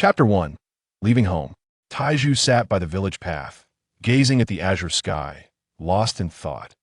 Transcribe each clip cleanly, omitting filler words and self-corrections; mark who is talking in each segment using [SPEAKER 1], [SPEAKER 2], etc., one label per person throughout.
[SPEAKER 1] Chapter 1. Leaving home. Taiju sat by the village path, gazing at the azure sky, lost in thought.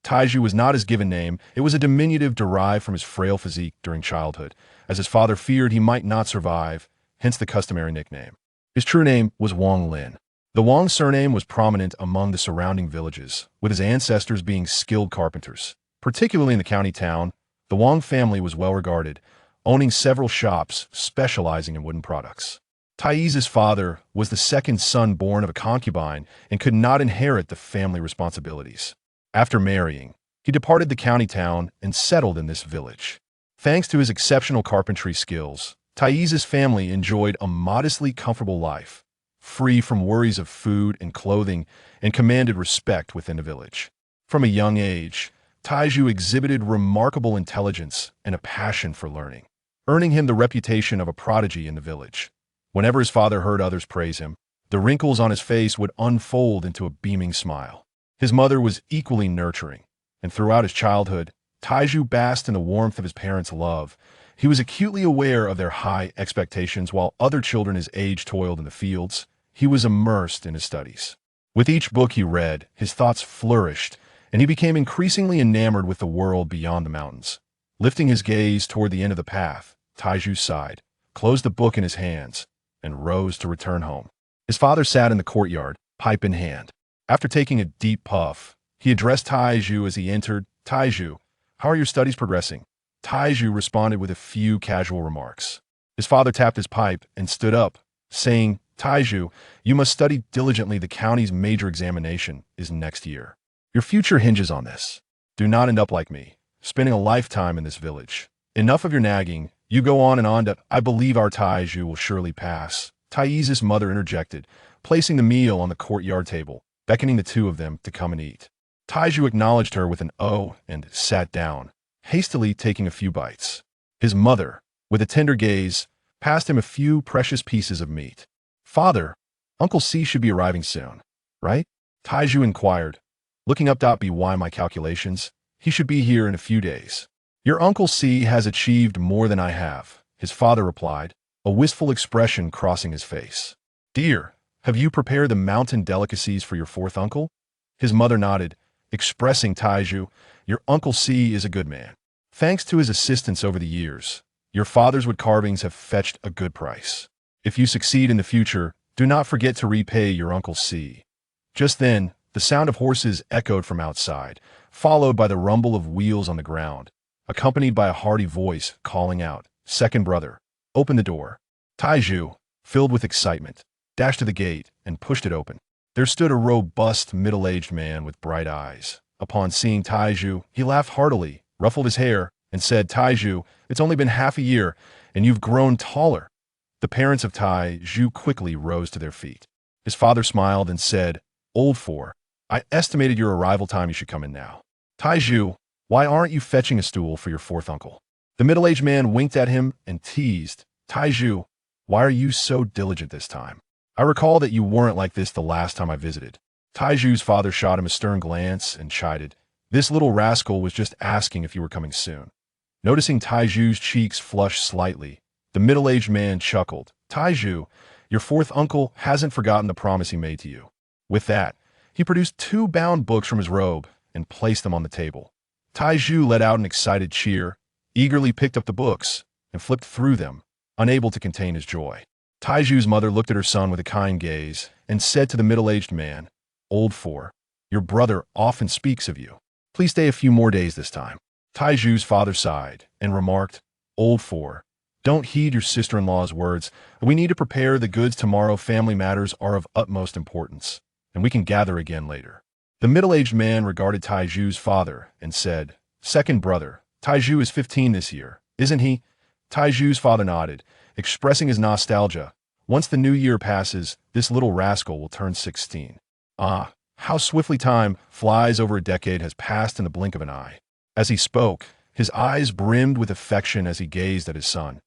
[SPEAKER 1] Taiju was not his given name, it was a diminutive derived from his frail physique during childhood, as his father feared he might not survive, hence the customary nickname. His true name was Wang Lin. The Wang surname was prominent among the surrounding villages, with his ancestors being skilled carpenters. Particularly in the county town, the Wang family was well regarded, owning several shops specializing in wooden products. Taizu's father was the second son born of a concubine and could not inherit the family responsibilities. After marrying, he departed the county town and settled in this village. Thanks to his exceptional carpentry skills, Taizu's family enjoyed a modestly comfortable life, free from worries of food and clothing, and commanded respect within the village. From a young age, Taiju exhibited remarkable intelligence and a passion for learning, earning him the reputation of a prodigy in the village. Whenever his father heard others praise him, the wrinkles on his face would unfold into a beaming smile. His mother was equally nurturing, and throughout his childhood, Taiju basked in the warmth of his parents' love. He was acutely aware of their high expectations while other children his age toiled in the fields. He was immersed in his studies. With each book he read, his thoughts flourished, and he became increasingly enamored with the world beyond the mountains. Lifting his gaze toward the end of the path, Taiju sighed, closed the book in his hands, and rose to return home. His father sat in the courtyard, pipe in hand. After taking a deep puff, he addressed Taiju as he entered. "Taiju, how are your studies progressing?" Taiju responded with a few casual remarks. His father tapped his pipe and stood up, saying, "Taiju, you must study diligently. The county's major examination is next year. Your future hinges on this. Do not end up like me, spending a lifetime in this village. Enough of your nagging. You go on and on to, I believe our Taiju will surely pass." Taizu's mother interjected, placing the meal on the courtyard table, beckoning the two of them to come and eat. Taiju acknowledged her with an "oh" and sat down, hastily taking a few bites. His mother, with a tender gaze, passed him a few precious pieces of meat. "Father, Uncle C should be arriving soon, right?" Taiju inquired, looking up. "By my calculations, he should be here in a few days." "Your Uncle C has achieved more than I have," his father replied, a wistful expression crossing his face. "Dear, have you prepared the mountain delicacies for your fourth uncle?" His mother nodded, expressing Taiju, "Your Uncle C is a good man. Thanks to his assistance over the years, your father's wood carvings have fetched a good price. If you succeed in the future, do not forget to repay your Uncle C." Just then, the sound of horses echoed from outside, followed by the rumble of wheels on the ground, accompanied by a hearty voice calling out, "Second brother, open the door." Taiju, filled with excitement, dashed to the gate and pushed it open. There stood a robust, middle-aged man with bright eyes. Upon seeing Taiju, he laughed heartily, ruffled his hair, and said, "Taiju, it's only been half a year, and you've grown taller." The parents of Taiju quickly rose to their feet. His father smiled and said, "Old four, I estimated your arrival time. You should come in now." "Taiju, why aren't you fetching a stool for your fourth uncle?" The middle-aged man winked at him and teased, "Taiju, why are you so diligent this time? I recall that you weren't like this the last time I visited." Taiju's father shot him a stern glance and chided, "This little rascal was just asking if you were coming soon." Noticing Taiju's cheeks flush slightly, the middle-aged man chuckled, "Taiju, your fourth uncle hasn't forgotten the promise he made to you." With that, he produced 2 bound books from his robe and placed them on the table. Taiju let out an excited cheer, eagerly picked up the books, and flipped through them, unable to contain his joy. Taiju's mother looked at her son with a kind gaze and said to the middle-aged man, "Old four, your brother often speaks of you. Please stay a few more days this time." Taiju's father sighed and remarked, "Old four, don't heed your sister-in-law's words. We need to prepare the goods tomorrow. Family matters are of utmost importance, and we can gather again later." The middle-aged man regarded Taiju's father and said, "Second brother, Taiju is 15 this year, isn't he?" Taiju's father nodded, expressing his nostalgia. "Once the new year passes, this little rascal will turn 16. Ah, how swiftly time flies. Over a decade has passed in the blink of an eye." As he spoke, his eyes brimmed with affection as he gazed at his son.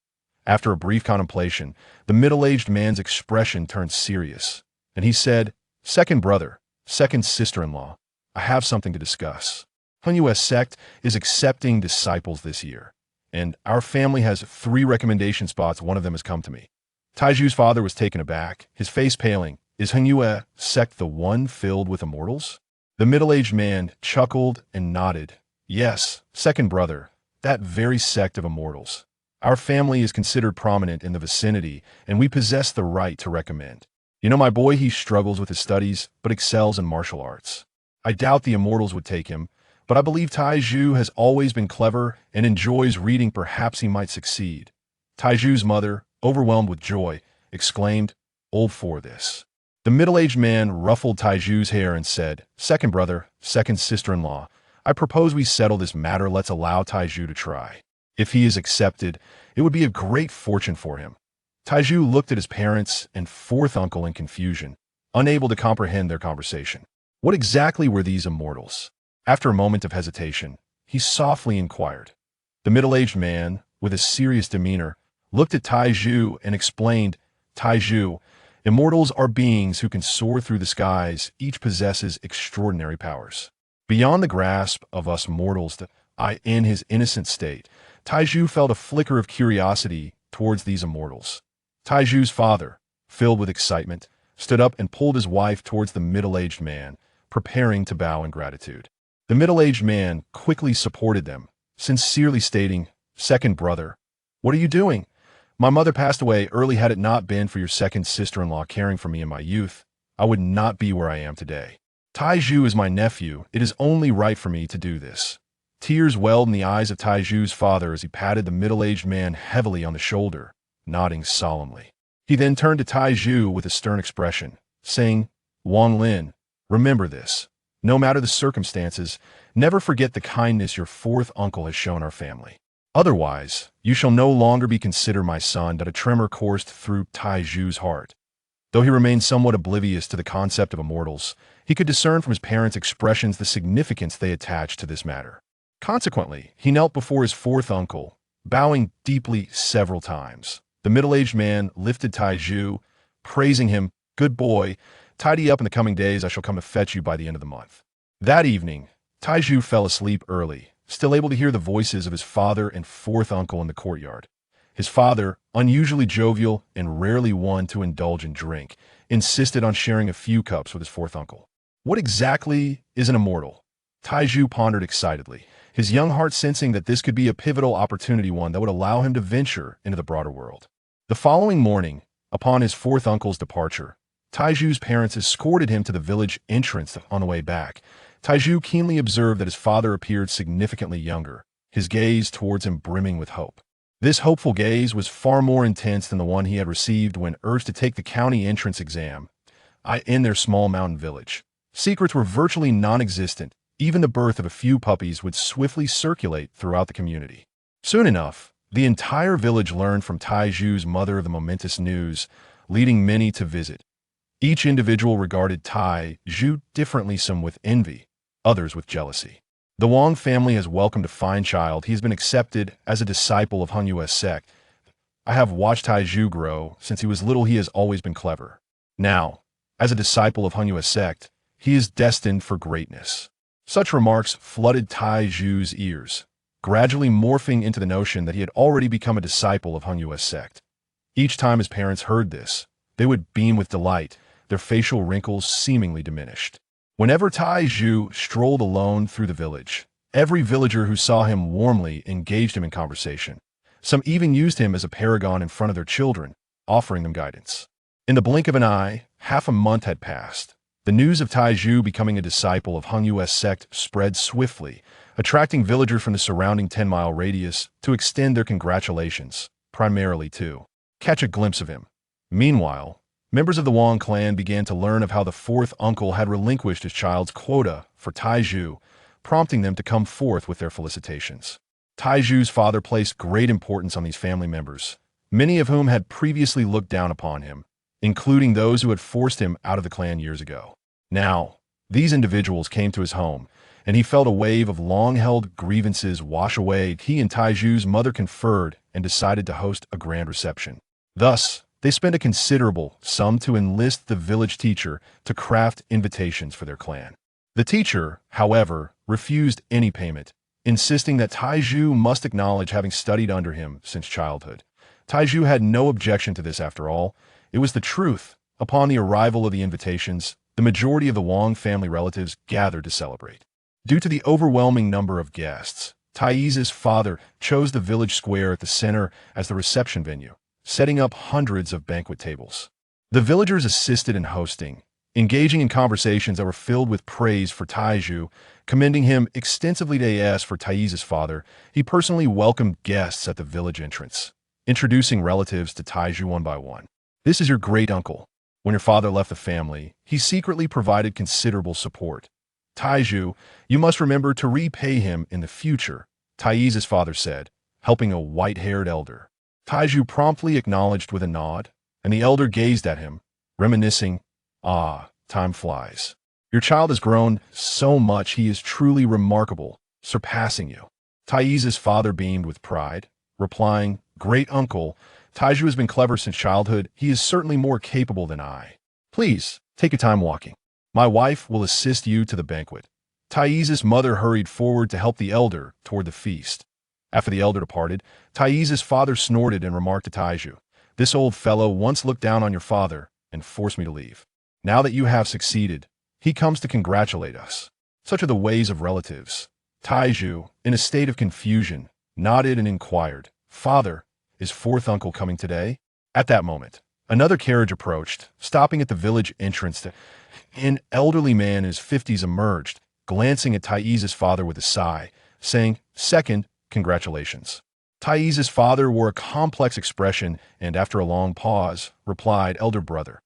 [SPEAKER 1] After a brief contemplation, the middle-aged man's expression turned serious, and he said, "Second brother, second sister-in-law, I have something to discuss. Hun sect is accepting disciples this year, and our family has 3 recommendation spots. One of them has come to me. Taiju's father was taken aback, his face paling. Is Henyue sect the one filled with immortals? The middle-aged man chuckled and nodded. Yes, second brother, that very sect of immortals. Our family is considered prominent in the vicinity, and we possess the right to recommend. You know, my boy, he struggles with his studies, but excels in martial arts. I doubt the immortals would take him, but I believe Taiju has always been clever and enjoys reading. Perhaps he might succeed. Taiju's mother, overwhelmed with joy, exclaimed, "Old for this." The middle-aged man ruffled Taiju's hair and said, "Second brother, second sister-in-law, I propose we settle this matter. Let's allow Taiju to try. If he is accepted, it would be a great fortune for him." Taiju looked at his parents and fourth uncle in confusion, unable to comprehend their conversation. What exactly were these immortals? After a moment of hesitation, he softly inquired. The middle-aged man, with a serious demeanor, looked at Taiju and explained, "Taiju, immortals are beings who can soar through the skies. Each possesses extraordinary powers. Beyond the grasp of us mortals." In his innocent state, Taiju felt a flicker of curiosity towards these immortals. Taiju's father, filled with excitement, stood up and pulled his wife towards the middle-aged man, preparing to bow in gratitude. The middle-aged man quickly supported them, sincerely stating, "Second brother, what are you doing? My mother passed away early. Had it not been for your second sister-in-law caring for me in my youth, I would not be where I am today. Taiju is my nephew. It is only right for me to do this." Tears welled in the eyes of Taiju's father as he patted the middle-aged man heavily on the shoulder, nodding solemnly. He then turned to Taiju with a stern expression, saying, "Wang Lin, remember this. No matter the circumstances, never forget the kindness your fourth uncle has shown our family. Otherwise, you shall no longer be considered my son." A tremor coursed through Taiju's heart. Though he remained somewhat oblivious to the concept of immortals, he could discern from his parents' expressions the significance they attached to this matter. Consequently, he knelt before his fourth uncle, bowing deeply several times. The middle-aged man lifted Taiju, praising him, "Good boy, tidy up in the coming days. I shall come to fetch you by the end of the month." That evening, Taiju fell asleep early, still able to hear the voices of his father and fourth uncle in the courtyard. His father, unusually jovial and rarely one to indulge in drink, insisted on sharing a few cups with his fourth uncle. What exactly is an immortal? Taiju pondered excitedly, his young heart sensing that this could be a pivotal opportunity, one that would allow him to venture into the broader world. The following morning, upon his fourth uncle's departure, Taiju's parents escorted him to the village entrance. On the way back, Taiju keenly observed that his father appeared significantly younger, his gaze towards him brimming with hope. This hopeful gaze was far more intense than the one he had received when urged to take the county entrance exam in their small mountain village. Secrets were virtually non-existent. Even the birth of a few puppies would swiftly circulate throughout the community. Soon enough, the entire village learned from Taiju's mother of the momentous news, leading many to visit. Each individual regarded Taiju differently, some with envy, others with jealousy. The Wang family has welcomed a fine child. He has been accepted as a disciple of Henyue's sect. I have watched Taiju grow. Since he was little, he has always been clever. Now, as a disciple of Henyue's sect, he is destined for greatness. Such remarks flooded Taiju's ears, gradually morphing into the notion that he had already become a disciple of Henyue's sect. Each time his parents heard this, they would beam with delight, their facial wrinkles seemingly diminished. Whenever Taiju strolled alone through the village, every villager who saw him warmly engaged him in conversation. Some even used him as a paragon in front of their children, offering them guidance. In the blink of an eye, half a month had passed. The news of Taiju becoming a disciple of Henyue's sect spread swiftly, attracting villagers from the surrounding 10-mile radius to extend their congratulations, primarily to catch a glimpse of him. Meanwhile, members of the Wang clan began to learn of how the fourth uncle had relinquished his child's quota for Taiju, prompting them to come forth with their felicitations. Taiju's father placed great importance on these family members, many of whom had previously looked down upon him, including those who had forced him out of the clan years ago. Now, these individuals came to his home, and he felt a wave of long-held grievances wash away. He and Taiju's mother conferred and decided to host a grand reception. Thus, they spent a considerable sum to enlist the village teacher to craft invitations for their clan. The teacher, however, refused any payment, insisting that Taiju must acknowledge having studied under him since childhood. Taiju had no objection to this after all. It was the truth. Upon the arrival of the invitations, the majority of the Wang family relatives gathered to celebrate. Due to the overwhelming number of guests, Tai's father chose the village square at the center as the reception venue, setting up hundreds of banquet tables. The villagers assisted in hosting, engaging in conversations that were filled with praise for Taiju, commending him extensively to AS for Tai's father. He personally welcomed guests at the village entrance, introducing relatives to Taiju one by one. This is your great uncle. When your father left the family, he secretly provided considerable support. Taiju, you must remember to repay him in the future, Tai's father said, helping a white-haired elder. Taiju promptly acknowledged with a nod, and the elder gazed at him, reminiscing, "Ah, time flies. Your child has grown so much he is truly remarkable, surpassing you." Tai's father beamed with pride, replying, "Great uncle, Taiju has been clever since childhood. He is certainly more capable than I. Please, take your time walking. My wife will assist you to the banquet." Tai's mother hurried forward to help the elder toward the feast. After the elder departed, Tai's father snorted and remarked to Taiju, "This old fellow once looked down on your father and forced me to leave. Now that you have succeeded, he comes to congratulate us." Such are the ways of relatives. Taiju, in a state of confusion, nodded and inquired, "Father, is fourth uncle coming today?" At that moment, another carriage approached, stopping at the village entrance. An elderly man in his 50s emerged, glancing at Tai's father with a sigh, saying, "Second, congratulations." Tai's father wore a complex expression and, after a long pause, replied, "Elder brother."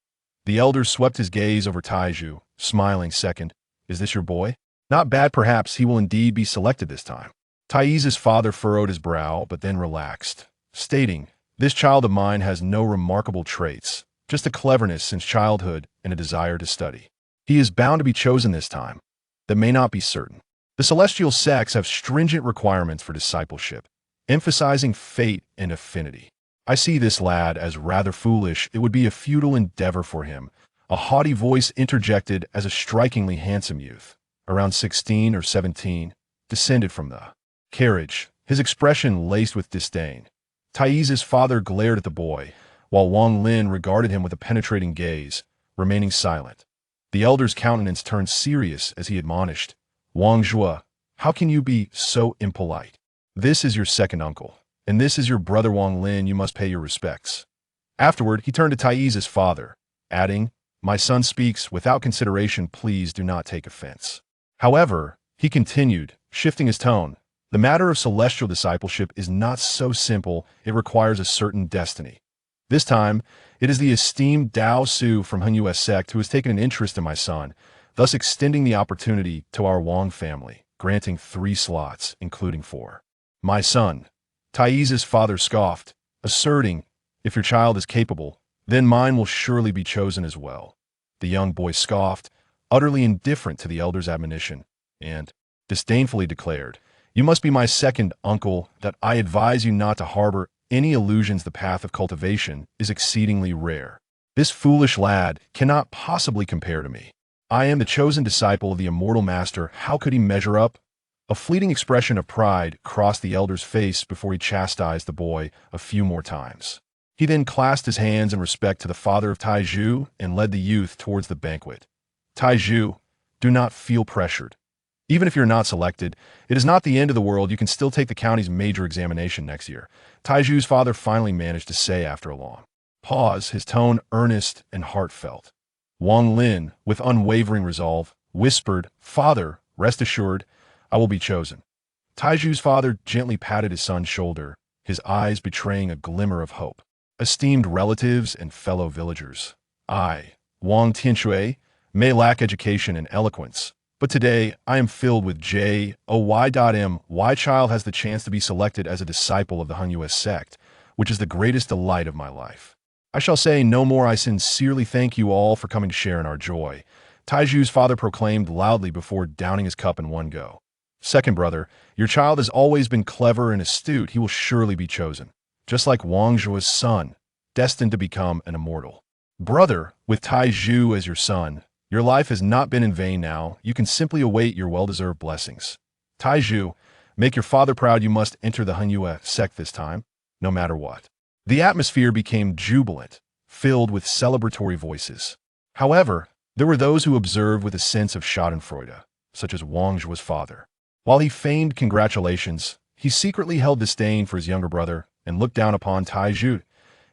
[SPEAKER 1] The elder swept his gaze over Taiju, smiling. "Second, is this your boy? Not bad, perhaps he will indeed be selected this time." Tai's father furrowed his brow, but then relaxed, stating, "This child of mine has no remarkable traits, just a cleverness since childhood and a desire to study. He is bound to be chosen this time. That may not be certain. The celestial sects have stringent requirements for discipleship, emphasizing fate and affinity. I see this lad as rather foolish. It would be a futile endeavor for him." A haughty voice interjected as a strikingly handsome youth, around 16 or 17, descended from the carriage, his expression laced with disdain. Tai's father glared at the boy, while Wang Lin regarded him with a penetrating gaze, remaining silent. The elder's countenance turned serious as he admonished, "Wang Zhua, how can you be so impolite? This is your second uncle, and this is your brother Wang Lin. You must pay your respects." Afterward, he turned to Tai's father, adding, "My son speaks without consideration. Please do not take offense." However, he continued, shifting his tone, "The matter of celestial discipleship is not so simple. It requires a certain destiny. This time, it is the esteemed Dao Su from Henyue sect who has taken an interest in my son, thus extending the opportunity to our Wang family, granting 3 slots, including 4. My son." Tai's father scoffed, asserting, "If your child is capable, then mine will surely be chosen as well." The young boy scoffed, utterly indifferent to the elder's admonition, and disdainfully declared, "You must be my second uncle. That I advise you not to harbor any illusions. The path of cultivation is exceedingly rare. This foolish lad cannot possibly compare to me. I am the chosen disciple of the Immortal Master. How could he measure up?" A fleeting expression of pride crossed the elder's face before he chastised the boy a few more times. He then clasped his hands in respect to the father of Taiju and led the youth towards the banquet. "Taiju, do not feel pressured. Even if you're not selected, it is not the end of the world. You can still take the county's major examination next year," Taiju's father finally managed to say after a long pause, his tone earnest and heartfelt. Wang Lin, with unwavering resolve, whispered, "Father, rest assured, I will be chosen." Taiju's father gently patted his son's shoulder, his eyes betraying a glimmer of hope. "Esteemed relatives and fellow villagers, I, Wang Tianshui, may lack education and eloquence, but today I am filled with joy. My child has the chance to be selected as a disciple of the Henyue sect, which is the greatest delight of my life. I shall say no more. I sincerely thank you all for coming to share in our joy," Taiju's father proclaimed loudly before downing his cup in one go. "Second brother, your child has always been clever and astute. He will surely be chosen, just like Wang Zhua's son, destined to become an immortal. Brother, with Taiju as your son, your life has not been in vain now. You can simply await your well-deserved blessings. Taiju, make your father proud. You must enter the Henyue sect this time, no matter what." The atmosphere became jubilant, filled with celebratory voices. However, there were those who observed with a sense of schadenfreude, such as Wang Zhu's father. While he feigned congratulations, he secretly held disdain for his younger brother and looked down upon Taizhu.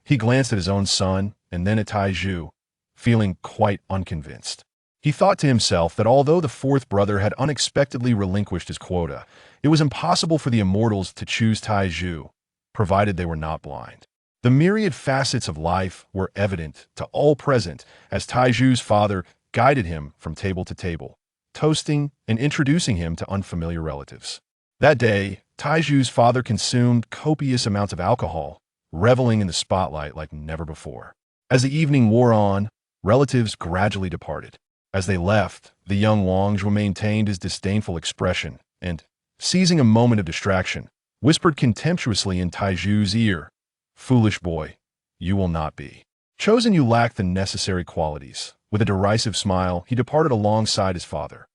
[SPEAKER 1] He glanced at his own son and then at Taizhu, feeling quite unconvinced. He thought to himself that although the fourth brother had unexpectedly relinquished his quota, it was impossible for the Immortals to choose Taizhu, provided they were not blind. The myriad facets of life were evident to all present as Taizhu's father guided him from table to table, toasting and introducing him to unfamiliar relatives. That day, Taizhu's father consumed copious amounts of alcohol, reveling in the spotlight like never before. As the evening wore on, relatives gradually departed. As they left, the young Wang Zhu maintained his disdainful expression and, seizing a moment of distraction, whispered contemptuously in Taizhu's ear, "Foolish boy, you will not be chosen. You lack the necessary qualities." With a derisive smile, he departed alongside his father.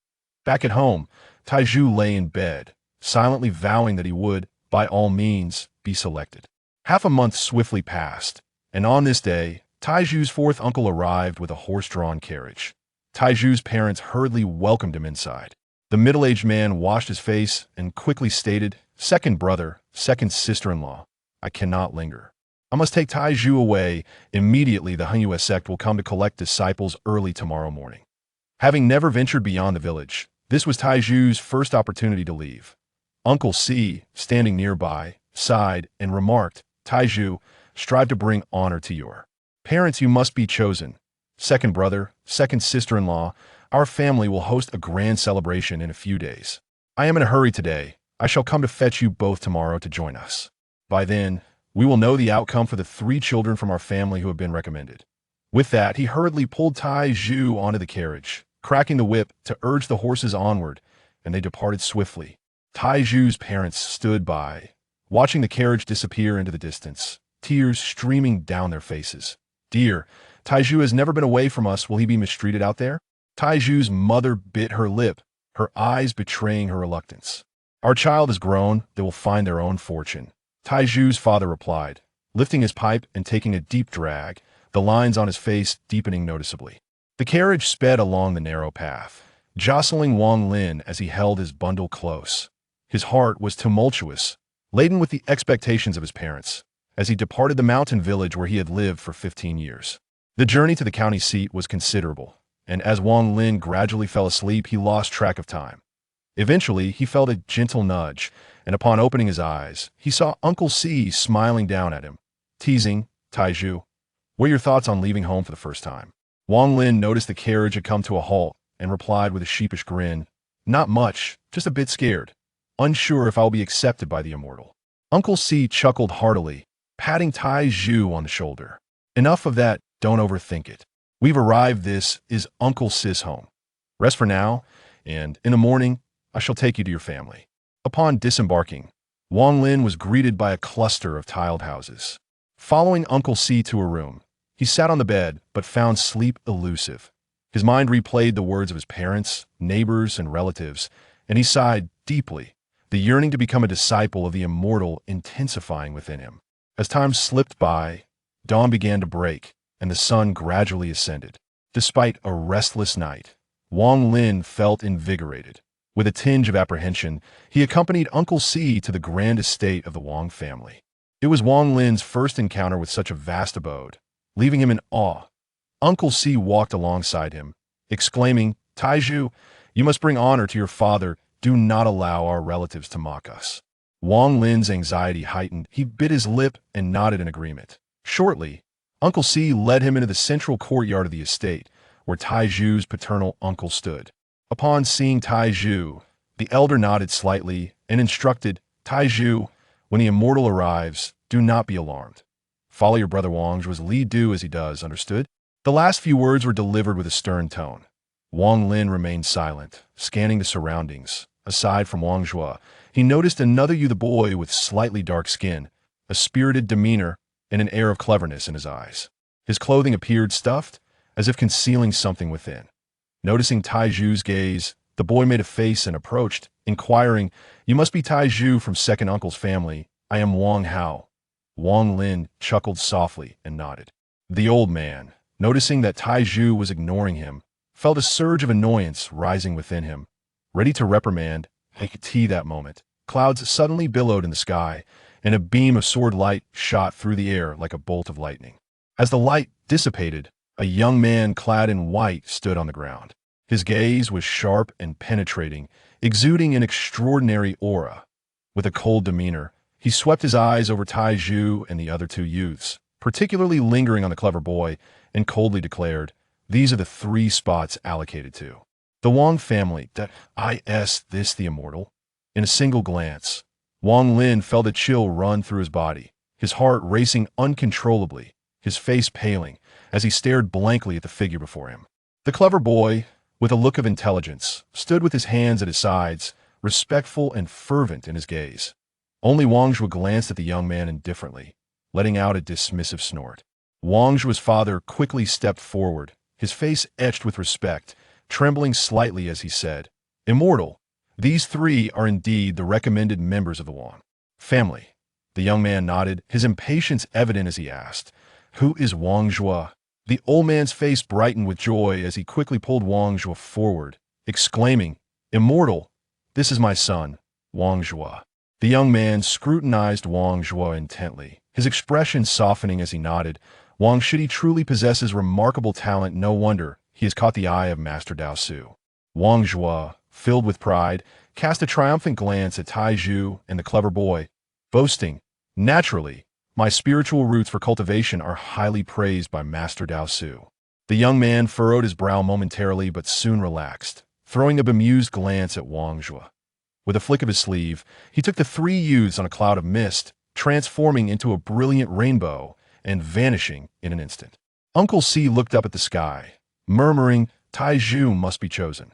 [SPEAKER 1] Back at home, Taizhu lay in bed, silently vowing that he would, by all means, be selected. Half a month swiftly passed, and on this day, Taizhu's fourth uncle arrived with a horse-drawn carriage. Taizhu's parents hurriedly welcomed him inside. The middle-aged man washed his face and quickly stated, "Second brother, second sister-in-law, I cannot linger. I must take Taizhu away. Immediately the Henyue sect will come to collect disciples early tomorrow morning." Having never ventured beyond the village, this was Taizhu's first opportunity to leave. Uncle Si, standing nearby, sighed and remarked, "Taizhu, strive to bring honor to your parents. You must be chosen. Second brother, second sister-in-law, our family will host a grand celebration in a few days. I am in a hurry today. I shall come to fetch you both tomorrow to join us. By then, we will know the outcome for the 3 children from our family who have been recommended." With that, he hurriedly pulled Taizhu onto the carriage, cracking the whip to urge the horses onward, and they departed swiftly. Taizhu's parents stood by, watching the carriage disappear into the distance, tears streaming down their faces. "Dear, Taizhu has never been away from us. Will he be mistreated out there?" Taizhu's mother bit her lip, her eyes betraying her reluctance. "Our child is grown. They will find their own fortune," Taizhu's father replied, lifting his pipe and taking a deep drag, the lines on his face deepening noticeably. The carriage sped along the narrow path, jostling Wang Lin as he held his bundle close. His heart was tumultuous, laden with the expectations of his parents, as he departed the mountain village where he had lived for 15 years. The journey to the county seat was considerable, and as Wang Lin gradually fell asleep, he lost track of time. Eventually, he felt a gentle nudge, and upon opening his eyes, he saw Uncle Si smiling down at him, teasing, "Taizhu, what are your thoughts on leaving home for the first time?" Wang Lin noticed the carriage had come to a halt and replied with a sheepish grin, "Not much, just a bit scared, unsure if I will be accepted by the Immortal." Uncle Si chuckled heartily, patting Taizhu on the shoulder. "Enough of that, don't overthink it. We've arrived. This is Uncle Si's home. Rest for now, and in the morning, I shall take you to your family." Upon disembarking, Wang Lin was greeted by a cluster of tiled houses. Following Uncle Si to a room, he sat on the bed but found sleep elusive. His mind replayed the words of his parents, neighbors, and relatives, and he sighed deeply, the yearning to become a disciple of the Immortal intensifying within him. As time slipped by, dawn began to break, and the sun gradually ascended. Despite a restless night, Wang Lin felt invigorated. With a tinge of apprehension, he accompanied Uncle Si to the grand estate of the Wang family. It was Wang Lin's first encounter with such a vast abode, leaving him in awe. Uncle Si walked alongside him, exclaiming, "Taizhu, you must bring honor to your father. Do not allow our relatives to mock us." Wang Lin's anxiety heightened. He bit his lip and nodded in agreement. Shortly, Uncle Si led him into the central courtyard of the estate, where Taizhu's paternal uncle stood. Upon seeing Taizhu, the elder nodded slightly and instructed, "Taizhu, when the Immortal arrives, do not be alarmed. Follow your brother Wang Zhu's lead, do as he does, understood?" The last few words were delivered with a stern tone. Wang Lin remained silent, scanning the surroundings. Aside from Wang Zhu, he noticed another youth boy with slightly dark skin, a spirited demeanor, and an air of cleverness in his eyes. His clothing appeared stuffed, as if concealing something within. Noticing Taizhu's gaze, the boy made a face and approached, inquiring, "You must be Taizhu from second uncle's family. I am Wang Hao." Wang Lin chuckled softly and nodded. The old man, noticing that Taiju was ignoring him, felt a surge of annoyance rising within him. Ready to reprimand, he could see that moment. Clouds suddenly billowed in the sky, and a beam of sword light shot through the air like a bolt of lightning. As the light dissipated, a young man clad in white stood on the ground. His gaze was sharp and penetrating, exuding an extraordinary aura. With a cold demeanor, he swept his eyes over Taiju and the other two youths, particularly lingering on the clever boy, and coldly declared, "These are the 3 spots allocated to the Wang family. That is this the Immortal?" In a single glance, Wang Lin felt a chill run through his body, his heart racing uncontrollably, his face paling as he stared blankly at the figure before him. The clever boy, with a look of intelligence, stood with his hands at his sides, respectful and fervent in his gaze. Only Wang Zhuo glanced at the young man indifferently, letting out a dismissive snort. Wang Zhuo's father quickly stepped forward, his face etched with respect, trembling slightly as he said, "Immortal, these 3 are indeed the recommended members of the Wang family." The young man nodded, his impatience evident as he asked, "Who is Wang Zhuo?" The old man's face brightened with joy as he quickly pulled Wang Zhuo forward, exclaiming, "Immortal, this is my son, Wang Zhuo." The young man scrutinized Wang Zhuo intently, his expression softening as he nodded. Wang Shidi truly possesses remarkable talent. No wonder he has caught the eye of Master Dao Su. Wang Zhuo, filled with pride, cast a triumphant glance at Taiju and the clever boy, boasting, "Naturally, my spiritual roots for cultivation are highly praised by Master Dao Su." The young man furrowed his brow momentarily but soon relaxed, throwing a bemused glance at Wang Zhuo. With a flick of his sleeve, he took the 3 youths on a cloud of mist, transforming into a brilliant rainbow and vanishing in an instant. Uncle C looked up at the sky, murmuring, "Taiju must be chosen."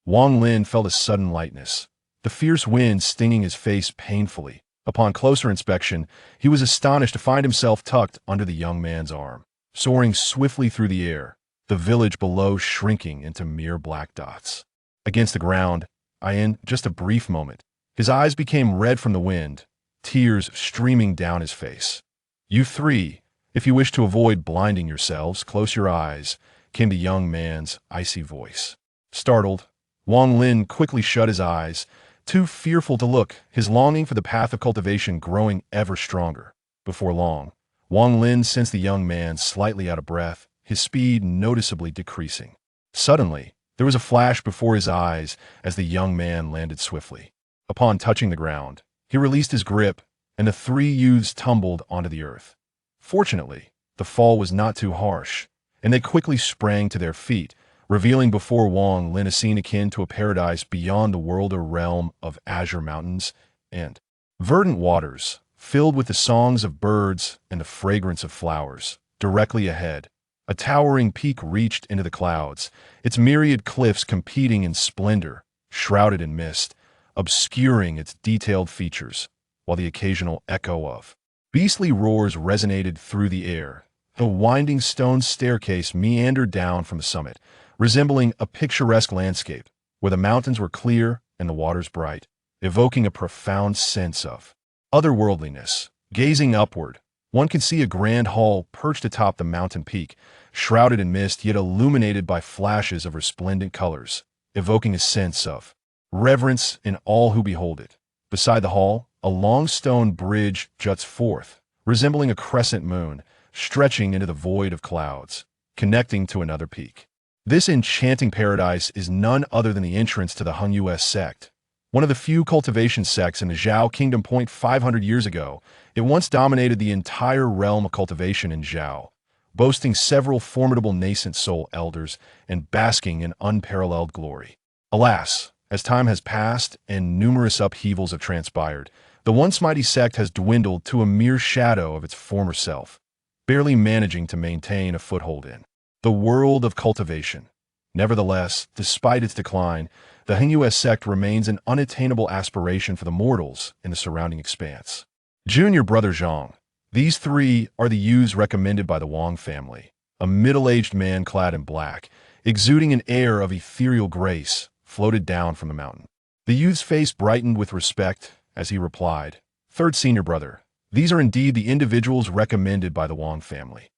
[SPEAKER 1] Wang Lin felt a sudden lightness, the fierce wind stinging his face painfully. Upon closer inspection, he was astonished to find himself tucked under the young man's arm, soaring swiftly through the air, the village below shrinking into mere black dots. Against the ground, in just a brief moment, his eyes became red from the wind, tears streaming down his face. "You 3, if you wish to avoid blinding yourselves, close your eyes," came the young man's icy voice. Startled, Wang Lin quickly shut his eyes, too fearful to look, his longing for the path of cultivation growing ever stronger. Before long, Wang Lin sensed the young man slightly out of breath, his speed noticeably decreasing. Suddenly, there was a flash before his eyes as the young man landed swiftly. Upon touching the ground, he released his grip, and the 3 youths tumbled onto the earth. Fortunately, the fall was not too harsh, and they quickly sprang to their feet, revealing before Wang Lin a scene akin to a paradise beyond the world or realm of azure mountains and verdant waters, filled with the songs of birds and the fragrance of flowers. Directly ahead, a towering peak reached into the clouds, its myriad cliffs competing in splendor, shrouded in mist, obscuring its detailed features, while the occasional echo of beastly roars resonated through the air. A winding stone staircase meandered down from the summit, resembling a picturesque landscape, where the mountains were clear and the waters bright, evoking a profound sense of otherworldliness. Gazing upward, one can see a grand hall perched atop the mountain peak, shrouded in mist yet illuminated by flashes of resplendent colors, evoking a sense of reverence in all who behold it. Beside the hall, a long stone bridge juts forth, resembling a crescent moon, stretching into the void of clouds, connecting to another peak. This enchanting paradise is none other than the entrance to the Heung-US sect, one of the few cultivation sects in the Zhao Kingdom. 500 years ago, it once dominated the entire realm of cultivation in Zhao, boasting several formidable nascent soul elders and basking in unparalleled glory. Alas, as time has passed and numerous upheavals have transpired, the once mighty sect has dwindled to a mere shadow of its former self, barely managing to maintain a foothold in the world of cultivation. Nevertheless, despite its decline, the Heung-US sect remains an unattainable aspiration for the mortals in the surrounding expanse. Junior brother Zhang. These 3 are the youths recommended by the Wang family. A middle-aged man clad in black, exuding an air of ethereal grace, floated down from the mountain. The youth's face brightened with respect as he replied, "Third senior brother, These are indeed the individuals recommended by the Wang family.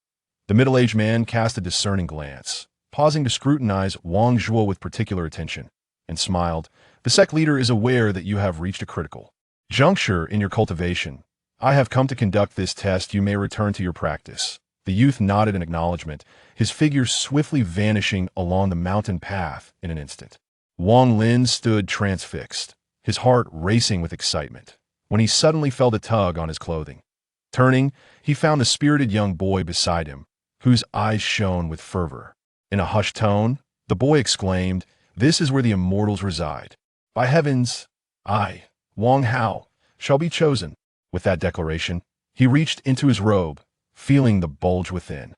[SPEAKER 1] The middle-aged man cast a discerning glance, pausing to scrutinize Wang Zhuo with particular attention, and smiled. The sect leader is aware that you have reached a critical juncture in your cultivation. I have come to conduct this test. You may return to your practice. The youth nodded in acknowledgement, his figure swiftly vanishing along the mountain path in an instant. Wang Lin stood transfixed, his heart racing with excitement, when he suddenly felt a tug on his clothing. Turning, he found the spirited young boy beside him, whose eyes shone with fervor. In a hushed tone, the boy exclaimed, "This is where the immortals reside. By heavens, I, Wang Hao, shall be chosen." With that declaration, he reached into his robe, feeling the bulge within.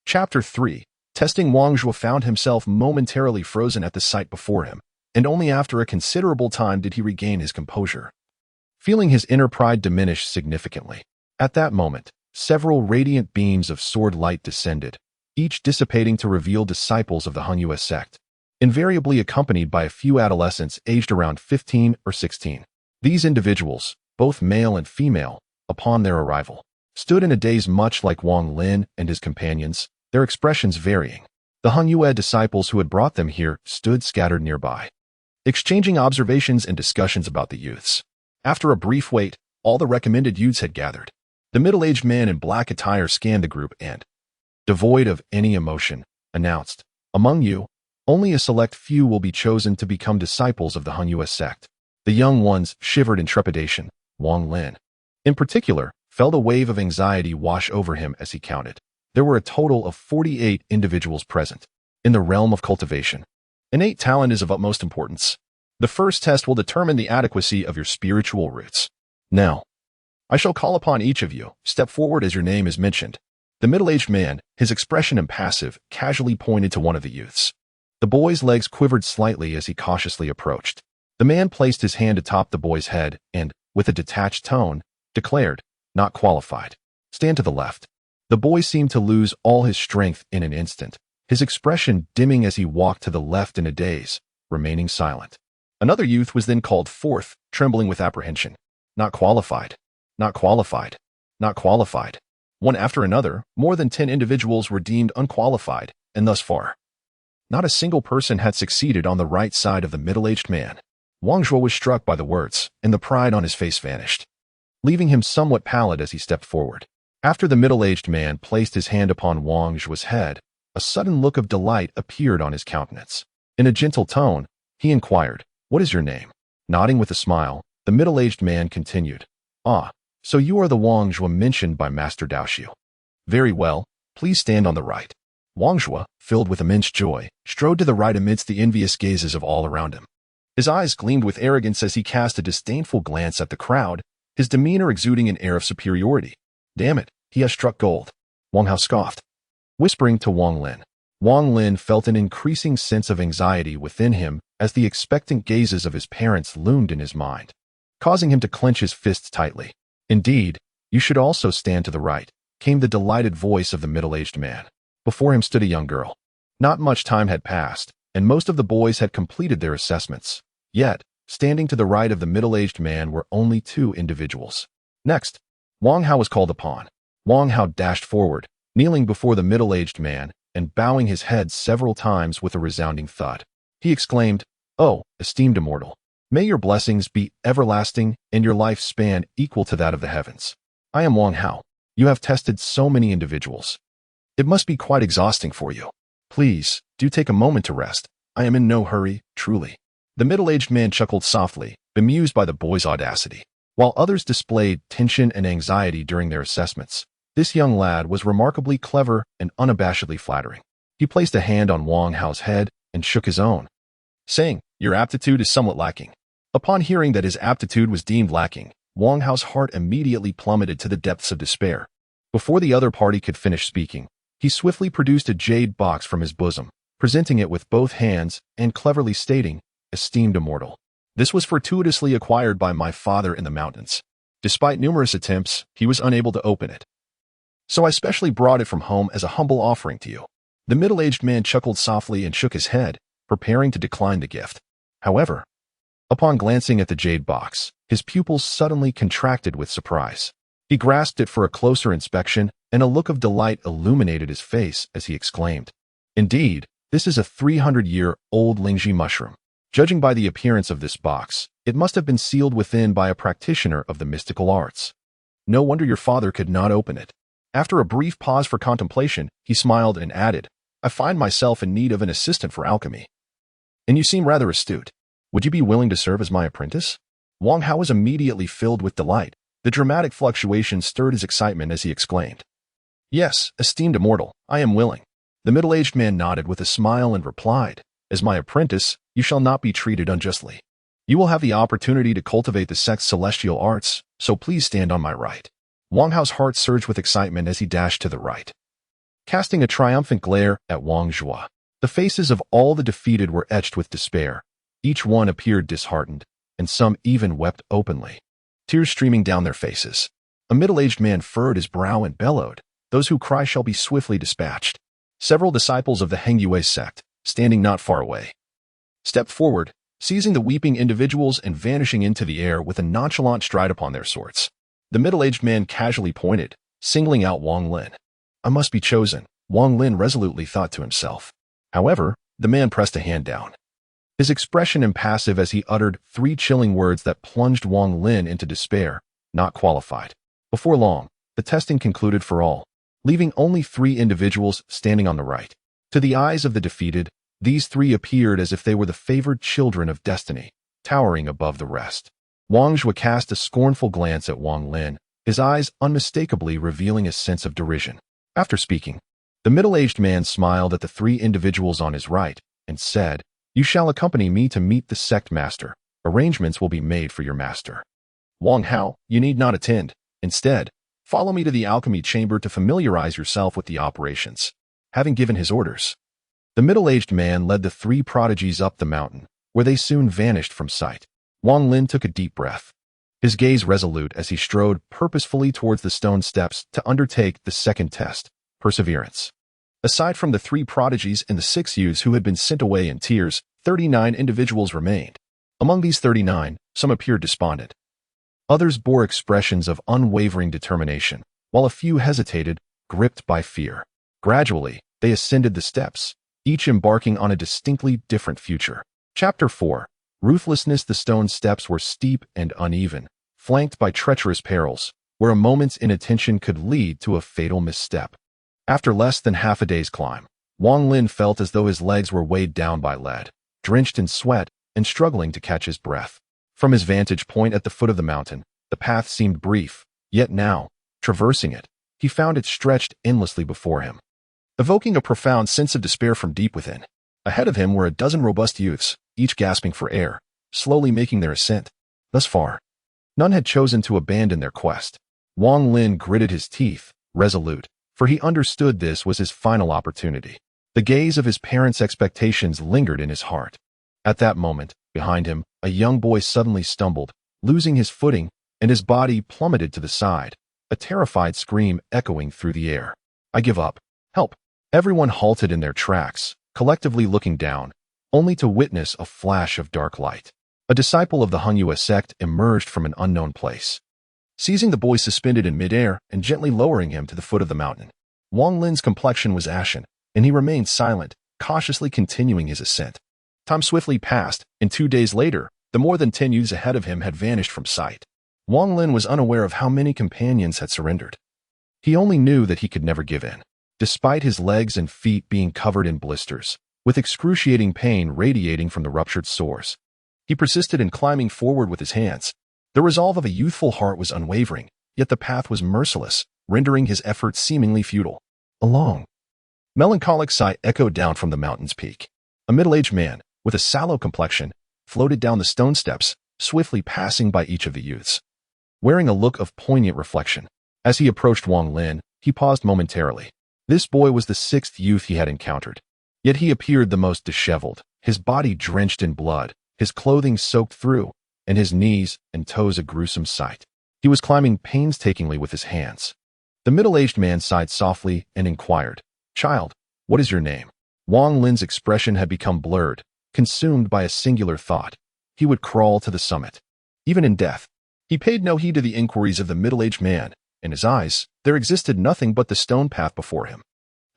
[SPEAKER 1] Chapter 3. Testing. Wang Zhuo found himself momentarily frozen at the sight before him, and only after a considerable time did he regain his composure, feeling his inner pride diminish significantly. At that moment, several radiant beams of sword light descended, each dissipating to reveal disciples of the Henyue sect, invariably accompanied by a few adolescents aged around 15 or 16. These individuals, both male and female, upon their arrival, stood in a daze much like Wang Lin and his companions, their expressions varying. The Henyue disciples who had brought them here stood scattered nearby, exchanging observations and discussions about the youths. After a brief wait, all the recommended youths had gathered. The middle-aged man in black attire scanned the group and, devoid of any emotion, announced, "Among you, only a select few will be chosen to become disciples of the Henyue sect." The young ones shivered in trepidation. Wang Lin, in particular, felt a wave of anxiety wash over him as he counted. There were a total of 48 individuals present. In the realm of cultivation, innate talent is of utmost importance. The first test will determine the adequacy of your spiritual roots. Now, I shall call upon each of you. Step forward as your name is mentioned. The middle-aged man, his expression impassive, casually pointed to one of the youths. The boy's legs quivered slightly as he cautiously approached. The man placed his hand atop the boy's head and, with a detached tone, declared, "Not qualified. Stand to the left." The boy seemed to lose all his strength in an instant, his expression dimming as he walked to the left in a daze, remaining silent. Another youth was then called forth, trembling with apprehension. "Not qualified. Not qualified. Not qualified." One after another, more than 10 individuals were deemed unqualified, and thus far, not a single person had succeeded on the right side of the middle-aged man. Wang Zhuo was struck by the words, and the pride on his face vanished, leaving him somewhat pallid as he stepped forward. After the middle-aged man placed his hand upon Wang Zhuo's head, a sudden look of delight appeared on his countenance. In a gentle tone, he inquired, "What is your name?" Nodding with a smile, the middle-aged man continued, "Ah, so you are the Wang Zhuo mentioned by Master Daoxiu. Very well, please stand on the right." Wang Zhuo, filled with immense joy, strode to the right amidst the envious gazes of all around him. His eyes gleamed with arrogance as he cast a disdainful glance at the crowd, his demeanor exuding an air of superiority. "Damn it, he has struck gold," Wang Hao scoffed, whispering to Wang Lin. Wang Lin felt an increasing sense of anxiety within him as the expectant gazes of his parents loomed in his mind, causing him to clench his fists tightly. "Indeed, you should also stand to the right," came the delighted voice of the middle-aged man. Before him stood a young girl. Not much time had passed, and most of the boys had completed their assessments. Yet, standing to the right of the middle-aged man were only 2 individuals. Next, Wang Hao was called upon. Wang Hao dashed forward, kneeling before the middle-aged man and bowing his head several times with a resounding thud. He exclaimed, "Oh, esteemed immortal, may your blessings be everlasting and your life span equal to that of the heavens. I am Wang Hao. You have tested so many individuals. It must be quite exhausting for you. Please, do take a moment to rest. I am in no hurry, truly." The middle-aged man chuckled softly, bemused by the boy's audacity. While others displayed tension and anxiety during their assessments, this young lad was remarkably clever and unabashedly flattering. He placed a hand on Wang Hao's head and shook his own, saying, "Your aptitude is somewhat lacking." Upon hearing that his aptitude was deemed lacking, Wang Hao's heart immediately plummeted to the depths of despair. Before the other party could finish speaking, he swiftly produced a jade box from his bosom, presenting it with both hands and cleverly stating, "Esteemed immortal, this was fortuitously acquired by my father in the mountains. Despite numerous attempts, he was unable to open it. So I specially brought it from home as a humble offering to you." The middle-aged man chuckled softly and shook his head, preparing to decline the gift. However, upon glancing at the jade box, his pupils suddenly contracted with surprise. He grasped it for a closer inspection, and a look of delight illuminated his face as he exclaimed, "Indeed, this is a 300-year-old Lingji mushroom. Judging by the appearance of this box, it must have been sealed within by a practitioner of the mystical arts. No wonder your father could not open it." After a brief pause for contemplation, he smiled and added, "I find myself in need of an assistant for alchemy. And you seem rather astute. Would you be willing to serve as my apprentice?" Wang Hao was immediately filled with delight. The dramatic fluctuation stirred his excitement as he exclaimed, "Yes, esteemed Immortal, I am willing." The middle-aged man nodded with a smile and replied, "As my apprentice, you shall not be treated unjustly. You will have the opportunity to cultivate the sect's celestial arts, so please stand on my right." Wang Hao's heart surged with excitement as he dashed to the right, casting a triumphant glare at Wang Zhua. The faces of all the defeated were etched with despair. Each one appeared disheartened, and some even wept openly, tears streaming down their faces. A middle-aged man furrowed his brow and bellowed, "Those who cry shall be swiftly dispatched." Several disciples of the Hengyue sect, standing not far away, stepped forward, seizing the weeping individuals and vanishing into the air with a nonchalant stride upon their swords. The middle-aged man casually pointed, singling out Wang Lin. "I must be chosen," Wang Lin resolutely thought to himself. However, the man pressed a hand down, his expression impassive as he uttered 3 chilling words that plunged Wang Lin into despair, "Not qualified." Before long, the testing concluded for all, leaving only 3 individuals standing on the right. To the eyes of the defeated, these 3 appeared as if they were the favored children of destiny, towering above the rest. Wang Zhua cast a scornful glance at Wang Lin, his eyes unmistakably revealing a sense of derision. After speaking, the middle-aged man smiled at the 3 individuals on his right and said, "You shall accompany me to meet the sect master. Arrangements will be made for your master. Wang Hao, you need not attend. Instead, follow me to the alchemy chamber to familiarize yourself with the operations." Having given his orders, the middle-aged man led the 3 prodigies up the mountain, where they soon vanished from sight. Wang Lin took a deep breath, his gaze resolute as he strode purposefully towards the stone steps to undertake the second test, perseverance. Aside from the 3 prodigies and the 6 youths who had been sent away in tears, 39 individuals remained. Among these 39, some appeared despondent. Others bore expressions of unwavering determination, while a few hesitated, gripped by fear. Gradually, they ascended the steps, each embarking on a distinctly different future. Chapter 4. Ruthlessness. The stone steps were steep and uneven, flanked by treacherous perils, where a moment's inattention could lead to a fatal misstep. After less than half a day's climb, Wang Lin felt as though his legs were weighed down by lead, drenched in sweat and struggling to catch his breath. From his vantage point at the foot of the mountain, the path seemed brief, yet now, traversing it, he found it stretched endlessly before him, evoking a profound sense of despair from deep within. Ahead of him were a dozen robust youths, each gasping for air, slowly making their ascent. Thus far, none had chosen to abandon their quest. Wang Lin gritted his teeth, resolute, for he understood this was his final opportunity. The gaze of his parents' expectations lingered in his heart. At that moment, behind him, a young boy suddenly stumbled, losing his footing, and his body plummeted to the side, a terrified scream echoing through the air. "I give up. Help!" Everyone halted in their tracks, collectively looking down, only to witness a flash of dark light. A disciple of the Hengyue sect emerged from an unknown place, seizing the boy suspended in midair and gently lowering him to the foot of the mountain. Wang Lin's complexion was ashen, and he remained silent, cautiously continuing his ascent. Time swiftly passed, and 2 days later, the more than 10 youths ahead of him had vanished from sight. Wang Lin was unaware of how many companions had surrendered. He only knew that he could never give in. Despite his legs and feet being covered in blisters, with excruciating pain radiating from the ruptured sores, he persisted in climbing forward with his hands. The resolve of a youthful heart was unwavering, yet the path was merciless, rendering his efforts seemingly futile. A long, melancholic sigh echoed down from the mountain's peak. A middle-aged man, with a sallow complexion, floated down the stone steps, swiftly passing by each of the youths, wearing a look of poignant reflection. As he approached Wang Lin, he paused momentarily. This boy was the 6th youth he had encountered, yet he appeared the most disheveled, his body drenched in blood, his clothing soaked through, and his knees and toes a gruesome sight. He was climbing painstakingly with his hands. The middle-aged man sighed softly and inquired, "Child, what is your name?" Wang Lin's expression had become blurred, consumed by a singular thought. He would crawl to the summit. Even in death, he paid no heed to the inquiries of the middle-aged man, In his eyes, there existed nothing but the stone path before him.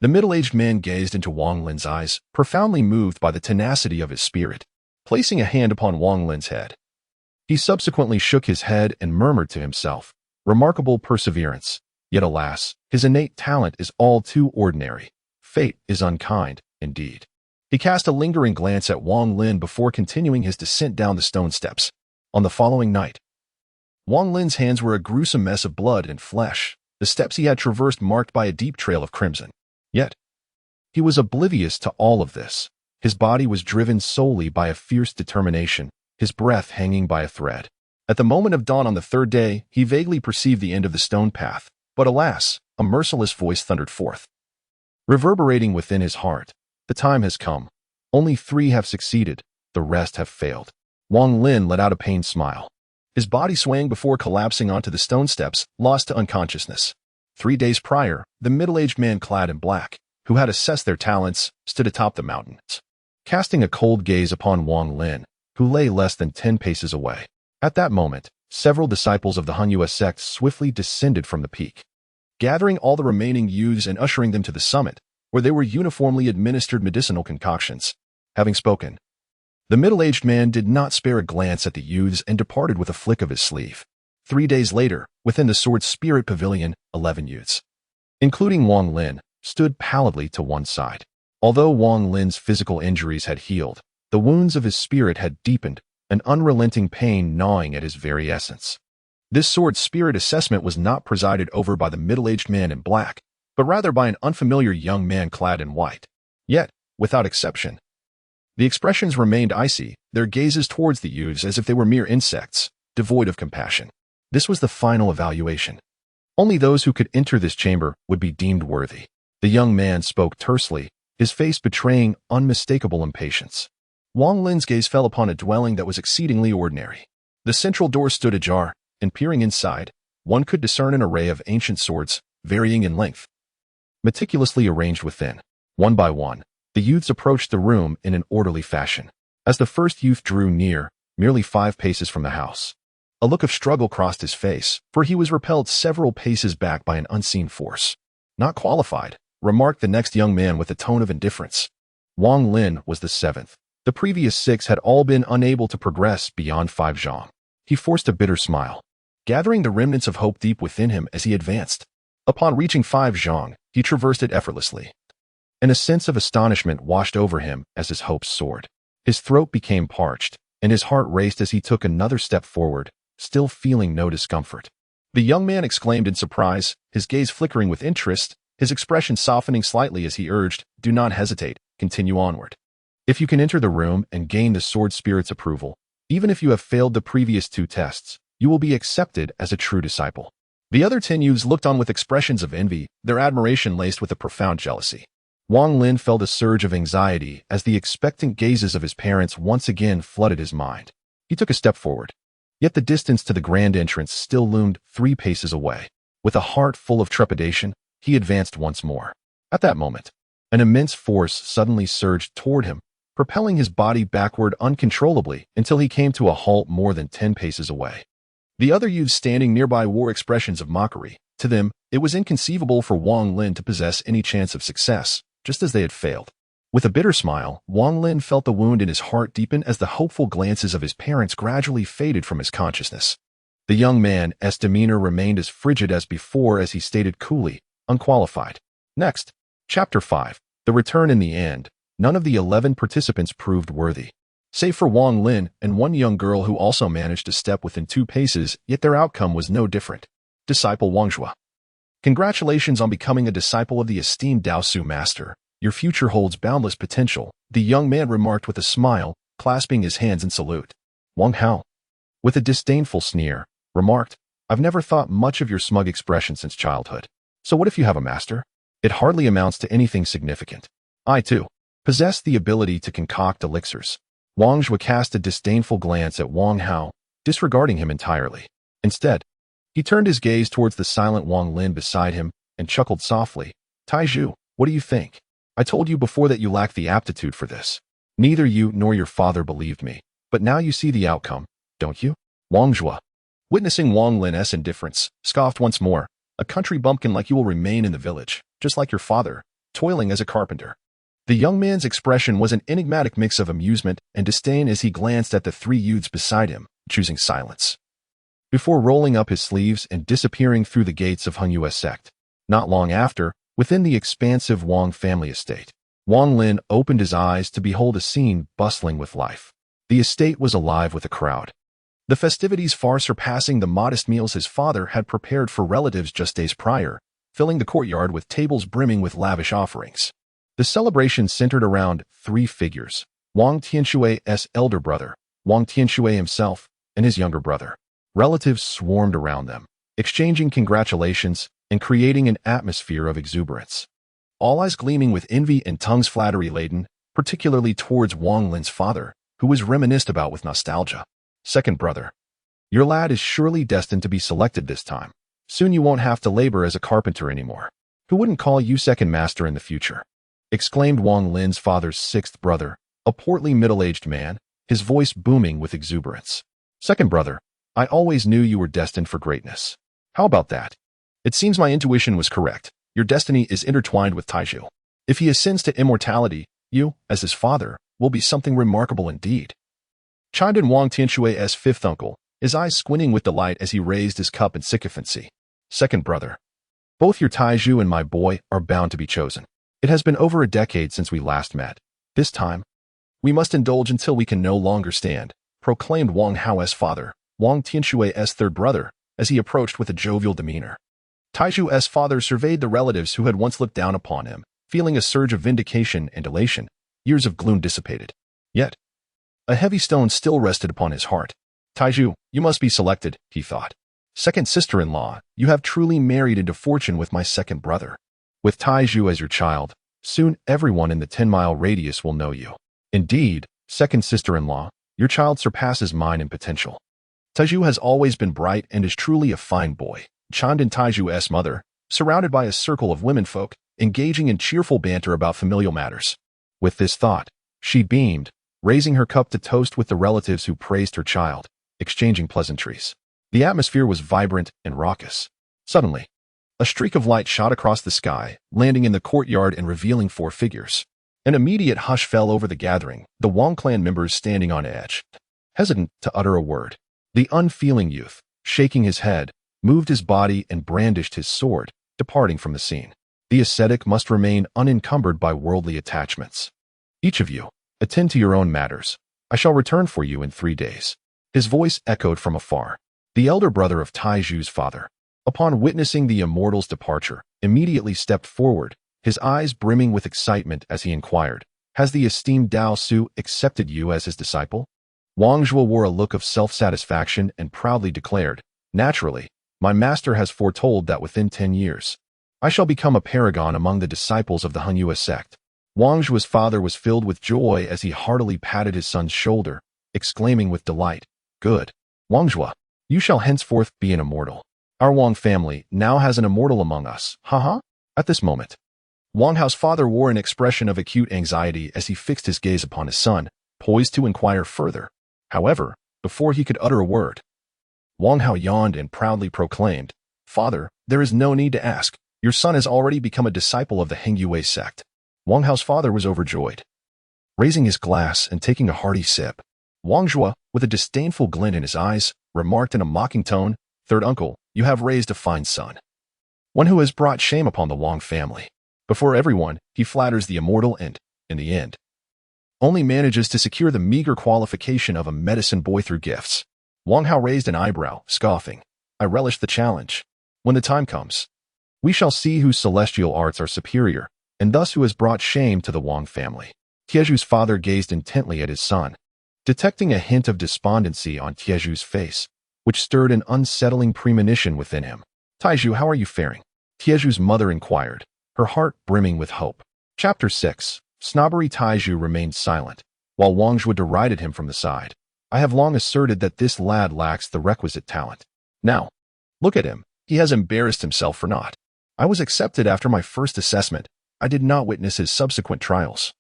[SPEAKER 1] The middle-aged man gazed into Wang Lin's eyes, profoundly moved by the tenacity of his spirit, placing a hand upon Wang Lin's head. He subsequently shook his head and murmured to himself, "Remarkable perseverance. Yet alas, his innate talent is all too ordinary. Fate is unkind, indeed." He cast a lingering glance at Wang Lin before continuing his descent down the stone steps. On the following night, Wang Lin's hands were a gruesome mess of blood and flesh, the steps he had traversed marked by a deep trail of crimson. Yet, he was oblivious to all of this. His body was driven solely by a fierce determination, his breath hanging by a thread. At the moment of dawn on the third day, he vaguely perceived the end of the stone path, but alas, a merciless voice thundered forth, reverberating within his heart. "The time has come. Only 3 have succeeded, the rest have failed." Wang Lin let out a pained smile. His body swaying before collapsing onto the stone steps, lost to unconsciousness. 3 days prior, the middle-aged man clad in black, who had assessed their talents, stood atop the mountains, casting a cold gaze upon Wang Lin, who lay less than 10 paces away. At that moment, several disciples of the Henyue sect swiftly descended from the peak, gathering all the remaining youths and ushering them to the summit, where they were uniformly administered medicinal concoctions. Having spoken, the middle-aged man did not spare a glance at the youths and departed with a flick of his sleeve. 3 days later, within the Sword Spirit Pavilion, 11 youths, including Wang Lin, stood pallidly to one side. Although Wang Lin's physical injuries had healed, the wounds of his spirit had deepened, an unrelenting pain gnawing at his very essence. This sword spirit assessment was not presided over by the middle-aged man in black, but rather by an unfamiliar young man clad in white. Yet, without exception, the expressions remained icy, their gazes towards the youths as if they were mere insects, devoid of compassion. This was the final evaluation. Only those who could enter this chamber would be deemed worthy. The young man spoke tersely, his face betraying unmistakable impatience. Wang Lin's gaze fell upon a dwelling that was exceedingly ordinary. The central door stood ajar, and peering inside, one could discern an array of ancient swords, varying in length, meticulously arranged within. One by one, the youths approached the room in an orderly fashion. As the first youth drew near, merely 5 paces from the house, a look of struggle crossed his face, for he was repelled several paces back by an unseen force. "Not qualified," remarked the next young man with a tone of indifference. Wang Lin was the 7th. The previous 6 had all been unable to progress beyond 5 zhang. He forced a bitter smile, gathering the remnants of hope deep within him as he advanced. Upon reaching 5 zhang, he traversed it effortlessly, and a sense of astonishment washed over him as his hopes soared. His throat became parched, and his heart raced as he took another step forward, still feeling no discomfort. The young man exclaimed in surprise, his gaze flickering with interest, his expression softening slightly as he urged, "Do not hesitate, continue onward. If you can enter the room and gain the sword spirit's approval, even if you have failed the previous 2 tests, you will be accepted as a true disciple." The other 10 youths looked on with expressions of envy, their admiration laced with a profound jealousy. Wang Lin felt a surge of anxiety as the expectant gazes of his parents once again flooded his mind. He took a step forward, yet the distance to the grand entrance still loomed 3 paces away. With a heart full of trepidation, he advanced once more. At that moment, an immense force suddenly surged toward him, propelling his body backward uncontrollably until he came to a halt more than 10 paces away. The other youths standing nearby wore expressions of mockery. To them, it was inconceivable for Wang Lin to possess any chance of success, just as they had failed. With a bitter smile, Wang Lin felt the wound in his heart deepen as the hopeful glances of his parents gradually faded from his consciousness. The young man's demeanor remained as frigid as before as he stated coolly, "Unqualified." Next, Chapter 5, The Return in the End. None of the 11 participants proved worthy, save for Wang Lin and one young girl who also managed to step within 2 paces, yet their outcome was no different. Disciple Wang Zhua. Congratulations on becoming a disciple of the esteemed Daosu master. Your future holds boundless potential, the young man remarked with a smile, clasping his hands in salute. Wang Hao, with a disdainful sneer, remarked, "I've never thought much of your smug expression since childhood. So what if you have a master? It hardly amounts to anything significant. I, too, possess the ability to concoct elixirs." Wang Zhua cast a disdainful glance at Wang Hao, disregarding him entirely. Instead, he turned his gaze towards the silent Wang Lin beside him and chuckled softly. "Taizhu, what do you think? I told you before that you lacked the aptitude for this. Neither you nor your father believed me, but now you see the outcome, don't you?" Wang Zhua, witnessing Wang Lin's indifference, scoffed once more. A country bumpkin like you will remain in the village, just like your father, toiling as a carpenter." The young man's expression was an enigmatic mix of amusement and disdain as he glanced at the three youths beside him, choosing silence, before rolling up his sleeves and disappearing through the gates of Heung-Yue's sect. Not long after, within the expansive Wang family estate, Wang Lin opened his eyes to behold a scene bustling with life. The estate was alive with a crowd, the festivities far surpassing the modest meals his father had prepared for relatives just days prior, filling the courtyard with tables brimming with lavish offerings. The celebration centered around three figures: Wang Tianshui's elder brother, Wang Tianshui himself, and his younger brother. Relatives swarmed around them, exchanging congratulations and creating an atmosphere of exuberance. All eyes gleaming with envy and tongues flattery-laden, particularly towards Wang Lin's father, who was reminisced about with nostalgia. "Second brother, your lad is surely destined to be selected this time. Soon you won't have to labor as a carpenter anymore. Who wouldn't call you second master in the future?" exclaimed Wang Lin's father's sixth brother, a portly middle-aged man, his voice booming with exuberance. "Second brother, I always knew you were destined for greatness. How about that? It seems my intuition was correct. Your destiny is intertwined with Taiju. If he ascends to immortality, you, as his father, will be something remarkable indeed," chimed in Wang Tianshui's fifth uncle, his eyes squinting with delight as he raised his cup in sycophancy. "Second brother, both your Taiju and my boy are bound to be chosen. It has been over a decade since we last met. This time, we must indulge until we can no longer stand," proclaimed Wang Hao's father, Wang Tianshui's third brother, as he approached with a jovial demeanor. Taiju's father surveyed the relatives who had once looked down upon him, feeling a surge of vindication and elation. Years of gloom dissipated. Yet, a heavy stone still rested upon his heart. "Taiju, you must be selected," he thought. "Second sister-in-law, you have truly married into fortune with my second brother. With Taiju as your child, soon everyone in the 10-mile radius will know you. Indeed, second sister-in-law, your child surpasses mine in potential. Taiju has always been bright and is truly a fine boy," chimed in Taiju's mother, surrounded by a circle of womenfolk, engaging in cheerful banter about familial matters. With this thought, she beamed, raising her cup to toast with the relatives who praised her child, exchanging pleasantries. The atmosphere was vibrant and raucous. Suddenly, a streak of light shot across the sky, landing in the courtyard and revealing four figures. An immediate hush fell over the gathering, the Wang clan members standing on edge, hesitant to utter a word. The unfeeling youth, shaking his head, moved his body and brandished his sword, departing from the scene. The ascetic must remain unencumbered by worldly attachments. "Each of you, attend to your own matters. I shall return for you in 3 days." His voice echoed from afar. The elder brother of Taiju's father, upon witnessing the Immortal's departure, immediately stepped forward, his eyes brimming with excitement as he inquired, "Has the esteemed Dao Su accepted you as his disciple?" Wang Zhuo wore a look of self-satisfaction and proudly declared, "Naturally, my master has foretold that within 10 years, I shall become a paragon among the disciples of the Heung-Yue sect." Wang Zhuo's father was filled with joy as he heartily patted his son's shoulder, exclaiming with delight, "Good, Wang Zhuo, you shall henceforth be an immortal. Our Wang family now has an immortal among us, haha." At this moment, Wang Hao's father wore an expression of acute anxiety as he fixed his gaze upon his son, poised to inquire further. However, before he could utter a word, Wang Hao yawned and proudly proclaimed, "Father, there is no need to ask. Your son has already become a disciple of the Heung-Yue sect." Wang Hao's father was overjoyed. Raising his glass and taking a hearty sip, Wang Zhuo, with a disdainful glint in his eyes, remarked in a mocking tone, "Third uncle, you have raised a fine son. One who has brought shame upon the Wang family. Before everyone, he flatters the immortal and, in the end, only manages to secure the meager qualification of a medicine boy through gifts." Wang Hao raised an eyebrow, scoffing, "I relish the challenge. When the time comes, we shall see whose celestial arts are superior, and thus who has brought shame to the Wang family." Tieju's father gazed intently at his son, detecting a hint of despondency on Tieju's face, which stirred an unsettling premonition within him. "Taiju, how are you faring?" Tieju's mother inquired, her heart brimming with hope. Chapter 6. Snobbery. Taiju remained silent, while Wang Zhuo derided him from the side. "I have long asserted that this lad lacks the requisite talent. Now, look at him. He has embarrassed himself for naught. I was accepted after my first assessment. I did not witness his subsequent trials.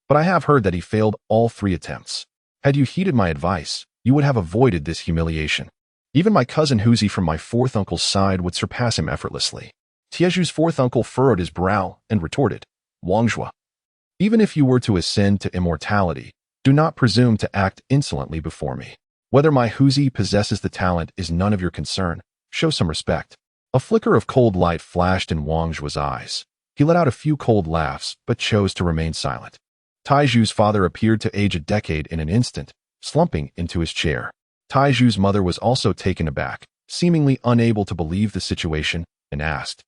[SPEAKER 1] But I have heard that he failed all 3 attempts. Had you heeded my advice, you would have avoided this humiliation." Even my cousin Huzi from my fourth uncle's side would surpass him effortlessly. Tieju's fourth uncle furrowed his brow and retorted, Wangzhua, even if you were to ascend to immortality, do not presume to act insolently before me. Whether my Huzi possesses the talent is none of your concern. Show some respect. A flicker of cold light flashed in Wangzhua's eyes. He let out a few cold laughs, but chose to remain silent. Taiju's father appeared to age a decade in an instant, slumping into his chair. Taiju's mother was also taken aback, seemingly unable to believe the situation, and asked,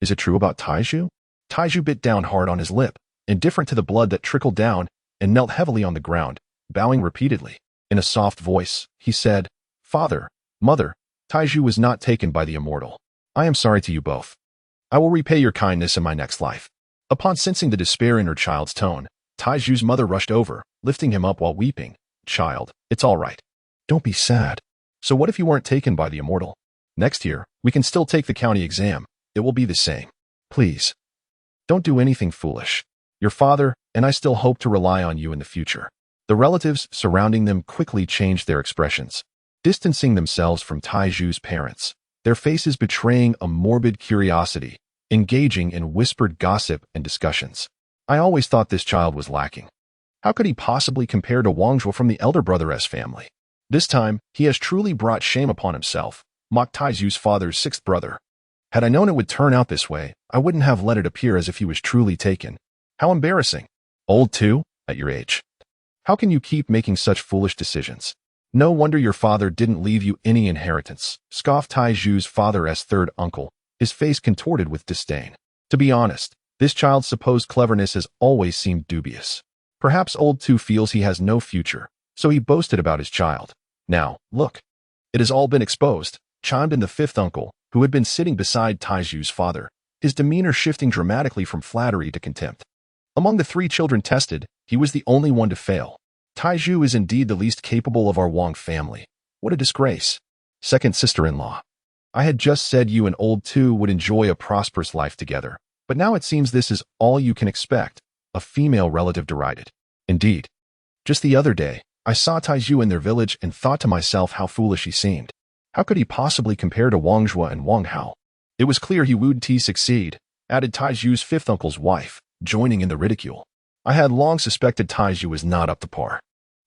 [SPEAKER 1] Is it true about Taiju? Taiju bit down hard on his lip, indifferent to the blood that trickled down, and knelt heavily on the ground, bowing repeatedly. In a soft voice, he said, Father, Mother, Taiju was not taken by the Immortal. I am sorry to you both. I will repay your kindness in my next life. Upon sensing the despair in her child's tone, Taiju's mother rushed over, lifting him up while weeping. Child, it's all right. Don't be sad. So what if you weren't taken by the Immortal? Next year, we can still take the county exam. It will be the same. Please. Don't do anything foolish. Your father and I still hope to rely on you in the future. The relatives surrounding them quickly changed their expressions, distancing themselves from Taiju's parents, their faces betraying a morbid curiosity, engaging in whispered gossip and discussions. I always thought this child was lacking. How could he possibly compare to Wangzhou from the elder brother's family? This time, he has truly brought shame upon himself, mocked Taiju's father's sixth brother. Had I known it would turn out this way, I wouldn't have let it appear as if he was truly taken. How embarrassing. Old too, at your age. How can you keep making such foolish decisions? No wonder your father didn't leave you any inheritance, scoffed Taiju's father's third uncle, his face contorted with disdain. To be honest, this child's supposed cleverness has always seemed dubious. Perhaps old two feels he has no future, so he boasted about his child. Now, look. It has all been exposed, chimed in the fifth uncle, who had been sitting beside Taiju's father, his demeanor shifting dramatically from flattery to contempt. Among the three children tested, he was the only one to fail. Taiju is indeed the least capable of our Wang family. What a disgrace. Second sister-in-law. I had just said you and old two would enjoy a prosperous life together, but now it seems this is all you can expect, a female relative derided. Indeed. Just the other day, I saw Taiju in their village and thought to myself how foolish he seemed. How could he possibly compare to Wangzhua and Wang Hao? It was clear he would succeed, added Taiju's fifth uncle's wife, joining in the ridicule. I had long suspected Taiju was not up to par.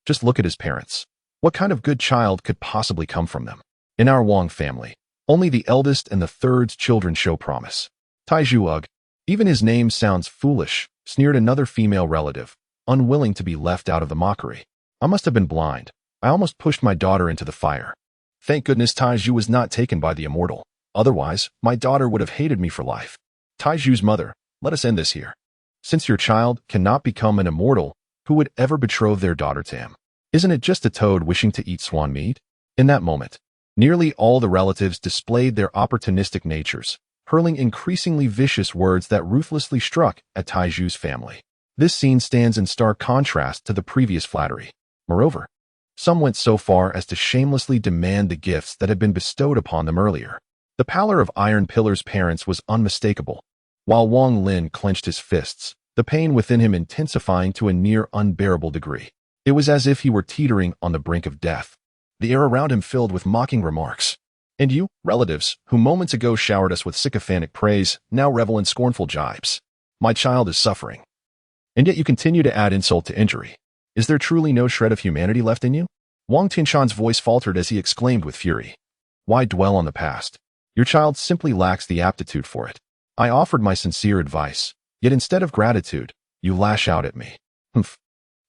[SPEAKER 1] Just look at his parents. What kind of good child could possibly come from them? In our Wang family, only the eldest and the third's children show promise. Taiju ugh. Even his name sounds foolish, sneered another female relative, unwilling to be left out of the mockery. I must have been blind. I almost pushed my daughter into the fire. Thank goodness Taiju was not taken by the Immortal. Otherwise, my daughter would have hated me for life. Taiju's mother, let us end this here. Since your child cannot become an immortal, who would ever betroth their daughter to him? Isn't it just a toad wishing to eat swan meat? In that moment, nearly all the relatives displayed their opportunistic natures, hurling increasingly vicious words that ruthlessly struck at Taiju's family. This scene stands in stark contrast to the previous flattery. Moreover, some went so far as to shamelessly demand the gifts that had been bestowed upon them earlier. The pallor of Iron Pillar's parents was unmistakable. While Wang Lin clenched his fists, the pain within him intensifying to a near unbearable degree. It was as if he were teetering on the brink of death. The air around him filled with mocking remarks. And you, relatives, who moments ago showered us with sycophantic praise, now revel in scornful jibes. My child is suffering. And yet you continue to add insult to injury. Is there truly no shred of humanity left in you? Wang Tinshan's voice faltered as he exclaimed with fury. Why dwell on the past? Your child simply lacks the aptitude for it. I offered my sincere advice, yet instead of gratitude, you lash out at me. Humph.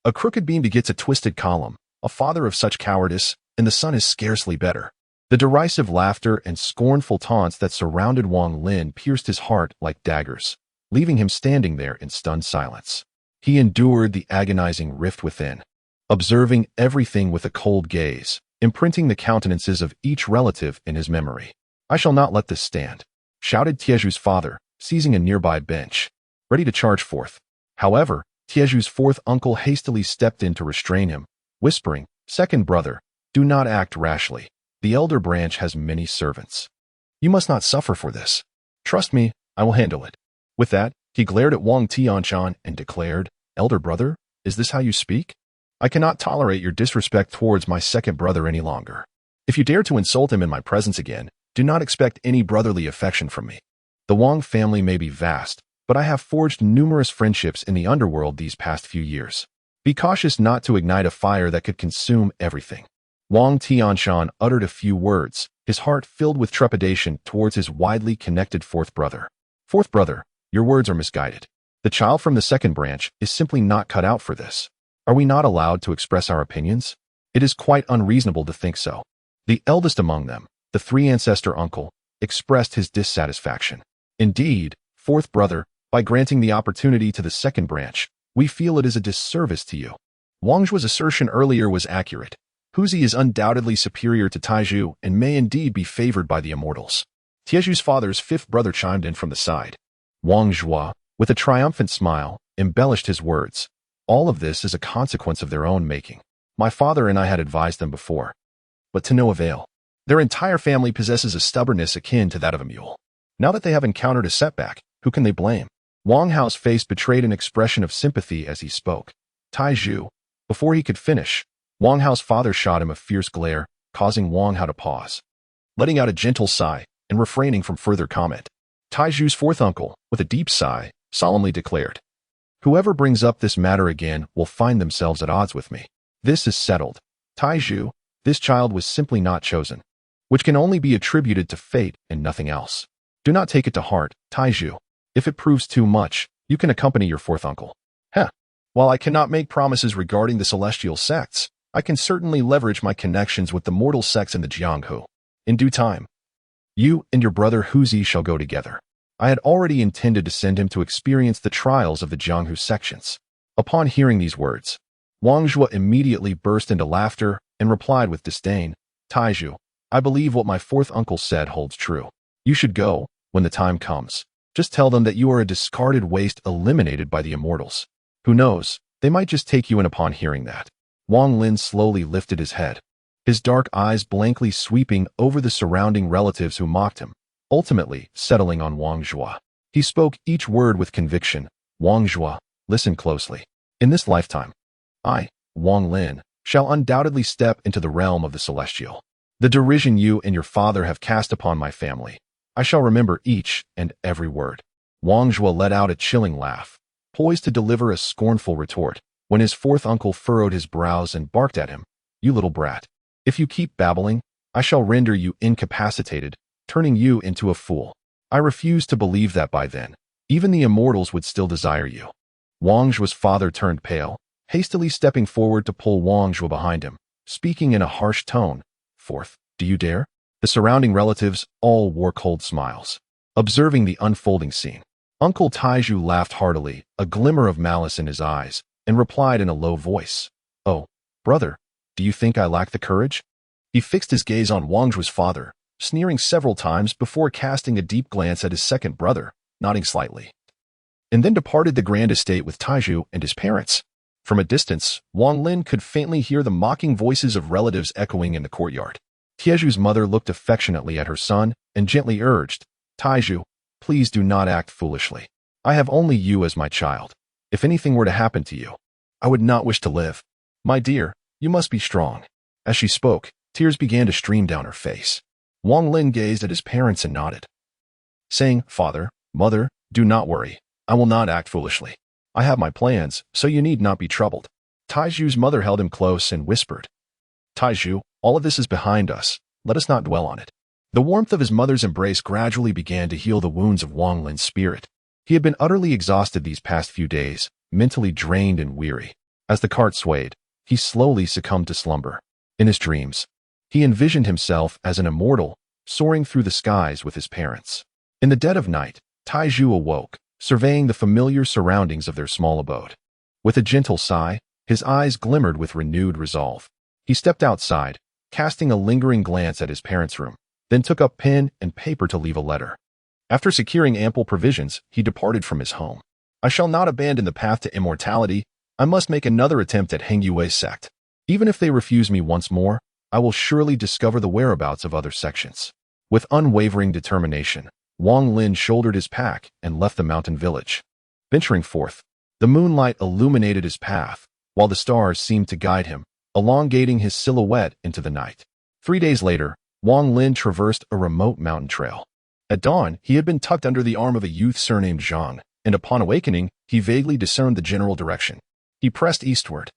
[SPEAKER 1] A crooked beam begets a twisted column, a father of such cowardice, and the son is scarcely better. The derisive laughter and scornful taunts that surrounded Wang Lin pierced his heart like daggers, leaving him standing there in stunned silence. He endured the agonizing rift within, observing everything with a cold gaze, imprinting the countenances of each relative in his memory. I shall not let this stand, shouted Tieju's father, seizing a nearby bench, ready to charge forth. However, Tieju's fourth uncle hastily stepped in to restrain him, whispering, Second brother, do not act rashly. The elder branch has many servants. You must not suffer for this. Trust me, I will handle it. With that, he glared at Wang Tianshan and declared, Elder brother, is this how you speak? I cannot tolerate your disrespect towards my second brother any longer. If you dare to insult him in my presence again, do not expect any brotherly affection from me. The Wang family may be vast, but I have forged numerous friendships in the underworld these past few years. Be cautious not to ignite a fire that could consume everything. Wang Tianshan uttered a few words, his heart filled with trepidation towards his widely connected fourth brother. Fourth brother, your words are misguided. The child from the second branch is simply not cut out for this. Are we not allowed to express our opinions? It is quite unreasonable to think so. The eldest among them, the three-ancestor uncle, expressed his dissatisfaction. Indeed, fourth brother, by granting the opportunity to the second branch, we feel it is a disservice to you. Wang Zhua's assertion earlier was accurate. Huzi is undoubtedly superior to Taizhu and may indeed be favored by the Immortals. Tiezhu's father's fifth brother chimed in from the side. Wang Zhua, with a triumphant smile, embellished his words. All of this is a consequence of their own making. My father and I had advised them before, but to no avail. Their entire family possesses a stubbornness akin to that of a mule. Now that they have encountered a setback, who can they blame? Wang Hao's face betrayed an expression of sympathy as he spoke. Taizhu. Before he could finish, Wang Hao's father shot him a fierce glare, causing Wang Hao to pause. Letting out a gentle sigh and refraining from further comment, Taizhu's fourth uncle, with a deep sigh, solemnly declared, "Whoever brings up this matter again will find themselves at odds with me. This is settled. Taizhu, this child was simply not chosen, which can only be attributed to fate and nothing else. Do not take it to heart, Taizhu. If it proves too much, you can accompany your fourth uncle." While I cannot make promises regarding the celestial sects, I can certainly leverage my connections with the mortal sects in the Jianghu. In due time, you and your brother Huzi shall go together. I had already intended to send him to experience the trials of the Jianghu sections. Upon hearing these words, Wang Zhua immediately burst into laughter and replied with disdain, "Taizhu, I believe what my fourth uncle said holds true. You should go when the time comes. Just tell them that you are a discarded waste eliminated by the Immortals. Who knows, they might just take you in upon hearing that." Wang Lin slowly lifted his head, his dark eyes blankly sweeping over the surrounding relatives who mocked him, ultimately settling on Wang Zhua. He spoke each word with conviction. "Wang Zhua, listen closely. In this lifetime, I, Wang Lin, shall undoubtedly step into the realm of the celestial. The derision you and your father have cast upon my family, I shall remember each and every word." Wang Zhua let out a chilling laugh, poised to deliver a scornful retort, when his fourth uncle furrowed his brows and barked at him, "You little brat. If you keep babbling, I shall render you incapacitated, turning you into a fool. I refuse to believe that by then, even the Immortals would still desire you." Wang Zhua's father turned pale, hastily stepping forward to pull Wang Zhua behind him, speaking in a harsh tone, "Fourth, do you dare?" The surrounding relatives all wore cold smiles, observing the unfolding scene. Uncle Taizhu laughed heartily, a glimmer of malice in his eyes, and replied in a low voice, "Oh, brother, do you think I lack the courage?" He fixed his gaze on Wang Zhua's father, sneering several times before casting a deep glance at his second brother, nodding slightly, and then departed the grand estate with Taizhu and his parents. From a distance, Wang Lin could faintly hear the mocking voices of relatives echoing in the courtyard. Tiezhu's mother looked affectionately at her son and gently urged, "Taizhu, please do not act foolishly. I have only you as my child. If anything were to happen to you, I would not wish to live. My dear, you must be strong." As she spoke, tears began to stream down her face. Wang Lin gazed at his parents and nodded, saying, "Father, mother, do not worry. I will not act foolishly. I have my plans, so you need not be troubled." Taizhu's mother held him close and whispered, "Taizhu, all of this is behind us. Let us not dwell on it." The warmth of his mother's embrace gradually began to heal the wounds of Wang Lin's spirit. He had been utterly exhausted these past few days, mentally drained and weary. As the cart swayed, he slowly succumbed to slumber. In his dreams, he envisioned himself as an immortal, soaring through the skies with his parents. In the dead of night, Taizhu awoke, surveying the familiar surroundings of their small abode. With a gentle sigh, his eyes glimmered with renewed resolve. He stepped outside, casting a lingering glance at his parents' room, then took up pen and paper to leave a letter. After securing ample provisions, he departed from his home. "I shall not abandon the path to immortality. I must make another attempt at Hengyui's sect. Even if they refuse me once more, I will surely discover the whereabouts of other sections." With unwavering determination, Wang Lin shouldered his pack and left the mountain village. Venturing forth, the moonlight illuminated his path, while the stars seemed to guide him, elongating his silhouette into the night. 3 days later, Wang Lin traversed a remote mountain trail. At dawn, he had been tucked under the arm of a youth surnamed Xian, and upon awakening, he vaguely discerned the general direction. He pressed eastward,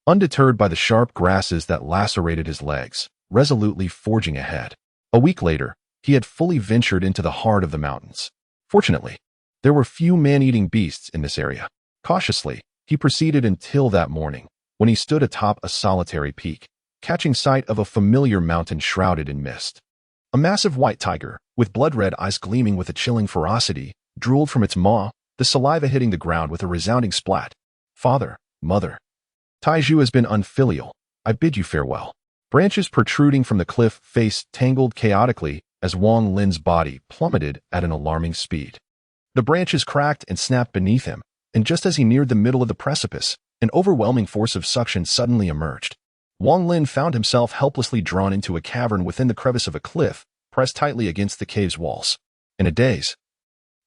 [SPEAKER 1] undeterred by the sharp grasses that lacerated his legs, resolutely forging ahead. A week later, he had fully ventured into the heart of the mountains. Fortunately, there were few man-eating beasts in this area. Cautiously, he proceeded until that morning, when he stood atop a solitary peak, catching sight of a familiar mountain shrouded in mist. A massive white tiger, with blood-red eyes gleaming with a chilling ferocity, drooled from its maw, the saliva hitting the ground with a resounding splat. "Father, mother, Taiju has been unfilial. I bid you farewell." Branches protruding from the cliff face tangled chaotically as Wang Lin's body plummeted at an alarming speed. The branches cracked and snapped beneath him, and just as he neared the middle of the precipice, an overwhelming force of suction suddenly emerged. Wang Lin found himself helplessly drawn into a cavern within the crevice of a cliff, pressed tightly against the cave's walls. In a daze,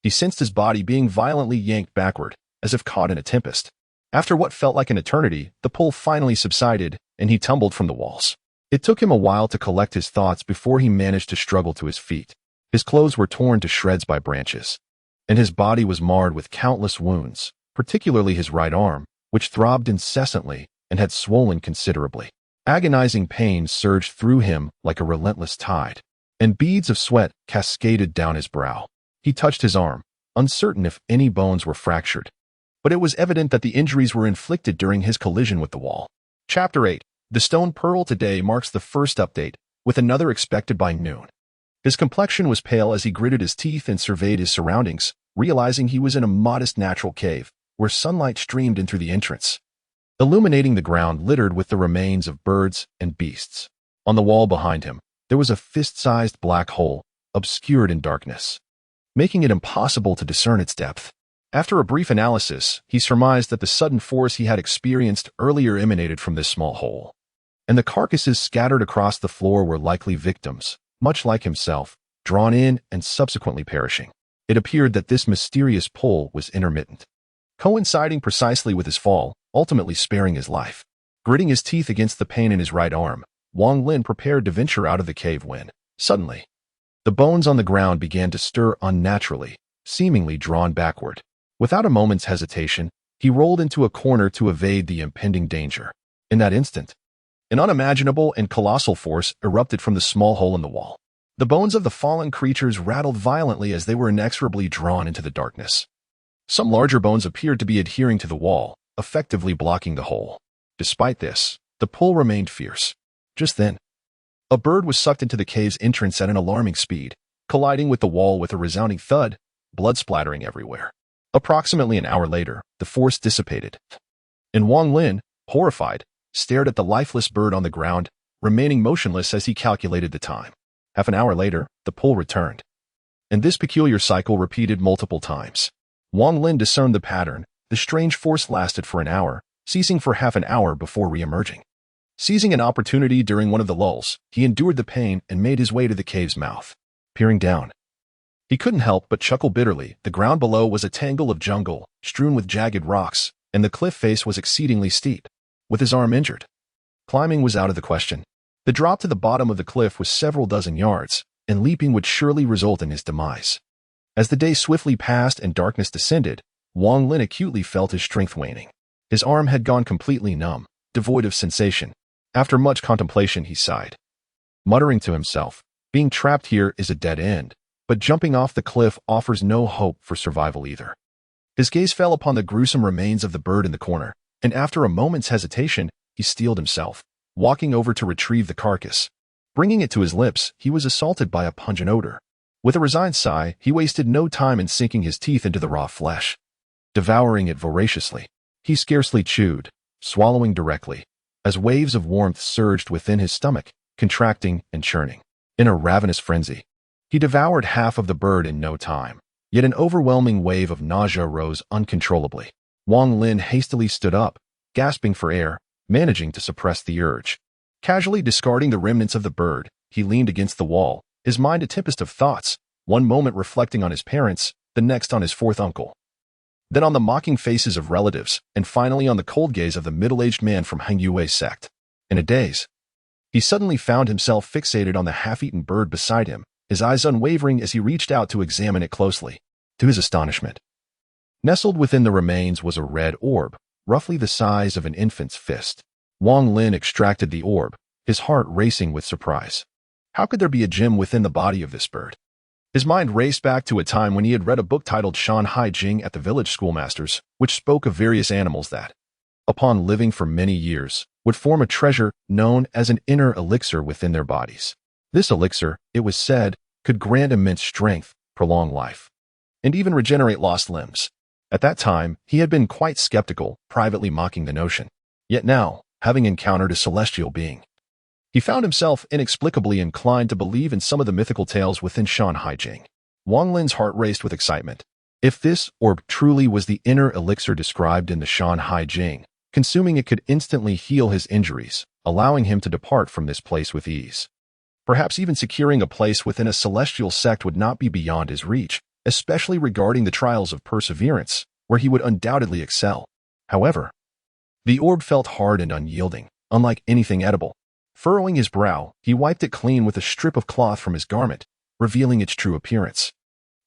[SPEAKER 1] he sensed his body being violently yanked backward, as if caught in a tempest. After what felt like an eternity, the pull finally subsided, and he tumbled from the walls. It took him a while to collect his thoughts before he managed to struggle to his feet. His clothes were torn to shreds by branches, and his body was marred with countless wounds, particularly his right arm, which throbbed incessantly and had swollen considerably. Agonizing pain surged through him like a relentless tide, and beads of sweat cascaded down his brow. He touched his arm, uncertain if any bones were fractured, but it was evident that the injuries were inflicted during his collision with the wall. Chapter 8. The Stone Pearl today marks the first update, with another expected by noon. His complexion was pale as he gritted his teeth and surveyed his surroundings, realizing he was in a modest natural cave, where sunlight streamed in through the entrance, illuminating the ground littered with the remains of birds and beasts. On the wall behind him, there was a fist-sized black hole, obscured in darkness, making it impossible to discern its depth. After a brief analysis, he surmised that the sudden force he had experienced earlier emanated from this small hole, and the carcasses scattered across the floor were likely victims, much like himself, drawn in and subsequently perishing. It appeared that this mysterious pull was intermittent, coinciding precisely with his fall, ultimately sparing his life. Gritting his teeth against the pain in his right arm, Wang Lin prepared to venture out of the cave when, suddenly, the bones on the ground began to stir unnaturally, seemingly drawn backward. Without a moment's hesitation, he rolled into a corner to evade the impending danger. In that instant, an unimaginable and colossal force erupted from the small hole in the wall. The bones of the fallen creatures rattled violently as they were inexorably drawn into the darkness. Some larger bones appeared to be adhering to the wall, effectively blocking the hole. Despite this, the pull remained fierce. Just then, a bird was sucked into the cave's entrance at an alarming speed, colliding with the wall with a resounding thud, blood splattering everywhere. Approximately an hour later, the force dissipated, and Wang Lin, horrified, stared at the lifeless bird on the ground, remaining motionless as he calculated the time. Half an hour later, the pull returned, and this peculiar cycle repeated multiple times. Wang Lin discerned the pattern. The strange force lasted for an hour, ceasing for half an hour before re-emerging. Seizing an opportunity during one of the lulls, he endured the pain and made his way to the cave's mouth. Peering down, he couldn't help but chuckle bitterly. The ground below was a tangle of jungle, strewn with jagged rocks, and the cliff face was exceedingly steep. With his arm injured, climbing was out of the question. The drop to the bottom of the cliff was several dozen yards, and leaping would surely result in his demise. As the day swiftly passed and darkness descended, Wang Lin acutely felt his strength waning. His arm had gone completely numb, devoid of sensation. After much contemplation, he sighed, muttering to himself, "Being trapped here is a dead end, but jumping off the cliff offers no hope for survival either." His gaze fell upon the gruesome remains of the bird in the corner, and after a moment's hesitation, he steeled himself, walking over to retrieve the carcass. Bringing it to his lips, he was assaulted by a pungent odor. With a resigned sigh, he wasted no time in sinking his teeth into the raw flesh, devouring it voraciously. He scarcely chewed, swallowing directly, as waves of warmth surged within his stomach, contracting and churning. In a ravenous frenzy, he devoured half of the bird in no time, yet an overwhelming wave of nausea rose uncontrollably. Wang Lin hastily stood up, gasping for air, managing to suppress the urge. Casually discarding the remnants of the bird, he leaned against the wall, his mind a tempest of thoughts, one moment reflecting on his parents, the next on his fourth uncle, then on the mocking faces of relatives, and finally on the cold gaze of the middle-aged man from Heng Yue's sect. In a daze, He suddenly found himself fixated on the half-eaten bird beside him, his eyes unwavering as he reached out to examine it closely. To his astonishment, nestled within the remains was a red orb, roughly the size of an infant's fist. Wang Lin extracted the orb, his heart racing with surprise. How could there be a gem within the body of this bird? His mind raced back to a time when he had read a book titled Shan Hai Jing at the village schoolmasters, which spoke of various animals that, upon living for many years, would form a treasure known as an inner elixir within their bodies. This elixir, it was said, could grant immense strength, prolong life, and even regenerate lost limbs. At that time, he had been quite skeptical, privately mocking the notion. Yet now, having encountered a celestial being, he found himself inexplicably inclined to believe in some of the mythical tales within Shan Hai Jing. Wang Lin's heart raced with excitement. If this orb truly was the inner elixir described in the Shan Hai Jing, consuming it could instantly heal his injuries, allowing him to depart from this place with ease. Perhaps even securing a place within a celestial sect would not be beyond his reach, especially regarding the trials of perseverance, where he would undoubtedly excel. However, the orb felt hard and unyielding, unlike anything edible. Furrowing his brow, he wiped it clean with a strip of cloth from his garment, revealing its true appearance.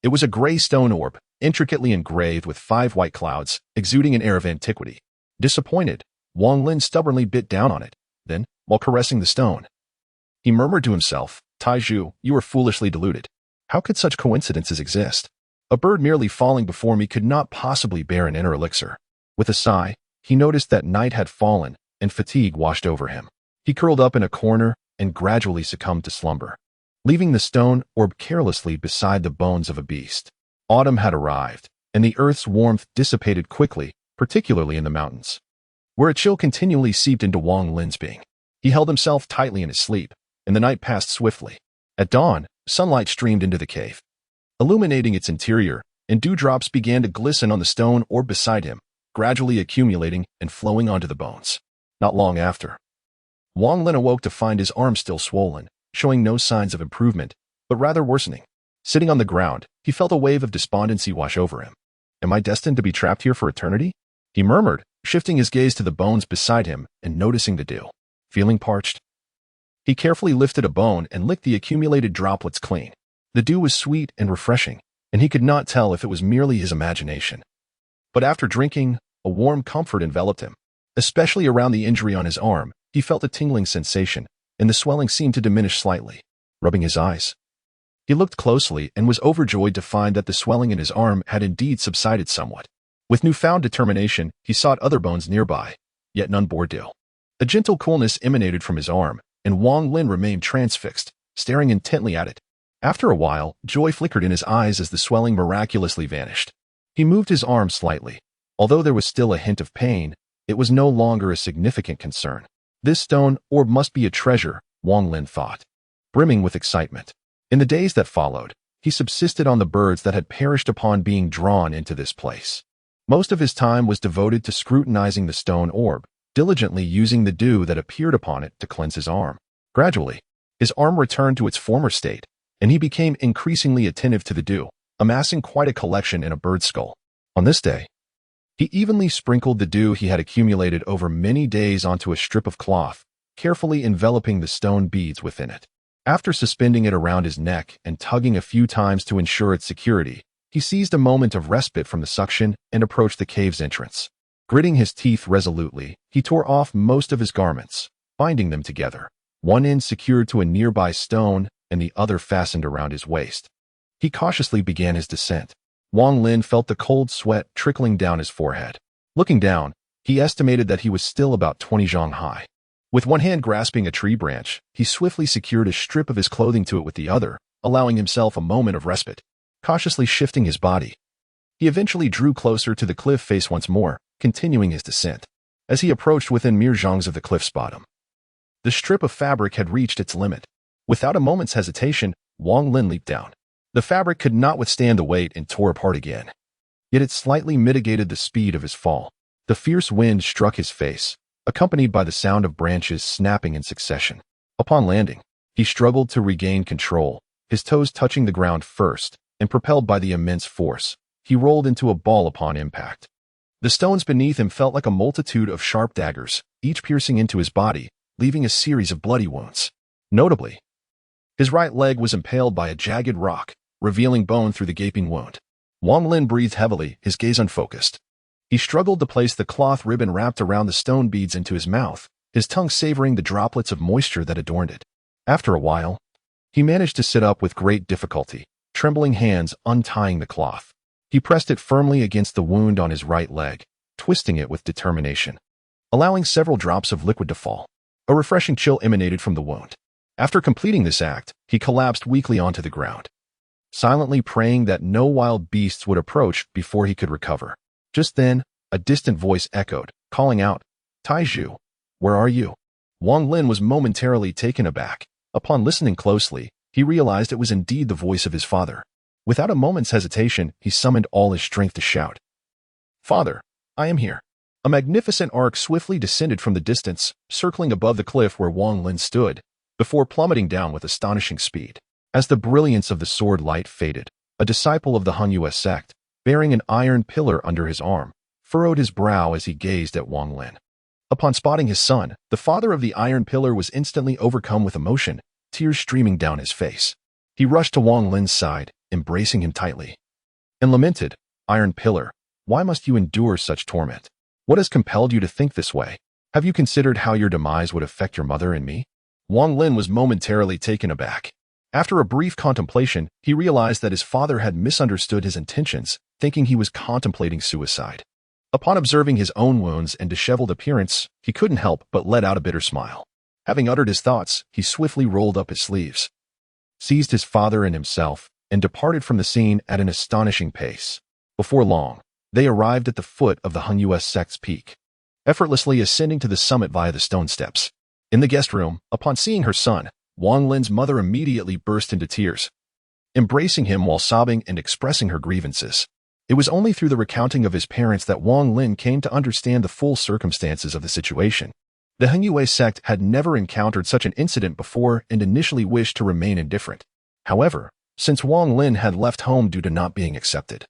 [SPEAKER 1] It was a gray stone orb, intricately engraved with 5 white clouds, exuding an air of antiquity. Disappointed, Wang Lin stubbornly bit down on it. Then, while caressing the stone, he murmured to himself, "Taiju, you are foolishly deluded. How could such coincidences exist? A bird merely falling before me could not possibly bear an inner elixir." With a sigh, he noticed that night had fallen, and fatigue washed over him. He curled up in a corner and gradually succumbed to slumber, leaving the stone orb carelessly beside the bones of a beast. Autumn had arrived, and the earth's warmth dissipated quickly, particularly in the mountains, where a chill continually seeped into Wang Lin's being. He held himself tightly in his sleep, and the night passed swiftly. At dawn, sunlight streamed into the cave, illuminating its interior, and dewdrops began to glisten on the stone orb beside him, gradually accumulating and flowing onto the bones. Not long after, Wang Lin awoke to find his arm still swollen, showing no signs of improvement, but rather worsening. Sitting on the ground, he felt a wave of despondency wash over him. "Am I destined to be trapped here for eternity?" he murmured, shifting his gaze to the bones beside him and noticing the dew. Feeling parched, he carefully lifted a bone and licked the accumulated droplets clean. The dew was sweet and refreshing, and he could not tell if it was merely his imagination. But after drinking, a warm comfort enveloped him. Especially around the injury on his arm, he felt a tingling sensation, and the swelling seemed to diminish slightly. Rubbing his eyes, he looked closely and was overjoyed to find that the swelling in his arm had indeed subsided somewhat. With newfound determination, he sought other bones nearby, yet none bore dew. A gentle coolness emanated from his arm, and Wang Lin remained transfixed, staring intently at it. After a while, joy flickered in his eyes as the swelling miraculously vanished. He moved his arm slightly. Although there was still a hint of pain, it was no longer a significant concern. This stone orb must be a treasure, Wang Lin thought, brimming with excitement. In the days that followed, he subsisted on the birds that had perished upon being drawn into this place. Most of his time was devoted to scrutinizing the stone orb, diligently using the dew that appeared upon it to cleanse his arm. Gradually, his arm returned to its former state, and he became increasingly attentive to the dew, amassing quite a collection in a bird skull. On this day, he evenly sprinkled the dew he had accumulated over many days onto a strip of cloth, carefully enveloping the stone beads within it. After suspending it around his neck and tugging a few times to ensure its security, he seized a moment of respite from the suction and approached the cave's entrance. Gritting his teeth resolutely, he tore off most of his garments, binding them together, one end secured to a nearby stone and the other fastened around his waist. He cautiously began his descent. Wang Lin felt the cold sweat trickling down his forehead. Looking down, he estimated that he was still about 20 zhang high. With one hand grasping a tree branch, he swiftly secured a strip of his clothing to it with the other, allowing himself a moment of respite. Cautiously shifting his body, he eventually drew closer to the cliff face once more, continuing his descent. As he approached within mere zhangs of the cliff's bottom, the strip of fabric had reached its limit. Without a moment's hesitation, Wang Lin leaped down. The fabric could not withstand the weight and tore apart again. Yet it slightly mitigated the speed of his fall. The fierce wind struck his face, accompanied by the sound of branches snapping in succession. Upon landing, he struggled to regain control, his toes touching the ground first, and propelled by the immense force, he rolled into a ball upon impact. The stones beneath him felt like a multitude of sharp daggers, each piercing into his body, leaving a series of bloody wounds. Notably, his right leg was impaled by a jagged rock, revealing bone through the gaping wound. Wang Lin breathed heavily, his gaze unfocused. He struggled to place the cloth ribbon wrapped around the stone beads into his mouth, his tongue savoring the droplets of moisture that adorned it. After a while, he managed to sit up with great difficulty, trembling hands untying the cloth. He pressed it firmly against the wound on his right leg, twisting it with determination, allowing several drops of liquid to fall. A refreshing chill emanated from the wound. After completing this act, he collapsed weakly onto the ground, silently praying that no wild beasts would approach before he could recover. Just then, a distant voice echoed, calling out, "Taiju, where are you?" Wang Lin was momentarily taken aback. Upon listening closely, he realized it was indeed the voice of his father. Without a moment's hesitation, he summoned all his strength to shout, "Father, I am here." A magnificent arc swiftly descended from the distance, circling above the cliff where Wang Lin stood, before plummeting down with astonishing speed. As the brilliance of the sword light faded, a disciple of the Heaven-Defying sect, bearing an iron pillar under his arm, furrowed his brow as he gazed at Wang Lin. Upon spotting his son, the father of the iron pillar was instantly overcome with emotion, tears streaming down his face. He rushed to Wang Lin's side, embracing him tightly, and lamented, "Iron pillar, why must you endure such torment? What has compelled you to think this way? Have you considered how your demise would affect your mother and me?" Wang Lin was momentarily taken aback. After a brief contemplation, he realized that his father had misunderstood his intentions, thinking he was contemplating suicide. Upon observing his own wounds and disheveled appearance, he couldn't help but let out a bitter smile. Having uttered his thoughts, he swiftly rolled up his sleeves, seized his father and himself, and departed from the scene at an astonishing pace. Before long, they arrived at the foot of the Heaven-Defying sect's peak, effortlessly ascending to the summit via the stone steps. In the guest room, upon seeing her son, Wang Lin's mother immediately burst into tears, embracing him while sobbing and expressing her grievances. It was only through the recounting of his parents that Wang Lin came to understand the full circumstances of the situation. The Heaven-Defying sect had never encountered such an incident before and initially wished to remain indifferent. However, since Wang Lin had left home due to not being accepted,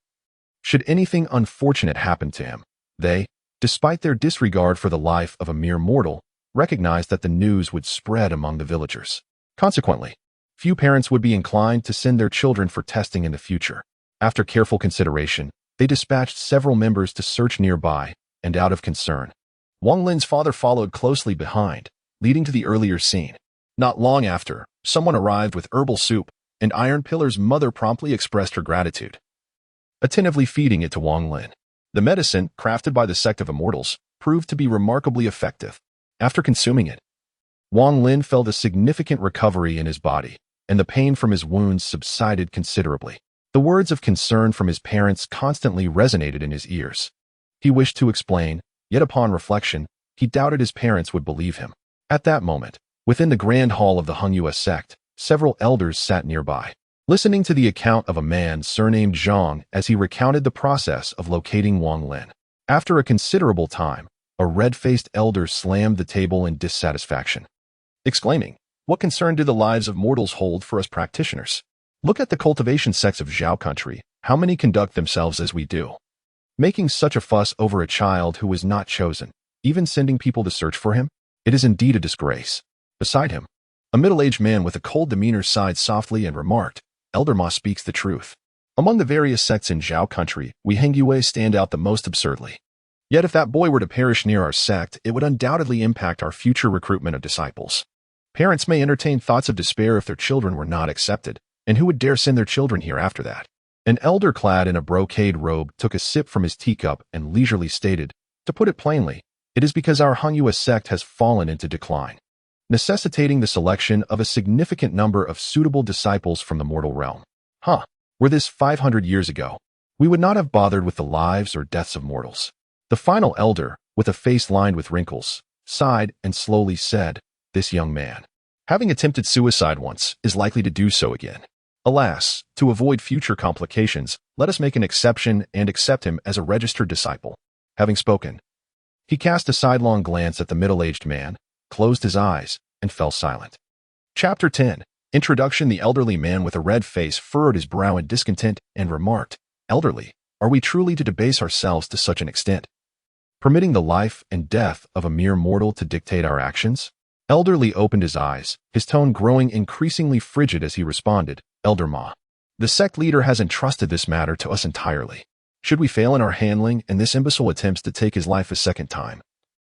[SPEAKER 1] should anything unfortunate happen to him, they, despite their disregard for the life of a mere mortal, recognized that the news would spread among the villagers. Consequently, few parents would be inclined to send their children for testing in the future. After careful consideration, they dispatched several members to search nearby, and out of concern, Wang Lin's father followed closely behind, leading to the earlier scene. Not long after, someone arrived with herbal soup, and Iron Pillar's mother promptly expressed her gratitude, attentively feeding it to Wang Lin. The medicine, crafted by the sect of Immortals, proved to be remarkably effective. After consuming it, Wang Lin felt a significant recovery in his body, and the pain from his wounds subsided considerably. The words of concern from his parents constantly resonated in his ears. He wished to explain, yet upon reflection, he doubted his parents would believe him. At that moment, within the grand hall of the Heaven-Defying sect, several elders sat nearby, listening to the account of a man surnamed Zhang as he recounted the process of locating Wang Lin. After a considerable time, a red-faced elder slammed the table in dissatisfaction, exclaiming, "What concern do the lives of mortals hold for us practitioners? Look at the cultivation sects of Zhao country, how many conduct themselves as we do, making such a fuss over a child who was not chosen, even sending people to search for him? It is indeed a disgrace." Beside him, a middle-aged man with a cold demeanor sighed softly and remarked, "Elder Ma speaks the truth. Among the various sects in Zhao country, we Hengyue stand out the most absurdly. Yet if that boy were to perish near our sect, it would undoubtedly impact our future recruitment of disciples. Parents may entertain thoughts of despair if their children were not accepted, and who would dare send their children here after that?" An elder clad in a brocade robe took a sip from his teacup and leisurely stated, "To put it plainly, it is because our Heaven-Defying sect has fallen into decline, necessitating the selection of a significant number of suitable disciples from the mortal realm. Were this 500 years ago, we would not have bothered with the lives or deaths of mortals." The final elder, with a face lined with wrinkles, sighed and slowly said, "This young man, having attempted suicide once, is likely to do so again. Alas, to avoid future complications, let us make an exception and accept him as a registered disciple." Having spoken, he cast a sidelong glance at the middle-aged man, closed his eyes, and fell silent. Chapter 10. Introduction. The elderly man with a red face furrowed his brow in discontent and remarked, "Elderly, are we truly to debase ourselves to such an extent, permitting the life and death of a mere mortal to dictate our actions?" Elderly opened his eyes, his tone growing increasingly frigid as he responded, Elder Ma. The sect leader has entrusted this matter to us entirely. Should we fail in our handling and this imbecile attempts to take his life a second time,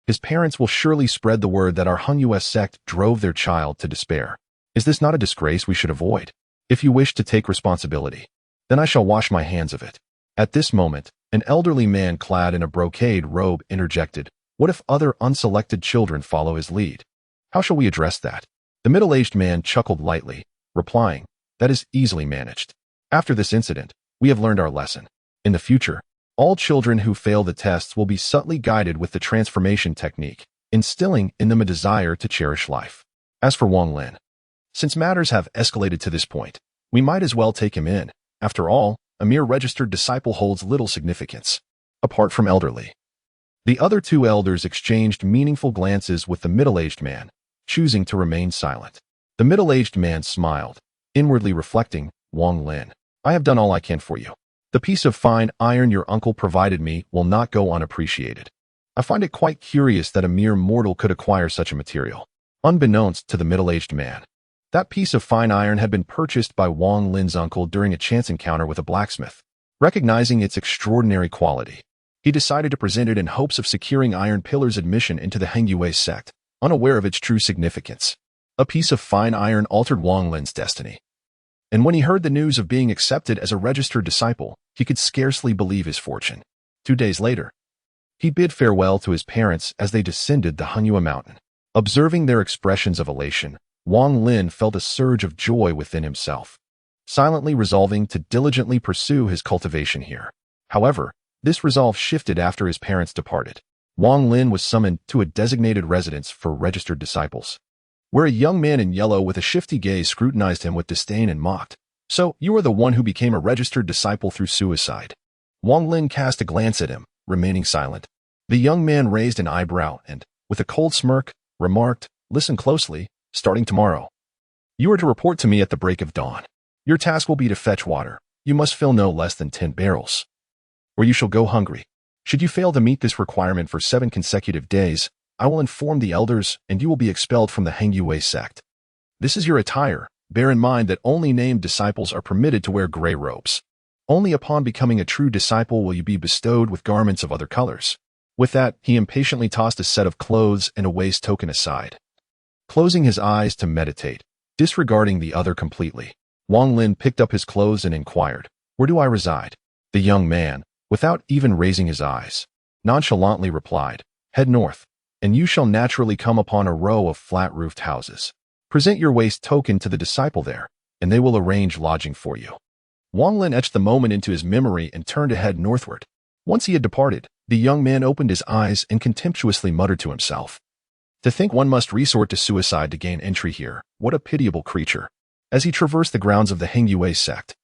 [SPEAKER 1] his parents will surely spread the word that our Han-US sect drove their child to despair. Is this not a disgrace we should avoid? If you wish to take responsibility, then I shall wash my hands of it. At this moment, an elderly man clad in a brocade robe interjected, what if other unselected children follow his lead? How shall we address that? The middle-aged man chuckled lightly, replying, that is easily managed. After this incident, we have learned our lesson. In the future, all children who fail the tests will be subtly guided with the transformation technique, instilling in them a desire to cherish life. As for Wang Lin, since matters have escalated to this point, we might as well take him in. After all, a mere registered disciple holds little significance. Apart from elderly, the other two elders exchanged meaningful glances with the middle-aged man, choosing to remain silent. The middle-aged man smiled, inwardly reflecting, Wang Lin, I have done all I can for you. The piece of fine iron your uncle provided me will not go unappreciated. I find it quite curious that a mere mortal could acquire such a material. Unbeknownst to the middle-aged man, that piece of fine iron had been purchased by Wang Lin's uncle during a chance encounter with a blacksmith. Recognizing its extraordinary quality, he decided to present it in hopes of securing Iron Pillar's admission into the Han-US sect, unaware of its true significance. A piece of fine iron altered Wang Lin's destiny. And when he heard the news of being accepted as a registered disciple, he could scarcely believe his fortune. 2 days later, he bid farewell to his parents as they descended the Han-US mountain. Observing their expressions of elation, Wang Lin felt a surge of joy within himself, silently resolving to diligently pursue his cultivation here. However, this resolve shifted after his parents departed. Wang Lin was summoned to a designated residence for registered disciples, where a young man in yellow with a shifty gaze scrutinized him with disdain and mocked. So, you are the one who became a registered disciple through suicide. Wang Lin cast a glance at him, remaining silent. The young man raised an eyebrow and, with a cold smirk, remarked, listen closely, starting tomorrow, you are to report to me at the break of dawn. Your task will be to fetch water. You must fill no less than 10 barrels, or you shall go hungry. Should you fail to meet this requirement for 7 consecutive days, I will inform the elders and you will be expelled from the Han-US sect. This is your attire. Bear in mind that only named disciples are permitted to wear gray robes. Only upon becoming a true disciple will you be bestowed with garments of other colors. With that, he impatiently tossed a set of clothes and a waist token aside, closing his eyes to meditate, disregarding the other completely. Wang Lin picked up his clothes and inquired, where do I reside? The young man, without even raising his eyes, nonchalantly replied, head north, and you shall naturally come upon a row of flat-roofed houses. Present your waist token to the disciple there, and they will arrange lodging for you. Wang Lin etched the moment into his memory and turned to head northward. Once he had departed, the young man opened his eyes and contemptuously muttered to himself, to think one must resort to suicide to gain entry here, what a pitiable creature. As he traversed the grounds of the Han-US sect,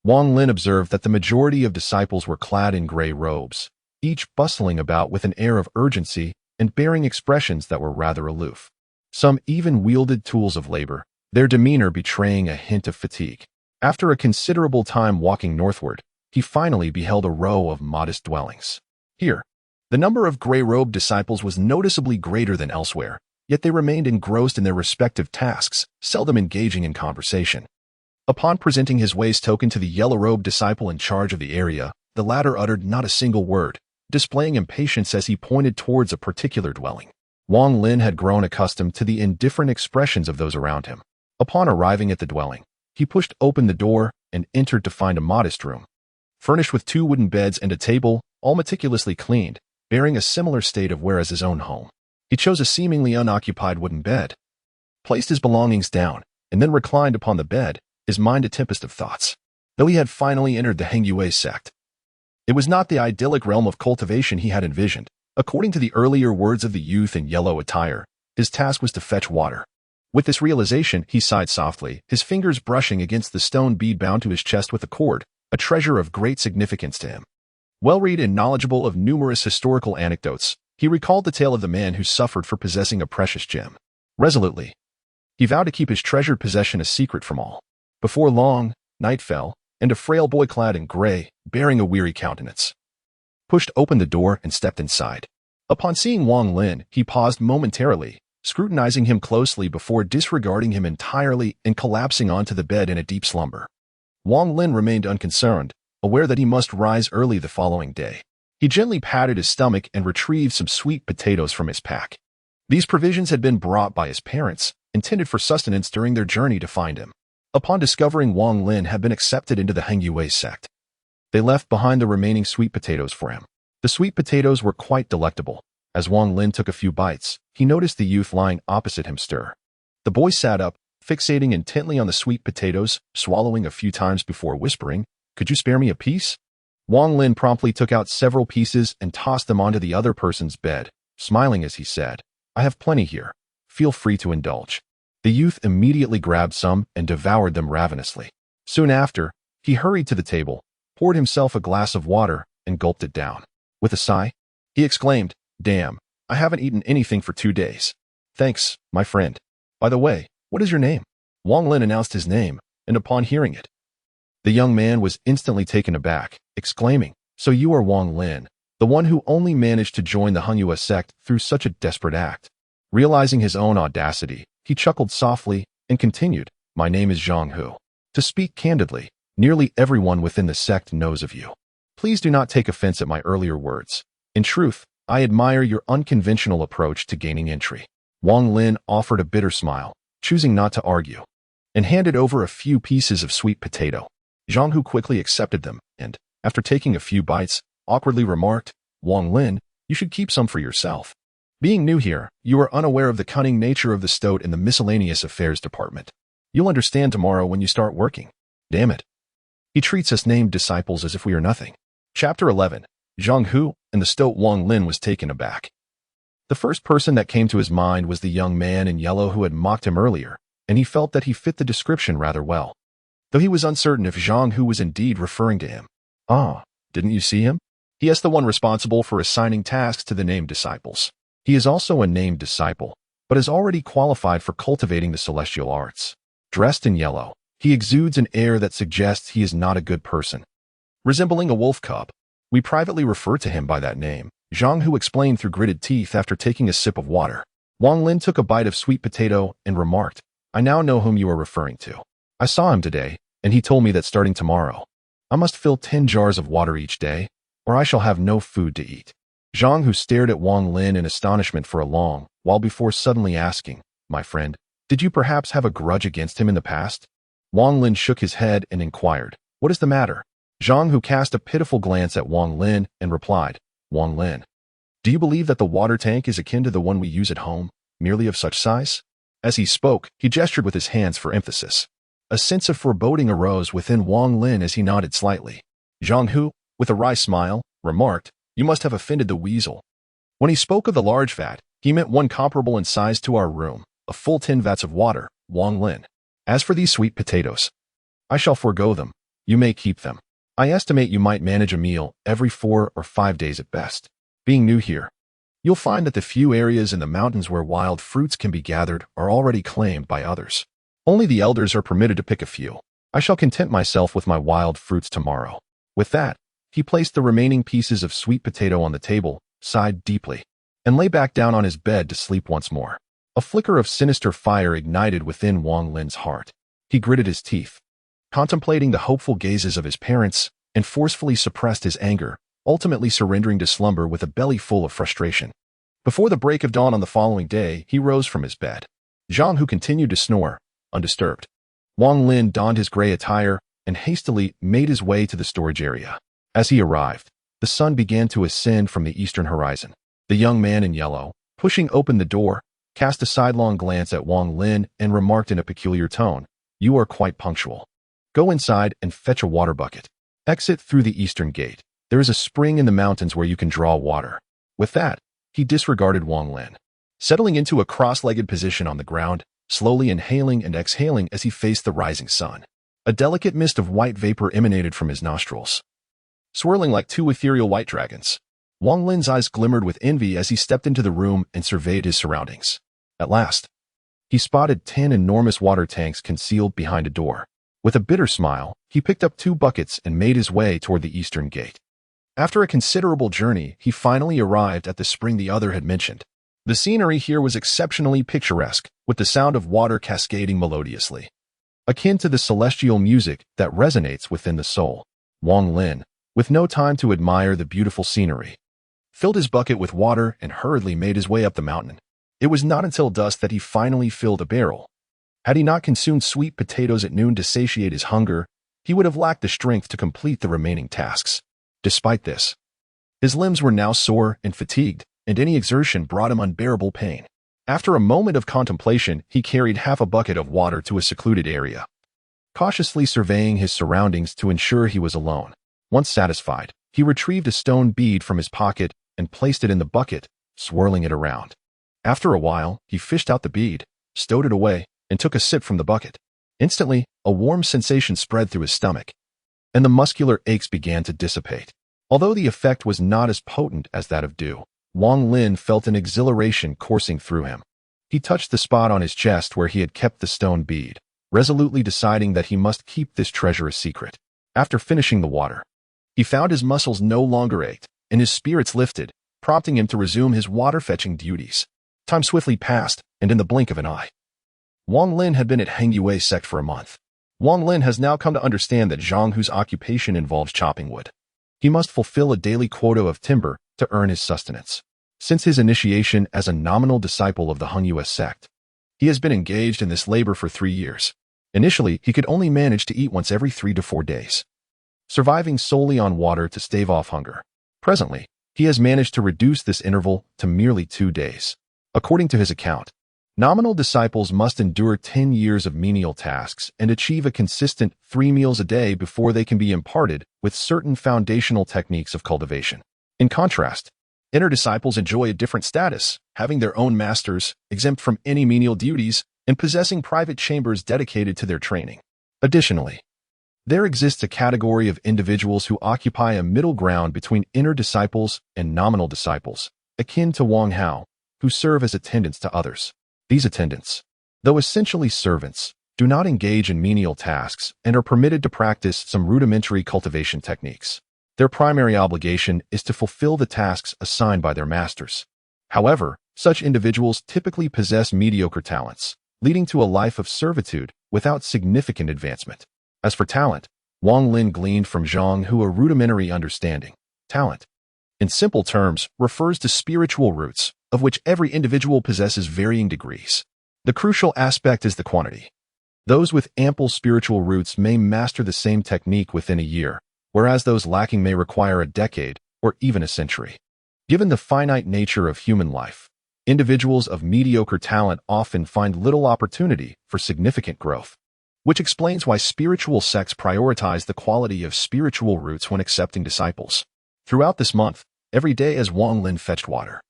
[SPEAKER 1] Wang Lin observed that the majority of disciples were clad in gray robes, each bustling about with an air of urgency and bearing expressions that were rather aloof. Some even wielded tools of labor, their demeanor betraying a hint of fatigue. After a considerable time walking northward, he finally beheld a row of modest dwellings. Here, the number of gray-robed disciples was noticeably greater than elsewhere, yet they remained engrossed in their respective tasks, seldom engaging in conversation. Upon presenting his waist token to the yellow-robed disciple in charge of the area, the latter uttered not a single word, displaying impatience as he pointed towards a particular dwelling. Wang Lin had grown accustomed to the indifferent expressions of those around him. Upon arriving at the dwelling, he pushed open the door and entered to find a modest room, furnished with 2 wooden beds and a table, all meticulously cleaned, bearing a similar state of wear as his own home. He chose a seemingly unoccupied wooden bed, placed his belongings down, and then reclined upon the bed, his mind a tempest of thoughts. Though he had finally entered the Han-US sect, it was not the idyllic realm of cultivation he had envisioned. According to the earlier words of the youth in yellow attire, his task was to fetch water. With this realization, he sighed softly, his fingers brushing against the stone bead bound to his chest with a cord, a treasure of great significance to him. Well-read and knowledgeable of numerous historical anecdotes, he recalled the tale of the man who suffered for possessing a precious gem. Resolutely, he vowed to keep his treasured possession a secret from all. Before long, night fell, and a frail boy clad in gray, bearing a weary countenance, pushed open the door and stepped inside. Upon seeing Wang Lin, he paused momentarily, scrutinizing him closely before disregarding him entirely and collapsing onto the bed in a deep slumber. Wang Lin remained unconcerned, aware that he must rise early the following day. He gently patted his stomach and retrieved some sweet potatoes from his pack. These provisions had been brought by his parents, intended for sustenance during their journey to find him. Upon discovering Wang Lin had been accepted into the Hengyue sect, they left behind the remaining sweet potatoes for him. The sweet potatoes were quite delectable. As Wang Lin took a few bites, he noticed the youth lying opposite him stir. The boy sat up, fixating intently on the sweet potatoes, swallowing a few times before whispering, "Could you spare me a piece?" Wang Lin promptly took out several pieces and tossed them onto the other person's bed, smiling as he said, "I have plenty here. Feel free to indulge." The youth immediately grabbed some and devoured them ravenously. Soon after, he hurried to the table, poured himself a glass of water, and gulped it down. With a sigh, he exclaimed, "Damn, I haven't eaten anything for 2 days. Thanks, my friend. By the way, what is your name?" Wang Lin announced his name, and upon hearing it, the young man was instantly taken aback, exclaiming, "So you are Wang Lin, the one who only managed to join the Hengyue sect through such a desperate act." Realizing his own audacity, he chuckled softly and continued, "My name is Zhang Hu. To speak candidly, nearly everyone within the sect knows of you. Please do not take offense at my earlier words. In truth, I admire your unconventional approach to gaining entry." Wang Lin offered a bitter smile, choosing not to argue, and handed over a few pieces of sweet potato. Zhang Hu quickly accepted them and, after taking a few bites, awkwardly remarked, "Wang Lin, you should keep some for yourself. Being new here, you are unaware of the cunning nature of the stoat in the miscellaneous affairs department. You'll understand tomorrow when you start working. Damn it. He treats us named disciples as if we are nothing." Chapter 11. Zhang Hu and the stoat. Wang Lin was taken aback. The first person that came to his mind was the young man in yellow who had mocked him earlier, and he felt that he fit the description rather well, though he was uncertain if Zhang Hu was indeed referring to him. "Ah, didn't you see him? He is the one responsible for assigning tasks to the named disciples. He is also a named disciple, but is already qualified for cultivating the celestial arts. Dressed in yellow, he exudes an air that suggests he is not a good person, resembling a wolf cub. We privately refer to him by that name," Zhang Hu explained through gritted teeth after taking a sip of water. Wang Lin took a bite of sweet potato and remarked, "I now know whom you are referring to. I saw him today, and he told me that starting tomorrow, I must fill 10 jars of water each day, or I shall have no food to eat." Zhang Hu stared at Wang Lin in astonishment for a long while before suddenly asking, "My friend, did you perhaps have a grudge against him in the past?" Wang Lin shook his head and inquired, "What is the matter?" Zhang Hu cast a pitiful glance at Wang Lin and replied, "Wang Lin, do you believe that the water tank is akin to the one we use at home, merely of such size?" As he spoke, he gestured with his hands for emphasis. A sense of foreboding arose within Wang Lin as he nodded slightly. Zhang Hu, with a wry smile, remarked, "You must have offended the weasel." When he spoke of the large vat, he meant one comparable in size to our room, a full 10 vats of water, Wang Lin. As for these sweet potatoes, I shall forego them. You may keep them. I estimate you might manage a meal every 4 or 5 days at best. Being new here, you'll find that the few areas in the mountains where wild fruits can be gathered are already claimed by others. Only the elders are permitted to pick a few. I shall content myself with my wild fruits tomorrow." With that, he placed the remaining pieces of sweet potato on the table, sighed deeply, and lay back down on his bed to sleep once more. A flicker of sinister fire ignited within Wang Lin's heart. He gritted his teeth, contemplating the hopeful gazes of his parents, and forcefully suppressed his anger, ultimately surrendering to slumber with a belly full of frustration. Before the break of dawn on the following day, he rose from his bed. Zhang Hu continued to snore, undisturbed. Wang Lin donned his gray attire and hastily made his way to the storage area. As he arrived, the sun began to ascend from the eastern horizon. The young man in yellow, pushing open the door, cast a sidelong glance at Wang Lin and remarked in a peculiar tone, "You are quite punctual. Go inside and fetch a water bucket. Exit through the eastern gate. There is a spring in the mountains where you can draw water." With that, he disregarded Wang Lin, settling into a cross-legged position on the ground, slowly inhaling and exhaling as he faced the rising sun. A delicate mist of white vapor emanated from his nostrils, swirling like 2 ethereal white dragons. Wang Lin's eyes glimmered with envy as he stepped into the room and surveyed his surroundings. At last, he spotted 10 enormous water tanks concealed behind a door. With a bitter smile, he picked up 2 buckets and made his way toward the eastern gate. After a considerable journey, he finally arrived at the spring the other had mentioned. The scenery here was exceptionally picturesque, with the sound of water cascading melodiously, akin to the celestial music that resonates within the soul. Wang Lin, with no time to admire the beautiful scenery, filled his bucket with water and hurriedly made his way up the mountain. It was not until dusk that he finally filled a barrel. Had he not consumed sweet potatoes at noon to satiate his hunger, he would have lacked the strength to complete the remaining tasks. Despite this, his limbs were now sore and fatigued, and any exertion brought him unbearable pain. After a moment of contemplation, he carried half a bucket of water to a secluded area, cautiously surveying his surroundings to ensure he was alone. Once satisfied, he retrieved a stone bead from his pocket and placed it in the bucket, swirling it around. After a while, he fished out the bead, stowed it away, and took a sip from the bucket. Instantly, a warm sensation spread through his stomach, and the muscular aches began to dissipate. Although the effect was not as potent as that of dew, Wang Lin felt an exhilaration coursing through him. He touched the spot on his chest where he had kept the stone bead, resolutely deciding that he must keep this treasure a secret. After finishing the water, he found his muscles no longer ached, and his spirits lifted, prompting him to resume his water-fetching duties. Time swiftly passed, and in the blink of an eye, Wang Lin had been at Hengyue sect for a month. Wang Lin has now come to understand that Zhang Hu's occupation involves chopping wood. He must fulfill a daily quota of timber to earn his sustenance. Since his initiation as a nominal disciple of the Hengyue sect, he has been engaged in this labor for 3 years. Initially, he could only manage to eat once every 3 to 4 days, surviving solely on water to stave off hunger. Presently, he has managed to reduce this interval to merely 2 days. According to his account, nominal disciples must endure 10 years of menial tasks and achieve a consistent 3 meals a day before they can be imparted with certain foundational techniques of cultivation. In contrast, inner disciples enjoy a different status, having their own masters, exempt from any menial duties, and possessing private chambers dedicated to their training. Additionally, there exists a category of individuals who occupy a middle ground between inner disciples and nominal disciples, akin to Wang Hao, who serve as attendants to others. These attendants, though essentially servants, do not engage in menial tasks and are permitted to practice some rudimentary cultivation techniques. Their primary obligation is to fulfill the tasks assigned by their masters. However, such individuals typically possess mediocre talents, leading to a life of servitude without significant advancement. As for talent, Wang Lin gleaned from Zhang Hu a rudimentary understanding. Talent, in simple terms, refers to spiritual roots, of which every individual possesses varying degrees. The crucial aspect is the quantity. Those with ample spiritual roots may master the same technique within a year, whereas those lacking may require a decade or even a century. Given the finite nature of human life, individuals of mediocre talent often find little opportunity for significant growth, which explains why spiritual sects prioritize the quality of spiritual roots when accepting disciples. Throughout this month, every day as Wang Lin fetched water,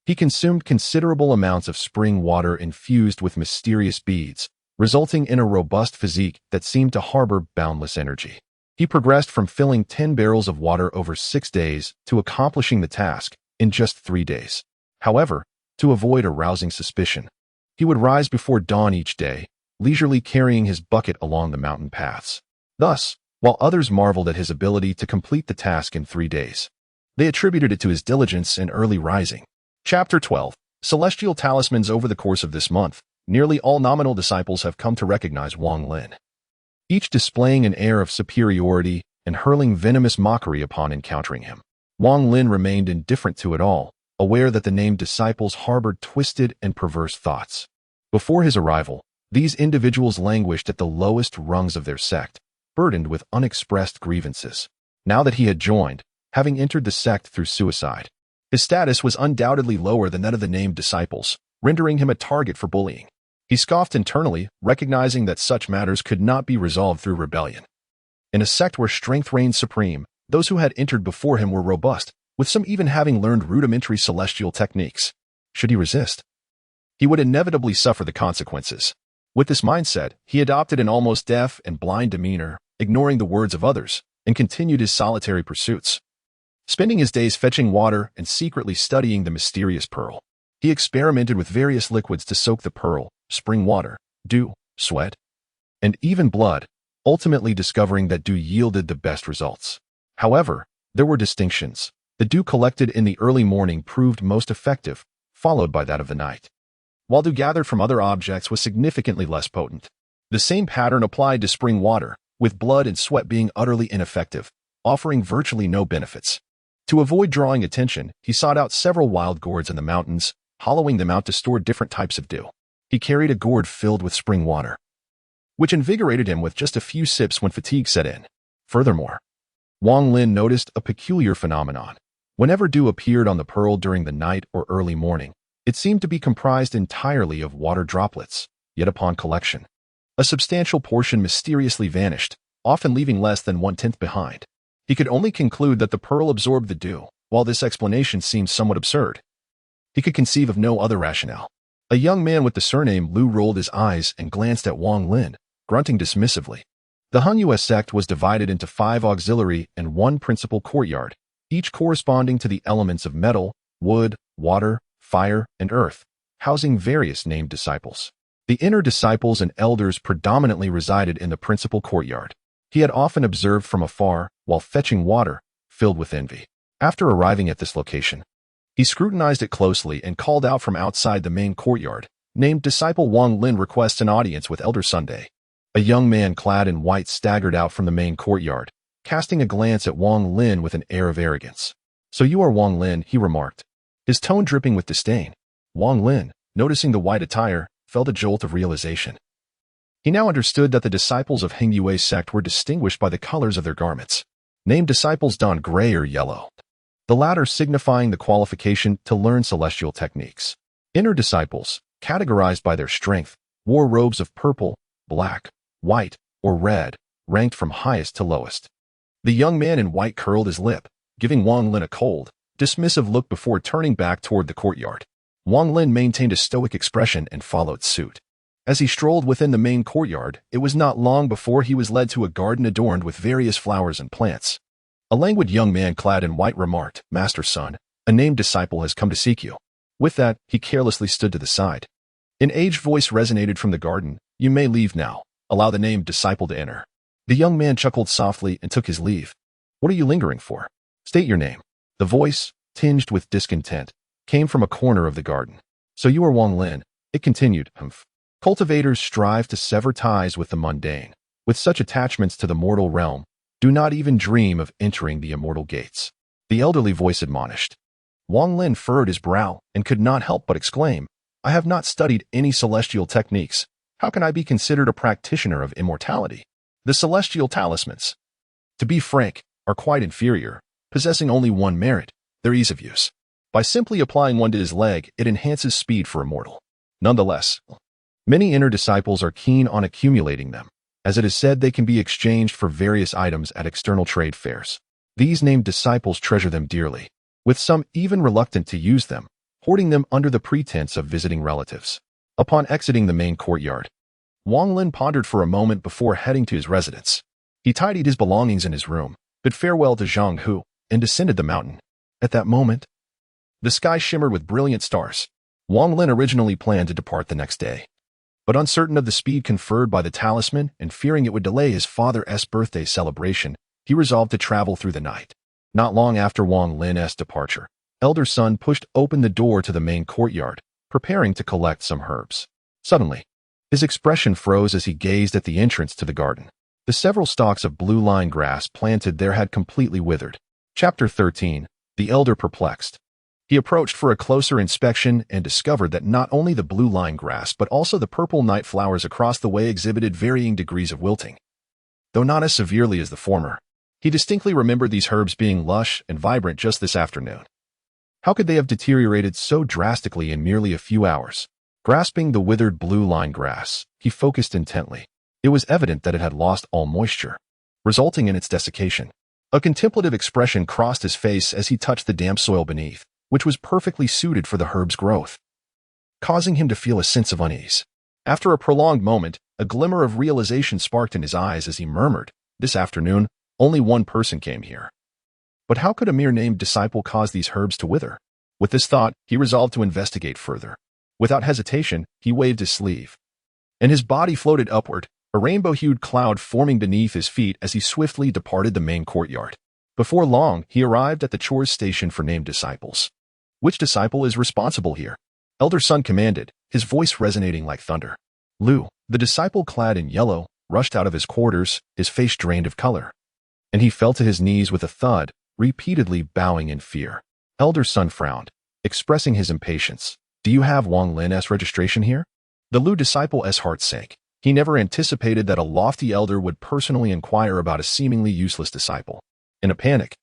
[SPEAKER 1] he consumed considerable amounts of spring water infused with mysterious beads, resulting in a robust physique that seemed to harbor boundless energy. He progressed from filling 10 barrels of water over 6 days to accomplishing the task in just 3 days. However, to avoid arousing suspicion, he would rise before dawn each day, leisurely carrying his bucket along the mountain paths. Thus, while others marveled at his ability to complete the task in 3 days, they attributed it to his diligence and early rising. Chapter 12. Celestial Talismans. Over the course of this month, nearly all nominal disciples have come to recognize Wang Lin, each displaying an air of superiority and hurling venomous mockery upon encountering him. Wang Lin remained indifferent to it all, aware that the named disciples harbored twisted and perverse thoughts. Before his arrival, these individuals languished at the lowest rungs of their sect, burdened with unexpressed grievances. Now that he had joined, having entered the sect through suicide, his status was undoubtedly lower than that of the named disciples, rendering him a target for bullying. He scoffed internally, recognizing that such matters could not be resolved through rebellion. In a sect where strength reigned supreme, those who had entered before him were robust, with some even having learned rudimentary celestial techniques. Should he resist, he would inevitably suffer the consequences. With this mindset, he adopted an almost deaf and blind demeanor, ignoring the words of others, and continued his solitary pursuits. Spending his days fetching water and secretly studying the mysterious pearl, he experimented with various liquids to soak the pearl, spring water, dew, sweat, and even blood, ultimately discovering that dew yielded the best results. However, there were distinctions. The dew collected in the early morning proved most effective, followed by that of the night. While dew gathered from other objects was significantly less potent. The same pattern applied to spring water, with blood and sweat being utterly ineffective, offering virtually no benefits. To avoid drawing attention, he sought out several wild gourds in the mountains, hollowing them out to store different types of dew. He carried a gourd filled with spring water, which invigorated him with just a few sips when fatigue set in. Furthermore, Wang Lin noticed a peculiar phenomenon. Whenever dew appeared on the pearl during the night or early morning, it seemed to be comprised entirely of water droplets, yet upon collection, a substantial portion mysteriously vanished, often leaving less than 1/10 behind. He could only conclude that the pearl absorbed the dew. While this explanation seemed somewhat absurd, he could conceive of no other rationale. A young man with the surname Liu rolled his eyes and glanced at Wang Lin, grunting dismissively. The Han sect was divided into 5 auxiliary and 1 principal courtyard, each corresponding to the elements of metal, wood, water, fire, and earth, housing various named disciples. The inner disciples and elders predominantly resided in the principal courtyard. He had often observed from afar, while fetching water, filled with envy. After arriving at this location, he scrutinized it closely and called out from outside the main courtyard, named disciple Wang Lin requests an audience with Elder Sunday. A young man clad in white staggered out from the main courtyard, casting a glance at Wang Lin with an air of arrogance. "So you are Wang Lin," he remarked, his tone dripping with disdain. Wang Lin, noticing the white attire, felt a jolt of realization. He now understood that the disciples of Heaven-Defying sect were distinguished by the colors of their garments. Named disciples donned gray or yellow, the latter signifying the qualification to learn celestial techniques. Inner disciples, categorized by their strength, wore robes of purple, black, white, or red, ranked from highest to lowest. The young man in white curled his lip, giving Wang Lin a cold, dismissive look before turning back toward the courtyard. Wang Lin maintained a stoic expression and followed suit. As he strolled within the main courtyard, it was not long before he was led to a garden adorned with various flowers and plants. A languid young man clad in white remarked, "Master Son, a named disciple has come to seek you." With that, he carelessly stood to the side. An aged voice resonated from the garden, "You may leave now. Allow the named disciple to enter." The young man chuckled softly and took his leave. "What are you lingering for? State your name." The voice, tinged with discontent, came from a corner of the garden. "So you are Wang Lin," it continued. "Humph. Cultivators strive to sever ties with the mundane. With such attachments to the mortal realm, do not even dream of entering the immortal gates," the elderly voice admonished. Wang Lin furrowed his brow and could not help but exclaim, "I have not studied any celestial techniques. How can I be considered a practitioner of immortality? The celestial talismans, to be frank, are quite inferior, possessing only one merit, their ease of use. By simply applying one to his leg, it enhances speed for a mortal. Nonetheless, many inner disciples are keen on accumulating them, as it is said they can be exchanged for various items at external trade fairs. These named disciples treasure them dearly, with some even reluctant to use them, hoarding them under the pretense of visiting relatives." Upon exiting the main courtyard, Wang Lin pondered for a moment before heading to his residence. He tidied his belongings in his room, bid farewell to Zhang Hu, and descended the mountain. At that moment, the sky shimmered with brilliant stars. Wang Lin originally planned to depart the next day, but uncertain of the speed conferred by the talisman and fearing it would delay his father's birthday celebration, he resolved to travel through the night. Not long after Wang Lin's departure, Elder Sun pushed open the door to the main courtyard, preparing to collect some herbs. Suddenly, his expression froze as he gazed at the entrance to the garden. The several stalks of blue-line grass planted there had completely withered. Chapter 13, The Elder Perplexed. He approached for a closer inspection and discovered that not only the blue-line grass but also the purple night flowers across the way exhibited varying degrees of wilting. Though not as severely as the former, he distinctly remembered these herbs being lush and vibrant just this afternoon. How could they have deteriorated so drastically in merely a few hours? Grasping the withered blue-line grass, he focused intently. It was evident that it had lost all moisture, resulting in its desiccation. A contemplative expression crossed his face as he touched the damp soil beneath, which was perfectly suited for the herb's growth, causing him to feel a sense of unease. After a prolonged moment, a glimmer of realization sparked in his eyes as he murmured, "This afternoon, only one person came here. But how could a mere named disciple cause these herbs to wither?" With this thought, he resolved to investigate further. Without hesitation, he waved his sleeve, and his body floated upward, a rainbow-hued cloud forming beneath his feet as he swiftly departed the main courtyard. Before long, he arrived at the chores station for named disciples. "Which disciple is responsible here?" Elder Sun commanded, his voice resonating like thunder. Lu, the disciple clad in yellow, rushed out of his quarters, his face drained of color. And he fell to his knees with a thud, repeatedly bowing in fear. Elder Sun frowned, expressing his impatience. Do you have Wang Lin's registration here? The Lu disciple's heart sank. He never anticipated that a lofty elder would personally inquire about a seemingly useless disciple. In a panic,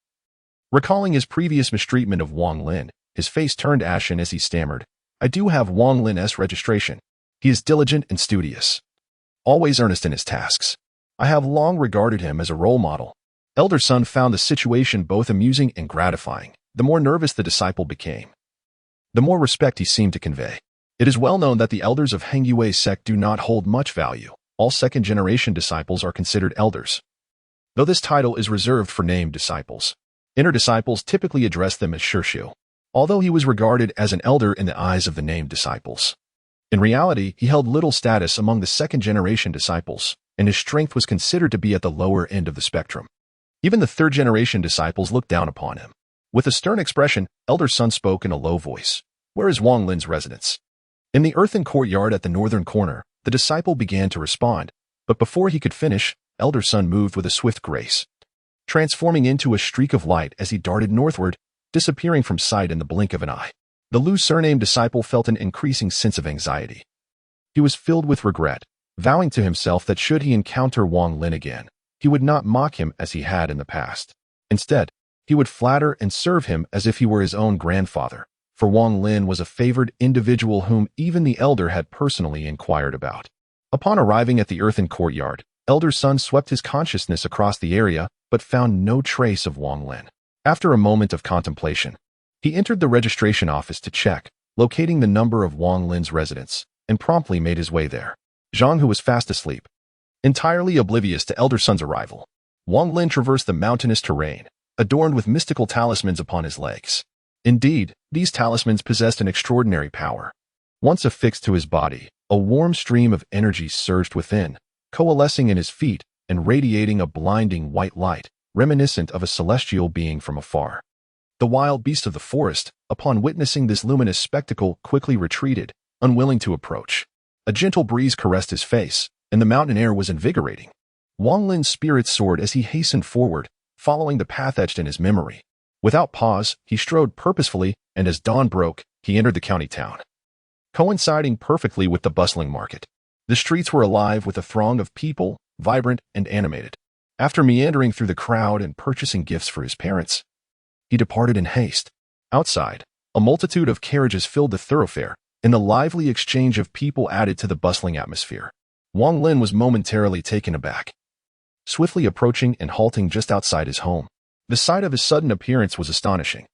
[SPEAKER 1] recalling his previous mistreatment of Wang Lin, his face turned ashen as he stammered, I do have Wang Lin's registration. He is diligent and studious, always earnest in his tasks. I have long regarded him as a role model. Elder Sun found the situation both amusing and gratifying. The more nervous the disciple became, the more respect he seemed to convey. It is well known that the elders of Hengyui's sect do not hold much value. All second-generation disciples are considered elders, though this title is reserved for named disciples. Inner disciples typically address them as Shirshu, although he was regarded as an elder in the eyes of the named disciples. In reality, he held little status among the second-generation disciples, and his strength was considered to be at the lower end of the spectrum. Even the third-generation disciples looked down upon him. With a stern expression, Elder Sun spoke in a low voice. Where is Wang Lin's residence? In the earthen courtyard at the northern corner, the disciple began to respond, but before he could finish, Elder Sun moved with a swift grace, transforming into a streak of light as he darted northward, disappearing from sight in the blink of an eye. The Lu surnamed disciple felt an increasing sense of anxiety. He was filled with regret, vowing to himself that should he encounter Wang Lin again, he would not mock him as he had in the past. Instead, he would flatter and serve him as if he were his own grandfather, for Wang Lin was a favored individual whom even the elder had personally inquired about. Upon arriving at the earthen courtyard, Elder Sun swept his consciousness across the area, but found no trace of Wang Lin. After a moment of contemplation, he entered the registration office to check, locating the number of Wang Lin's residence, and promptly made his way there. Zhang, who was fast asleep, entirely oblivious to Elder Sun's arrival. Wang Lin traversed the mountainous terrain, adorned with mystical talismans upon his legs. Indeed, these talismans possessed an extraordinary power. Once affixed to his body, a warm stream of energy surged within, coalescing in his feet and radiating a blinding white light, reminiscent of a celestial being from afar. The wild beast of the forest, upon witnessing this luminous spectacle, quickly retreated, unwilling to approach. A gentle breeze caressed his face, and the mountain air was invigorating. Wang Lin's spirit soared as he hastened forward, following the path etched in his memory. Without pause, he strode purposefully, and as dawn broke, he entered the county town, coinciding perfectly with the bustling market. The streets were alive with a throng of people, vibrant and animated. After meandering through the crowd and purchasing gifts for his parents, he departed in haste. Outside, a multitude of carriages filled the thoroughfare, and the lively exchange of people added to the bustling atmosphere. Wang Lin was momentarily taken aback, swiftly approaching and halting just outside his home. The sight of his sudden appearance was astonishing.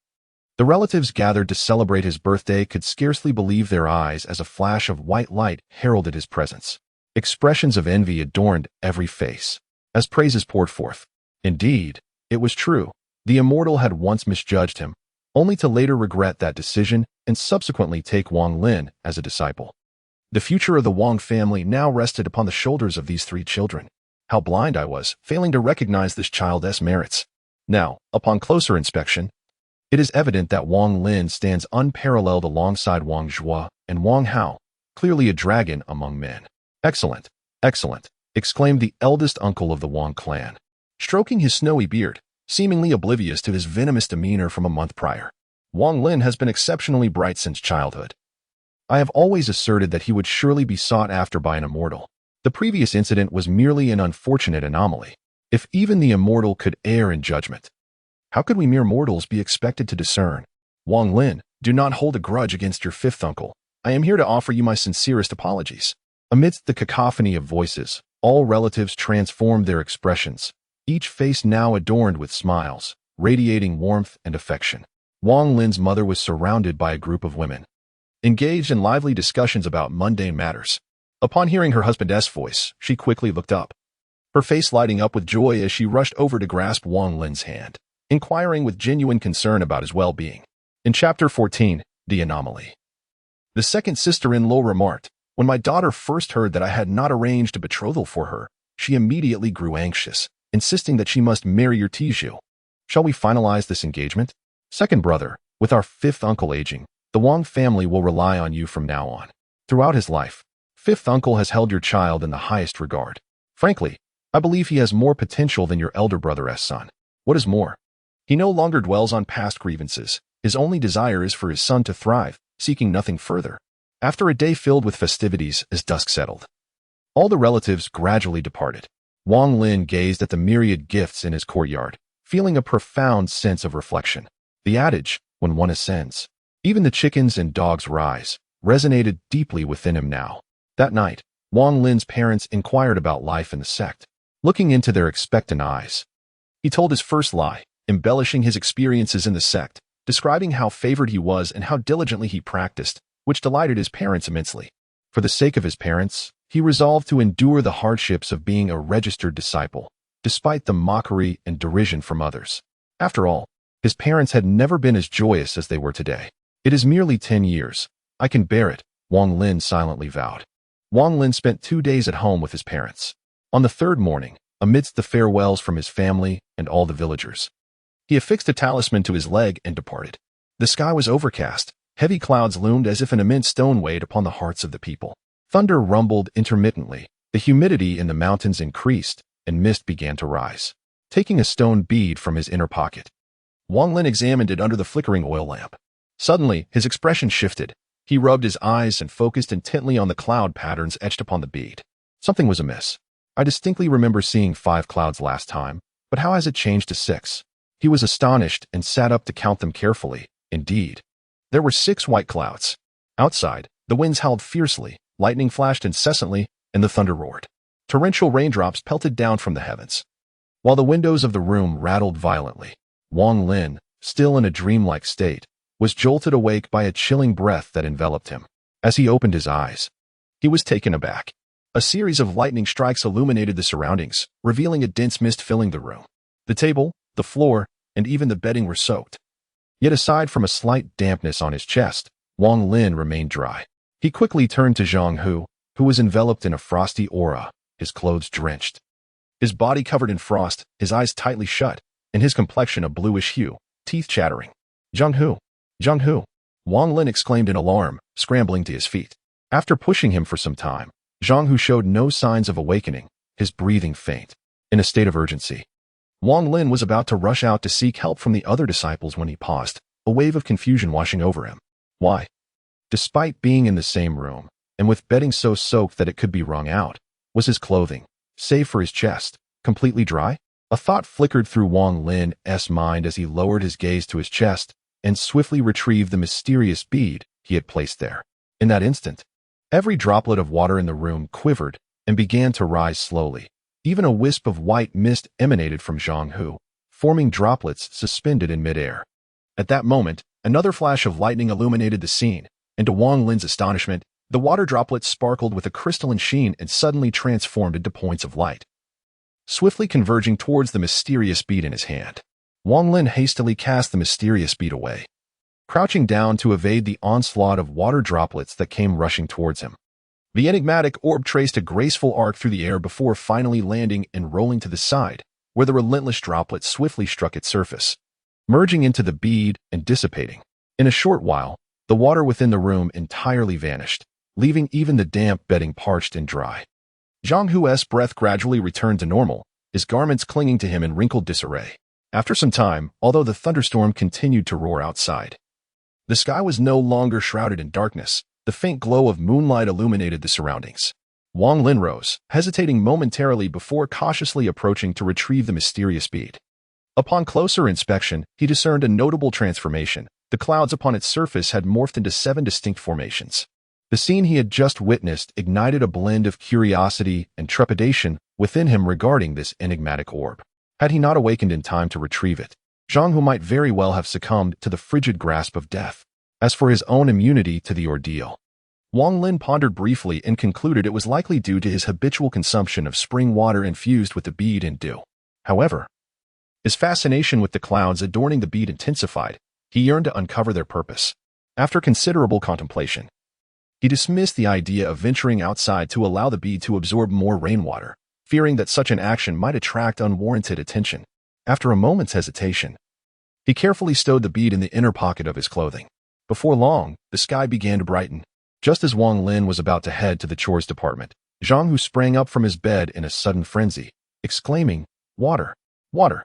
[SPEAKER 1] The relatives gathered to celebrate his birthday could scarcely believe their eyes as a flash of white light heralded his presence. Expressions of envy adorned every face, as praises poured forth. Indeed, it was true. The Immortal had once misjudged him, only to later regret that decision and subsequently take Wang Lin as a disciple. The future of the Wang family now rested upon the shoulders of these three children. How blind I was, failing to recognize this child's merits. Now, upon closer inspection, it is evident that Wang Lin stands unparalleled alongside Wang Zhuo and Wang Hao, clearly a dragon among men. Excellent, excellent, exclaimed the eldest uncle of the Wang clan, stroking his snowy beard, seemingly oblivious to his venomous demeanor from a month prior. Wang Lin has been exceptionally bright since childhood. I have always asserted that he would surely be sought after by an immortal. The previous incident was merely an unfortunate anomaly. If even the Immortal could err in judgment, how could we mere mortals be expected to discern? Wang Lin, do not hold a grudge against your fifth uncle. I am here to offer you my sincerest apologies. Amidst the cacophony of voices, all relatives transformed their expressions, each face now adorned with smiles, radiating warmth and affection. Wang Lin's mother was surrounded by a group of women, engaged in lively discussions about mundane matters. Upon hearing her husband's voice, she quickly looked up, her face lighting up with joy as she rushed over to grasp Wang Lin's hand, inquiring with genuine concern about his well-being. In Chapter 14, The Anomaly. The second sister-in-law remarked, when my daughter first heard that I had not arranged a betrothal for her, she immediately grew anxious, insisting that she must marry your Tiju. Shall we finalize this engagement? Second brother, with our fifth uncle aging, The Wang family will rely on you from now on. Throughout his life, fifth uncle has held your child in the highest regard. Frankly, I believe he has more potential than your elder brother's son. What is more, he no longer dwells on past grievances. His only desire is for his son to thrive, seeking nothing further. After a day filled with festivities as dusk settled, all the relatives gradually departed. Wang Lin gazed at the myriad gifts in his courtyard, feeling a profound sense of reflection. The adage, when one ascends, even the chickens and dogs rise, resonated deeply within him now. That night, Wang Lin's parents inquired about life in the sect, looking into their expectant eyes. He told his first lie, embellishing his experiences in the sect, describing how favored he was and how diligently he practiced, which delighted his parents immensely. For the sake of his parents, he resolved to endure the hardships of being a registered disciple, despite the mockery and derision from others. After all, his parents had never been as joyous as they were today. It is merely 10 years. I can bear it, Wang Lin silently vowed. Wang Lin spent 2 days at home with his parents. On the third morning, amidst the farewells from his family and all the villagers, he affixed a talisman to his leg and departed. The sky was overcast. Heavy clouds loomed as if an immense stone weighed upon the hearts of the people. Thunder rumbled intermittently. The humidity in the mountains increased, and mist began to rise. Taking a stone bead from his inner pocket, Wang Lin examined it under the flickering oil lamp. Suddenly, his expression shifted. He rubbed his eyes and focused intently on the cloud patterns etched upon the bead. Something was amiss. I distinctly remember seeing 5 clouds last time, but how has it changed to 6? He was astonished and sat up to count them carefully. Indeed, there were 6 white clouds. Outside, the winds howled fiercely, lightning flashed incessantly, and the thunder roared. Torrential raindrops pelted down from the heavens, while the windows of the room rattled violently. Wang Lin, still in a dreamlike state, was jolted awake by a chilling breath that enveloped him. As he opened his eyes, he was taken aback. A series of lightning strikes illuminated the surroundings, revealing a dense mist filling the room. The table, the floor, and even the bedding were soaked. Yet aside from a slight dampness on his chest, Wang Lin remained dry. He quickly turned to Zhang Hu, who was enveloped in a frosty aura, his clothes drenched, his body covered in frost, his eyes tightly shut, and his complexion a bluish hue, teeth chattering. Zhang Hu! Zhang Hu! Wang Lin exclaimed in alarm, scrambling to his feet. After pushing him for some time, Zhang Hu showed no signs of awakening, his breathing faint. In a state of urgency, Wang Lin was about to rush out to seek help from the other disciples when he paused, a wave of confusion washing over him. Why? Despite being in the same room, and with bedding so soaked that it could be wrung out, was his clothing, save for his chest, completely dry? A thought flickered through Wang Lin's mind as he lowered his gaze to his chest and swiftly retrieved the mysterious bead he had placed there. In that instant, every droplet of water in the room quivered and began to rise slowly. Even a wisp of white mist emanated from Zhang Hu, forming droplets suspended in midair. At that moment, another flash of lightning illuminated the scene, and to Wang Lin's astonishment, the water droplets sparkled with a crystalline sheen and suddenly transformed into points of light, swiftly converging towards the mysterious bead in his hand. Wang Lin hastily cast the mysterious bead away, crouching down to evade the onslaught of water droplets that came rushing towards him. The enigmatic orb traced a graceful arc through the air before finally landing and rolling to the side, where the relentless droplet swiftly struck its surface, merging into the bead and dissipating. In a short while, the water within the room entirely vanished, leaving even the damp bedding parched and dry. Zhang Hu's breath gradually returned to normal, his garments clinging to him in wrinkled disarray. After some time, although the thunderstorm continued to roar outside, the sky was no longer shrouded in darkness. The faint glow of moonlight illuminated the surroundings. Wang Lin rose, hesitating momentarily before cautiously approaching to retrieve the mysterious bead. Upon closer inspection, he discerned a notable transformation. The clouds upon its surface had morphed into 7 distinct formations. The scene he had just witnessed ignited a blend of curiosity and trepidation within him regarding this enigmatic orb. Had he not awakened in time to retrieve it, Zhang Hu might very well have succumbed to the frigid grasp of death. As for his own immunity to the ordeal, Wang Lin pondered briefly and concluded it was likely due to his habitual consumption of spring water infused with the bead and dew. However, his fascination with the clouds adorning the bead intensified. He yearned to uncover their purpose. After considerable contemplation, he dismissed the idea of venturing outside to allow the bead to absorb more rainwater, fearing that such an action might attract unwarranted attention. After a moment's hesitation, he carefully stowed the bead in the inner pocket of his clothing. Before long, the sky began to brighten. Just as Wang Lin was about to head to the chores department, Zhang Hu sprang up from his bed in a sudden frenzy, exclaiming, "Water! Water!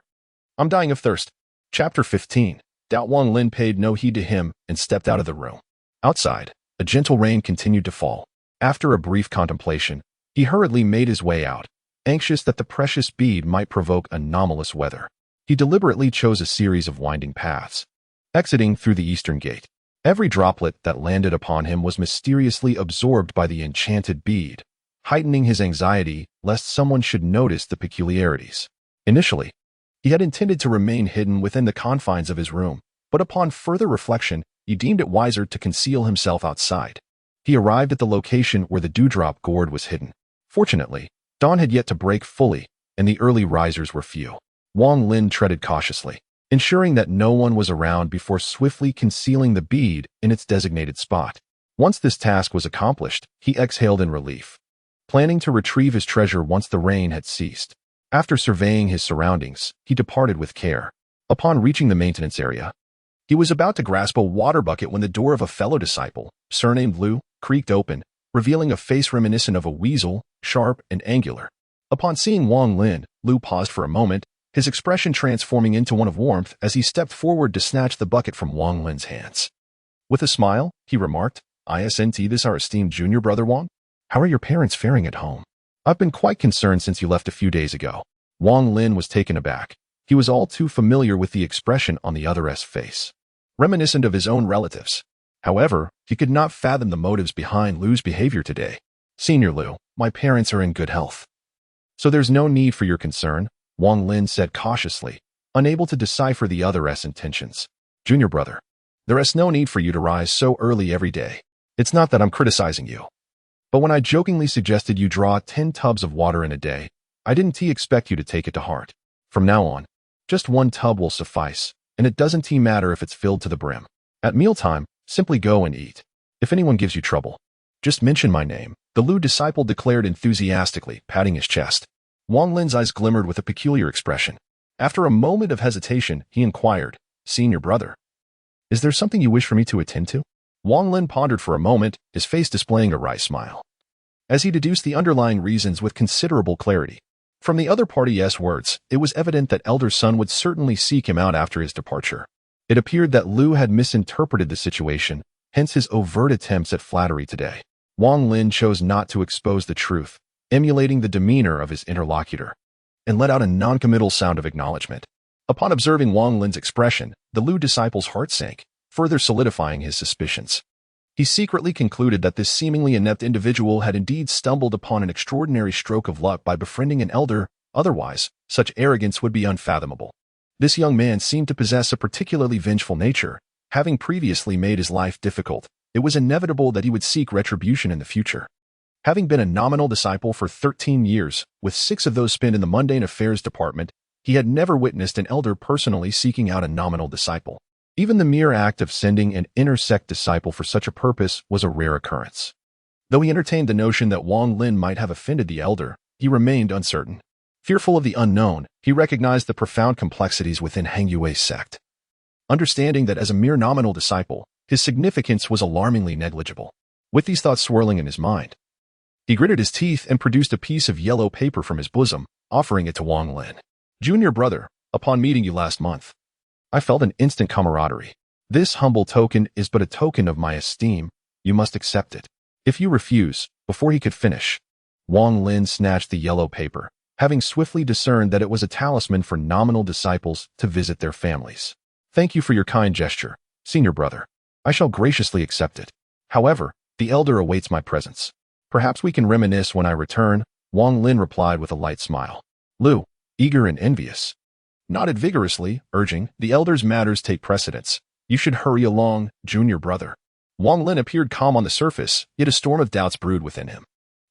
[SPEAKER 1] I'm dying of thirst." Chapter 15. Wang Lin paid no heed to him and stepped out of the room. Outside, a gentle rain continued to fall. After a brief contemplation, he hurriedly made his way out, anxious that the precious bead might provoke anomalous weather. He deliberately chose a series of winding paths, exiting through the eastern gate. Every droplet that landed upon him was mysteriously absorbed by the enchanted bead, heightening his anxiety lest someone should notice the peculiarities. Initially, he had intended to remain hidden within the confines of his room, but upon further reflection, he deemed it wiser to conceal himself outside. He arrived at the location where the dewdrop gourd was hidden. Fortunately, dawn had yet to break fully, and the early risers were few. Wang Lin treaded cautiously, ensuring that no one was around before swiftly concealing the bead in its designated spot. Once this task was accomplished, he exhaled in relief, planning to retrieve his treasure once the rain had ceased. After surveying his surroundings, he departed with care. Upon reaching the maintenance area, he was about to grasp a water bucket when the door of a fellow disciple, surnamed Lu, creaked open, revealing a face reminiscent of a weasel, sharp and angular. Upon seeing Wang Lin, Lu paused for a moment, his expression transforming into one of warmth as he stepped forward to snatch the bucket from Wang Lin's hands. With a smile, he remarked, "Ascent, this our esteemed junior brother Wang? How are your parents faring at home? I've been quite concerned since you left a few days ago." Wang Lin was taken aback. He was all too familiar with the expression on the other's face, reminiscent of his own relatives. However, he could not fathom the motives behind Lu's behavior today. "Senior Lu, my parents are in good health, so there's no need for your concern," Wang Lin said cautiously, unable to decipher the other's intentions. "Junior brother, there is no need for you to rise so early every day. It's not that I'm criticizing you, but when I jokingly suggested you draw 10 tubs of water in a day, I didn't expect you to take it to heart. From now on, just 1 tub will suffice, and it doesn't matter if it's filled to the brim. At mealtime, simply go and eat. If anyone gives you trouble, just mention my name," the Lu disciple declared enthusiastically, patting his chest. Wang Lin's eyes glimmered with a peculiar expression. After a moment of hesitation, he inquired, "Senior brother, is there something you wish for me to attend to?" Wang Lin pondered for a moment, his face displaying a wry smile, as he deduced the underlying reasons with considerable clarity. From the other party's words, it was evident that elder son would certainly seek him out after his departure. It appeared that Lu had misinterpreted the situation, hence his overt attempts at flattery today. Wang Lin chose not to expose the truth, emulating the demeanor of his interlocutor, and let out a noncommittal sound of acknowledgement. Upon observing Wang Lin's expression, the Lu disciple's heart sank, further solidifying his suspicions. He secretly concluded that this seemingly inept individual had indeed stumbled upon an extraordinary stroke of luck by befriending an elder. Otherwise, such arrogance would be unfathomable. This young man seemed to possess a particularly vengeful nature. Having previously made his life difficult, it was inevitable that he would seek retribution in the future. Having been a nominal disciple for 13 years, with 6 of those spent in the mundane affairs department, he had never witnessed an elder personally seeking out a nominal disciple. Even the mere act of sending an inner-sect disciple for such a purpose was a rare occurrence. Though he entertained the notion that Wang Lin might have offended the elder, he remained uncertain. Fearful of the unknown, he recognized the profound complexities within Hang Yue's sect, understanding that as a mere nominal disciple, his significance was alarmingly negligible. With these thoughts swirling in his mind, he gritted his teeth and produced a piece of yellow paper from his bosom, offering it to Wang Lin. "Junior brother, upon meeting you last month, I felt an instant camaraderie. This humble token is but a token of my esteem. You must accept it. If you refuse," before he could finish, Wang Lin snatched the yellow paper, having swiftly discerned that it was a talisman for nominal disciples to visit their families. "Thank you for your kind gesture, senior brother. I shall graciously accept it. However, the elder awaits my presence. Perhaps we can reminisce when I return," Wang Lin replied with a light smile. Lu, eager and envious, nodded vigorously, urging, "The elder's matters take precedence. You should hurry along, junior brother." Wang Lin appeared calm on the surface, yet a storm of doubts brewed within him.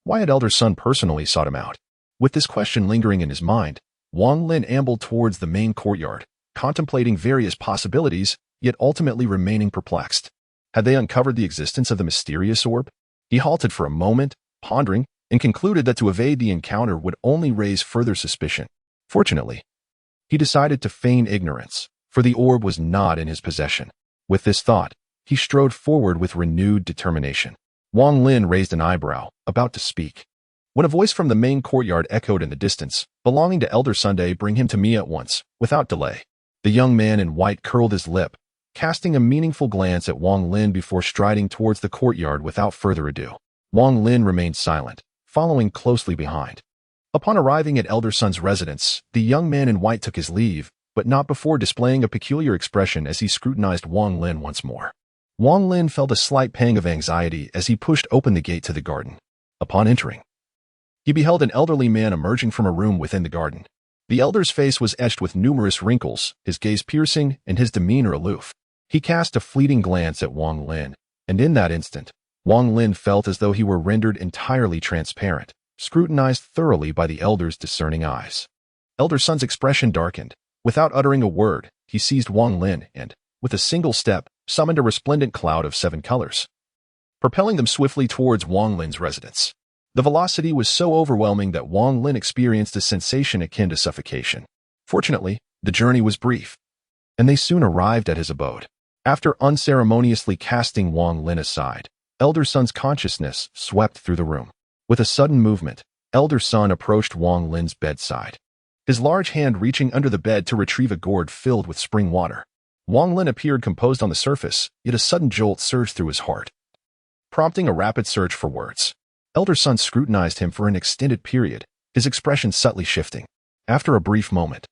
[SPEAKER 1] Why had elder son personally sought him out? With this question lingering in his mind, Wang Lin ambled towards the main courtyard, contemplating various possibilities, yet ultimately remaining perplexed. Had they uncovered the existence of the mysterious orb? He halted for a moment, pondering, and concluded that to evade the encounter would only raise further suspicion. Fortunately, he decided to feign ignorance, for the orb was not in his possession. With this thought, he strode forward with renewed determination. Wang Lin raised an eyebrow, about to speak, when a voice from the main courtyard echoed in the distance, belonging to Elder Sunday. Bring him to me at once, without delay. The young man in white curled his lip, casting a meaningful glance at Wang Lin before striding towards the courtyard without further ado. Wang Lin remained silent, following closely behind. Upon arriving at Elder Sun's residence, the young man in white took his leave, but not before displaying a peculiar expression as he scrutinized Wang Lin once more. Wang Lin felt a slight pang of anxiety as he pushed open the gate to the garden. Upon entering, he beheld an elderly man emerging from a room within the garden. The elder's face was etched with numerous wrinkles, his gaze piercing and his demeanor aloof. He cast a fleeting glance at Wang Lin, and in that instant, Wang Lin felt as though he were rendered entirely transparent, scrutinized thoroughly by the elder's discerning eyes. Elder Sun's expression darkened. Without uttering a word, he seized Wang Lin and, with a single step, summoned a resplendent cloud of 7 colors, propelling them swiftly towards Wang Lin's residence. The velocity was so overwhelming that Wang Lin experienced a sensation akin to suffocation. Fortunately, the journey was brief, and they soon arrived at his abode. After unceremoniously casting Wang Lin aside, Elder Sun's consciousness swept through the room. With a sudden movement, Elder Sun approached Wang Lin's bedside, his large hand reaching under the bed to retrieve a gourd filled with spring water. Wang Lin appeared composed on the surface, yet a sudden jolt surged through his heart, prompting a rapid search for words. Elder Sun scrutinized him for an extended period, his expression subtly shifting. After a brief moment,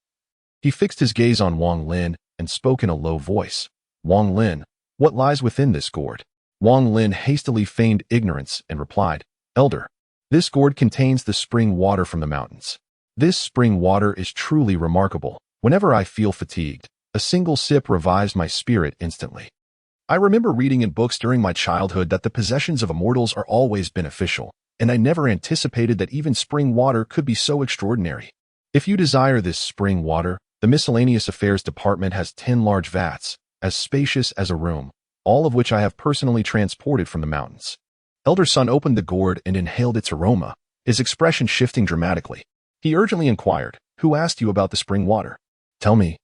[SPEAKER 1] he fixed his gaze on Wang Lin and spoke in a low voice. Wang Lin, what lies within this gourd? Wang Lin hastily feigned ignorance and replied, Elder, this gourd contains the spring water from the mountains. This spring water is truly remarkable. Whenever I feel fatigued, a single sip revives my spirit instantly. I remember reading in books during my childhood that the possessions of immortals are always beneficial, and I never anticipated that even spring water could be so extraordinary. If you desire this spring water, the Miscellaneous Affairs Department has 10 large vats, as spacious as a room, all of which I have personally transported from the mountains. Elder Sun opened the gourd and inhaled its aroma, his expression shifting dramatically. He urgently inquired, Who asked you about the spring water? Tell me,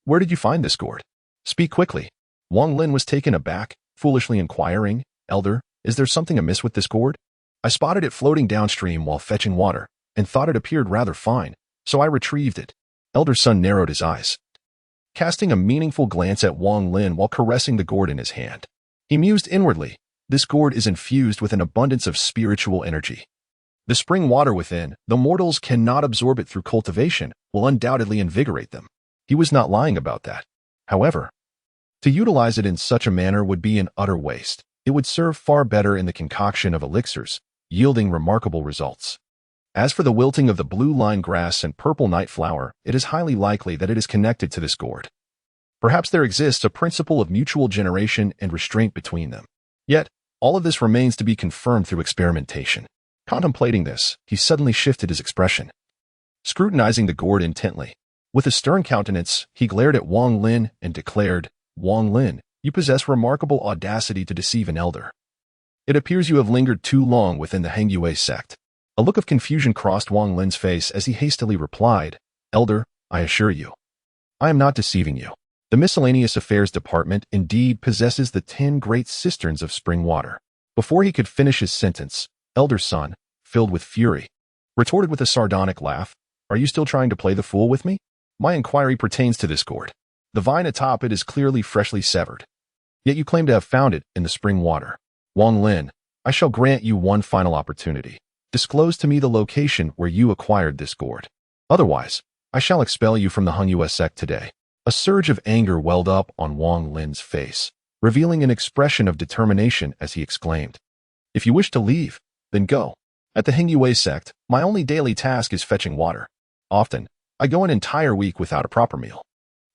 [SPEAKER 1] where did you find this gourd? Speak quickly. Wang Lin was taken aback, foolishly inquiring, Elder, is there something amiss with this gourd? I spotted it floating downstream while fetching water, and thought it appeared rather fine, so I retrieved it. Elder Sun narrowed his eyes, casting a meaningful glance at Wang Lin while caressing the gourd in his hand. He mused inwardly, this gourd is infused with an abundance of spiritual energy. The spring water within, though mortals cannot absorb it through cultivation, will undoubtedly invigorate them. He was not lying about that. However, to utilize it in such a manner would be an utter waste. It would serve far better in the concoction of elixirs, yielding remarkable results. As for the wilting of the blue line grass and purple night flower, it is highly likely that it is connected to this gourd. Perhaps there exists a principle of mutual generation and restraint between them. Yet, all of this remains to be confirmed through experimentation. Contemplating this, he suddenly shifted his expression, scrutinizing the gourd intently. With a stern countenance, he glared at Wang Lin and declared, Wang Lin, you possess remarkable audacity to deceive an elder. It appears you have lingered too long within the Hengyue sect. A look of confusion crossed Wang Lin's face as he hastily replied, Elder, I assure you, I am not deceiving you. The Miscellaneous Affairs Department indeed possesses the 10 great cisterns of spring water. Before he could finish his sentence, Elder Sun, filled with fury, retorted with a sardonic laugh, Are you still trying to play the fool with me? My inquiry pertains to this gourd. The vine atop it is clearly freshly severed. Yet you claim to have found it in the spring water. Wang Lin, I shall grant you one final opportunity. Disclose to me the location where you acquired this gourd. Otherwise, I shall expel you from the Hengyue sect today. A surge of anger welled up on Wang Lin's face, revealing an expression of determination as he exclaimed, If you wish to leave, then go. At the Hengyue sect, my only daily task is fetching water. Often, I go an entire week without a proper meal.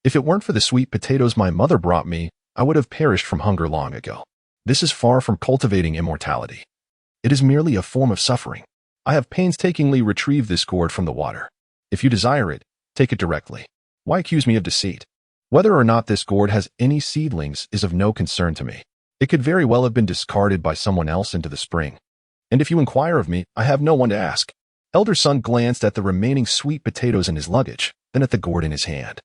[SPEAKER 1] If it weren't for the sweet potatoes my mother brought me, I would have perished from hunger long ago. This is far from cultivating immortality. It is merely a form of suffering. I have painstakingly retrieved this gourd from the water. If you desire it, take it directly. Why accuse me of deceit? Whether or not this gourd has any seedlings is of no concern to me. It could very well have been discarded by someone else into the spring. And if you inquire of me, I have no one to ask. Elder Sun glanced at the remaining sweet potatoes in his luggage, then at the gourd in his hand.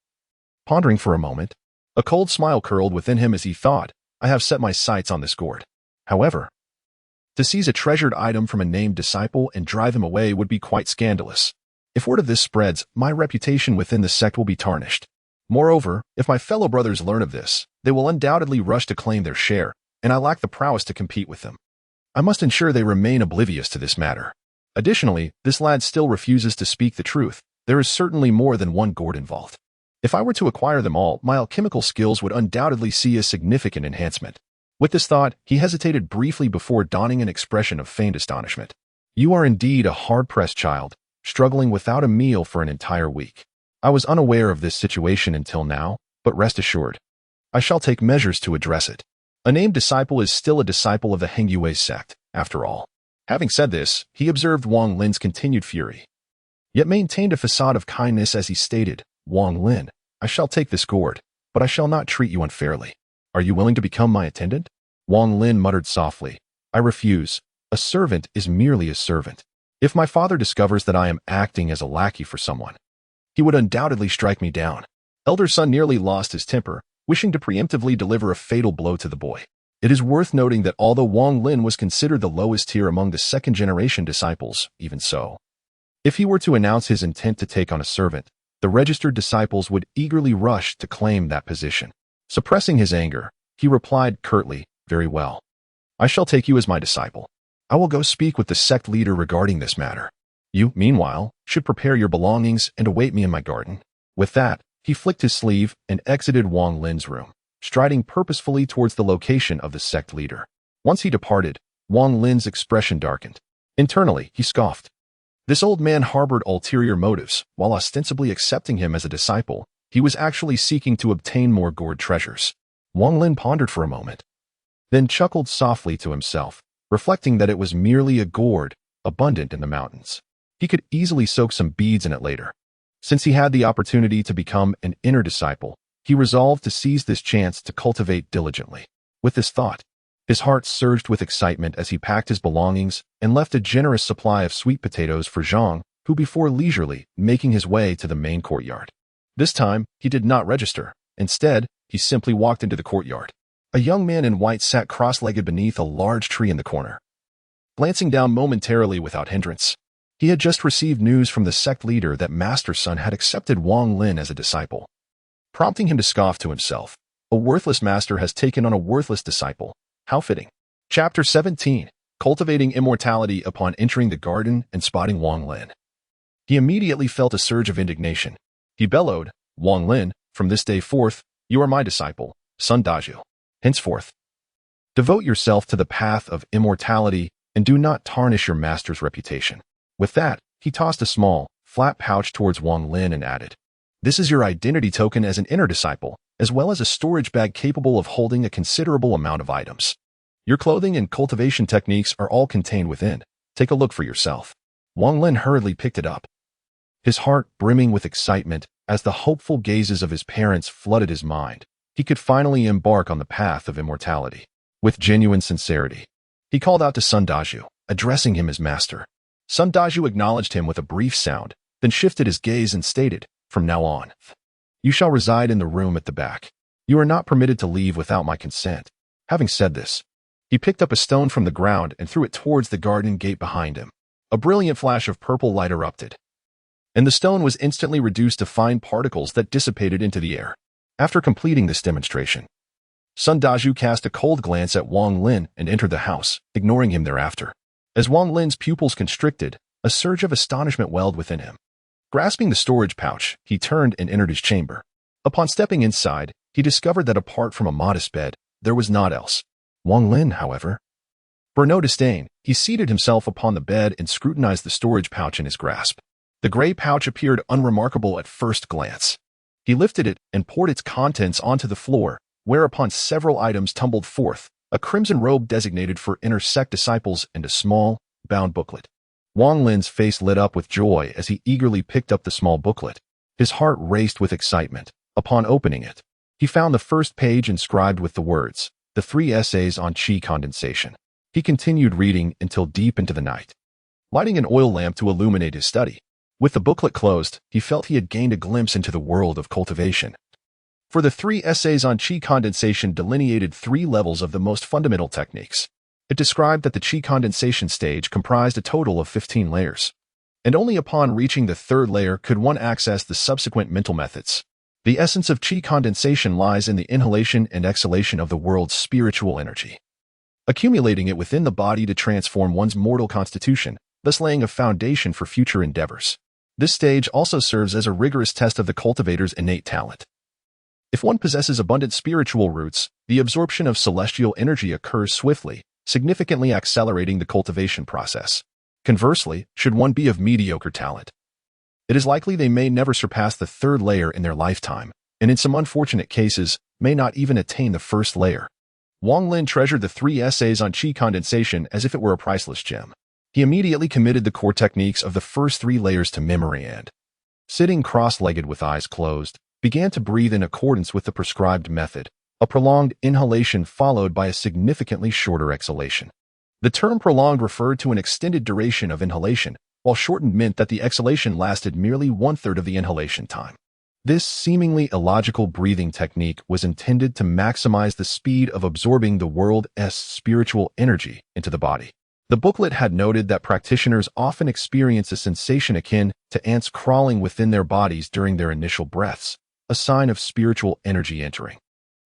[SPEAKER 1] Pondering for a moment, a cold smile curled within him as he thought, I have set my sights on this gourd. However, to seize a treasured item from a named disciple and drive him away would be quite scandalous. If word of this spreads, my reputation within the sect will be tarnished. Moreover, if my fellow brothers learn of this, they will undoubtedly rush to claim their share, and I lack the prowess to compete with them. I must ensure they remain oblivious to this matter. Additionally, this lad still refuses to speak the truth. There is certainly more than one gourd involved. If I were to acquire them all, my alchemical skills would undoubtedly see a significant enhancement. With this thought, he hesitated briefly before donning an expression of feigned astonishment. You are indeed a hard-pressed child, struggling without a meal for an entire week. I was unaware of this situation until now, but rest assured, I shall take measures to address it. A named disciple is still a disciple of the Hengyue sect, after all. Having said this, he observed Wang Lin's continued fury, yet maintained a facade of kindness as he stated, Wang Lin, I shall take this gourd, but I shall not treat you unfairly. Are you willing to become my attendant? Wang Lin muttered softly, I refuse. A servant is merely a servant. If my father discovers that I am acting as a lackey for someone, he would undoubtedly strike me down. Elder son nearly lost his temper, wishing to preemptively deliver a fatal blow to the boy. It is worth noting that although Wang Lin was considered the lowest tier among the second-generation disciples, even so, if he were to announce his intent to take on a servant, the registered disciples would eagerly rush to claim that position. Suppressing his anger, he replied curtly, very well. I shall take you as my disciple. I will go speak with the sect leader regarding this matter. You, meanwhile, should prepare your belongings and await me in my garden. With that, he flicked his sleeve and exited Wang Lin's room, striding purposefully towards the location of the sect leader. Once he departed, Wang Lin's expression darkened. Internally, he scoffed. This old man harbored ulterior motives. While ostensibly accepting him as a disciple, he was actually seeking to obtain more gourd treasures. Wang Lin pondered for a moment, then chuckled softly to himself, reflecting that it was merely a gourd, abundant in the mountains. He could easily soak some beads in it later. Since he had the opportunity to become an inner disciple, he resolved to seize this chance to cultivate diligently. With this thought, his heart surged with excitement as he packed his belongings and left a generous supply of sweet potatoes for Zhang, who before leisurely making his way to the main courtyard. This time, he did not register. Instead, he simply walked into the courtyard. A young man in white sat cross-legged beneath a large tree in the corner, glancing down momentarily without hindrance. He had just received news from the sect leader that Master Sun had accepted Wang Lin as a disciple, prompting him to scoff to himself. A worthless master has taken on a worthless disciple. How fitting. Chapter 17. Cultivating Immortality. Upon entering the garden and spotting Wang Lin, he immediately felt a surge of indignation. He bellowed, Wang Lin, from this day forth, you are my disciple, Sun Daju. Henceforth, devote yourself to the path of immortality and do not tarnish your master's reputation. With that, he tossed a small, flat pouch towards Wang Lin and added, this is your identity token as an inner disciple, as well as a storage bag capable of holding a considerable amount of items. Your clothing and cultivation techniques are all contained within. Take a look for yourself. Wang Lin hurriedly picked it up, his heart brimming with excitement as the hopeful gazes of his parents flooded his mind. He could finally embark on the path of immortality. With genuine sincerity, he called out to Sun Daju, addressing him as master. Sun Daju acknowledged him with a brief sound, then shifted his gaze and stated, from now on, you shall reside in the room at the back. You are not permitted to leave without my consent. Having said this, he picked up a stone from the ground and threw it towards the garden gate behind him. A brilliant flash of purple light erupted, and the stone was instantly reduced to fine particles that dissipated into the air. After completing this demonstration, Sun Daju cast a cold glance at Wang Lin and entered the house, ignoring him thereafter. As Wang Lin's pupils constricted, a surge of astonishment welled within him. Grasping the storage pouch, he turned and entered his chamber. Upon stepping inside, he discovered that apart from a modest bed, there was naught else. Wang Lin, however, for no disdain, he seated himself upon the bed and scrutinized the storage pouch in his grasp. The gray pouch appeared unremarkable at first glance. He lifted it and poured its contents onto the floor, whereupon several items tumbled forth, a crimson robe designated for inner sect disciples and a small, bound booklet. Wang Lin's face lit up with joy as he eagerly picked up the small booklet. His heart raced with excitement. Upon opening it, he found the first page inscribed with the words, the 3 essays on qi condensation. He continued reading until deep into the night, lighting an oil lamp to illuminate his study. With the booklet closed, he felt he had gained a glimpse into the world of cultivation. For the 3 essays on qi condensation delineated 3 levels of the most fundamental techniques. It described that the qi condensation stage comprised a total of 15 layers, and only upon reaching the 3rd layer could one access the subsequent mental methods. The essence of qi condensation lies in the inhalation and exhalation of the world's spiritual energy, accumulating it within the body to transform one's mortal constitution, thus laying a foundation for future endeavors. This stage also serves as a rigorous test of the cultivator's innate talent. If one possesses abundant spiritual roots, the absorption of celestial energy occurs swiftly, significantly accelerating the cultivation process. Conversely, should one be of mediocre talent, it is likely they may never surpass the 3rd layer in their lifetime, and in some unfortunate cases, may not even attain the 1st layer. Wang Lin treasured the 3 essays on qi condensation as if it were a priceless gem. He immediately committed the core techniques of the first 3 layers to memory and, sitting cross-legged with eyes closed, began to breathe in accordance with the prescribed method, a prolonged inhalation followed by a significantly shorter exhalation. The term prolonged referred to an extended duration of inhalation, while shortened meant that the exhalation lasted merely 1/3 of the inhalation time. This seemingly illogical breathing technique was intended to maximize the speed of absorbing the world's spiritual energy into the body. The booklet had noted that practitioners often experience a sensation akin to ants crawling within their bodies during their initial breaths, a sign of spiritual energy entering.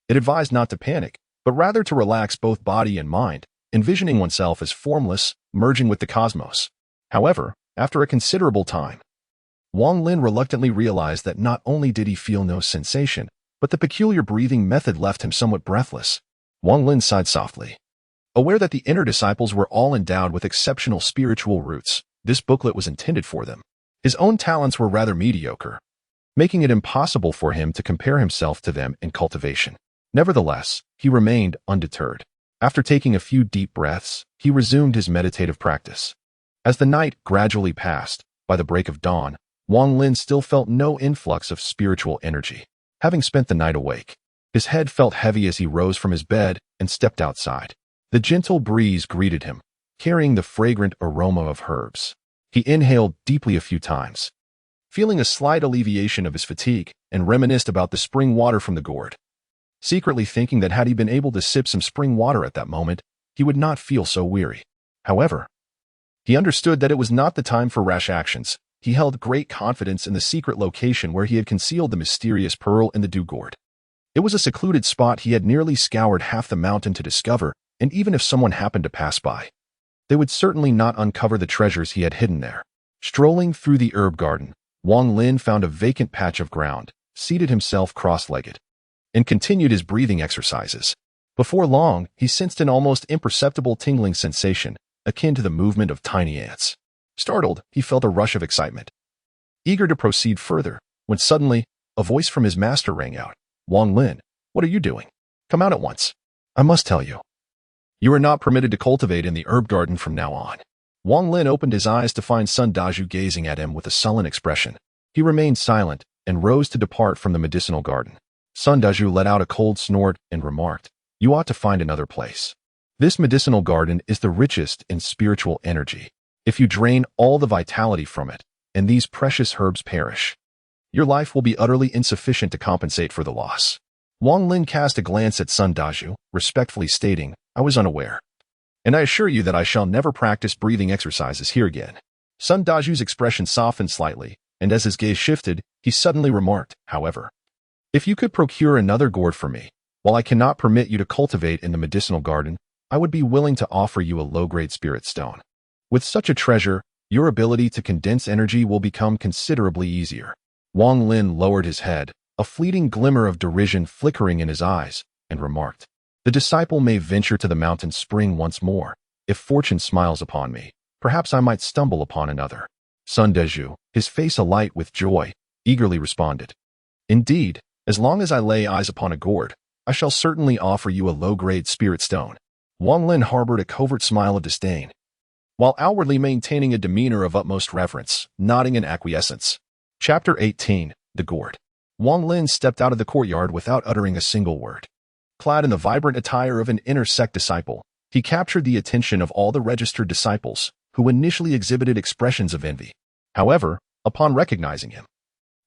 [SPEAKER 1] It advised not to panic, but rather to relax both body and mind, envisioning oneself as formless, merging with the cosmos. However, after a considerable time, Wang Lin reluctantly realized that not only did he feel no sensation, but the peculiar breathing method left him somewhat breathless. Wang Lin sighed softly. Aware that the inner disciples were all endowed with exceptional spiritual roots, this booklet was intended for them. His own talents were rather mediocre, making it impossible for him to compare himself to them in cultivation. Nevertheless, he remained undeterred. After taking a few deep breaths, he resumed his meditative practice. As the night gradually passed, by the break of dawn, Wang Lin still felt no influx of spiritual energy. Having spent the night awake, his head felt heavy as he rose from his bed and stepped outside. The gentle breeze greeted him, carrying the fragrant aroma of herbs. He inhaled deeply a few times, feeling a slight alleviation of his fatigue, and reminisced about the spring water from the gourd, secretly thinking that had he been able to sip some spring water at that moment, he would not feel so weary. However, he understood that it was not the time for rash actions. He held great confidence in the secret location where he had concealed the mysterious pearl in the dew gourd. It was a secluded spot he had nearly scoured half the mountain to discover, and even if someone happened to pass by, they would certainly not uncover the treasures he had hidden there. Strolling through the herb garden, Wang Lin found a vacant patch of ground, seated himself cross-legged, and continued his breathing exercises. Before long, he sensed an almost imperceptible tingling sensation, akin to the movement of tiny ants. Startled, he felt a rush of excitement, eager to proceed further, when suddenly, a voice from his master rang out. "Wang Lin, what are you doing? Come out at once. I must tell you. You are not permitted to cultivate in the herb garden from now on." Wang Lin opened his eyes to find Sun Daju gazing at him with a sullen expression. He remained silent and rose to depart from the medicinal garden. Sun Daju let out a cold snort and remarked, "You ought to find another place. This medicinal garden is the richest in spiritual energy. If you drain all the vitality from it, and these precious herbs perish, your life will be utterly insufficient to compensate for the loss." Wang Lin cast a glance at Sun Daju, respectfully stating, "I was unaware, and I assure you that I shall never practice breathing exercises here again." Sun Daju's expression softened slightly, and as his gaze shifted, he suddenly remarked, "However, if you could procure another gourd for me, while I cannot permit you to cultivate in the medicinal garden, I would be willing to offer you a low-grade spirit stone. With such a treasure, your ability to condense energy will become considerably easier." Wang Lin lowered his head, a fleeting glimmer of derision flickering in his eyes, and remarked, "The disciple may venture to the mountain spring once more. If fortune smiles upon me, perhaps I might stumble upon another." Sun Daju, his face alight with joy, eagerly responded, "Indeed, as long as I lay eyes upon a gourd, I shall certainly offer you a low-grade spirit stone." Wang Lin harbored a covert smile of disdain, while outwardly maintaining a demeanor of utmost reverence, nodding in acquiescence. Chapter 18, The Gourd. Wang Lin stepped out of the courtyard without uttering a single word. Clad in the vibrant attire of an inner sect disciple, he captured the attention of all the registered disciples, who initially exhibited expressions of envy. However, upon recognizing him,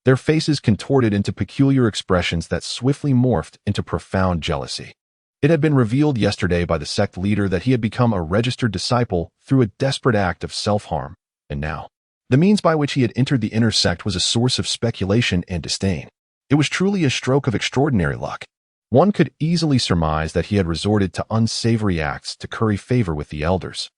[SPEAKER 1] their faces contorted into peculiar expressions that swiftly morphed into profound jealousy. It had been revealed yesterday by the sect leader that he had become a registered disciple through a desperate act of self-harm, and now, the means by which he had entered the inner sect was a source of speculation and disdain. It was truly a stroke of extraordinary luck. One could easily surmise that he had resorted to unsavory acts to curry favor with the elders.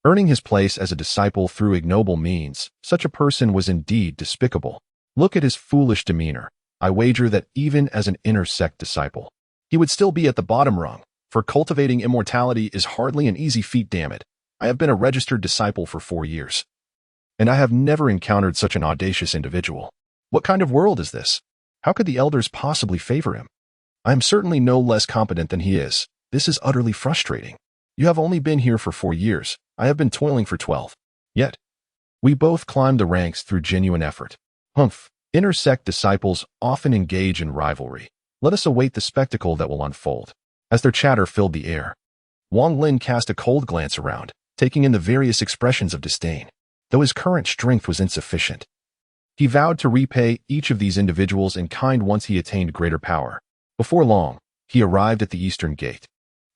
[SPEAKER 1] Earning his place as a disciple through ignoble means, such a person was indeed despicable. Look at his foolish demeanor. I wager that even as an inner sect disciple, he would still be at the bottom rung, for cultivating immortality is hardly an easy feat, damn it. I have been a registered disciple for 4 years, and I have never encountered such an audacious individual. What kind of world is this? How could the elders possibly favor him? I am certainly no less competent than he is. This is utterly frustrating. You have only been here for 4 years. I have been toiling for 12. Yet, we both climbed the ranks through genuine effort. Humph. Inner sect disciples often engage in rivalry. Let us await the spectacle that will unfold. As their chatter filled the air, Wang Lin cast a cold glance around, taking in the various expressions of disdain. Though his current strength was insufficient, he vowed to repay each of these individuals in kind once he attained greater power. Before long, he arrived at the eastern gate,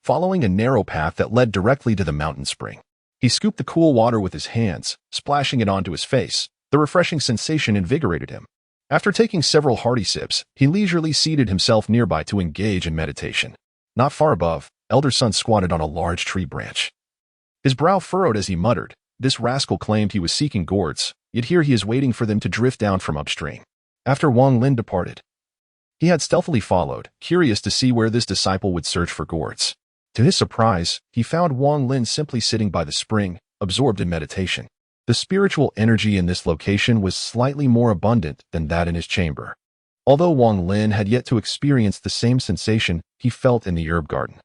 [SPEAKER 1] following a narrow path that led directly to the mountain spring. He scooped the cool water with his hands, splashing it onto his face. The refreshing sensation invigorated him. After taking several hearty sips, he leisurely seated himself nearby to engage in meditation. Not far above, Elder Sun squatted on a large tree branch. His brow furrowed as he muttered, "This rascal claimed he was seeking gourds, yet here he is waiting for them to drift down from upstream." After Wang Lin departed, he had stealthily followed, curious to see where this disciple would search for gourds. To his surprise, he found Wang Lin simply sitting by the spring, absorbed in meditation. The spiritual energy in this location was slightly more abundant than that in his chamber. Although Wang Lin had yet to experience the same sensation he felt in the herb garden,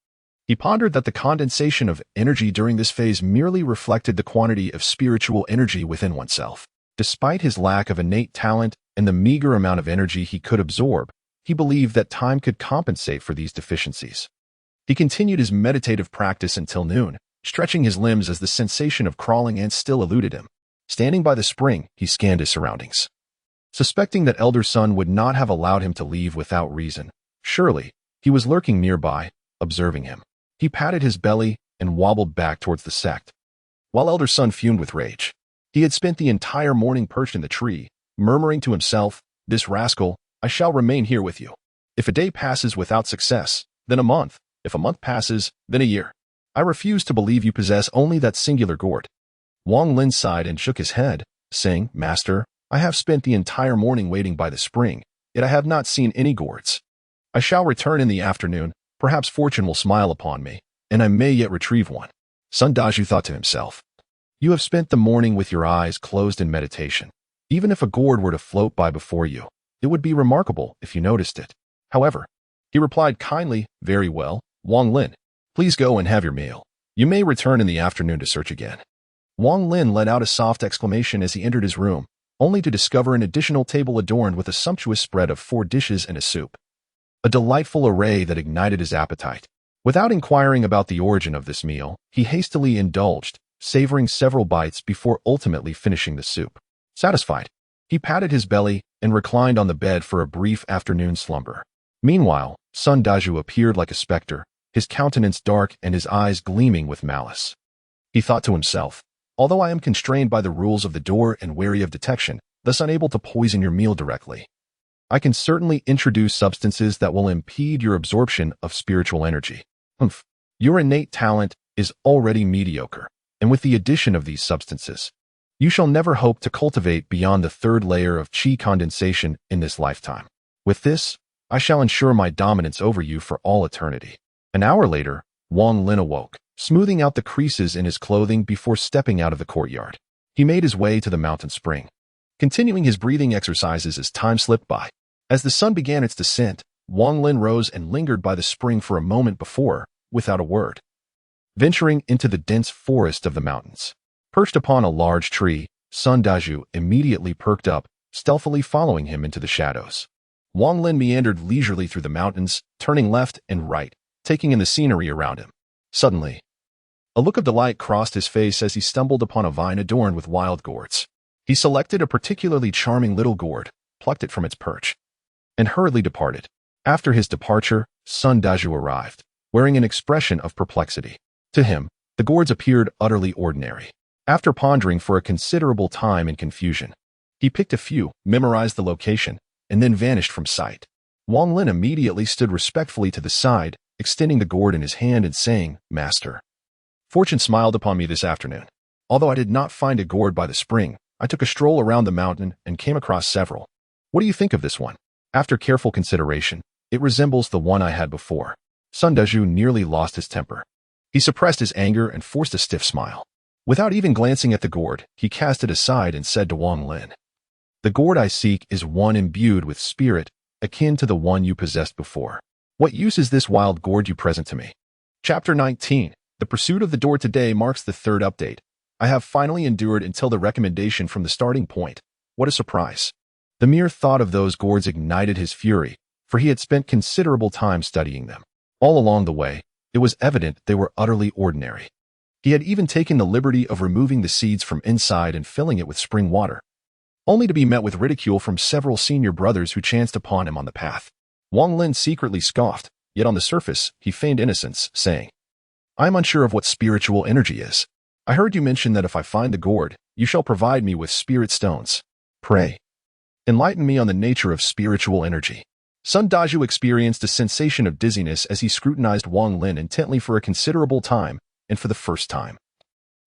[SPEAKER 1] he pondered that the condensation of energy during this phase merely reflected the quantity of spiritual energy within oneself. Despite his lack of innate talent and the meager amount of energy he could absorb, he believed that time could compensate for these deficiencies. He continued his meditative practice until noon, stretching his limbs as the sensation of crawling ants still eluded him. Standing by the spring, he scanned his surroundings, suspecting that Elder Sun would not have allowed him to leave without reason. Surely, he was lurking nearby, observing him. He patted his belly and wobbled back towards the sect, while Elder Sun fumed with rage. He had spent the entire morning perched in the tree, murmuring to himself, "This rascal, I shall remain here with you. If a day passes without success, then a month. If a month passes, then a year. I refuse to believe you possess only that singular gourd." Wang Lin sighed and shook his head, saying, "Master, I have spent the entire morning waiting by the spring, yet I have not seen any gourds. I shall return in the afternoon. Perhaps fortune will smile upon me, and I may yet retrieve one." Sun Daju thought to himself, "You have spent the morning with your eyes closed in meditation. Even if a gourd were to float by before you, it would be remarkable if you noticed it." However, he replied kindly, "Very well, Wang Lin. Please go and have your meal. You may return in the afternoon to search again." Wang Lin let out a soft exclamation as he entered his room, only to discover an additional table adorned with a sumptuous spread of 4 dishes and a soup. A delightful array that ignited his appetite. Without inquiring about the origin of this meal, he hastily indulged, savoring several bites before ultimately finishing the soup. Satisfied, he patted his belly and reclined on the bed for a brief afternoon slumber. Meanwhile, Sun Daju appeared like a specter, his countenance dark and his eyes gleaming with malice. He thought to himself, "Although I am constrained by the rules of the door and wary of detection, thus unable to poison your meal directly, I can certainly introduce substances that will impede your absorption of spiritual energy. Humph. Your innate talent is already mediocre, and with the addition of these substances, you shall never hope to cultivate beyond the 3rd layer of chi condensation in this lifetime. With this, I shall ensure my dominance over you for all eternity." An hour later, Wang Lin awoke, smoothing out the creases in his clothing before stepping out of the courtyard. He made his way to the mountain spring, continuing his breathing exercises as time slipped by. As the sun began its descent, Wang Lin rose and lingered by the spring for a moment before, without a word, venturing into the dense forest of the mountains. Perched upon a large tree, Sun Daju immediately perked up, stealthily following him into the shadows. Wang Lin meandered leisurely through the mountains, turning left and right, taking in the scenery around him. Suddenly, a look of delight crossed his face as he stumbled upon a vine adorned with wild gourds. He selected a particularly charming little gourd, plucked it from its perch, and hurriedly departed. After his departure, Sun Daju arrived, wearing an expression of perplexity. To him, the gourds appeared utterly ordinary. After pondering for a considerable time in confusion, he picked a few, memorized the location, and then vanished from sight. Wang Lin immediately stood respectfully to the side, extending the gourd in his hand and saying, "Master, fortune smiled upon me this afternoon. Although I did not find a gourd by the spring, I took a stroll around the mountain and came across several. What do you think of this one?" After careful consideration, it resembles the one I had before. Sun Daju nearly lost his temper. He suppressed his anger and forced a stiff smile. Without even glancing at the gourd, he cast it aside and said to Wang Lin, "The gourd I seek is one imbued with spirit, akin to the one you possessed before. What use is this wild gourd you present to me?" Chapter 19. The pursuit of the door today marks the third update. I have finally endured until the recommendation from the starting point. What a surprise. The mere thought of those gourds ignited his fury, for he had spent considerable time studying them. All along the way, it was evident they were utterly ordinary. He had even taken the liberty of removing the seeds from inside and filling it with spring water, only to be met with ridicule from several senior brothers who chanced upon him on the path. Wang Lin secretly scoffed, yet on the surface, he feigned innocence, saying, "I am unsure of what spiritual energy is. I heard you mention that if I find the gourd, you shall provide me with spirit stones. Pray, enlighten me on the nature of spiritual energy." Sun Daju experienced a sensation of dizziness as he scrutinized Wang Lin intently for a considerable time, and for the first time,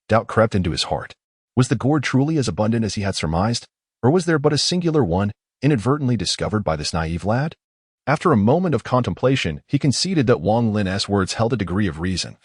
[SPEAKER 1] doubt crept into his heart. Was the gourd truly as abundant as he had surmised, or was there but a singular one, inadvertently discovered by this naive lad? After a moment of contemplation, he conceded that Wang Lin's words held a degree of reason.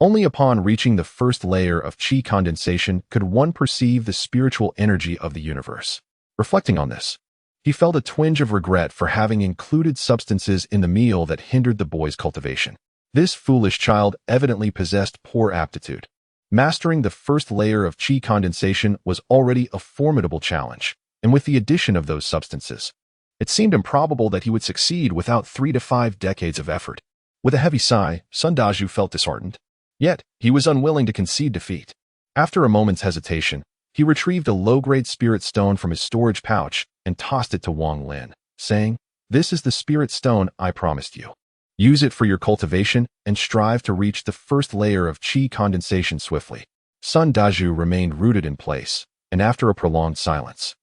[SPEAKER 1] Only upon reaching the first layer of qi condensation could one perceive the spiritual energy of the universe. Reflecting on this, he felt a twinge of regret for having included substances in the meal that hindered the boy's cultivation. This foolish child evidently possessed poor aptitude. Mastering the first layer of qi condensation was already a formidable challenge, and with the addition of those substances, it seemed improbable that he would succeed without 3 to 5 decades of effort. With a heavy sigh, Sun Daju felt disheartened. Yet, he was unwilling to concede defeat. After a moment's hesitation, he retrieved a low-grade spirit stone from his storage pouch and tossed it to Wang Lin, saying, "This is the spirit stone I promised you. Use it for your cultivation and strive to reach the first layer of qi condensation swiftly." Sun Daju remained rooted in place, and after a prolonged silence,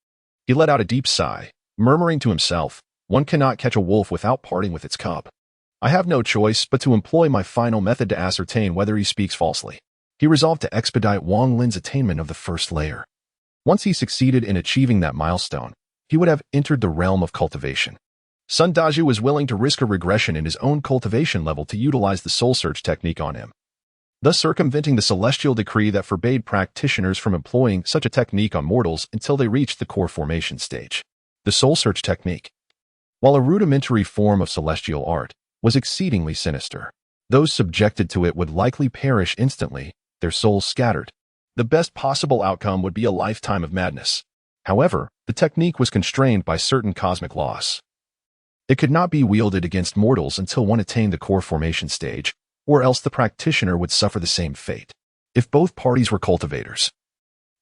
[SPEAKER 1] he let out a deep sigh, murmuring to himself, "One cannot catch a wolf without parting with its cub. I have no choice but to employ my final method to ascertain whether he speaks falsely." He resolved to expedite Wang Lin's attainment of the first layer. Once he succeeded in achieving that milestone, he would have entered the realm of cultivation. Sun Daju was willing to risk a regression in his own cultivation level to utilize the soul search technique on him, thus circumventing the celestial decree that forbade practitioners from employing such a technique on mortals until they reached the core formation stage. The soul search technique, while a rudimentary form of celestial art, was exceedingly sinister. Those subjected to it would likely perish instantly, their souls scattered. The best possible outcome would be a lifetime of madness. However, the technique was constrained by certain cosmic laws. It could not be wielded against mortals until one attained the core formation stage, or else the practitioner would suffer the same fate. If both parties were cultivators,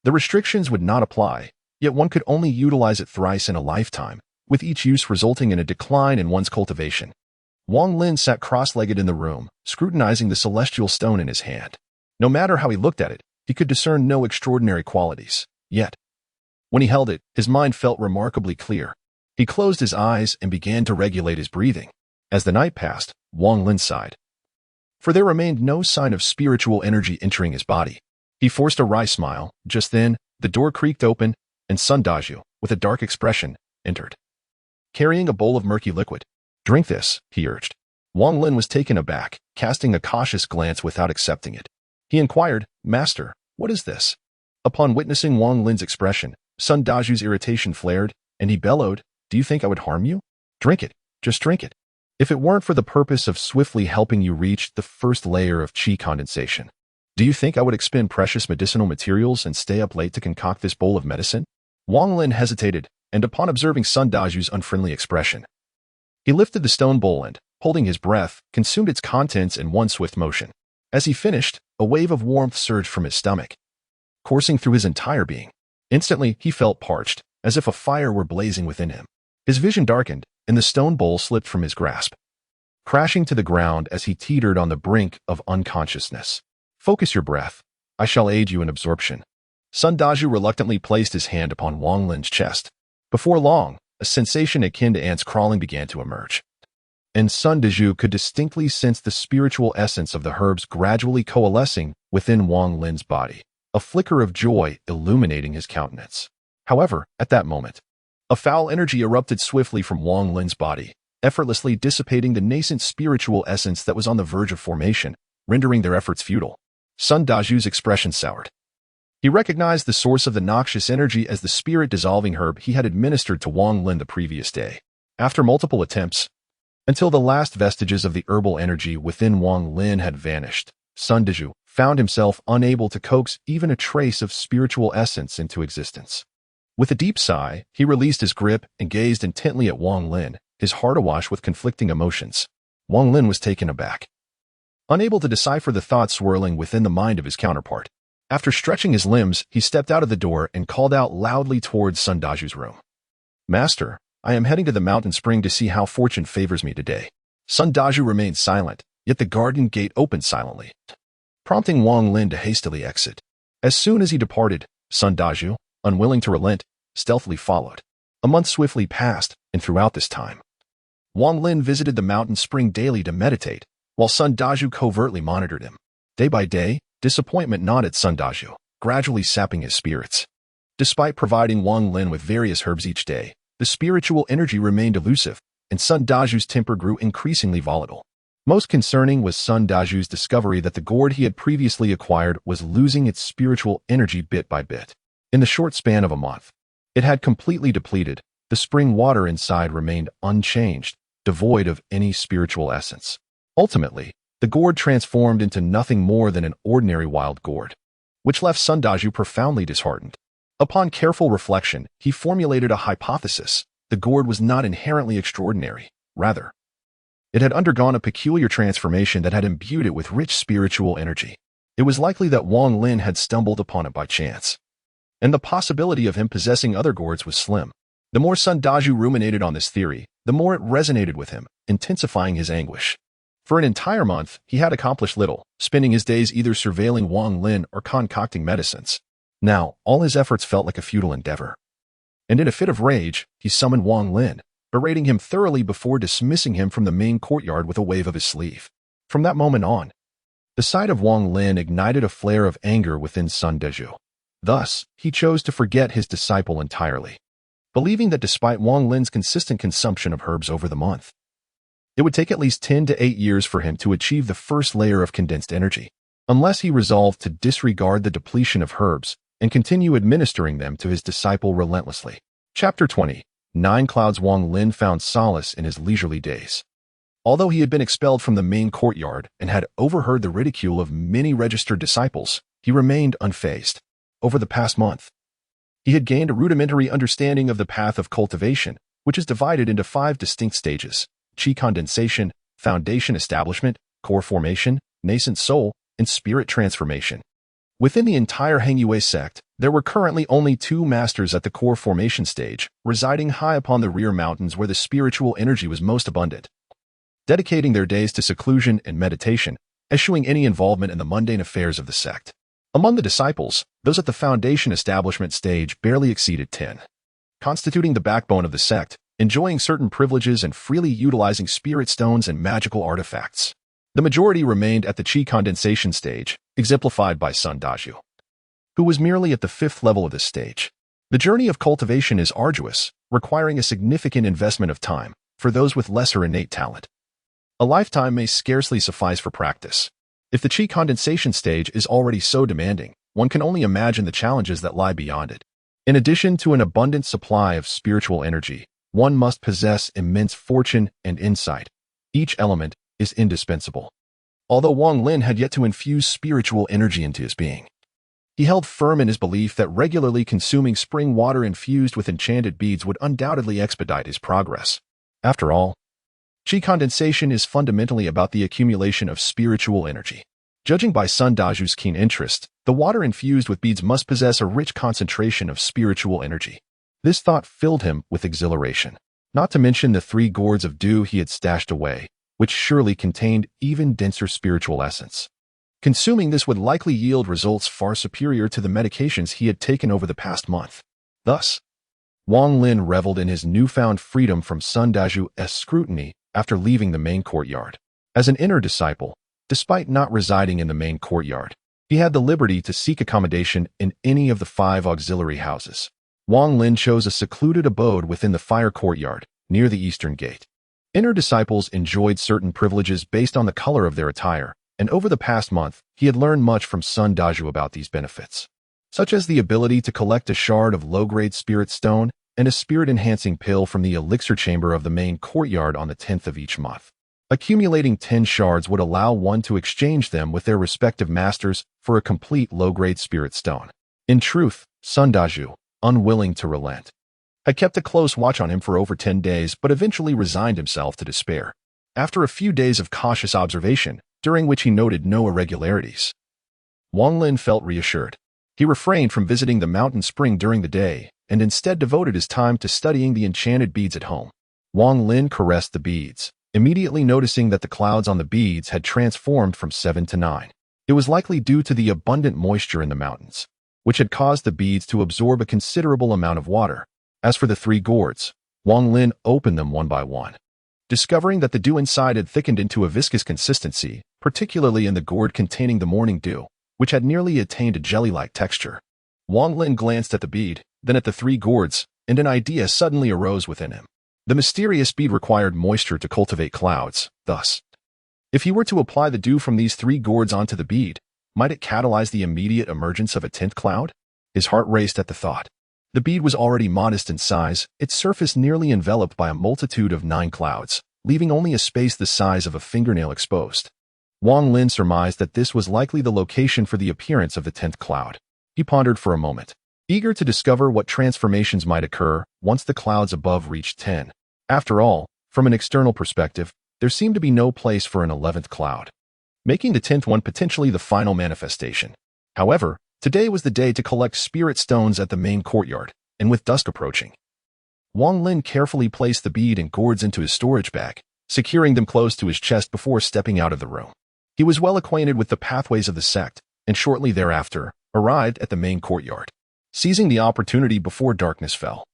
[SPEAKER 1] the restrictions would not apply, yet one could only utilize it thrice in a lifetime, with each use resulting in a decline in one's cultivation. Wang Lin sat cross-legged in the room, scrutinizing the celestial stone in his hand. No matter how he looked at it, he could discern no extraordinary qualities. Yet, when he held it, his mind felt remarkably clear. He closed his eyes and began to regulate his breathing. As the night passed, Wang Lin sighed, for there remained no sign of spiritual energy entering his body. He forced a wry smile. Just then, the door creaked open, and Sun Daju, with a dark expression, entered, carrying a bowl of murky liquid. "Drink this," he urged. Wang Lin was taken aback, casting a cautious glance without accepting it. He inquired, "Master, what is this?" Upon witnessing Wang Lin's expression, Sun Daju's irritation flared, and he bellowed, "Do you think I would harm you? Drink it, just drink it. If it weren't for the purpose of swiftly helping you reach the first layer of qi condensation, do you think I would expend precious medicinal materials and stay up late to concoct this bowl of medicine?" Wang Lin hesitated, and upon observing Sun Daju's unfriendly expression, he lifted the stone bowl and, holding his breath, consumed its contents in one swift motion. As he finished, a wave of warmth surged from his stomach, coursing through his entire being. Instantly, he felt parched, as if a fire were blazing within him. His vision darkened, and the stone bowl slipped from his grasp, crashing to the ground as he teetered on the brink of unconsciousness. Focus your breath. I shall aid you in absorption. Sun Dazhu reluctantly placed his hand upon Wang Lin's chest. Before long, a sensation akin to ants crawling began to emerge, and Sun Dazhu could distinctly sense the spiritual essence of the herbs gradually coalescing within Wang Lin's body, a flicker of joy illuminating his countenance. However, at that moment, a foul energy erupted swiftly from Wang Lin's body, effortlessly dissipating the nascent spiritual essence that was on the verge of formation, rendering their efforts futile. Sun Dazhu's expression soured. He recognized the source of the noxious energy as the spirit-dissolving herb he had administered to Wang Lin the previous day. After multiple attempts, until the last vestiges of the herbal energy within Wang Lin had vanished, Sun Dazhu found himself unable to coax even a trace of spiritual essence into existence. With a deep sigh, he released his grip and gazed intently at Wang Lin, his heart awash with conflicting emotions. Wang Lin was taken aback, unable to decipher the thoughts swirling within the mind of his counterpart. After stretching his limbs, he stepped out of the door and called out loudly towards Sun Dazhu's room. Master, I am heading to the mountain spring to see how fortune favors me today. Sun Dazhu remained silent, yet the garden gate opened silently, prompting Wang Lin to hastily exit. As soon as he departed, Sun Dazhu, unwilling to relent, stealthily followed. A month swiftly passed, and throughout this time, Wang Lin visited the mountain spring daily to meditate, while Sun Dazhu covertly monitored him. Day by day, disappointment gnawed at Sun Dazhu, gradually sapping his spirits. Despite providing Wang Lin with various herbs each day, the spiritual energy remained elusive, and Sun Dazhu's temper grew increasingly volatile. Most concerning was Sun Dazhu's discovery that the gourd he had previously acquired was losing its spiritual energy bit by bit. In the short span of a month, it had completely depleted. The spring water inside remained unchanged, devoid of any spiritual essence. Ultimately, the gourd transformed into nothing more than an ordinary wild gourd, which left Sun Dazhu profoundly disheartened. Upon careful reflection, he formulated a hypothesis. The gourd was not inherently extraordinary. Rather, it had undergone a peculiar transformation that had imbued it with rich spiritual energy. It was likely that Wang Lin had stumbled upon it by chance, and the possibility of him possessing other gourds was slim. The more Sun Dazhu ruminated on this theory, the more it resonated with him, intensifying his anguish. For an entire month, he had accomplished little, spending his days either surveilling Wang Lin or concocting medicines. Now, all his efforts felt like a futile endeavor. And in a fit of rage, he summoned Wang Lin, berating him thoroughly before dismissing him from the main courtyard with a wave of his sleeve. From that moment on, the sight of Wang Lin ignited a flare of anger within Sun Dazhu. Thus, he chose to forget his disciple entirely, believing that despite Wang Lin's consistent consumption of herbs over the month, it would take at least 10 to 8 years for him to achieve the first layer of condensed energy, unless he resolved to disregard the depletion of herbs and continue administering them to his disciple relentlessly. Chapter 20. 9 Clouds. Wang Lin found solace in his leisurely days. Although he had been expelled from the main courtyard and had overheard the ridicule of many registered disciples, he remained unfazed. Over the past month, he had gained a rudimentary understanding of the path of cultivation, which is divided into 5 distinct stages: Qi condensation, foundation establishment, core formation, nascent soul, and spirit transformation. Within the entire Hengyue sect, there were currently only 2 masters at the core formation stage, residing high upon the rear mountains where the spiritual energy was most abundant, dedicating their days to seclusion and meditation, eschewing any involvement in the mundane affairs of the sect. Among the disciples, those at the foundation establishment stage barely exceeded 10, constituting the backbone of the sect, enjoying certain privileges and freely utilizing spirit stones and magical artifacts. The majority remained at the Qi condensation stage, exemplified by Sun Dazhu, who was merely at the 5th level of this stage. The journey of cultivation is arduous, requiring a significant investment of time for those with lesser innate talent. A lifetime may scarcely suffice for practice. If the Qi condensation stage is already so demanding, one can only imagine the challenges that lie beyond it. In addition to an abundant supply of spiritual energy, one must possess immense fortune and insight. Each element is indispensable. Although Wang Lin had yet to infuse spiritual energy into his being, he held firm in his belief that regularly consuming spring water infused with enchanted beads would undoubtedly expedite his progress. After all, Qi condensation is fundamentally about the accumulation of spiritual energy. Judging by Sun Dazhu's keen interest, the water infused with beads must possess a rich concentration of spiritual energy. This thought filled him with exhilaration. not to mention the 3 gourds of dew he had stashed away, which surely contained even denser spiritual essence. Consuming this would likely yield results far superior to the medications he had taken over the past month. Thus, Wang Lin reveled in his newfound freedom from Sun Daju's scrutiny after leaving the main courtyard. As an inner disciple, despite not residing in the main courtyard, he had the liberty to seek accommodation in any of the 5 auxiliary houses. Wang Lin chose a secluded abode within the fire courtyard, near the eastern gate. Inner disciples enjoyed certain privileges based on the color of their attire, and over the past month, he had learned much from Sun Daju about these benefits, such as the ability to collect a shard of low-grade spirit stone and a spirit-enhancing pill from the elixir chamber of the main courtyard on the 10th of each month. Accumulating 10 shards would allow one to exchange them with their respective masters for a complete low-grade spirit stone. In truth, Sun Daju, unwilling to relent, had kept a close watch on him for over 10 days but eventually resigned himself to despair. After a few days of cautious observation, during which he noted no irregularities, Wang Lin felt reassured. He refrained from visiting the mountain spring during the day and instead devoted his time to studying the enchanted beads at home. Wang Lin caressed the beads, immediately noticing that the clouds on the beads had transformed from 7 to 9. It was likely due to the abundant moisture in the mountains, which had caused the beads to absorb a considerable amount of water. As for the 3 gourds, Wang Lin opened them one by one, discovering that the dew inside had thickened into a viscous consistency, particularly in the gourd containing the morning dew, which had nearly attained a jelly-like texture. Wang Lin glanced at the bead, then at the 3 gourds, and an idea suddenly arose within him. The mysterious bead required moisture to cultivate clouds. Thus, if he were to apply the dew from these 3 gourds onto the bead, might it catalyze the immediate emergence of a 10th cloud? His heart raced at the thought. The bead was already modest in size, its surface nearly enveloped by a multitude of 9 clouds, leaving only a space the size of a fingernail exposed. Wang Lin surmised that this was likely the location for the appearance of the 10th cloud. He pondered for a moment, eager to discover what transformations might occur once the clouds above reached 10. After all, from an external perspective, there seemed to be no place for an 11th cloud, making the 10th one potentially the final manifestation. However, today was the day to collect spirit stones at the main courtyard, and with dusk approaching, Wang Lin carefully placed the bead and gourds into his storage bag, securing them close to his chest before stepping out of the room. He was well acquainted with the pathways of the sect, and shortly thereafter, arrived at the main courtyard. Seizing the opportunity before darkness fell,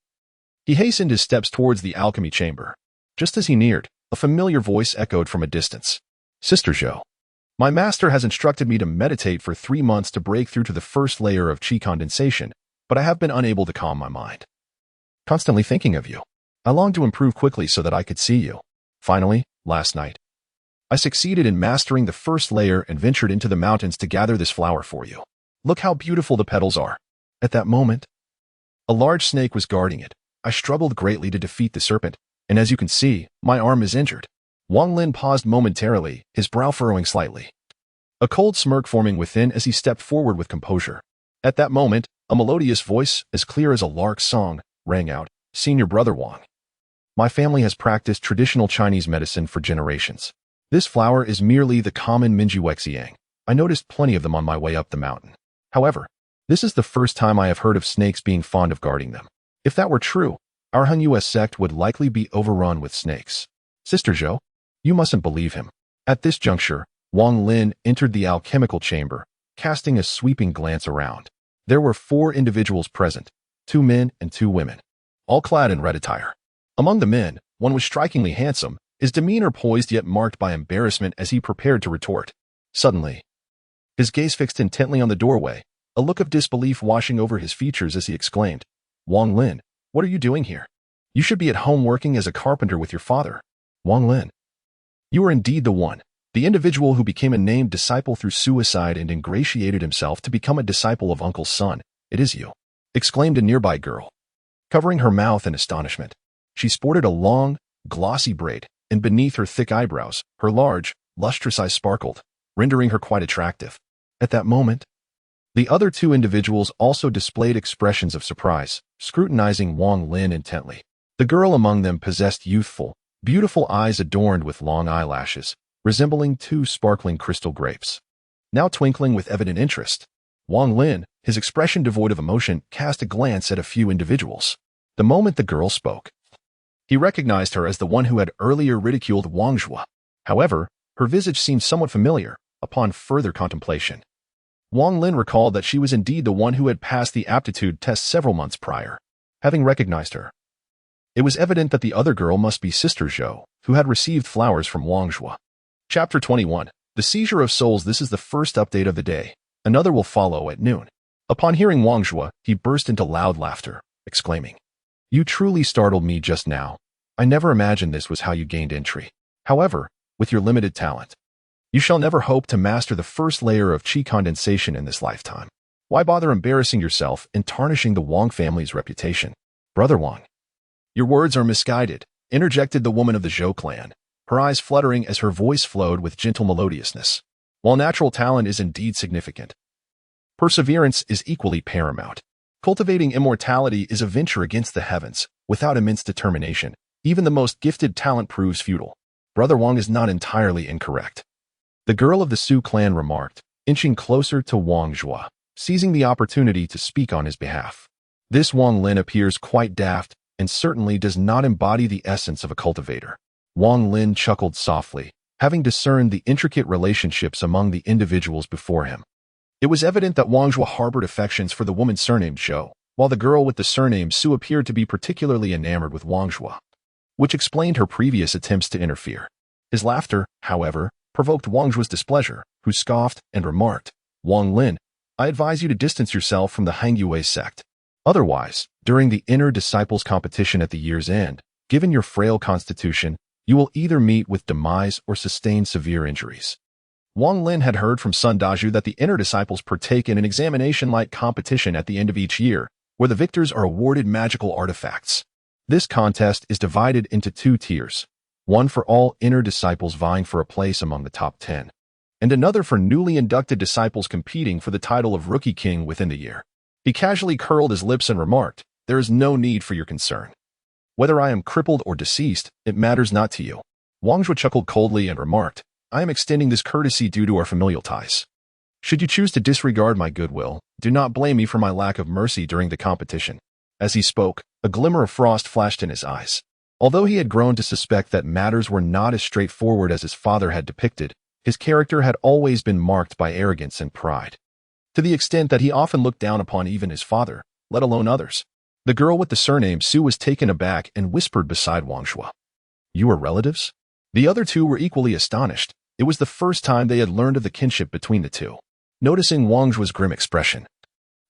[SPEAKER 1] he hastened his steps towards the alchemy chamber. Just as he neared, a familiar voice echoed from a distance. "Sister Zhou, my master has instructed me to meditate for 3 months to break through to the first layer of qi condensation, but I have been unable to calm my mind. Constantly thinking of you. I longed to improve quickly so that I could see you. Finally, last night, I succeeded in mastering the first layer and ventured into the mountains to gather this flower for you. Look how beautiful the petals are." At that moment, a large snake was guarding it. I struggled greatly to defeat the serpent, and as you can see, my arm is injured. Wang Lin paused momentarily, his brow furrowing slightly, a cold smirk forming within as he stepped forward with composure. At that moment, a melodious voice, as clear as a lark's song, rang out, "Senior Brother Wang, my family has practiced traditional Chinese medicine for generations. This flower is merely the common Minjuexiang. I noticed plenty of them on my way up the mountain. However, this is the first time I have heard of snakes being fond of guarding them. If that were true, our Han US sect would likely be overrun with snakes. Sister Zhou, you mustn't believe him." At this juncture, Wang Lin entered the alchemical chamber, casting a sweeping glance around. There were 4 individuals present, 2 men and 2 women, all clad in red attire. Among the men, one was strikingly handsome, his demeanor poised yet marked by embarrassment as he prepared to retort. Suddenly, his gaze fixed intently on the doorway, a look of disbelief washing over his features as he exclaimed, "Wang Lin, what are you doing here? You should be at home working as a carpenter with your father." "Wang Lin, you are indeed the one, the individual who became a named disciple through suicide and ingratiated himself to become a disciple of Uncle's son. It is you," exclaimed a nearby girl, covering her mouth in astonishment. She sported a long, glossy braid, and beneath her thick eyebrows, her large, lustrous eyes sparkled, rendering her quite attractive. At that moment, the other 2 individuals also displayed expressions of surprise, scrutinizing Wang Lin intently. The girl among them possessed youthful, beautiful eyes adorned with long eyelashes, resembling 2 sparkling crystal grapes. Now twinkling with evident interest, Wang Lin, his expression devoid of emotion, cast a glance at a few individuals. The moment the girl spoke, He recognized her as the one who had earlier ridiculed Wang Zhuo. However, her visage seemed somewhat familiar upon further contemplation. Wang Lin recalled that she was indeed the one who had passed the aptitude test several months prior. Having recognized her, it was evident that the other girl must be Sister Zhou, who had received flowers from Wang Zhuo. Chapter 21. The Seizure of Souls. This is the first update of the day. Another will follow at noon. Upon hearing Wang Zhuo, he burst into loud laughter, exclaiming, "You truly startled me just now. I never imagined this was how you gained entry. However, with your limited talent, you shall never hope to master the first layer of qi condensation in this lifetime. Why bother embarrassing yourself and tarnishing the Wang family's reputation? Brother Wang, your words are misguided," interjected the woman of the Zhou clan, her eyes fluttering as her voice flowed with gentle melodiousness. While natural talent is indeed significant, perseverance is equally paramount. Cultivating immortality is a venture against the heavens. Without immense determination, even the most gifted talent proves futile. Brother Wang is not entirely incorrect, the girl of the Su clan remarked, inching closer to Wang Zhuo, seizing the opportunity to speak on his behalf. This Wang Lin appears quite daft and certainly does not embody the essence of a cultivator. Wang Lin chuckled softly, having discerned the intricate relationships among the individuals before him. It was evident that Wang Zhuo harbored affections for the woman surnamed Zhou, while the girl with the surname Su appeared to be particularly enamored with Wang Zhuo, which explained her previous attempts to interfere. His laughter, however, provoked Wang Zhuo's displeasure, who scoffed and remarked, "Wang Lin, I advise you to distance yourself from the Hangyue sect. Otherwise, during the inner disciples competition at the year's end, given your frail constitution, you will either meet with demise or sustain severe injuries." Wang Lin had heard from Sun Daju that the inner disciples partake in an examination-like competition at the end of each year, where the victors are awarded magical artifacts. This contest is divided into two tiers, one for all inner disciples vying for a place among the top 10, and another for newly inducted disciples competing for the title of Rookie King within the year. He casually curled his lips and remarked, "There is no need for your concern. Whether I am crippled or deceased, it matters not to you." Wang Zhuo chuckled coldly and remarked, "I am extending this courtesy due to our familial ties. Should you choose to disregard my goodwill, do not blame me for my lack of mercy during the competition." As he spoke, a glimmer of frost flashed in his eyes. Although he had grown to suspect that matters were not as straightforward as his father had depicted, his character had always been marked by arrogance and pride, to the extent that he often looked down upon even his father, let alone others. The girl with the surname Su was taken aback and whispered beside Wang Zhuo, "You are relatives?" The other two were equally astonished. It was the first time they had learned of the kinship between the two. Noticing Wang Zhuo's grim expression,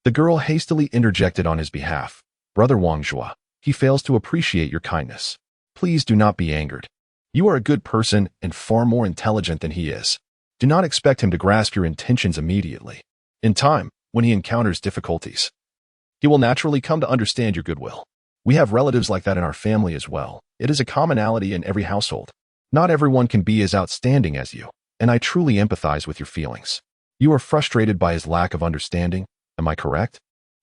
[SPEAKER 1] the girl hastily interjected on his behalf, "Brother Wang Zhuo, he fails to appreciate your kindness. Please do not be angered. You are a good person and far more intelligent than he is. Do not expect him to grasp your intentions immediately. In time, when he encounters difficulties, he will naturally come to understand your goodwill. We have relatives like that in our family as well. It is a commonality in every household. Not everyone can be as outstanding as you, and I truly empathize with your feelings. You are frustrated by his lack of understanding, am I correct?"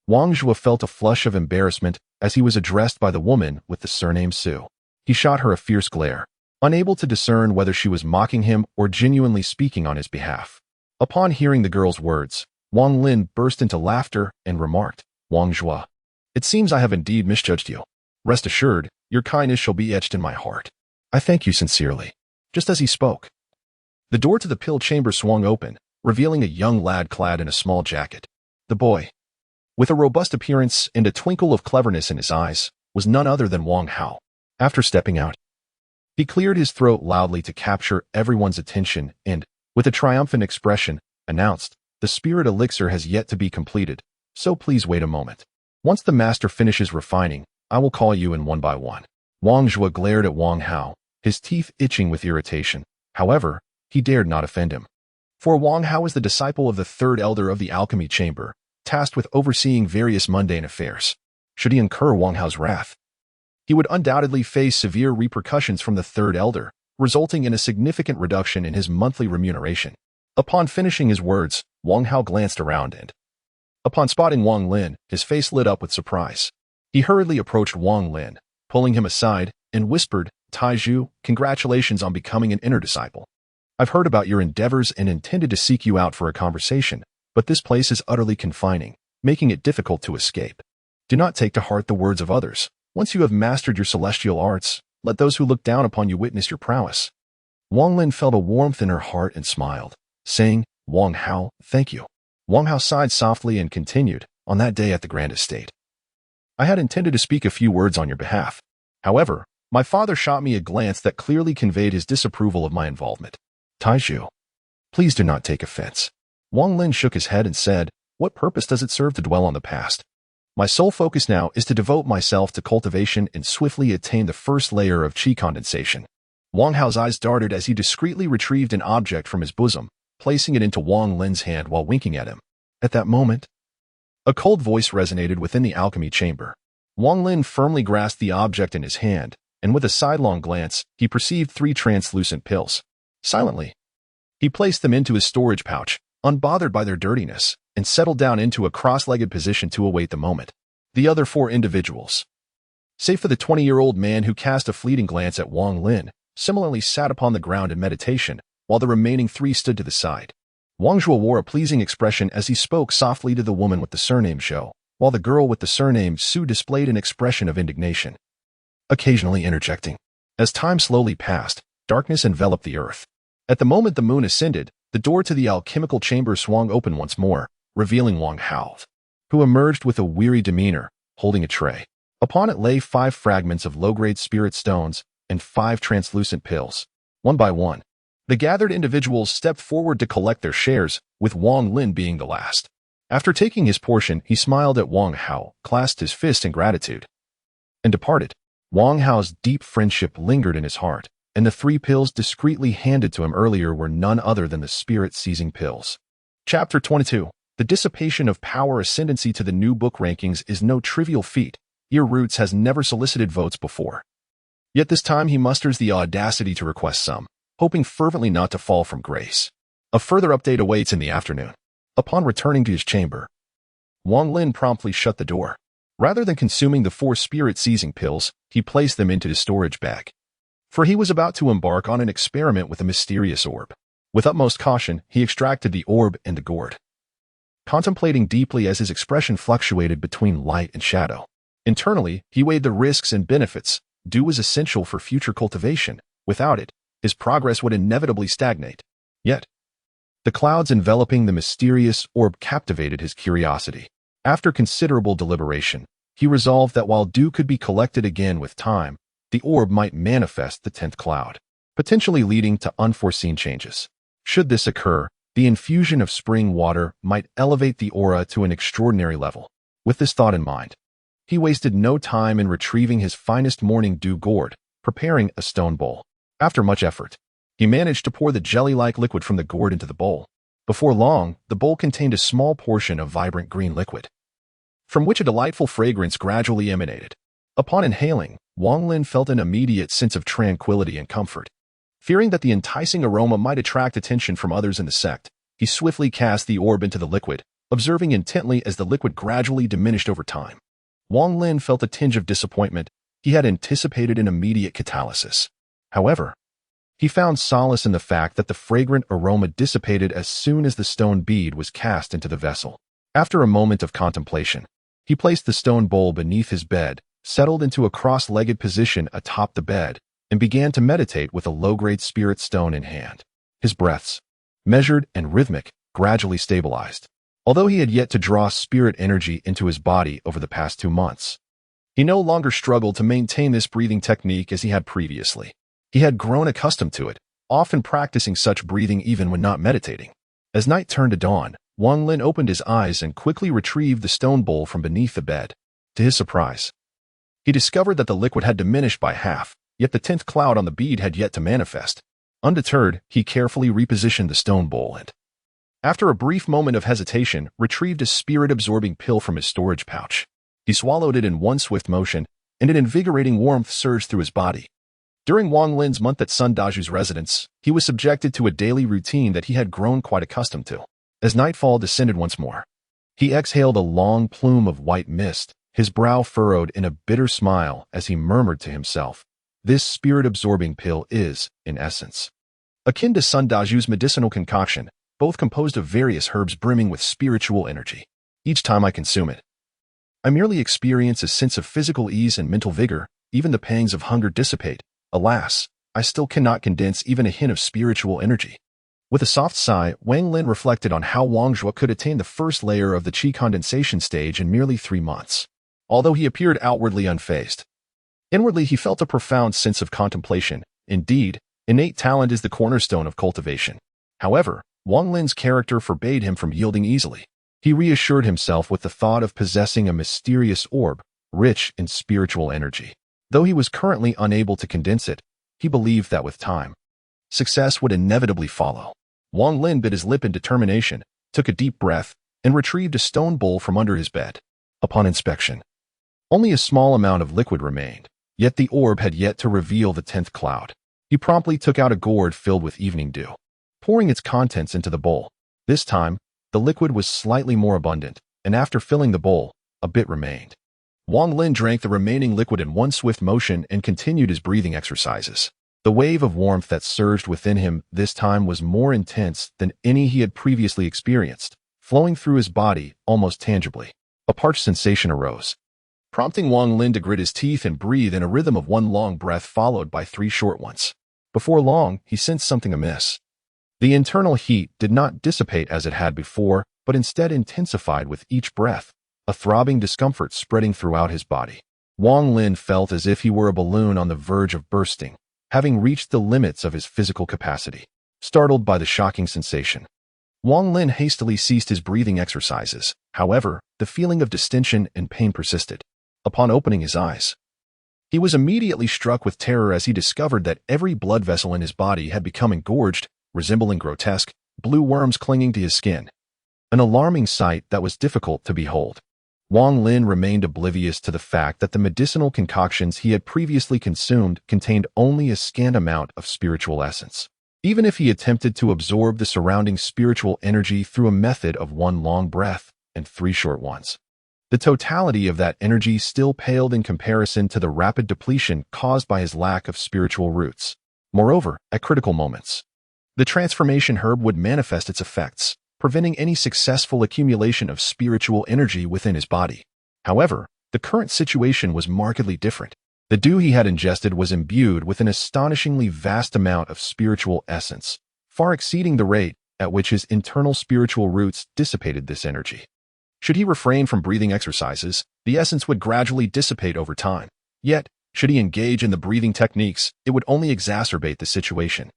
[SPEAKER 1] Wang Zhuo felt a flush of embarrassment as he was addressed by the woman with the surname Su. He shot her a fierce glare, unable to discern whether she was mocking him or genuinely speaking on his behalf. Upon hearing the girl's words, Wang Lin burst into laughter and remarked, "Wang Zhuo, it seems I have indeed misjudged you. Rest assured, your kindness shall be etched in my heart. I thank you sincerely." Just as he spoke, the door to the pill chamber swung open, revealing a young lad clad in a small jacket. The boy, with a robust appearance and a twinkle of cleverness in his eyes, was none other than Wang Hao. After stepping out, he cleared his throat loudly to capture everyone's attention and, with a triumphant expression, announced, "The spirit elixir has yet to be completed, so please wait a moment. Once the master finishes refining, I will call you in one by one." Wang Zhuo glared at Wang Hao, his teeth itching with irritation. However, he dared not offend him. For Wang Hao was the disciple of the third elder of the alchemy chamber, tasked with overseeing various mundane affairs. Should he incur Wang Hao's wrath, he would undoubtedly face severe repercussions from the third elder, resulting in a significant reduction in his monthly remuneration. Upon finishing his words, Wang Hao glanced around and, upon spotting Wang Lin, his face lit up with surprise. He hurriedly approached Wang Lin, pulling him aside, and whispered, "Taiju, congratulations on becoming an inner disciple. I've heard about your endeavors and intended to seek you out for a conversation, but this place is utterly confining, making it difficult to escape. Do not take to heart the words of others. Once you have mastered your celestial arts, Let those who look down upon you witness your prowess." Wang Lin felt a warmth in her heart and smiled, saying, "Wang Hao, thank you." Wang Hao sighed softly and continued, "On that day at the Grand Estate, I had intended to speak a few words on your behalf. However, my father shot me a glance that clearly conveyed his disapproval of my involvement. Taiju, please do not take offense." Wang Lin shook his head and said, "What purpose does it serve to dwell on the past? My sole focus now is to devote myself to cultivation and swiftly attain the first layer of qi condensation." Wang Hao's eyes darted as he discreetly retrieved an object from his bosom, placing it into Wang Lin's hand while winking at him. At that moment, a cold voice resonated within the alchemy chamber. Wang Lin firmly grasped the object in his hand, and with a sidelong glance, he perceived 3 translucent pills. Silently, he placed them into his storage pouch, unbothered by their dirtiness, and settled down into a cross-legged position to await the moment. The other 4 individuals, save for the 20-year-old man who cast a fleeting glance at Wang Lin, similarly sat upon the ground in meditation, while the remaining 3 stood to the side. Wang Zhuo wore a pleasing expression as he spoke softly to the woman with the surname Zhou, while the girl with the surname Su displayed an expression of indignation, occasionally interjecting. As time slowly passed, darkness enveloped the earth. At the moment the moon ascended, the door to the alchemical chamber swung open once more, revealing Wang Hao, who emerged with a weary demeanor, holding a tray. Upon it lay 5 fragments of low-grade spirit stones and 5 translucent pills. One by one, the gathered individuals stepped forward to collect their shares, with Wang Lin being the last. After taking his portion, he smiled at Wang Hao, clasped his fist in gratitude, and departed. Wang Hao's deep friendship lingered in his heart, and the 3 pills discreetly handed to him earlier were none other than the spirit-seizing pills. Chapter 22. The dissipation of power. Ascendancy to the new book rankings is no trivial feat. Ear Roots has never solicited votes before. Yet this time he musters the audacity to request some, hoping fervently not to fall from grace. A further update awaits in the afternoon. Upon returning to his chamber, Wang Lin promptly shut the door. Rather than consuming the 4 spirit-seizing pills, he placed them into his storage bag. For he was about to embark on an experiment with a mysterious orb. With utmost caution, he extracted the orb and the gourd, contemplating deeply as his expression fluctuated between light and shadow. Internally, he weighed the risks and benefits. Dew was essential for future cultivation. Without it, his progress would inevitably stagnate. Yet, the clouds enveloping the mysterious orb captivated his curiosity. After considerable deliberation, he resolved that while dew could be collected again with time, the orb might manifest the 10th cloud, potentially leading to unforeseen changes. Should this occur, the infusion of spring water might elevate the aura to an extraordinary level. With this thought in mind, he wasted no time in retrieving his finest morning dew gourd, preparing a stone bowl. After much effort, he managed to pour the jelly-like liquid from the gourd into the bowl. Before long, the bowl contained a small portion of vibrant green liquid, from which a delightful fragrance gradually emanated. Upon inhaling, Wang Lin felt an immediate sense of tranquility and comfort. Fearing that the enticing aroma might attract attention from others in the sect, he swiftly cast the orb into the liquid, observing intently as the liquid gradually diminished over time. Wang Lin felt a tinge of disappointment. He had anticipated an immediate catalysis. However, he found solace in the fact that the fragrant aroma dissipated as soon as the stone bead was cast into the vessel. After a moment of contemplation, he placed the stone bowl beneath his bed, settled into a cross-legged position atop the bed, and began to meditate with a low-grade spirit stone in hand. His breaths, measured and rhythmic, gradually stabilized. Although he had yet to draw spirit energy into his body over the past 2 months, he no longer struggled to maintain this breathing technique as he had previously. He had grown accustomed to it, often practicing such breathing even when not meditating. As night turned to dawn, Wang Lin opened his eyes and quickly retrieved the stone bowl from beneath the bed. To his surprise, he discovered that the liquid had diminished by half, yet the 10th cloud on the bead had yet to manifest. Undeterred, he carefully repositioned the stone bowl and, after a brief moment of hesitation, retrieved a spirit-absorbing pill from his storage pouch. He swallowed it in one swift motion, and an invigorating warmth surged through his body. During Wang Lin's month at Sun Daju's residence, he was subjected to a daily routine that he had grown quite accustomed to. As nightfall descended once more, he exhaled a long plume of white mist, his brow furrowed in a bitter smile as he murmured to himself, "This spirit-absorbing pill is, in essence, akin to Sun Daju's medicinal concoction, both composed of various herbs brimming with spiritual energy. Each time I consume it, I merely experience a sense of physical ease and mental vigor. Even the pangs of hunger dissipate, Alas, I still cannot condense even a hint of spiritual energy. With a soft sigh, Wang Lin reflected on how Wang Zhuo could attain the first layer of the qi condensation stage in merely 3 months. Although he appeared outwardly unfazed, inwardly he felt a profound sense of contemplation. Indeed, innate talent is the cornerstone of cultivation. However, Wang Lin's character forbade him from yielding easily. He reassured himself with the thought of possessing a mysterious orb, rich in spiritual energy. Though he was currently unable to condense it, he believed that with time, success would inevitably follow. Wang Lin bit his lip in determination, took a deep breath, and retrieved a stone bowl from under his bed. Upon inspection, only a small amount of liquid remained, yet the orb had yet to reveal the 10th cloud. He promptly took out a gourd filled with evening dew, pouring its contents into the bowl. This time, the liquid was slightly more abundant, and after filling the bowl, a bit remained. Wang Lin drank the remaining liquid in one swift motion and continued his breathing exercises. The wave of warmth that surged within him this time was more intense than any he had previously experienced, flowing through his body almost tangibly. A parched sensation arose, prompting Wang Lin to grit his teeth and breathe in a rhythm of 1 long breath followed by 3 short ones. Before long, he sensed something amiss. The internal heat did not dissipate as it had before, but instead intensified with each breath, a throbbing discomfort spreading throughout his body. Wang Lin felt as if he were a balloon on the verge of bursting, having reached the limits of his physical capacity. Startled by the shocking sensation, Wang Lin hastily ceased his breathing exercises. However, the feeling of distension and pain persisted. Upon opening his eyes, he was immediately struck with terror as he discovered that every blood vessel in his body had become engorged, resembling grotesque, blue worms clinging to his skin. An alarming sight that was difficult to behold. Wang Lin remained oblivious to the fact that the medicinal concoctions he had previously consumed contained only a scant amount of spiritual essence. Even if he attempted to absorb the surrounding spiritual energy through a method of 1 long breath and 3 short ones, the totality of that energy still paled in comparison to the rapid depletion caused by his lack of spiritual roots. Moreover, at critical moments, the transformation herb would manifest its effects, preventing any successful accumulation of spiritual energy within his body. However, the current situation was markedly different. The dew he had ingested was imbued with an astonishingly vast amount of spiritual essence, far exceeding the rate at which his internal spiritual roots dissipated this energy. Should he refrain from breathing exercises, the essence would gradually dissipate over time. Yet, should he engage in the breathing techniques, it would only exacerbate the situation.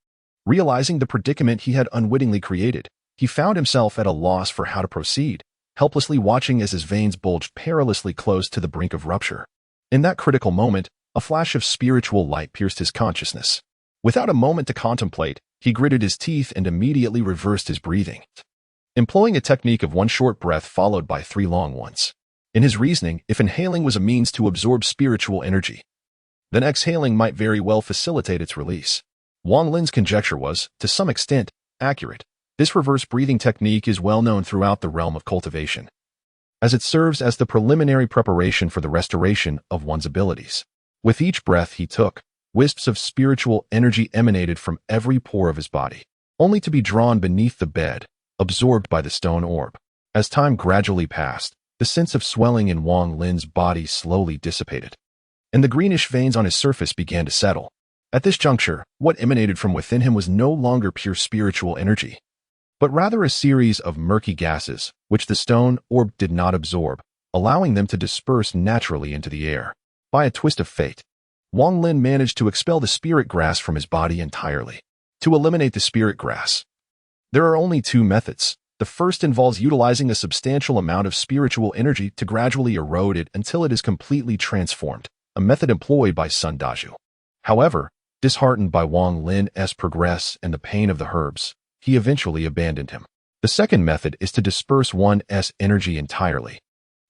[SPEAKER 1] Realizing the predicament he had unwittingly created, he found himself at a loss for how to proceed, helplessly watching as his veins bulged perilously close to the brink of rupture. In that critical moment, a flash of spiritual light pierced his consciousness. Without a moment to contemplate, he gritted his teeth and immediately reversed his breathing, employing a technique of 1 short breath followed by 3 long ones. In his reasoning, if inhaling was a means to absorb spiritual energy, then exhaling might very well facilitate its release. Wang Lin's conjecture was, to some extent, accurate. This reverse breathing technique is well known throughout the realm of cultivation, as it serves as the preliminary preparation for the restoration of one's abilities. With each breath he took, wisps of spiritual energy emanated from every pore of his body, only to be drawn beneath the bed, absorbed by the stone orb. As time gradually passed, the sense of swelling in Wang Lin's body slowly dissipated, and the greenish veins on his surface began to settle. At this juncture, what emanated from within him was no longer pure spiritual energy, but rather a series of murky gases, which the stone orb did not absorb, allowing them to disperse naturally into the air. By a twist of fate, Wang Lin managed to expel the spirit grass from his body entirely. To eliminate the spirit grass, there are only 2 methods. The first involves utilizing a substantial amount of spiritual energy to gradually erode it until it is completely transformed, a method employed by Sun Daju. However, disheartened by Wang Lin's progress and the pain of the herbs, he eventually abandoned him. The second method is to disperse one's energy entirely,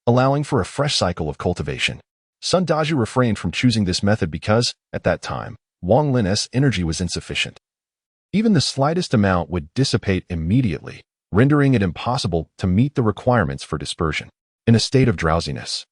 [SPEAKER 1] allowing for a fresh cycle of cultivation. Sun Daju refrained from choosing this method because, at that time, Wang Lin's energy was insufficient. Even the slightest amount would dissipate immediately, rendering it impossible to meet the requirements for dispersion. In a state of drowsiness,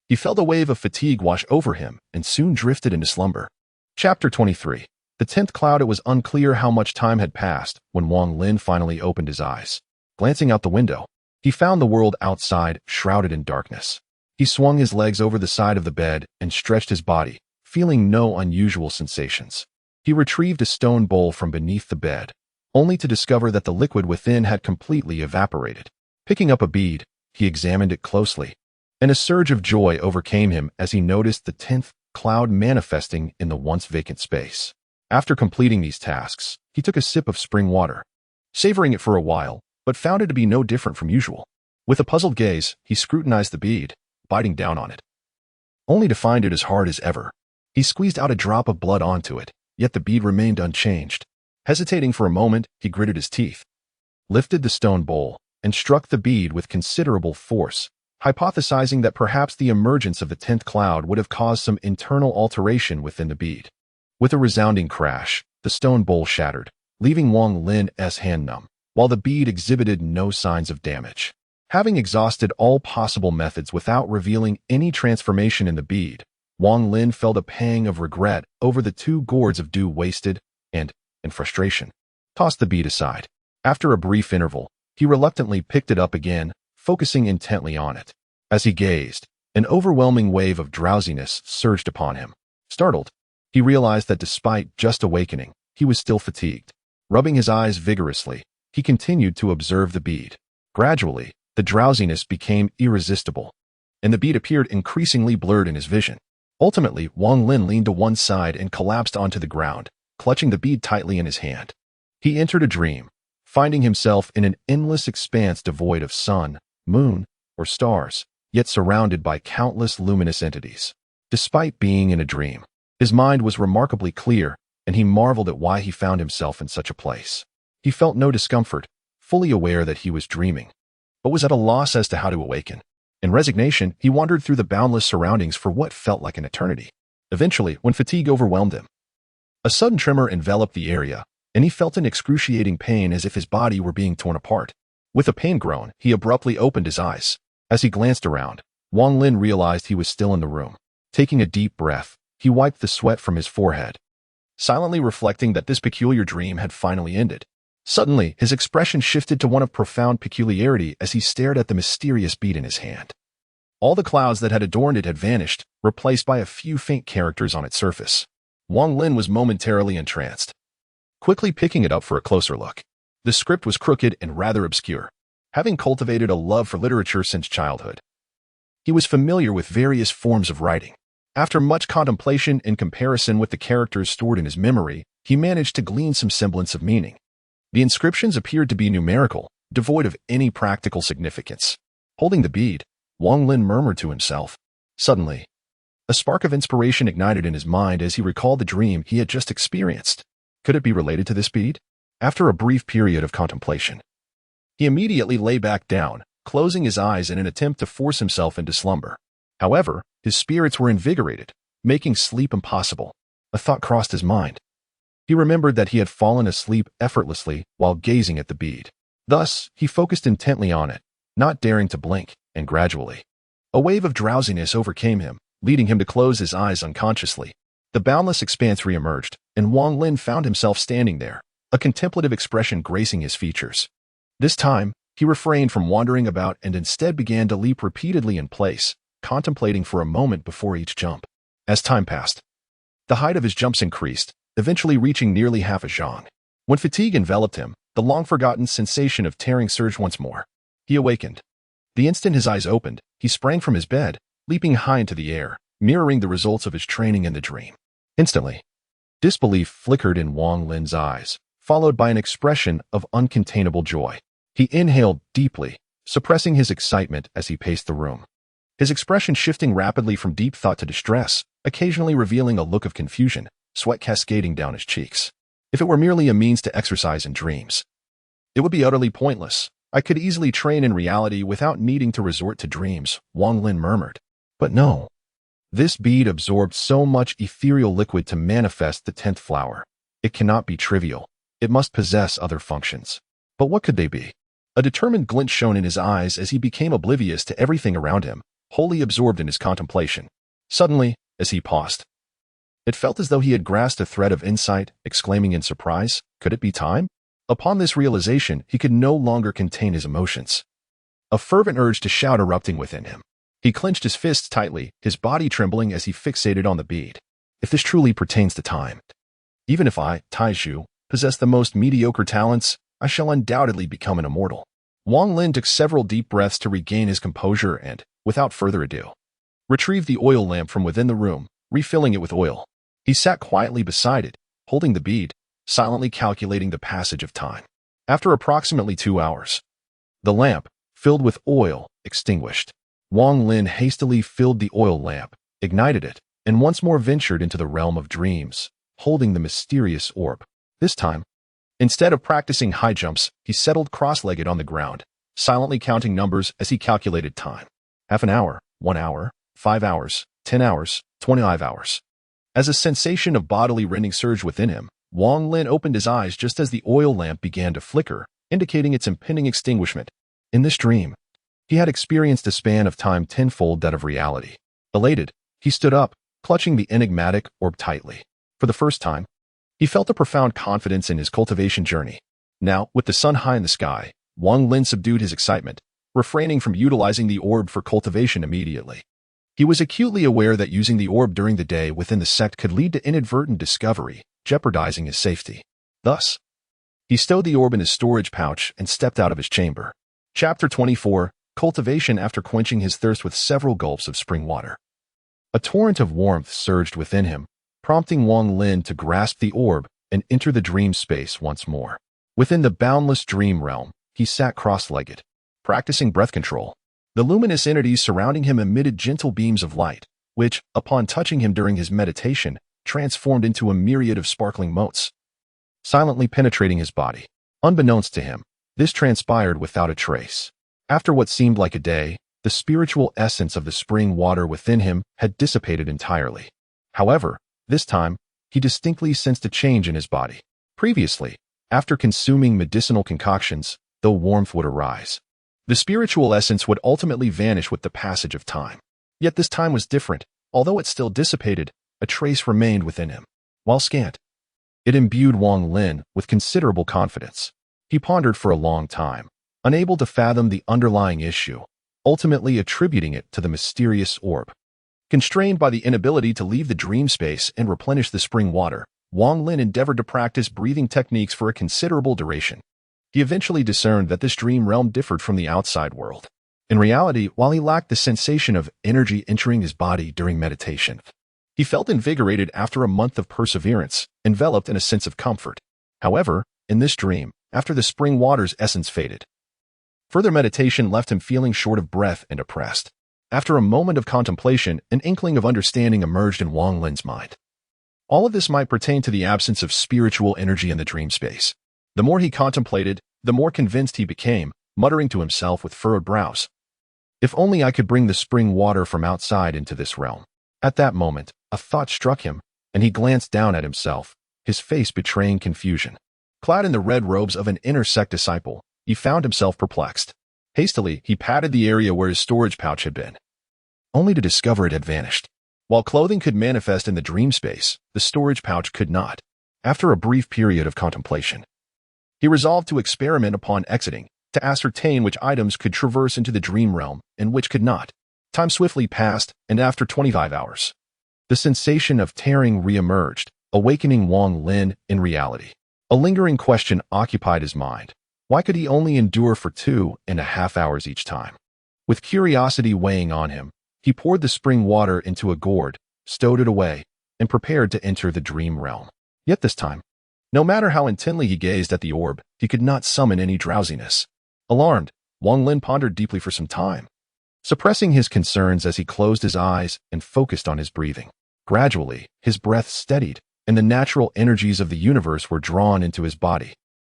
[SPEAKER 1] he felt a wave of fatigue wash over him and soon drifted into slumber. Chapter 23. The 10th cloud. It was unclear how much time had passed when Wang Lin finally opened his eyes. Glancing out the window, he found the world outside shrouded in darkness. He swung his legs over the side of the bed and stretched his body, feeling no unusual sensations. He retrieved a stone bowl from beneath the bed, only to discover that the liquid within had completely evaporated. Picking up a bead, he examined it closely, and a surge of joy overcame him as he noticed the 10th cloud manifesting in the once vacant space. After completing these tasks, he took a sip of spring water, savoring it for a while, but found it to be no different from usual. With a puzzled gaze, he scrutinized the bead, biting down on it, only to find it as hard as ever. He squeezed out a drop of blood onto it, yet the bead remained unchanged. Hesitating for a moment, he gritted his teeth, lifted the stone bowl, and struck the bead with considerable force, hypothesizing that perhaps the emergence of the 10th cloud would have caused some internal alteration within the bead. With a resounding crash, the stone bowl shattered, leaving Wang Lin's hand numb, while the bead exhibited no signs of damage. Having exhausted all possible methods without revealing any transformation in the bead, Wang Lin felt a pang of regret over the 2 gourds of dew wasted and, in frustration, tossed the bead aside. After a brief interval, he reluctantly picked it up again, focusing intently on it. As he gazed, an overwhelming wave of drowsiness surged upon him. Startled, he realized that despite just awakening, he was still fatigued. Rubbing his eyes vigorously, he continued to observe the bead. Gradually, the drowsiness became irresistible, and the bead appeared increasingly blurred in his vision. Ultimately, Wang Lin leaned to one side and collapsed onto the ground, clutching the bead tightly in his hand. He entered a dream, finding himself in an endless expanse devoid of sun, moon, or stars, yet surrounded by countless luminous entities. Despite being in a dream, his mind was remarkably clear, and he marveled at why he found himself in such a place. He felt no discomfort, fully aware that he was dreaming, but was at a loss as to how to awaken. In resignation, he wandered through the boundless surroundings for what felt like an eternity. Eventually, when fatigue overwhelmed him, a sudden tremor enveloped the area, and he felt an excruciating pain as if his body were being torn apart. With a pain groan, he abruptly opened his eyes. As he glanced around, Wang Lin realized he was still in the room. Taking a deep breath, he wiped the sweat from his forehead, silently reflecting that this peculiar dream had finally ended. Suddenly, his expression shifted to one of profound peculiarity as he stared at the mysterious bead in his hand. All the clouds that had adorned it had vanished, replaced by a few faint characters on its surface. Wang Lin was momentarily entranced, quickly picking it up for a closer look. The script was crooked and rather obscure. Having cultivated a love for literature since childhood, he was familiar with various forms of writing. After much contemplation and comparison with the characters stored in his memory, he managed to glean some semblance of meaning. The inscriptions appeared to be numerical, devoid of any practical significance. Holding the bead, Wang Lin murmured to himself. Suddenly, a spark of inspiration ignited in his mind as he recalled the dream he had just experienced. Could it be related to this bead? After a brief period of contemplation, he immediately lay back down, closing his eyes in an attempt to force himself into slumber. However, his spirits were invigorated, making sleep impossible. A thought crossed his mind. He remembered that he had fallen asleep effortlessly while gazing at the bead. Thus, he focused intently on it, not daring to blink, and gradually, a wave of drowsiness overcame him, leading him to close his eyes unconsciously. The boundless expanse reemerged, and Wang Lin found himself standing there, a contemplative expression gracing his features. This time, he refrained from wandering about and instead began to leap repeatedly in place, contemplating for a moment before each jump. As time passed, the height of his jumps increased, eventually reaching nearly half a zhang. When fatigue enveloped him, the long-forgotten sensation of tearing surged once more. He awakened. The instant his eyes opened, he sprang from his bed, leaping high into the air, mirroring the results of his training in the dream. Instantly, disbelief flickered in Wang Lin's eyes, followed by an expression of uncontainable joy. He inhaled deeply, suppressing his excitement as he paced the room. His expression shifting rapidly from deep thought to distress, occasionally revealing a look of confusion, sweat cascading down his cheeks. If it were merely a means to exercise in dreams, it would be utterly pointless. I could easily train in reality without needing to resort to dreams, Wang Lin murmured. But no. This bead absorbed so much ethereal liquid to manifest the 10th flower. It cannot be trivial. It must possess other functions. But what could they be? A determined glint shone in his eyes as he became oblivious to everything around him, wholly absorbed in his contemplation. Suddenly, as he paused, it felt as though he had grasped a thread of insight, exclaiming in surprise, could it be time? Upon this realization, he could no longer contain his emotions. A fervent urge to shout erupting within him. He clenched his fists tightly, his body trembling as he fixated on the bead. if this truly pertains to time. Even if I, Taizhu, possess the most mediocre talents, I shall undoubtedly become an immortal. Wang Lin took several deep breaths to regain his composure and, without further ado, retrieved the oil lamp from within the room, refilling it with oil. He sat quietly beside it, holding the bead, silently calculating the passage of time. After approximately 2 hours, the lamp, filled with oil, extinguished. Wang Lin hastily filled the oil lamp, ignited it, and once more ventured into the realm of dreams, holding the mysterious orb. This time, instead of practicing high jumps, he settled cross-legged on the ground, silently counting numbers as he calculated time. Half an hour, 1 hour, 5 hours, 10 hours, 25 hours. As a sensation of bodily rending surged within him, Wang Lin opened his eyes just as the oil lamp began to flicker, indicating its impending extinguishment. In this dream, he had experienced a span of time tenfold that of reality. Elated, he stood up, clutching the enigmatic orb tightly. For the first time, he felt a profound confidence in his cultivation journey. Now, with the sun high in the sky, Wang Lin subdued his excitement, refraining from utilizing the orb for cultivation immediately. He was acutely aware that using the orb during the day within the sect could lead to inadvertent discovery, jeopardizing his safety. Thus, he stowed the orb in his storage pouch and stepped out of his chamber. Chapter 24, Cultivation. After quenching his thirst with several gulps of spring water, a torrent of warmth surged within him, prompting Wang Lin to grasp the orb and enter the dream space once more. Within the boundless dream realm, he sat cross-legged, practicing breath control. The luminous entities surrounding him emitted gentle beams of light, which, upon touching him during his meditation, transformed into a myriad of sparkling motes, silently penetrating his body. Unbeknownst to him, this transpired without a trace. After what seemed like a day, the spiritual essence of the spring water within him had dissipated entirely. However, this time, he distinctly sensed a change in his body. Previously, after consuming medicinal concoctions, though warmth would arise, the spiritual essence would ultimately vanish with the passage of time. Yet this time was different. Although it still dissipated, a trace remained within him. While scant, it imbued Wang Lin with considerable confidence. He pondered for a long time, unable to fathom the underlying issue, ultimately attributing it to the mysterious orb. Constrained by the inability to leave the dream space and replenish the spring water, Wang Lin endeavored to practice breathing techniques for a considerable duration. He eventually discerned that this dream realm differed from the outside world. In reality, while he lacked the sensation of energy entering his body during meditation, he felt invigorated after a month of perseverance, enveloped in a sense of comfort. However, in this dream, after the spring water's essence faded, further meditation left him feeling short of breath and oppressed. After a moment of contemplation, an inkling of understanding emerged in Wang Lin's mind. All of this might pertain to the absence of spiritual energy in the dream space. The more he contemplated, the more convinced he became, muttering to himself with furrowed brows, "If only I could bring the spring water from outside into this realm." At that moment, a thought struck him, and he glanced down at himself, his face betraying confusion. Clad in the red robes of an inner sect disciple, he found himself perplexed. Hastily, he patted the area where his storage pouch had been, only to discover it had vanished. While clothing could manifest in the dream space, the storage pouch could not. After a brief period of contemplation, he resolved to experiment upon exiting, to ascertain which items could traverse into the dream realm and which could not. Time swiftly passed, and after 25 hours, the sensation of tearing re-emerged, awakening Wang Lin in reality. A lingering question occupied his mind. Why could he only endure for 2.5 hours each time? With curiosity weighing on him, he poured the spring water into a gourd, stowed it away, and prepared to enter the dream realm. Yet this time, no matter how intently he gazed at the orb, he could not summon any drowsiness. Alarmed, Wang Lin pondered deeply for some time, suppressing his concerns as he closed his eyes and focused on his breathing. Gradually, his breath steadied, and the natural energies of the universe were drawn into his body,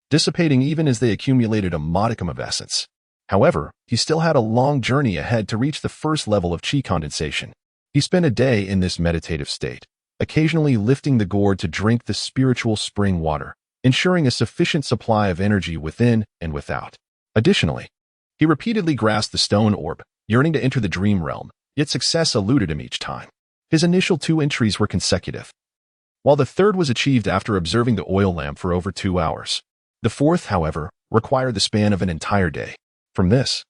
[SPEAKER 1] dissipating even as they accumulated a modicum of essence. However, he still had a long journey ahead to reach the first level of chi condensation. He spent a day in this meditative state, occasionally lifting the gourd to drink the spiritual spring water, ensuring a sufficient supply of energy within and without. Additionally, he repeatedly grasped the stone orb, yearning to enter the dream realm, yet success eluded him each time. His initial 2 entries were consecutive, while the third was achieved after observing the oil lamp for over 2 hours. The fourth, however, required the span of an entire day. From this,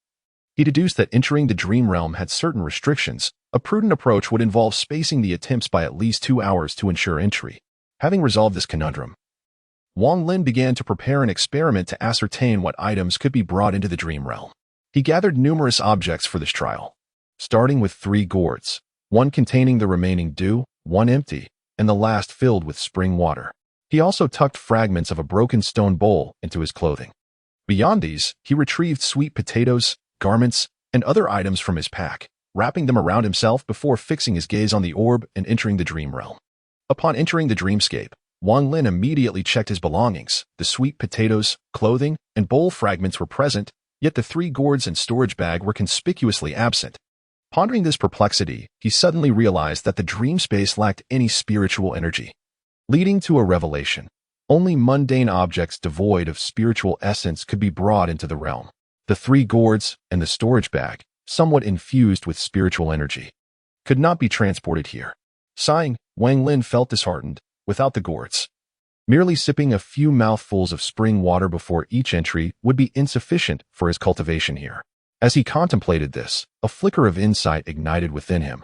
[SPEAKER 1] he deduced that entering the dream realm had certain restrictions, A prudent approach would involve spacing the attempts by at least 2 hours to ensure entry. Having resolved this conundrum, Wang Lin began to prepare an experiment to ascertain what items could be brought into the dream realm. He gathered numerous objects for this trial, starting with 3 gourds, one containing the remaining dew, one empty, and the last filled with spring water. He also tucked fragments of a broken stone bowl into his clothing. Beyond these, he retrieved sweet potatoes, garments, and other items from his pack, wrapping them around himself before fixing his gaze on the orb and entering the dream realm. Upon entering the dreamscape, Wang Lin immediately checked his belongings. The sweet potatoes, clothing, and bowl fragments were present, yet the 3 gourds and storage bag were conspicuously absent. Pondering this perplexity, he suddenly realized that the dream space lacked any spiritual energy, leading to a revelation. Only mundane objects devoid of spiritual essence could be brought into the realm. The 3 gourds and the storage bag, somewhat infused with spiritual energy, could not be transported here. Sighing, Wang Lin felt disheartened. Without the gourds, merely sipping a few mouthfuls of spring water before each entry would be insufficient for his cultivation here. As he contemplated this, a flicker of insight ignited within him,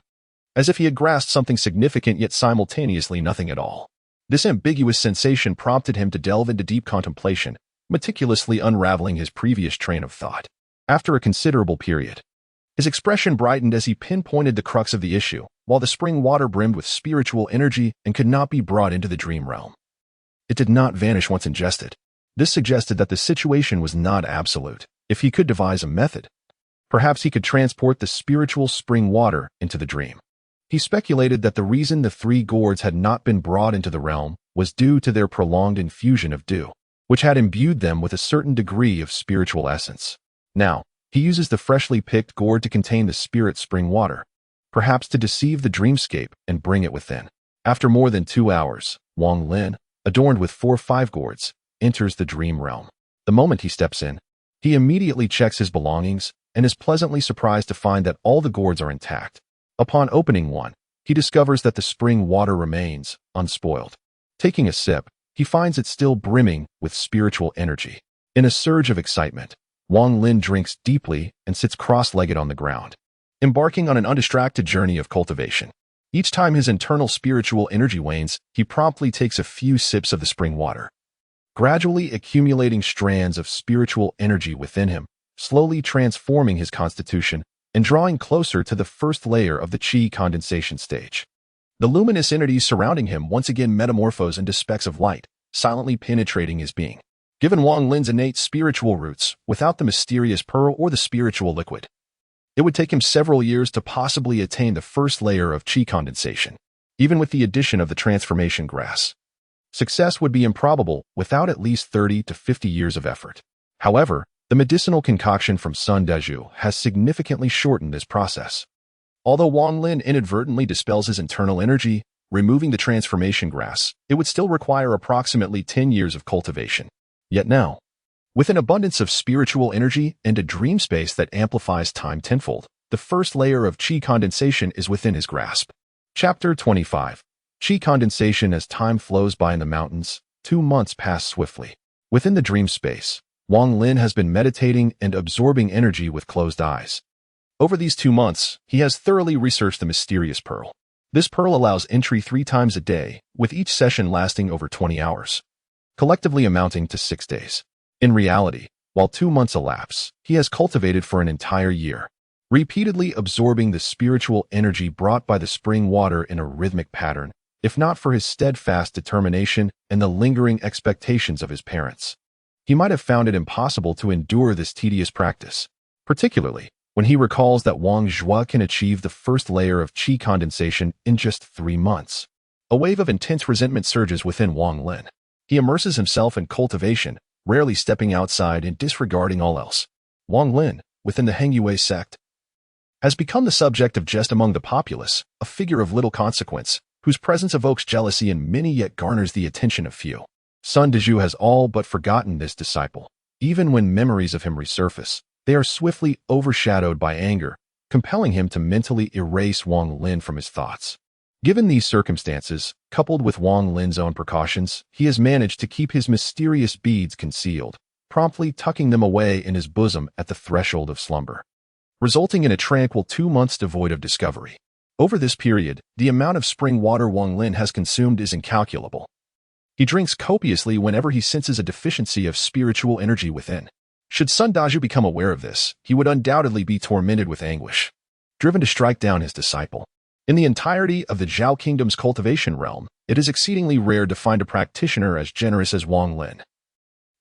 [SPEAKER 1] as if he had grasped something significant yet simultaneously nothing at all. This ambiguous sensation prompted him to delve into deep contemplation, meticulously unraveling his previous train of thought. After a considerable period, his expression brightened as he pinpointed the crux of the issue. While the spring water brimmed with spiritual energy and could not be brought into the dream realm, it did not vanish once ingested. This suggested that the situation was not absolute. If he could devise a method, perhaps he could transport the spiritual spring water into the dream. He speculated that the reason the 3 gourds had not been brought into the realm was due to their prolonged infusion of dew, which had imbued them with a certain degree of spiritual essence. Now, he uses the freshly picked gourd to contain the spirit spring water, perhaps to deceive the dreamscape and bring it within. After more than 2 hours, Wang Lin, adorned with 4 5 gourds, enters the dream realm. The moment he steps in, he immediately checks his belongings and is pleasantly surprised to find that all the gourds are intact. Upon opening one, he discovers that the spring water remains unspoiled. Taking a sip, he finds it still brimming with spiritual energy. In a surge of excitement, Wang Lin drinks deeply and sits cross-legged on the ground, embarking on an undistracted journey of cultivation. Each time his internal spiritual energy wanes, he promptly takes a few sips of the spring water, gradually accumulating strands of spiritual energy within him, slowly transforming his constitution and drawing closer to the first layer of the qi condensation stage. The luminous entities surrounding him once again metamorphose into specks of light, silently penetrating his being. Given Wang Lin's innate spiritual roots, without the mysterious pearl or the spiritual liquid, it would take him several years to possibly attain the first layer of qi condensation. Even with the addition of the transformation grass, success would be improbable without at least 30 to 50 years of effort. However, the medicinal concoction from Sun Deju has significantly shortened this process. Although Wang Lin inadvertently dispels his internal energy, removing the transformation grass, it would still require approximately 10 years of cultivation. Yet now, with an abundance of spiritual energy and a dream space that amplifies time tenfold, the first layer of qi condensation is within his grasp. Chapter 25. Qi condensation. As time flows by in the mountains, 2 months pass swiftly. Within the dream space, Wang Lin has been meditating and absorbing energy with closed eyes. Over these 2 months, he has thoroughly researched the mysterious pearl. This pearl allows entry 3 times a day, with each session lasting over 20 hours, collectively amounting to 6 days. In reality, while 2 months elapse, he has cultivated for an entire year, repeatedly absorbing the spiritual energy brought by the spring water in a rhythmic pattern. If not for his steadfast determination and the lingering expectations of his parents, he might have found it impossible to endure this tedious practice, particularly when he recalls that Wang Zhua can achieve the first layer of qi condensation in just 3 months. A wave of intense resentment surges within Wang Lin. He immerses himself in cultivation, rarely stepping outside and disregarding all else. Wang Lin, within the Hengyue sect, has become the subject of jest among the populace, a figure of little consequence, whose presence evokes jealousy in many yet garners the attention of few. Sun Deju has all but forgotten this disciple. Even when memories of him resurface, they are swiftly overshadowed by anger, compelling him to mentally erase Wang Lin from his thoughts. Given these circumstances, coupled with Wang Lin's own precautions, he has managed to keep his mysterious beads concealed, promptly tucking them away in his bosom at the threshold of slumber, resulting in a tranquil 2 months devoid of discovery. Over this period, the amount of spring water Wang Lin has consumed is incalculable. He drinks copiously whenever he senses a deficiency of spiritual energy within. Should Sun Daju become aware of this, he would undoubtedly be tormented with anguish, driven to strike down his disciple. In the entirety of the Zhao Kingdom's cultivation realm, it is exceedingly rare to find a practitioner as generous as Wang Lin,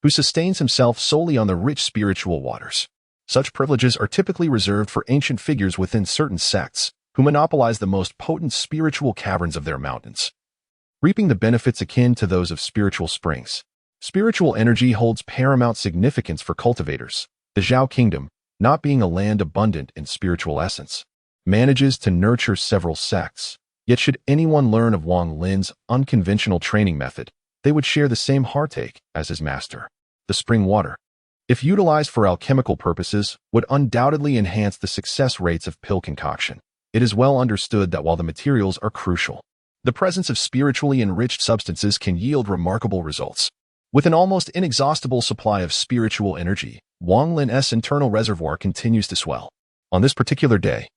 [SPEAKER 1] who sustains himself solely on the rich spiritual waters. Such privileges are typically reserved for ancient figures within certain sects, who monopolize the most potent spiritual caverns of their mountains, reaping the benefits akin to those of spiritual springs. Spiritual energy holds paramount significance for cultivators. The Zhao Kingdom, not being a land abundant in spiritual essence, manages to nurture several sects. Yet should anyone learn of Wang Lin's unconventional training method, they would share the same heartache as his master. The spring water, if utilized for alchemical purposes, would undoubtedly enhance the success rates of pill concoction. It is well understood that while the materials are crucial, the presence of spiritually enriched substances can yield remarkable results. With an almost inexhaustible supply of spiritual energy, Wang Lin's internal reservoir continues to swell. On this particular day,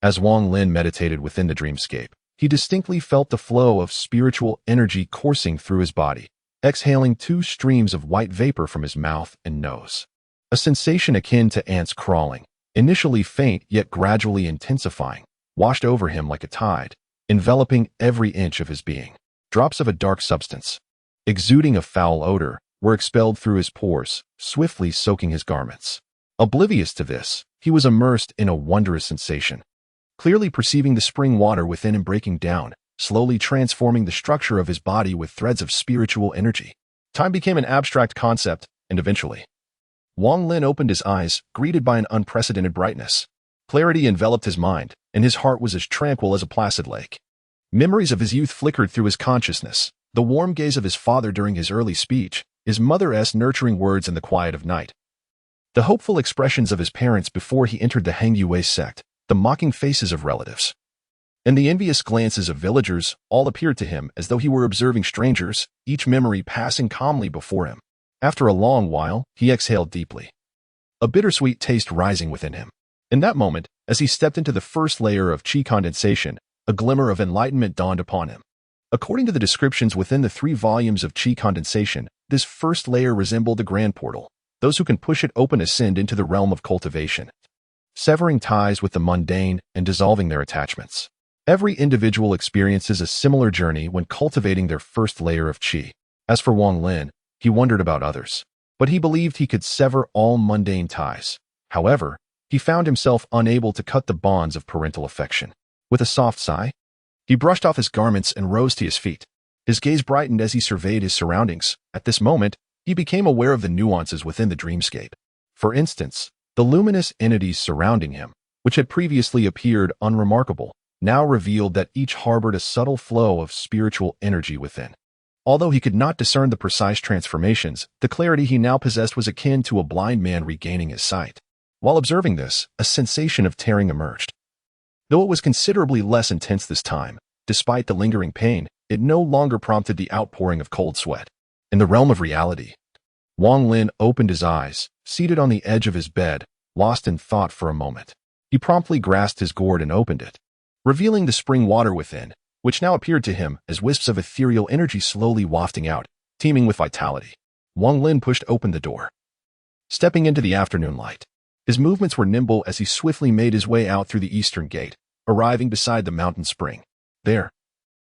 [SPEAKER 1] as Wang Lin meditated within the dreamscape, he distinctly felt the flow of spiritual energy coursing through his body, exhaling 2 streams of white vapor from his mouth and nose. A sensation akin to ants crawling, initially faint yet gradually intensifying, washed over him like a tide, enveloping every inch of his being. Drops of a dark substance, exuding a foul odor, were expelled through his pores, swiftly soaking his garments. Oblivious to this, he was immersed in a wondrous sensation, clearly perceiving the spring water within and breaking down, slowly transforming the structure of his body with threads of spiritual energy. Time became an abstract concept, and eventually, Wang Lin opened his eyes, greeted by an unprecedented brightness. Clarity enveloped his mind, and his heart was as tranquil as a placid lake. Memories of his youth flickered through his consciousness, the warm gaze of his father during his early speech, his mother's nurturing words in the quiet of night, the hopeful expressions of his parents before he entered the Hang Yue sect, the mocking faces of relatives, and the envious glances of villagers all appeared to him as though he were observing strangers, each memory passing calmly before him. After a long while, he exhaled deeply, a bittersweet taste rising within him. In that moment, as he stepped into the first layer of qi condensation, a glimmer of enlightenment dawned upon him. According to the descriptions within the 3 volumes of qi condensation, this first layer resembled a grand portal. Those who can push it open ascend into the realm of cultivation, severing ties with the mundane and dissolving their attachments. Every individual experiences a similar journey when cultivating their first layer of qi. As for Wang Lin, he wondered about others, but he believed he could sever all mundane ties. However, he found himself unable to cut the bonds of parental affection. With a soft sigh, he brushed off his garments and rose to his feet. His gaze brightened as he surveyed his surroundings. At this moment, he became aware of the nuances within the dreamscape. For instance, the luminous entities surrounding him, which had previously appeared unremarkable, now revealed that each harbored a subtle flow of spiritual energy within. Although he could not discern the precise transformations, the clarity he now possessed was akin to a blind man regaining his sight. While observing this, a sensation of tearing emerged. Though it was considerably less intense this time, despite the lingering pain, it no longer prompted the outpouring of cold sweat. In the realm of reality, Wang Lin opened his eyes, seated on the edge of his bed, lost in thought for a moment. He promptly grasped his gourd and opened it, revealing the spring water within, which now appeared to him as wisps of ethereal energy slowly wafting out, teeming with vitality. Wang Lin pushed open the door, stepping into the afternoon light. His movements were nimble as he swiftly made his way out through the eastern gate, arriving beside the mountain spring. There,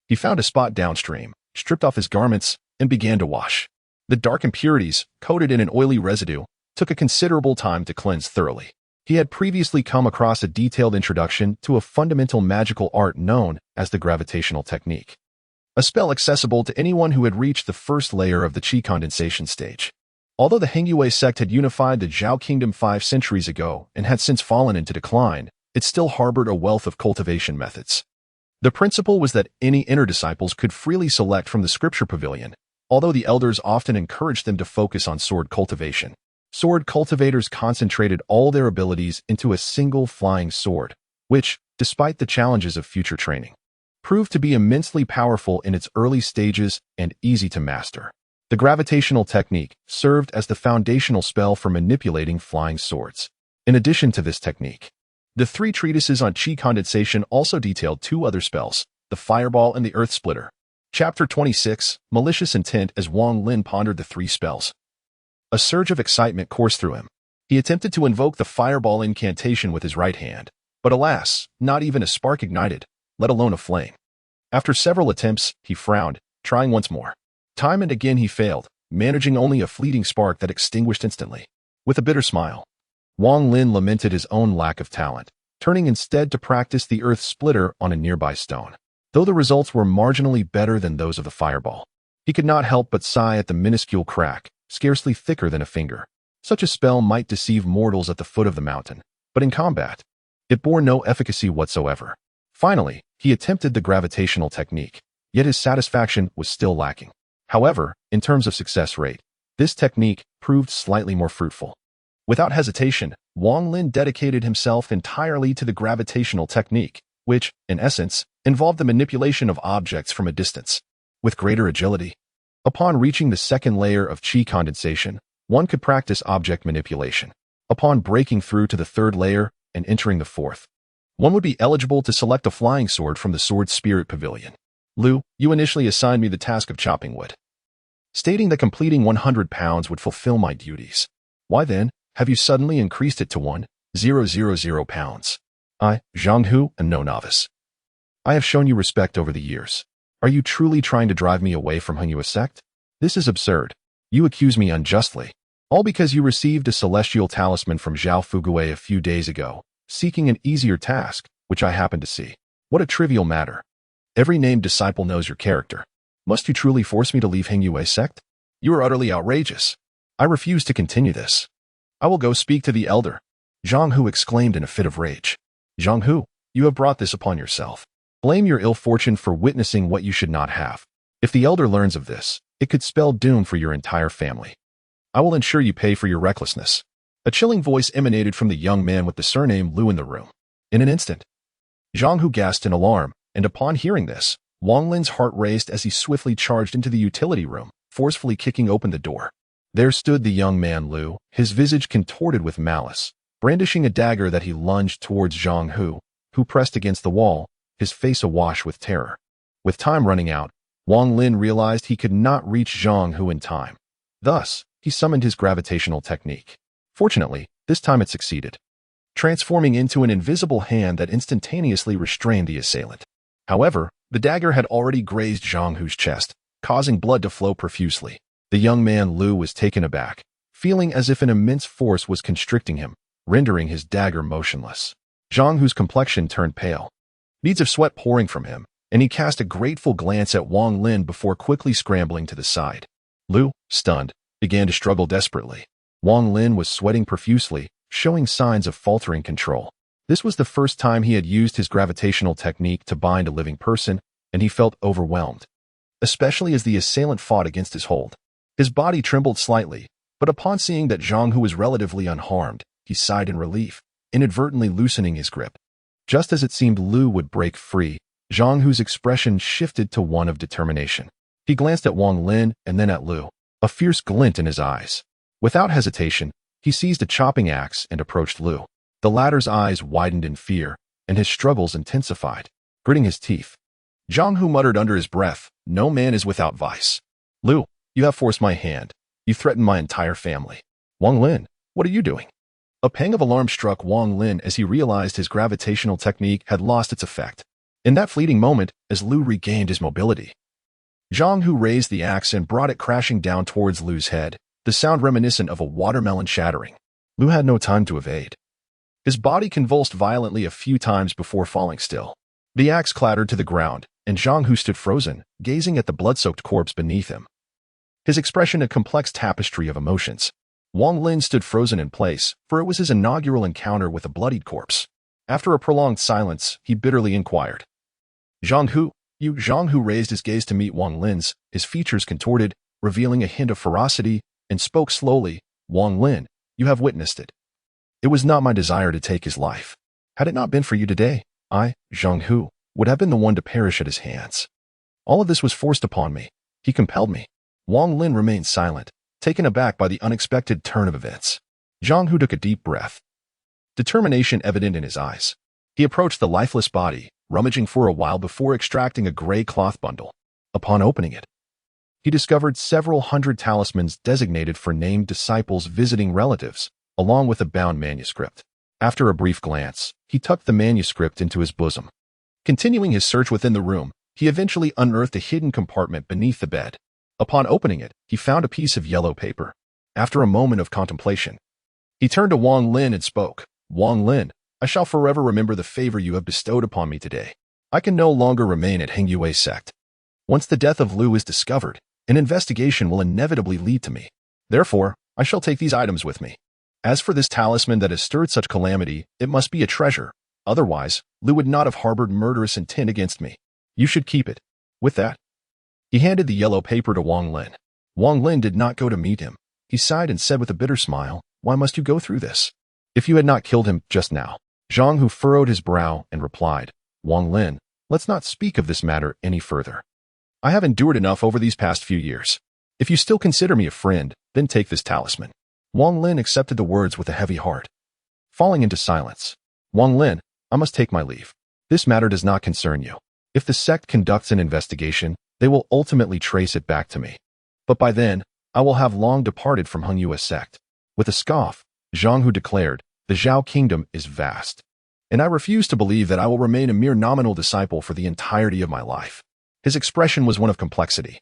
[SPEAKER 1] he found a spot downstream, stripped off his garments, and began to wash. The dark impurities, coated in an oily residue, took a considerable time to cleanse thoroughly. He had previously come across a detailed introduction to a fundamental magical art known as the gravitational technique, a spell accessible to anyone who had reached the first layer of the qi condensation stage. Although the Hang Yue sect had unified the Zhao Kingdom 5 centuries ago and had since fallen into decline, it still harbored a wealth of cultivation methods. The principle was that any inner disciples could freely select from the scripture pavilion, although the elders often encouraged them to focus on sword cultivation. Sword cultivators concentrated all their abilities into a single flying sword, which, despite the challenges of future training, proved to be immensely powerful in its early stages and easy to master. The gravitational technique served as the foundational spell for manipulating flying swords. In addition to this technique, The 3 treatises on Qi condensation also detailed 2 other spells, the Fireball and the Earth Splitter. Chapter 26, Malicious Intent. As Wang Lin pondered the 3 spells, a surge of excitement coursed through him. He attempted to invoke the Fireball incantation with his right hand, but alas, not even a spark ignited, let alone a flame. After several attempts, he frowned, trying once more. Time and again he failed, managing only a fleeting spark that extinguished instantly. With a bitter smile, Wang Lin lamented his own lack of talent, turning instead to practice the Earth Splitter on a nearby stone. Though the results were marginally better than those of the Fireball, he could not help but sigh at the minuscule crack, scarcely thicker than a finger. Such a spell might deceive mortals at the foot of the mountain, but in combat, it bore no efficacy whatsoever. Finally, he attempted the gravitational technique, yet his satisfaction was still lacking. However, in terms of success rate, this technique proved slightly more fruitful. Without hesitation, Wang Lin dedicated himself entirely to the gravitational technique, which, in essence, involved the manipulation of objects from a distance. With greater agility, upon reaching the second layer of Qi condensation, one could practice object manipulation. Upon breaking through to the third layer and entering the fourth, one would be eligible to select a flying sword from the Sword Spirit Pavilion. Lu, you initially assigned me the task of chopping wood, stating that completing 100 pounds would fulfill my duties. Why then have you suddenly increased it to 1,000 pounds? I, Zhang Hu, am no novice. I have shown you respect over the years. Are you truly trying to drive me away from Hengyu sect? This is absurd. You accuse me unjustly, all because you received a celestial talisman from Zhao Fugue a few days ago, seeking an easier task, which I happened to see. What a trivial matter. Every named disciple knows your character. Must you truly force me to leave Hengyu sect? You are utterly outrageous. I refuse to continue this. I will go speak to the elder. Zhang Hu exclaimed in a fit of rage. Zhang Hu, you have brought this upon yourself. Blame your ill fortune for witnessing what you should not have. If the elder learns of this, it could spell doom for your entire family. I will ensure you pay for your recklessness. A chilling voice emanated from the young man with the surname Lu in the room. In an instant, Zhang Hu gasped in alarm, and upon hearing this, Wang Lin's heart raced as he swiftly charged into the utility room, forcefully kicking open the door. There stood the young man Lu, his visage contorted with malice, brandishing a dagger that he lunged towards Zhang Hu, who pressed against the wall, his face awash with terror. With time running out, Wang Lin realized he could not reach Zhang Hu in time. Thus, he summoned his gravitational technique. Fortunately, this time it succeeded, transforming into an invisible hand that instantaneously restrained the assailant. However, the dagger had already grazed Zhang Hu's chest, causing blood to flow profusely. The young man Lu was taken aback, feeling as if an immense force was constricting him, rendering his dagger motionless. Zhang Hu's complexion turned pale, beads of sweat pouring from him, and he cast a grateful glance at Wang Lin before quickly scrambling to the side. Lu, stunned, began to struggle desperately. Wang Lin was sweating profusely, showing signs of faltering control. This was the first time he had used his gravitational technique to bind a living person, and he felt overwhelmed, especially as the assailant fought against his hold. His body trembled slightly, but upon seeing that Zhang Hu was relatively unharmed, he sighed in relief, inadvertently loosening his grip. Just as it seemed Lu would break free, Zhang Hu's expression shifted to one of determination. He glanced at Wang Lin and then at Lu, a fierce glint in his eyes. Without hesitation, he seized a chopping axe and approached Lu. The latter's eyes widened in fear, and his struggles intensified. Gritting his teeth, Zhang Hu muttered under his breath, "No man is without vice. Lu, you have forced my hand. You threatened my entire family. Wang Lin, what are you doing?" A pang of alarm struck Wang Lin as he realized his gravitational technique had lost its effect. In that fleeting moment, as Lu regained his mobility, Zhang Hu raised the axe and brought it crashing down towards Lu's head, the sound reminiscent of a watermelon shattering. Lu had no time to evade. His body convulsed violently a few times before falling still. The axe clattered to the ground, and Zhang Hu stood frozen, gazing at the blood-soaked corpse beneath him. His expression a complex tapestry of emotions. Wang Lin stood frozen in place, for it was his inaugural encounter with a bloodied corpse. After a prolonged silence, he bitterly inquired, "Zhang Hu, you?" Zhang Hu raised his gaze to meet Wang Lin's, his features contorted, revealing a hint of ferocity, and spoke slowly, "Wang Lin, you have witnessed it. It was not my desire to take his life. Had it not been for you today, I, Zhang Hu, would have been the one to perish at his hands. All of this was forced upon me. He compelled me." Wang Lin remained silent, taken aback by the unexpected turn of events. Zhang Hu took a deep breath. determination evident in his eyes. He approached the lifeless body, rummaging for a while before extracting a gray cloth bundle. Upon opening it, he discovered several hundred talismans designated for named disciples visiting relatives, along with a bound manuscript. After a brief glance, he tucked the manuscript into his bosom. Continuing his search within the room, he eventually unearthed a hidden compartment beneath the bed. Upon opening it, he found a piece of yellow paper. After a moment of contemplation, he turned to Wang Lin and spoke. Wang Lin, I shall forever remember the favor you have bestowed upon me today. I can no longer remain at Hengyue's sect. Once the death of Liu is discovered, an investigation will inevitably lead to me. Therefore, I shall take these items with me. As for this talisman that has stirred such calamity, it must be a treasure. Otherwise, Liu would not have harbored murderous intent against me. You should keep it. With that, he handed the yellow paper to Wang Lin. Wang Lin did not go to meet him. He sighed and said with a bitter smile, Why must you go through this? If you had not killed him just now. Zhang Hu furrowed his brow and replied, Wang Lin, let's not speak of this matter any further. I have endured enough over these past few years. If you still consider me a friend, then take this talisman. Wang Lin accepted the words with a heavy heart. Falling into silence, Wang Lin, I must take my leave. This matter does not concern you. If the sect conducts an investigation, they will ultimately trace it back to me. But by then, I will have long departed from Hengyue's sect. With a scoff, Zhang Hu declared, The Zhao kingdom is vast, and I refuse to believe that I will remain a mere nominal disciple for the entirety of my life. His expression was one of complexity.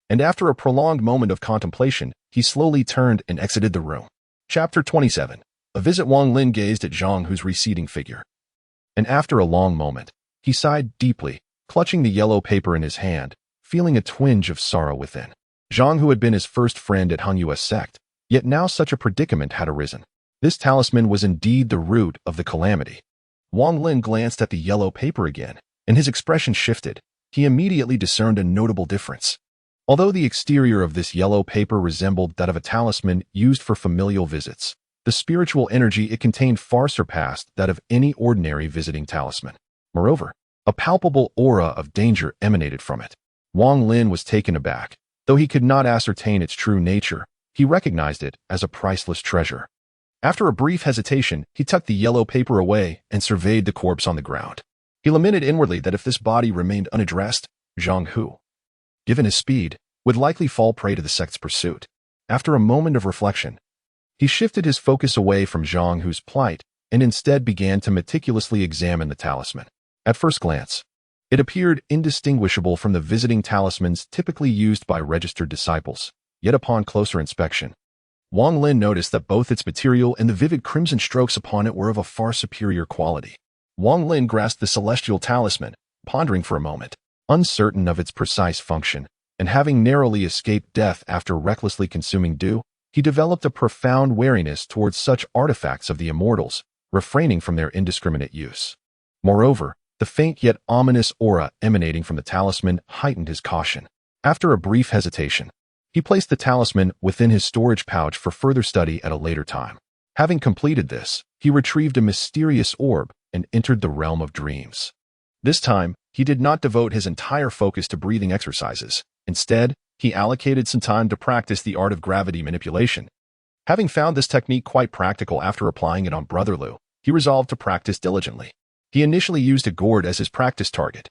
[SPEAKER 1] And after a prolonged moment of contemplation, he slowly turned and exited the room. Chapter 27. A visit. Wang Lin gazed at Zhang Hu's receding figure. And after a long moment, he sighed deeply, clutching the yellow paper in his hand, feeling a twinge of sorrow within. Zhang Hu had been his first friend at Hengyue's sect, yet now such a predicament had arisen. This talisman was indeed the root of the calamity. Wang Lin glanced at the yellow paper again, and his expression shifted. He immediately discerned a notable difference. Although the exterior of this yellow paper resembled that of a talisman used for familial visits, the spiritual energy it contained far surpassed that of any ordinary visiting talisman. Moreover, a palpable aura of danger emanated from it. Wang Lin was taken aback. Though he could not ascertain its true nature, he recognized it as a priceless treasure. After a brief hesitation, he tucked the yellow paper away and surveyed the corpse on the ground. He lamented inwardly that if this body remained unaddressed, Zhang Hu, given his speed, would likely fall prey to the sect's pursuit. After a moment of reflection, he shifted his focus away from Zhang Hu's plight and instead began to meticulously examine the talisman. At first glance, it appeared indistinguishable from the visiting talismans typically used by registered disciples. Yet upon closer inspection, Wang Lin noticed that both its material and the vivid crimson strokes upon it were of a far superior quality. Wang Lin grasped the celestial talisman, pondering for a moment, uncertain of its precise function, and having narrowly escaped death after recklessly consuming dew, he developed a profound wariness towards such artifacts of the immortals, refraining from their indiscriminate use. Moreover, the faint yet ominous aura emanating from the talisman heightened his caution. After a brief hesitation, he placed the talisman within his storage pouch for further study at a later time. Having completed this, he retrieved a mysterious orb and entered the realm of dreams. This time, he did not devote his entire focus to breathing exercises. Instead, he allocated some time to practice the art of gravity manipulation. Having found this technique quite practical after applying it on Brother Liu, he resolved to practice diligently. He initially used a gourd as his practice target,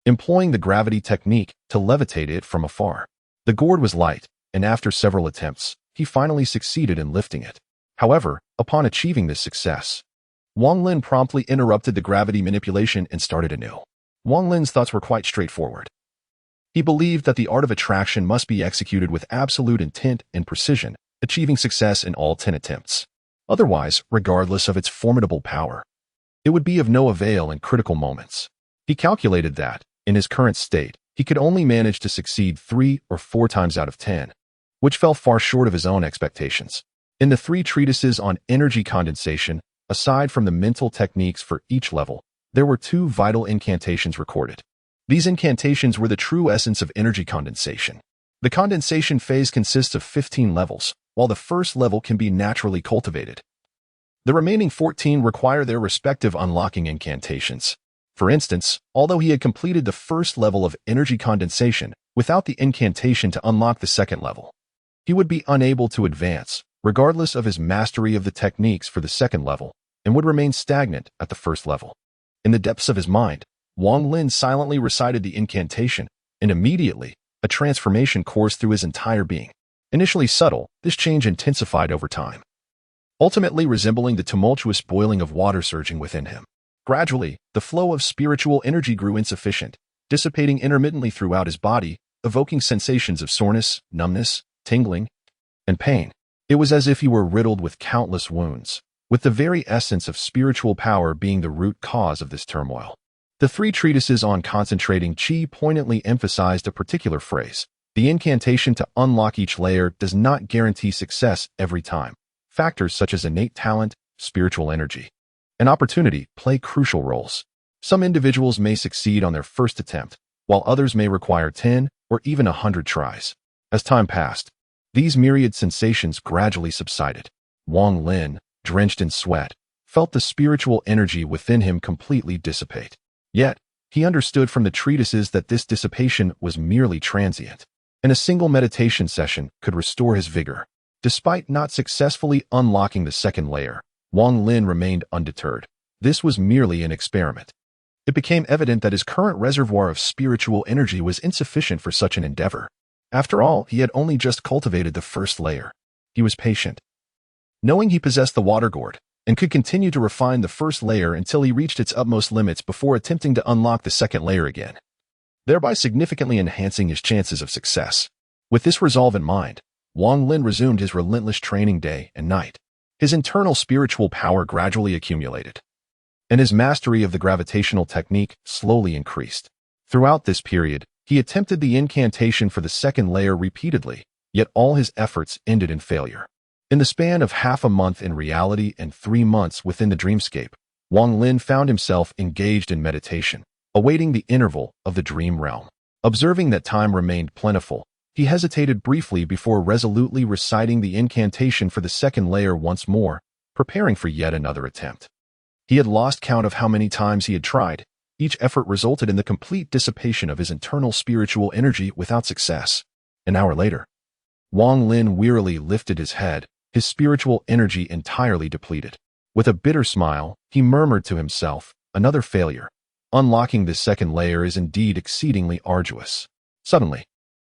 [SPEAKER 1] employing the gravity technique to levitate it from afar. The gourd was light, and after several attempts, he finally succeeded in lifting it. However, upon achieving this success, Wang Lin promptly interrupted the gravity manipulation and started anew. Wang Lin's thoughts were quite straightforward. He believed that the art of attraction must be executed with absolute intent and precision, achieving success in all 10 attempts. Otherwise, regardless of its formidable power, it would be of no avail in critical moments. He calculated that, in his current state, he could only manage to succeed 3 or 4 times out of 10, which fell far short of his own expectations. In the 3 treatises on energy condensation, aside from the mental techniques for each level, there were 2 vital incantations recorded. These incantations were the true essence of energy condensation. The condensation phase consists of 15 levels, while the first level can be naturally cultivated. The remaining 14 require their respective unlocking incantations. For instance, although he had completed the first level of energy condensation without the incantation to unlock the second level, he would be unable to advance, regardless of his mastery of the techniques for the second level, and would remain stagnant at the first level. In the depths of his mind, Wang Lin silently recited the incantation, and immediately, a transformation coursed through his entire being. Initially subtle, this change intensified over time, ultimately resembling the tumultuous boiling of water surging within him. Gradually, the flow of spiritual energy grew insufficient, dissipating intermittently throughout his body, evoking sensations of soreness, numbness, tingling, and pain. It was as if he were riddled with countless wounds, with the very essence of spiritual power being the root cause of this turmoil. The three treatises on concentrating qi poignantly emphasized a particular phrase. The incantation to unlock each layer does not guarantee success every time. Factors such as innate talent, spiritual energy, and opportunity play crucial roles. Some individuals may succeed on their first attempt, while others may require 10 or even 100 tries. As time passed, these myriad sensations gradually subsided. Wang Lin, drenched in sweat, felt the spiritual energy within him completely dissipate. Yet, he understood from the treatises that this dissipation was merely transient, and a single meditation session could restore his vigor. Despite not successfully unlocking the second layer, Wang Lin remained undeterred. This was merely an experiment. It became evident that his current reservoir of spiritual energy was insufficient for such an endeavor. After all, he had only just cultivated the first layer. He was patient, knowing he possessed the water gourd, and could continue to refine the first layer until he reached its utmost limits before attempting to unlock the second layer again, thereby significantly enhancing his chances of success. With this resolve in mind, Wang Lin resumed his relentless training day and night. His internal spiritual power gradually accumulated, and his mastery of the gravitational technique slowly increased. Throughout this period, he attempted the incantation for the second layer repeatedly, yet all his efforts ended in failure. In the span of half a month in reality and 3 months within the dreamscape, Wang Lin found himself engaged in meditation, awaiting the interval of the dream realm. Observing that time remained plentiful, he hesitated briefly before resolutely reciting the incantation for the second layer once more, preparing for yet another attempt. He had lost count of how many times he had tried. Each effort resulted in the complete dissipation of his internal spiritual energy without success. An hour later, Wang Lin wearily lifted his head, his spiritual energy entirely depleted. With a bitter smile, he murmured to himself, "Another failure. Unlocking this second layer is indeed exceedingly arduous." Suddenly,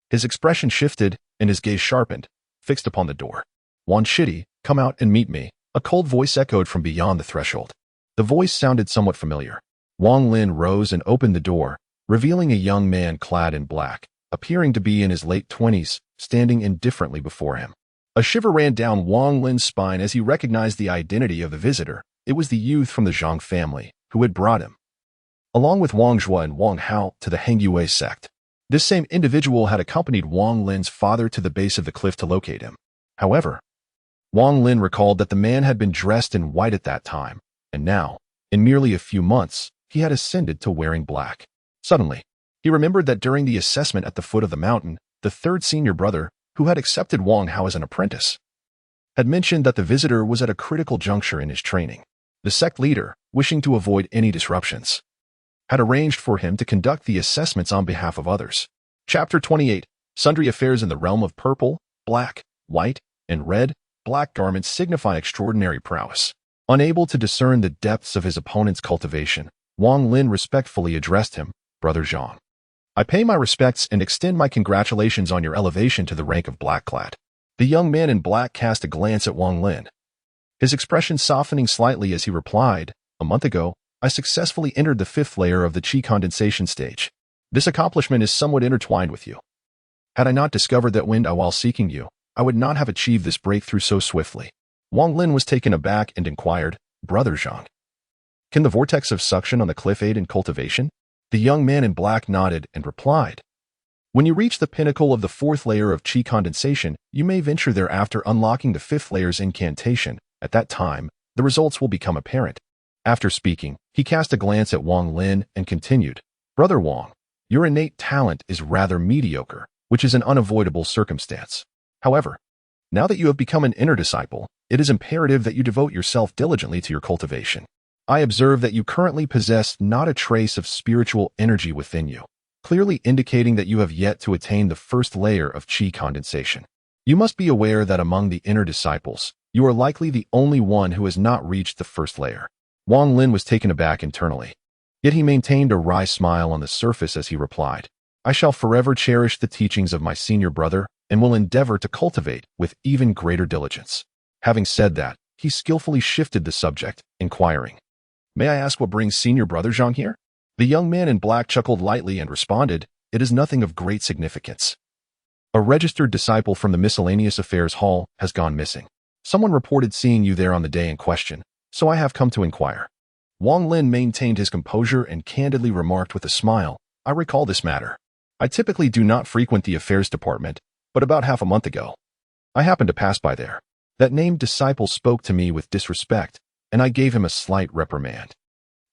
[SPEAKER 1] his expression shifted and his gaze sharpened, fixed upon the door. "Wan Shitty, come out and meet me," a cold voice echoed from beyond the threshold. The voice sounded somewhat familiar. Wang Lin rose and opened the door, revealing a young man clad in black, appearing to be in his late 20s, standing indifferently before him. A shiver ran down Wang Lin's spine as he recognized the identity of the visitor. It was the youth from the Zhang family who had brought him, along with Wang Zhua and Wang Hao, to the Hengyue sect. This same individual had accompanied Wang Lin's father to the base of the cliff to locate him. However, Wang Lin recalled that the man had been dressed in white at that time, and now, in merely a few months, he had ascended to wearing black. Suddenly, he remembered that during the assessment at the foot of the mountain, the third senior brother, who had accepted Wang Hao as an apprentice, had mentioned that the visitor was at a critical juncture in his training. The sect leader, wishing to avoid any disruptions, had arranged for him to conduct the assessments on behalf of others. Chapter 28. Sundry affairs in the realm of purple, black, white, and red. Black garments signify extraordinary prowess. Unable to discern the depths of his opponent's cultivation, Wang Lin respectfully addressed him, "Brother Zhang, I pay my respects and extend my congratulations on your elevation to the rank of blackclad." The young man in black cast a glance at Wang Lin, his expression softening slightly as he replied, "A month ago, I successfully entered the 5th layer of the qi condensation stage. This accomplishment is somewhat intertwined with you. Had I not discovered that wind while seeking you, I would not have achieved this breakthrough so swiftly." Wang Lin was taken aback and inquired, "Brother Zhang, can the vortex of suction on the cliff aid in cultivation?" The young man in black nodded and replied, "When you reach the pinnacle of the 4th layer of qi condensation, you may venture thereafter unlocking the 5th layer's incantation. At that time, the results will become apparent." After speaking, he cast a glance at Wang Lin and continued, "Brother Wang, your innate talent is rather mediocre, which is an unavoidable circumstance. However, now that you have become an inner disciple, it is imperative that you devote yourself diligently to your cultivation. I observe that you currently possess not a trace of spiritual energy within you, clearly indicating that you have yet to attain the 1st layer of qi condensation. You must be aware that among the inner disciples, You are likely the only one who has not reached the first layer. Wang Lin was taken aback internally. Yet he maintained a wry smile on the surface as he replied, I shall forever cherish the teachings of my senior brother and will endeavor to cultivate with even greater diligence. Having said that, he skillfully shifted the subject, inquiring, May I ask what brings senior brother Zhang here? The young man in black chuckled lightly and responded, It is nothing of great significance. A registered disciple from the Miscellaneous Affairs Hall has gone missing. Someone reported seeing you there on the day in question, so I have come to inquire. Wang Lin maintained his composure and candidly remarked with a smile, I recall this matter. I typically do not frequent the affairs department, but about half a month ago, I happened to pass by there. That named disciple spoke to me with disrespect, and I gave him a slight reprimand.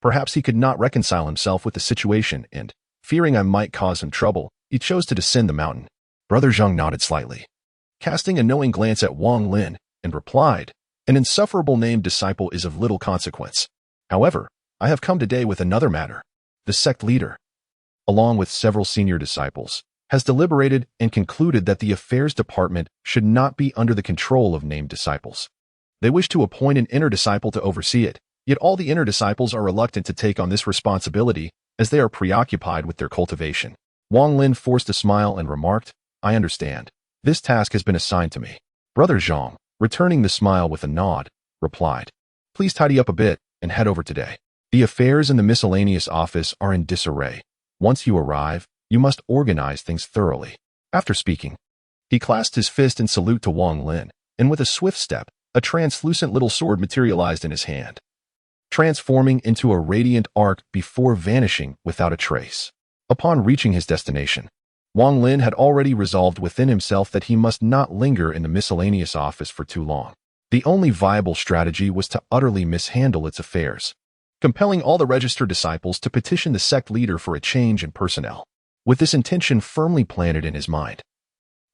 [SPEAKER 1] Perhaps he could not reconcile himself with the situation and, fearing I might cause him trouble, he chose to descend the mountain. Brother Zhang nodded slightly, casting a knowing glance at Wang Lin, and replied, An insufferable named disciple is of little consequence. However, I have come today with another matter. The sect leader, along with several senior disciples, has deliberated and concluded that the affairs department should not be under the control of named disciples. They wish to appoint an inner disciple to oversee it, yet all the inner disciples are reluctant to take on this responsibility as they are preoccupied with their cultivation. Wang Lin forced a smile and remarked, I understand. This task has been assigned to me. Brother Zhang, returning the smile with a nod, replied, Please tidy up a bit and head over today. The affairs in the miscellaneous office are in disarray. Once you arrive, you must organize things thoroughly. After speaking, he clasped his fist in salute to Wang Lin, and with a swift step, a translucent little sword materialized in his hand, transforming into a radiant arc before vanishing without a trace. Upon reaching his destination, Wang Lin had already resolved within himself that he must not linger in the miscellaneous office for too long. The only viable strategy was to utterly mishandle its affairs, compelling all the registered disciples to petition the sect leader for a change in personnel. With this intention firmly planted in his mind,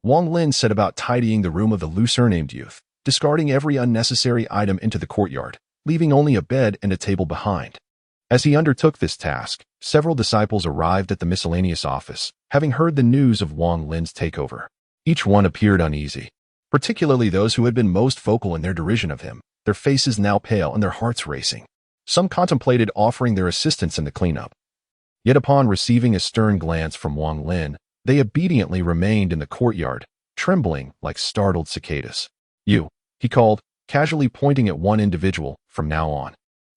[SPEAKER 1] Wang Lin set about tidying the room of the loose-named youth, discarding every unnecessary item into the courtyard, leaving only a bed and a table behind. As he undertook this task, several disciples arrived at the miscellaneous office, having heard the news of Wang Lin's takeover. Each one appeared uneasy, particularly those who had been most vocal in their derision of him, their faces now pale and their hearts racing. Some contemplated offering their assistance in the cleanup. Yet upon receiving a stern glance from Wang Lin, they obediently remained in the courtyard, trembling like startled cicadas. You, he called, casually pointing at one individual, from now on.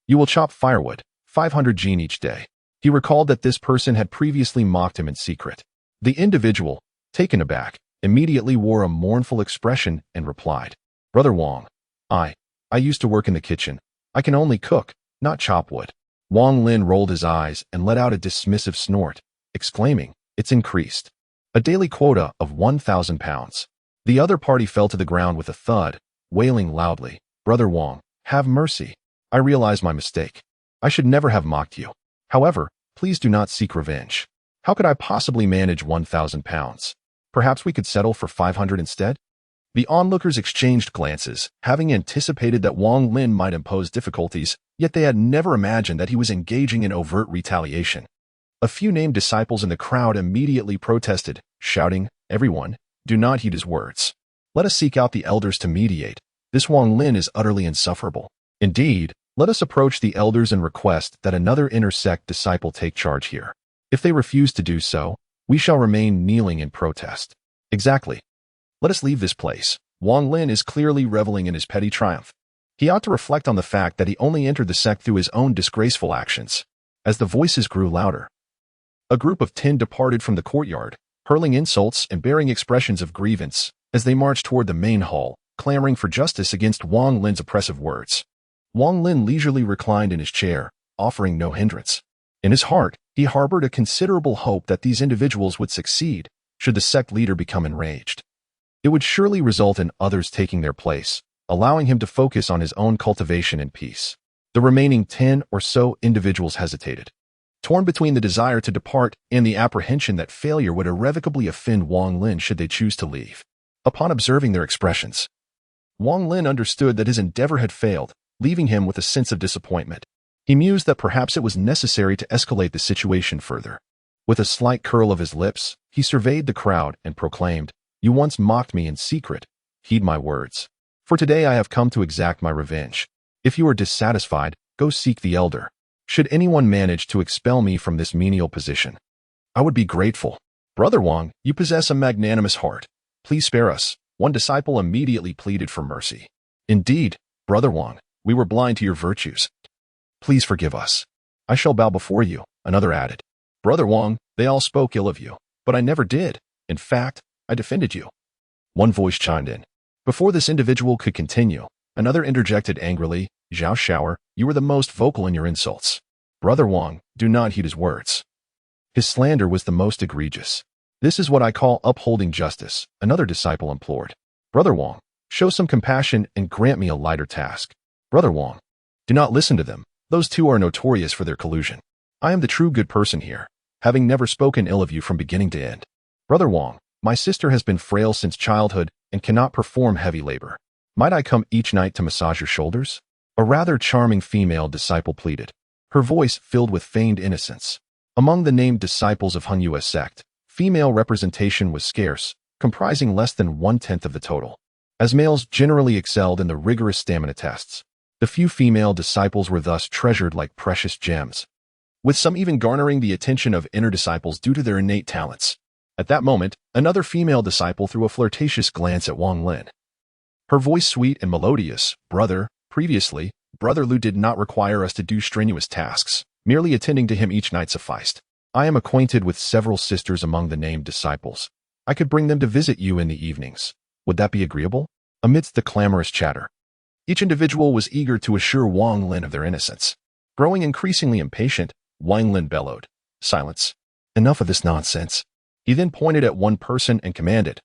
[SPEAKER 1] You will chop firewood, 500 jin each day. He recalled that this person had previously mocked him in secret. The individual, taken aback, immediately wore a mournful expression and replied, Brother Wang, I used to work in the kitchen. I can only cook, not chop wood. Wang Lin rolled his eyes and let out a dismissive snort, exclaiming, It's increased. A daily quota of 1,000 pounds. The other party fell to the ground with a thud, wailing loudly, Brother Wang, have mercy. I realize my mistake. I should never have mocked you. However, please do not seek revenge. How could I possibly manage 1,000 pounds? Perhaps we could settle for 500 instead? The onlookers exchanged glances, having anticipated that Wang Lin might impose difficulties, yet they had never imagined that he was engaging in overt retaliation. A few named disciples in the crowd immediately protested, shouting, Everyone, do not heed his words. Let us seek out the elders to mediate. This Wang Lin is utterly insufferable. Indeed, let us approach the elders and request that another inner sect disciple take charge here. If they refuse to do so, we shall remain kneeling in protest. Exactly. Let us leave this place. Wang Lin is clearly reveling in his petty triumph. He ought to reflect on the fact that he only entered the sect through his own disgraceful actions. As the voices grew louder, a group of 10 departed from the courtyard, hurling insults and bearing expressions of grievance as they marched toward the main hall, clamoring for justice against Wang Lin's oppressive words. Wang Lin leisurely reclined in his chair, offering no hindrance. In his heart, he harbored a considerable hope that these individuals would succeed should the sect leader become enraged. It would surely result in others taking their place, allowing him to focus on his own cultivation and peace. The remaining 10 or so individuals hesitated, torn between the desire to depart and the apprehension that failure would irrevocably offend Wang Lin should they choose to leave. Upon observing their expressions, Wang Lin understood that his endeavor had failed, leaving him with a sense of disappointment. He mused that perhaps it was necessary to escalate the situation further. With a slight curl of his lips, he surveyed the crowd and proclaimed, You once mocked me in secret. Heed my words. For today I have come to exact my revenge. If you are dissatisfied, go seek the elder. Should anyone manage to expel me from this menial position, I would be grateful. Brother Wang, you possess a magnanimous heart. Please spare us. One disciple immediately pleaded for mercy. Indeed, Brother Wang, we were blind to your virtues. Please forgive us. I shall bow before you, another added. Brother Wang, they all spoke ill of you, but I never did. In fact, I defended you. One voice chimed in. Before this individual could continue, another interjected angrily, Zhao Shower, you were the most vocal in your insults. Brother Wang, do not heed his words. His slander was the most egregious. This is what I call upholding justice, another disciple implored. Brother Wang, show some compassion and grant me a lighter task. Brother Wang, do not listen to them. Those two are notorious for their collusion. I am the true good person here, having never spoken ill of you from beginning to end. Brother Wang, my sister has been frail since childhood and cannot perform heavy labor. Might I come each night to massage your shoulders? A rather charming female disciple pleaded, her voice filled with feigned innocence. Among the named disciples of Henyua's sect, female representation was scarce, comprising less than 1/10 of the total. As males generally excelled in the rigorous stamina tests, the few female disciples were thus treasured like precious gems, with some even garnering the attention of inner disciples due to their innate talents. At that moment, another female disciple threw a flirtatious glance at Wang Lin. Her voice sweet and melodious. Previously, Brother Lu did not require us to do strenuous tasks. Merely attending to him each night sufficed. I am acquainted with several sisters among the named disciples. I could bring them to visit you in the evenings. Would that be agreeable? Amidst the clamorous chatter, each individual was eager to assure Wang Lin of their innocence. Growing increasingly impatient, Wang Lin bellowed, "Silence. Enough of this nonsense." He then pointed at one person and commanded,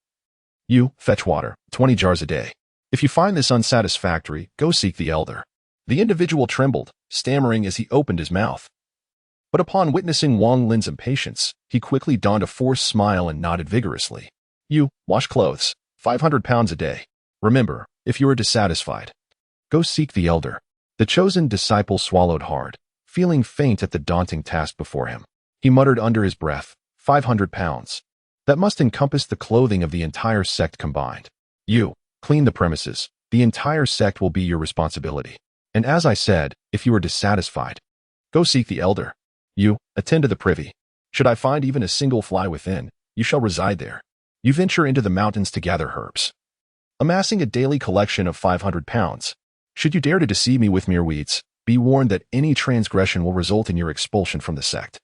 [SPEAKER 1] "You, fetch water, 20 jars a day. If you find this unsatisfactory, go seek the elder." The individual trembled, stammering as he opened his mouth. But upon witnessing Wang Lin's impatience, he quickly donned a forced smile and nodded vigorously. "You, wash clothes, 500 pounds a day. Remember, if you are dissatisfied, go seek the elder." The chosen disciple swallowed hard, feeling faint at the daunting task before him. He muttered under his breath, 500 pounds. That must encompass the clothing of the entire sect combined. You, clean the premises. The entire sect will be your responsibility. And as I said, if you are dissatisfied, go seek the elder. You, attend to the privy. Should I find even a single fly within, you shall reside there. You venture into the mountains to gather herbs, amassing a daily collection of 500 pounds. Should you dare to deceive me with mere weeds, be warned that any transgression will result in your expulsion from the sect.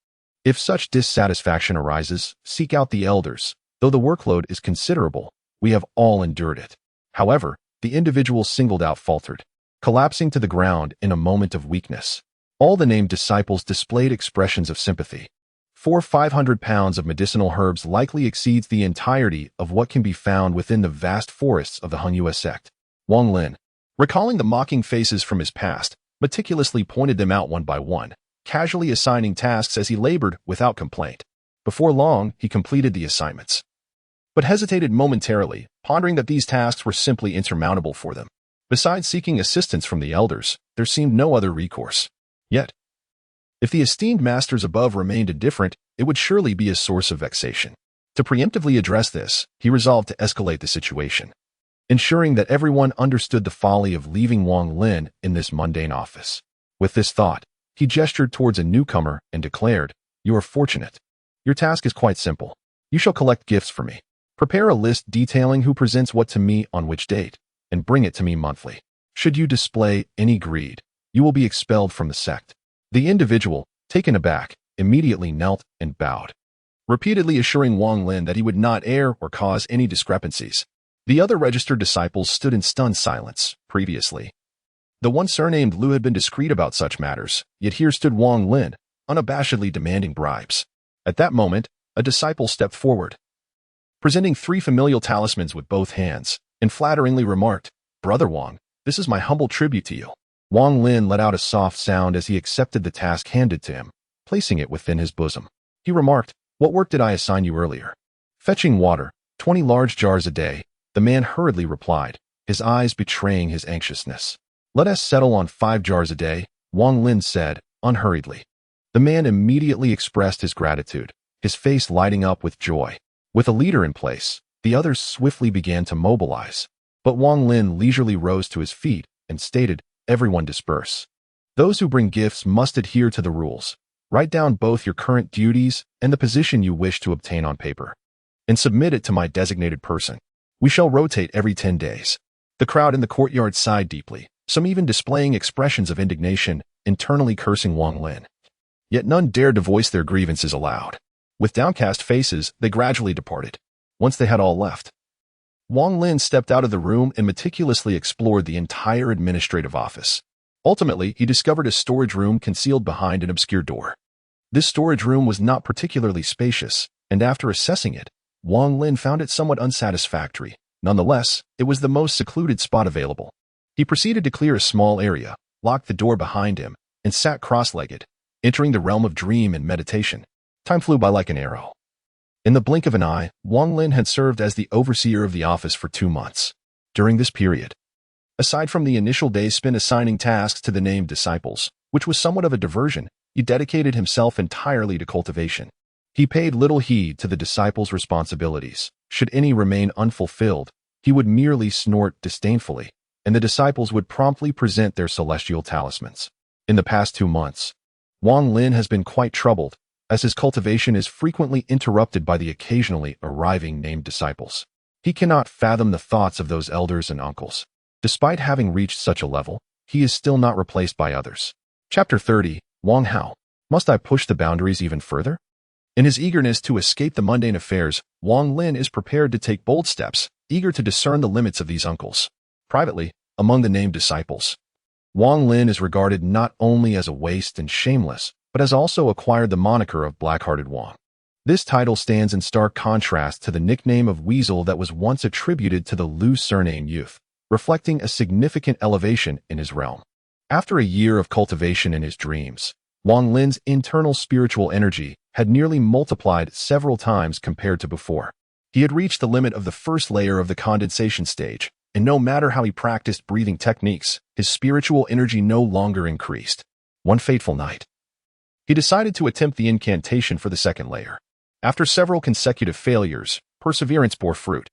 [SPEAKER 1] If such dissatisfaction arises, seek out the elders. Though the workload is considerable, we have all endured it. However, the individual singled out faltered, collapsing to the ground in a moment of weakness. All the named disciples displayed expressions of sympathy. 500 pounds of medicinal herbs likely exceeds the entirety of what can be found within the vast forests of the Henyua sect. Wang Lin, recalling the mocking faces from his past, meticulously pointed them out one by one, casually assigning tasks as he labored without complaint. Before long, he completed the assignments, but hesitated momentarily, pondering that these tasks were simply insurmountable for them. Besides seeking assistance from the elders, there seemed no other recourse. Yet, if the esteemed masters above remained indifferent, it would surely be a source of vexation. To preemptively address this, he resolved to escalate the situation, ensuring that everyone understood the folly of leaving Wang Lin in this mundane office. With this thought, he gestured towards a newcomer and declared, "You are fortunate. Your task is quite simple. You shall collect gifts for me. Prepare a list detailing who presents what to me on which date, and bring it to me monthly. Should you display any greed, you will be expelled from the sect." The individual, taken aback, immediately knelt and bowed, repeatedly assuring Wang Lin that he would not err or cause any discrepancies. The other registered disciples stood in stunned silence. Previously, the one surnamed Lu had been discreet about such matters, yet here stood Wang Lin, unabashedly demanding bribes. At that moment, a disciple stepped forward, presenting 3 familial talismans with both hands, and flatteringly remarked, "Brother Wang, this is my humble tribute to you." Wang Lin let out a soft sound as he accepted the task handed to him, placing it within his bosom. He remarked, "What work did I assign you earlier?" "Fetching water, 20 large jars a day," the man hurriedly replied, his eyes betraying his anxiousness. "Let us settle on 5 jars a day," Wang Lin said, unhurriedly. The man immediately expressed his gratitude, his face lighting up with joy. With a leader in place, the others swiftly began to mobilize. But Wang Lin leisurely rose to his feet and stated, "Everyone disperse. Those who bring gifts must adhere to the rules. Write down both your current duties and the position you wish to obtain on paper, and submit it to my designated person. We shall rotate every 10 days." The crowd in the courtyard sighed deeply, some even displaying expressions of indignation, internally cursing Wang Lin. Yet none dared to voice their grievances aloud. With downcast faces, they gradually departed. Once they had all left, Wang Lin stepped out of the room and meticulously explored the entire administrative office. Ultimately, he discovered a storage room concealed behind an obscure door. This storage room was not particularly spacious, and after assessing it, Wang Lin found it somewhat unsatisfactory. Nonetheless, it was the most secluded spot available. He proceeded to clear a small area, locked the door behind him, and sat cross-legged, entering the realm of dream and meditation. Time flew by like an arrow. In the blink of an eye, Wang Lin had served as the overseer of the office for 2 months. During this period, aside from the initial days spent assigning tasks to the named disciples, which was somewhat of a diversion, he dedicated himself entirely to cultivation. He paid little heed to the disciples' responsibilities. Should any remain unfulfilled, he would merely snort disdainfully, and the disciples would promptly present their celestial talismans. In the past 2 months, Wang Lin has been quite troubled, as his cultivation is frequently interrupted by the occasionally arriving named disciples. He cannot fathom the thoughts of those elders and uncles. Despite having reached such a level, he is still not replaced by others. Chapter 30, Wang Hao. Must I push the boundaries even further? In his eagerness to escape the mundane affairs, Wang Lin is prepared to take bold steps, eager to discern the limits of these uncles. Privately, among the named disciples, Wang Lin is regarded not only as a waste and shameless, but has also acquired the moniker of Black-Hearted Wang. This title stands in stark contrast to the nickname of Weasel that was once attributed to the loose surname youth, reflecting a significant elevation in his realm. After a year of cultivation in his dreams, Wang Lin's internal spiritual energy had nearly multiplied several times compared to before. He had reached the limit of the first layer of the condensation stage, and no matter how he practiced breathing techniques, his spiritual energy no longer increased. One fateful night, he decided to attempt the incantation for the second layer. After several consecutive failures, perseverance bore fruit,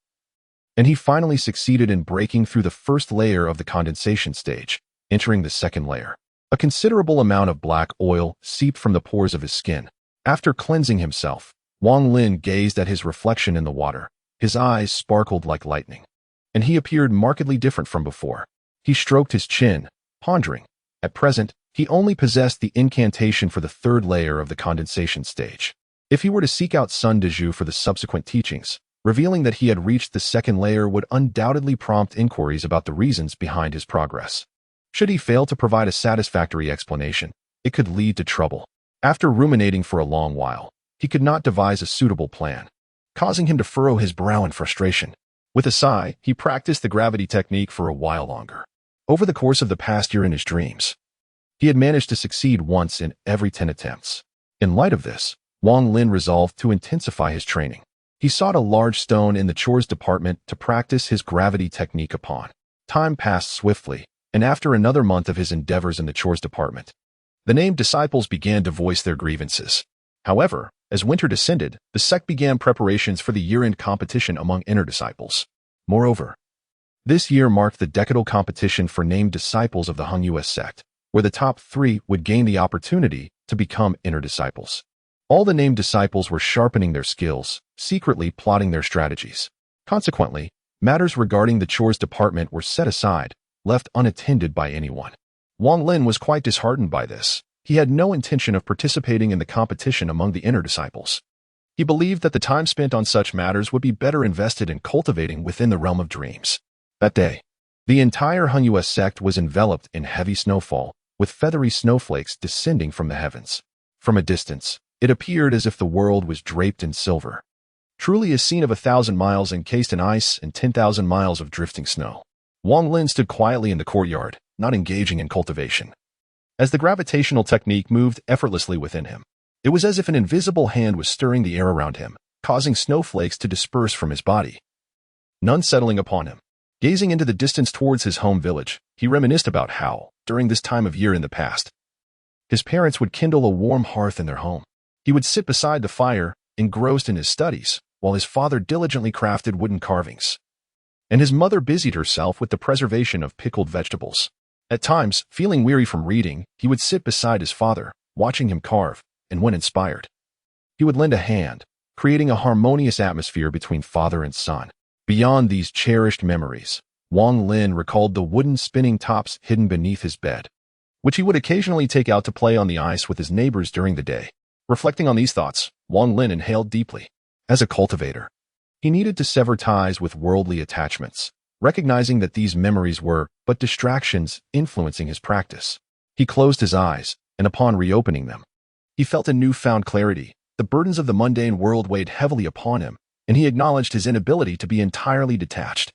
[SPEAKER 1] and he finally succeeded in breaking through the first layer of the condensation stage, entering the second layer. A considerable amount of black oil seeped from the pores of his skin. After cleansing himself, Wang Lin gazed at his reflection in the water. His eyes sparkled like lightning, and he appeared markedly different from before. He stroked his chin, pondering. At present, he only possessed the incantation for the third layer of the condensation stage. If he were to seek out Sun Deju for the subsequent teachings, revealing that he had reached the second layer would undoubtedly prompt inquiries about the reasons behind his progress. Should he fail to provide a satisfactory explanation, it could lead to trouble. After ruminating for a long while, he could not devise a suitable plan, causing him to furrow his brow in frustration. With a sigh, he practiced the gravity technique for a while longer. Over the course of the past year in his dreams, he had managed to succeed once in every 10 attempts. In light of this, Wang Lin resolved to intensify his training. He sought a large stone in the chores department to practice his gravity technique upon. Time passed swiftly, and after another month of his endeavors in the chores department, the named disciples began to voice their grievances. However, as winter descended, the sect began preparations for the year-end competition among inner disciples. Moreover, this year marked the decadal competition for named disciples of the Hung sect, where the top 3 would gain the opportunity to become inner disciples. All the named disciples were sharpening their skills, secretly plotting their strategies. Consequently, matters regarding the chores department were set aside, left unattended by anyone. Wang Lin was quite disheartened by this. He had no intention of participating in the competition among the inner disciples. He believed that the time spent on such matters would be better invested in cultivating within the realm of dreams. That day, the entire Hung sect was enveloped in heavy snowfall, with feathery snowflakes descending from the heavens. From a distance, it appeared as if the world was draped in silver. Truly a scene of 1,000 miles encased in ice and 10,000 miles of drifting snow. Wang Lin stood quietly in the courtyard, not engaging in cultivation. As the gravitational technique moved effortlessly within him, it was as if an invisible hand was stirring the air around him, causing snowflakes to disperse from his body, none settling upon him. Gazing into the distance towards his home village, he reminisced about how, during this time of year in the past, his parents would kindle a warm hearth in their home. He would sit beside the fire, engrossed in his studies, while his father diligently crafted wooden carvings. and his mother busied herself with the preservation of pickled vegetables. At times, feeling weary from reading, he would sit beside his father, watching him carve, and when inspired, he would lend a hand, creating a harmonious atmosphere between father and son. Beyond these cherished memories, Wang Lin recalled the wooden spinning tops hidden beneath his bed, which he would occasionally take out to play on the ice with his neighbors during the day. Reflecting on these thoughts, Wang Lin inhaled deeply. As a cultivator, he needed to sever ties with worldly attachments, recognizing that these memories were but distractions influencing his practice. He closed his eyes, and upon reopening them, he felt a newfound clarity. The burdens of the mundane world weighed heavily upon him, and he acknowledged his inability to be entirely detached.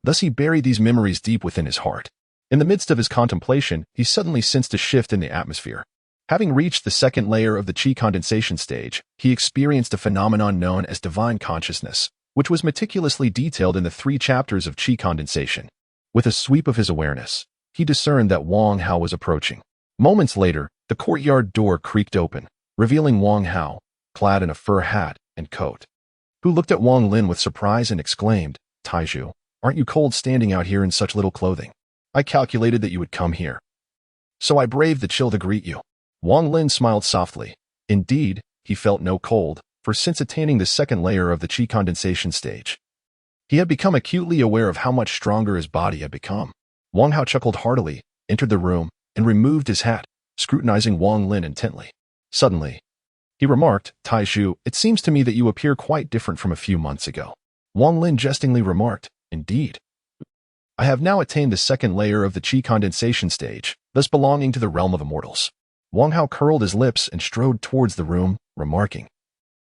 [SPEAKER 1] Thus he buried these memories deep within his heart. In the midst of his contemplation, he suddenly sensed a shift in the atmosphere. Having reached the second layer of the chi condensation stage, he experienced a phenomenon known as divine consciousness, which was meticulously detailed in the 3 chapters of chi condensation. With a sweep of his awareness, he discerned that Wang Hao was approaching. Moments later, the courtyard door creaked open, revealing Wang Hao, clad in a fur hat and coat, who looked at Wang Lin with surprise and exclaimed, "Taiju, aren't you cold standing out here in such little clothing? I calculated that you would come here, so I braved the chill to greet you." Wang Lin smiled softly. Indeed, he felt no cold, for since attaining the second layer of the chi condensation stage, he had become acutely aware of how much stronger his body had become. Wang Hao chuckled heartily, entered the room, and removed his hat, scrutinizing Wang Lin intently. Suddenly, he remarked, "Taiju, it seems to me that you appear quite different from a few months ago." Wang Lin jestingly remarked, "Indeed. I have now attained the second layer of the chi condensation stage, thus belonging to the realm of immortals." Wang Hao curled his lips and strode towards the room, remarking,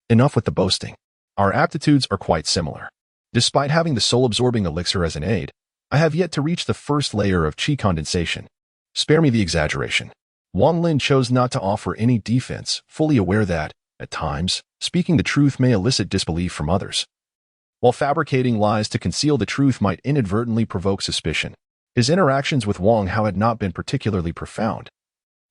[SPEAKER 1] "Enough with the boasting. Our aptitudes are quite similar. Despite having the soul-absorbing elixir as an aid, I have yet to reach the first layer of chi condensation. Spare me the exaggeration." Wang Lin chose not to offer any defense, fully aware that, at times, speaking the truth may elicit disbelief from others, while fabricating lies to conceal the truth might inadvertently provoke suspicion. His interactions with Wang Hao had not been particularly profound,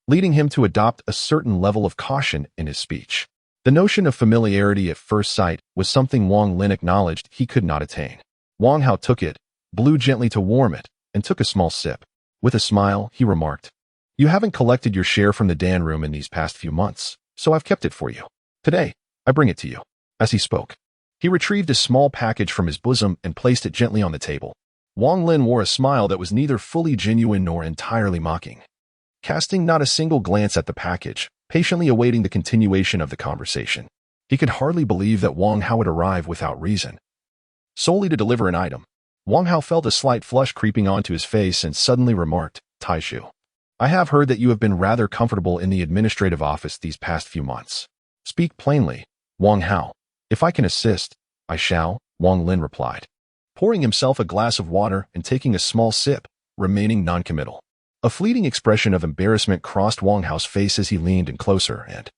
[SPEAKER 1] leading him to adopt a certain level of caution in his speech. The notion of familiarity at first sight was something Wang Lin acknowledged he could not attain. Wang Hao took it, blew gently to warm it, and took a small sip. With a smile, he remarked, "You haven't collected your share from the Dan room in these past few months, so I've kept it for you. Today, I bring it to you." As he spoke, he retrieved a small package from his bosom and placed it gently on the table. Wang Lin wore a smile that was neither fully genuine nor entirely mocking. Casting not a single glance at the package, patiently awaiting the continuation of the conversation, he could hardly believe that Wang Hao would arrive without reason, solely to deliver an item. Wang Hao felt a slight flush creeping onto his face and suddenly remarked, "Taiju, I have heard that you have been rather comfortable in the administrative office these past few months. Speak plainly, Wang Hao. If I can assist, I shall," Wang Lin replied, pouring himself a glass of water and taking a small sip, remaining noncommittal. A fleeting expression of embarrassment crossed Wang Hao's face as he leaned in closer and,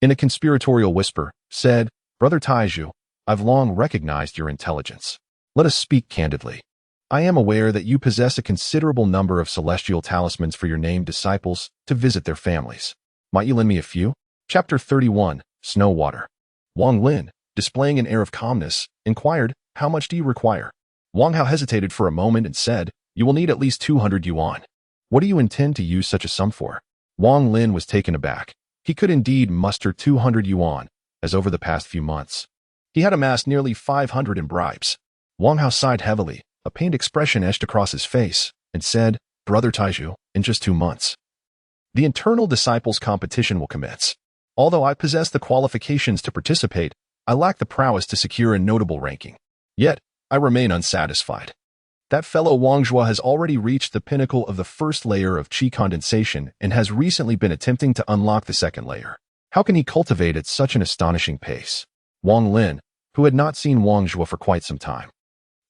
[SPEAKER 1] in a conspiratorial whisper, said, "Brother Taiju, I've long recognized your intelligence. Let us speak candidly. I am aware that you possess a considerable number of celestial talismans for your named disciples to visit their families. Might you lend me a few?" Chapter 31, Snowwater. Wang Lin, displaying an air of calmness, inquired, "How much do you require?" Wang Hao hesitated for a moment and said, "You will need at least 200 yuan. What do you intend to use such a sum for?" Wang Lin was taken aback. He could indeed muster 200 yuan, as over the past few months he had amassed nearly 500 in bribes. Wang Hao sighed heavily, a pained expression etched across his face, and said, "Brother Taiju, in just 2 months, the internal disciples competition will commence. Although I possess the qualifications to participate, I lack the prowess to secure a notable ranking. Yet, I remain unsatisfied. That fellow Wang Zhuo has already reached the pinnacle of the first layer of chi condensation and has recently been attempting to unlock the second layer. How can he cultivate at such an astonishing pace?" Wang Lin, who had not seen Wang Zhuo for quite some time,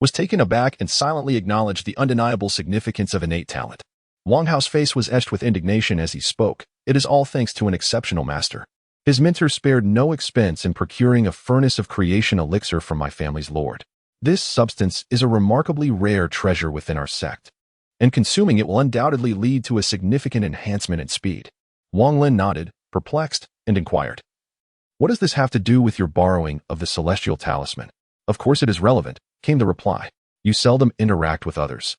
[SPEAKER 1] was taken aback and silently acknowledged the undeniable significance of innate talent. Wang Hao's face was etched with indignation as he spoke. "It is all thanks to an exceptional master. His mentor spared no expense in procuring a furnace of creation elixir from my family's lord. This substance is a remarkably rare treasure within our sect, and consuming it will undoubtedly lead to a significant enhancement in speed." Wang Lin nodded, perplexed, and inquired, "What does this have to do with your borrowing of the celestial talisman?" "Of course it is relevant," came the reply. You seldom interact with others.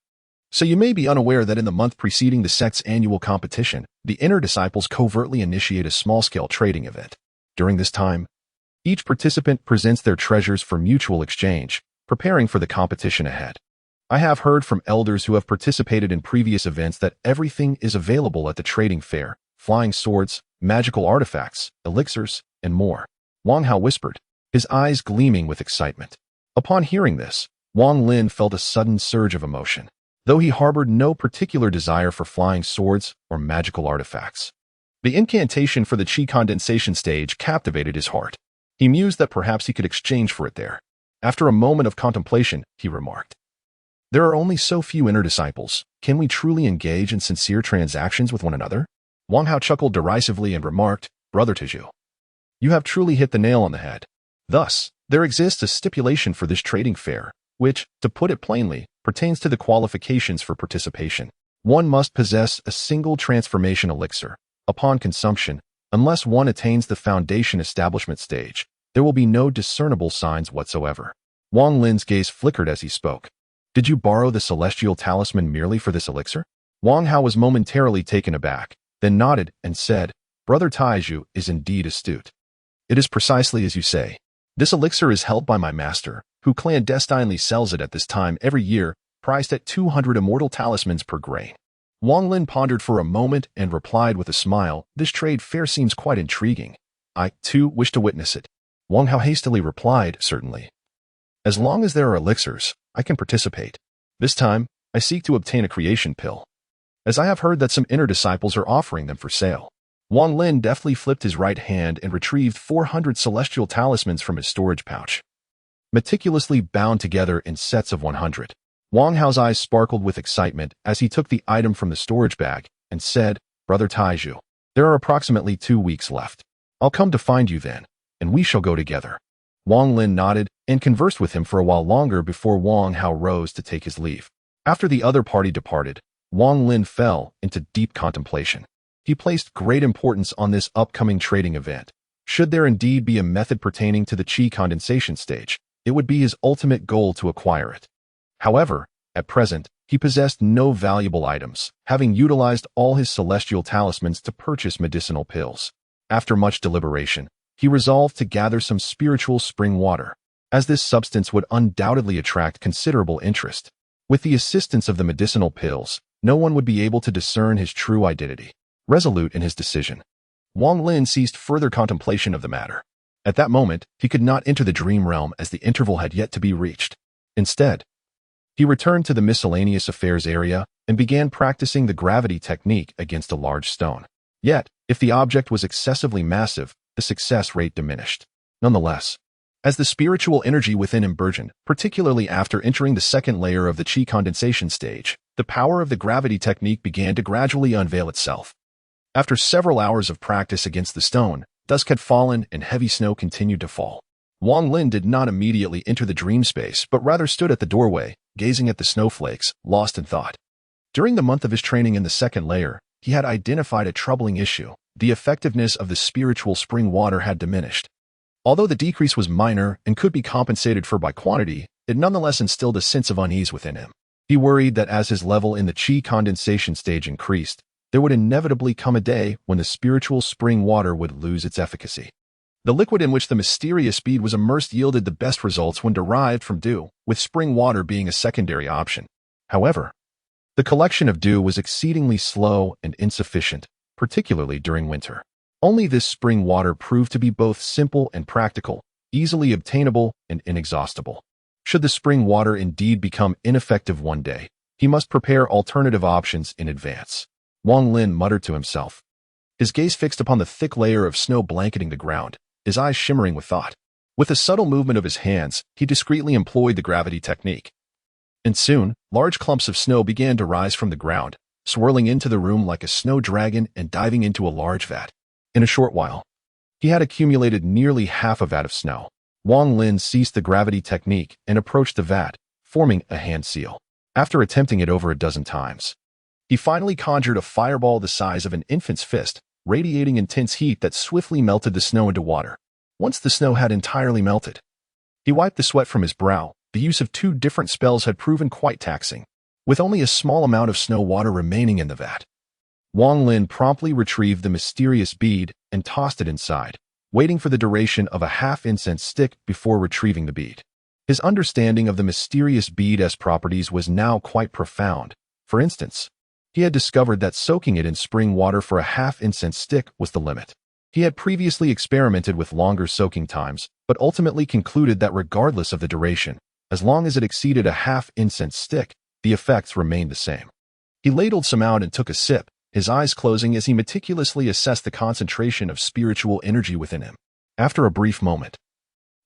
[SPEAKER 1] So you may be unaware that in the month preceding the sect's annual competition, the inner disciples covertly initiate a small-scale trading event. During this time, each participant presents their treasures for mutual exchange, preparing for the competition ahead. I have heard from elders who have participated in previous events that everything is available at the trading fair: flying swords, magical artifacts, elixirs, and more. Wang Hao whispered, his eyes gleaming with excitement. Upon hearing this, Wang Lin felt a sudden surge of emotion, though he harbored no particular desire for flying swords or magical artifacts. The incantation for the chi condensation stage captivated his heart. He mused that perhaps he could exchange for it there. After a moment of contemplation, he remarked, there are only so few inner disciples. Can we truly engage in sincere transactions with one another? Wang Hao chuckled derisively and remarked, Brother Tiju, you have truly hit the nail on the head. Thus, there exists a stipulation for this trading fair, which, to put it plainly, pertains to the qualifications for participation. One must possess a single transformation elixir. Upon consumption, unless one attains the foundation establishment stage, there will be no discernible signs whatsoever. Wang Lin's gaze flickered as he spoke. Did you borrow the celestial talisman merely for this elixir? Wang Hao was momentarily taken aback, then nodded and said, Brother Taiju is indeed astute. It is precisely as you say. This elixir is held by my master, who clandestinely sells it at this time every year, priced at 200 immortal talismans per grain. Wang Lin pondered for a moment and replied with a smile, this trade fair seems quite intriguing. I, too, wish to witness it. Wang Hao hastily replied, certainly. As long as there are elixirs, I can participate. This time, I seek to obtain a creation pill, as I have heard that some inner disciples are offering them for sale. Wang Lin deftly flipped his right hand and retrieved 400 celestial talismans from his storage pouch, meticulously bound together in sets of 100. Wang Hao's eyes sparkled with excitement as he took the item from the storage bag and said, Brother Taiju, there are approximately 2 weeks left. I'll come to find you then, and we shall go together. Wang Lin nodded and conversed with him for a while longer before Wang Hao rose to take his leave. After the other party departed, Wang Lin fell into deep contemplation. He placed great importance on this upcoming trading event. Should there indeed be a method pertaining to the chi condensation stage, it would be his ultimate goal to acquire it. However, at present, he possessed no valuable items, having utilized all his celestial talismans to purchase medicinal pills. After much deliberation, he resolved to gather some spiritual spring water, as this substance would undoubtedly attract considerable interest. With the assistance of the medicinal pills, no one would be able to discern his true identity. Resolute in his decision, Wang Lin ceased further contemplation of the matter. At that moment, he could not enter the dream realm as the interval had yet to be reached. Instead, he returned to the miscellaneous affairs area and began practicing the gravity technique against a large stone. Yet, if the object was excessively massive, the success rate diminished. Nonetheless, as the spiritual energy within him burgeoned, particularly after entering the second layer of the chi condensation stage, the power of the gravity technique began to gradually unveil itself. After several hours of practice against the stone, dusk had fallen and heavy snow continued to fall. Wang Lin did not immediately enter the dream space, but rather stood at the doorway, gazing at the snowflakes, lost in thought. During the month of his training in the second layer, he had identified a troubling issue. The effectiveness of the spiritual spring water had diminished. Although the decrease was minor and could be compensated for by quantity, it nonetheless instilled a sense of unease within him. He worried that as his level in the chi condensation stage increased, there would inevitably come a day when the spiritual spring water would lose its efficacy. The liquid in which the mysterious speed was immersed yielded the best results when derived from dew, with spring water being a secondary option. However, the collection of dew was exceedingly slow and insufficient, particularly during winter. Only this spring water proved to be both simple and practical, easily obtainable and inexhaustible. Should the spring water indeed become ineffective one day, he must prepare alternative options in advance. Wang Lin muttered to himself, his gaze fixed upon the thick layer of snow blanketing the ground, his eyes shimmering with thought. With a subtle movement of his hands, he discreetly employed the gravity technique. And soon, large clumps of snow began to rise from the ground, swirling into the room like a snow dragon and diving into a large vat. In a short while, he had accumulated nearly half a vat of snow. Wang Lin ceased the gravity technique and approached the vat, forming a hand seal. After attempting it over a dozen times, he finally conjured a fireball the size of an infant's fist, radiating intense heat that swiftly melted the snow into water. Once the snow had entirely melted, he wiped the sweat from his brow, the use of 2 different spells had proven quite taxing. With only a small amount of snow water remaining in the vat, Wang Lin promptly retrieved the mysterious bead and tossed it inside, waiting for the duration of a half-incense stick before retrieving the bead. His understanding of the mysterious bead's properties was now quite profound. For instance, he had discovered that soaking it in spring water for a half-incense stick was the limit. He had previously experimented with longer soaking times, but ultimately concluded that regardless of the duration, as long as it exceeded a half-incense stick, the effects remained the same. He ladled some out and took a sip, his eyes closing as he meticulously assessed the concentration of spiritual energy within him. After a brief moment,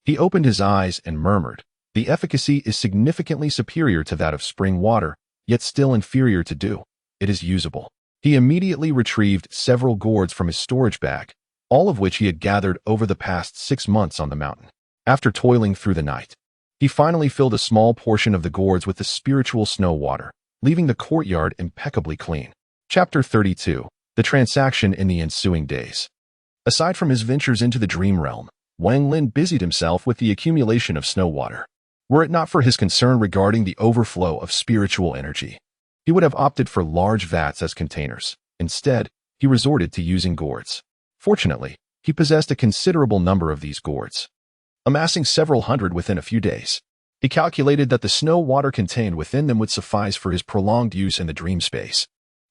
[SPEAKER 1] he opened his eyes and murmured, "The efficacy is significantly superior to that of spring water, yet still inferior to dew. It is usable." He immediately retrieved several gourds from his storage bag, all of which he had gathered over the past 6 months on the mountain. After toiling through the night, he finally filled a small portion of the gourds with the spiritual snow water, leaving the courtyard impeccably clean. Chapter 32. The transaction in the ensuing days. Aside from his ventures into the dream realm, Wang Lin busied himself with the accumulation of snow water. Were it not for his concern regarding the overflow of spiritual energy, he would have opted for large vats as containers. Instead, he resorted to using gourds. Fortunately, he possessed a considerable number of these gourds, amassing several hundred within a few days. He calculated that the snow water contained within them would suffice for his prolonged use in the dream space.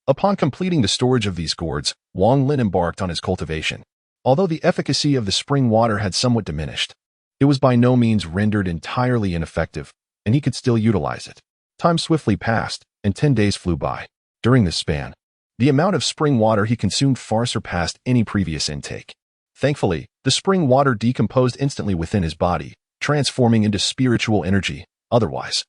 [SPEAKER 1] Upon completing the storage of these gourds, Wang Lin embarked on his cultivation. Although the efficacy of the spring water had somewhat diminished, it was by no means rendered entirely ineffective, and he could still utilize it. Time swiftly passed, and 10 days flew by. During this span, the amount of spring water he consumed far surpassed any previous intake. Thankfully, the spring water decomposed instantly within his body, transforming into spiritual energy. Otherwise,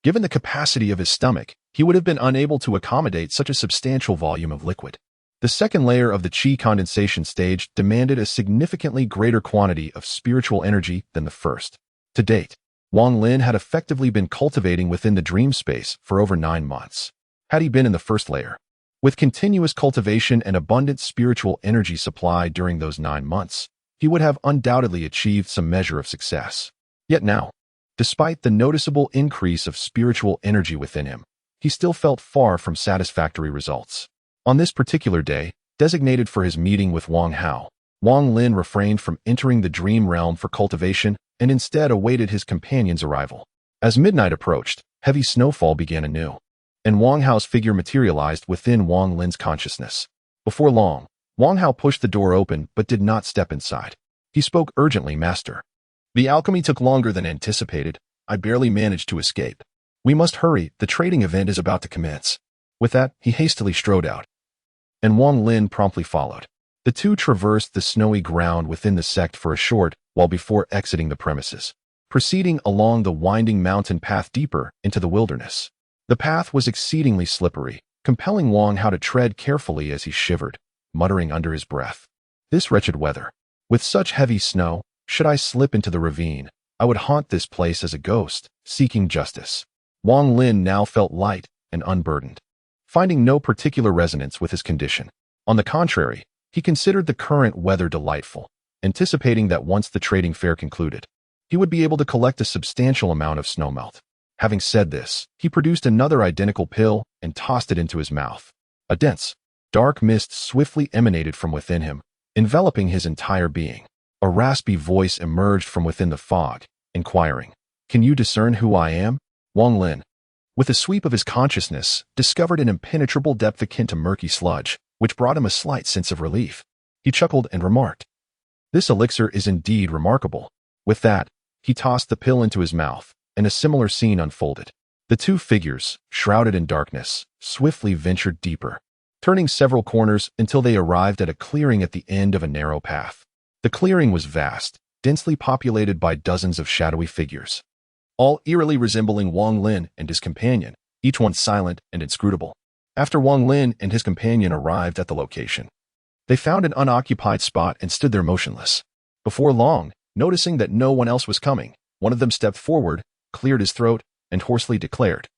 [SPEAKER 1] given the capacity of his stomach, he would have been unable to accommodate such a substantial volume of liquid. The second layer of the qi condensation stage demanded a significantly greater quantity of spiritual energy than the first. To date, Wang Lin had effectively been cultivating within the dream space for over 9 months. Had he been in the first layer, with continuous cultivation and abundant spiritual energy supply during those 9 months, he would have undoubtedly achieved some measure of success. Yet now, despite the noticeable increase of spiritual energy within him, he still felt far from satisfactory results. On this particular day, designated for his meeting with Wang Hao, Wang Lin refrained from entering the dream realm for cultivation and instead awaited his companion's arrival. As midnight approached, heavy snowfall began anew, and Wang Hao's figure materialized within Wang Lin's consciousness. Before long, Wang Hao pushed the door open but did not step inside. He spoke urgently, "Master, the alchemy took longer than anticipated. I barely managed to escape. We must hurry, the trading event is about to commence." With that, he hastily strode out, and Wang Lin promptly followed. The two traversed the snowy ground within the sect for a short while before exiting the premises, proceeding along the winding mountain path deeper into the wilderness. The path was exceedingly slippery, compelling Wang Hao to tread carefully as he shivered, muttering under his breath, "This wretched weather. With such heavy snow, should I slip into the ravine, I would haunt this place as a ghost, seeking justice." Wang Lin now felt light and unburdened, finding no particular resonance with his condition. On the contrary, he considered the current weather delightful, anticipating that once the trading fair concluded, he would be able to collect a substantial amount of snowmelt. Having said this, he produced another identical pill and tossed it into his mouth. A dense, dark mist swiftly emanated from within him, enveloping his entire being. A raspy voice emerged from within the fog, inquiring, "Can you discern who I am?" Wang Lin, with a sweep of his consciousness, discovered an impenetrable depth akin to murky sludge, which brought him a slight sense of relief. He chuckled and remarked, "This elixir is indeed remarkable." With that, he tossed the pill into his mouth, and a similar scene unfolded. The two figures, shrouded in darkness, swiftly ventured deeper, turning several corners until they arrived at a clearing at the end of a narrow path. The clearing was vast, densely populated by dozens of shadowy figures, all eerily resembling Wang Lin and his companion, each one silent and inscrutable. After Wang Lin and his companion arrived at the location, they found an unoccupied spot and stood there motionless. Before long, noticing that no one else was coming, one of them stepped forward, cleared his throat, and hoarsely declared,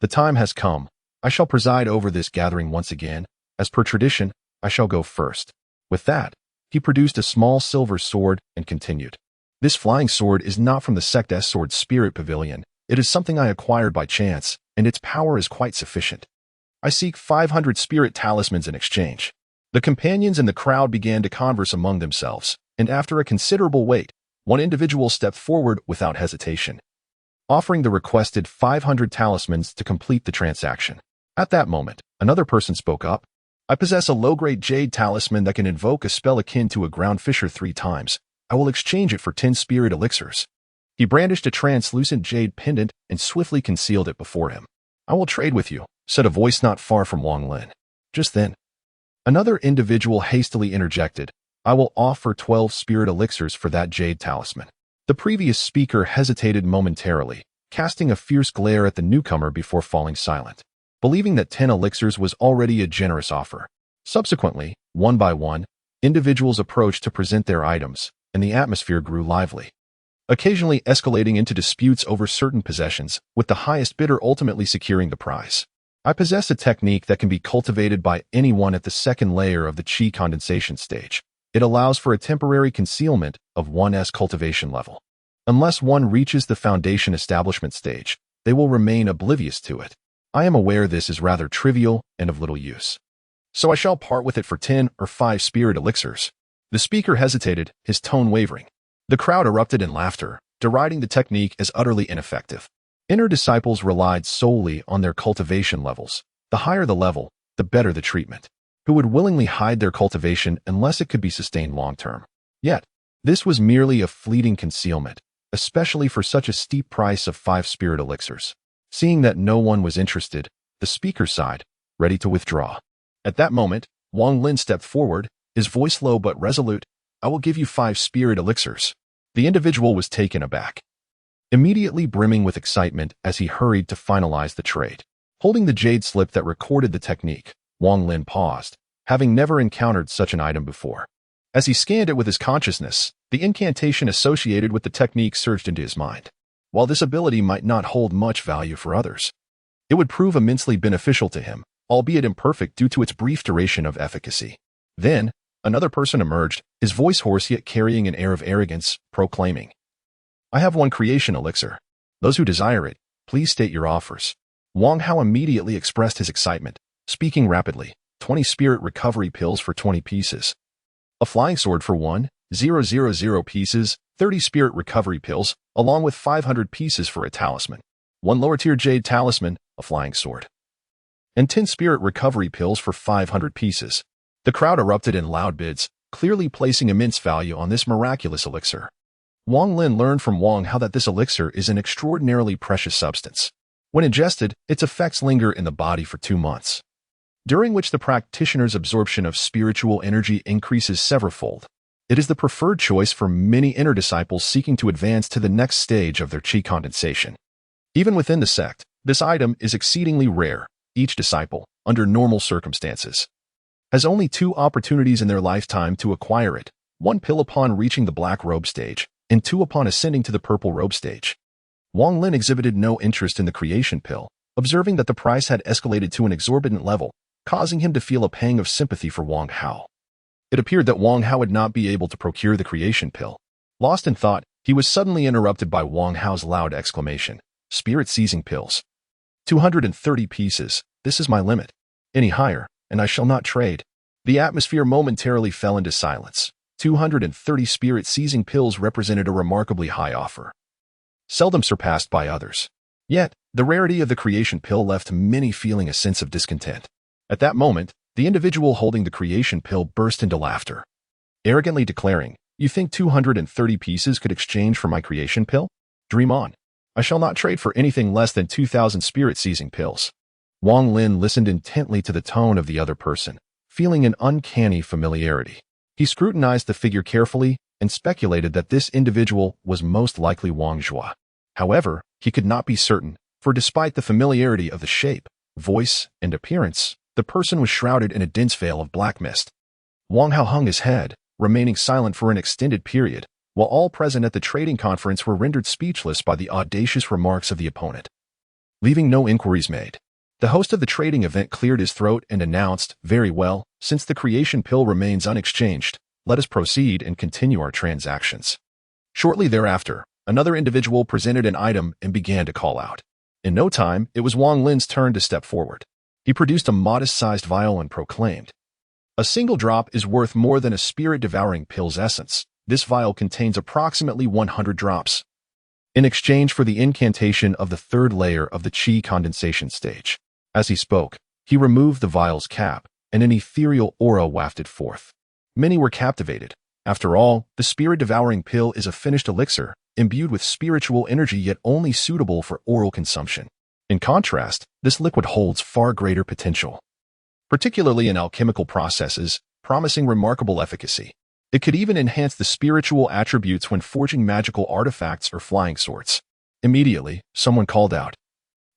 [SPEAKER 1] "The time has come. I shall preside over this gathering once again. As per tradition, I shall go first." With that, he produced a small silver sword and continued, This flying sword is not from the Sect's Sword Spirit Pavilion. It is something I acquired by chance, and its power is quite sufficient. I seek 500 spirit talismans in exchange. The companions in the crowd began to converse among themselves, and after a considerable wait, one individual stepped forward without hesitation, offering the requested 500 talismans to complete the transaction. At that moment, another person spoke up. I possess a low-grade jade talisman that can invoke a spell akin to a ground fissure 3 times. I will exchange it for 10 spirit elixirs. He brandished a translucent jade pendant and swiftly concealed it before him. I will trade with you, said a voice not far from Wang Lin. Just then, another individual hastily interjected. I will offer 12 spirit elixirs for that jade talisman. The previous speaker hesitated momentarily, casting a fierce glare at the newcomer before falling silent, believing that 10 elixirs was already a generous offer. Subsequently, one by one, individuals approached to present their items, and the atmosphere grew lively, occasionally escalating into disputes over certain possessions, with the highest bidder ultimately securing the prize. I possess a technique that can be cultivated by anyone at the second layer of the chi condensation stage. It allows for a temporary concealment of one's cultivation level. Unless one reaches the foundation establishment stage, they will remain oblivious to it. I am aware this is rather trivial and of little use, so I shall part with it for 10 or 5 spirit elixirs. The speaker hesitated, his tone wavering. The crowd erupted in laughter, deriding the technique as utterly ineffective. Inner disciples relied solely on their cultivation levels. The higher the level, the better the treatment. Who would willingly hide their cultivation unless it could be sustained long-term? Yet, this was merely a fleeting concealment, especially for such a steep price of 5 spirit elixirs. Seeing that no one was interested, the speaker sighed, ready to withdraw. At that moment, Wang Lin stepped forward, his voice low but resolute. I will give you 5 spirit elixirs. The individual was taken aback, immediately brimming with excitement as he hurried to finalize the trade. Holding the jade slip that recorded the technique, Wang Lin paused, having never encountered such an item before. As he scanned it with his consciousness, the incantation associated with the technique surged into his mind. While this ability might not hold much value for others, it would prove immensely beneficial to him, albeit imperfect due to its brief duration of efficacy. Then, another person emerged, his voice hoarse yet carrying an air of arrogance, proclaiming, I have 1 creation elixir. Those who desire it, please state your offers. Wang Hao immediately expressed his excitement, speaking rapidly. 20 spirit recovery pills for 20 pieces. A flying sword for 1,000 pieces, 30 spirit recovery pills, along with 500 pieces for a talisman. 1 lower-tier jade talisman, a flying sword, and 10 spirit recovery pills for 500 pieces. The crowd erupted in loud bids, clearly placing immense value on this miraculous elixir. Wang Lin learned from Wang Hao that this elixir is an extraordinarily precious substance. When ingested, its effects linger in the body for 2 months, during which the practitioner's absorption of spiritual energy increases severalfold. It is the preferred choice for many inner disciples seeking to advance to the next stage of their chi condensation. Even within the sect, this item is exceedingly rare. Each disciple, under normal circumstances, has only 2 opportunities in their lifetime to acquire it, 1 pill upon reaching the black robe stage, and 2 upon ascending to the purple robe stage. Wang Lin exhibited no interest in the creation pill, observing that the price had escalated to an exorbitant level, causing him to feel a pang of sympathy for Wang Hao. It appeared that Wang Hao would not be able to procure the creation pill. Lost in thought, he was suddenly interrupted by Wang Hao's loud exclamation. Spirit-seizing pills. 230 pieces. This is my limit. Any higher, and I shall not trade. The atmosphere momentarily fell into silence. 230 spirit-seizing pills represented a remarkably high offer, seldom surpassed by others. Yet, the rarity of the creation pill left many feeling a sense of discontent. At that moment, the individual holding the creation pill burst into laughter, arrogantly declaring, You think 230 pieces could exchange for my creation pill? Dream on. I shall not trade for anything less than 2,000 spirit-seizing pills. Wang Lin listened intently to the tone of the other person, feeling an uncanny familiarity. He scrutinized the figure carefully and speculated that this individual was most likely Wang Zhua. However, he could not be certain, for despite the familiarity of the shape, voice, and appearance, the person was shrouded in a dense veil of black mist. Wang Hao hung his head, remaining silent for an extended period, while all present at the trading conference were rendered speechless by the audacious remarks of the opponent. Leaving no inquiries made, the host of the trading event cleared his throat and announced, Very well, since the creation pill remains unexchanged, let us proceed and continue our transactions. Shortly thereafter, another individual presented an item and began to call out. In no time, it was Wang Lin's turn to step forward. He produced a modest-sized vial and proclaimed, "A single drop is worth more than a spirit-devouring pill's essence. This vial contains approximately 100 drops. In exchange for the incantation of the third layer of the Qi condensation stage." As he spoke, he removed the vial's cap, and an ethereal aura wafted forth. Many were captivated. After all, the spirit-devouring pill is a finished elixir, imbued with spiritual energy yet only suitable for oral consumption. In contrast, this liquid holds far greater potential, particularly in alchemical processes, promising remarkable efficacy. It could even enhance the spiritual attributes when forging magical artifacts or flying swords. Immediately, someone called out,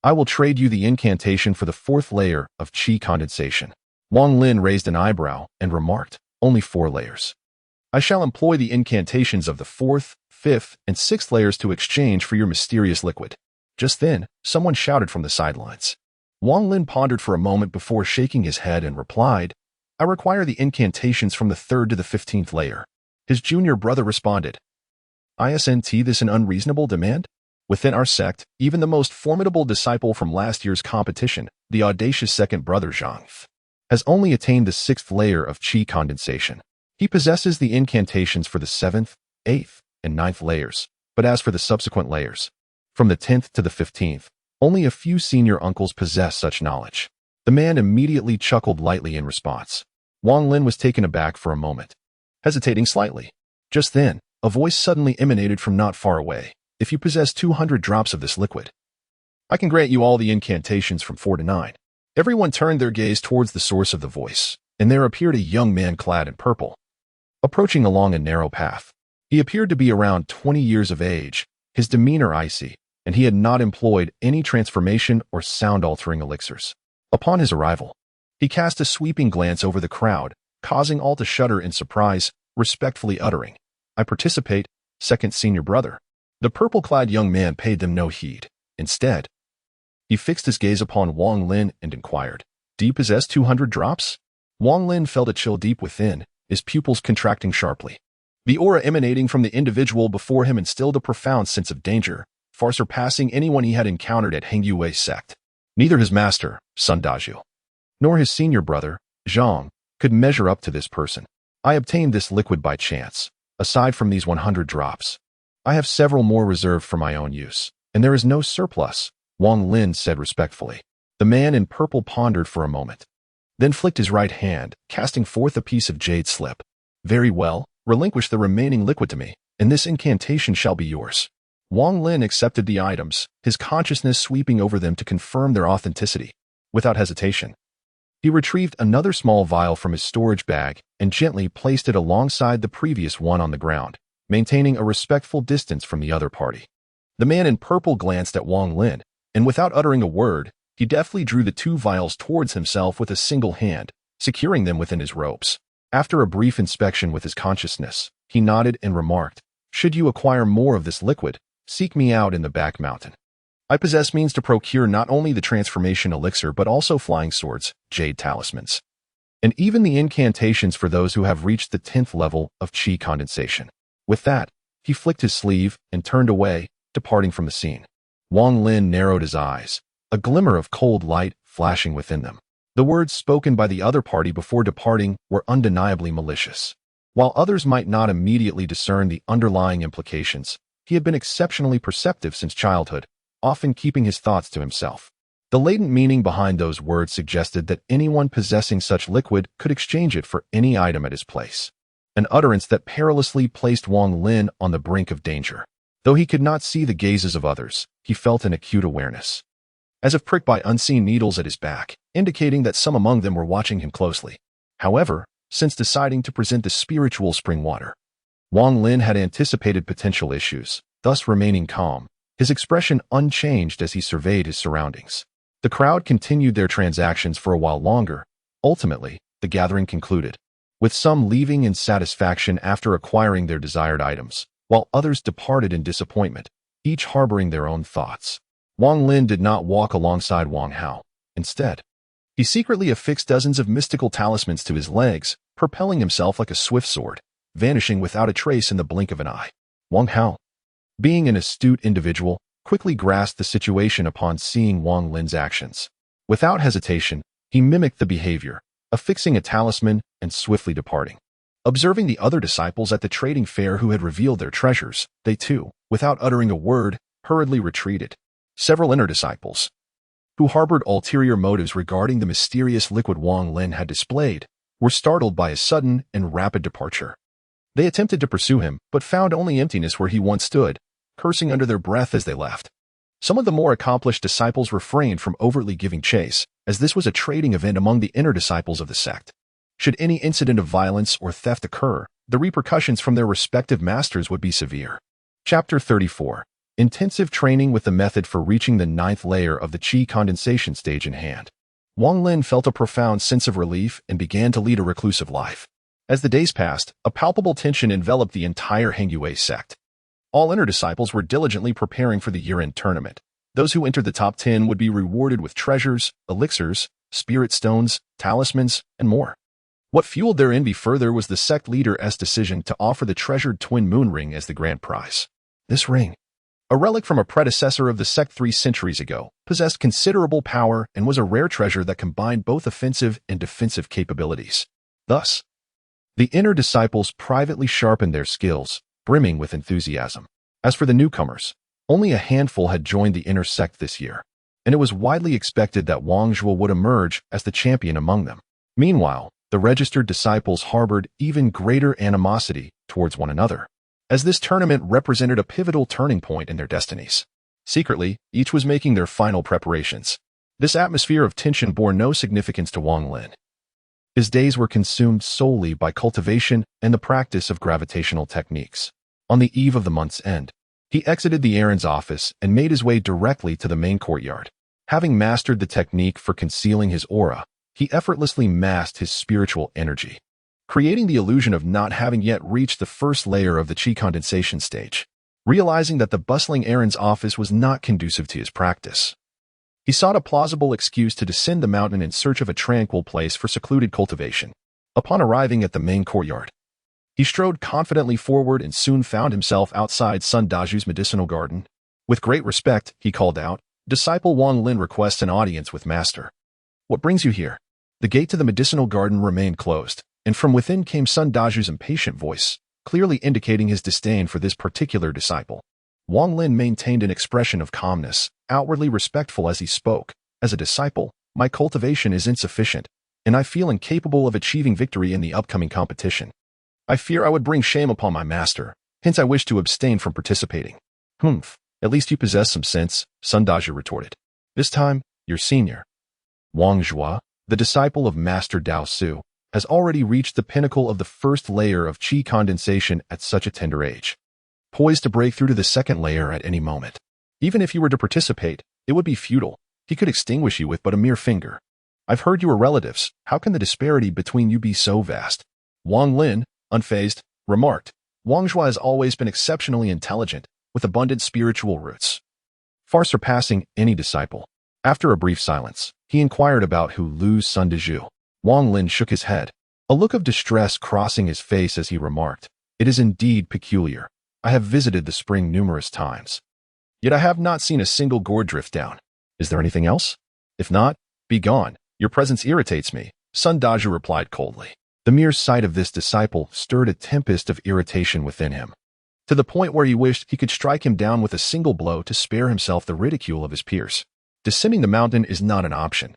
[SPEAKER 1] "I will trade you the incantation for the fourth layer of Qi condensation." Wang Lin raised an eyebrow and remarked, "Only 4 layers. I shall employ the incantations of the 4th, 5th, and 6th layers to exchange for your mysterious liquid." Just then, someone shouted from the sidelines. Wang Lin pondered for a moment before shaking his head and replied, "I require the incantations from the 3rd to the 15th layer." His junior brother responded, "Isn't this an unreasonable demand? Within our sect, even the most formidable disciple from last year's competition, the audacious second brother Xian, has only attained the 6th layer of Qi condensation. He possesses the incantations for the 7th, 8th, and 9th layers, but as for the subsequent layers, from the 10th to the 15th, only a few senior uncles possess such knowledge." The man immediately chuckled lightly in response. Wang Lin was taken aback for a moment, hesitating slightly. Just then, a voice suddenly emanated from not far away. "If you possess 200 drops of this liquid, I can grant you all the incantations from 4 to 9. Everyone turned their gaze towards the source of the voice, and there appeared a young man clad in purple, approaching along a narrow path. He appeared to be around 20 years of age, his demeanor icy, and he had not employed any transformation or sound-altering elixirs. Upon his arrival, he cast a sweeping glance over the crowd, causing all to shudder in surprise, respectfully uttering, "I participate, second senior brother." The purple-clad young man paid them no heed. Instead, he fixed his gaze upon Wang Lin and inquired, "Do you possess 200 drops?" Wang Lin felt a chill deep within, his pupils contracting sharply. The aura emanating from the individual before him instilled a profound sense of danger, far surpassing anyone he had encountered at Hengyui's sect. Neither his master, Sun Dazhu, nor his senior brother, Zhang, could measure up to this person. "I obtained this liquid by chance. Aside from these 100 drops, I have several more reserved for my own use, and there is no surplus," Wang Lin said respectfully. The man in purple pondered for a moment, then flicked his right hand, casting forth a piece of jade slip. "Very well, relinquish the remaining liquid to me, and this incantation shall be yours." Wang Lin accepted the items, his consciousness sweeping over them to confirm their authenticity. Without hesitation, he retrieved another small vial from his storage bag and gently placed it alongside the previous one on the ground, maintaining a respectful distance from the other party. The man in purple glanced at Wang Lin, and without uttering a word, he deftly drew the 2 vials towards himself with a single hand, securing them within his robes. After a brief inspection with his consciousness, he nodded and remarked, "Should you acquire more of this liquid, seek me out in the back mountain. I possess means to procure not only the transformation elixir but also flying swords, jade talismans, and even the incantations for those who have reached the 10th level of Qi condensation." With that, he flicked his sleeve and turned away, departing from the scene. Wang Lin narrowed his eyes, a glimmer of cold light flashing within them. The words spoken by the other party before departing were undeniably malicious. While others might not immediately discern the underlying implications, he had been exceptionally perceptive since childhood, often keeping his thoughts to himself. The latent meaning behind those words suggested that anyone possessing such liquid could exchange it for any item at his place, an utterance that perilously placed Wang Lin on the brink of danger. Though he could not see the gazes of others, he felt an acute awareness, as if pricked by unseen needles at his back, indicating that some among them were watching him closely. However, since deciding to present the spiritual spring water, Wang Lin had anticipated potential issues, thus remaining calm, his expression unchanged as he surveyed his surroundings. The crowd continued their transactions for a while longer. Ultimately, the gathering concluded, with some leaving in satisfaction after acquiring their desired items, while others departed in disappointment, each harboring their own thoughts. Wang Lin did not walk alongside Wang Hao. Instead, he secretly affixed dozens of mystical talismans to his legs, propelling himself like a swift sword, vanishing without a trace in the blink of an eye. Wang Hao, being an astute individual, quickly grasped the situation upon seeing Wang Lin's actions. Without hesitation, he mimicked the behavior, affixing a talisman and swiftly departing. Observing the other disciples at the trading fair who had revealed their treasures, they too, without uttering a word, hurriedly retreated. Several inner disciples, who harbored ulterior motives regarding the mysterious liquid Wang Lin had displayed, were startled by his sudden and rapid departure. They attempted to pursue him, but found only emptiness where he once stood, cursing under their breath as they left. Some of the more accomplished disciples refrained from overtly giving chase, as this was a trading event among the inner disciples of the sect. Should any incident of violence or theft occur, the repercussions from their respective masters would be severe. Chapter 34. Intensive training with the method for reaching the 9th layer of the qi condensation stage in hand. Wang Lin felt a profound sense of relief and began to lead a reclusive life. As the days passed, a palpable tension enveloped the entire Hengyue sect. All inner disciples were diligently preparing for the year-end tournament. Those who entered the top 10 would be rewarded with treasures, elixirs, spirit stones, talismans, and more. What fueled their envy further was the sect leader's decision to offer the treasured twin moon ring as the grand prize. This ring, a relic from a predecessor of the sect 3 centuries ago, possessed considerable power and was a rare treasure that combined both offensive and defensive capabilities. Thus, the inner disciples privately sharpened their skills, brimming with enthusiasm. As for the newcomers, only a handful had joined the inner sect this year, and it was widely expected that Wang Zhuo would emerge as the champion among them. Meanwhile, the registered disciples harbored even greater animosity towards one another, as this tournament represented a pivotal turning point in their destinies. Secretly, each was making their final preparations. This atmosphere of tension bore no significance to Wang Lin. His days were consumed solely by cultivation and the practice of gravitational techniques. On the eve of the month's end, he exited the errands office and made his way directly to the main courtyard. Having mastered the technique for concealing his aura, he effortlessly masked his spiritual energy, creating the illusion of not having yet reached the first layer of the qi condensation stage. Realizing that the bustling errands office was not conducive to his practice, he sought a plausible excuse to descend the mountain in search of a tranquil place for secluded cultivation. Upon arriving at the main courtyard, he strode confidently forward and soon found himself outside Sun Daju's medicinal garden. With great respect, he called out, "Disciple Wang Lin requests an audience with Master." "What brings you here?" The gate to the medicinal garden remained closed, and from within came Sun Daju's impatient voice, clearly indicating his disdain for this particular disciple. Wang Lin maintained an expression of calmness, outwardly respectful as he spoke. "As a disciple, my cultivation is insufficient, and I feel incapable of achieving victory in the upcoming competition. I fear I would bring shame upon my master, hence I wish to abstain from participating." "Humph, at least you possess some sense," Sun Daju retorted. "This time, your senior, Wang Zhuo, the disciple of Master Dao Su, has already reached the pinnacle of the first layer of qi condensation at such a tender age, poised to break through to the second layer at any moment. Even if you were to participate, it would be futile. He could extinguish you with but a mere finger. I've heard you are relatives. How can the disparity between you be so vast?" Wang Lin, unfazed, remarked, "Wang Zhuo has always been exceptionally intelligent, with abundant spiritual roots, far surpassing any disciple." After a brief silence, he inquired about who Lu's Sun Daju. Wang Lin shook his head, a look of distress crossing his face as he remarked, "It is indeed peculiar. I have visited the spring numerous times, yet I have not seen a single gourd drift down. Is there anything else? If not, be gone. Your presence irritates me," Sun Daju replied coldly. The mere sight of this disciple stirred a tempest of irritation within him, to the point where he wished he could strike him down with a single blow to spare himself the ridicule of his peers. Descending the mountain is not an option.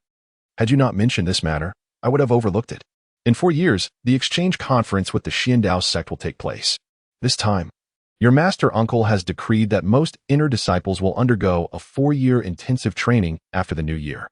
[SPEAKER 1] Had you not mentioned this matter, I would have overlooked it. In 4 years, the exchange conference with the Xian sect will take place. This time, your master uncle has decreed that most inner disciples will undergo a 4-year intensive training after the new year.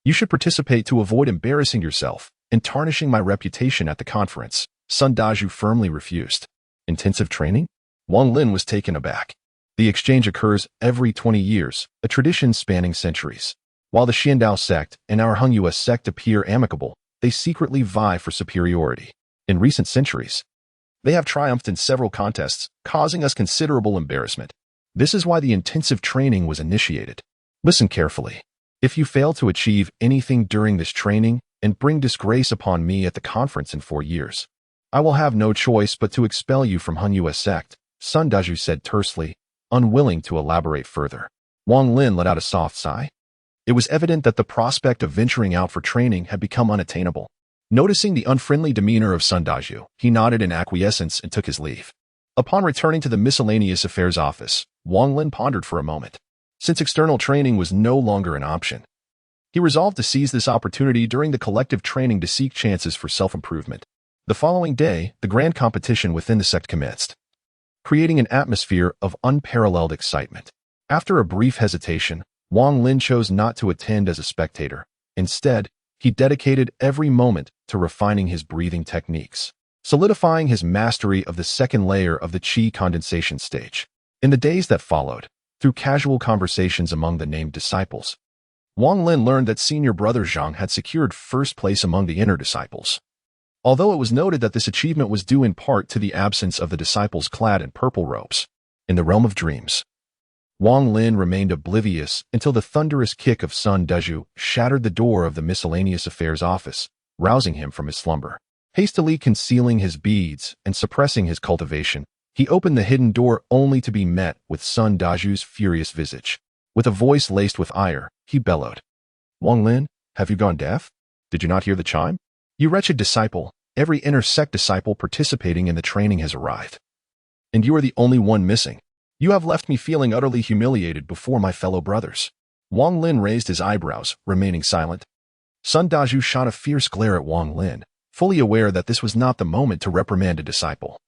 [SPEAKER 1] You should participate to avoid embarrassing yourself and tarnishing my reputation at the conference." Sun Daju firmly refused. "Intensive training?" Wang Lin was taken aback. The exchange occurs every 20 years, a tradition spanning centuries. While the Xian sect and our Hengyue sect appear amicable, they secretly vie for superiority. In recent centuries, they have triumphed in several contests, causing us considerable embarrassment. This is why the intensive training was initiated. Listen carefully. If you fail to achieve anything during this training and bring disgrace upon me at the conference in 4 years, I will have no choice but to expel you from Hengyue sect, Sun Daju said tersely, unwilling to elaborate further. Wang Lin let out a soft sigh. It was evident that the prospect of venturing out for training had become unattainable. Noticing the unfriendly demeanor of Sun Daju, he nodded in acquiescence and took his leave. Upon returning to the miscellaneous affairs office, Wang Lin pondered for a moment. Since external training was no longer an option, he resolved to seize this opportunity during the collective training to seek chances for self-improvement. The following day, the grand competition within the sect commenced, creating an atmosphere of unparalleled excitement. After a brief hesitation, Wang Lin chose not to attend as a spectator. Instead, he dedicated every moment to refining his breathing techniques, solidifying his mastery of the second layer of the qi condensation stage. In the days that followed, through casual conversations among the named disciples, Wang Lin learned that senior brother Zhang had secured first place among the inner disciples. Although it was noted that this achievement was due in part to the absence of the disciples clad in purple robes. In the realm of dreams, Wang Lin remained oblivious until the thunderous kick of Sun Daju shattered the door of the miscellaneous affairs office, rousing him from his slumber. Hastily concealing his beads and suppressing his cultivation, he opened the hidden door only to be met with Sun Daju's furious visage. With a voice laced with ire, he bellowed, "Wang Lin, have you gone deaf? Did you not hear the chime? You wretched disciple, every inner sect disciple participating in the training has arrived. And you are the only one missing. You have left me feeling utterly humiliated before my fellow brothers." Wang Lin raised his eyebrows, remaining silent. Sun Daju shot a fierce glare at Wang Lin, fully aware that this was not the moment to reprimand a disciple.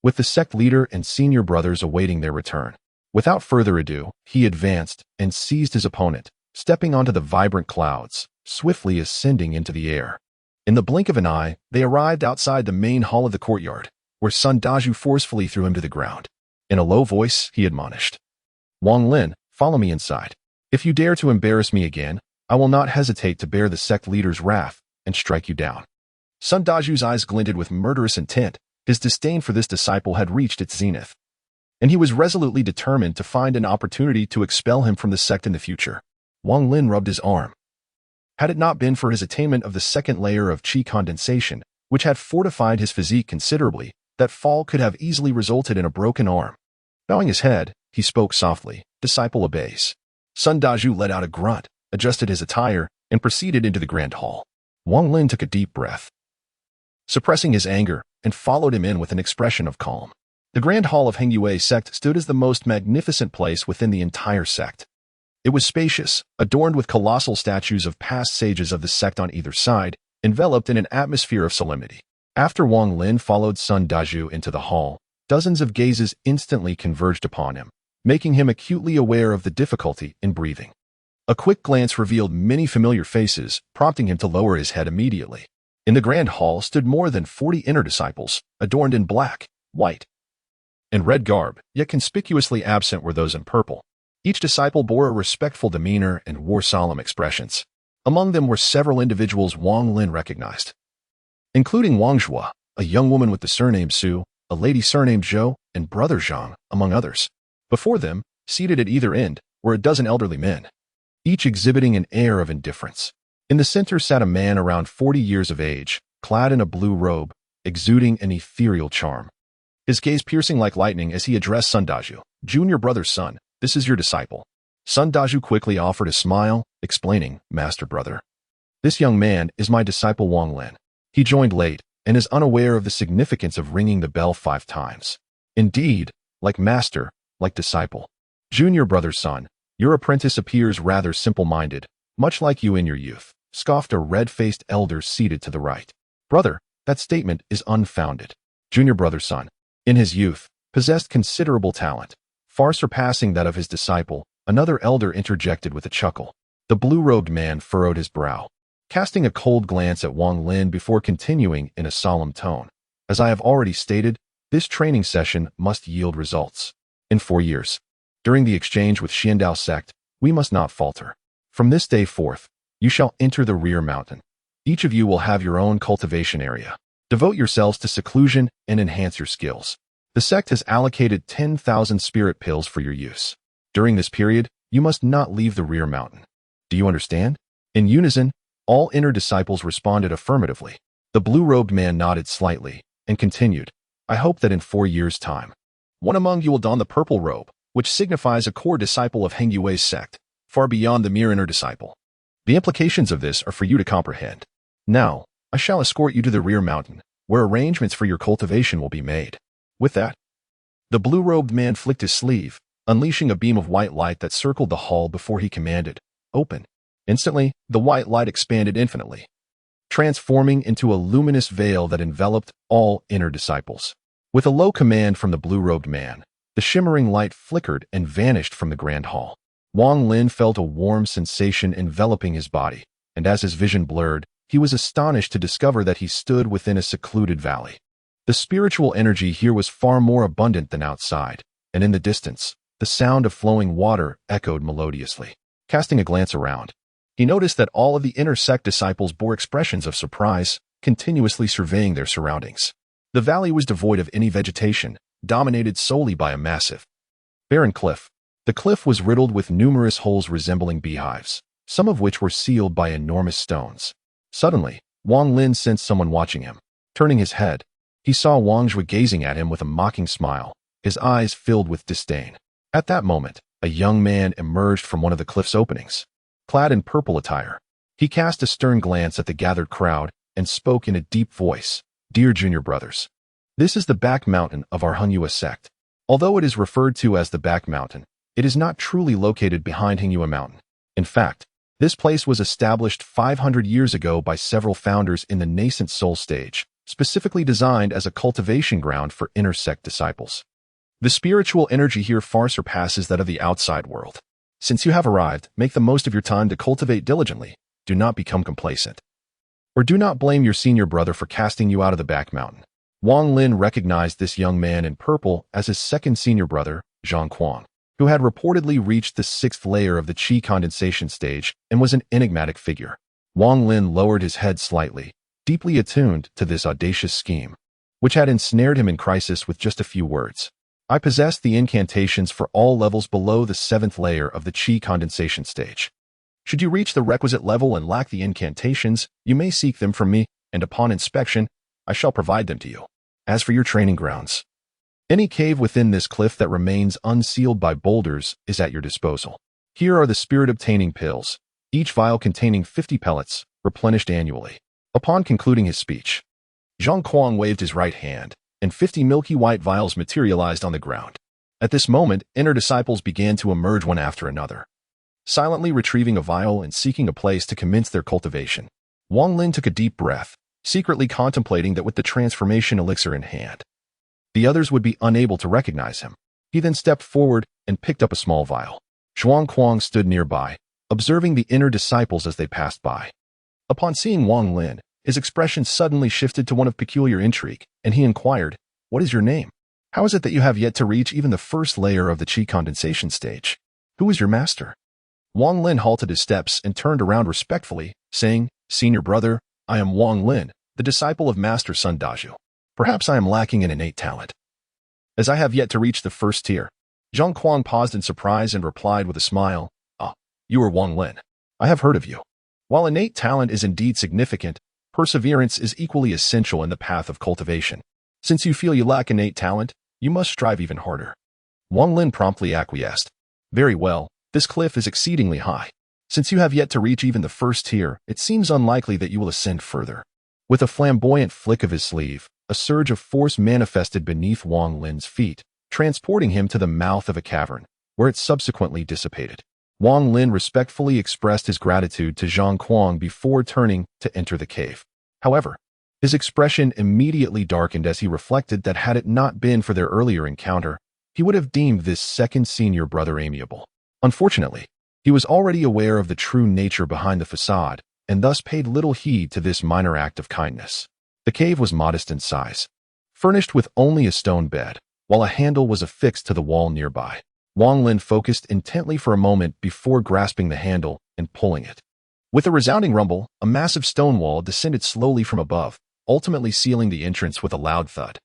[SPEAKER 1] With the sect leader and senior brothers awaiting their return, without further ado, he advanced and seized his opponent, stepping onto the vibrant clouds, swiftly ascending into the air. In the blink of an eye, they arrived outside the main hall of the courtyard, where Sun Daju forcefully threw him to the ground. In a low voice, he admonished, "Wang Lin, follow me inside. If you dare to embarrass me again, I will not hesitate to bear the sect leader's wrath and strike you down." Sun Daju's eyes glinted with murderous intent. His disdain for this disciple had reached its zenith, and he was resolutely determined to find an opportunity to expel him from the sect in the future. Wang Lin rubbed his arm. Had it not been for his attainment of the second layer of qi condensation, which had fortified his physique considerably, that fall could have easily resulted in a broken arm. Bowing his head, he spoke softly, "Disciple obeys." Sun Daju let out a grunt, adjusted his attire, and proceeded into the grand hall. Wang Lin took a deep breath, suppressing his anger, and followed him in with an expression of calm. The grand hall of Hengyue sect stood as the most magnificent place within the entire sect. It was spacious, adorned with colossal statues of past sages of the sect on either side, enveloped in an atmosphere of solemnity. After Wang Lin followed Sun Daju into the hall, dozens of gazes instantly converged upon him, making him acutely aware of the difficulty in breathing. A quick glance revealed many familiar faces, prompting him to lower his head immediately. In the grand hall stood more than 40 inner disciples, adorned in black, white, and red garb, yet conspicuously absent were those in purple. Each disciple bore a respectful demeanor and wore solemn expressions. Among them were several individuals Wang Lin recognized, including Wang Zhua, a young woman with the surname Su, a lady surnamed Zhou, and brother Zhang, among others. Before them, seated at either end, were a dozen elderly men, each exhibiting an air of indifference. In the center sat a man around 40 years of age, clad in a blue robe, exuding an ethereal charm. His gaze piercing like lightning as he addressed Sun Daju, "Junior brother's son, this is your disciple." Sun Daju quickly offered a smile, explaining, "Master brother, this young man is my disciple Wang Lin. He joined late and is unaware of the significance of ringing the bell 5 times. Indeed, like master, like disciple. Junior brother's son, your apprentice appears rather simple-minded, much like you in your youth," scoffed a red-faced elder seated to the right. "Brother, that statement is unfounded. Junior brother's son, in his youth, possessed considerable talent, far surpassing that of his disciple," another elder interjected with a chuckle. The blue-robed man furrowed his brow, casting a cold glance at Wang Lin before continuing in a solemn tone. "As I have already stated, this training session must yield results. In 4 years, during the exchange with Xian sect, we must not falter. From this day forth, you shall enter the rear mountain. Each of you will have your own cultivation area. Devote yourselves to seclusion and enhance your skills. The sect has allocated 10,000 spirit pills for your use. During this period, you must not leave the rear mountain. Do you understand?" In unison, all inner disciples responded affirmatively. The blue-robed man nodded slightly and continued, "I hope that in 4 years' time, One among you will don the purple robe, which signifies a core disciple of Heng Yue's sect, far beyond the mere inner disciple. The implications of this are for you to comprehend. Now, I shall escort you to the rear mountain, where arrangements for your cultivation will be made. With that, the blue-robed man flicked his sleeve, unleashing a beam of white light that circled the hall before he commanded, "Open." Instantly, the white light expanded infinitely, transforming into a luminous veil that enveloped all inner disciples. With a low command from the blue-robed man, the shimmering light flickered and vanished from the grand hall. Wang Lin felt a warm sensation enveloping his body, and as his vision blurred, he was astonished to discover that he stood within a secluded valley. The spiritual energy here was far more abundant than outside, and in the distance, the sound of flowing water echoed melodiously. Casting a glance around, he noticed that all of the inner sect disciples bore expressions of surprise, continuously surveying their surroundings. The valley was devoid of any vegetation, dominated solely by a massive, barren cliff. The cliff was riddled with numerous holes resembling beehives, some of which were sealed by enormous stones. Suddenly, Wang Lin sensed someone watching him. Turning his head, he saw Wang Zhui gazing at him with a mocking smile, his eyes filled with disdain. At that moment, a young man emerged from one of the cliff's openings. Clad in purple attire, he cast a stern glance at the gathered crowd and spoke in a deep voice, "Dear junior brothers, this is the back mountain of our Heng Yue sect. Although it is referred to as the back mountain, it is not truly located behind Heng Yue Mountain. In fact, this place was established 500 years ago by several founders in the nascent soul stage, specifically designed as a cultivation ground for inner sect disciples. The spiritual energy here far surpasses that of the outside world. Since you have arrived, make the most of your time to cultivate diligently. Do not become complacent. Or do not blame your senior brother for casting you out of the back mountain." Wang Lin recognized this young man in purple as his second senior brother, Zhang Quang, who had reportedly reached the 6th layer of the qi condensation stage and was an enigmatic figure. Wang Lin lowered his head slightly, deeply attuned to this audacious scheme, which had ensnared him in crisis with just a few words. "I possess the incantations for all levels below the 7th layer of the qi condensation stage. Should you reach the requisite level and lack the incantations, you may seek them from me, and upon inspection, I shall provide them to you. As for your training grounds, any cave within this cliff that remains unsealed by boulders is at your disposal. Here are the spirit-obtaining pills, each vial containing 50 pellets, replenished annually." Upon concluding his speech, Zhang Quang waved his right hand, and 50 milky white vials materialized on the ground. At this moment, inner disciples began to emerge one after another, silently retrieving a vial and seeking a place to commence their cultivation. Wang Lin took a deep breath, secretly contemplating that with the transformation elixir in hand, the others would be unable to recognize him. He then stepped forward and picked up a small vial. Zhang Quang stood nearby, observing the inner disciples as they passed by. Upon seeing Wang Lin, his expression suddenly shifted to one of peculiar intrigue, and he inquired, "What is your name? How is it that you have yet to reach even the 1st layer of the qi condensation stage? Who is your master?" Wang Lin halted his steps and turned around respectfully, saying, "Senior brother, I am Wang Lin, the disciple of Master Sun Daju. Perhaps I am lacking in innate talent, as I have yet to reach the 1st tier." Zhang Quang paused in surprise and replied with a smile, "Ah, you are Wang Lin. I have heard of you. While innate talent is indeed significant, perseverance is equally essential in the path of cultivation. Since you feel you lack innate talent, you must strive even harder." Wang Lin promptly acquiesced. "Very well, this cliff is exceedingly high. Since you have yet to reach even the 1st tier, it seems unlikely that you will ascend further." With a flamboyant flick of his sleeve, a surge of force manifested beneath Wang Lin's feet, transporting him to the mouth of a cavern, where it subsequently dissipated. Wang Lin respectfully expressed his gratitude to Zhang Quang before turning to enter the cave. However, his expression immediately darkened as he reflected that had it not been for their earlier encounter, he would have deemed this second senior brother amiable. Unfortunately, he was already aware of the true nature behind the facade, and thus paid little heed to this minor act of kindness. The cave was modest in size, furnished with only a stone bed, while a handle was affixed to the wall nearby. Wang Lin focused intently for a moment before grasping the handle and pulling it. With a resounding rumble, a massive stone wall descended slowly from above, ultimately sealing the entrance with a loud thud.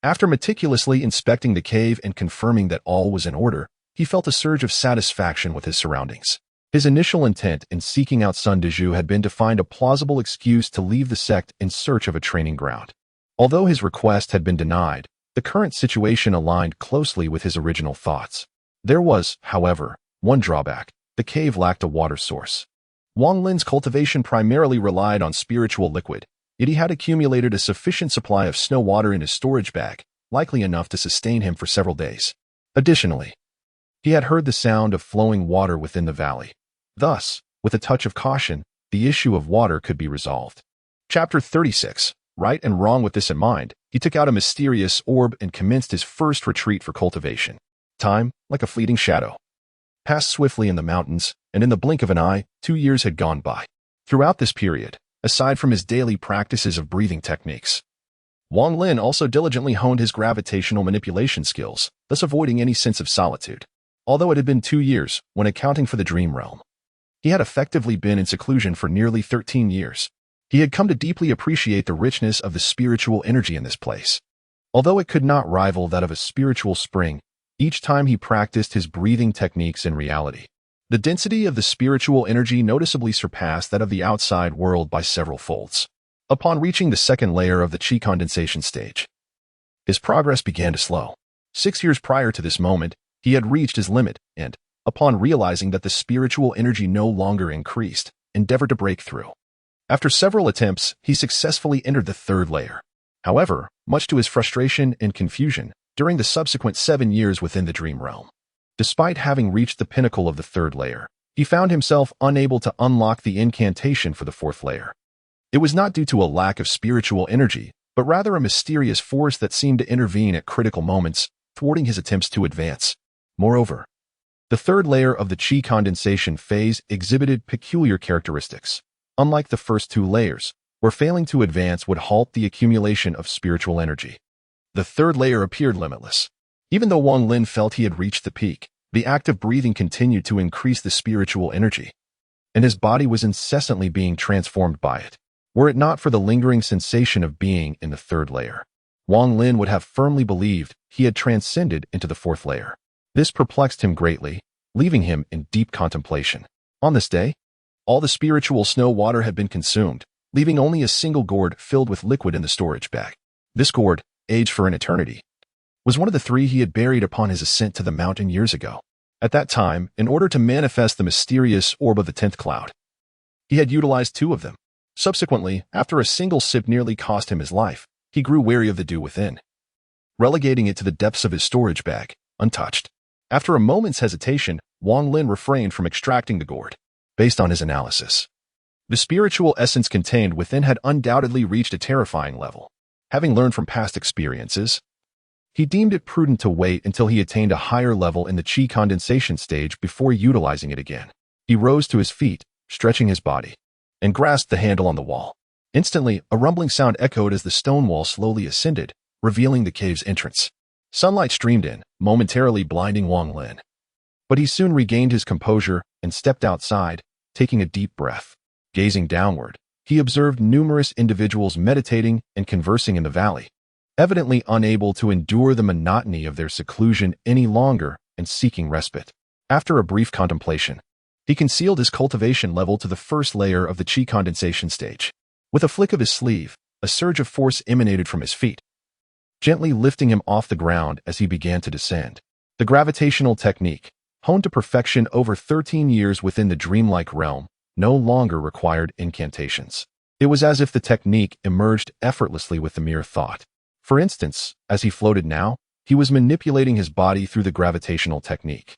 [SPEAKER 1] After meticulously inspecting the cave and confirming that all was in order, he felt a surge of satisfaction with his surroundings. His initial intent in seeking out Sun Daju had been to find a plausible excuse to leave the sect in search of a training ground. Although his request had been denied, The current situation aligned closely with his original thoughts. There was, however, one drawback. The cave lacked a water source. Wang Lin's cultivation primarily relied on spiritual liquid, yet he had accumulated a sufficient supply of snow water in his storage bag, likely enough to sustain him for several days. Additionally, he had heard the sound of flowing water within the valley. Thus, with a touch of caution, the issue of water could be resolved. Chapter 36. Right and wrong. With this in mind, he took out a mysterious orb and commenced his first retreat for cultivation. Time, like a fleeting shadow, passed swiftly in the mountains, and in the blink of an eye, 2 years had gone by. Throughout this period, aside from his daily practices of breathing techniques, Wang Lin also diligently honed his gravitational manipulation skills, thus avoiding any sense of solitude. Although it had been 2 years, when accounting for the dream realm, he had effectively been in seclusion for nearly 13 years. He had come to deeply appreciate the richness of the spiritual energy in this place. Although it could not rival that of a spiritual spring, each time he practiced his breathing techniques in reality, the density of the spiritual energy noticeably surpassed that of the outside world by several folds. Upon reaching the second layer of the chi condensation stage, his progress began to slow. 6 years prior to this moment, he had reached his limit and, upon realizing that the spiritual energy no longer increased, endeavored to break through. After several attempts, he successfully entered the third layer. However, much to his frustration and confusion, during the subsequent 7 years within the dream realm, despite having reached the pinnacle of the third layer, he found himself unable to unlock the incantation for the fourth layer. It was not due to a lack of spiritual energy, but rather a mysterious force that seemed to intervene at critical moments, thwarting his attempts to advance. Moreover, the third layer of the chi condensation phase exhibited peculiar characteristics. Unlike the first 2 layers, where failing to advance would halt the accumulation of spiritual energy, the third layer appeared limitless. Even though Wang Lin felt he had reached the peak, the act of breathing continued to increase the spiritual energy, and his body was incessantly being transformed by it. Were it not for the lingering sensation of being in the third layer, Wang Lin would have firmly believed he had transcended into the fourth layer. This perplexed him greatly, leaving him in deep contemplation. On this day, all the spiritual snow water had been consumed, leaving only a single gourd filled with liquid in the storage bag. This gourd, aged for an eternity, was one of the 3 he had buried upon his ascent to the mountain years ago. At that time, in order to manifest the mysterious orb of the 10th cloud, he had utilized 2 of them. Subsequently, after a single sip nearly cost him his life, he grew wary of the dew within, relegating it to the depths of his storage bag, untouched. After a moment's hesitation, Wang Lin refrained from extracting the gourd. Based on his analysis, the spiritual essence contained within had undoubtedly reached a terrifying level. Having learned from past experiences, he deemed it prudent to wait until he attained a higher level in the chi condensation stage before utilizing it again. He rose to his feet, stretching his body, and grasped the handle on the wall. Instantly, a rumbling sound echoed as the stone wall slowly ascended, revealing the cave's entrance. Sunlight streamed in, momentarily blinding Wang Lin. But he soon regained his composure and stepped outside, taking a deep breath. Gazing downward, he observed numerous individuals meditating and conversing in the valley, evidently unable to endure the monotony of their seclusion any longer and seeking respite. After a brief contemplation, he concealed his cultivation level to the first layer of the chi condensation stage. With a flick of his sleeve, a surge of force emanated from his feet, gently lifting him off the ground as he began to descend. The gravitational technique, honed to perfection over 13 years within the dreamlike realm, no longer required incantations. It was as if the technique emerged effortlessly with the mere thought. For instance, as he floated now, he was manipulating his body through the gravitational technique.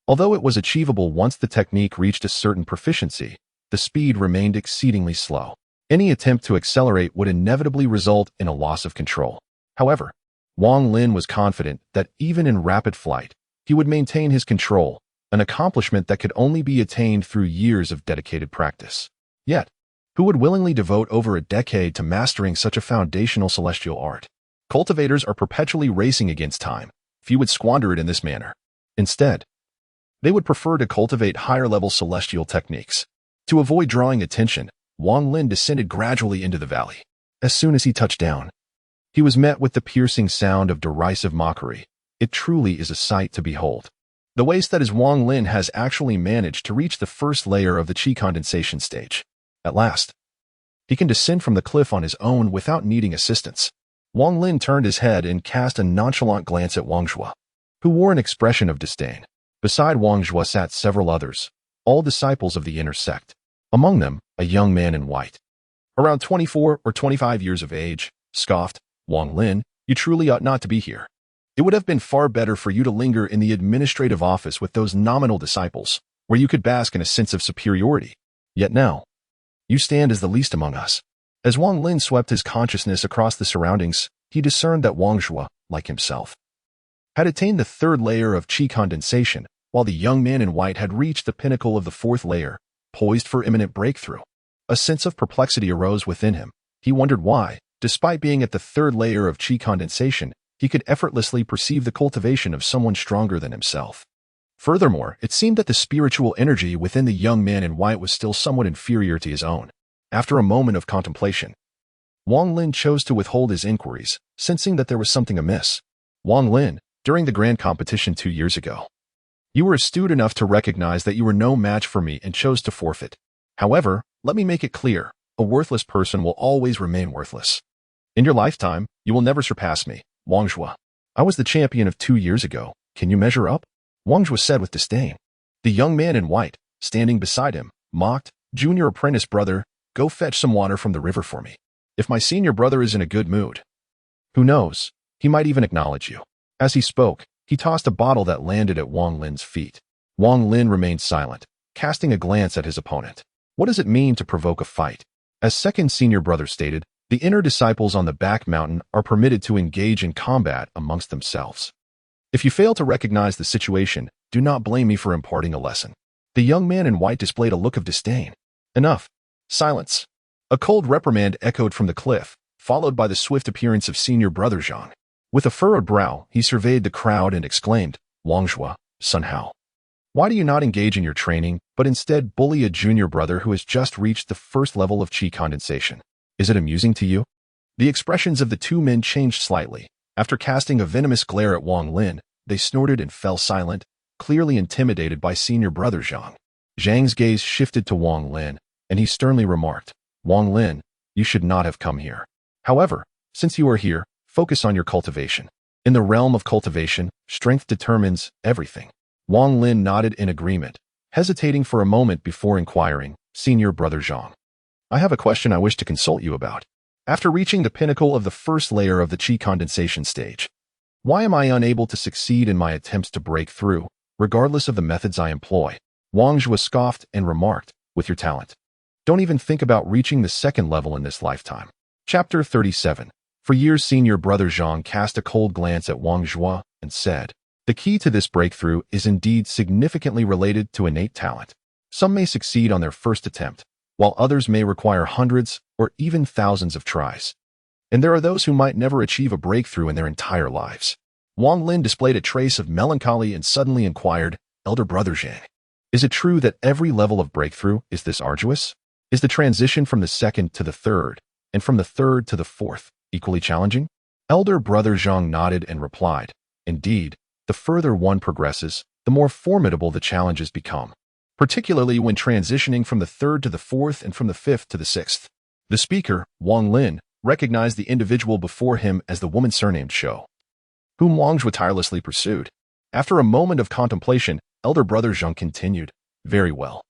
[SPEAKER 1] Although it was achievable once the technique reached a certain proficiency, the speed remained exceedingly slow. Any attempt to accelerate would inevitably result in a loss of control. However, Wang Lin was confident that even in rapid flight, he would maintain his control, an accomplishment that could only be attained through years of dedicated practice. Yet, who would willingly devote over a decade to mastering such a foundational celestial art? Cultivators are perpetually racing against time. Few would squander it in this manner. Instead, they would prefer to cultivate higher-level celestial techniques. To avoid drawing attention, Wang Lin descended gradually into the valley. As soon as he touched down, he was met with the piercing sound of derisive mockery. It truly is a sight to behold. The waste that is Wang Lin has actually managed to reach the first layer of the chi condensation stage. At last, he can descend from the cliff on his own without needing assistance. Wang Lin turned his head and cast a nonchalant glance at Wang Zhuo, who wore an expression of disdain. Beside Wang Zhuo sat several others, all disciples of the inner sect. Among them, a young man in white. Around 24 or 25 years of age, scoffed, Wang Lin, you truly ought not to be here. It would have been far better for you to linger in the administrative office with those nominal disciples, where you could bask in a sense of superiority. Yet now, you stand as the least among us. As Wang Lin swept his consciousness across the surroundings, he discerned that Wang Zhuo, like himself, had attained the third layer of qi condensation, while the young man in white had reached the pinnacle of the fourth layer, poised for imminent breakthrough. A sense of perplexity arose within him. He wondered why, despite being at the third layer of qi condensation, he could effortlessly perceive the cultivation of someone stronger than himself. Furthermore, it seemed that the spiritual energy within the young man in white was still somewhat inferior to his own. After a moment of contemplation, Wang Lin chose to withhold his inquiries, sensing that there was something amiss. Wang Lin, during the grand competition 2 years ago, you were astute enough to recognize that you were no match for me and chose to forfeit. However, let me make it clear, a worthless person will always remain worthless. In your lifetime, you will never surpass me, Wang Zhuo. I was the champion of 2 years ago. Can you measure up? Wang Zhuo said with disdain. The young man in white, standing beside him, mocked, Junior apprentice brother, go fetch some water from the river for me. If my senior brother is in a good mood, who knows, he might even acknowledge you. As he spoke, he tossed a bottle that landed at Wang Lin's feet. Wang Lin remained silent, casting a glance at his opponent. What does it mean to provoke a fight? As second senior brother stated, the inner disciples on the back mountain are permitted to engage in combat amongst themselves. If you fail to recognize the situation, do not blame me for imparting a lesson. The young man in white displayed a look of disdain. Enough. Silence. A cold reprimand echoed from the cliff, followed by the swift appearance of senior brother Xian. With a furrowed brow, he surveyed the crowd and exclaimed, Wang Zhuo, Sun Hao, why do you not engage in your training, but instead bully a junior brother who has just reached the first level of qi condensation? Is it amusing to you? The expressions of the two men changed slightly. After casting a venomous glare at Wang Lin, they snorted and fell silent, clearly intimidated by senior brother Zhang. Zhang's gaze shifted to Wang Lin, and he sternly remarked, Wang Lin, you should not have come here. However, since you are here, focus on your cultivation. In the realm of cultivation, strength determines everything. Wang Lin nodded in agreement, hesitating for a moment before inquiring, Senior Brother Zhang, I have a question I wish to consult you about. After reaching the pinnacle of the first layer of the qi condensation stage, why am I unable to succeed in my attempts to break through, regardless of the methods I employ? Wang Zhuo scoffed and remarked, with your talent, don't even think about reaching the second level in this lifetime. Chapter 37. For years, Senior Brother Zhang cast a cold glance at Wang Zhuo and said, the key to this breakthrough is indeed significantly related to innate talent. Some may succeed on their first attempt, while others may require hundreds or even thousands of tries. And there are those who might never achieve a breakthrough in their entire lives. Wang Lin displayed a trace of melancholy and suddenly inquired, Elder Brother Zhang, is it true that every level of breakthrough is this arduous? Is the transition from the second to the third, and from the third to the fourth, equally challenging? Elder Brother Zhang nodded and replied, indeed, the further one progresses, the more formidable the challenges become, particularly when transitioning from the third to the fourth and from the fifth to the sixth. The speaker, Wang Lin, recognized the individual before him as the woman surnamed Shou, whom Wang Zhuo tirelessly pursued. After a moment of contemplation, Elder Brother Zhang continued, very well.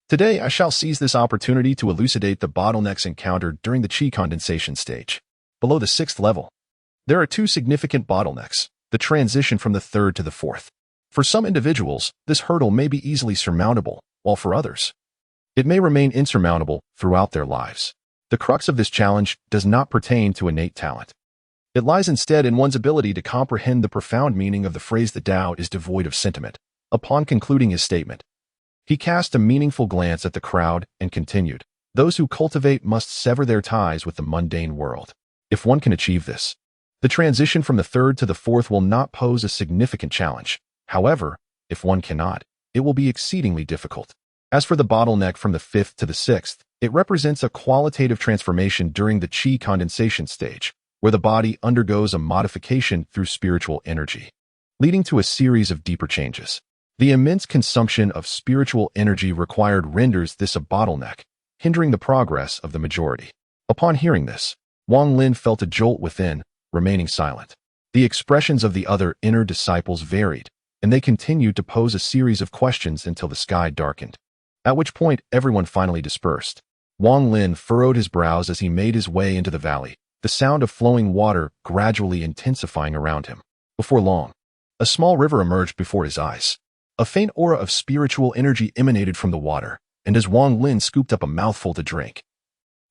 [SPEAKER 1] Today, I shall seize this opportunity to elucidate the bottlenecks encountered during the qi condensation stage. Below the sixth level, there are two significant bottlenecks, the transition from the third to the fourth. For some individuals, this hurdle may be easily surmountable, while for others, it may remain insurmountable throughout their lives. The crux of this challenge does not pertain to innate talent. It lies instead in one's ability to comprehend the profound meaning of the phrase the Tao is devoid of sentiment. Upon concluding his statement, he cast a meaningful glance at the crowd and continued, those who cultivate must sever their ties with the mundane world. If one can achieve this, the transition from the third to the fourth will not pose a significant challenge. However, if one cannot, it will be exceedingly difficult. As for the bottleneck from the fifth to the sixth, it represents a qualitative transformation during the qi condensation stage, where the body undergoes a modification through spiritual energy, leading to a series of deeper changes. The immense consumption of spiritual energy required renders this a bottleneck, hindering the progress of the majority. Upon hearing this, Wang Lin felt a jolt within, remaining silent. The expressions of the other inner disciples varied, and they continued to pose a series of questions until the sky darkened, at which point everyone finally dispersed. Wang Lin furrowed his brows as he made his way into the valley, the sound of flowing water gradually intensifying around him. Before long, a small river emerged before his eyes. A faint aura of spiritual energy emanated from the water, and as Wang Lin scooped up a mouthful to drink,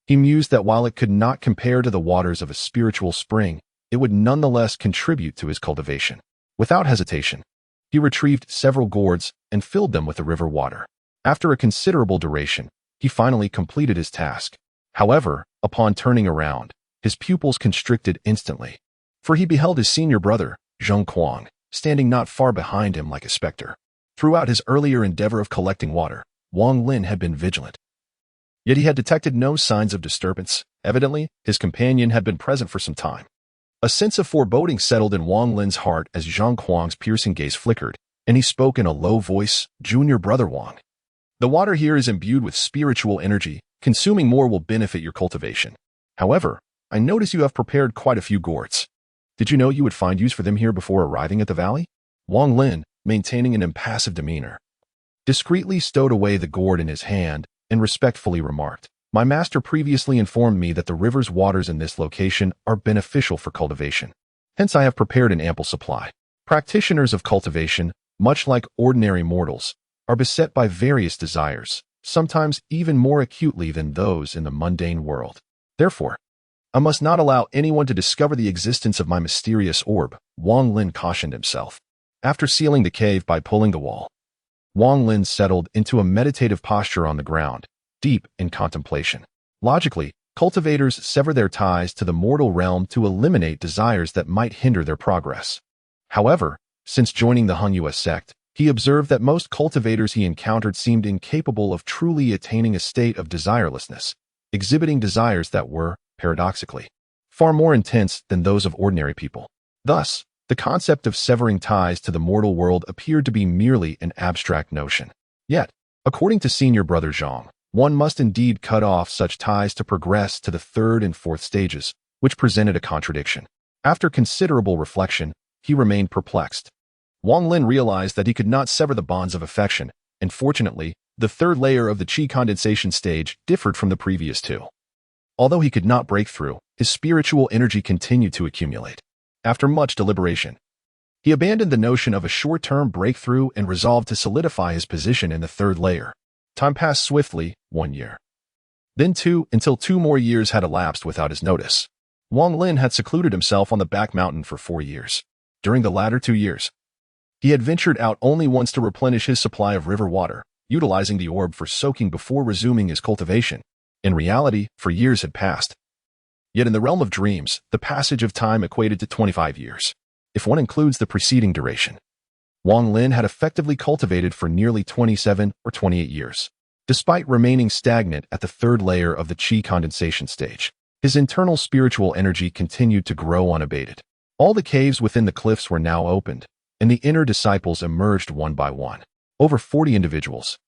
[SPEAKER 1] he mused that while it could not compare to the waters of a spiritual spring, it would nonetheless contribute to his cultivation. Without hesitation, he retrieved several gourds and filled them with the river water. After a considerable duration, he finally completed his task. However, upon turning around, his pupils constricted instantly, for he beheld his senior brother, Zheng Kuang, standing not far behind him like a specter. Throughout his earlier endeavor of collecting water, Wang Lin had been vigilant. Yet he had detected no signs of disturbance. Evidently, his companion had been present for some time. A sense of foreboding settled in Wang Lin's heart as Zheng Kuang's piercing gaze flickered, and he spoke in a low voice, "Junior brother Wang, the water here is imbued with spiritual energy. Consuming more will benefit your cultivation. However, I notice you have prepared quite a few gourds. Did you know you would find use for them here before arriving at the valley?" Wang Lin, maintaining an impassive demeanor, discreetly stowed away the gourd in his hand and respectfully remarked, "My master previously informed me that the river's waters in this location are beneficial for cultivation. Hence I have prepared an ample supply." Practitioners of cultivation, much like ordinary mortals, are beset by various desires, sometimes even more acutely than those in the mundane world. Therefore, I must not allow anyone to discover the existence of my mysterious orb, Wang Lin cautioned himself. After sealing the cave by pulling the wall, Wang Lin settled into a meditative posture on the ground, deep in contemplation. Logically, cultivators sever their ties to the mortal realm to eliminate desires that might hinder their progress. However, since joining the Henyue sect, he observed that most cultivators he encountered seemed incapable of truly attaining a state of desirelessness, exhibiting desires that were, paradoxically, far more intense than those of ordinary people. Thus, the concept of severing ties to the mortal world appeared to be merely an abstract notion. Yet, according to senior brother Zhang, one must indeed cut off such ties to progress to the third and fourth stages, which presented a contradiction. After considerable reflection, he remained perplexed. Wang Lin realized that he could not sever the bonds of affection, and fortunately, the third layer of the qi condensation stage differed from the previous two. Although he could not break through, his spiritual energy continued to accumulate. After much deliberation, he abandoned the notion of a short-term breakthrough and resolved to solidify his position in the third layer. Time passed swiftly, 1 year. Then two, until 2 more years had elapsed without his notice. Wang Lin had secluded himself on the back mountain for 4 years. During the latter 2 years, he had ventured out only once to replenish his supply of river water, utilizing the orb for soaking before resuming his cultivation. In reality, for years had passed. Yet in the realm of dreams, the passage of time equated to 25 years, if one includes the preceding duration. Wang Lin had effectively cultivated for nearly 27 or 28 years. Despite remaining stagnant at the third layer of the qi condensation stage, his internal spiritual energy continued to grow unabated. All the caves within the cliffs were now opened, and the inner disciples emerged one by one. Over 40 individuals,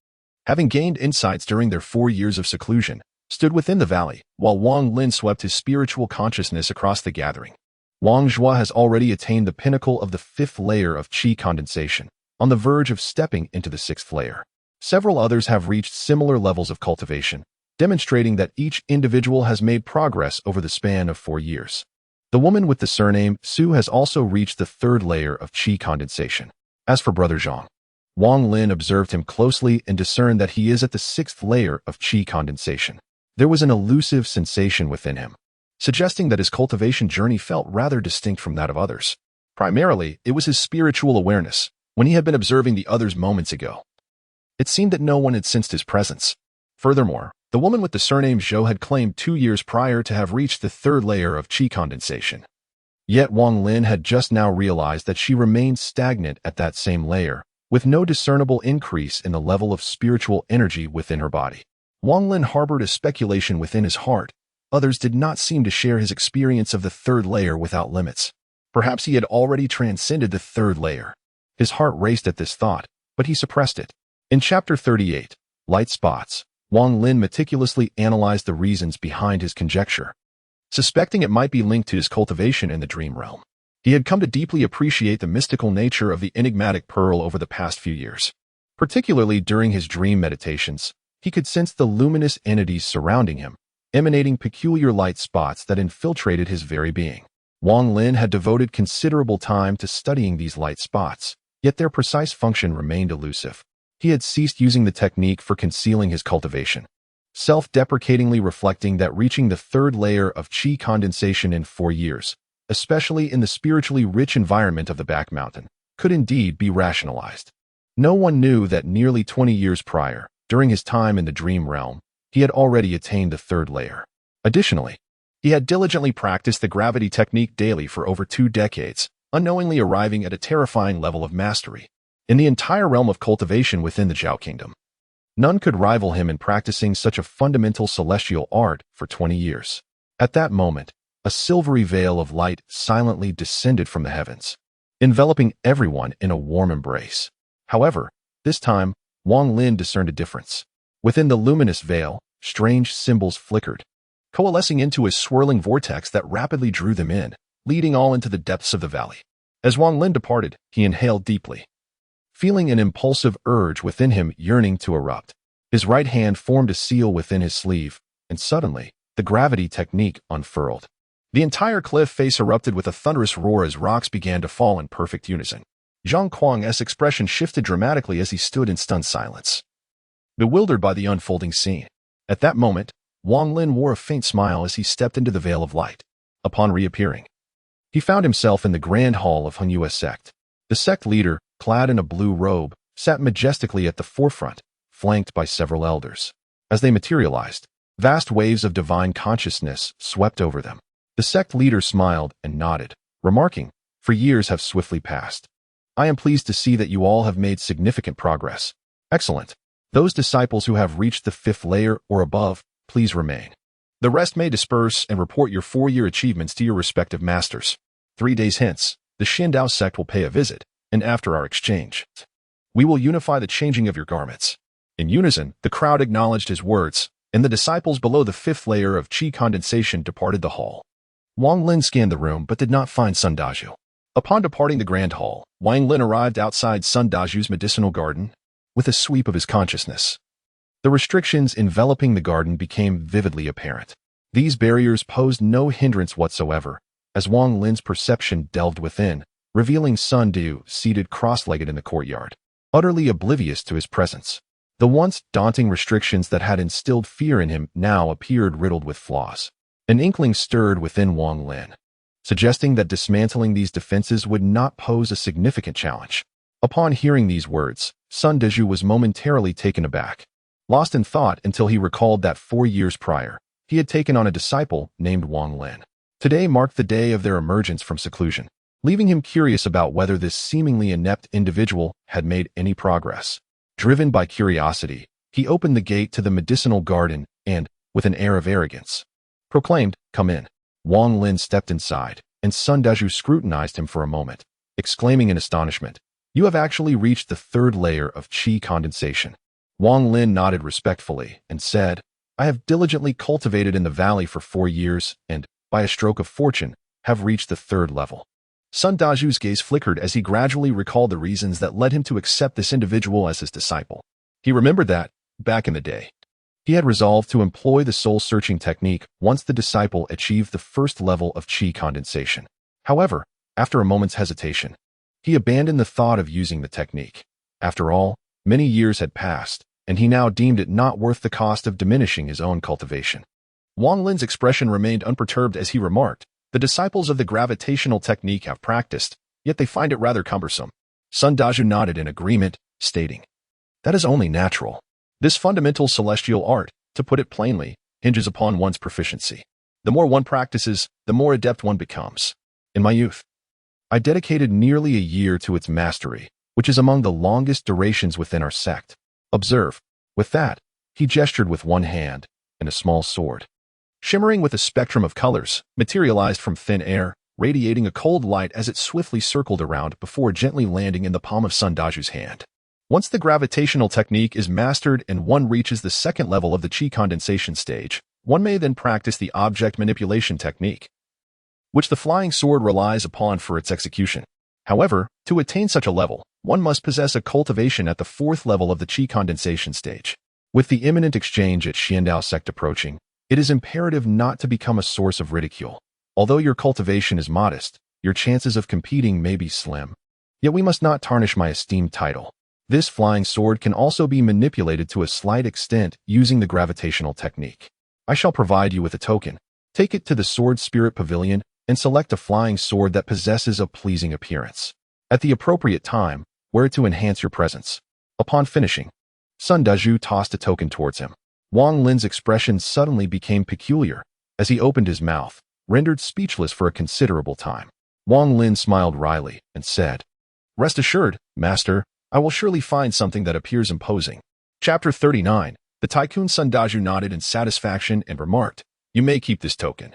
[SPEAKER 1] having gained insights during their 4 years of seclusion, stood within the valley, while Wang Lin swept his spiritual consciousness across the gathering. Wang Zhua has already attained the pinnacle of the 5th layer of qi condensation, on the verge of stepping into the 6th layer. Several others have reached similar levels of cultivation, demonstrating that each individual has made progress over the span of 4 years. The woman with the surname Su has also reached the 3rd layer of qi condensation. As for Brother Zhang, Wang Lin observed him closely and discerned that he is at the 6th layer of qi condensation. There was an elusive sensation within him, suggesting that his cultivation journey felt rather distinct from that of others. Primarily, it was his spiritual awareness, when he had been observing the others moments ago. It seemed that no one had sensed his presence. Furthermore, the woman with the surname Zhou had claimed 2 years prior to have reached the 3rd layer of qi condensation. Yet Wang Lin had just now realized that she remained stagnant at that same layer, with no discernible increase in the level of spiritual energy within her body. Wang Lin harbored a speculation within his heart. Others did not seem to share his experience of the 3rd layer without limits. Perhaps he had already transcended the 3rd layer. His heart raced at this thought, but he suppressed it. In Chapter 38, Light Spots, Wang Lin meticulously analyzed the reasons behind his conjecture. suspecting it might be linked to his cultivation in the dream realm. He had come to deeply appreciate the mystical nature of the enigmatic pearl over the past few years. Particularly during his dream meditations, he could sense the luminous entities surrounding him, emanating peculiar light spots that infiltrated his very being. Wang Lin had devoted considerable time to studying these light spots, yet their precise function remained elusive. He had ceased using the technique for concealing his cultivation, self-deprecatingly reflecting that reaching the third layer of qi condensation in 4 years, especially in the spiritually rich environment of the back mountain, could indeed be rationalized. No one knew that nearly 20 years prior, during his time in the dream realm, he had already attained the third layer. Additionally, he had diligently practiced the gravity technique daily for over 2 decades, unknowingly arriving at a terrifying level of mastery. In the entire realm of cultivation within the Zhao Kingdom, none could rival him in practicing such a fundamental celestial art for 20 years. At that moment, a silvery veil of light silently descended from the heavens, enveloping everyone in a warm embrace. However, this time, Wang Lin discerned a difference. Within the luminous veil, strange symbols flickered, coalescing into a swirling vortex that rapidly drew them in, leading all into the depths of the valley. As Wang Lin departed, he inhaled deeply, feeling an impulsive urge within him yearning to erupt. His right hand formed a seal within his sleeve, and suddenly, the gravity technique unfurled. The entire cliff face erupted with a thunderous roar as rocks began to fall in perfect unison. Zhang Kuang's expression shifted dramatically as he stood in stunned silence, bewildered by the unfolding scene. At that moment, Wang Lin wore a faint smile as he stepped into the veil of light. Upon reappearing, he found himself in the grand hall of Hunyua's sect. The sect leader, clad in a blue robe, sat majestically at the forefront, flanked by several elders. As they materialized, vast waves of divine consciousness swept over them. The sect leader smiled and nodded, remarking, "For years have swiftly passed. I am pleased to see that you all have made significant progress. Excellent. Those disciples who have reached the 5th layer or above, please remain. The rest may disperse and report your 4-year achievements to your respective masters. 3 days hence, the Xindao sect will pay a visit, and after our exchange, we will unify the changing of your garments." In unison, the crowd acknowledged his words, and the disciples below the 5th layer of qi condensation departed the hall. Wang Lin scanned the room but did not find Sun Dazhu. Upon departing the grand hall, Wang Lin arrived outside Sun Dazhu's medicinal garden with a sweep of his consciousness. The restrictions enveloping the garden became vividly apparent. These barriers posed no hindrance whatsoever, as Wang Lin's perception delved within, revealing Sun Du seated cross-legged in the courtyard, utterly oblivious to his presence. The once daunting restrictions that had instilled fear in him now appeared riddled with flaws. An inkling stirred within Wang Lin, suggesting that dismantling these defenses would not pose a significant challenge. Upon hearing these words, Sun Dazhu was momentarily taken aback, lost in thought until he recalled that 4 years prior, he had taken on a disciple named Wang Lin. Today marked the day of their emergence from seclusion, leaving him curious about whether this seemingly inept individual had made any progress. Driven by curiosity, he opened the gate to the medicinal garden and, with an air of arrogance, proclaimed, "Come in." Wang Lin stepped inside, and Sun Dazhu scrutinized him for a moment, exclaiming in astonishment, "You have actually reached the 3rd layer of qi condensation." Wang Lin nodded respectfully and said, "I have diligently cultivated in the valley for 4 years and, by a stroke of fortune, have reached the 3rd level." Sun Dazhu's gaze flickered as he gradually recalled the reasons that led him to accept this individual as his disciple. He remembered that, back in the day, he had resolved to employ the soul-searching technique once the disciple achieved the 1st level of qi condensation. However, after a moment's hesitation, he abandoned the thought of using the technique. After all, many years had passed, and he now deemed it not worth the cost of diminishing his own cultivation. Wang Lin's expression remained unperturbed as he remarked, "The disciples of the gravitational technique have practiced, yet they find it rather cumbersome." Sun Dazhu nodded in agreement, stating, "That is only natural. This fundamental celestial art, to put it plainly, hinges upon one's proficiency. The more one practices, the more adept one becomes. In my youth, I dedicated nearly a year to its mastery, which is among the longest durations within our sect. Observe." With that, he gestured with one hand, and a small sword, shimmering with a spectrum of colors, materialized from thin air, radiating a cold light as it swiftly circled around before gently landing in the palm of Sun Dazhu's hand. Once the gravitational technique is mastered and one reaches the 2nd level of the qi condensation stage, One may then practice the object manipulation technique, which the flying sword relies upon for its execution. However, to attain such a level, one must possess a cultivation at the 4th level of the qi condensation stage. With the imminent exchange at Xian sect approaching, it is imperative not to become a source of ridicule. Although your cultivation is modest, your chances of competing may be slim. Yet we must not tarnish my esteemed title. This flying sword can also be manipulated to a slight extent using the gravitational technique. I shall provide you with a token. Take it to the Sword Spirit Pavilion and select a flying sword that possesses a pleasing appearance. At the appropriate time, wear it to enhance your presence. Upon finishing, Sun Dazhu tossed a token towards him. Wang Lin's expression suddenly became peculiar as he opened his mouth, rendered speechless for a considerable time. Wang Lin smiled wryly and said, "Rest assured, Master, I will surely find something that appears imposing." Chapter 39. The Tycoon Sun Dazhu nodded in satisfaction and remarked, "You may keep this token,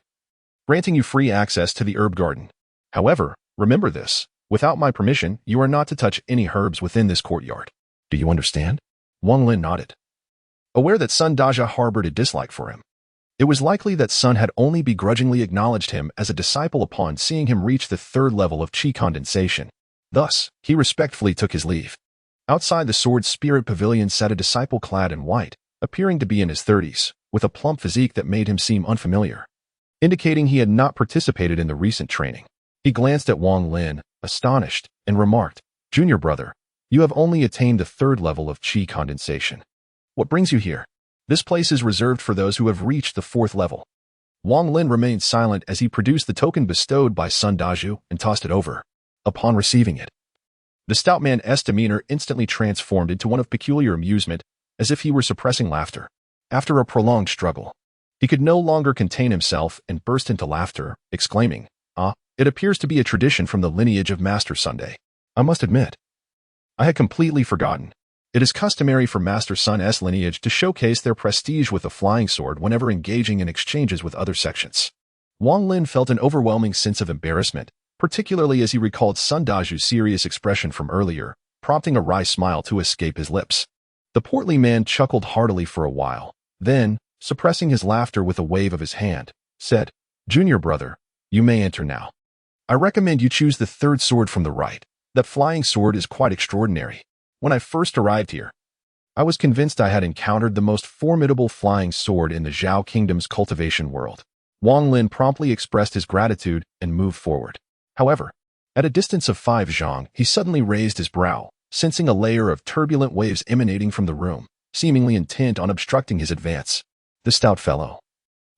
[SPEAKER 1] granting you free access to the herb garden. However, remember this, without my permission, you are not to touch any herbs within this courtyard. Do you understand?" Wang Lin nodded, aware that Sun Dazhu harbored a dislike for him. It was likely that Sun had only begrudgingly acknowledged him as a disciple upon seeing him reach the 3rd level of qi condensation. Thus, he respectfully took his leave. Outside the Sword Spirit Pavilion sat a disciple clad in white, appearing to be in his 30s, with a plump physique that made him seem unfamiliar, indicating he had not participated in the recent training. He glanced at Wang Lin, astonished, and remarked, "Junior brother, you have only attained the 3rd level of qi condensation. What brings you here? This place is reserved for those who have reached the 4th level." Wang Lin remained silent as he produced the token bestowed by Sun Dazhu and tossed it over. Upon receiving it, the stout man's demeanor instantly transformed into one of peculiar amusement, as if he were suppressing laughter. After a prolonged struggle, he could no longer contain himself and burst into laughter, exclaiming, "Ah, it appears to be a tradition from the lineage of Master Sunday. I must admit, I had completely forgotten. It is customary for Master Sun's lineage to showcase their prestige with a flying sword whenever engaging in exchanges with other sections." Wang Lin felt an overwhelming sense of embarrassment, particularly as he recalled Sun Dazhu's serious expression from earlier, prompting a wry smile to escape his lips. The portly man chuckled heartily for a while, then, suppressing his laughter with a wave of his hand, said, "Junior brother, you may enter now. I recommend you choose the 3rd sword from the right. That flying sword is quite extraordinary. When I first arrived here, I was convinced I had encountered the most formidable flying sword in the Zhao Kingdom's cultivation world." Wang Lin promptly expressed his gratitude and moved forward. However, at a distance of 5 zhang, he suddenly raised his brow, sensing a layer of turbulent waves emanating from the room, seemingly intent on obstructing his advance. The stout fellow,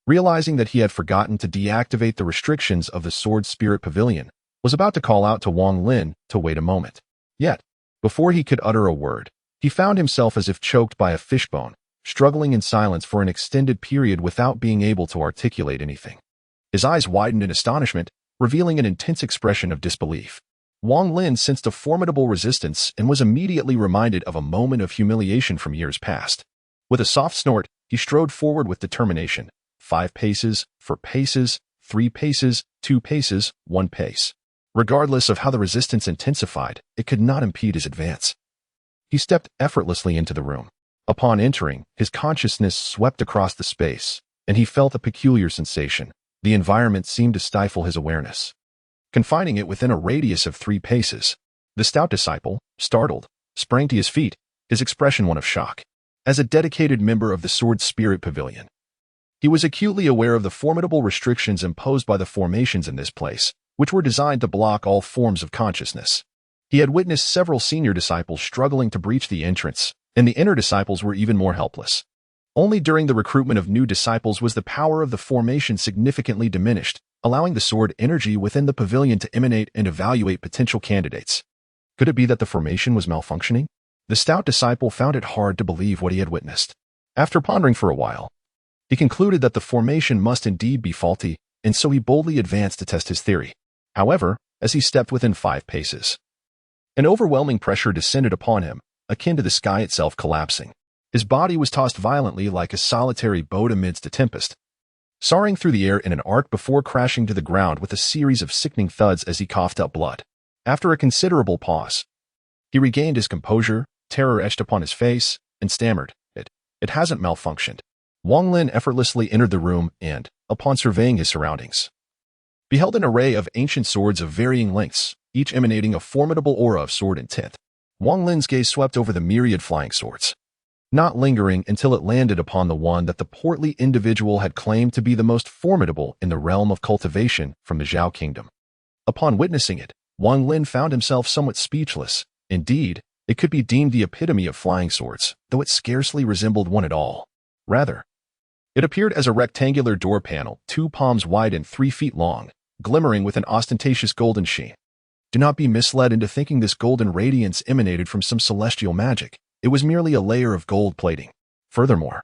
[SPEAKER 1] realizing that he had forgotten to deactivate the restrictions of the Sword Spirit Pavilion, was about to call out to Wang Lin to wait a moment. Yet, before he could utter a word, he found himself as if choked by a fishbone, struggling in silence for an extended period without being able to articulate anything. His eyes widened in astonishment, revealing an intense expression of disbelief. Wang Lin sensed a formidable resistance and was immediately reminded of a moment of humiliation from years past. With a soft snort, he strode forward with determination. 5 paces, 4 paces, 3 paces, 2 paces, 1 pace. Regardless of how the resistance intensified, it could not impede his advance. He stepped effortlessly into the room. Upon entering, his consciousness swept across the space, and he felt a peculiar sensation. The environment seemed to stifle his awareness, confining it within a radius of 3 paces. The stout disciple, startled, sprang to his feet, his expression one of shock. As a dedicated member of the Sword Spirit Pavilion, he was acutely aware of the formidable restrictions imposed by the formations in this place, which were designed to block all forms of consciousness. He had witnessed several senior disciples struggling to breach the entrance, and the inner disciples were even more helpless. Only during the recruitment of new disciples was the power of the formation significantly diminished, allowing the sword energy within the pavilion to emanate and evaluate potential candidates. Could it be that the formation was malfunctioning? The stout disciple found it hard to believe what he had witnessed. After pondering for a while, he concluded that the formation must indeed be faulty, and so he boldly advanced to test his theory. However, as he stepped within 5 paces, an overwhelming pressure descended upon him, akin to the sky itself collapsing. His body was tossed violently like a solitary boat amidst a tempest, soaring through the air in an arc before crashing to the ground with a series of sickening thuds as he coughed up blood. After a considerable pause, he regained his composure, terror etched upon his face, and stammered, It hasn't malfunctioned. Wang Lin effortlessly entered the room and, upon surveying his surroundings, beheld an array of ancient swords of varying lengths, each emanating a formidable aura of sword intent. Wang Lin's gaze swept over the myriad flying swords, not lingering until it landed upon the one that the portly individual had claimed to be the most formidable in the realm of cultivation from the Zhao kingdom. Upon witnessing it, Wang Lin found himself somewhat speechless. Indeed, it could be deemed the epitome of flying swords, though it scarcely resembled one at all. Rather, it appeared as a rectangular door panel, 2 palms wide and 3 feet long, glimmering with an ostentatious golden sheen. Do not be misled into thinking this golden radiance emanated from some celestial magic. It was merely a layer of gold plating. Furthermore,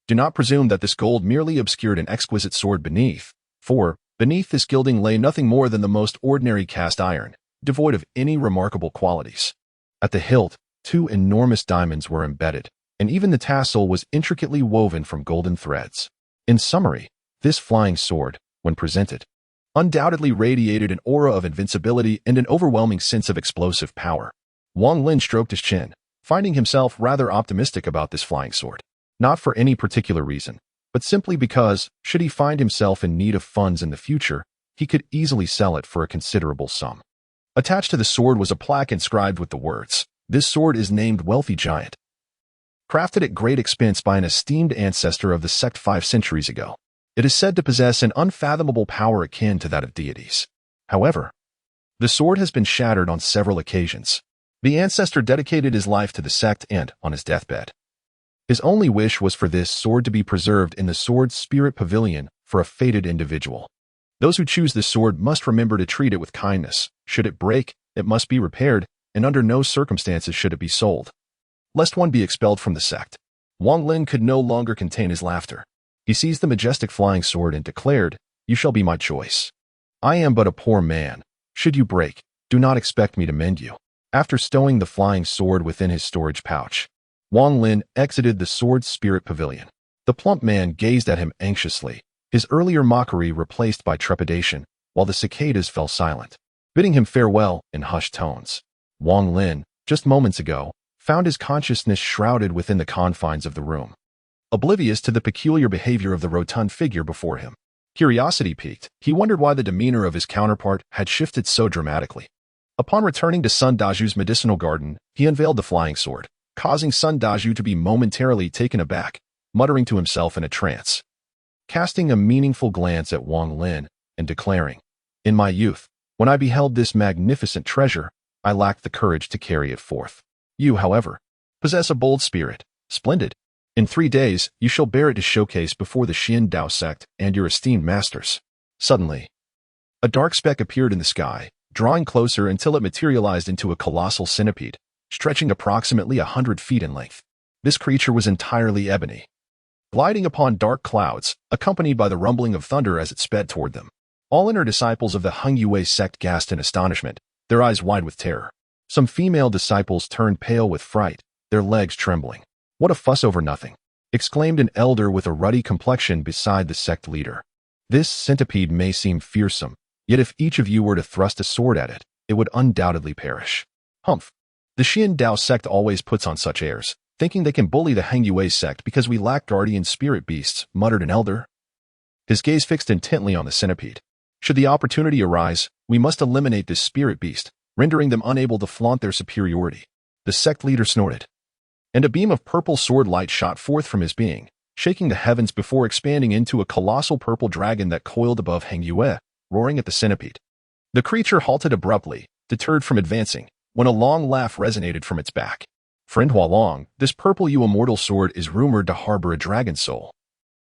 [SPEAKER 1] do not presume that this gold merely obscured an exquisite sword beneath, for beneath this gilding lay nothing more than the most ordinary cast iron, devoid of any remarkable qualities. At the hilt, 2 enormous diamonds were embedded, and even the tassel was intricately woven from golden threads. In summary, this flying sword, when presented, undoubtedly radiated an aura of invincibility and an overwhelming sense of explosive power. Wang Lin stroked his chin, finding himself rather optimistic about this flying sword. Not for any particular reason, but simply because, should he find himself in need of funds in the future, he could easily sell it for a considerable sum. Attached to the sword was a plaque inscribed with the words, "This sword is named Wealthy Giant, crafted at great expense by an esteemed ancestor of the sect 5 centuries ago. It is said to possess an unfathomable power akin to that of deities. However, the sword has been shattered on several occasions. The ancestor dedicated his life to the sect and, on his deathbed, his only wish was for this sword to be preserved in the sword spirit pavilion for a fated individual. Those who choose this sword must remember to treat it with kindness. Should it break, it must be repaired, and under no circumstances should it be sold, lest one be expelled from the sect." Wang Lin could no longer contain his laughter. He seized the majestic flying sword and declared, "You shall be my choice. I am but a poor man. Should you break, do not expect me to mend you." After stowing the flying sword within his storage pouch, Wang Lin exited the sword spirit pavilion. The plump man gazed at him anxiously, his earlier mockery replaced by trepidation, while the cicadas fell silent, bidding him farewell in hushed tones. Wang Lin, just moments ago, found his consciousness shrouded within the confines of the room, oblivious to the peculiar behavior of the rotund figure before him. Curiosity piqued, he wondered why the demeanor of his counterpart had shifted so dramatically. Upon returning to Sun Daju's medicinal garden, he unveiled the flying sword, causing Sun Daju to be momentarily taken aback, muttering to himself in a trance, casting a meaningful glance at Wang Lin and declaring, "In my youth, when I beheld this magnificent treasure, I lacked the courage to carry it forth. You, however, possess a bold spirit. Splendid. In 3 days, you shall bear it to showcase before the Xian Dao sect and your esteemed masters." Suddenly, a dark speck appeared in the sky, drawing closer until it materialized into a colossal centipede, stretching approximately 100 feet in length. This creature was entirely ebony, gliding upon dark clouds, accompanied by the rumbling of thunder as it sped toward them. All inner disciples of the Heng Yue sect gasped in astonishment, their eyes wide with terror. Some female disciples turned pale with fright, their legs trembling. "What a fuss over nothing," exclaimed an elder with a ruddy complexion beside the sect leader. "This centipede may seem fearsome, yet if each of you were to thrust a sword at it, it would undoubtedly perish." "Humph. The Xian Dao sect always puts on such airs, thinking they can bully the Heng Yue sect because we lack guardian spirit beasts," muttered an elder, his gaze fixed intently on the centipede. "Should the opportunity arise, we must eliminate this spirit beast, rendering them unable to flaunt their superiority." The sect leader snorted, and a beam of purple sword light shot forth from his being, shaking the heavens before expanding into a colossal purple dragon that coiled above Heng Yue, roaring at the centipede. The creature halted abruptly, deterred from advancing, when a long laugh resonated from its back. "Friend Hualong, this purple Immortal sword is rumored to harbor a dragon soul."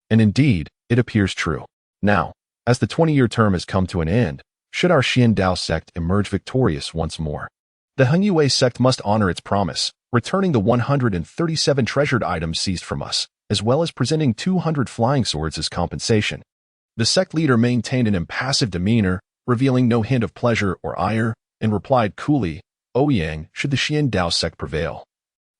[SPEAKER 1] And indeed, it appears true. Now, as the 20-year term has come to an end, should our Xian Dao sect emerge victorious once more, the Heng Yue sect must honor its promise, returning the 137 treasured items seized from us, as well as presenting 200 flying swords as compensation. The sect leader maintained an impassive demeanor, revealing no hint of pleasure or ire, and replied coolly, "O Yang, should the Xian Dao sect prevail,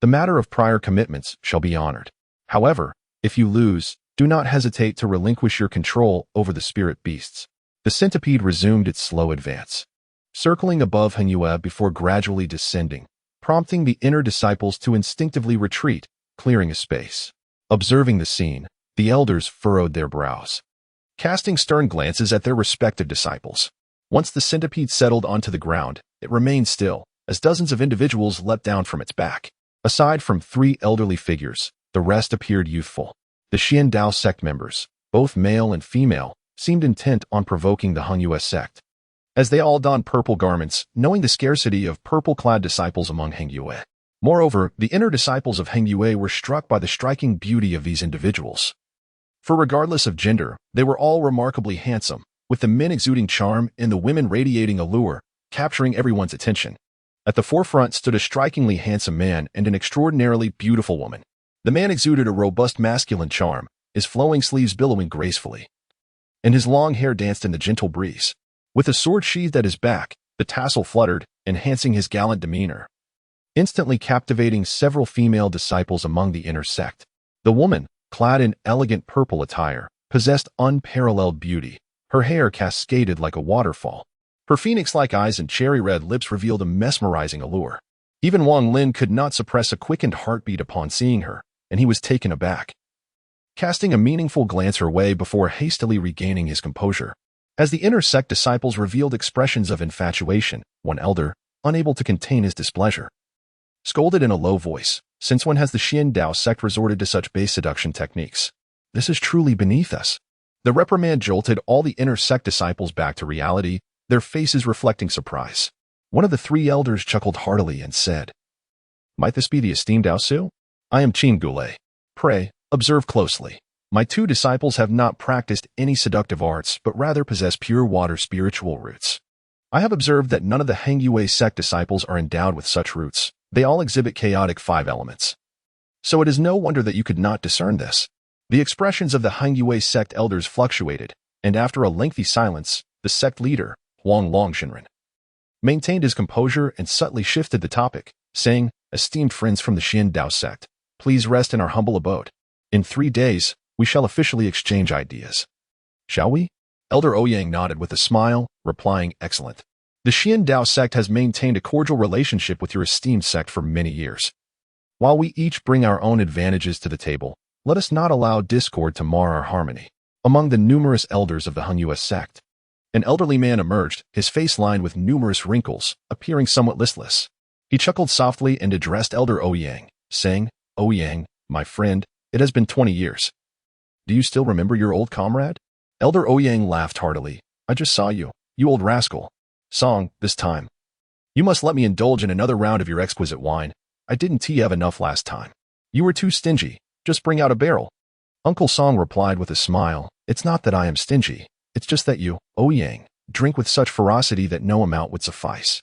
[SPEAKER 1] the matter of prior commitments shall be honored. However, if you lose, do not hesitate to relinquish your control over the spirit beasts." The centipede resumed its slow advance, circling above Heng Yue before gradually descending, prompting the inner disciples to instinctively retreat, clearing a space. Observing the scene, The elders furrowed their brows, casting stern glances at their respective disciples. Once the centipede settled onto the ground, it remained still, as dozens of individuals leapt down from its back. Aside from 3 elderly figures, the rest appeared youthful. The Xian Dao sect members, both male and female, seemed intent on provoking the Heng sect. As they all donned purple garments, knowing the scarcity of purple-clad disciples among Heng Yue. Moreover, the inner disciples of Heng Yue were struck by the striking beauty of these individuals. For regardless of gender, they were all remarkably handsome, with the men exuding charm and the women radiating allure, capturing everyone's attention. At the forefront stood a strikingly handsome man and an extraordinarily beautiful woman. The man exuded a robust masculine charm, his flowing sleeves billowing gracefully, and his long hair danced in the gentle breeze. With a sword sheathed at his back, the tassel fluttered, enhancing his gallant demeanor, instantly captivating several female disciples among the inner sect. The woman, clad in elegant purple attire, possessed unparalleled beauty. Her hair cascaded like a waterfall. Her phoenix-like eyes and cherry-red lips revealed a mesmerizing allure. Even Wang Lin could not suppress a quickened heartbeat upon seeing her, and he was taken aback, casting a meaningful glance her way before hastily regaining his composure. As the inner sect disciples revealed expressions of infatuation, one elder, unable to contain his displeasure, scolded in a low voice, "Since when has the Xian Dao sect resorted to such base seduction techniques? This is truly beneath us." The reprimand jolted all the inner sect disciples back to reality, their faces reflecting surprise. One of the 3 elders chuckled heartily and said, "Might this be the esteemed Dao Su? I am Qin Gulei. Pray, observe closely. My 2 disciples have not practiced any seductive arts, but rather possess pure water spiritual roots. I have observed that none of the Heng Yue sect disciples are endowed with such roots. They all exhibit chaotic 5 elements. So it is no wonder that you could not discern this." The expressions of the Heng Yue sect elders fluctuated, and after a lengthy silence, the sect leader, Huang Longshinren, maintained his composure and subtly shifted the topic, saying, "Esteemed friends from the Xian Dao sect, please rest in our humble abode. In 3 days, we shall officially exchange ideas. Shall we?" Elder Ouyang nodded with a smile, replying, "Excellent. The Xian Dao sect has maintained a cordial relationship with your esteemed sect for many years. While we each bring our own advantages to the table, let us not allow discord to mar our harmony." Among the numerous elders of the Heng Yue sect, an elderly man emerged, his face lined with numerous wrinkles, appearing somewhat listless. He chuckled softly and addressed Elder Ouyang, saying, "Ouyang, my friend, it has been 20 years. Do you still remember your old comrade?" Elder Ouyang laughed heartily. "I just saw you, you old rascal. Song, this time. You must let me indulge in another round of your exquisite wine. I didn't have enough last time. You were too stingy. Just bring out a barrel." Uncle Song replied with a smile, "It's not that I am stingy. It's just that you, Ouyang, drink with such ferocity that no amount would suffice."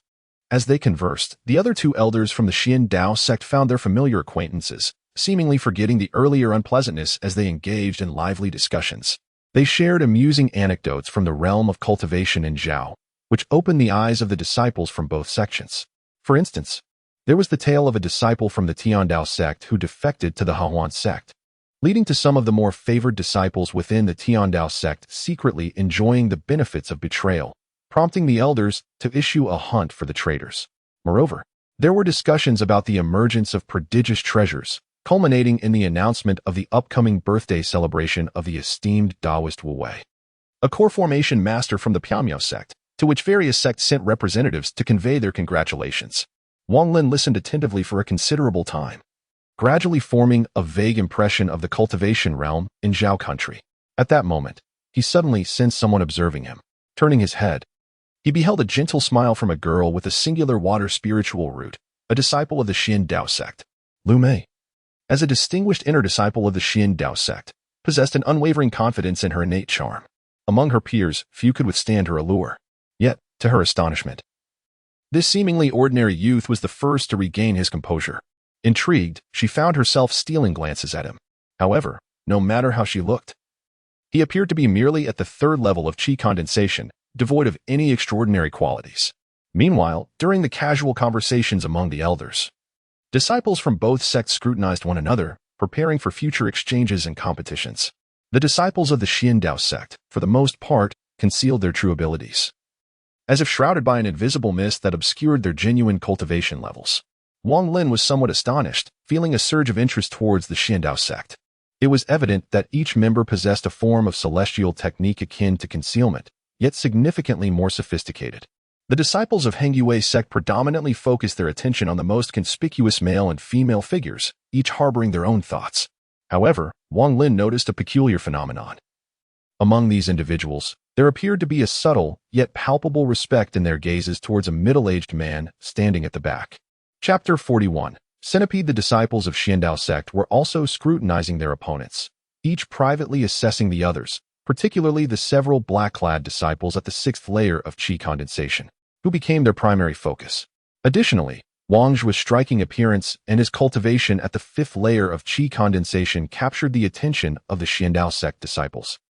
[SPEAKER 1] As they conversed, the other 2 elders from the Xian Dao sect found their familiar acquaintances, seemingly forgetting the earlier unpleasantness as they engaged in lively discussions. They shared amusing anecdotes from the realm of cultivation in Zhao, which opened the eyes of the disciples from both sections. For instance, there was the tale of a disciple from the Tian Dao sect who defected to the Hahuan sect, leading to some of the more favored disciples within the Tian Dao sect secretly enjoying the benefits of betrayal, prompting the elders to issue a hunt for the traitors. Moreover, there were discussions about the emergence of prodigious treasures, culminating in the announcement of the upcoming birthday celebration of the esteemed Taoist Wu Wei, a core formation master from the Piamiao sect, to which various sects sent representatives to convey their congratulations. Wang Lin listened attentively for a considerable time, gradually forming a vague impression of the cultivation realm in Zhao country. At that moment, he suddenly sensed someone observing him. Turning his head, he beheld a gentle smile from a girl with a singular water spiritual root, a disciple of the Xian Dao sect. Lu Mei, as a distinguished inner disciple of the Xian Dao sect, possessed an unwavering confidence in her innate charm. Among her peers, few could withstand her allure. Yet, to her astonishment, this seemingly ordinary youth was the first to regain his composure. Intrigued, she found herself stealing glances at him. However, no matter how she looked, he appeared to be merely at the 3rd level of qi condensation, devoid of any extraordinary qualities. Meanwhile, during the casual conversations among the elders, disciples from both sects scrutinized one another, preparing for future exchanges and competitions. The disciples of the Xian Dao sect, for the most part, concealed their true abilities, as if shrouded by an invisible mist that obscured their genuine cultivation levels. Wang Lin was somewhat astonished, feeling a surge of interest towards the Xian Dao sect. It was evident that each member possessed a form of celestial technique akin to concealment, yet significantly more sophisticated. The disciples of Hengyue sect predominantly focused their attention on the most conspicuous male and female figures, each harboring their own thoughts. However, Wang Lin noticed a peculiar phenomenon. Among these individuals, there appeared to be a subtle, yet palpable respect in their gazes towards a middle-aged man standing at the back. Chapter 41. Centipede. The disciples of Xian sect were also scrutinizing their opponents, each privately assessing the others, particularly the several black-clad disciples at the 6th layer of qi condensation, who became their primary focus. Additionally, Wang's striking appearance and his cultivation at the 5th layer of qi condensation captured the attention of the Xian sect disciples,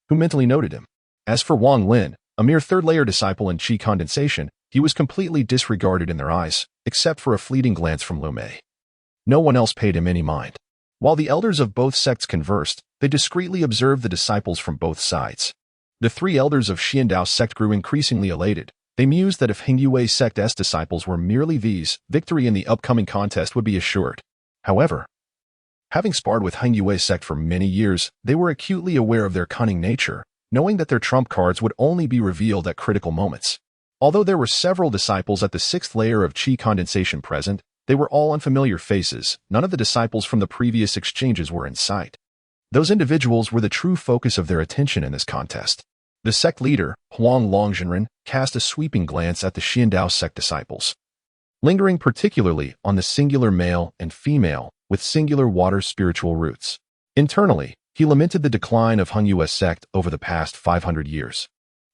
[SPEAKER 1] who mentally noted him. As for Wang Lin, a mere 3rd-layer disciple in qi condensation, he was completely disregarded in their eyes, except for a fleeting glance from Lu Mei. No one else paid him any mind. While the elders of both sects conversed, they discreetly observed the disciples from both sides. The 3 elders of Xian sect grew increasingly elated. They mused that if Hengyue sect's disciples were merely these, victory in the upcoming contest would be assured. However, having sparred with Hengyue sect for many years, they were acutely aware of their cunning nature, knowing that their trump cards would only be revealed at critical moments. Although there were several disciples at the 6th layer of qi condensation present, they were all unfamiliar faces. None of the disciples from the previous exchanges were in sight. Those individuals were the true focus of their attention in this contest. The sect leader, Huang Longzhenren, cast a sweeping glance at the Xian sect disciples, lingering particularly on the singular male and female with singular water spiritual roots. Internally, he lamented the decline of Hengyue sect over the past 500 years.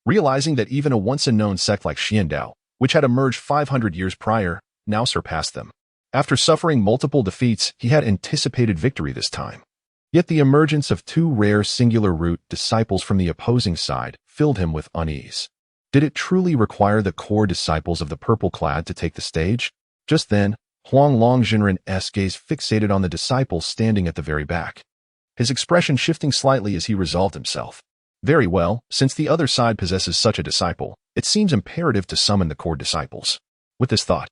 [SPEAKER 1] Realizing that even a once-unknown sect like Xian, which had emerged 500 years prior, now surpassed them. After suffering multiple defeats, he had anticipated victory this time. Yet the emergence of 2 rare singular root disciples from the opposing side filled him with unease. Did it truly require the core disciples of the purple-clad to take the stage? Just then, Huang Longzhenren's gaze fixated on the disciple standing at the very back, his expression shifting slightly as he resolved himself. Very well, since the other side possesses such a disciple, it seems imperative to summon the core disciples. With this thought,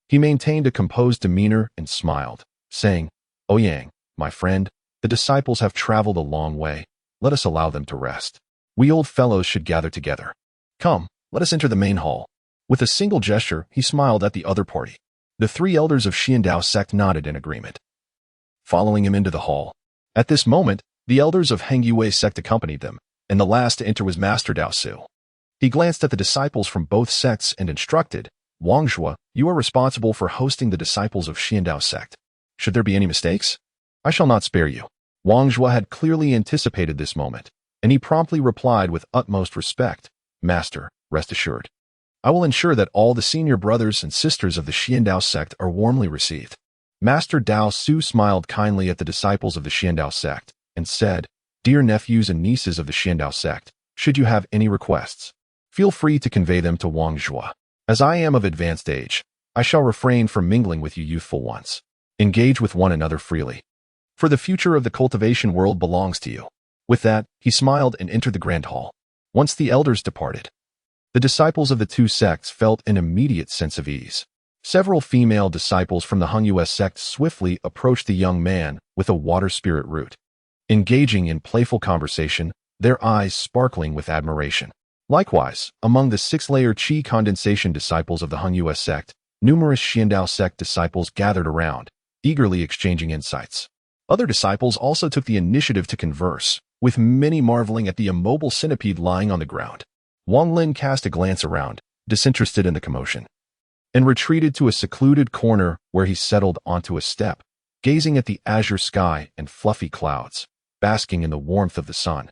[SPEAKER 1] he maintained a composed demeanor and smiled, saying, "O Yang, my friend, the disciples have traveled a long way. Let us allow them to rest. We old fellows should gather together. Come, let us enter the main hall." With a single gesture, he smiled at the other party. The 3 elders of Xian sect nodded in agreement, following him into the hall. At this moment, the elders of Hengyue sect accompanied them, and the last to enter was Master Dao Su. He glanced at the disciples from both sects and instructed, "Wang Zhuo, you are responsible for hosting the disciples of Xian sect. Should there be any mistakes, I shall not spare you." Wang Zhuo had clearly anticipated this moment, and he promptly replied with utmost respect, "Master, rest assured. I will ensure that all the senior brothers and sisters of the Xian sect are warmly received." Master Dao Su smiled kindly at the disciples of the Xian sect and said, "Dear nephews and nieces of the Xian sect, should you have any requests, feel free to convey them to Wang Zhuo. As I am of advanced age, I shall refrain from mingling with you youthful ones. Engage with one another freely, for the future of the cultivation world belongs to you." With that, he smiled and entered the grand hall. Once the elders departed, the disciples of the 2 sects felt an immediate sense of ease. Several female disciples from the Hengyue sect swiftly approached the young man with a water spirit root, engaging in playful conversation, their eyes sparkling with admiration. Likewise, among the 6th-layer qi condensation disciples of the Hengyue sect, numerous Xian sect disciples gathered around, eagerly exchanging insights. Other disciples also took the initiative to converse, with many marveling at the immobile centipede lying on the ground. Wang Lin cast a glance around, disinterested in the commotion, and retreated to a secluded corner where he settled onto a step, gazing at the azure sky and fluffy clouds, basking in the warmth of the sun,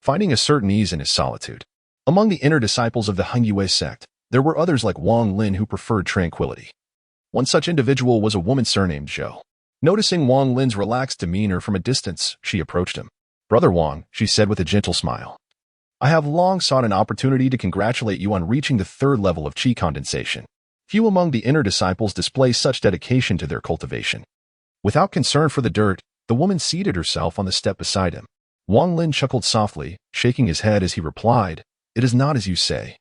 [SPEAKER 1] finding a certain ease in his solitude. Among the inner disciples of the Hengyue sect, there were others like Wang Lin who preferred tranquility. One such individual was a woman surnamed Zhou. Noticing Wang Lin's relaxed demeanor from a distance, she approached him. "Brother Wang," she said with a gentle smile, "I have long sought an opportunity to congratulate you on reaching the 3rd level of qi condensation. Few among the inner disciples display such dedication to their cultivation." Without concern for the dirt, the woman seated herself on the step beside him. Wang Lin chuckled softly, shaking his head as he replied, "It is not as you say.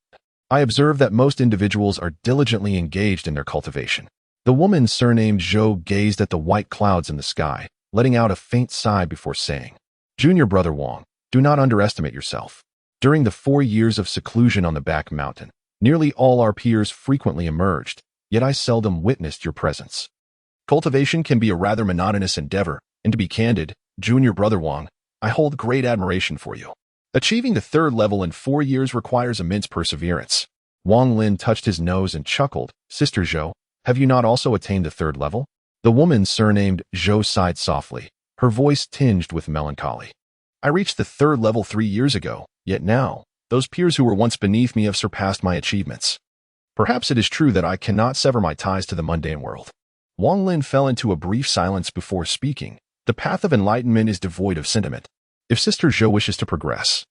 [SPEAKER 1] I observe that most individuals are diligently engaged in their cultivation." The woman surnamed Zhou gazed at the white clouds in the sky, letting out a faint sigh before saying, "Junior brother Wang, do not underestimate yourself. During the 4 years of seclusion on the back mountain, nearly all our peers frequently emerged, yet I seldom witnessed your presence. Cultivation can be a rather monotonous endeavor, and to be candid, Junior brother Wang, I hold great admiration for you. Achieving the 3rd level in 4 years requires immense perseverance." Wang Lin touched his nose and chuckled. "Sister Zhou, have you not also attained the 3rd level?" The woman surnamed Zhou sighed softly, her voice tinged with melancholy. "I reached the 3rd level 3 years ago, yet now, those peers who were once beneath me have surpassed my achievements. Perhaps it is true that I cannot sever my ties to the mundane world." Wang Lin fell into a brief silence before speaking. "The path of enlightenment is devoid of sentiment. If Sister Zhou wishes to progress,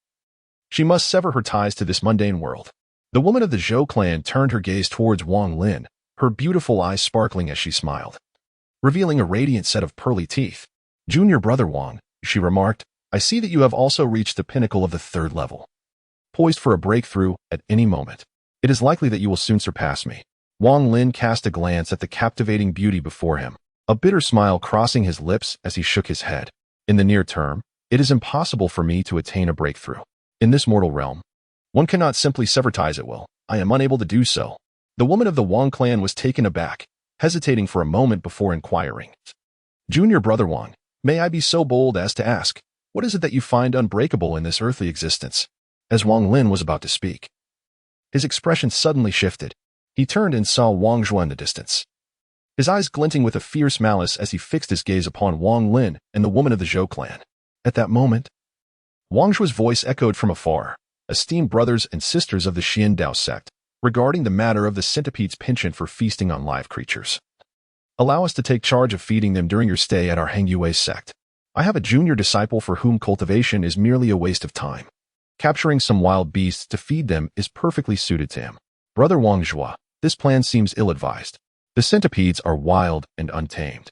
[SPEAKER 1] she must sever her ties to this mundane world." The woman of the Zhou clan turned her gaze towards Wang Lin, her beautiful eyes sparkling as she smiled, revealing a radiant set of pearly teeth. "Junior brother Wang," she remarked, "I see that you have also reached the pinnacle of the 3rd level, poised for a breakthrough at any moment. It is likely that you will soon surpass me." Wang Lin cast a glance at the captivating beauty before him, a bitter smile crossing his lips as he shook his head. "In the near term, it is impossible for me to attain a breakthrough. In this mortal realm, one cannot simply sever ties at will. I am unable to do so." The woman of the Wang clan was taken aback, hesitating for a moment before inquiring, "Junior brother Wang, may I be so bold as to ask, what is it that you find unbreakable in this earthly existence?" As Wang Lin was about to speak, his expression suddenly shifted. He turned and saw Wang Zhuo in the distance, his eyes glinting with a fierce malice as he fixed his gaze upon Wang Lin and the woman of the Zhou clan. At that moment, Wang Zhuo's voice echoed from afar, "Esteemed brothers and sisters of the Xian Dao sect, regarding the matter of the centipede's penchant for feasting on live creatures, allow us to take charge of feeding them during your stay at our Hengyue sect. I have a junior disciple for whom cultivation is merely a waste of time. Capturing some wild beasts to feed them is perfectly suited to him. Brother Wang Zhuo, this plan seems ill-advised. The centipedes are wild and untamed.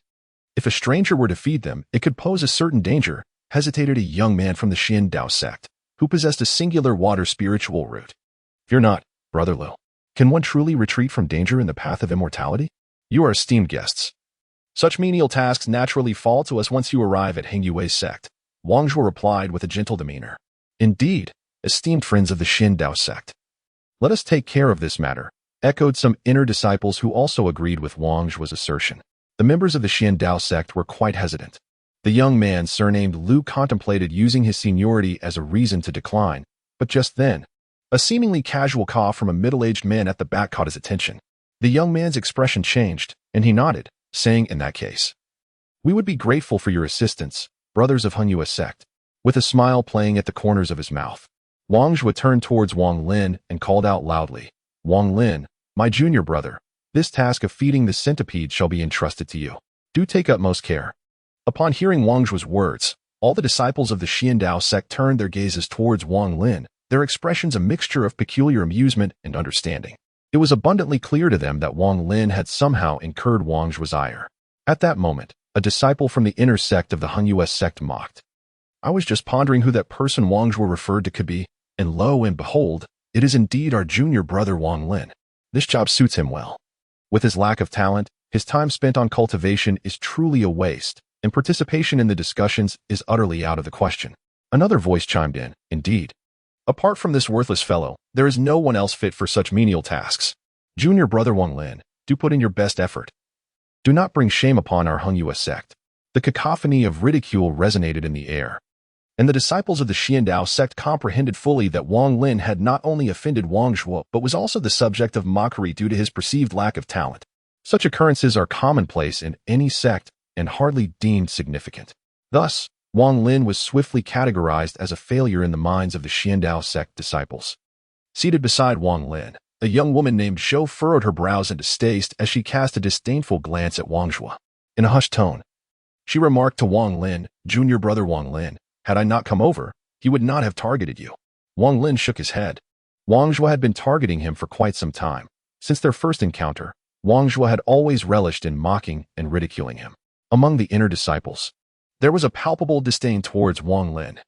[SPEAKER 1] If a stranger were to feed them, it could pose a certain danger," hesitated a young man from the Xian Dao sect, who possessed a singular water spiritual root. "Fear not, Brother Liu. Can one truly retreat from danger in the path of immortality? You are esteemed guests. Such menial tasks naturally fall to us once you arrive at Hengyue's sect," Wang Zhuo replied with a gentle demeanor. "Indeed, esteemed friends of the Xian Dao sect, let us take care of this matter," echoed some inner disciples who also agreed with Wang Zhuo's assertion. The members of the Xian Dao sect were quite hesitant. The young man surnamed Liu contemplated using his seniority as a reason to decline, but just then, a seemingly casual cough from a middle-aged man at the back caught his attention. The young man's expression changed, and he nodded, saying, "In that case, we would be grateful for your assistance, brothers of Hengyue sect." With a smile playing at the corners of his mouth, Wang Zhuo turned towards Wang Lin and called out loudly, "Wang Lin, my junior brother, this task of feeding the centipede shall be entrusted to you. Do take utmost care." Upon hearing Wang Zhuo's words, all the disciples of the Xian Dao sect turned their gazes towards Wang Lin, their expressions a mixture of peculiar amusement and understanding. It was abundantly clear to them that Wang Lin had somehow incurred Wang Zhuo's ire. At that moment, a disciple from the inner sect of the Hengyue sect mocked, "I was just pondering who that person Wang Zhuo referred to could be, and lo and behold, it is indeed our junior brother Wang Lin. This job suits him well. With his lack of talent, his time spent on cultivation is truly a waste, and participation in the discussions is utterly out of the question." Another voice chimed in, "Indeed. Apart from this worthless fellow, there is no one else fit for such menial tasks. Junior brother Wang Lin, do put in your best effort. Do not bring shame upon our Hengyue sect." The cacophony of ridicule resonated in the air, and the disciples of the Xian Dao sect comprehended fully that Wang Lin had not only offended Wang Zhuo but was also the subject of mockery due to his perceived lack of talent. Such occurrences are commonplace in any sect and hardly deemed significant. Thus, Wang Lin was swiftly categorized as a failure in the minds of the Xian Dao sect disciples. Seated beside Wang Lin, a young woman named Zhou furrowed her brows in distaste as she cast a disdainful glance at Wang Zhuo. In a hushed tone, she remarked to Wang Lin, "Junior brother Wang Lin, had I not come over, he would not have targeted you." Wang Lin shook his head. Wang Zhuo had been targeting him for quite some time. Since their first encounter, Wang Zhuo had always relished in mocking and ridiculing him. Among the inner disciples, there was a palpable disdain towards Wang Lin,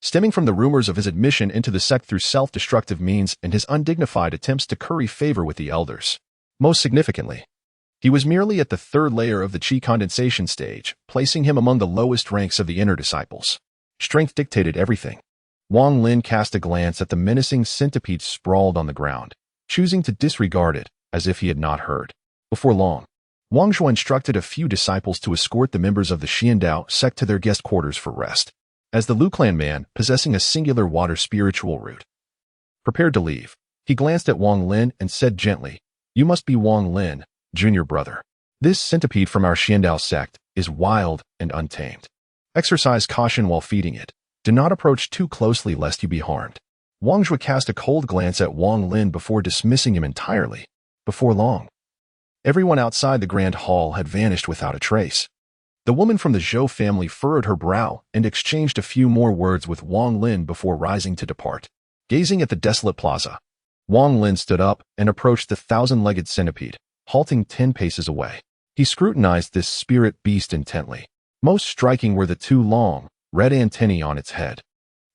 [SPEAKER 1] stemming from the rumors of his admission into the sect through self-destructive means and his undignified attempts to curry favor with the elders. Most significantly, He was merely at the third layer of the chi condensation stage, placing him among the lowest ranks of the inner disciples. Strength dictated everything. Wang Lin cast a glance at the menacing centipede sprawled on the ground, choosing to disregard it as if he had not heard. Before long, Wang Zhuo instructed a few disciples to escort the members of the Xian sect to their guest quarters for rest. As the Lu clan man possessing a singular water spiritual root prepared to leave, he glanced at Wang Lin and said gently, "You must be Wang Lin, junior brother. This centipede from our Xian sect is wild and untamed. Exercise caution while feeding it. Do not approach too closely lest you be harmed." Wang Zhuo cast a cold glance at Wang Lin before dismissing him entirely. Before long, everyone outside the grand hall had vanished without a trace. The woman from the Zhou family furrowed her brow and exchanged a few more words with Wang Lin before rising to depart. Gazing at the desolate plaza, Wang Lin stood up and approached the thousand-legged centipede, halting 10 paces away. He scrutinized this spirit beast intently. Most striking were the two long, red antennae on its head,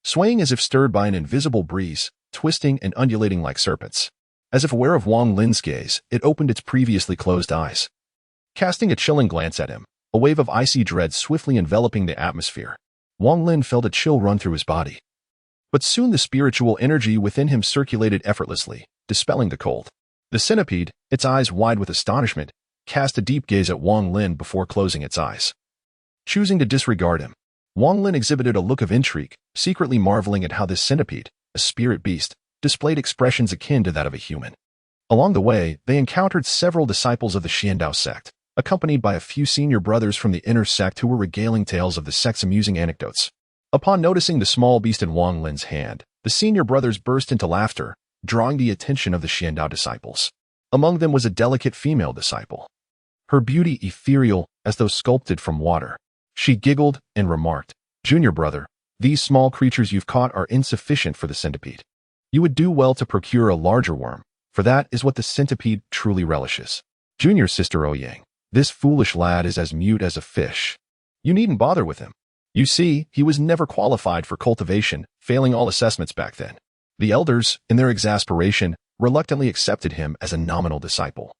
[SPEAKER 1] swaying as if stirred by an invisible breeze, twisting and undulating like serpents. As if aware of Wang Lin's gaze, it opened its previously closed eyes. Casting a chilling glance at him, a wave of icy dread swiftly enveloping the atmosphere, Wang Lin felt a chill run through his body. But soon the spiritual energy within him circulated effortlessly, dispelling the cold. The centipede, its eyes wide with astonishment, cast a deep gaze at Wang Lin before closing its eyes. Choosing to disregard him, Wang Lin exhibited a look of intrigue, secretly marveling at how this centipede, a spirit beast, displayed expressions akin to that of a human. Along the way, they encountered several disciples of the Xian sect, accompanied by a few senior brothers from the inner sect who were regaling tales of the sect's amusing anecdotes. Upon noticing the small beast in Wang Lin's hand, the senior brothers burst into laughter, drawing the attention of the Xian disciples. Among them was a delicate female disciple, her beauty ethereal as though sculpted from water. She giggled and remarked, "Junior brother, these small creatures you've caught are insufficient for the centipede. You would do well to procure a larger worm, for that is what the centipede truly relishes. Junior sister Ouyang, this foolish lad is as mute as a fish. You needn't bother with him. You see, he was never qualified for cultivation, failing all assessments back then." The elders, in their exasperation, reluctantly accepted him as a nominal disciple.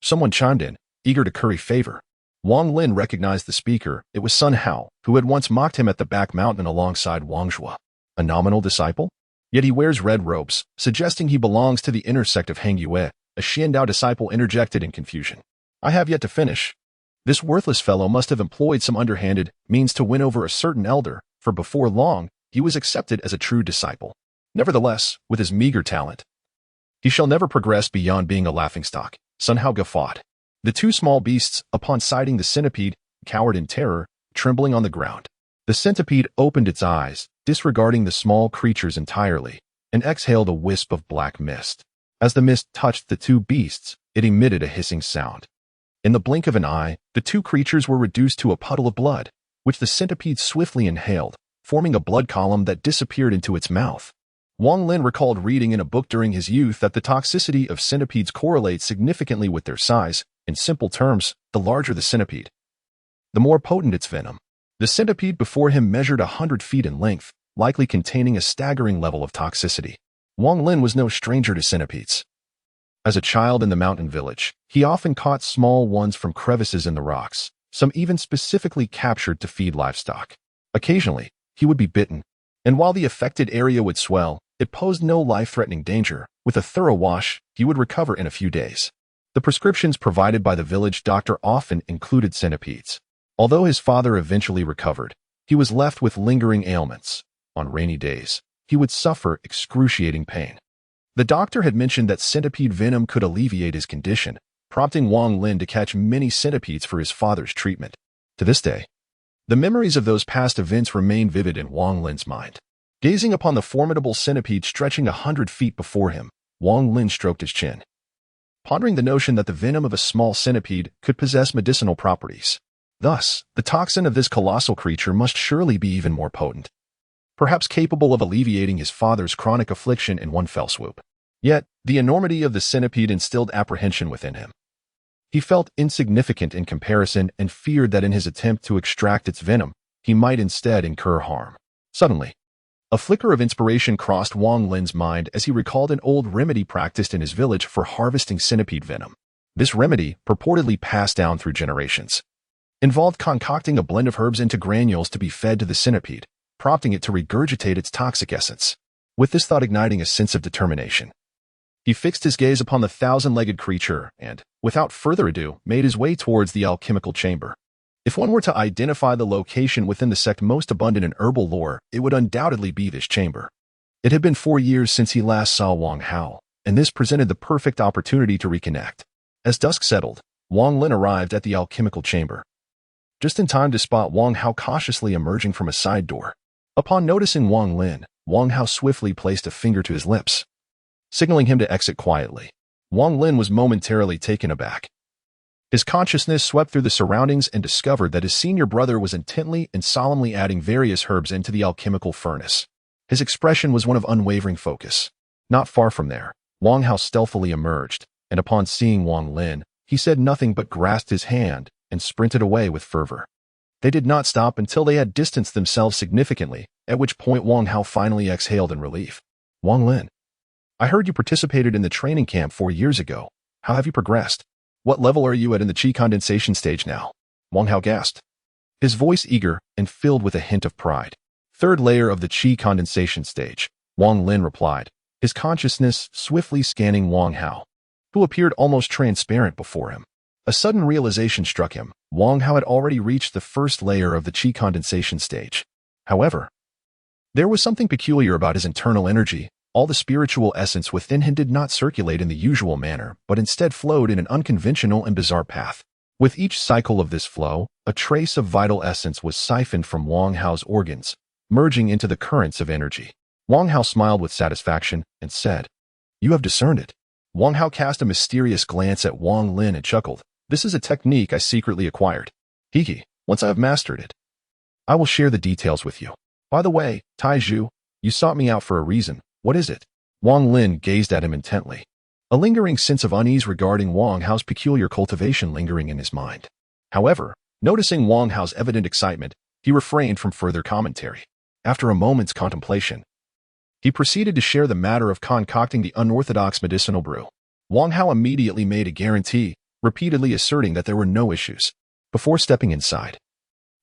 [SPEAKER 1] Someone chimed in, eager to curry favor. Wang Lin recognized the speaker. It was Sun Hao, who had once mocked him at the back mountain alongside Wang Zhuo. A nominal disciple? Yet he wears red robes, suggesting he belongs to the inner sect of Hang Yue. A Xian disciple interjected in confusion. "I have yet to finish. This worthless fellow must have employed some underhanded means to win over a certain elder, for before long, he was accepted as a true disciple. Nevertheless, with his meager talent, he shall never progress beyond being a laughingstock." Sun Hao guffawed. The two small beasts, upon sighting the centipede, cowered in terror, trembling on the ground. The centipede opened its eyes, disregarding the small creatures entirely, and exhaled a wisp of black mist. As the mist touched the two beasts, it emitted a hissing sound. In the blink of an eye, the two creatures were reduced to a puddle of blood, which the centipede swiftly inhaled, forming a blood column that disappeared into its mouth. Wang Lin recalled reading in a book during his youth that the toxicity of centipedes correlates significantly with their size. In simple terms, the larger the centipede, the more potent its venom. The centipede before him measured 100 feet in length, likely containing a staggering level of toxicity. Wang Lin was no stranger to centipedes. As a child in the mountain village, he often caught small ones from crevices in the rocks, some even specifically captured to feed livestock. Occasionally, he would be bitten, and while the affected area would swell, it posed no life-threatening danger. With a thorough wash, he would recover in a few days. The prescriptions provided by the village doctor often included centipedes. Although his father eventually recovered, he was left with lingering ailments. On rainy days, he would suffer excruciating pain. The doctor had mentioned that centipede venom could alleviate his condition, prompting Wang Lin to catch many centipedes for his father's treatment. To this day, the memories of those past events remain vivid in Wang Lin's mind. Gazing upon the formidable centipede stretching 100 feet before him, Wang Lin stroked his chin, pondering the notion that the venom of a small centipede could possess medicinal properties. Thus, the toxin of this colossal creature must surely be even more potent, perhaps capable of alleviating his father's chronic affliction in one fell swoop. Yet, the enormity of the centipede instilled apprehension within him. He felt insignificant in comparison and feared that in his attempt to extract its venom, he might instead incur harm. Suddenly, a flicker of inspiration crossed Wang Lin's mind as he recalled an old remedy practiced in his village for harvesting centipede venom. This remedy, purportedly passed down through generations, involved concocting a blend of herbs into granules to be fed to the centipede, prompting it to regurgitate its toxic essence, with this thought igniting a sense of determination. He fixed his gaze upon the thousand-legged creature and, without further ado, made his way towards the alchemical chamber. If one were to identify the location within the sect most abundant in herbal lore, it would undoubtedly be this chamber. It had been 4 years since he last saw Wang Hao, and this presented the perfect opportunity to reconnect. As dusk settled, Wang Lin arrived at the alchemical chamber, just in time to spot Wang Hao cautiously emerging from a side door. Upon noticing Wang Lin, Wang Hao swiftly placed a finger to his lips, signaling him to exit quietly. Wang Lin was momentarily taken aback. His consciousness swept through the surroundings and discovered that his senior brother was intently and solemnly adding various herbs into the alchemical furnace. His expression was one of unwavering focus. Not far from there, Wang Hao stealthily emerged, and upon seeing Wang Lin, he said nothing but grasped his hand and sprinted away with fervor. They did not stop until they had distanced themselves significantly, at which point Wang Hao finally exhaled in relief. Wang Lin, I heard you participated in the training camp 4 years ago. How have you progressed? What level are you at in the chi condensation stage now? Wang Hao gasped, his voice eager and filled with a hint of pride. 3rd layer of the chi condensation stage, Wang Lin replied, his consciousness swiftly scanning Wang Hao, who appeared almost transparent before him. A sudden realization struck him. Wang Hao had already reached the 1st layer of the chi condensation stage. However, there was something peculiar about his internal energy. All the spiritual essence within him did not circulate in the usual manner, but instead flowed in an unconventional and bizarre path. With each cycle of this flow, a trace of vital essence was siphoned from Wang Hao's organs, merging into the currents of energy. Wang Hao smiled with satisfaction and said, You have discerned it. Wang Hao cast a mysterious glance at Wang Lin and chuckled. This is a technique I secretly acquired. Hiki, once I have mastered it, I will share the details with you. By the way, Taiju, you sought me out for a reason. What is it? Wang Lin gazed at him intently, a lingering sense of unease regarding Wang Hao's peculiar cultivation lingering in his mind. However, noticing Wang Hao's evident excitement, he refrained from further commentary. After a moment's contemplation, he proceeded to share the matter of concocting the unorthodox medicinal brew. Wang Hao immediately made a guarantee, repeatedly asserting that there were no issues. Before stepping inside,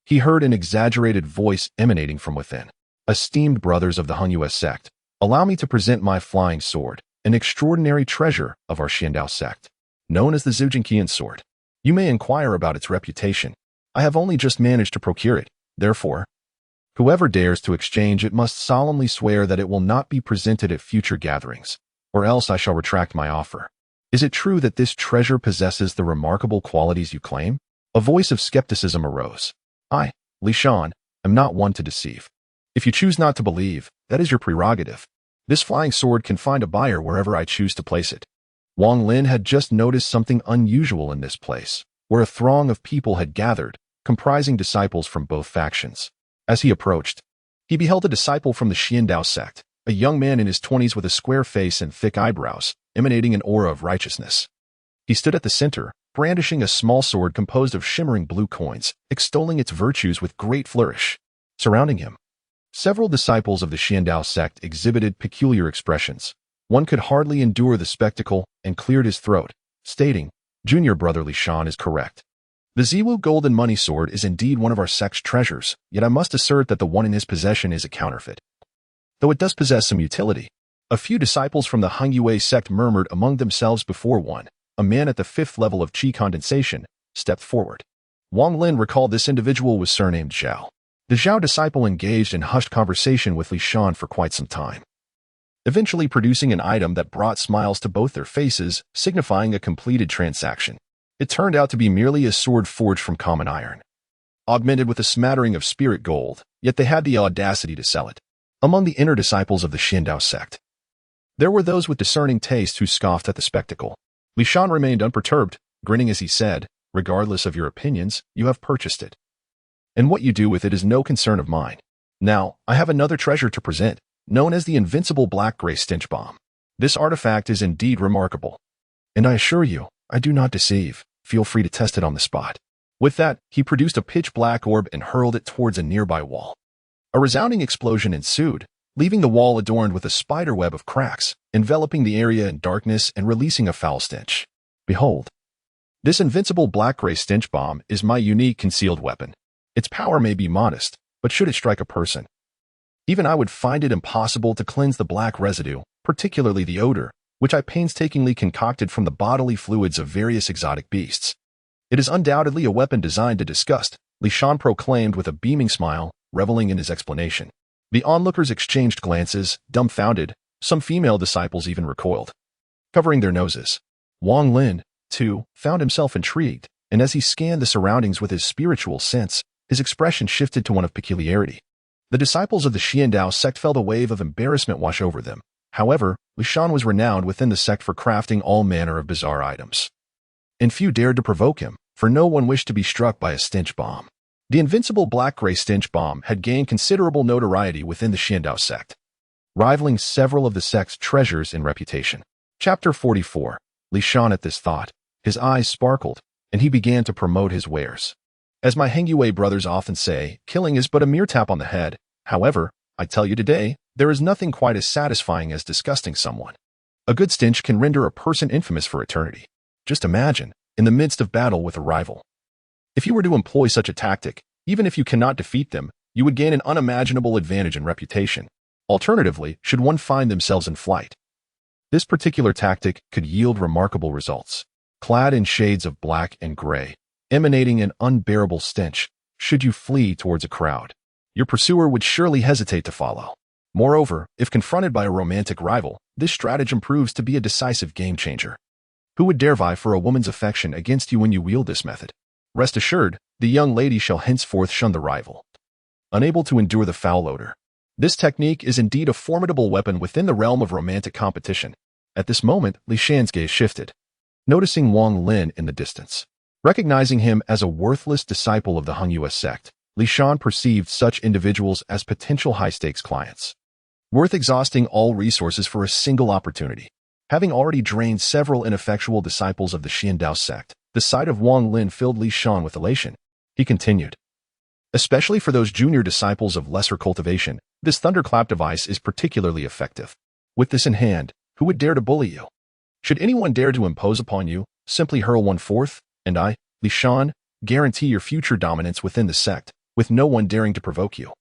[SPEAKER 1] he heard an exaggerated voice emanating from within. Esteemed brothers of the Hung sect, allow me to present my flying sword, an extraordinary treasure of our Xian sect, known as the Zujinqian sword. You may inquire about its reputation. I have only just managed to procure it. Therefore, whoever dares to exchange it must solemnly swear that it will not be presented at future gatherings, or else I shall retract my offer. Is it true that this treasure possesses the remarkable qualities you claim? A voice of skepticism arose. I, Xian, am not one to deceive. If you choose not to believe, that is your prerogative. This flying sword can find a buyer wherever I choose to place it. Wang Lin had just noticed something unusual in this place, where a throng of people had gathered, comprising disciples from both factions. As he approached, he beheld a disciple from the Xian sect, a young man in his 20s with a square face and thick eyebrows, emanating an aura of righteousness. He stood at the center, brandishing a small sword composed of shimmering blue coins, extolling its virtues with great flourish. Surrounding him, several disciples of the Xian sect exhibited peculiar expressions. One could hardly endure the spectacle and cleared his throat, stating, Junior brother Xian is correct. The Ziwu golden money sword is indeed one of our sect's treasures, yet I must assert that the one in his possession is a counterfeit. Though it does possess some utility. A few disciples from the Hung sect murmured among themselves before one, a man at the 5th level of chi condensation, stepped forward. Wang Lin recalled this individual was surnamed Zhao. The Zhao disciple engaged in hushed conversation with Xian for quite some time, eventually producing an item that brought smiles to both their faces, signifying a completed transaction. It turned out to be merely a sword forged from common iron, augmented with a smattering of spirit gold, yet they had the audacity to sell it. Among the inner disciples of the Xian sect, there were those with discerning taste who scoffed at the spectacle. Xian remained unperturbed, grinning as he said, Regardless of your opinions, you have purchased it, and what you do with it is no concern of mine. Now, I have another treasure to present, known as the invincible black-gray stench bomb. This artifact is indeed remarkable, and I assure you, I do not deceive. Feel free to test it on the spot. With that, he produced a pitch-black orb and hurled it towards a nearby wall. A resounding explosion ensued, leaving the wall adorned with a spiderweb of cracks, enveloping the area in darkness and releasing a foul stench. Behold, This invincible black-gray stench bomb is my unique concealed weapon. Its power may be modest, but should it strike a person, even I would find it impossible to cleanse the black residue, particularly the odor, which I painstakingly concocted from the bodily fluids of various exotic beasts. It is undoubtedly a weapon designed to disgust, Xian proclaimed with a beaming smile, reveling in his explanation. The onlookers exchanged glances, dumbfounded. Some female disciples even recoiled, covering their noses. Wang Lin, too, found himself intrigued, and as he scanned the surroundings with his spiritual sense, his expression shifted to one of peculiarity. The disciples of the Xian sect felt a wave of embarrassment wash over them. However, Xian was renowned within the sect for crafting all manner of bizarre items, and few dared to provoke him, for no one wished to be struck by a stench bomb. The invincible black-gray stench bomb had gained considerable notoriety within the Xian sect, rivaling several of the sect's treasures in reputation. Chapter 44. Xian at this thought, his eyes sparkled, and he began to promote his wares. As my Hengyue brothers often say, killing is but a mere tap on the head. However, I tell you today, there is nothing quite as satisfying as disgusting someone. A good stench can render a person infamous for eternity. Just imagine, in the midst of battle with a rival, if you were to employ such a tactic, even if you cannot defeat them, you would gain an unimaginable advantage in reputation. Alternatively, should one find themselves in flight, this particular tactic could yield remarkable results. Clad in shades of black and gray, emanating an unbearable stench, should you flee towards a crowd, your pursuer would surely hesitate to follow. Moreover, if confronted by a romantic rival, this stratagem proves to be a decisive game-changer. Who would dare vie for a woman's affection against you when you wield this method? Rest assured, the young lady shall henceforth shun the rival, unable to endure the foul odor. This technique is indeed a formidable weapon within the realm of romantic competition. At this moment, Xian's gaze shifted, noticing Wang Lin in the distance. Recognizing him as a worthless disciple of the Hengyue sect, Xian perceived such individuals as potential high-stakes clients, worth exhausting all resources for a single opportunity. Having already drained several ineffectual disciples of the Xian sect, the sight of Wang Lin filled Xian with elation. He continued, especially for those junior disciples of lesser cultivation, this thunderclap device is particularly effective. With this in hand, who would dare to bully you? Should anyone dare to impose upon you, simply hurl one forth, and I, Xian, guarantee your future dominance within the sect, with no one daring to provoke you.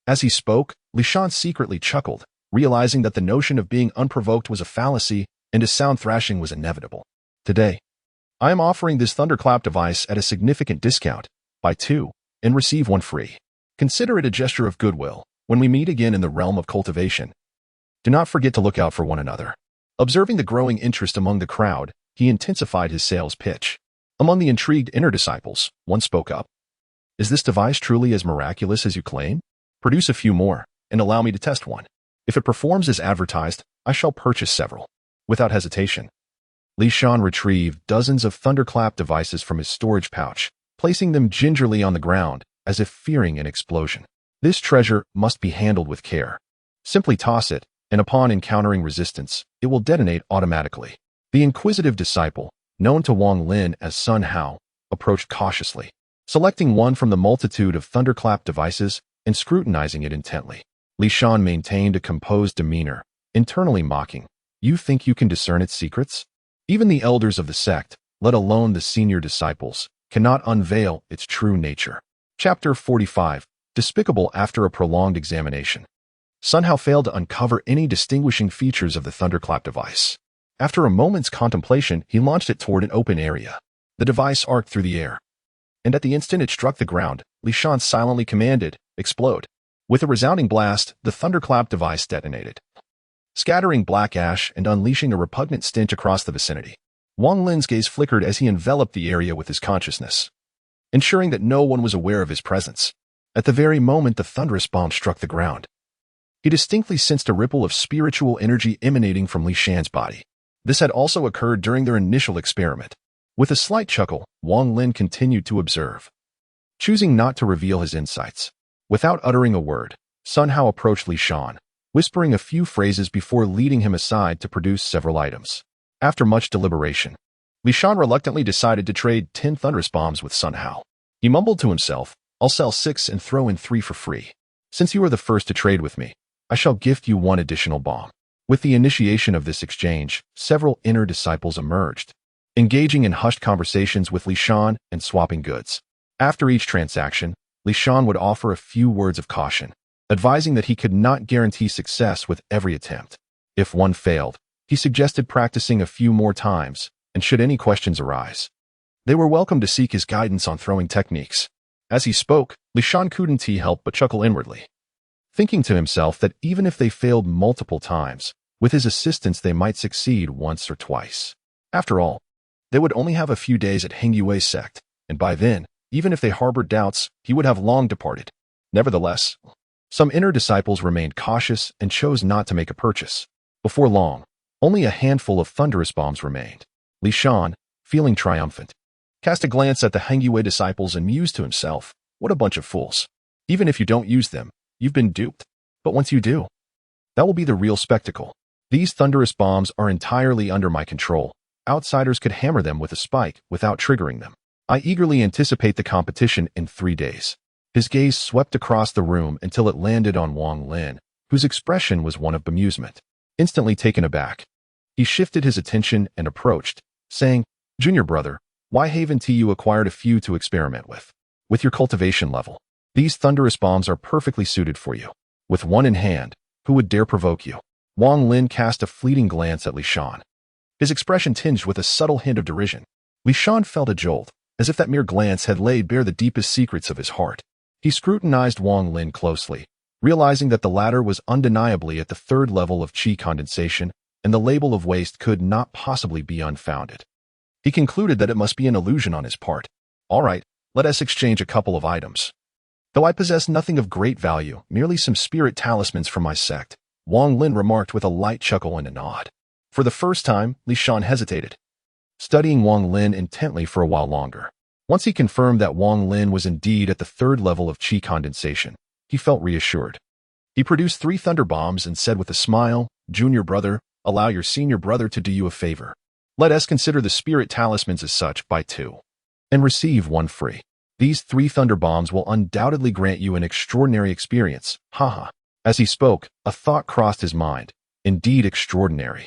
[SPEAKER 1] As he spoke, Xian secretly chuckled, realizing that the notion of being unprovoked was a fallacy and a sound thrashing was inevitable. Today, I am offering this thunderclap device at a significant discount. Buy two, and receive one free. Consider it a gesture of goodwill. When we meet again in the realm of cultivation, do not forget to look out for one another. Observing the growing interest among the crowd, he intensified his sales pitch. Among the intrigued inner disciples, one spoke up. Is this device truly as miraculous as you claim? Produce a few more, and allow me to test one. If it performs as advertised, I shall purchase several. Without hesitation, Xian retrieved dozens of thunderclap devices from his storage pouch, placing them gingerly on the ground, as if fearing an explosion. This treasure must be handled with care. Simply toss it, and upon encountering resistance, it will detonate automatically. The inquisitive disciple, known to Wang Lin as Sun Hao, approached cautiously, selecting one from the multitude of thunderclap devices and scrutinizing it intently. Xian maintained a composed demeanor, internally mocking. You think you can discern its secrets? Even the elders of the sect, let alone the senior disciples, cannot unveil its true nature. Chapter 45. Despicable after a prolonged examination. Sun Hao failed to uncover any distinguishing features of the thunderclap device. After a moment's contemplation, he launched it toward an open area. The device arced through the air, and at the instant it struck the ground, Xian silently commanded, "Explode." With a resounding blast, the thunderclap device detonated, scattering black ash and unleashing a repugnant stench across the vicinity. Wang Lin's gaze flickered as he enveloped the area with his consciousness, ensuring that no one was aware of his presence. At the very moment the thunderous bomb struck the ground, he distinctly sensed a ripple of spiritual energy emanating from Xian's body. This had also occurred during their initial experiment. With a slight chuckle, Wang Lin continued to observe, choosing not to reveal his insights. Without uttering a word, Sun Hao approached Xian, whispering a few phrases before leading him aside to produce several items. After much deliberation, Xian reluctantly decided to trade 10 thunderous bombs with Sun Hao. He mumbled to himself, I'll sell 6 and throw in 3 for free. Since you are the first to trade with me, I shall gift you 1 additional bomb. With the initiation of this exchange, several inner disciples emerged, engaging in hushed conversations with Xian and swapping goods. After each transaction, Xian would offer a few words of caution, advising that he could not guarantee success with every attempt. If one failed, he suggested practicing a few more times, and should any questions arise, they were welcome to seek his guidance on throwing techniques. As he spoke, Xian couldn't help but chuckle inwardly, thinking to himself that even if they failed multiple times, with his assistance they might succeed once or twice. After all, they would only have a few days at Hengyui's sect, and by then, even if they harbored doubts, he would have long departed. Nevertheless, some inner disciples remained cautious and chose not to make a purchase. Before long, only a handful of thunderous bombs remained. Xian, feeling triumphant, cast a glance at the Hengyui disciples and mused to himself, what a bunch of fools. Even if you don't use them, you've been duped. But once you do, that will be the real spectacle. These thunderous bombs are entirely under my control. Outsiders could hammer them with a spike without triggering them. I eagerly anticipate the competition in 3 days. His gaze swept across the room until it landed on Wang Lin, whose expression was one of bemusement. Instantly taken aback, he shifted his attention and approached, saying, "Junior brother, why haven't you acquired a few to experiment with? With your cultivation level, these thunderous bombs are perfectly suited for you. With one in hand, who would dare provoke you?" Wang Lin cast a fleeting glance at Xian, his expression tinged with a subtle hint of derision. Xian felt a jolt, as if that mere glance had laid bare the deepest secrets of his heart. He scrutinized Wang Lin closely, realizing that the latter was undeniably at the 3rd level of qi condensation, and the label of waste could not possibly be unfounded. He concluded that it must be an illusion on his part. All right, let us exchange a couple of items. Though I possess nothing of great value, merely some spirit talismans from my sect, Wang Lin remarked with a light chuckle and a nod. For the first time, Xian hesitated, studying Wang Lin intently for a while longer. Once he confirmed that Wang Lin was indeed at the 3rd level of qi condensation, he felt reassured. He produced 3 thunder bombs and said with a smile, "Junior brother, allow your senior brother to do you a favor. Let us consider the spirit talismans as such, buy 2 and receive 1 free. These 3 thunder bombs will undoubtedly grant you an extraordinary experience." Haha. As he spoke, a thought crossed his mind. Indeed extraordinary.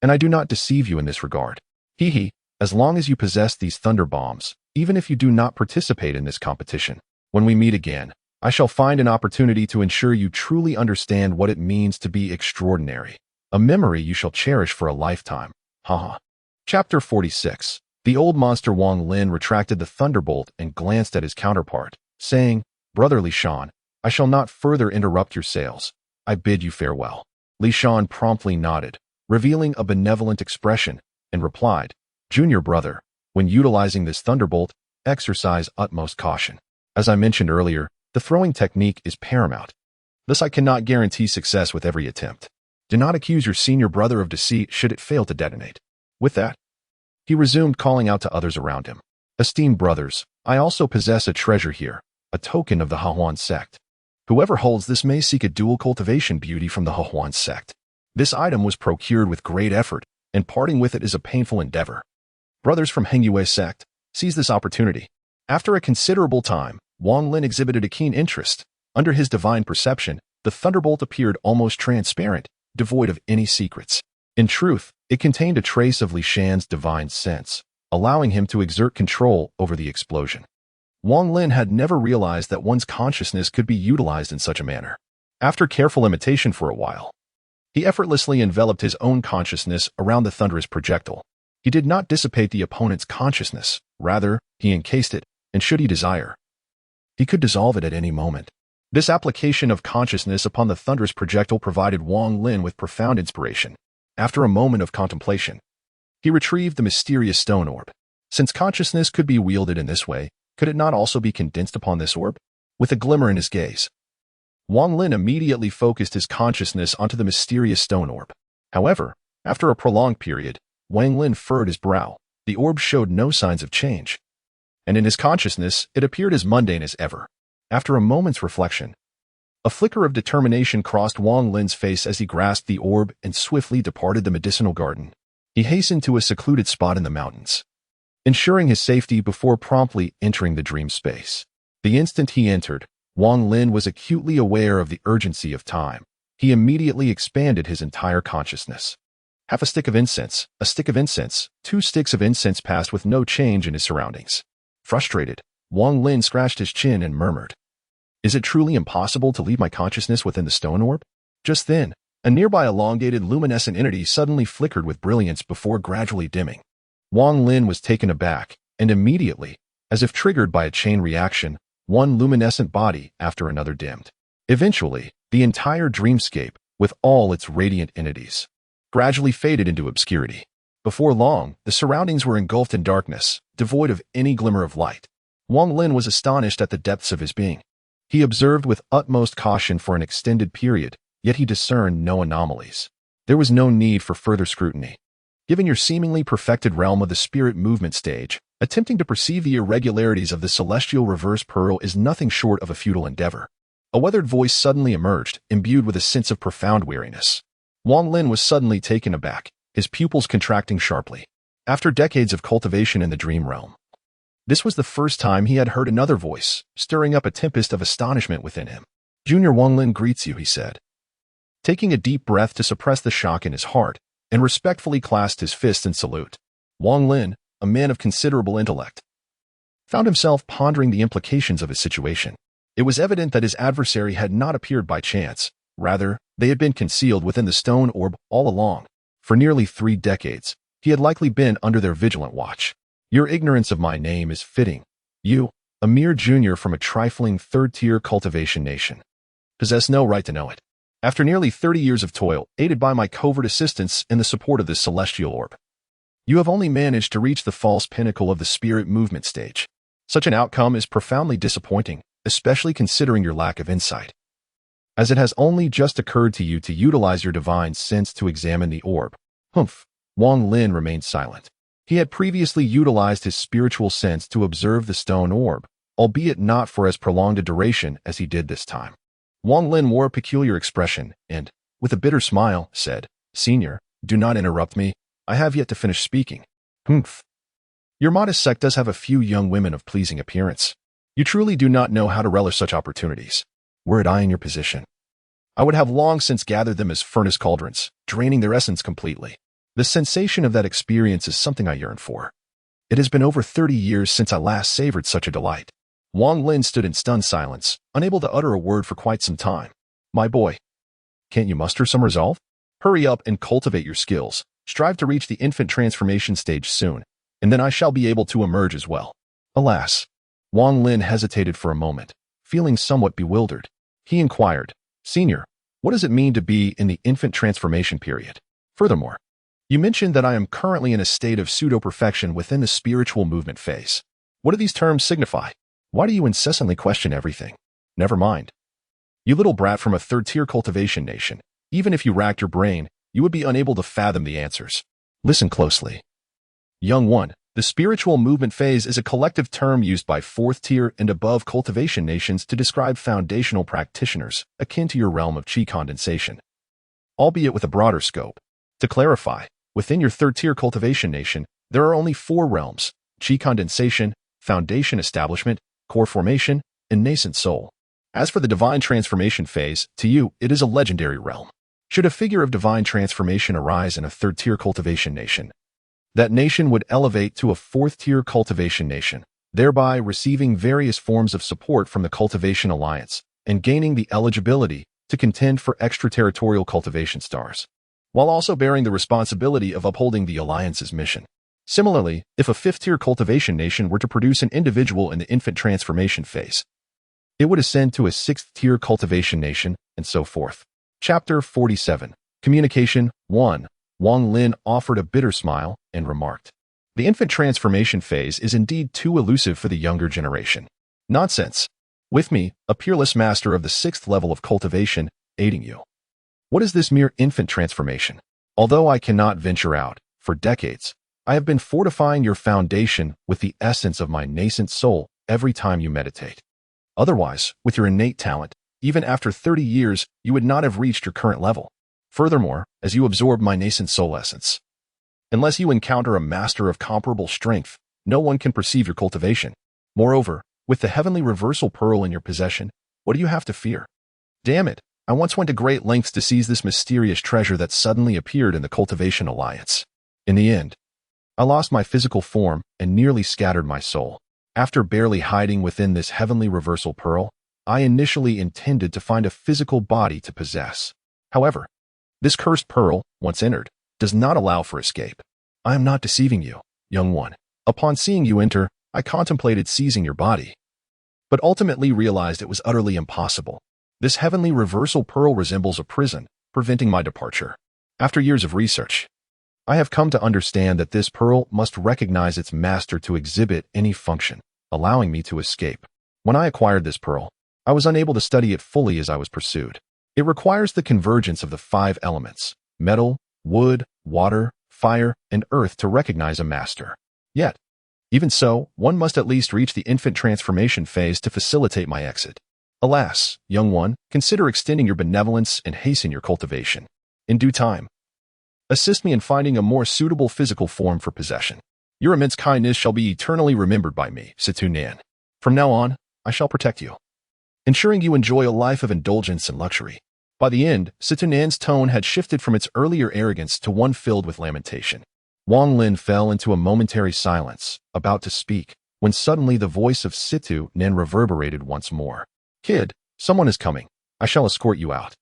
[SPEAKER 1] And I do not deceive you in this regard. Hee, as long as you possess these thunder bombs, even if you do not participate in this competition, when we meet again, I shall find an opportunity to ensure you truly understand what it means to be extraordinary. A memory you shall cherish for a lifetime. Haha. Chapter 46. The old monster Wang Lin retracted the thunderbolt and glanced at his counterpart, saying, "Brother Xian, I shall not further interrupt your sales. I bid you farewell." Xian promptly nodded, revealing a benevolent expression, and replied, "Junior brother, when utilizing this thunderbolt, exercise utmost caution. As I mentioned earlier, the throwing technique is paramount. Thus I cannot guarantee success with every attempt. Do not accuse your senior brother of deceit should it fail to detonate." With that, he resumed, calling out to others around him, "Esteemed brothers, I also possess a treasure here, a token of the Hehuan sect. Whoever holds this may seek a dual cultivation beauty from the Hehuan sect. This item was procured with great effort, and parting with it is a painful endeavor. Brothers from Hengyui's sect, seize this opportunity." After a considerable time, Wang Lin exhibited a keen interest. Under his divine perception, the thunderbolt appeared almost transparent, devoid of any secrets. In truth, it contained a trace of Xian's divine sense, allowing him to exert control over the explosion. Wang Lin had never realized that one's consciousness could be utilized in such a manner. After careful imitation for a while, he effortlessly enveloped his own consciousness around the thunderous projectile. He did not dissipate the opponent's consciousness, rather, he encased it, and should he desire, he could dissolve it at any moment. This application of consciousness upon the thunderous projectile provided Wang Lin with profound inspiration. After a moment of contemplation, he retrieved the mysterious stone orb. Since consciousness could be wielded in this way, could it not also be condensed upon this orb? With a glimmer in his gaze, Wang Lin immediately focused his consciousness onto the mysterious stone orb. However, after a prolonged period, Wang Lin furrowed his brow. The orb showed no signs of change, and in his consciousness, it appeared as mundane as ever. After a moment's reflection, a flicker of determination crossed Wang Lin's face as he grasped the orb and swiftly departed the medicinal garden. He hastened to a secluded spot in the mountains, ensuring his safety before promptly entering the dream space. The instant he entered, Wang Lin was acutely aware of the urgency of time. He immediately expanded his entire consciousness. Half a stick of incense, a stick of incense, 2 sticks of incense passed with no change in his surroundings. Frustrated, Wang Lin scratched his chin and murmured, "Is it truly impossible to leave my consciousness within the stone orb?" Just then, a nearby elongated luminescent entity suddenly flickered with brilliance before gradually dimming. Wang Lin was taken aback, and immediately, as if triggered by a chain reaction, one luminescent body after another dimmed. Eventually, the entire dreamscape, with all its radiant entities, gradually faded into obscurity. Before long, the surroundings were engulfed in darkness, devoid of any glimmer of light. Wang Lin was astonished at the depths of his being. He observed with utmost caution for an extended period, yet he discerned no anomalies. There was no need for further scrutiny. Given your seemingly perfected realm of the spirit movement stage, attempting to perceive the irregularities of the celestial reverse pearl is nothing short of a futile endeavor. A weathered voice suddenly emerged, imbued with a sense of profound weariness. Wang Lin was suddenly taken aback, his pupils contracting sharply. After decades of cultivation in the dream realm, this was the first time he had heard another voice, stirring up a tempest of astonishment within him. "Junior Wang Lin greets you," he said, taking a deep breath to suppress the shock in his heart, and respectfully clasped his fist in salute. Wang Lin, a man of considerable intellect, found himself pondering the implications of his situation. It was evident that his adversary had not appeared by chance. Rather, they had been concealed within the stone orb all along. For nearly 3 decades, he had likely been under their vigilant watch. "Your ignorance of my name is fitting. You, a mere junior from a trifling 3rd-tier cultivation nation, possess no right to know it. After nearly 30 years of toil, aided by my covert assistance in the support of this celestial orb, you have only managed to reach the false pinnacle of the spirit movement stage. Such an outcome is profoundly disappointing, especially considering your lack of insight, as it has only just occurred to you to utilize your divine sense to examine the orb." Humph. Wang Lin remained silent. He had previously utilized his spiritual sense to observe the stone orb, albeit not for as prolonged a duration as he did this time. Wang Lin wore a peculiar expression and, with a bitter smile, said, "Senior, do not interrupt me. I have yet to finish speaking." "Humph. Your modest sect does have a few young women of pleasing appearance. You truly do not know how to relish such opportunities. Were it I in your position, I would have long since gathered them as furnace cauldrons, draining their essence completely. The sensation of that experience is something I yearn for. It has been over 30 years since I last savored such a delight." Wang Lin stood in stunned silence, unable to utter a word for quite some time. "My boy, can't you muster some resolve? Hurry up and cultivate your skills. Strive to reach the infant transformation stage soon, and then I shall be able to emerge as well." Alas. Wang Lin hesitated for a moment, feeling somewhat bewildered. He inquired, "Senior, what does it mean to be in the infant transformation period? Furthermore, you mentioned that I am currently in a state of pseudo-perfection within the spiritual movement phase. What do these terms signify? Why do you incessantly question everything? Never mind. You little brat from a 3rd-tier cultivation nation, even if you racked your brain, you would be unable to fathom the answers. Listen closely. Young one, the spiritual movement phase is a collective term used by 4th-tier and above cultivation nations to describe foundational practitioners, akin to your realm of chi condensation, albeit with a broader scope. To clarify, within your 3rd-tier cultivation nation, there are only 4 realms: chi condensation, foundation establishment, core formation, and nascent soul. As for the divine transformation phase, to you, it is a legendary realm. Should a figure of divine transformation arise in a 3rd-tier cultivation nation, that nation would elevate to a 4th-tier cultivation nation, thereby receiving various forms of support from the Cultivation Alliance and gaining the eligibility to contend for extraterritorial cultivation stars, while also bearing the responsibility of upholding the Alliance's mission. Similarly, if a 5th-tier cultivation nation were to produce an individual in the infant transformation phase, it would ascend to a 6th-tier cultivation nation, and so forth. Chapter 47. Communication 1. Wang Lin offered a bitter smile and remarked, "The infant transformation phase is indeed too elusive for the younger generation. Nonsense. With me, a peerless master of the 6th level of cultivation, aiding you. What is this mere infant transformation? Although I cannot venture out, for decades, I have been fortifying your foundation with the essence of my nascent soul every time you meditate. Otherwise, with your innate talent, even after 30 years, you would not have reached your current level. Furthermore, as you absorb my nascent soul essence, unless you encounter a master of comparable strength, no one can perceive your cultivation. Moreover, with the heavenly reversal pearl in your possession, what do you have to fear? Damn it, I once went to great lengths to seize this mysterious treasure that suddenly appeared in the Cultivation Alliance. In the end, I lost my physical form and nearly scattered my soul. After barely hiding within this heavenly reversal pearl, I initially intended to find a physical body to possess. However, this cursed pearl, once entered, does not allow for escape. I am not deceiving you, young one. Upon seeing you enter, I contemplated seizing your body, but ultimately realized it was utterly impossible. This heavenly reversal pearl resembles a prison, preventing my departure. After years of research, I have come to understand that this pearl must recognize its master to exhibit any function, allowing me to escape. When I acquired this pearl, I was unable to study it fully as I was pursued. It requires the convergence of the 5 elements, metal, wood, water, fire, and earth to recognize a master. Yet, even so, one must at least reach the infant transformation phase to facilitate my exit. Alas, young one, consider extending your benevolence and hasten your cultivation. In due time, assist me in finding a more suitable physical form for possession. Your immense kindness shall be eternally remembered by me, Situ-Nan. From now on, I shall protect you, ensuring you enjoy a life of indulgence and luxury. By the end, Situ-Nan's tone had shifted from its earlier arrogance to one filled with lamentation. Wang Lin fell into a momentary silence, about to speak, when suddenly the voice of Situ-Nan reverberated once more. Kid, someone is coming. I shall escort you out.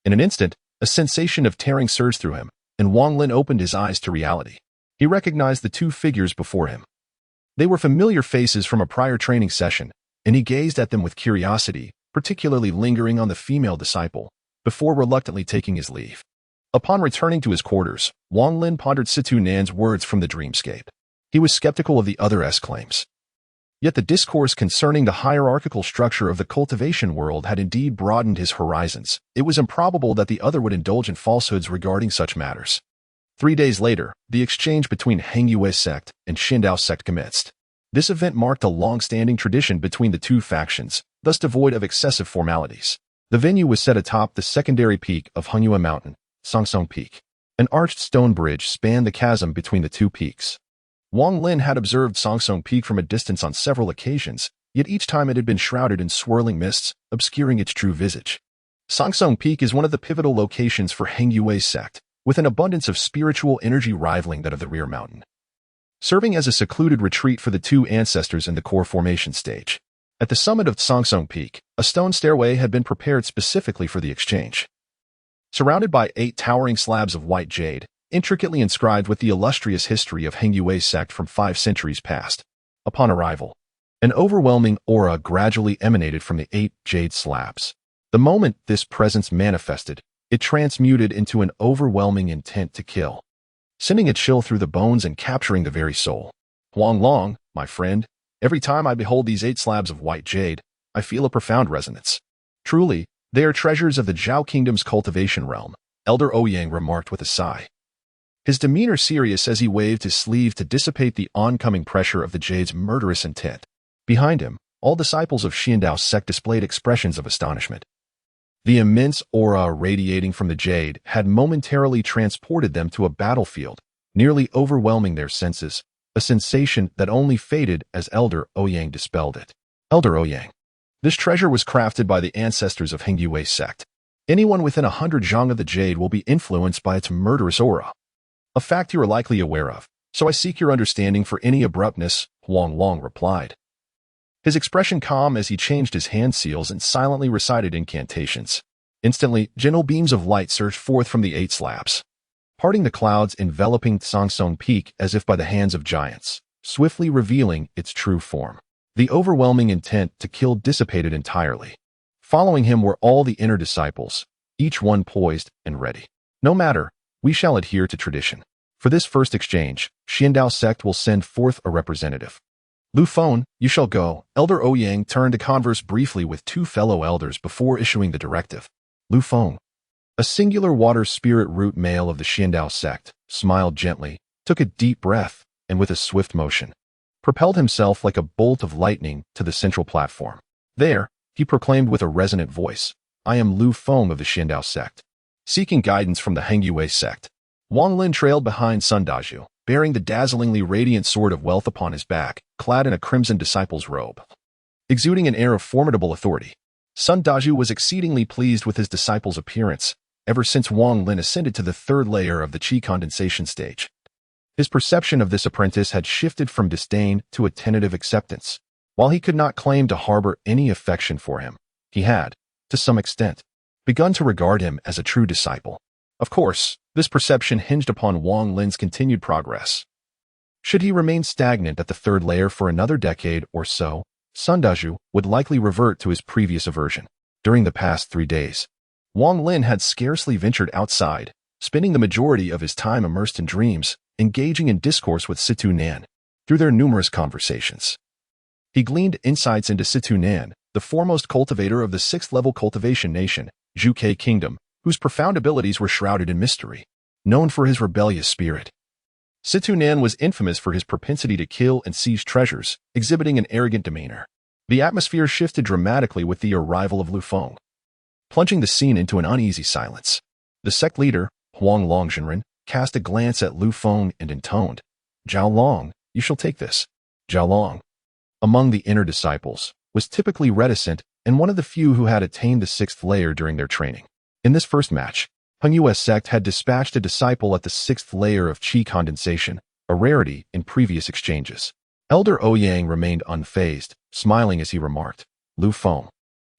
[SPEAKER 1] In an instant, a sensation of tearing surged through him, and Wang Lin opened his eyes to reality. He recognized the 2 figures before him. They were familiar faces from a prior training session, and he gazed at them with curiosity, particularly lingering on the female disciple, before reluctantly taking his leave. Upon returning to his quarters, Wang Lin pondered Situ-Nan's words from the dreamscape. He was skeptical of the other's claims. Yet the discourse concerning the hierarchical structure of the cultivation world had indeed broadened his horizons. It was improbable that the other would indulge in falsehoods regarding such matters. 3 days later, the exchange between Hengyue's sect and Xiandao's sect commenced. This event marked a long-standing tradition between the 2 factions, thus devoid of excessive formalities. The venue was set atop the secondary peak of Hengyue Mountain, Songsong Peak. An arched stone bridge spanned the chasm between the 2 peaks. Wang Lin had observed Songsong Peak from a distance on several occasions, yet each time it had been shrouded in swirling mists, obscuring its true visage. Songsong Peak is one of the pivotal locations for Hengyue's sect, with an abundance of spiritual energy rivaling that of the rear mountain, serving as a secluded retreat for the 2 ancestors in the core formation stage. At the summit of Songsong Peak, a stone stairway had been prepared specifically for the exchange. Surrounded by 8 towering slabs of white jade, intricately inscribed with the illustrious history of Hengyue's sect from 5 centuries past. Upon arrival, an overwhelming aura gradually emanated from the 8 jade slabs. The moment this presence manifested, it transmuted into an overwhelming intent to kill, sending a chill through the bones and capturing the very soul. Huang Long, my friend, every time I behold these 8 slabs of white jade, I feel a profound resonance. Truly, they are treasures of the Zhao Kingdom's cultivation realm, Elder Ouyang remarked with a sigh. His demeanor serious as he waved his sleeve to dissipate the oncoming pressure of the jade's murderous intent. Behind him, all disciples of Xiandao's sect displayed expressions of astonishment. The immense aura radiating from the jade had momentarily transported them to a battlefield, nearly overwhelming their senses, a sensation that only faded as Elder Ouyang dispelled it. Elder Ouyang. This treasure was crafted by the ancestors of Hengyue's sect. Anyone within 100 zhang of the jade will be influenced by its murderous aura. A fact you are likely aware of, so I seek your understanding for any abruptness, Huang Long replied. His expression calm as he changed his hand seals and silently recited incantations. Instantly, gentle beams of light surged forth from the 8 slabs, parting the clouds enveloping Songsong Peak as if by the hands of giants, swiftly revealing its true form. The overwhelming intent to kill dissipated entirely. Following him were all the inner disciples, each one poised and ready. No matter, we shall adhere to tradition. For this first exchange, Xiandao's sect will send forth a representative. Lu Feng, you shall go. Elder Ouyang turned to converse briefly with 2 fellow elders before issuing the directive. Lu Feng, a singular water spirit root male of the Xiandao sect, smiled gently, took a deep breath, and with a swift motion, propelled himself like a bolt of lightning to the central platform. There, he proclaimed with a resonant voice, I am Lu Feng of the Xiandao sect, seeking guidance from the Hengyue sect. Wang Lin trailed behind Sun Daju, bearing the dazzlingly radiant sword of wealth upon his back, clad in a crimson disciple's robe, exuding an air of formidable authority. Sun Daju was exceedingly pleased with his disciple's appearance, ever since Wang Lin ascended to the third layer of the qi condensation stage. His perception of this apprentice had shifted from disdain to a tentative acceptance. While he could not claim to harbor any affection for him, he had, to some extent, begun to regard him as a true disciple. Of course, this perception hinged upon Wang Lin's continued progress. Should he remain stagnant at the third layer for another decade or so, Sun Daju would likely revert to his previous aversion. During the past 3 days, Wang Lin had scarcely ventured outside, spending the majority of his time immersed in dreams, engaging in discourse with Situ Nan. Through their numerous conversations, he gleaned insights into Situ Nan, the foremost cultivator of the 6th-level cultivation nation, Zhuke Kingdom, whose profound abilities were shrouded in mystery. Known for his rebellious spirit, Situ Nan was infamous for his propensity to kill and seize treasures, exhibiting an arrogant demeanor. The atmosphere shifted dramatically with the arrival of Lu Feng, plunging the scene into an uneasy silence. The sect leader, Huang Longzhenren, cast a glance at Lu Feng and intoned, "Zhao Long, you shall take this." Zhao Long, among the inner disciples, was typically reticent and one of the few who had attained the 6th layer during their training. In this first match, Hongyue's sect had dispatched a disciple at the 6th layer of qi condensation, a rarity in previous exchanges. Elder Ouyang remained unfazed, smiling as he remarked, "Lu Feng,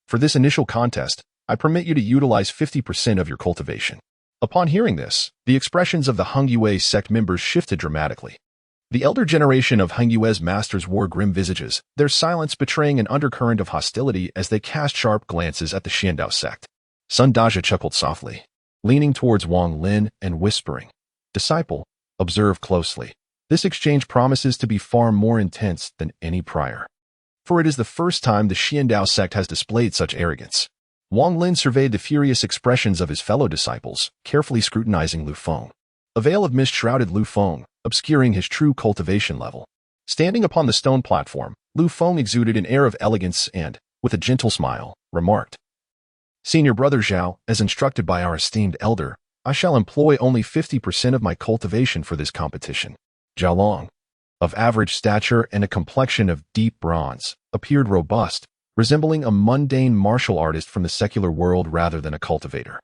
[SPEAKER 1] for this initial contest, I permit you to utilize 50% of your cultivation." Upon hearing this, the expressions of the Hongyue sect members shifted dramatically. The elder generation of Hongyue's masters wore grim visages, their silence betraying an undercurrent of hostility as they cast sharp glances at the Xiandao sect. Sun Daju chuckled softly, leaning towards Wang Lin and whispering, "Disciple, observe closely. This exchange promises to be far more intense than any prior. For it is the first time the Xiandao sect has displayed such arrogance." Wang Lin surveyed the furious expressions of his fellow disciples, carefully scrutinizing Lu Feng. A veil of mist shrouded Lu Feng, obscuring his true cultivation level. Standing upon the stone platform, Lu Feng exuded an air of elegance and, with a gentle smile, remarked, "Senior brother Zhao, as instructed by our esteemed elder, I shall employ only 50% of my cultivation for this competition." Zhao Long, of average stature and a complexion of deep bronze, appeared robust, resembling a mundane martial artist from the secular world rather than a cultivator.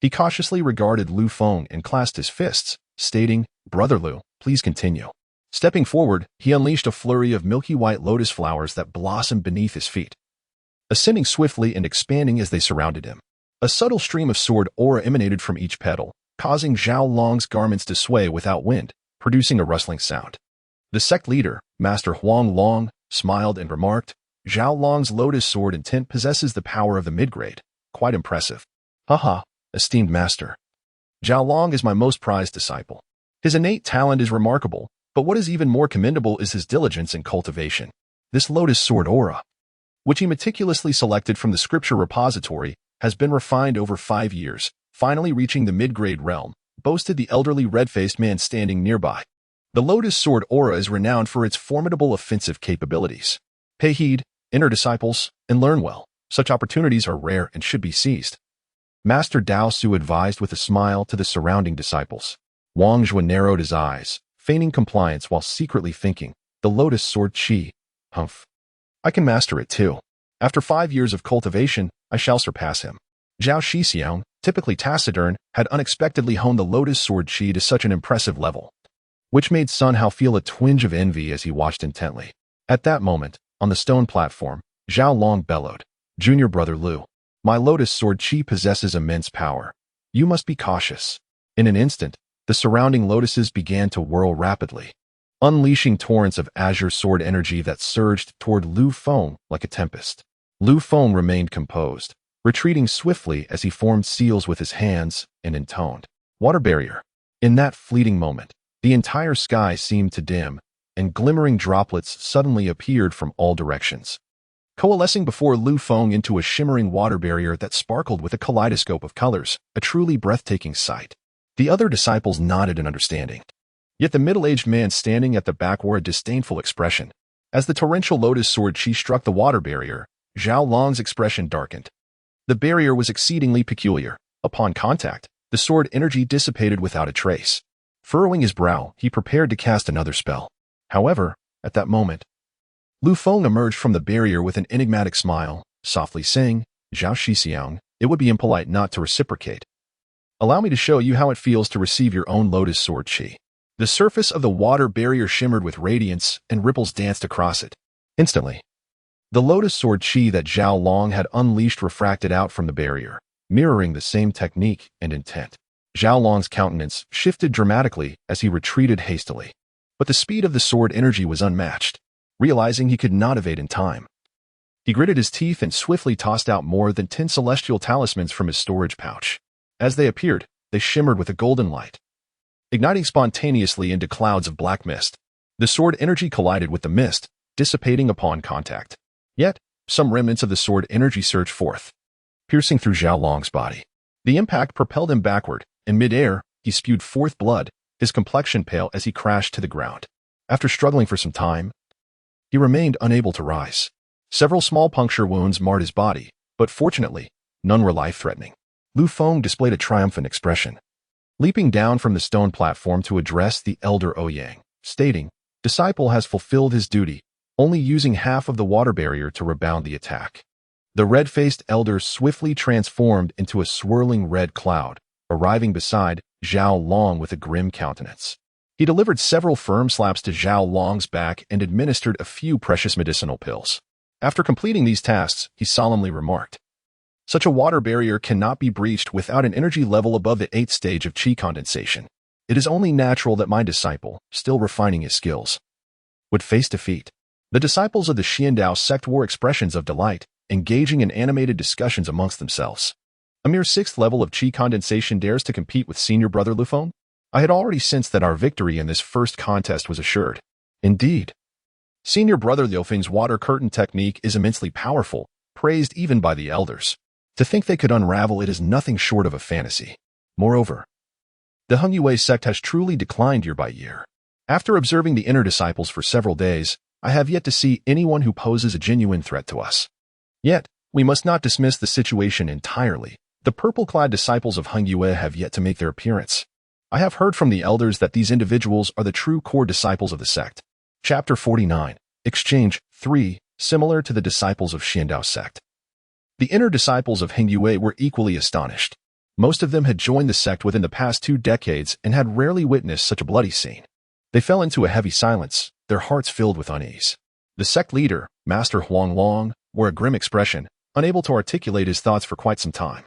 [SPEAKER 1] He cautiously regarded Lu Feng and clasped his fists, stating, "Brother Lu, please continue." Stepping forward, he unleashed a flurry of milky white lotus flowers that blossomed beneath his feet, ascending swiftly and expanding as they surrounded him. A subtle stream of sword aura emanated from each petal, causing Zhao Long's garments to sway without wind, producing a rustling sound. The sect leader, Master Huang Long, smiled and remarked, "Zhao Long's lotus sword intent possesses the power of the mid-grade. Quite impressive." "Haha, esteemed master. Zhao Long is my most prized disciple. His innate talent is remarkable, but what is even more commendable is his diligence in cultivation. This lotus sword aura, which he meticulously selected from the scripture repository, has been refined over 5 years, finally reaching the mid-grade realm," boasted the elderly red-faced man standing nearby. "The lotus sword aura is renowned for its formidable offensive capabilities. Pay heed, inner disciples, and learn well. Such opportunities are rare and should be seized." Master Dao Su advised with a smile to the surrounding disciples. Wang Zhuan narrowed his eyes, feigning compliance while secretly thinking, "The lotus sword qi. Humph. I can master it too. After 5 years of cultivation, I shall surpass him." Zhao Shixiang, typically taciturn, had unexpectedly honed the lotus sword qi to such an impressive level, which made Sun Hao feel a twinge of envy as he watched intently. At that moment, on the stone platform, Zhao Long bellowed, "Junior brother Lu, my lotus sword qi possesses immense power. You must be cautious." In an instant, the surrounding lotuses began to whirl rapidly, unleashing torrents of azure sword energy that surged toward Lu Feng like a tempest. Lu Feng remained composed, retreating swiftly as he formed seals with his hands and intoned, "Water barrier." In that fleeting moment, the entire sky seemed to dim, and glimmering droplets suddenly appeared from all directions, coalescing before Lu Feng into a shimmering water barrier that sparkled with a kaleidoscope of colors, a truly breathtaking sight. The other disciples nodded in understanding. Yet the middle-aged man standing at the back wore a disdainful expression. As the torrential lotus sword qi struck the water barrier, Zhao Long's expression darkened. The barrier was exceedingly peculiar. Upon contact, the sword energy dissipated without a trace. Furrowing his brow, he prepared to cast another spell. However, at that moment, Lu Feng emerged from the barrier with an enigmatic smile, softly saying, Zhao Shixiang, it would be impolite not to reciprocate. Allow me to show you how it feels to receive your own lotus sword chi. The surface of the water barrier shimmered with radiance, and ripples danced across it. Instantly, the lotus sword chi that Zhao Long had unleashed refracted out from the barrier, mirroring the same technique and intent. Zhao Long's countenance shifted dramatically as he retreated hastily. But the speed of the sword energy was unmatched. Realizing he could not evade in time, he gritted his teeth and swiftly tossed out more than 10 celestial talismans from his storage pouch. As they appeared, they shimmered with a golden light, igniting spontaneously into clouds of black mist. The sword energy collided with the mist, dissipating upon contact. Yet, some remnants of the sword energy surged forth, piercing through Zhao Long's body. The impact propelled him backward. In mid-air, he spewed forth blood, his complexion pale as he crashed to the ground. After struggling for some time, he remained unable to rise. Several small puncture wounds marred his body, but fortunately, none were life-threatening. Lu Feng displayed a triumphant expression, leaping down from the stone platform to address the elder Ouyang, stating, "Disciple has fulfilled his duty, only using half of the water barrier to rebound the attack." The red-faced elder swiftly transformed into a swirling red cloud, arriving beside Zhao Long with a grim countenance. He delivered several firm slaps to Zhao Long's back and administered a few precious medicinal pills. After completing these tasks, he solemnly remarked, "Such a water barrier cannot be breached without an energy level above the 8th stage of qi condensation. It is only natural that my disciple, still refining his skills, would face defeat." The disciples of the Xian sect wore expressions of delight, engaging in animated discussions amongst themselves. A mere 6th level of qi condensation dares to compete with senior brother Lu Feng? I had already sensed that our victory in this first contest was assured. Indeed, senior brother Liu Feng's water curtain technique is immensely powerful, praised even by the elders. To think they could unravel it is nothing short of a fantasy. Moreover, the Heng Yue sect has truly declined year by year. After observing the inner disciples for several days, I have yet to see anyone who poses a genuine threat to us. Yet, we must not dismiss the situation entirely. The purple-clad disciples of Heng Yue have yet to make their appearance. I have heard from the elders that these individuals are the true core disciples of the sect. Chapter 49. Exchange 3. Similar to the disciples of Xian sect. The inner disciples of Heng Yue were equally astonished. Most of them had joined the sect within the past 2 decades and had rarely witnessed such a bloody scene. They fell into a heavy silence, their hearts filled with unease. The sect leader, Master Wang Lin, wore a grim expression, unable to articulate his thoughts for quite some time.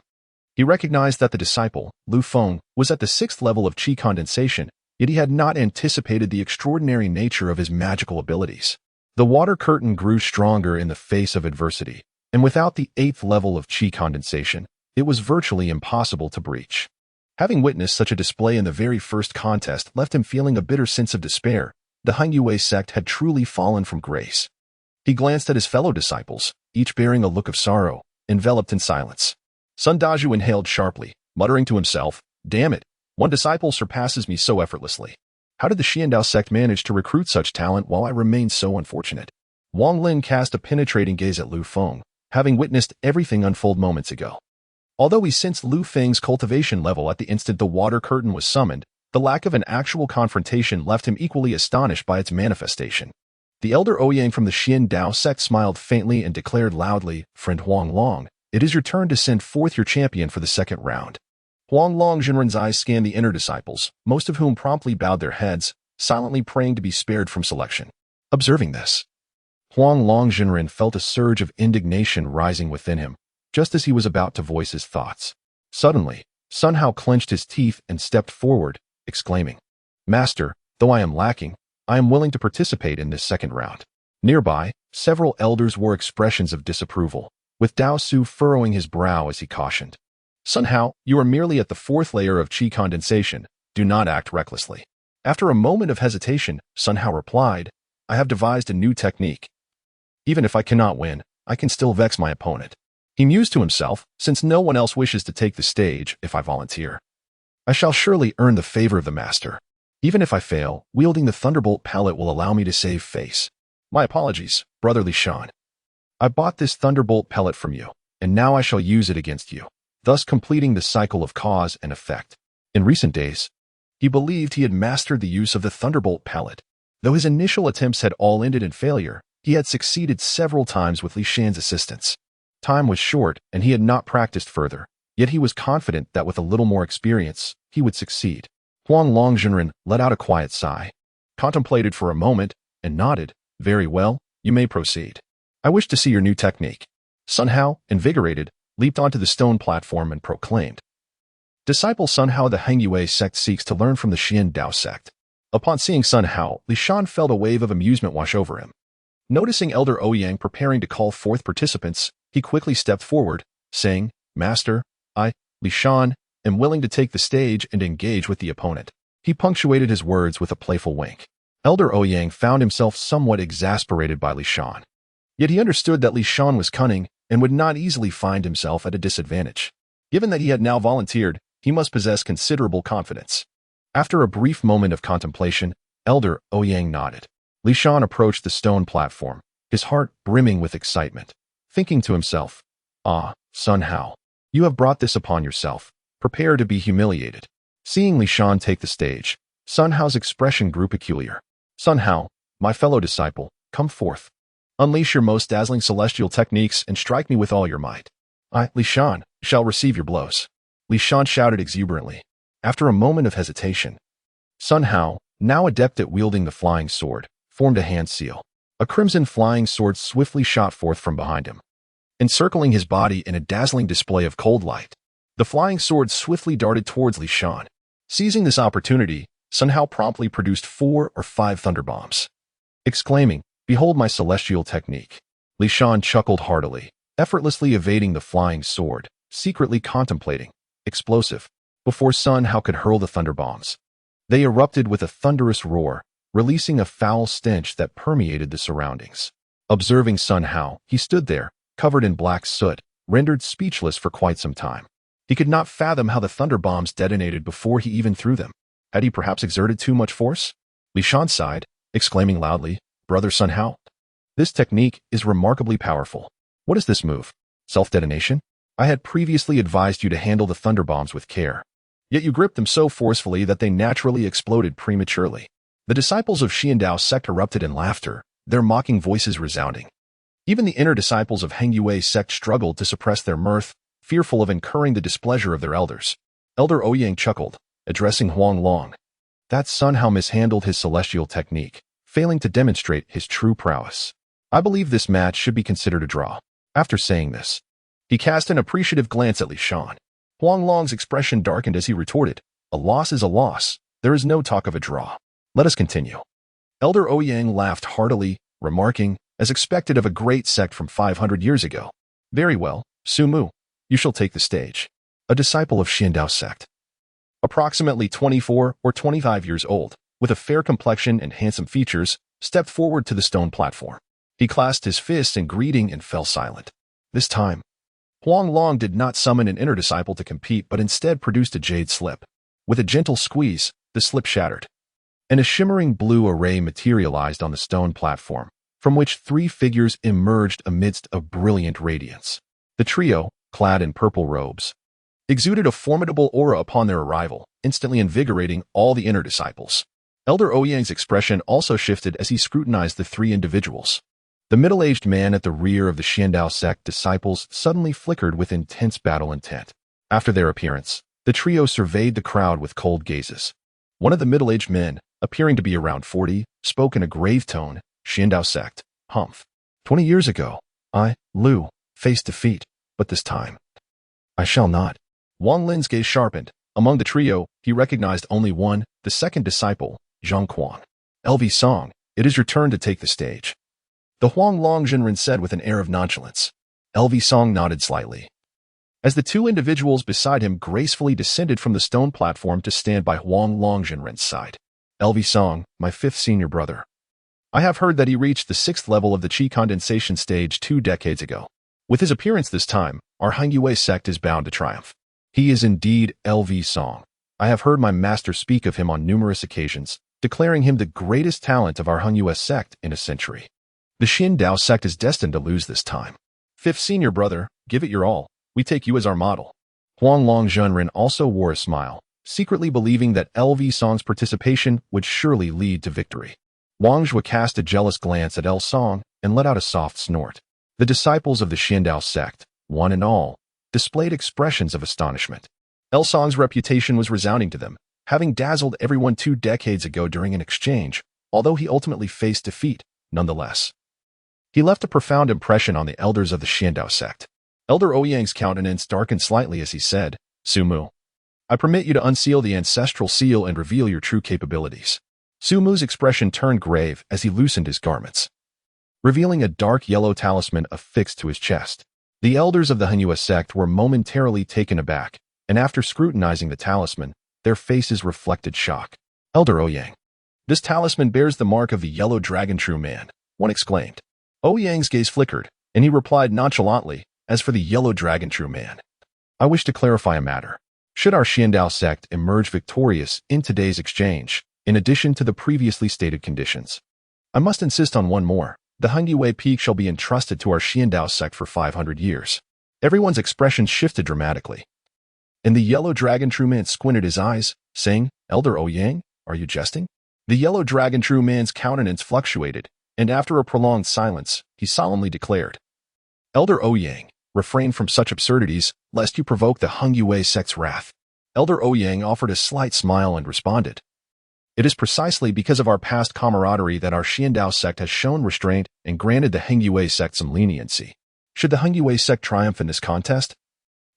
[SPEAKER 1] He recognized that the disciple, Lu Feng, was at the 6th level of qi condensation, yet he had not anticipated the extraordinary nature of his magical abilities. The water curtain grew stronger in the face of adversity, and without the 8th level of qi condensation, it was virtually impossible to breach. Having witnessed such a display in the very first contest left him feeling a bitter sense of despair. The Heng Yue sect had truly fallen from grace. He glanced at his fellow disciples, each bearing a look of sorrow, enveloped in silence. Sun Daju inhaled sharply, muttering to himself, "Damn it, one disciple surpasses me so effortlessly. How did the Xian sect manage to recruit such talent while I remained so unfortunate?" Wang Lin cast a penetrating gaze at Lu Feng, having witnessed everything unfold moments ago. Although he sensed Lu Feng's cultivation level at the instant the water curtain was summoned, the lack of an actual confrontation left him equally astonished by its manifestation. The elder Ouyang from the Xian sect smiled faintly and declared loudly, "Friend Huang Long, it is your turn to send forth your champion for the second round." Huang Long Jinren's eyes scanned the inner disciples, most of whom promptly bowed their heads, silently praying to be spared from selection. Observing this, Huang Long Jinren felt a surge of indignation rising within him, just as he was about to voice his thoughts. Suddenly, Sun Hao clenched his teeth and stepped forward, exclaiming, "Master, though I am lacking, I am willing to participate in this second round." Nearby, several elders wore expressions of disapproval, with Dao Su furrowing his brow as he cautioned, "Sun Hao, you are merely at the 4th layer of qi condensation. Do not act recklessly." After a moment of hesitation, Sun Hao replied, "I have devised a new technique. Even if I cannot win, I can still vex my opponent." He mused to himself, "Since no one else wishes to take the stage, if I volunteer, I shall surely earn the favor of the master. Even if I fail, wielding the thunderbolt pellet will allow me to save face. My apologies, brotherly Xian. I bought this thunderbolt pellet from you, and now I shall use it against you, thus completing the cycle of cause and effect." In recent days, he believed he had mastered the use of the thunderbolt pellet. Though his initial attempts had all ended in failure, he had succeeded several times with Li Shan's assistance. Time was short, and he had not practiced further, yet he was confident that with a little more experience, he would succeed. Huang Longjinren let out a quiet sigh, contemplated for a moment, and nodded. Very well, you may proceed. I wish to see your new technique. Sun Hao, invigorated, leaped onto the stone platform and proclaimed. Disciple Sun Hao, the Hangyue sect seeks to learn from the Xian Dao sect. Upon seeing Sun Hao, Xian felt a wave of amusement wash over him. Noticing Elder Ouyang preparing to call forth participants, he quickly stepped forward, saying, Master, I, Xian, am willing to take the stage and engage with the opponent. He punctuated his words with a playful wink. Elder Ouyang found himself somewhat exasperated by Xian. Yet he understood that Xian was cunning and would not easily find himself at a disadvantage. Given that he had now volunteered, he must possess considerable confidence. After a brief moment of contemplation, Elder Ouyang nodded. Xian approached the stone platform, his heart brimming with excitement, thinking to himself, Ah, Sun Hao, you have brought this upon yourself. Prepare to be humiliated. Seeing Xian take the stage, Sun Hao's expression grew peculiar. Sun Hao, my fellow disciple, come forth. Unleash your most dazzling celestial techniques and strike me with all your might. I, Xian, shall receive your blows. Xian shouted exuberantly. After a moment of hesitation, Sun Hao, now adept at wielding the flying sword, formed a hand seal. A crimson flying sword swiftly shot forth from behind him, encircling his body in a dazzling display of cold light. The flying sword swiftly darted towards Xian. Seizing this opportunity, Sun Hao promptly produced 4 or 5 thunderbombs. Exclaiming, Behold my celestial technique. Xian chuckled heartily, effortlessly evading the flying sword, secretly contemplating. Explosive. Before Sun Hao could hurl the thunderbombs, they erupted with a thunderous roar, releasing a foul stench that permeated the surroundings. Observing Sun Hao, he stood there, covered in black soot, rendered speechless for quite some time. He could not fathom how the thunderbombs detonated before he even threw them. Had he perhaps exerted too much force? Xian sighed, exclaiming loudly, Brother Sun Hao, this technique is remarkably powerful. What is this move? Self-detonation? I had previously advised you to handle the thunderbombs with care. Yet you gripped them so forcefully that they naturally exploded prematurely. The disciples of Xian Dao sect erupted in laughter, their mocking voices resounding. Even the inner disciples of Hangyue sect struggled to suppress their mirth, fearful of incurring the displeasure of their elders. Elder Ouyang chuckled, addressing Huang Long. That Sun Hao mishandled his celestial technique, failing to demonstrate his true prowess. I believe this match should be considered a draw. After saying this, he cast an appreciative glance at Xian. Huang Long's expression darkened as he retorted, A loss is a loss. There is no talk of a draw. Let us continue. Elder Ouyang laughed heartily, remarking, as expected of a great sect from 500 years ago. Very well, Su Mu, you shall take the stage. A disciple of Xian Dao sect. Approximately 24 or 25 years old, with a fair complexion and handsome features, stepped forward to the stone platform. He clasped his fists in greeting and fell silent. This time, Huang Long did not summon an inner disciple to compete but instead produced a jade slip. With a gentle squeeze, the slip shattered, and a shimmering blue array materialized on the stone platform, from which 3 figures emerged amidst a brilliant radiance. The trio, clad in purple robes, exuded a formidable aura upon their arrival, instantly invigorating all the inner disciples. Elder Ouyang's expression also shifted as he scrutinized the 3 individuals. The middle-aged man at the rear of the Xian Dao sect disciples suddenly flickered with intense battle intent. After their appearance, the trio surveyed the crowd with cold gazes. One of the middle-aged men, appearing to be around 40, spoke in a grave tone, Xian Dao sect, humph. 20 years ago, I, Lu, faced defeat, but this time, I shall not. Wang Lin's gaze sharpened. Among the trio, he recognized only one, the second disciple, Zhang Quang. LV Song, it is your turn to take the stage. The Huang Longjinren said with an air of nonchalance. LV Song nodded slightly, as the 2 individuals beside him gracefully descended from the stone platform to stand by Huang Longjinren's side. LV Song, my 5th senior brother. I have heard that he reached the 6th level of the Qi condensation stage 2 decades ago. With his appearance this time, our Hangyue sect is bound to triumph. He is indeed LV Song. I have heard my master speak of him on numerous occasions, declaring him the greatest talent of our Hangyue sect in a century. The Xian Dao sect is destined to lose this time. 5th senior brother, give it your all. We take you as our model. Huang Longjinren also wore a smile, secretly believing that LV Song's participation would surely lead to victory. Wang Zhua cast a jealous glance at L Song and let out a soft snort. The disciples of the Xian Dao sect, one and all, displayed expressions of astonishment. Elsong's reputation was resounding to them, having dazzled everyone 2 decades ago during an exchange, although he ultimately faced defeat, nonetheless. He left a profound impression on the elders of the Xian sect. Elder Ouyang's countenance darkened slightly as he said, Sumu, I permit you to unseal the ancestral seal and reveal your true capabilities. Sumu's expression turned grave as he loosened his garments, revealing a dark yellow talisman affixed to his chest. The elders of the Henyue sect were momentarily taken aback, and after scrutinizing the talisman, their faces reflected shock. Elder Ouyang, this talisman bears the mark of the yellow dragon true man, one exclaimed. Ouyang's gaze flickered, and he replied nonchalantly, as for the yellow dragon true man, I wish to clarify a matter. Should our Xian sect emerge victorious in today's exchange, in addition to the previously stated conditions, I must insist on one more. The Henyue Peak shall be entrusted to our Xian sect for 500 years. Everyone's expression shifted dramatically, and the yellow dragon true man squinted his eyes, saying, Elder Ouyang, are you jesting? The yellow dragon true man's countenance fluctuated, and after a prolonged silence, he solemnly declared, Elder Ouyang, refrain from such absurdities, lest you provoke the Henyue sect's wrath. Elder Ouyang offered a slight smile and responded, It is precisely because of our past camaraderie that our Xian sect has shown restraint and granted the Henyue sect some leniency. Should the Henyue sect triumph in this contest,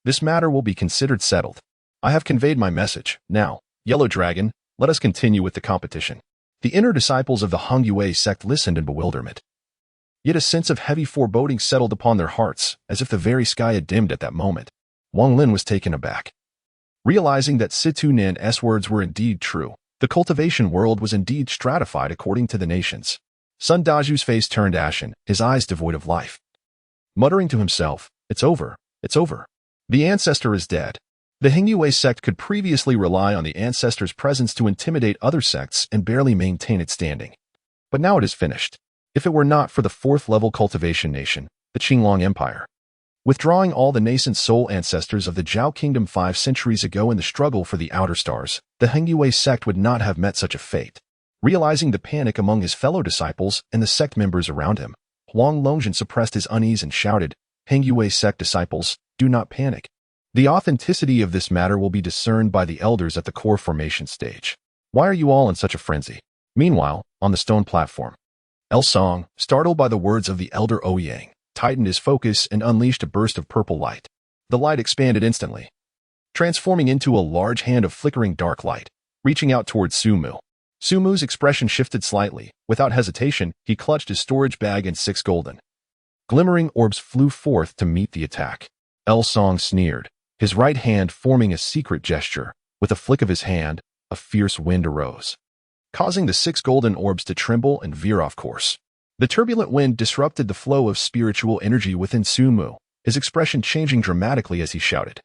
[SPEAKER 1] this matter will be considered settled. I have conveyed my message. Now, Yellow Dragon, let us continue with the competition. The inner disciples of the Henyue sect listened in bewilderment. Yet a sense of heavy foreboding settled upon their hearts, as if the very sky had dimmed at that moment. Wang Lin was taken aback. Realizing that Situ Nan's words were indeed true, the cultivation world was indeed stratified according to the nations. Sun Daju's face turned ashen, his eyes devoid of life. Muttering to himself, It's over, it's over. The ancestor is dead. The Henyue sect could previously rely on the ancestor's presence to intimidate other sects and barely maintain its standing. But now it is finished. If it were not for the 4th-level cultivation nation, the Qinglong Empire, withdrawing all the nascent soul ancestors of the Zhao Kingdom 5 centuries ago in the struggle for the Outer Stars, the Henyue sect would not have met such a fate. Realizing the panic among his fellow disciples and the sect members around him, Huang Longjin suppressed his unease and shouted, Henyue sect disciples, do not panic. The authenticity of this matter will be discerned by the elders at the core formation stage. Why are you all in such a frenzy? Meanwhile, on the stone platform, Elsong, startled by the words of the elder Ouyang, tightened his focus and unleashed a burst of purple light. The light expanded instantly, transforming into a large hand of flickering dark light, reaching out towards Sumu. Sumu's expression shifted slightly. Without hesitation, he clutched his storage bag and 6 golden, glimmering orbs flew forth to meet the attack. Elsong sneered, his right hand forming a secret gesture. With a flick of his hand, a fierce wind arose, causing the 6 golden orbs to tremble and veer off course. The turbulent wind disrupted the flow of spiritual energy within Sumu, his expression changing dramatically as he shouted,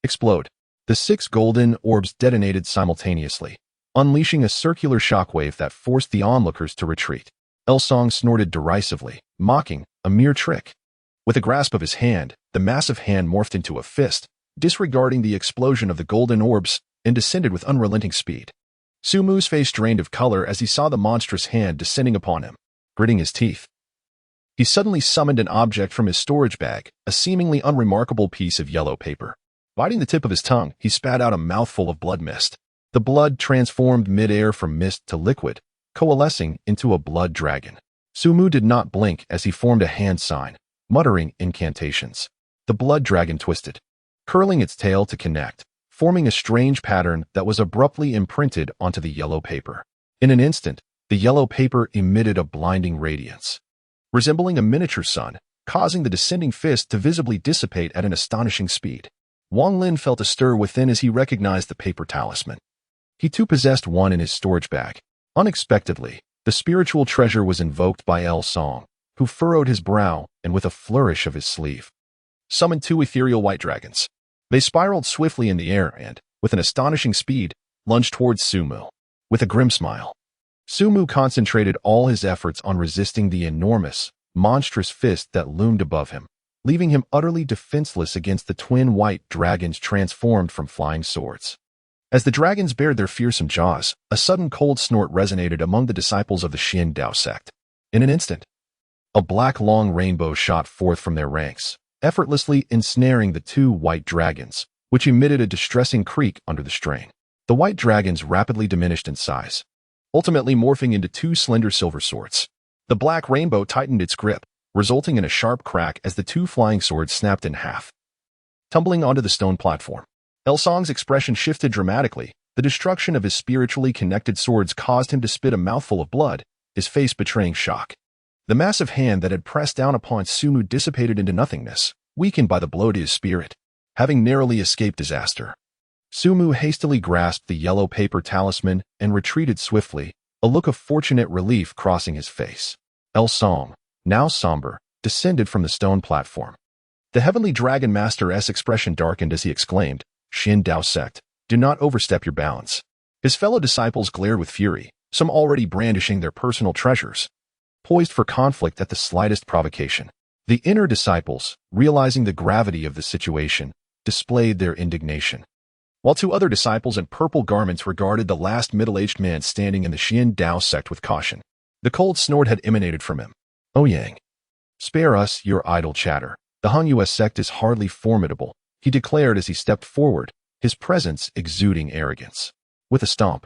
[SPEAKER 1] Explode! The 6 golden orbs detonated simultaneously, unleashing a circular shockwave that forced the onlookers to retreat. Elsong snorted derisively, mocking, a mere trick. With a grasp of his hand, the massive hand morphed into a fist, disregarding the explosion of the golden orbs, and descended with unrelenting speed. Sumu's face drained of color as he saw the monstrous hand descending upon him. Gritting his teeth, he suddenly summoned an object from his storage bag, a seemingly unremarkable piece of yellow paper. Biting the tip of his tongue, he spat out a mouthful of blood mist. The blood transformed mid-air from mist to liquid, coalescing into a blood dragon. Sumu did not blink as he formed a hand sign, muttering incantations. The blood dragon twisted, curling its tail to connect, forming a strange pattern that was abruptly imprinted onto the yellow paper. In an instant, the yellow paper emitted a blinding radiance, resembling a miniature sun, causing the descending fist to visibly dissipate at an astonishing speed. Wang Lin felt a stir within as he recognized the paper talisman. He too possessed one in his storage bag. Unexpectedly, the spiritual treasure was invoked by Elsong, who furrowed his brow and with a flourish of his sleeve, summoned 2 ethereal white dragons. They spiraled swiftly in the air and, with an astonishing speed, lunged towards Sumu. With a grim smile, Sumu concentrated all his efforts on resisting the enormous, monstrous fist that loomed above him, leaving him utterly defenseless against the twin white dragons transformed from flying swords. As the dragons bared their fearsome jaws, a sudden cold snort resonated among the disciples of the Xian sect. In an instant, a black long rainbow shot forth from their ranks, effortlessly ensnaring the two white dragons, which emitted a distressing creak under the strain. The white dragons rapidly diminished in size, ultimately morphing into two slender silver swords. The black rainbow tightened its grip, resulting in a sharp crack as the two flying swords snapped in half, tumbling onto the stone platform. Elsong's expression shifted dramatically. The destruction of his spiritually connected swords caused him to spit a mouthful of blood, his face betraying shock. The massive hand that had pressed down upon Sumu dissipated into nothingness, weakened by the blow to his spirit. Having narrowly escaped disaster, Sumu hastily grasped the yellow paper talisman and retreated swiftly, a look of fortunate relief crossing his face. Elsong, now somber, descended from the stone platform. The heavenly dragon master's expression darkened as he exclaimed, "Xian Dao sect, do not overstep your bounds." His fellow disciples glared with fury, some already brandishing their personal treasures, poised for conflict at the slightest provocation. The inner disciples, realizing the gravity of the situation, displayed their indignation, while two other disciples in purple garments regarded the last middle-aged man standing in the Xian Dao sect with caution. The cold snort had emanated from him. "Ouyang, spare us your idle chatter. The Han-Yue sect is hardly formidable," he declared as he stepped forward, his presence exuding arrogance. With a stomp,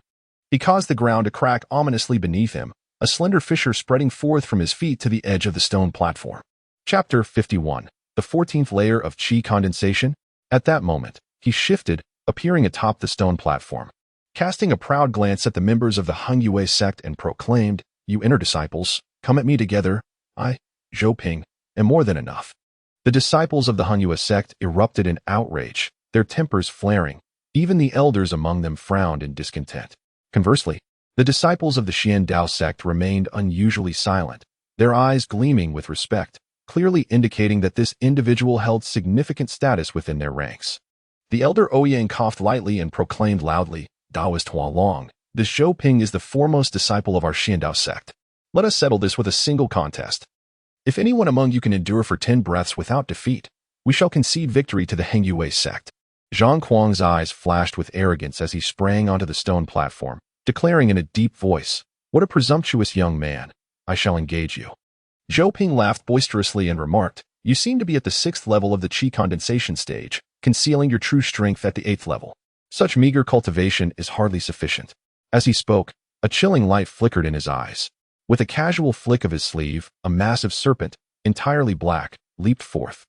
[SPEAKER 1] he caused the ground to crack ominously beneath him, a slender fissure spreading forth from his feet to the edge of the stone platform. Chapter 51. The 14th layer of Qi condensation. At that moment, he shifted, appearing atop the stone platform, casting a proud glance at the members of the Han-Yue sect and proclaimed, "You inner disciples, come at me together. I, Zhou Ping, am more than enough." The disciples of the Han-Yue sect erupted in outrage, their tempers flaring. Even the elders among them frowned in discontent. Conversely, the disciples of the Xian Dao sect remained unusually silent, their eyes gleaming with respect, clearly indicating that this individual held significant status within their ranks. The elder Ouyang coughed lightly and proclaimed loudly, "Daoist Hualong, this Zhou Ping is the foremost disciple of our Xian Dao sect. Let us settle this with a single contest. If anyone among you can endure for 10 breaths without defeat, we shall concede victory to the Han-Yue sect." Zhang Kuang's eyes flashed with arrogance as he sprang onto the stone platform, declaring in a deep voice, "What a presumptuous young man. I shall engage you." Zhou Ping laughed boisterously and remarked, "You seem to be at the 6th level of the Qi condensation stage, concealing your true strength at the 8th level. Such meager cultivation is hardly sufficient." As he spoke, a chilling light flickered in his eyes. With a casual flick of his sleeve, a massive serpent, entirely black, leaped forth,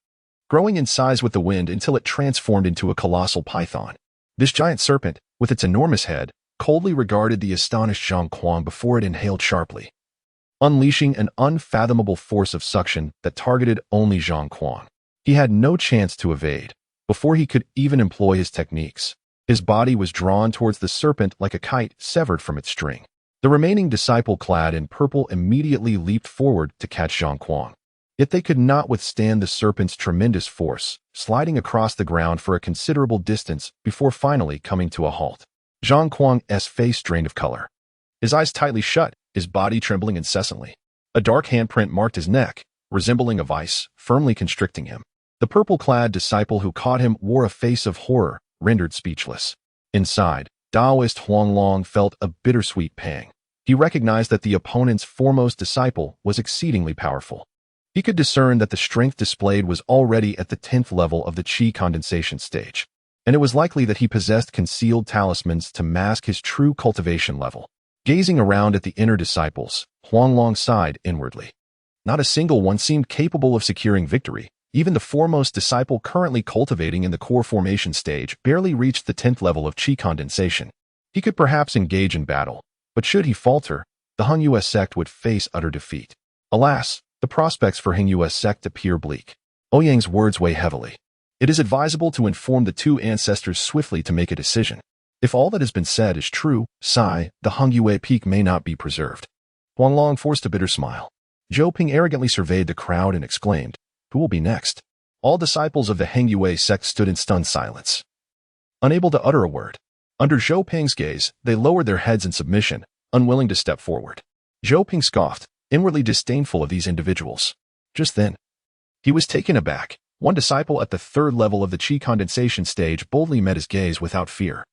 [SPEAKER 1] growing in size with the wind until it transformed into a colossal python. This giant serpent, with its enormous head, coldly regarded the astonished Zhang Kuang before it inhaled sharply, unleashing an unfathomable force of suction that targeted only Zhang Kuang. He had no chance to evade. Before he could even employ his techniques, his body was drawn towards the serpent like a kite severed from its string. The remaining disciple clad in purple immediately leaped forward to catch Zhang Kuang. Yet they could not withstand the serpent's tremendous force, sliding across the ground for a considerable distance before finally coming to a halt. Zhang Kuang's face drained of color, his eyes tightly shut, his body trembling incessantly. A dark handprint marked his neck, resembling a vice, firmly constricting him. The purple-clad disciple who caught him wore a face of horror, rendered speechless. Inside, Daoist Huanglong felt a bittersweet pang. He recognized that the opponent's foremost disciple was exceedingly powerful. He could discern that the strength displayed was already at the 10th level of the Qi condensation stage, and it was likely that he possessed concealed talismans to mask his true cultivation level. Gazing around at the inner disciples, Huanglong sighed inwardly. Not a single one seemed capable of securing victory. Even the foremost disciple currently cultivating in the core formation stage barely reached the 10th level of Qi condensation. He could perhaps engage in battle, but should he falter, the Han-Yue sect would face utter defeat. Alas, the prospects for Han-Yue sect appear bleak. Ouyang's words weigh heavily. It is advisable to inform the two ancestors swiftly to make a decision. If all that has been said is true, the Han-Yue peak may not be preserved. Huanglong forced a bitter smile. Zhou Ping arrogantly surveyed the crowd and exclaimed, "Who will be next?" All disciples of the Han-Yue sect stood in stunned silence, unable to utter a word. Under Zhou Ping's gaze, they lowered their heads in submission, unwilling to step forward. Zhou Ping scoffed, inwardly disdainful of these individuals. Just then, he was taken aback. One disciple at the 3rd level of the Qi condensation stage boldly met his gaze without fear.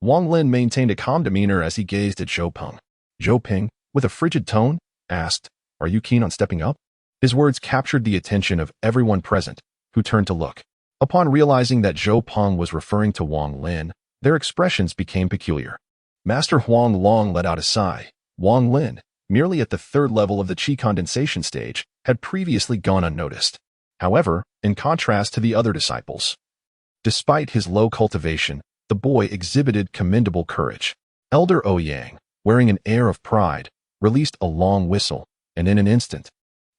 [SPEAKER 1] Wang Lin maintained a calm demeanor as he gazed at Zhou Ping. Zhou Ping, with a frigid tone, asked, "Are you keen on stepping up?" His words captured the attention of everyone present, who turned to look. Upon realizing that Zhou Peng was referring to Wang Lin, their expressions became peculiar. Master Huang Long let out a sigh. Wang Lin, merely at the third level of the qi condensation stage, had previously gone unnoticed. However, in contrast to the other disciples, despite his low cultivation, the boy exhibited commendable courage. Elder Ouyang, wearing an air of pride, released a long whistle, and in an instant,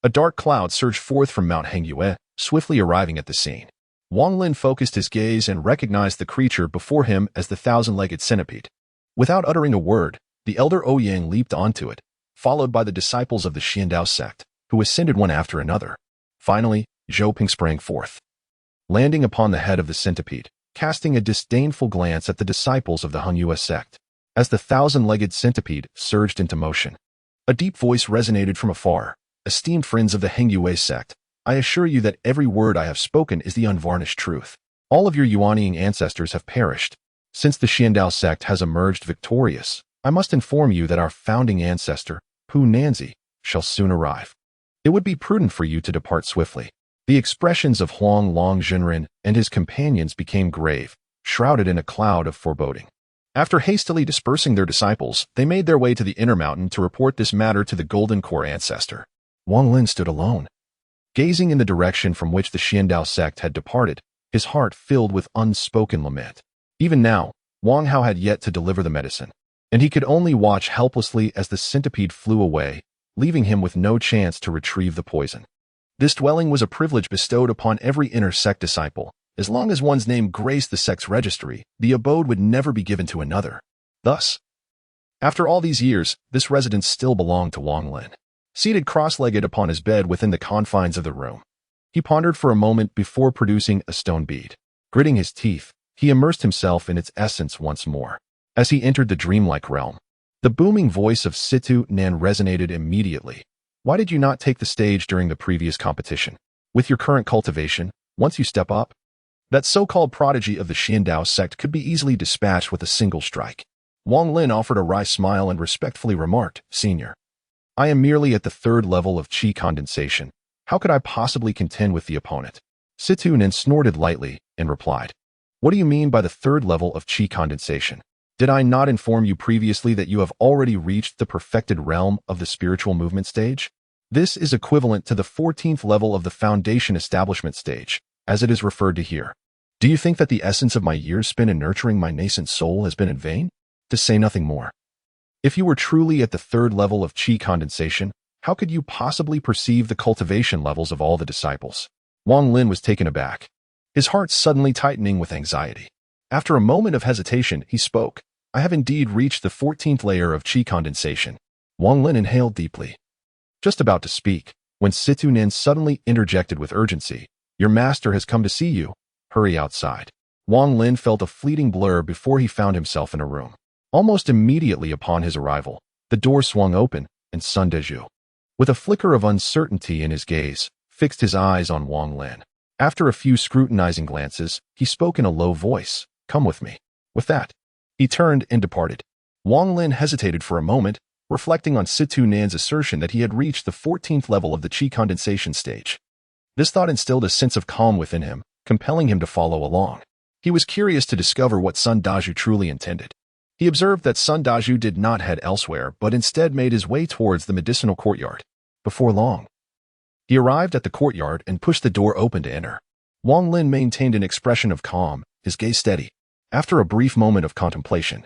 [SPEAKER 1] a dark cloud surged forth from Mount Hengyue, swiftly arriving at the scene. Wang Lin focused his gaze and recognized the creature before him as the thousand-legged centipede. Without uttering a word, the elder Ouyang leaped onto it, followed by the disciples of the Xian sect, who ascended one after another. Finally, Zhou Peng sprang forth, landing upon the head of the centipede, casting a disdainful glance at the disciples of the Hengyue sect. As the thousand-legged centipede surged into motion, a deep voice resonated from afar. Esteemed friends of the Hengyue sect, I assure you that every word I have spoken is the unvarnished truth. All of your Yuanying ancestors have perished. Since the Xian sect has emerged victorious, I must inform you that our founding ancestor, Pu Nanzi, shall soon arrive. It would be prudent for you to depart swiftly. The expressions of Huang Long Jinren and his companions became grave, shrouded in a cloud of foreboding. After hastily dispersing their disciples, they made their way to the inner mountain to report this matter to the Golden Core ancestor. Wang Lin stood alone, gazing in the direction from which the Xian sect had departed, his heart filled with unspoken lament. Even now, Wang Hao had yet to deliver the medicine, and he could only watch helplessly as the centipede flew away, leaving him with no chance to retrieve the poison. This dwelling was a privilege bestowed upon every inner sect disciple. As long as one's name graced the sect's registry, the abode would never be given to another. Thus, after all these years, this residence still belonged to Wang Lin. Seated cross-legged upon his bed within the confines of the room, he pondered for a moment before producing a stone bead. Gritting his teeth, he immersed himself in its essence once more. As he entered the dreamlike realm, the booming voice of Situ Nan resonated immediately. Why did you not take the stage during the previous competition? With your current cultivation, once you step up, that so-called prodigy of the Xian sect could be easily dispatched with a single strike. Wang Lin offered a wry smile and respectfully remarked, Senior, I am merely at the third level of qi condensation. How could I possibly contend with the opponent? Situ Nan snorted lightly and replied, What do you mean by the third level of qi condensation? Did I not inform you previously that you have already reached the perfected realm of the spiritual movement stage? This is equivalent to the 14th level of the foundation establishment stage, as it is referred to here. Do you think that the essence of my years spent in nurturing my nascent soul has been in vain? To say nothing more. If you were truly at the third level of qi condensation, how could you possibly perceive the cultivation levels of all the disciples? Wang Lin was taken aback, his heart suddenly tightening with anxiety. After a moment of hesitation, he spoke. I have indeed reached the 14th layer of qi condensation. Wang Lin inhaled deeply, just about to speak, when Situ Nin suddenly interjected with urgency. Your master has come to see you. Hurry outside. Wang Lin felt a fleeting blur before he found himself in a room. Almost immediately upon his arrival, the door swung open, and Sun Dezhu, with a flicker of uncertainty in his gaze, fixed his eyes on Wang Lin. After a few scrutinizing glances, he spoke in a low voice, Come with me. With that, he turned and departed. Wang Lin hesitated for a moment, reflecting on Situ Nan's assertion that he had reached the 14th level of the qi condensation stage. This thought instilled a sense of calm within him, compelling him to follow along. He was curious to discover what Sun Dazhu truly intended. He observed that Sun Dazhu did not head elsewhere, but instead made his way towards the medicinal courtyard. Before long, he arrived at the courtyard and pushed the door open to enter. Wang Lin maintained an expression of calm, his gaze steady. After a brief moment of contemplation,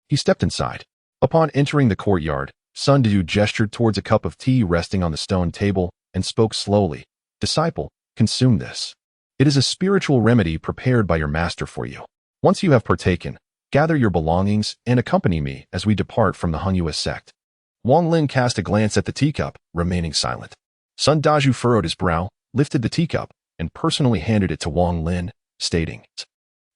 [SPEAKER 1] he stepped inside. Upon entering the courtyard, Sun Dazhu gestured towards a cup of tea resting on the stone table and spoke slowly. Disciple, consume this. It is a spiritual remedy prepared by your master for you. Once you have partaken, gather your belongings and accompany me as we depart from the Hengyue sect. Wang Lin cast a glance at the teacup, remaining silent. Sun Dazhu furrowed his brow, lifted the teacup, and personally handed it to Wang Lin, stating,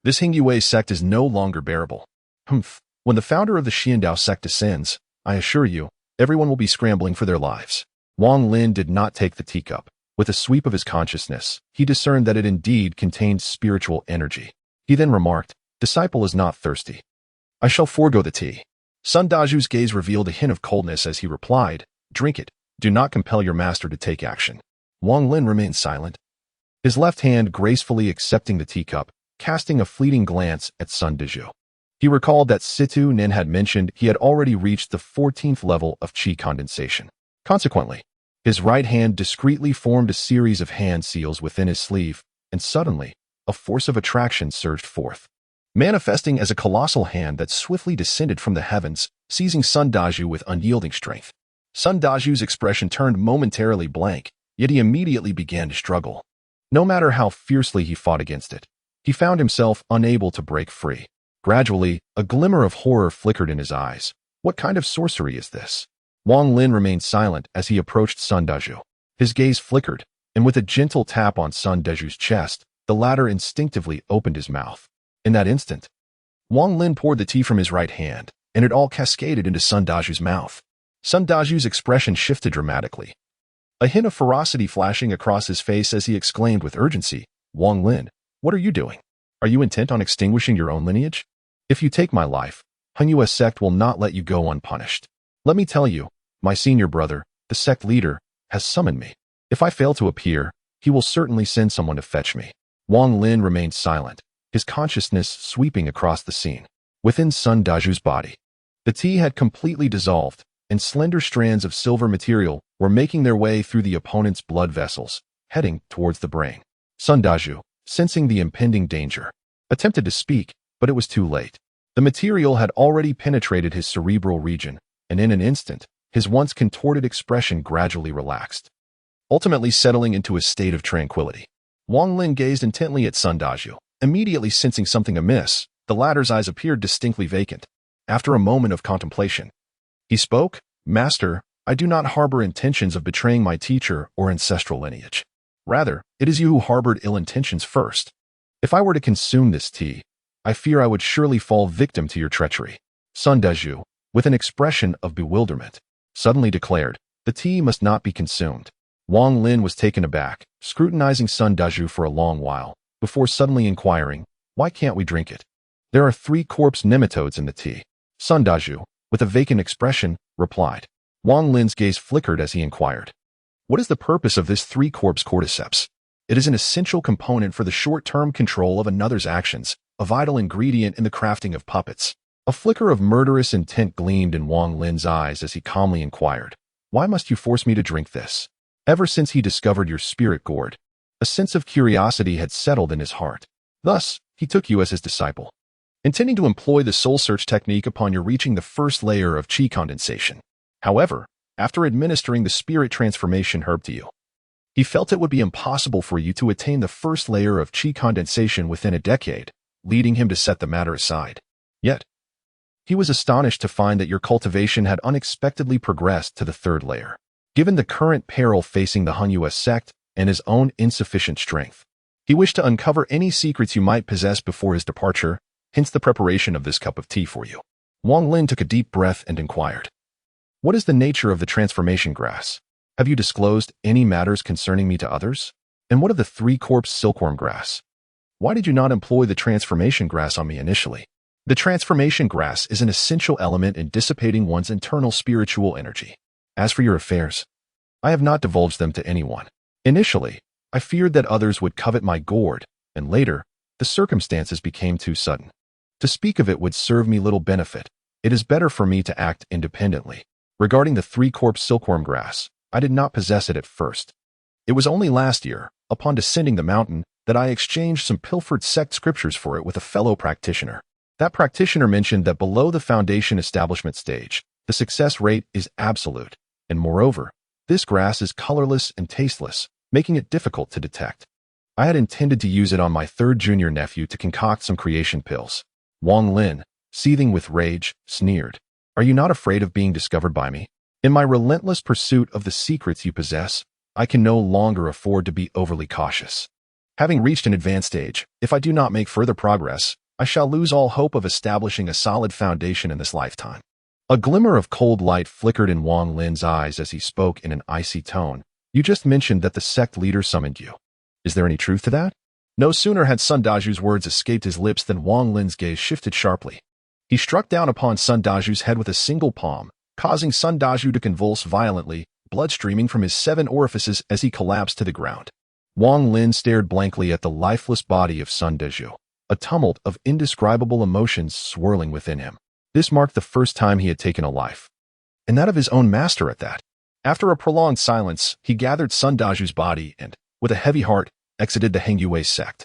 [SPEAKER 1] This Hengyue sect is no longer bearable. Humph. When the founder of the Xian sect descends, I assure you, everyone will be scrambling for their lives. Wang Lin did not take the teacup. With a sweep of his consciousness, he discerned that it indeed contained spiritual energy. He then remarked, Disciple is not thirsty. I shall forego the tea. Sun Dazhu's gaze revealed a hint of coldness as he replied, Drink it. Do not compel your master to take action. Wang Lin remained silent, his left hand gracefully accepting the teacup, casting a fleeting glance at Sun Dezhu. He recalled that Situ Nin had mentioned he had already reached the 14th level of qi condensation. Consequently, his right hand discreetly formed a series of hand seals within his sleeve, and suddenly, a force of attraction surged forth, manifesting as a colossal hand that swiftly descended from the heavens, seizing Sun Dezhu with unyielding strength. Sun Dezhu's expression turned momentarily blank, yet he immediately began to struggle. No matter how fiercely he fought against it, he found himself unable to break free. Gradually, a glimmer of horror flickered in his eyes. What kind of sorcery is this? Wang Lin remained silent as he approached Sun Dezhu. His gaze flickered, and with a gentle tap on Sun Dezhu's chest, the latter instinctively opened his mouth. In that instant, Wang Lin poured the tea from his right hand, and it all cascaded into Sun Dezhu's mouth. Sun Dezhu's expression shifted dramatically, a hint of ferocity flashing across his face as he exclaimed with urgency, "Wang Lin, what are you doing? Are you intent on extinguishing your own lineage? If you take my life, Henyue sect will not let you go unpunished. Let me tell you, my senior brother, the sect leader, has summoned me. If I fail to appear, he will certainly send someone to fetch me." Wang Lin remained silent, his consciousness sweeping across the scene. Within Sun Dezhu's body, the tea had completely dissolved, and slender strands of silver material were making their way through the opponent's blood vessels, heading towards the brain. Sun Dezhu, sensing the impending danger, attempted to speak, but it was too late. The material had already penetrated his cerebral region, and in an instant, his once contorted expression gradually relaxed, ultimately settling into a state of tranquility. Wang Lin gazed intently at Sun Dezhu, immediately sensing something amiss. The latter's eyes appeared distinctly vacant. After a moment of contemplation, he spoke, "Master, I do not harbor intentions of betraying my teacher or ancestral lineage. Rather, it is you who harbored ill intentions first. If I were to consume this tea, I fear I would surely fall victim to your treachery." Sun Dezhu, with an expression of bewilderment, suddenly declared, "The tea must not be consumed." Wang Lin was taken aback, scrutinizing Sun Dezhu for a long while, before suddenly inquiring, "Why can't we drink it? There are 3 corpse nematodes in the tea." Sun Dezhu, with a vacant expression, replied. Wang Lin's gaze flickered as he inquired, "What is the purpose of this 3 corpse cordyceps?" "It is an essential component for the short-term control of another's actions, a vital ingredient in the crafting of puppets." A flicker of murderous intent gleamed in Wang Lin's eyes as he calmly inquired, "Why must you force me to drink this?" Ever since he discovered your spirit gourd, a sense of curiosity had settled in his heart. Thus, he took you as his disciple, intending to employ the soul search technique upon your reaching the first layer of qi condensation. However, after administering the spirit transformation herb to you, he felt it would be impossible for you to attain the first layer of qi condensation within a decade, leading him to set the matter aside. Yet, he was astonished to find that your cultivation had unexpectedly progressed to the 3rd layer. Given the current peril facing the Henyue sect and his own insufficient strength, he wished to uncover any secrets you might possess before his departure, hence the preparation of this cup of tea for you. Wang Lin took a deep breath and inquired, "What is the nature of the transformation grass? Have you disclosed any matters concerning me to others? And what of the 3 corpse silkworm grass? Why did you not employ the transformation grass on me initially?" The transformation grass is an essential element in dissipating one's internal spiritual energy. As for your affairs, I have not divulged them to anyone. Initially, I feared that others would covet my gourd, and later, the circumstances became too sudden. To speak of it would serve me little benefit. It is better for me to act independently. Regarding the 3 corpse silkworm grass, I did not possess it at first. It was only last year, upon descending the mountain, that I exchanged some pilfered sect scriptures for it with a fellow practitioner. That practitioner mentioned that below the foundation establishment stage, the success rate is absolute, and moreover, this grass is colorless and tasteless, making it difficult to detect. I had intended to use it on my 3rd junior nephew to concoct some creation pills. Wang Lin, seething with rage, sneered, "Are you not afraid of being discovered by me? In my relentless pursuit of the secrets you possess, I can no longer afford to be overly cautious. Having reached an advanced stage, if I do not make further progress, I shall lose all hope of establishing a solid foundation in this lifetime." A glimmer of cold light flickered in Wang Lin's eyes as he spoke in an icy tone. "You just mentioned that the sect leader summoned you. Is there any truth to that?" No sooner had Sun Dezhu's words escaped his lips than Wang Lin's gaze shifted sharply. He struck down upon Sun Dezhu's head with a single palm, causing Sun Dezhu to convulse violently, blood streaming from his 7 orifices as he collapsed to the ground. Wang Lin stared blankly at the lifeless body of Sun Dezhu, a tumult of indescribable emotions swirling within him. This marked the first time he had taken a life, and that of his own master at that. After a prolonged silence, he gathered Sun Dezhu's body and, with a heavy heart, exited the Hengyue sect,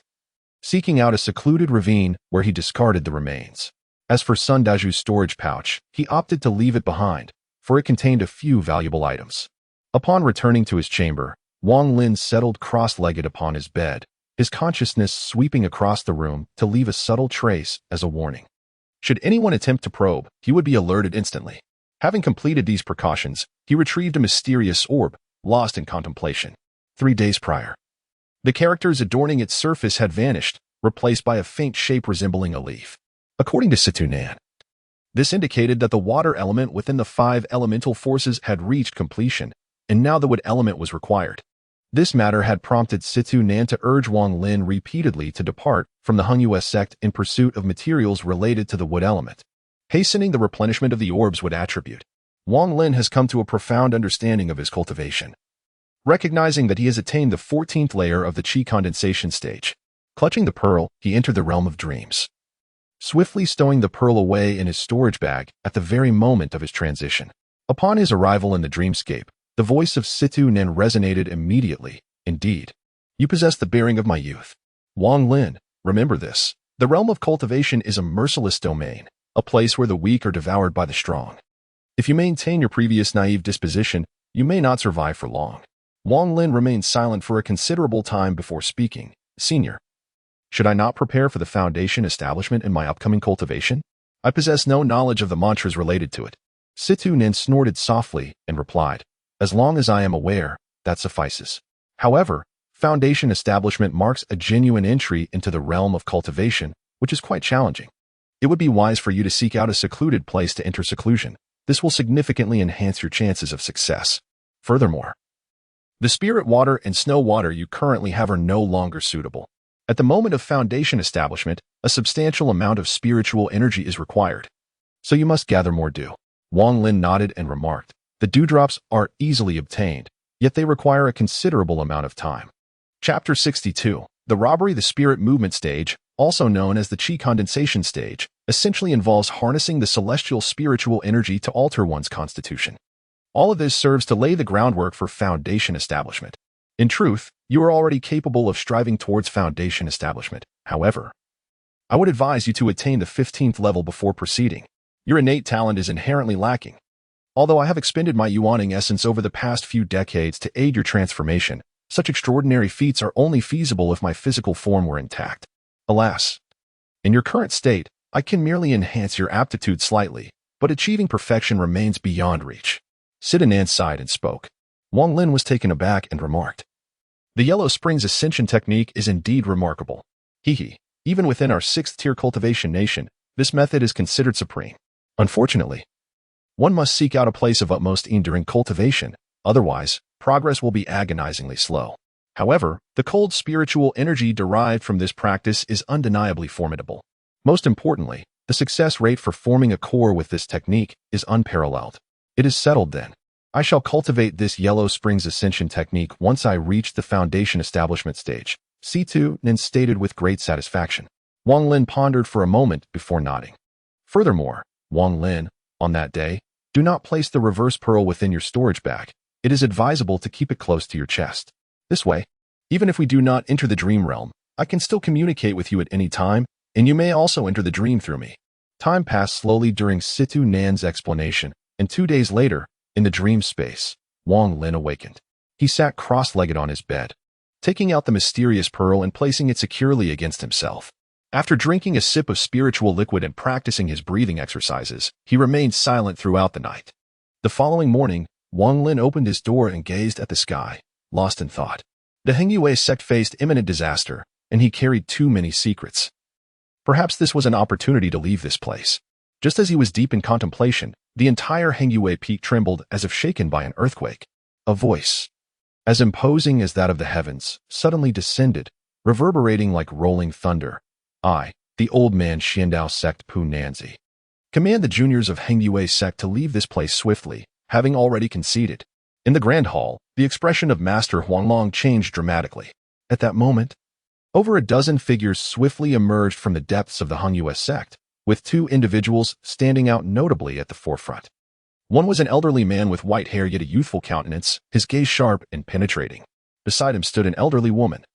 [SPEAKER 1] seeking out a secluded ravine where he discarded the remains. As for Sun Dezhu's storage pouch, he opted to leave it behind, for it contained a few valuable items. Upon returning to his chamber, Wang Lin settled cross-legged upon his bed, his consciousness sweeping across the room to leave a subtle trace as a warning. Should anyone attempt to probe, he would be alerted instantly. Having completed these precautions, he retrieved a mysterious orb, lost in contemplation. 3 days prior, the characters adorning its surface had vanished, replaced by a faint shape resembling a leaf. According to Situ Nan, this indicated that the water element within the 5 elemental forces had reached completion, and now the wood element was required. This matter had prompted Situ Nan to urge Wang Lin repeatedly to depart from the Hengyue sect in pursuit of materials related to the wood element, hastening the replenishment of the orb's wood attribute. Wang Lin has come to a profound understanding of his cultivation. Recognizing that he has attained the 14th layer of the Qi condensation stage, clutching the pearl, he entered the realm of dreams, swiftly stowing the pearl away in his storage bag at the very moment of his transition. Upon his arrival in the dreamscape, the voice of Situ Nen resonated immediately. Indeed, you possess the bearing of my youth. Wang Lin, remember this. The realm of cultivation is a merciless domain, a place where the weak are devoured by the strong. If you maintain your previous naive disposition, you may not survive for long. Wang Lin remained silent for a considerable time before speaking. Senior, should I not prepare for the foundation establishment in my upcoming cultivation? I possess no knowledge of the mantras related to it. Situ Nen snorted softly and replied, as long as I am aware, that suffices. However, foundation establishment marks a genuine entry into the realm of cultivation, which is quite challenging. It would be wise for you to seek out a secluded place to enter seclusion. This will significantly enhance your chances of success. Furthermore, the spirit water and snow water you currently have are no longer suitable. At the moment of foundation establishment, a substantial amount of spiritual energy is required, so you must gather more dew. Wang Lin nodded and remarked, the dewdrops are easily obtained, yet they require a considerable amount of time. Chapter 62. The robbery. The spirit movement stage, also known as the Qi condensation stage, essentially involves harnessing the celestial spiritual energy to alter one's constitution. All of this serves to lay the groundwork for foundation establishment. In truth, you are already capable of striving towards foundation establishment. However, I would advise you to attain the 15th level before proceeding. Your innate talent is inherently lacking. Although I have expended my yuaning essence over the past few decades to aid your transformation, such extraordinary feats are only feasible if my physical form were intact. Alas, in your current state, I can merely enhance your aptitude slightly, but achieving perfection remains beyond reach. Sidanan sighed and spoke. Wang Lin was taken aback and remarked, the Yellow Springs Ascension technique is indeed remarkable. Even within our 6th-tier cultivation nation, this method is considered supreme. Unfortunately, one must seek out a place of utmost ease during cultivation, otherwise, progress will be agonizingly slow. However, the cold spiritual energy derived from this practice is undeniably formidable. Most importantly, the success rate for forming a core with this technique is unparalleled. It is settled then. I shall cultivate this Yellow Springs Ascension technique once I reach the foundation establishment stage, Situ Nen stated with great satisfaction. Wang Lin pondered for a moment before nodding. Furthermore, Wang Lin, on that day, do not place the reverse pearl within your storage bag. It is advisable to keep it close to your chest. This way, even if we do not enter the dream realm, I can still communicate with you at any time, and you may also enter the dream through me. Time passed slowly during Situ Nan's explanation, and 2 days later, in the dream space, Wang Lin awakened. He sat cross-legged on his bed, taking out the mysterious pearl and placing it securely against himself. After drinking a sip of spiritual liquid and practicing his breathing exercises, he remained silent throughout the night. The following morning, Wang Lin opened his door and gazed at the sky, lost in thought. The Hengyue sect faced imminent disaster, and he carried too many secrets. Perhaps this was an opportunity to leave this place. Just as he was deep in contemplation, the entire Hengyue peak trembled as if shaken by an earthquake. A voice, as imposing as that of the heavens, suddenly descended, reverberating like rolling thunder. I, the old man Xiandao sect Pu Nanzi, command the juniors of Hengyue sect to leave this place swiftly, having already conceded. In the grand hall, the expression of Master Huanglong changed dramatically. At that moment, over a dozen figures swiftly emerged from the depths of the Hung sect, with two individuals standing out notably at the forefront. One was an elderly man with white hair yet a youthful countenance, his gaze sharp and penetrating. Beside him stood an elderly woman,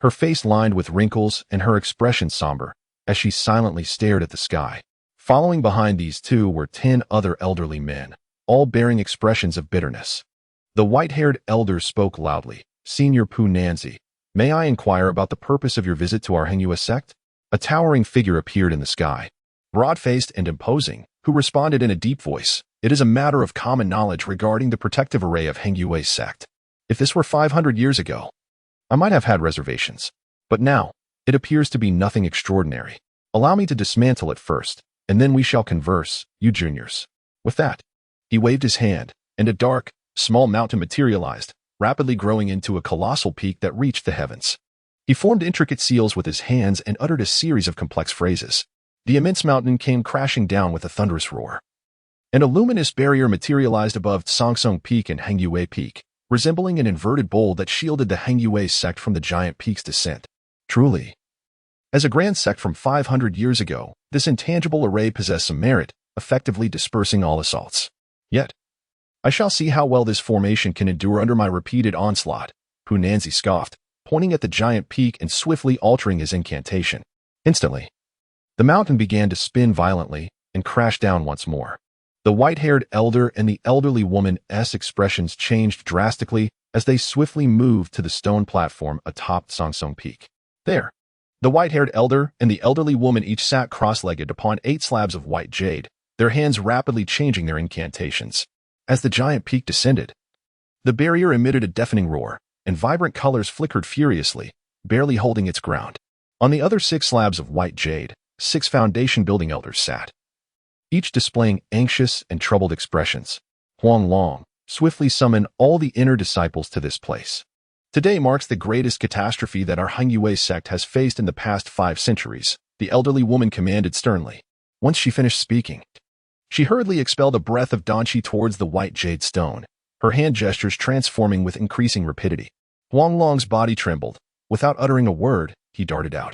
[SPEAKER 1] her face lined with wrinkles and her expression somber, as she silently stared at the sky. Following behind these two were 10 other elderly men, all bearing expressions of bitterness. The white-haired elder spoke loudly. "Senior Pu Nanzi, may I inquire about the purpose of your visit to our Hung sect?" A towering figure appeared in the sky, broad-faced and imposing, who responded in a deep voice. "It is a matter of common knowledge regarding the protective array of Hung sect. If this were 500 years ago, I might have had reservations. But now, it appears to be nothing extraordinary. Allow me to dismantle it first, and then we shall converse, you juniors." With that, he waved his hand, and a dark, small mountain materialized, rapidly growing into a colossal peak that reached the heavens. He formed intricate seals with his hands and uttered a series of complex phrases. The immense mountain came crashing down with a thunderous roar. And a luminous barrier materialized above Songsong Peak and Hung Peak, resembling an inverted bowl that shielded the Hung sect from the giant peak's descent. Truly, as a grand sect from 500 years ago, this intangible array possessed some merit, effectively dispersing all assaults. Yet, I shall see how well this formation can endure under my repeated onslaught, Pu Nanzi scoffed, pointing at the giant peak and swiftly altering his incantation. Instantly, the mountain began to spin violently and crash down once more. The white-haired elder and the elderly woman's expressions changed drastically as they swiftly moved to the stone platform atop Songsong Peak. There, the white-haired elder and the elderly woman each sat cross-legged upon 8 slabs of white jade, their hands rapidly changing their incantations. As the giant peak descended, the barrier emitted a deafening roar, and vibrant colors flickered furiously, barely holding its ground. On the other 6 slabs of white jade, 6 foundation-building elders sat, each displaying anxious and troubled expressions. Huang Long swiftly summoned all the inner disciples to this place. "Today marks the greatest catastrophe that our Hung sect has faced in the past 5 centuries, the elderly woman commanded sternly. Once she finished speaking, she hurriedly expelled a breath of Danqi towards the white jade stone, her hand gestures transforming with increasing rapidity. Huang Long's body trembled. Without uttering a word, he darted out,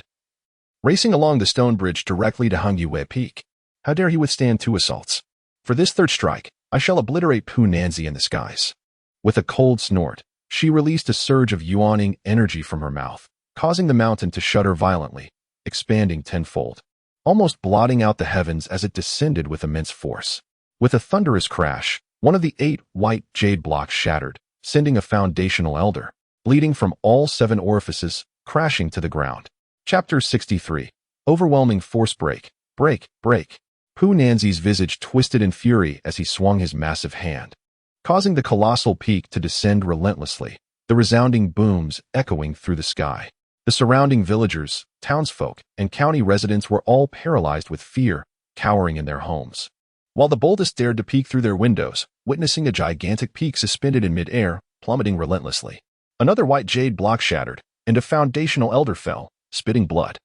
[SPEAKER 1] racing along the stone bridge directly to Hung Peak. How dare he withstand 2 assaults? For this 3rd strike, I shall obliterate Pu Nanzi in the skies." With a cold snort, she released a surge of yuaning energy from her mouth, causing the mountain to shudder violently, expanding tenfold, almost blotting out the heavens as it descended with immense force. With a thunderous crash, one of the 8 white jade blocks shattered, sending a foundational elder, bleeding from all 7 orifices, crashing to the ground. Chapter 63. Overwhelming Force Break. Break. Pu Nanzi's visage twisted in fury as he swung his massive hand, causing the colossal peak to descend relentlessly, the resounding booms echoing through the sky. The surrounding villagers, townsfolk, and county residents were all paralyzed with fear, cowering in their homes, while the boldest dared to peek through their windows, witnessing a gigantic peak suspended in mid-air, plummeting relentlessly. Another white jade block shattered, and a foundational elder fell, spitting blood.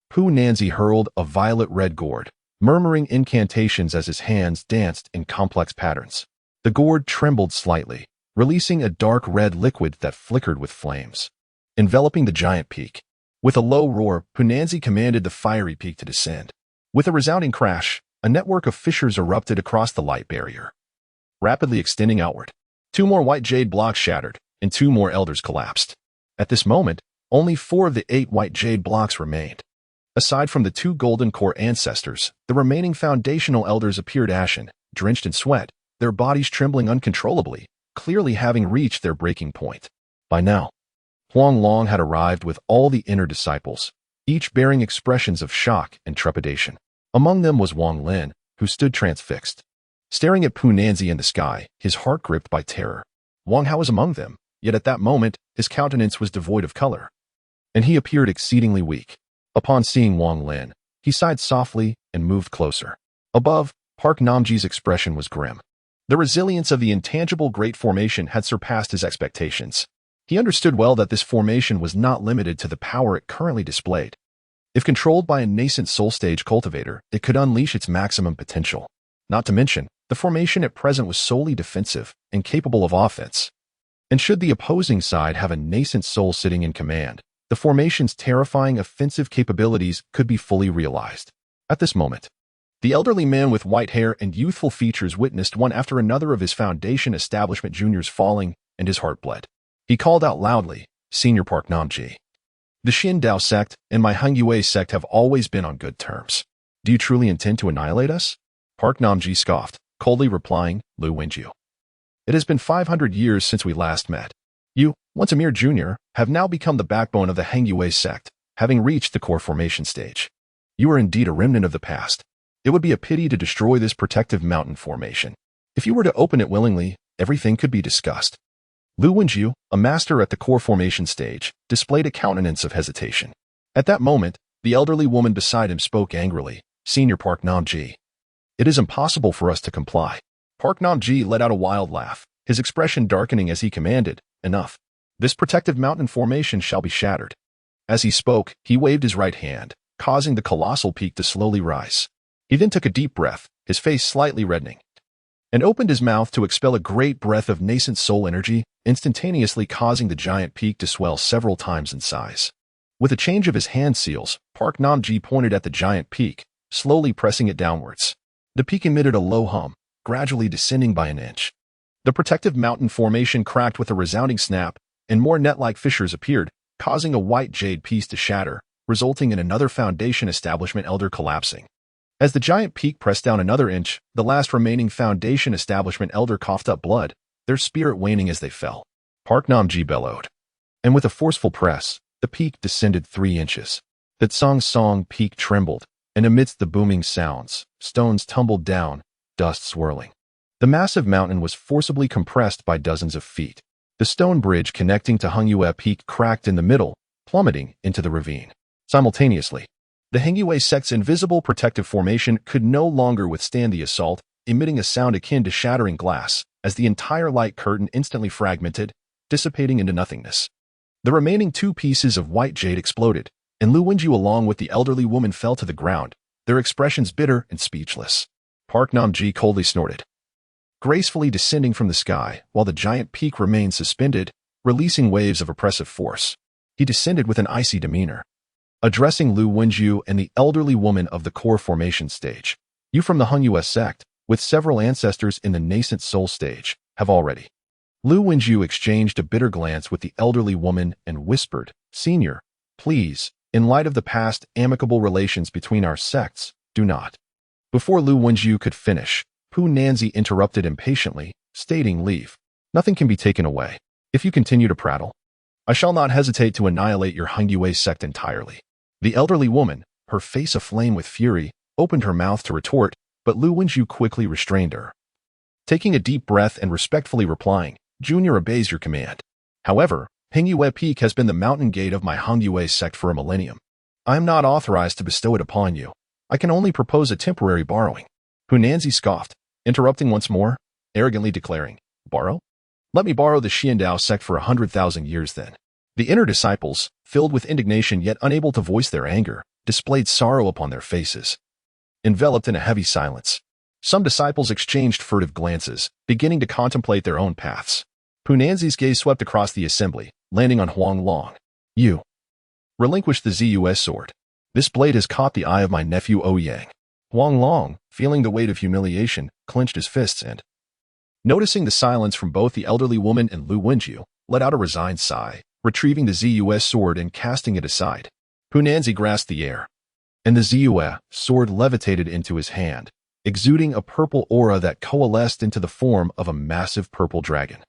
[SPEAKER 1] Pu Nanzi hurled a violet-red gourd, murmuring incantations as his hands danced in complex patterns. The gourd trembled slightly, releasing a dark red liquid that flickered with flames, enveloping the giant peak. With a low roar, Pu Nanzi commanded the fiery peak to descend. With a resounding crash, a network of fissures erupted across the light barrier, rapidly extending outward. 2 more white jade blocks shattered, and 2 more elders collapsed. At this moment, only 4 of the 8 white jade blocks remained. Aside from the 2 golden core ancestors, the remaining foundational elders appeared ashen, drenched in sweat, their bodies trembling uncontrollably, clearly having reached their breaking point. By now, Huang Long had arrived with all the inner disciples, each bearing expressions of shock and trepidation. Among them was Wang Lin, who stood transfixed, staring at Pu Nanzi in the sky, his heart gripped by terror. Wang Hao was among them, yet at that moment, his countenance was devoid of color, and he appeared exceedingly weak. Upon seeing Wang Lin, he sighed softly and moved closer. Above, Park Namji's expression was grim. The resilience of the intangible Great Formation had surpassed his expectations. He understood well that this formation was not limited to the power it currently displayed. If controlled by a nascent soul stage cultivator, it could unleash its maximum potential. Not to mention, the formation at present was solely defensive and capable of offense. And should the opposing side have a nascent soul sitting in command, the formation's terrifying offensive capabilities could be fully realized. At this moment, the elderly man with white hair and youthful features witnessed one after another of his Foundation establishment juniors falling, and his heart bled. He called out loudly, "Senior Park Namji. The Xian Dao sect and my Hangyue sect have always been on good terms. Do you truly intend to annihilate us?" Park Namji scoffed, coldly replying, "Lu Wenju. It has been 500 years since we last met. You, once a mere junior, have now become the backbone of the Hangyue sect, having reached the core formation stage. You are indeed a remnant of the past. It would be a pity to destroy this protective mountain formation. If you were to open it willingly, everything could be discussed." Lu Wenju, a master at the core formation stage, displayed a countenance of hesitation. At that moment, the elderly woman beside him spoke angrily, "Senior Park Namji. It is impossible for us to comply." Park Namji let out a wild laugh, his expression darkening as he commanded, "Enough. This protective mountain formation shall be shattered." As he spoke, he waved his right hand, causing the colossal peak to slowly rise. He then took a deep breath, his face slightly reddening, and opened his mouth to expel a great breath of nascent soul energy, instantaneously causing the giant peak to swell several times in size. With a change of his hand seals, Park Namji pointed at the giant peak, slowly pressing it downwards. The peak emitted a low hum, gradually descending by an inch. The protective mountain formation cracked with a resounding snap, and more net-like fissures appeared, causing a white jade piece to shatter, resulting in another Foundation establishment elder collapsing. As the giant peak pressed down another inch, the last remaining Foundation establishment elder coughed up blood, their spirit waning as they fell. Park Namji bellowed. And with a forceful press, the peak descended 3 inches. The Song peak trembled, and amidst the booming sounds, stones tumbled down, dust swirling. The massive mountain was forcibly compressed by dozens of feet. The stone bridge connecting to Hangyue Peak cracked in the middle, plummeting into the ravine. Simultaneously, the Hangyue sect's invisible protective formation could no longer withstand the assault, emitting a sound akin to shattering glass, as the entire light curtain instantly fragmented, dissipating into nothingness. The remaining 2 pieces of white jade exploded, and Lu Wenju along with the elderly woman fell to the ground, their expressions bitter and speechless. Park Namji coldly snorted, gracefully descending from the sky while the giant peak remained suspended, releasing waves of oppressive force. He descended with an icy demeanor, addressing Lu Wenju and the elderly woman of the core formation stage. "You from the Hangyue sect, with several ancestors in the nascent soul stage, have already." Lu Wenju exchanged a bitter glance with the elderly woman and whispered, "Senior, please, in light of the past amicable relations between our sects, do not." Before Lu Wenju could finish, Pu Nanzi interrupted impatiently, stating, "Leave. Nothing can be taken away. If you continue to prattle, I shall not hesitate to annihilate your Hangyue sect entirely." The elderly woman, her face aflame with fury, opened her mouth to retort, but Lu Wenju quickly restrained her. Taking a deep breath and respectfully replying, "Junior obeys your command. However, Hangyue Peak has been the mountain gate of my Hangyue sect for a millennium. I am not authorized to bestow it upon you. I can only propose a temporary borrowing." Hunanzi scoffed, interrupting once more, arrogantly declaring, "Borrow? Let me borrow the Xian Dao sect for 100,000 years then." The inner disciples, filled with indignation yet unable to voice their anger, displayed sorrow upon their faces. Enveloped in a heavy silence, some disciples exchanged furtive glances, beginning to contemplate their own paths. Hunanzi's gaze swept across the assembly, landing on Huang Long. "You relinquish the ZUS sword. This blade has caught the eye of my nephew Ouyang." Huang Long, feeling the weight of humiliation, clenched his fists and, noticing the silence from both the elderly woman and Lu Wenju, let out a resigned sigh, retrieving the ZUS sword and casting it aside. Hunanzi grasped the air, and the ZUS sword levitated into his hand, exuding a purple aura that coalesced into the form of a massive purple dragon.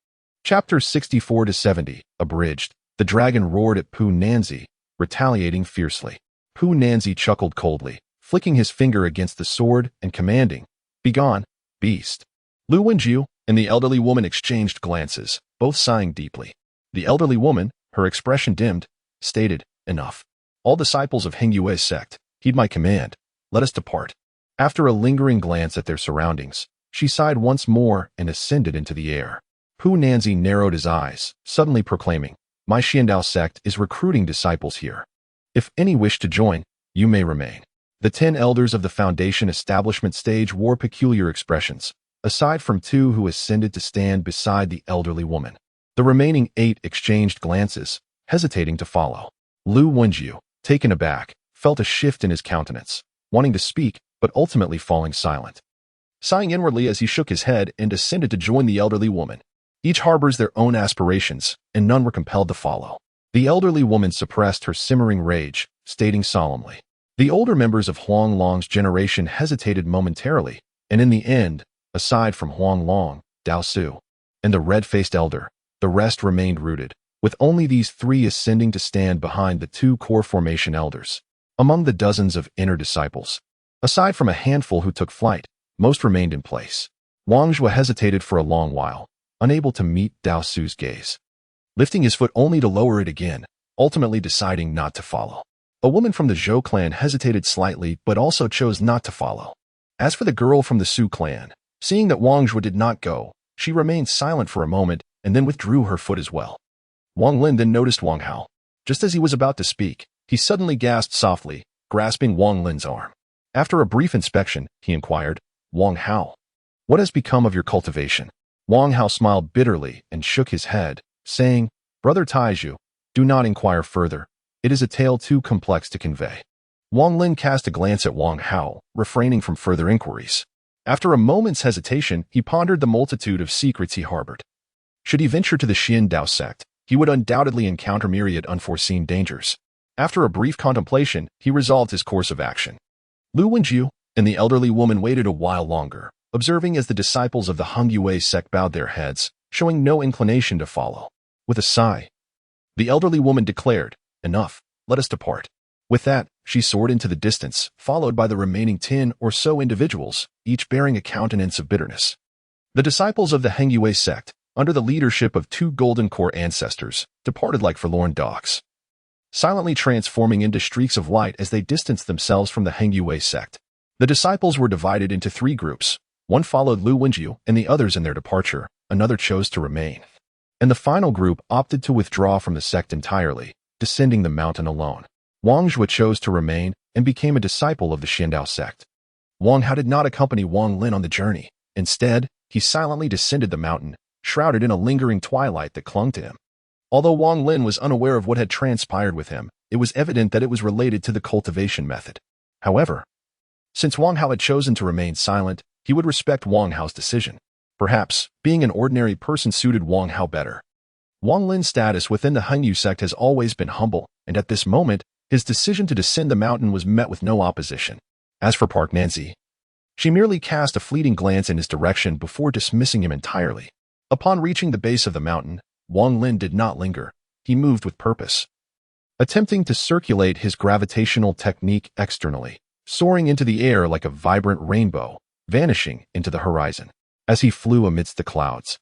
[SPEAKER 1] Chapters 64-70, abridged. The dragon roared at Pu Nanzi, retaliating fiercely. Pu Nanzi chuckled coldly, flicking his finger against the sword and commanding, "Begone, beast." Lu Wenju and the elderly woman exchanged glances, both sighing deeply. The elderly woman, her expression dimmed, stated, "Enough. All disciples of Hangyue sect, heed my command. Let us depart." After a lingering glance at their surroundings, she sighed once more and ascended into the air. Pu Nanzi narrowed his eyes, suddenly proclaiming, "My Xiandao sect is recruiting disciples here. If any wish to join, you may remain." The 10 elders of the Foundation establishment stage wore peculiar expressions, aside from 2 who ascended to stand beside the elderly woman. The remaining 8 exchanged glances, hesitating to follow. Lu Wenjiu, taken aback, felt a shift in his countenance, wanting to speak, but ultimately falling silent. Sighing inwardly as he shook his head and descended to join the elderly woman. Each harbors their own aspirations, and none were compelled to follow. The elderly woman suppressed her simmering rage, stating solemnly. The older members of Huang Long's generation hesitated momentarily, and in the end, aside from Huang Long, Dao Su, and the red-faced elder, the rest remained rooted, with only these three ascending to stand behind the two core formation elders. Among the dozens of inner disciples, aside from a handful who took flight, most remained in place. Wang Zhua hesitated for a long while, unable to meet Dao Su's gaze, lifting his foot only to lower it again, ultimately deciding not to follow. A woman from the Zhou clan hesitated slightly but also chose not to follow. As for the girl from the Su clan, seeing that Wang Zhua did not go, she remained silent for a moment and then withdrew her foot as well. Wang Lin then noticed Wang Hao. Just as he was about to speak, he suddenly gasped softly, grasping Wang Lin's arm. After a brief inspection, he inquired, Wang Hao, what has become of your cultivation? Wang Hao smiled bitterly and shook his head, saying, Brother Taizhu, do not inquire further. It is a tale too complex to convey. Wang Lin cast a glance at Wang Hao, refraining from further inquiries. After a moment's hesitation, he pondered the multitude of secrets he harbored. Should he venture to the Xian Dao sect, he would undoubtedly encounter myriad unforeseen dangers. After a brief contemplation, he resolved his course of action. Lu Wenjiu and the elderly woman waited a while longer, observing as the disciples of the Hengyue sect bowed their heads, showing no inclination to follow. With a sigh, the elderly woman declared, Enough, let us depart. With that, she soared into the distance, followed by the remaining 10 or so individuals, each bearing a countenance of bitterness. The disciples of the Hengyue sect, under the leadership of two golden core ancestors, departed like forlorn dogs, silently transforming into streaks of light as they distanced themselves from the Hengyue sect. The disciples were divided into three groups. One followed Lu Wenjiu and the others in their departure, another chose to remain. And the final group opted to withdraw from the sect entirely, descending the mountain alone. Wang Zhua chose to remain and became a disciple of the Xiandao sect. Wang Hao did not accompany Wang Lin on the journey. Instead, he silently descended the mountain, shrouded in a lingering twilight that clung to him. Although Wang Lin was unaware of what had transpired with him, it was evident that it was related to the cultivation method. However, since Wang Hao had chosen to remain silent, he would respect Wang Hao's decision. Perhaps, being an ordinary person suited Wang Hao better. Wang Lin's status within the Hengyu sect has always been humble, and at this moment, his decision to descend the mountain was met with no opposition. As for Park Nancy, she merely cast a fleeting glance in his direction before dismissing him entirely. Upon reaching the base of the mountain, Wang Lin did not linger. He moved with purpose, attempting to circulate his gravitational technique externally, soaring into the air like a vibrant rainbow, vanishing into the horizon. As he flew amidst the clouds,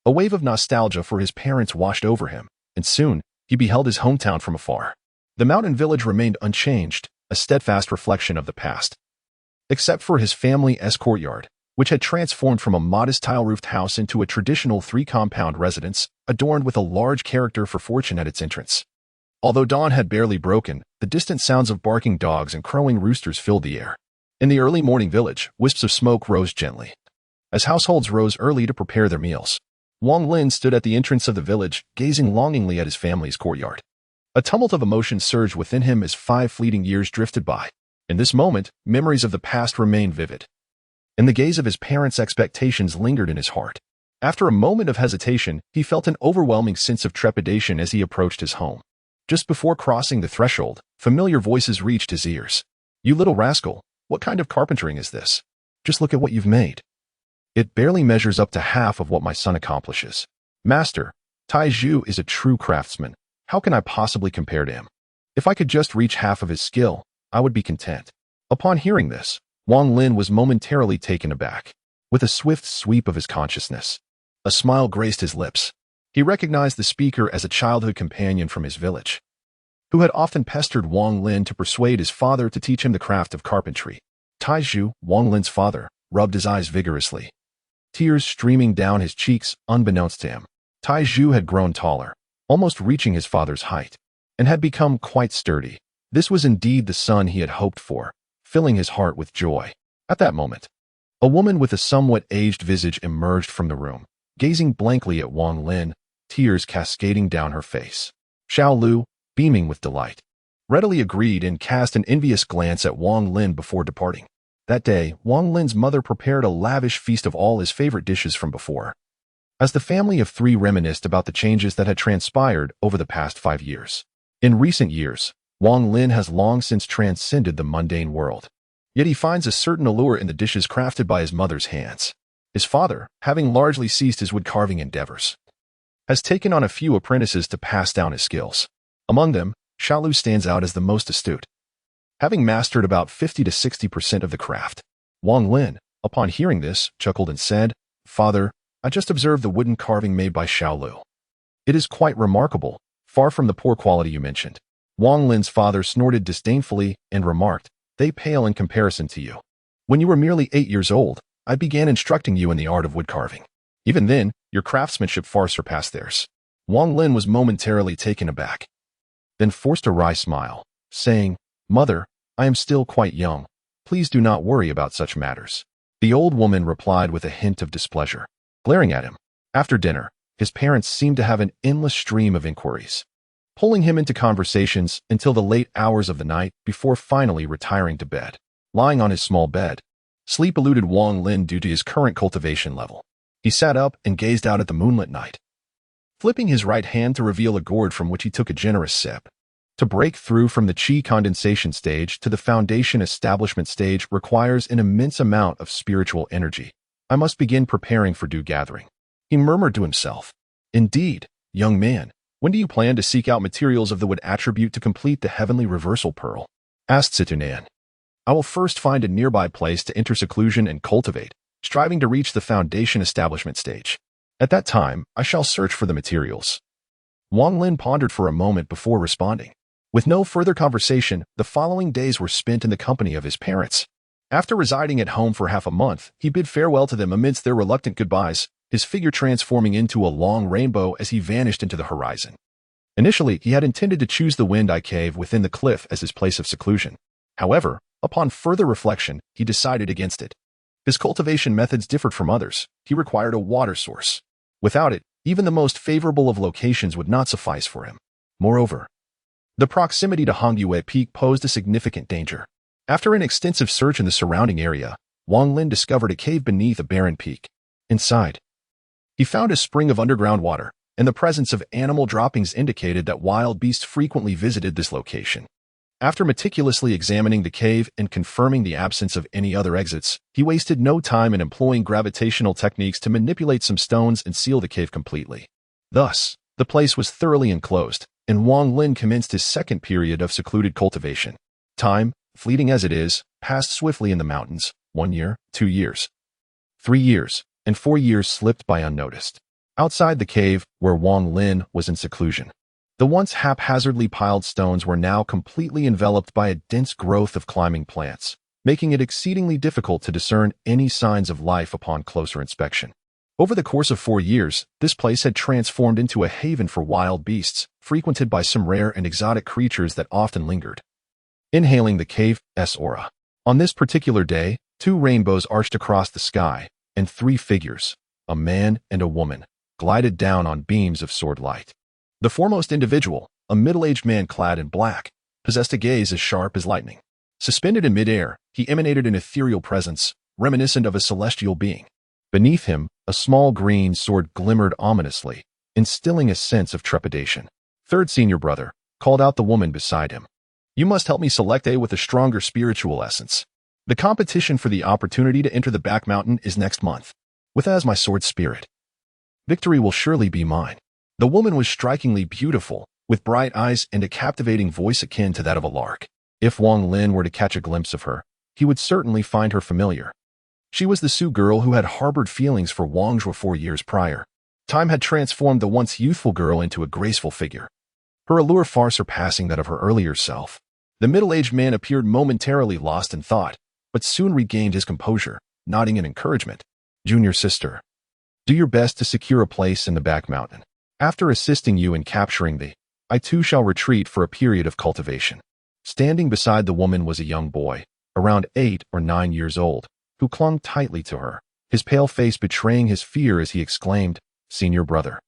[SPEAKER 1] a wave of nostalgia for his parents washed over him, and soon he beheld his hometown from afar. The mountain village remained unchanged, a steadfast reflection of the past. Except for his family's courtyard, which had transformed from a modest tile-roofed house into a traditional three-compound residence, adorned with a large character for fortune at its entrance. Although dawn had barely broken, the distant sounds of barking dogs and crowing roosters filled the air. In the early morning village, wisps of smoke rose gently, as households rose early to prepare their meals. Wang Lin stood at the entrance of the village, gazing longingly at his family's courtyard. A tumult of emotion surged within him as 5 fleeting years drifted by. In this moment, memories of the past remained vivid, and the gaze of his parents' expectations lingered in his heart. After a moment of hesitation, he felt an overwhelming sense of trepidation as he approached his home. Just before crossing the threshold, familiar voices reached his ears. You little rascal, what kind of carpentering is this? Just look at what you've made. It barely measures up to half of what my son accomplishes. Master, Taizhu is a true craftsman. How can I possibly compare to him? If I could just reach half of his skill, I would be content. Upon hearing this, Wang Lin was momentarily taken aback. With a swift sweep of his consciousness, a smile graced his lips. He recognized the speaker as a childhood companion from his village, who had often pestered Wang Lin to persuade his father to teach him the craft of carpentry. Taizhu, Wang Lin's father, rubbed his eyes vigorously, tears streaming down his cheeks unbeknownst to him. Taizhu had grown taller, almost reaching his father's height, and had become quite sturdy. This was indeed the son he had hoped for, filling his heart with joy. At that moment, a woman with a somewhat aged visage emerged from the room, gazing blankly at Wang Lin, tears cascading down her face. Xiao Lu, beaming with delight, readily agreed and cast an envious glance at Wang Lin before departing. That day, Wang Lin's mother prepared a lavish feast of all his favorite dishes from before. As the family of three reminisced about the changes that had transpired over the past 5 years. In recent years, Wang Lin has long since transcended the mundane world. Yet he finds a certain allure in the dishes crafted by his mother's hands. His father, having largely ceased his wood-carving endeavors, has taken on a few apprentices to pass down his skills. Among them, Xiaolu stands out as the most astute, having mastered about 50 to 60% of the craft. Wang Lin, upon hearing this, chuckled and said, "Father, I just observed the wooden carving made by Xiaolu. It is quite remarkable, far from the poor quality you mentioned." Wang Lin's father snorted disdainfully and remarked, "They pale in comparison to you. When you were merely 8 years old, I began instructing you in the art of wood carving. Even then, your craftsmanship far surpassed theirs." Wang Lin was momentarily taken aback, then forced a wry smile, saying, "Mother, I am still quite young. Please do not worry about such matters." The old woman replied with a hint of displeasure, glaring at him. After dinner, his parents seemed to have an endless stream of inquiries, pulling him into conversations until the late hours of the night before finally retiring to bed. Lying on his small bed, sleep eluded Wang Lin due to his current cultivation level. He sat up and gazed out at the moonlit night, flipping his right hand to reveal a gourd from which he took a generous sip. To break through from the qi condensation stage to the foundation establishment stage requires an immense amount of spiritual energy. "I must begin preparing for dew gathering," he murmured to himself. "Indeed, young man, when do you plan to seek out materials of the wood attribute to complete the heavenly reversal pearl?" asked Situnan. "I will first find a nearby place to enter seclusion and cultivate, striving to reach the foundation establishment stage. At that time, I shall search for the materials." Wang Lin pondered for a moment before responding. With no further conversation, the following days were spent in the company of his parents. After residing at home for half a month, he bid farewell to them amidst their reluctant goodbyes, his figure transforming into a long rainbow as he vanished into the horizon. Initially, he had intended to choose the Wind-Eye Cave within the cliff as his place of seclusion. However, upon further reflection, he decided against it. His cultivation methods differed from others. He required a water source. Without it, even the most favorable of locations would not suffice for him. Moreover, the proximity to Hongyue Peak posed a significant danger. After an extensive search in the surrounding area, Wang Lin discovered a cave beneath a barren peak. Inside, he found a spring of underground water, and the presence of animal droppings indicated that wild beasts frequently visited this location. After meticulously examining the cave and confirming the absence of any other exits, he wasted no time in employing gravitational techniques to manipulate some stones and seal the cave completely. Thus, the place was thoroughly enclosed, and Wang Lin commenced his second period of secluded cultivation. Time, fleeting as it is, passed swiftly in the mountains. 1 year, 2 years, 3 years, and 4 years slipped by unnoticed. Outside the cave, where Wang Lin was in seclusion, the once haphazardly piled stones were now completely enveloped by a dense growth of climbing plants, making it exceedingly difficult to discern any signs of life upon closer inspection. Over the course of 4 years, this place had transformed into a haven for wild beasts, frequented by some rare and exotic creatures that often lingered, inhaling the cave's aura. On this particular day, 2 rainbows arched across the sky, and 3 figures, a man and a woman, glided down on beams of sword light. The foremost individual, a middle-aged man clad in black, possessed a gaze as sharp as lightning. Suspended in midair, he emanated an ethereal presence, reminiscent of a celestial being. Beneath him, a small green sword glimmered ominously, instilling a sense of trepidation. "Third senior brother," called out the woman beside him. "You must help me select a with a stronger spiritual essence. The competition for the opportunity to enter the back mountain is next month. With as my sword spirit, victory will surely be mine." The woman was strikingly beautiful, with bright eyes and a captivating voice akin to that of a lark. If Wang Lin were to catch a glimpse of her, he would certainly find her familiar. She was the Sioux girl who had harbored feelings for Wang Zhuo 4 years prior. Time had transformed the once youthful girl into a graceful figure, her allure far surpassing that of her earlier self. The middle-aged man appeared momentarily lost in thought, but soon regained his composure, nodding in encouragement. "Junior sister, do your best to secure a place in the back mountain. After assisting you in capturing I too shall retreat for a period of cultivation." Standing beside the woman was a young boy, around 8 or 9 years old, who clung tightly to her, his pale face betraying his fear as he exclaimed, "Senior brother.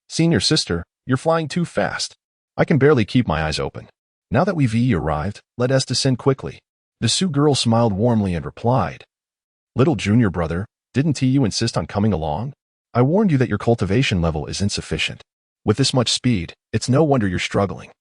[SPEAKER 1] Senior sister, you're flying too fast. I can barely keep my eyes open." Now that we've arrived, let us descend quickly. The Sioux girl smiled warmly and replied, Little junior brother, didn't you insist on coming along? I warned you that your cultivation level is insufficient. With this much speed, it's no wonder you're struggling.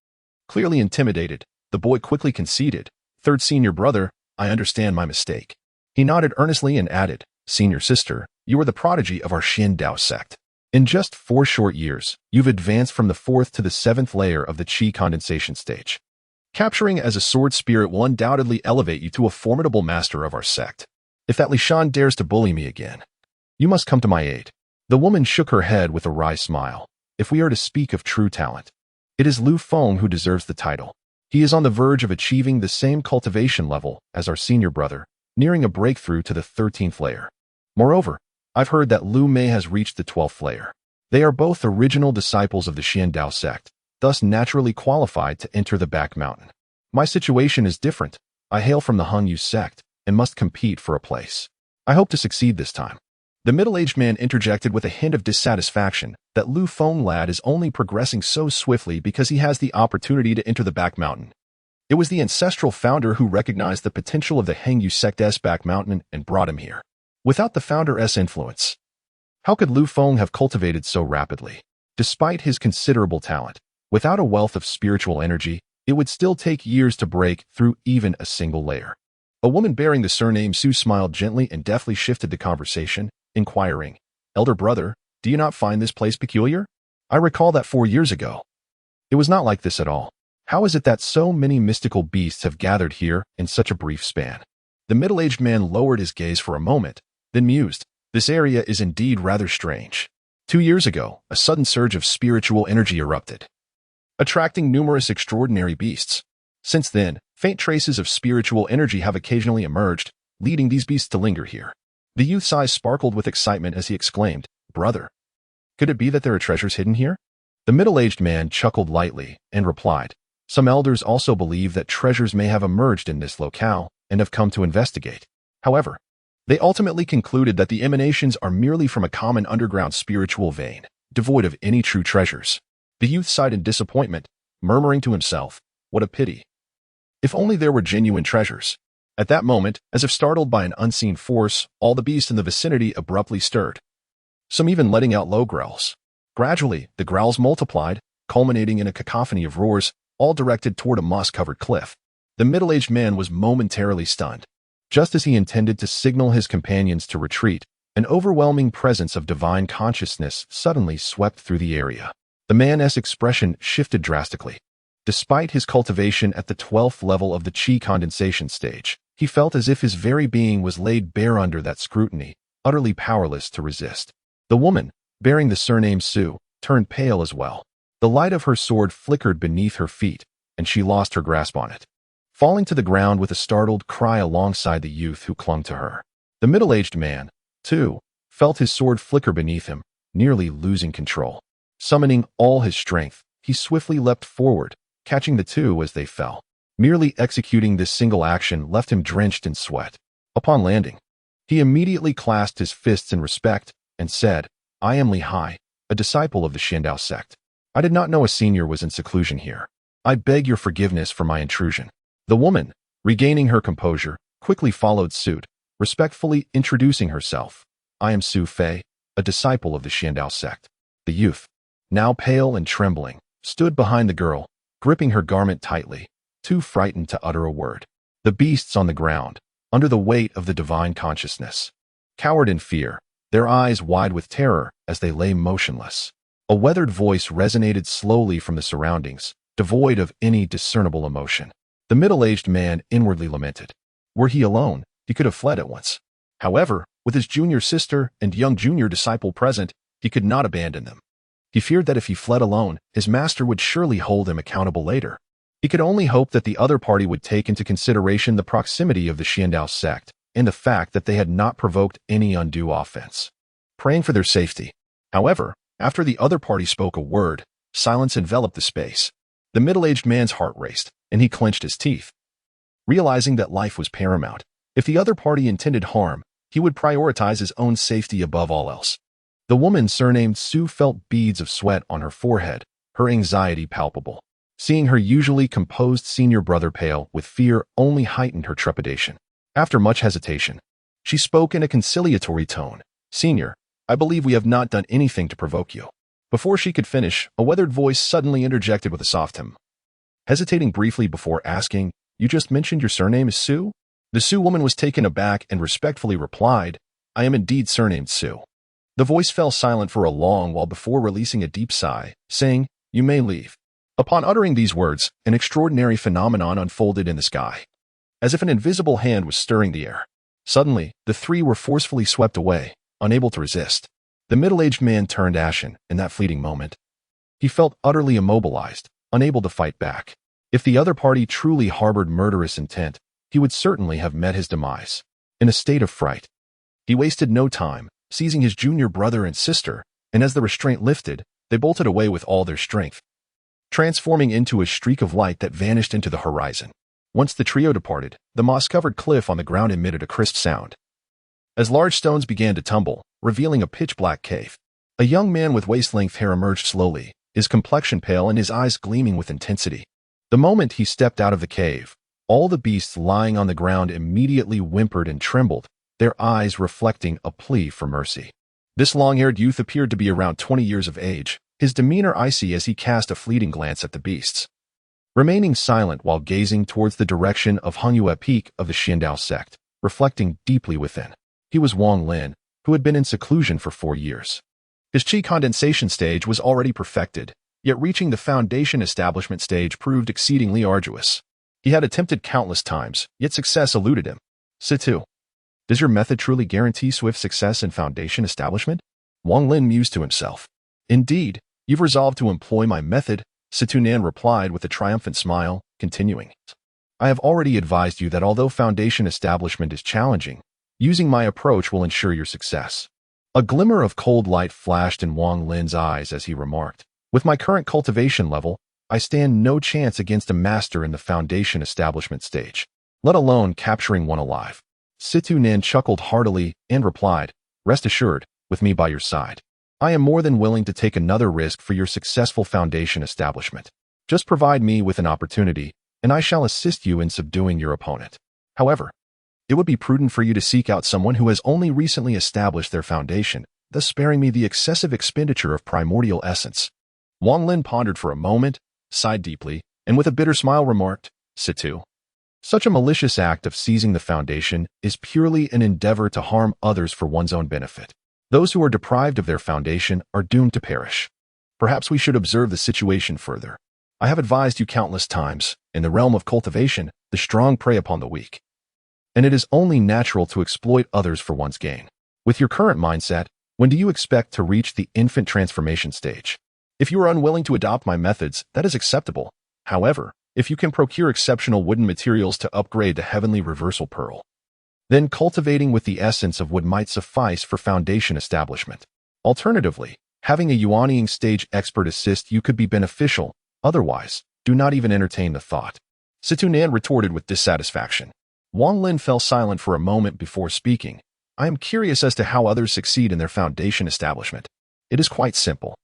[SPEAKER 1] Clearly intimidated, the boy quickly conceded, Third senior brother, I understand my mistake. He nodded earnestly and added, Senior sister, you are the prodigy of our Xian sect. In just 4 short years, you've advanced from the 4th to the 7th layer of the Qi condensation stage. Capturing as a sword spirit will undoubtedly elevate you to a formidable master of our sect. If that Xian dares to bully me again, you must come to my aid. The woman shook her head with a wry smile. If we are to speak of true talent, it is Lu Feng who deserves the title. He is on the verge of achieving the same cultivation level as our senior brother, nearing a breakthrough to the 13th layer. Moreover, I've heard that Lu Mei has reached the 12th layer. They are both original disciples of the Xian sect, thus naturally qualified to enter the back mountain. My situation is different. I hail from the Hung Yu sect and must compete for a place. I hope to succeed this time. The middle-aged man interjected with a hint of dissatisfaction that Lu Feng lad is only progressing so swiftly because he has the opportunity to enter the back mountain. It was the ancestral founder who recognized the potential of the Heng Yu sect's back mountain and brought him here. Without the founder's influence, how could Lu Feng have cultivated so rapidly? Despite his considerable talent, without a wealth of spiritual energy, it would still take years to break through even a single layer. A woman bearing the surname Su smiled gently and deftly shifted the conversation, inquiring, Elder brother, do you not find this place peculiar? I recall that 4 years ago. It was not like this at all. How is it that so many mystical beasts have gathered here in such a brief span? The middle-aged man lowered his gaze for a moment, then mused, This area is indeed rather strange. 2 years ago, a sudden surge of spiritual energy erupted, attracting numerous extraordinary beasts. Since then, faint traces of spiritual energy have occasionally emerged, leading these beasts to linger here. The youth's eyes sparkled with excitement as he exclaimed, Brother, could it be that there are treasures hidden here? The middle-aged man chuckled lightly and replied, Some elders also believe that treasures may have emerged in this locale and have come to investigate. However, they ultimately concluded that the emanations are merely from a common underground spiritual vein, devoid of any true treasures. The youth sighed in disappointment, murmuring to himself, What a pity. If only there were genuine treasures. At that moment, as if startled by an unseen force, all the beasts in the vicinity abruptly stirred, some even letting out low growls. Gradually, the growls multiplied, culminating in a cacophony of roars, all directed toward a moss-covered cliff. The middle-aged man was momentarily stunned. Just as he intended to signal his companions to retreat, an overwhelming presence of divine consciousness suddenly swept through the area. The man's expression shifted drastically. Despite his cultivation at the 12th level of the Qi condensation stage, he felt as if his very being was laid bare under that scrutiny, utterly powerless to resist. The woman, bearing the surname Su, turned pale as well. The light of her sword flickered beneath her feet, and she lost her grasp on it, falling to the ground with a startled cry alongside the youth who clung to her. The middle-aged man, too, felt his sword flicker beneath him, nearly losing control. Summoning all his strength, he swiftly leapt forward, catching the two as they fell. Merely executing this single action left him drenched in sweat. Upon landing, he immediately clasped his fists in respect and said, I am Li Hai, a disciple of the Xian sect. I did not know a senior was in seclusion here. I beg your forgiveness for my intrusion. The woman, regaining her composure, quickly followed suit, respectfully introducing herself. I am Su Fei, a disciple of the Xian sect. The youth, now pale and trembling, stood behind the girl, gripping her garment tightly, too frightened to utter a word. The beasts on the ground, under the weight of the divine consciousness, cowered in fear, their eyes wide with terror as they lay motionless. A weathered voice resonated slowly from the surroundings, devoid of any discernible emotion. The middle-aged man inwardly lamented. Were he alone, he could have fled at once. However, with his junior sister and young junior disciple present, he could not abandon them. He feared that if he fled alone, his master would surely hold him accountable later. He could only hope that the other party would take into consideration the proximity of the Xian sect and the fact that they had not provoked any undue offense. Praying for their safety. However, after the other party spoke a word, silence enveloped the space. The middle-aged man's heart raced, and he clenched his teeth. Realizing that life was paramount, if the other party intended harm, he would prioritize his own safety above all else. The woman surnamed Su felt beads of sweat on her forehead, her anxiety palpable. Seeing her usually composed senior brother pale with fear only heightened her trepidation. After much hesitation, she spoke in a conciliatory tone. "Senior, I believe we have not done anything to provoke you." Before she could finish, a weathered voice suddenly interjected with a soft hum. Hesitating briefly before asking, "You just mentioned your surname is Su?" The Su woman was taken aback and respectfully replied, "I am indeed surnamed Su." The voice fell silent for a long while before releasing a deep sigh, saying, "You may leave." Upon uttering these words, an extraordinary phenomenon unfolded in the sky, as if an invisible hand was stirring the air. Suddenly, the three were forcefully swept away, unable to resist. The middle-aged man turned ashen in that fleeting moment. He felt utterly immobilized, unable to fight back. If the other party truly harbored murderous intent, he would certainly have met his demise. In a state of fright, he wasted no time, seizing his junior brother and sister, and as the restraint lifted, they bolted away with all their strength, transforming into a streak of light that vanished into the horizon. Once the trio departed, the moss-covered cliff on the ground emitted a crisp sound, as large stones began to tumble, revealing a pitch-black cave. A young man with waist-length hair emerged slowly, his complexion pale and his eyes gleaming with intensity. The moment he stepped out of the cave, all the beasts lying on the ground immediately whimpered and trembled, their eyes reflecting a plea for mercy. This long-haired youth appeared to be around 20 years of age, his demeanor icy as he cast a fleeting glance at the beasts, remaining silent while gazing towards the direction of Hongyue Peak of the Xian sect, reflecting deeply within. He was Wang Lin, who had been in seclusion for 4 years. His qi condensation stage was already perfected, yet reaching the foundation establishment stage proved exceedingly arduous. He had attempted countless times, yet success eluded him. Situ, does your method truly guarantee swift success in foundation establishment? Wang Lin mused to himself. Indeed, you've resolved to employ my method, Situ Nan replied with a triumphant smile, continuing. I have already advised you that although foundation establishment is challenging, using my approach will ensure your success. A glimmer of cold light flashed in Wang Lin's eyes as he remarked, with my current cultivation level, I stand no chance against a master in the foundation establishment stage, let alone capturing one alive. Situ Nan chuckled heartily and replied, rest assured, with me by your side, I am more than willing to take another risk for your successful foundation establishment. Just provide me with an opportunity, and I shall assist you in subduing your opponent. However, it would be prudent for you to seek out someone who has only recently established their foundation, thus sparing me the excessive expenditure of primordial essence. Wang Lin pondered for a moment, sighed deeply, and with a bitter smile remarked, Situ, such a malicious act of seizing the foundation is purely an endeavor to harm others for one's own benefit. Those who are deprived of their foundation are doomed to perish. Perhaps we should observe the situation further. I have advised you countless times, in the realm of cultivation, the strong prey upon the weak, and it is only natural to exploit others for one's gain. With your current mindset, when do you expect to reach the infant transformation stage? If you are unwilling to adopt my methods, that is acceptable. However, if you can procure exceptional wooden materials to upgrade to Heavenly Reversal Pearl, then cultivating with the essence of wood might suffice for foundation establishment. Alternatively, having a Yuanying stage expert assist you could be beneficial. Otherwise, do not even entertain the thought. Situ Nan retorted with dissatisfaction. Wang Lin fell silent for a moment before speaking. I am curious as to how others succeed in their foundation establishment. It is quite simple.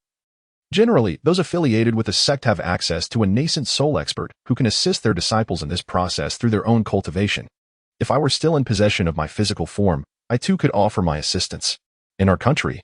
[SPEAKER 1] Generally, those affiliated with a sect have access to a nascent soul expert who can assist their disciples in this process through their own cultivation. If I were still in possession of my physical form, I too could offer my assistance. In our country,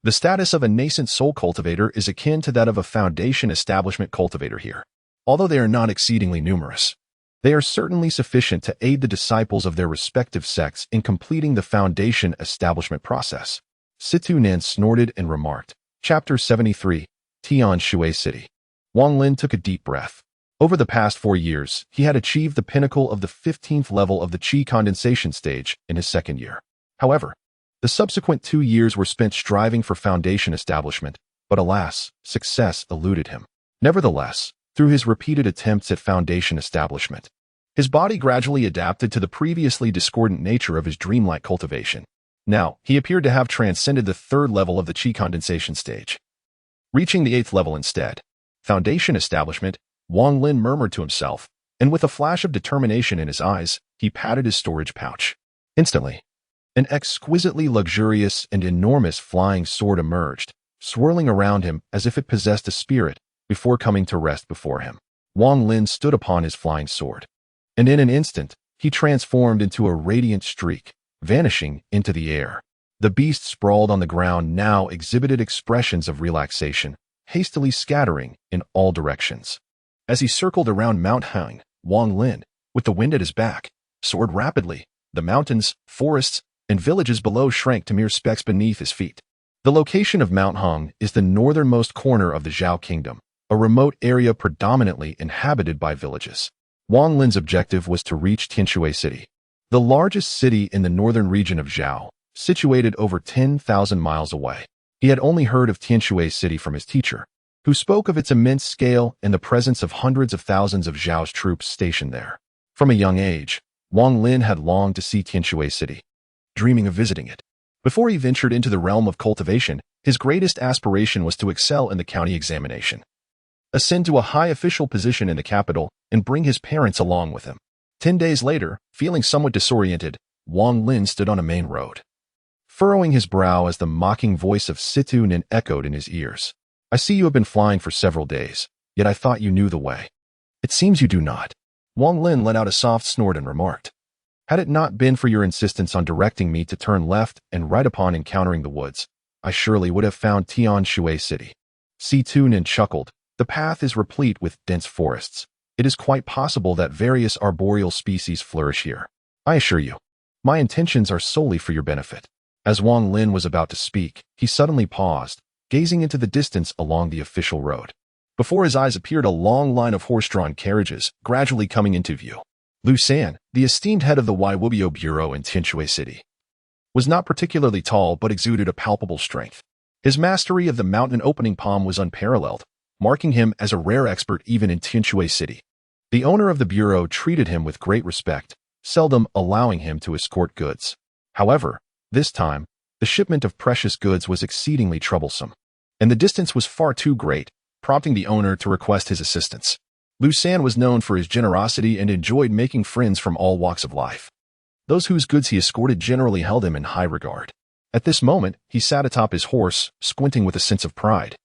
[SPEAKER 1] the status of a nascent soul cultivator is akin to that of a foundation establishment cultivator here. Although they are not exceedingly numerous, they are certainly sufficient to aid the disciples of their respective sects in completing the foundation establishment process. Situ Nan snorted and remarked. Chapter 73, Tian Shui City. Wang Lin took a deep breath. Over the past 4 years, he had achieved the pinnacle of the 15th level of the qi condensation stage in his second year. However, the subsequent 2 years were spent striving for foundation establishment, but alas, success eluded him. Nevertheless, through his repeated attempts at foundation establishment, his body gradually adapted to the previously discordant nature of his dreamlike cultivation. Now, he appeared to have transcended the 3rd level of the qi condensation stage, reaching the 8th level instead. Foundation establishment, Wang Lin murmured to himself, and with a flash of determination in his eyes, he patted his storage pouch. Instantly, an exquisitely luxurious and enormous flying sword emerged, swirling around him as if it possessed a spirit, before coming to rest before him. Wang Lin stood upon his flying sword, and in an instant, he transformed into a radiant streak, vanishing into the air. The beast sprawled on the ground now exhibited expressions of relaxation, hastily scattering in all directions. As he circled around Mount Hang, Wang Lin, with the wind at his back, soared rapidly. The mountains, forests, and villages below shrank to mere specks beneath his feet. The location of Mount Hang is the northernmost corner of the Zhao Kingdom, a remote area predominantly inhabited by villages. Wang Lin's objective was to reach Tianshui City, the largest city in the northern region of Zhao, situated over 10,000 miles away. He had only heard of Tianshui City from his teacher, who spoke of its immense scale and the presence of hundreds of thousands of Zhao's troops stationed there. From a young age, Wang Lin had longed to see Tianshui City, dreaming of visiting it. Before he ventured into the realm of cultivation, his greatest aspiration was to excel in the county examination, ascend to a high official position in the capital, and bring his parents along with him. 10 days later, feeling somewhat disoriented, Wang Lin stood on a main road, furrowing his brow as the mocking voice of Situ Nin echoed in his ears. I see you have been flying for several days, yet I thought you knew the way. It seems you do not. Wang Lin let out a soft snort and remarked, had it not been for your insistence on directing me to turn left and right upon encountering the woods, I surely would have found Tianshui City. Situ Nin chuckled. The path is replete with dense forests. It is quite possible that various arboreal species flourish here. I assure you, my intentions are solely for your benefit. As Wang Lin was about to speak, he suddenly paused, gazing into the distance along the official road. Before his eyes appeared a long line of horse-drawn carriages, gradually coming into view. Xian, the esteemed head of the Waiwubio Bureau in Tianshui City, was not particularly tall but exuded a palpable strength. His mastery of the mountain opening palm was unparalleled, marking him as a rare expert even in Tianshui City. The owner of the bureau treated him with great respect, seldom allowing him to escort goods. However, this time, the shipment of precious goods was exceedingly troublesome, and the distance was far too great, prompting the owner to request his assistance. Xian was known for his generosity and enjoyed making friends from all walks of life. Those whose goods he escorted generally held him in high regard. At this moment, he sat atop his horse, squinting with a sense of pride.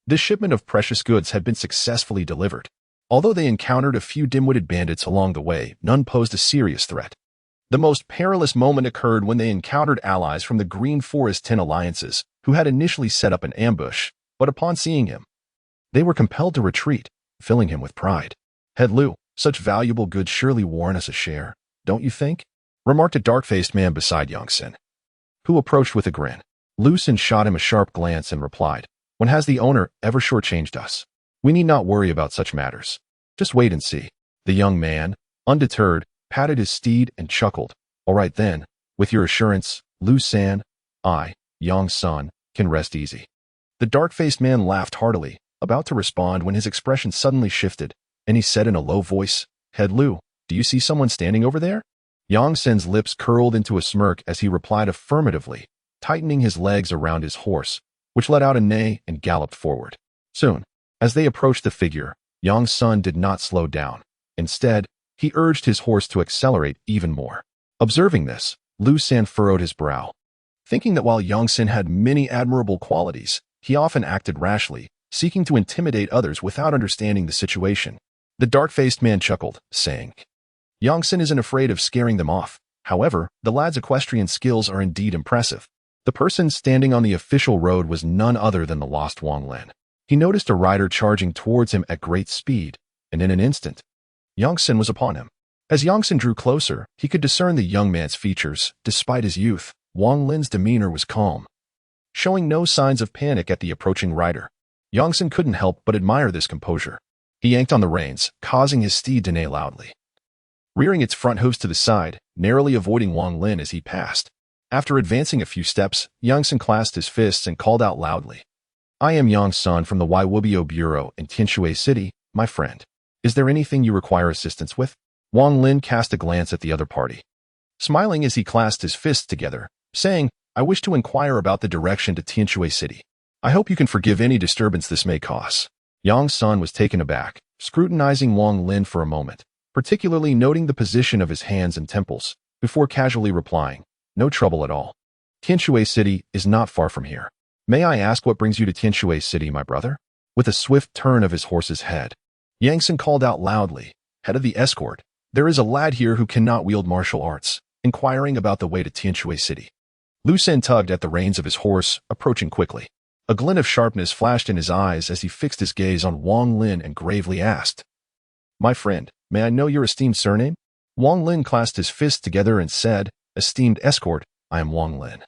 [SPEAKER 1] This shipment of precious goods had been successfully delivered. Although they encountered a few dim-witted bandits along the way, none posed a serious threat. The most perilous moment occurred when they encountered allies from the Green Forest 10 alliances, who had initially set up an ambush, but upon seeing him, they were compelled to retreat, filling him with pride. Head Lu, such valuable goods surely warrant us a share, don't you think? Remarked a dark-faced man beside Yongsen, who approached with a grin. Lu Sin shot him a sharp glance and replied, when has the owner ever shortchanged us? We need not worry about such matters. Just wait and see. The young man, undeterred, patted his steed and chuckled. All right then, with your assurance, Lu San, I, Yang Sun, can rest easy. The dark-faced man laughed heartily, about to respond when his expression suddenly shifted, and he said in a low voice, Head Lu, do you see someone standing over there? Yang Sen's lips curled into a smirk as he replied affirmatively, tightening his legs around his horse, which let out a neigh and galloped forward. Soon, as they approached the figure, Yang Sun did not slow down. Instead, he urged his horse to accelerate even more. Observing this, Lu San furrowed his brow, thinking that while Yang Sun had many admirable qualities, he often acted rashly, seeking to intimidate others without understanding the situation. The dark-faced man chuckled, saying, Yang Sun isn't afraid of scaring them off. However, the lad's equestrian skills are indeed impressive. The person standing on the official road was none other than the lost Wang Lin. He noticed a rider charging towards him at great speed, and in an instant, Yang Sun was upon him. As Yang Sun drew closer, he could discern the young man's features. Despite his youth, Wang Lin's demeanor was calm, showing no signs of panic at the approaching rider. Yang Sun couldn't help but admire this composure. He yanked on the reins, causing his steed to neigh loudly, rearing its front hooves to the side, narrowly avoiding Wang Lin as he passed. After advancing a few steps, Yang Sun clasped his fists and called out loudly, I am Yang Sun from the Waiwubio Bureau in Tianshui City, my friend. Is there anything you require assistance with? Wang Lin cast a glance at the other party, smiling as he clasped his fists together, saying, I wish to inquire about the direction to Tianshui City. I hope you can forgive any disturbance this may cause. Yang Sun was taken aback, scrutinizing Wang Lin for a moment, particularly noting the position of his hands and temples, before casually replying, no trouble at all. Tianshui City is not far from here. May I ask what brings you to Tianshui City, my brother? With a swift turn of his horse's head, Yang called out loudly, head of the escort. There is a lad here who cannot wield martial arts, inquiring about the way to Tianshui City. Lu San tugged at the reins of his horse, approaching quickly. A glint of sharpness flashed in his eyes as he fixed his gaze on Wang Lin and gravely asked, "My friend, may I know your esteemed surname?" Wang Lin clasped his fists together and said, "Esteemed escort, I am Wang Lin.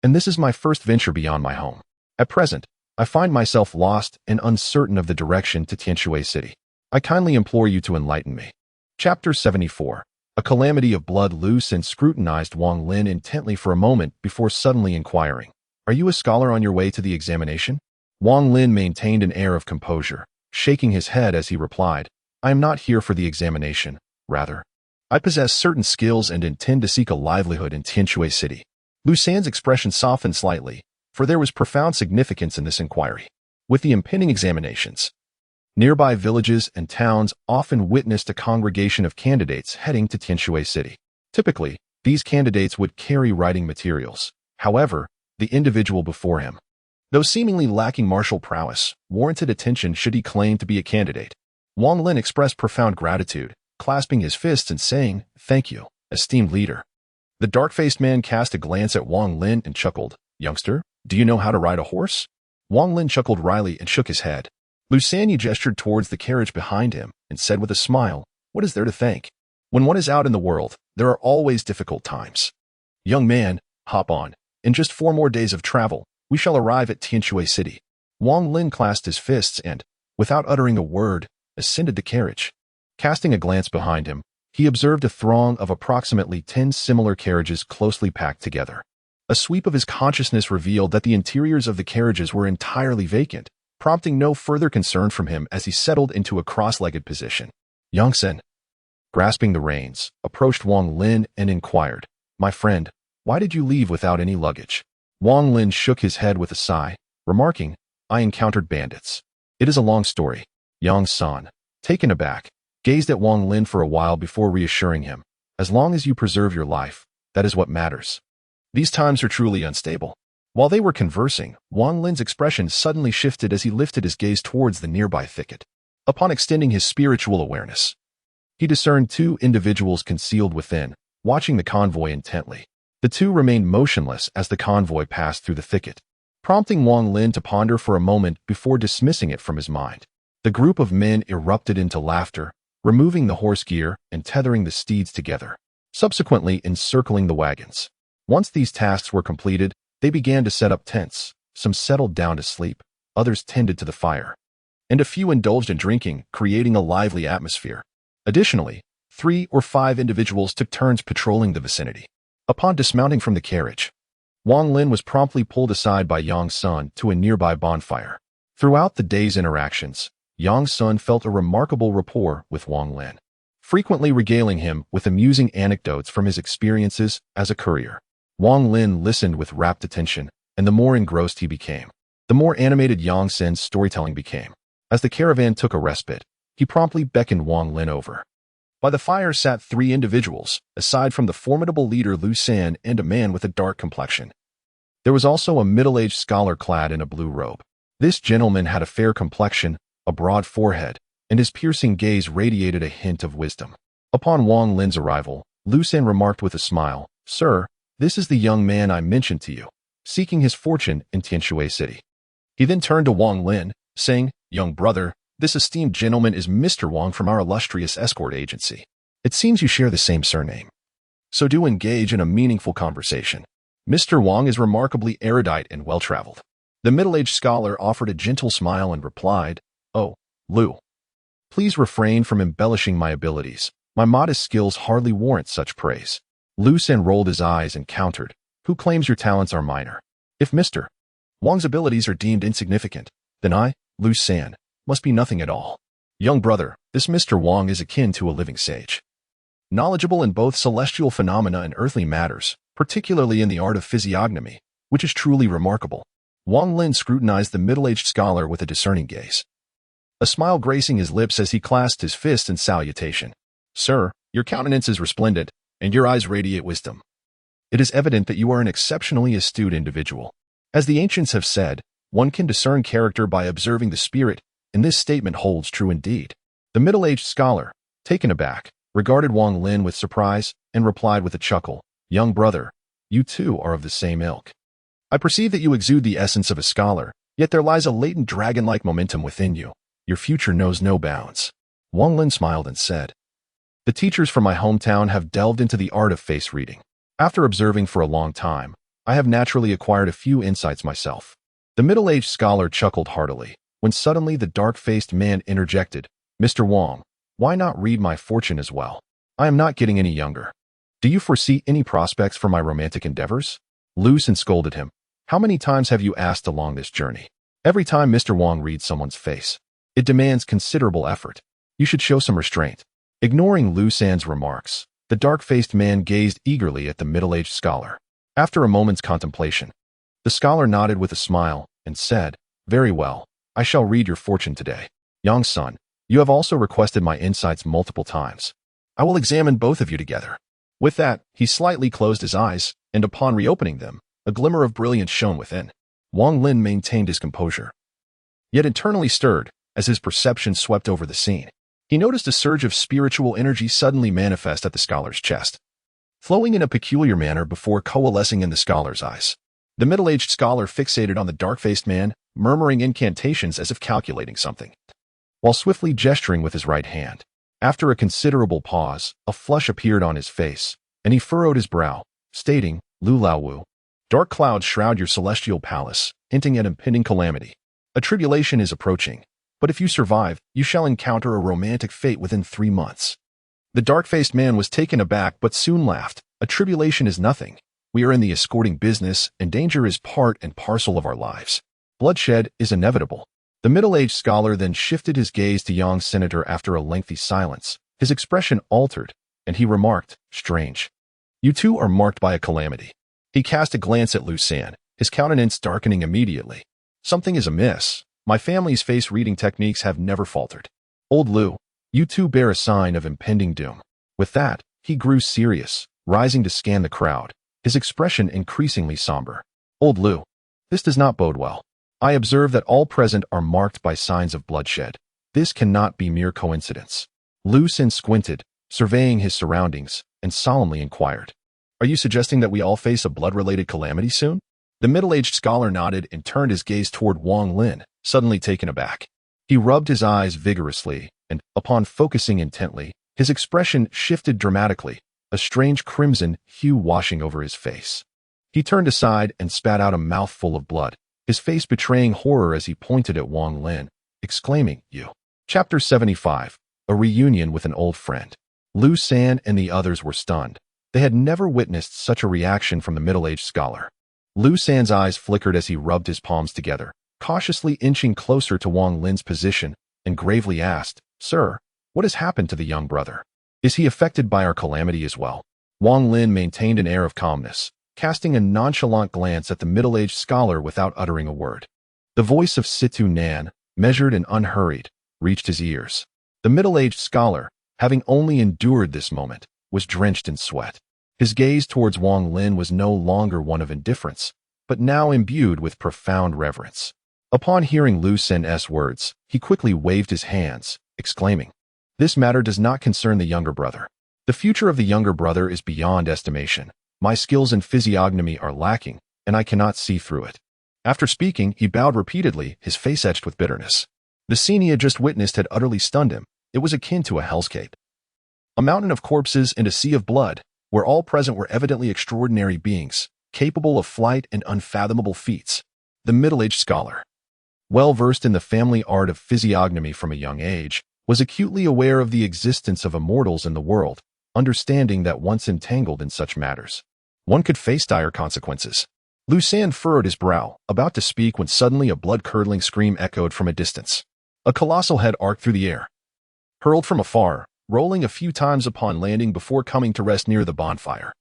[SPEAKER 1] And this is my first venture beyond my home. At present, I find myself lost and uncertain of the direction to Tianshui City. I kindly implore you to enlighten me." Chapter 74. A calamity of blood. Lu San scrutinized Wang Lin intently for a moment before suddenly inquiring, "Are you a scholar on your way to the examination?" Wang Lin maintained an air of composure, shaking his head as he replied, "I am not here for the examination. Rather, I possess certain skills and intend to seek a livelihood in Tianshui City." Lu San's expression softened slightly, for there was profound significance in this inquiry. With the impending examinations, nearby villages and towns often witnessed a congregation of candidates heading to Tianshui City. Typically, these candidates would carry writing materials. However, the individual before him, though seemingly lacking martial prowess, warranted attention should he claim to be a candidate. Wang Lin expressed profound gratitude, clasping his fists and saying, "Thank you, esteemed leader." The dark-faced man cast a glance at Wang Lin and chuckled, "Youngster, do you know how to ride a horse?" Wang Lin chuckled wryly and shook his head. Lu San gestured towards the carriage behind him and said with a smile, "What is there to thank? When one is out in the world, there are always difficult times. Young man, hop on. In just 4 more days of travel, we shall arrive at Tianshui City." Wang Lin clasped his fists and, without uttering a word, ascended the carriage. Casting a glance behind him, he observed a throng of approximately 10 similar carriages closely packed together. A sweep of his consciousness revealed that the interiors of the carriages were entirely vacant, prompting no further concern from him as he settled into a cross-legged position. Yang Sen, grasping the reins, approached Wang Lin and inquired, "My friend, why did you leave without any luggage?" Wang Lin shook his head with a sigh, remarking, "I encountered bandits. It is a long story." Yang San, taken aback, gazed at Wang Lin for a while before reassuring him, "As long as you preserve your life, that is what matters. These times are truly unstable." While they were conversing, Wang Lin's expression suddenly shifted as he lifted his gaze towards the nearby thicket. Upon extending his spiritual awareness, he discerned 2 individuals concealed within, watching the convoy intently. The 2 remained motionless as the convoy passed through the thicket, prompting Wang Lin to ponder for a moment before dismissing it from his mind. The group of men erupted into laughter, removing the horse gear and tethering the steeds together, subsequently encircling the wagons. Once these tasks were completed, they began to set up tents. Some settled down to sleep, others tended to the fire, and a few indulged in drinking, creating a lively atmosphere. Additionally, 3 or 5 individuals took turns patrolling the vicinity. Upon dismounting from the carriage, Wang Lin was promptly pulled aside by Yang San to a nearby bonfire. Throughout the day's interactions, Yang San felt a remarkable rapport with Wang Lin, frequently regaling him with amusing anecdotes from his experiences as a courier. Wang Lin listened with rapt attention, and the more engrossed he became, the more animated Yang San's storytelling became. As the caravan took a respite, he promptly beckoned Wang Lin over. By the fire sat 3 individuals, aside from the formidable leader Lu San and a man with a dark complexion. There was also a middle-aged scholar clad in a blue robe. This gentleman had a fair complexion, a broad forehead, and his piercing gaze radiated a hint of wisdom. Upon Wang Lin's arrival, Lu San remarked with a smile, "Sir, this is the young man I mentioned to you, seeking his fortune in Tianshui City." He then turned to Wang Lin, saying, "Young brother, this esteemed gentleman is Mr. Wang from our illustrious escort agency. It seems you share the same surname. So do engage in a meaningful conversation. Mr. Wang is remarkably erudite and well-traveled." The middle-aged scholar offered a gentle smile and replied, "Oh, Lu, please refrain from embellishing my abilities. My modest skills hardly warrant such praise." Lu San rolled his eyes and countered, "Who claims your talents are minor? If Mr. Wang's abilities are deemed insignificant, then I, Lu San, must be nothing at all. Young brother, this Mr. Wang is akin to a living sage, knowledgeable in both celestial phenomena and earthly matters, particularly in the art of physiognomy, which is truly remarkable." Wang Lin scrutinized the middle-aged scholar with a discerning gaze, a smile gracing his lips as he clasped his fist in salutation. "Sir, your countenance is resplendent, and your eyes radiate wisdom. It is evident that you are an exceptionally astute individual. As the ancients have said, one can discern character by observing the spirit, and this statement holds true indeed." The middle-aged scholar, taken aback, regarded Wang Lin with surprise and replied with a chuckle, "Young brother, you too are of the same ilk. I perceive that you exude the essence of a scholar, yet there lies a latent dragon-like momentum within you. Your future knows no bounds." Wang Lin smiled and said, "The teachers from my hometown have delved into the art of face reading. After observing for a long time, I have naturally acquired a few insights myself." The middle-aged scholar chuckled heartily, when suddenly the dark-faced man interjected, "Mr. Wang, why not read my fortune as well? I am not getting any younger. Do you foresee any prospects for my romantic endeavors?" Lu Xan scolded him. "How many times have you asked along this journey? Every time Mr. Wang reads someone's face, it demands considerable effort. You should show some restraint." Ignoring Lu Xan's remarks, the dark-faced man gazed eagerly at the middle-aged scholar. After a moment's contemplation, the scholar nodded with a smile and said, "Very well, I shall read your fortune today. Young son, you have also requested my insights multiple times. I will examine both of you together." With that, he slightly closed his eyes, and upon reopening them, a glimmer of brilliance shone within. Wang Lin maintained his composure, yet internally stirred as his perception swept over the scene. He noticed a surge of spiritual energy suddenly manifest at the scholar's chest, flowing in a peculiar manner before coalescing in the scholar's eyes. The middle-aged scholar fixated on the dark-faced man, murmuring incantations as if calculating something, while swiftly gesturing with his right hand. After a considerable pause, a flush appeared on his face, and he furrowed his brow, stating, "Lu Laowu, dark clouds shroud your celestial palace, hinting at impending calamity. A tribulation is approaching, but if you survive, you shall encounter a romantic fate within 3 months." The dark-faced man was taken aback but soon laughed. "A tribulation is nothing. We are in the escorting business, and danger is part and parcel of our lives. Bloodshed is inevitable." The middle-aged scholar then shifted his gaze to young senator after a lengthy silence. His expression altered, and he remarked, "Strange. You two are marked by a calamity." He cast a glance at Lu Xan, his countenance darkening immediately. "Something is amiss. My family's face-reading techniques have never faltered. Old Lu, you two bear a sign of impending doom." With that, he grew serious, rising to scan the crowd, his expression increasingly somber. "Old Lu, this does not bode well. I observe that all present are marked by signs of bloodshed. This cannot be mere coincidence." Lu Xan squinted, surveying his surroundings, and solemnly inquired, "Are you suggesting that we all face a blood-related calamity soon?" The middle-aged scholar nodded and turned his gaze toward Wang Lin, suddenly taken aback. He rubbed his eyes vigorously, and, upon focusing intently, his expression shifted dramatically, a strange crimson hue washing over his face. He turned aside and spat out a mouthful of blood, his face betraying horror as he pointed at Wang Lin, exclaiming, "You." Chapter 75. A Reunion with an Old Friend. Lu Xan and the others were stunned. They had never witnessed such a reaction from the middle-aged scholar. Lu Xan's eyes flickered as he rubbed his palms together, cautiously inching closer to Wang Lin's position, and gravely asked, "Sir, what has happened to the young brother? Is he affected by our calamity as well?" Wang Lin maintained an air of calmness, casting a nonchalant glance at the middle-aged scholar without uttering a word. The voice of Situ Nan, measured and unhurried, reached his ears. The middle-aged scholar, having only endured this moment, was drenched in sweat. His gaze towards Wang Lin was no longer one of indifference, but now imbued with profound reverence. Upon hearing Lu Xan's words, he quickly waved his hands, exclaiming, "This matter does not concern the younger brother. The future of the younger brother is beyond estimation. My skills in physiognomy are lacking, and I cannot see through it." After speaking, he bowed repeatedly, his face etched with bitterness. The scene he had just witnessed had utterly stunned him. It was akin to a hellscape. A mountain of corpses and a sea of blood, where all present were evidently extraordinary beings, capable of flight and unfathomable feats. The middle-aged scholar, well versed in the family art of physiognomy from a young age, was acutely aware of the existence of immortals in the world, understanding that once entangled in such matters, one could face dire consequences. Lu Xan furrowed his brow, about to speak when suddenly a blood-curdling scream echoed from a distance. A colossal head arced through the air, hurled from afar, rolling a few times upon landing before coming to rest near the bonfire.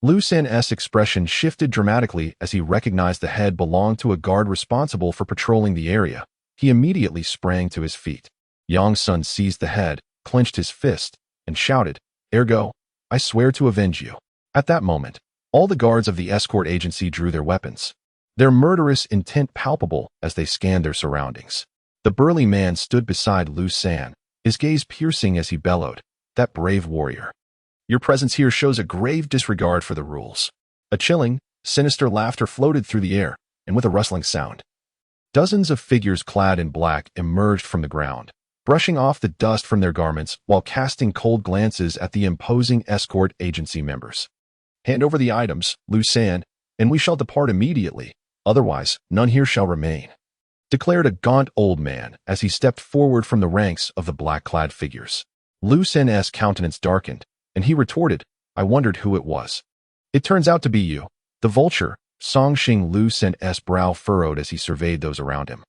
[SPEAKER 1] Lu Xan's expression shifted dramatically as he recognized the head belonged to a guard responsible for patrolling the area. He immediately sprang to his feet. Yang Sun seized the head, clenched his fist, and shouted, "Ergo, I swear to avenge you." At that moment, all the guards of the escort agency drew their weapons, their murderous intent palpable as they scanned their surroundings. The burly man stood beside Lu Xan, his gaze piercing as he bellowed, "That brave warrior. Your presence here shows a grave disregard for the rules." A chilling, sinister laughter floated through the air, and with a rustling sound, dozens of figures clad in black emerged from the ground, brushing off the dust from their garments while casting cold glances at the imposing escort agency members. "Hand over the items, Xian, and we shall depart immediately. Otherwise, none here shall remain," declared a gaunt old man as he stepped forward from the ranks of the black-clad figures. Xian's countenance darkened, and he retorted, "I wondered who it was. It turns out to be you, the vulture." Songxing. Xian's brow furrowed as he surveyed those around him,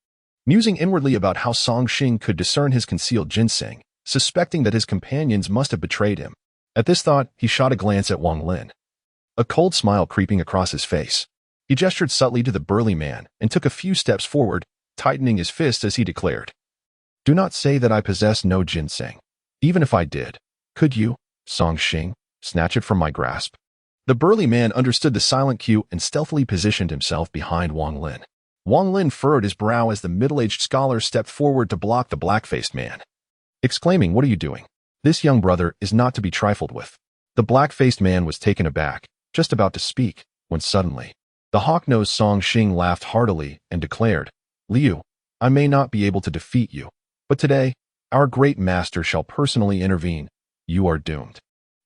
[SPEAKER 1] musing inwardly about how Songxing could discern his concealed ginseng, suspecting that his companions must have betrayed him. At this thought, he shot a glance at Wang Lin, a cold smile creeping across his face. He gestured subtly to the burly man and took a few steps forward, tightening his fist as he declared, "Do not say that I possess no ginseng. Even if I did, could you, Songxing, snatch it from my grasp?" The burly man understood the silent cue and stealthily positioned himself behind Wang Lin. Wang Lin furrowed his brow as the middle-aged scholar stepped forward to block the black-faced man, exclaiming, "What are you doing? This young brother is not to be trifled with." The black-faced man was taken aback, just about to speak, when suddenly, the hawk-nosed Songxing laughed heartily and declared, "Liu, I may not be able to defeat you, but today, our great master shall personally intervene. You are doomed."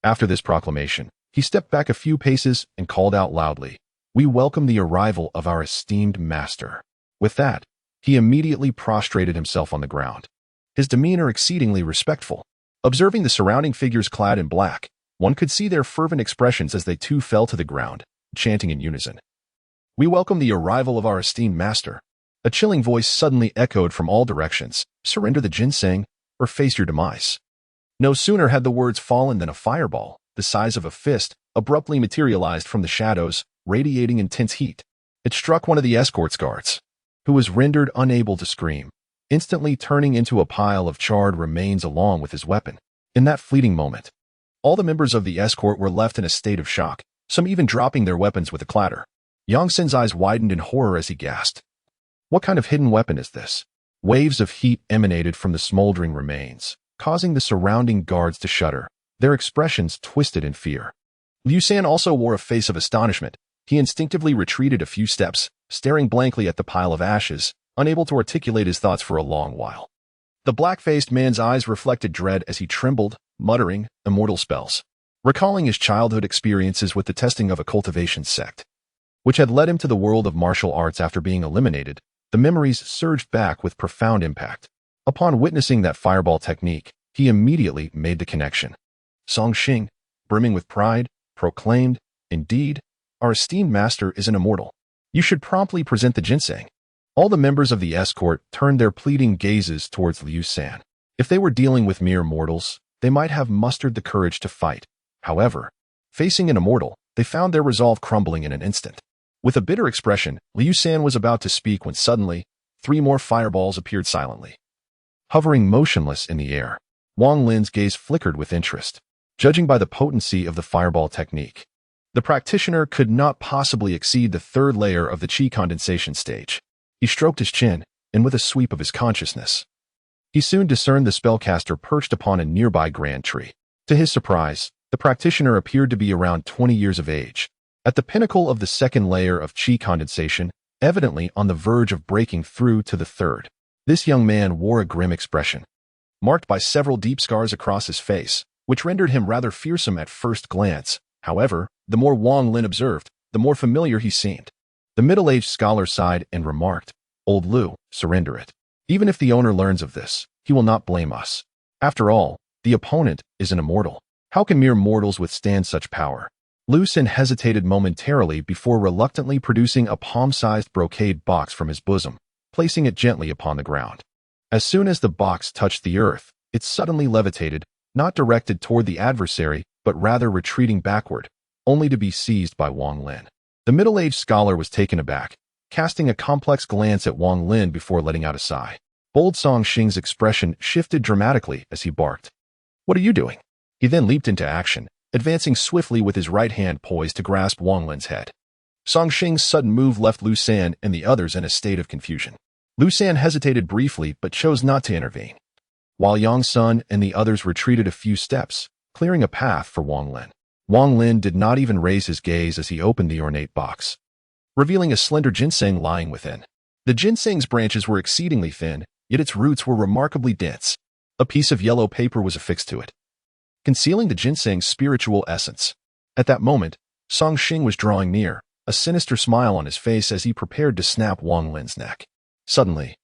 [SPEAKER 1] After this proclamation, he stepped back a few paces and called out loudly, "We welcome the arrival of our esteemed master." With that, he immediately prostrated himself on the ground, his demeanor exceedingly respectful. Observing the surrounding figures clad in black, one could see their fervent expressions as they too fell to the ground, chanting in unison, "We welcome the arrival of our esteemed master." A chilling voice suddenly echoed from all directions, "Surrender the ginseng, or face your demise." No sooner had the words fallen than a fireball, the size of a fist, abruptly materialized from the shadows, radiating intense heat. It struck one of the escort's guards, who was rendered unable to scream, instantly turning into a pile of charred remains along with his weapon. In that fleeting moment, all the members of the escort were left in a state of shock, some even dropping their weapons with a clatter. Yang Sen's eyes widened in horror as he gasped, "What kind of hidden weapon is this?" Waves of heat emanated from the smoldering remains, causing the surrounding guards to shudder, their expressions twisted in fear. Xian also wore a face of astonishment. He instinctively retreated a few steps, staring blankly at the pile of ashes, unable to articulate his thoughts for a long while. The black-faced man's eyes reflected dread as he trembled, muttering immortal spells, recalling his childhood experiences with the testing of a cultivation sect, which had led him to the world of martial arts after being eliminated. The memories surged back with profound impact. Upon witnessing that fireball technique, he immediately made the connection. Songxing, brimming with pride, proclaimed, "Indeed, our esteemed master is an immortal. You should promptly present the ginseng." All the members of the escort turned their pleading gazes towards Xian. If they were dealing with mere mortals, they might have mustered the courage to fight. However, facing an immortal, they found their resolve crumbling in an instant. With a bitter expression, Xian was about to speak when suddenly, 3 more fireballs appeared silently, hovering motionless in the air. Wang Lin's gaze flickered with interest. Judging by the potency of the fireball technique, the practitioner could not possibly exceed the 3rd layer of the qi condensation stage. He stroked his chin, and with a sweep of his consciousness, he soon discerned the spellcaster perched upon a nearby grand tree. To his surprise, the practitioner appeared to be around 20 years of age, at the pinnacle of the 2nd layer of qi condensation, evidently on the verge of breaking through to the 3rd. This young man wore a grim expression, marked by several deep scars across his face, which rendered him rather fearsome at first glance. However, the more Wang Lin observed, the more familiar he seemed. The middle-aged scholar sighed and remarked, "Old Liu, surrender it. Even if the owner learns of this, he will not blame us. After all, the opponent is an immortal. How can mere mortals withstand such power?" Xian hesitated momentarily before reluctantly producing a palm-sized brocade box from his bosom, placing it gently upon the ground. As soon as the box touched the earth, it suddenly levitated, not directed toward the adversary, but rather retreating backward, only to be seized by Wang Lin. The middle-aged scholar was taken aback, casting a complex glance at Wang Lin before letting out a sigh. Bold Songxing's expression shifted dramatically as he barked, "What are you doing?" He then leaped into action, advancing swiftly with his right hand poised to grasp Wang Lin's head. Songxing's sudden move left Xian and the others in a state of confusion. Xian hesitated briefly but chose not to intervene. while Yang Sun and the others retreated a few steps, clearing a path for Wang Lin. Wang Lin did not even raise his gaze as he opened the ornate box, revealing a slender ginseng lying within. The ginseng's branches were exceedingly thin, yet its roots were remarkably dense. A piece of yellow paper was affixed to it, concealing the ginseng's spiritual essence. At that moment, Song Xing was drawing near, a sinister smile on his face as he prepared to snap Wang Lin's neck. Suddenly,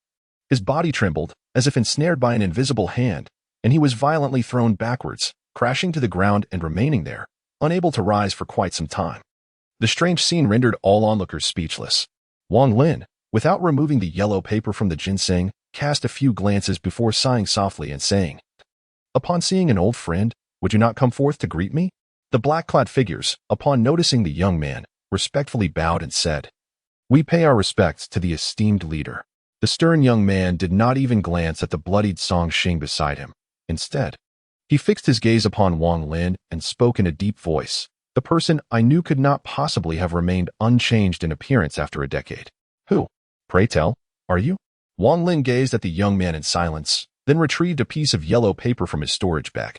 [SPEAKER 1] his body trembled, as if ensnared by an invisible hand, and he was violently thrown backwards, crashing to the ground and remaining there, unable to rise for quite some time. The strange scene rendered all onlookers speechless. Wang Lin, without removing the yellow paper from the ginseng, cast a few glances before sighing softly and saying, "Upon seeing an old friend, would you not come forth to greet me?" The black-clad figures, upon noticing the young man, respectfully bowed and said, "We pay our respects to the esteemed leader." The stern young man did not even glance at the bloodied Song Xing beside him. Instead, he fixed his gaze upon Wang Lin and spoke in a deep voice. "The person I knew could not possibly have remained unchanged in appearance after a decade. Who, pray tell, are you?" Wang Lin gazed at the young man in silence, then retrieved a piece of yellow paper from his storage bag.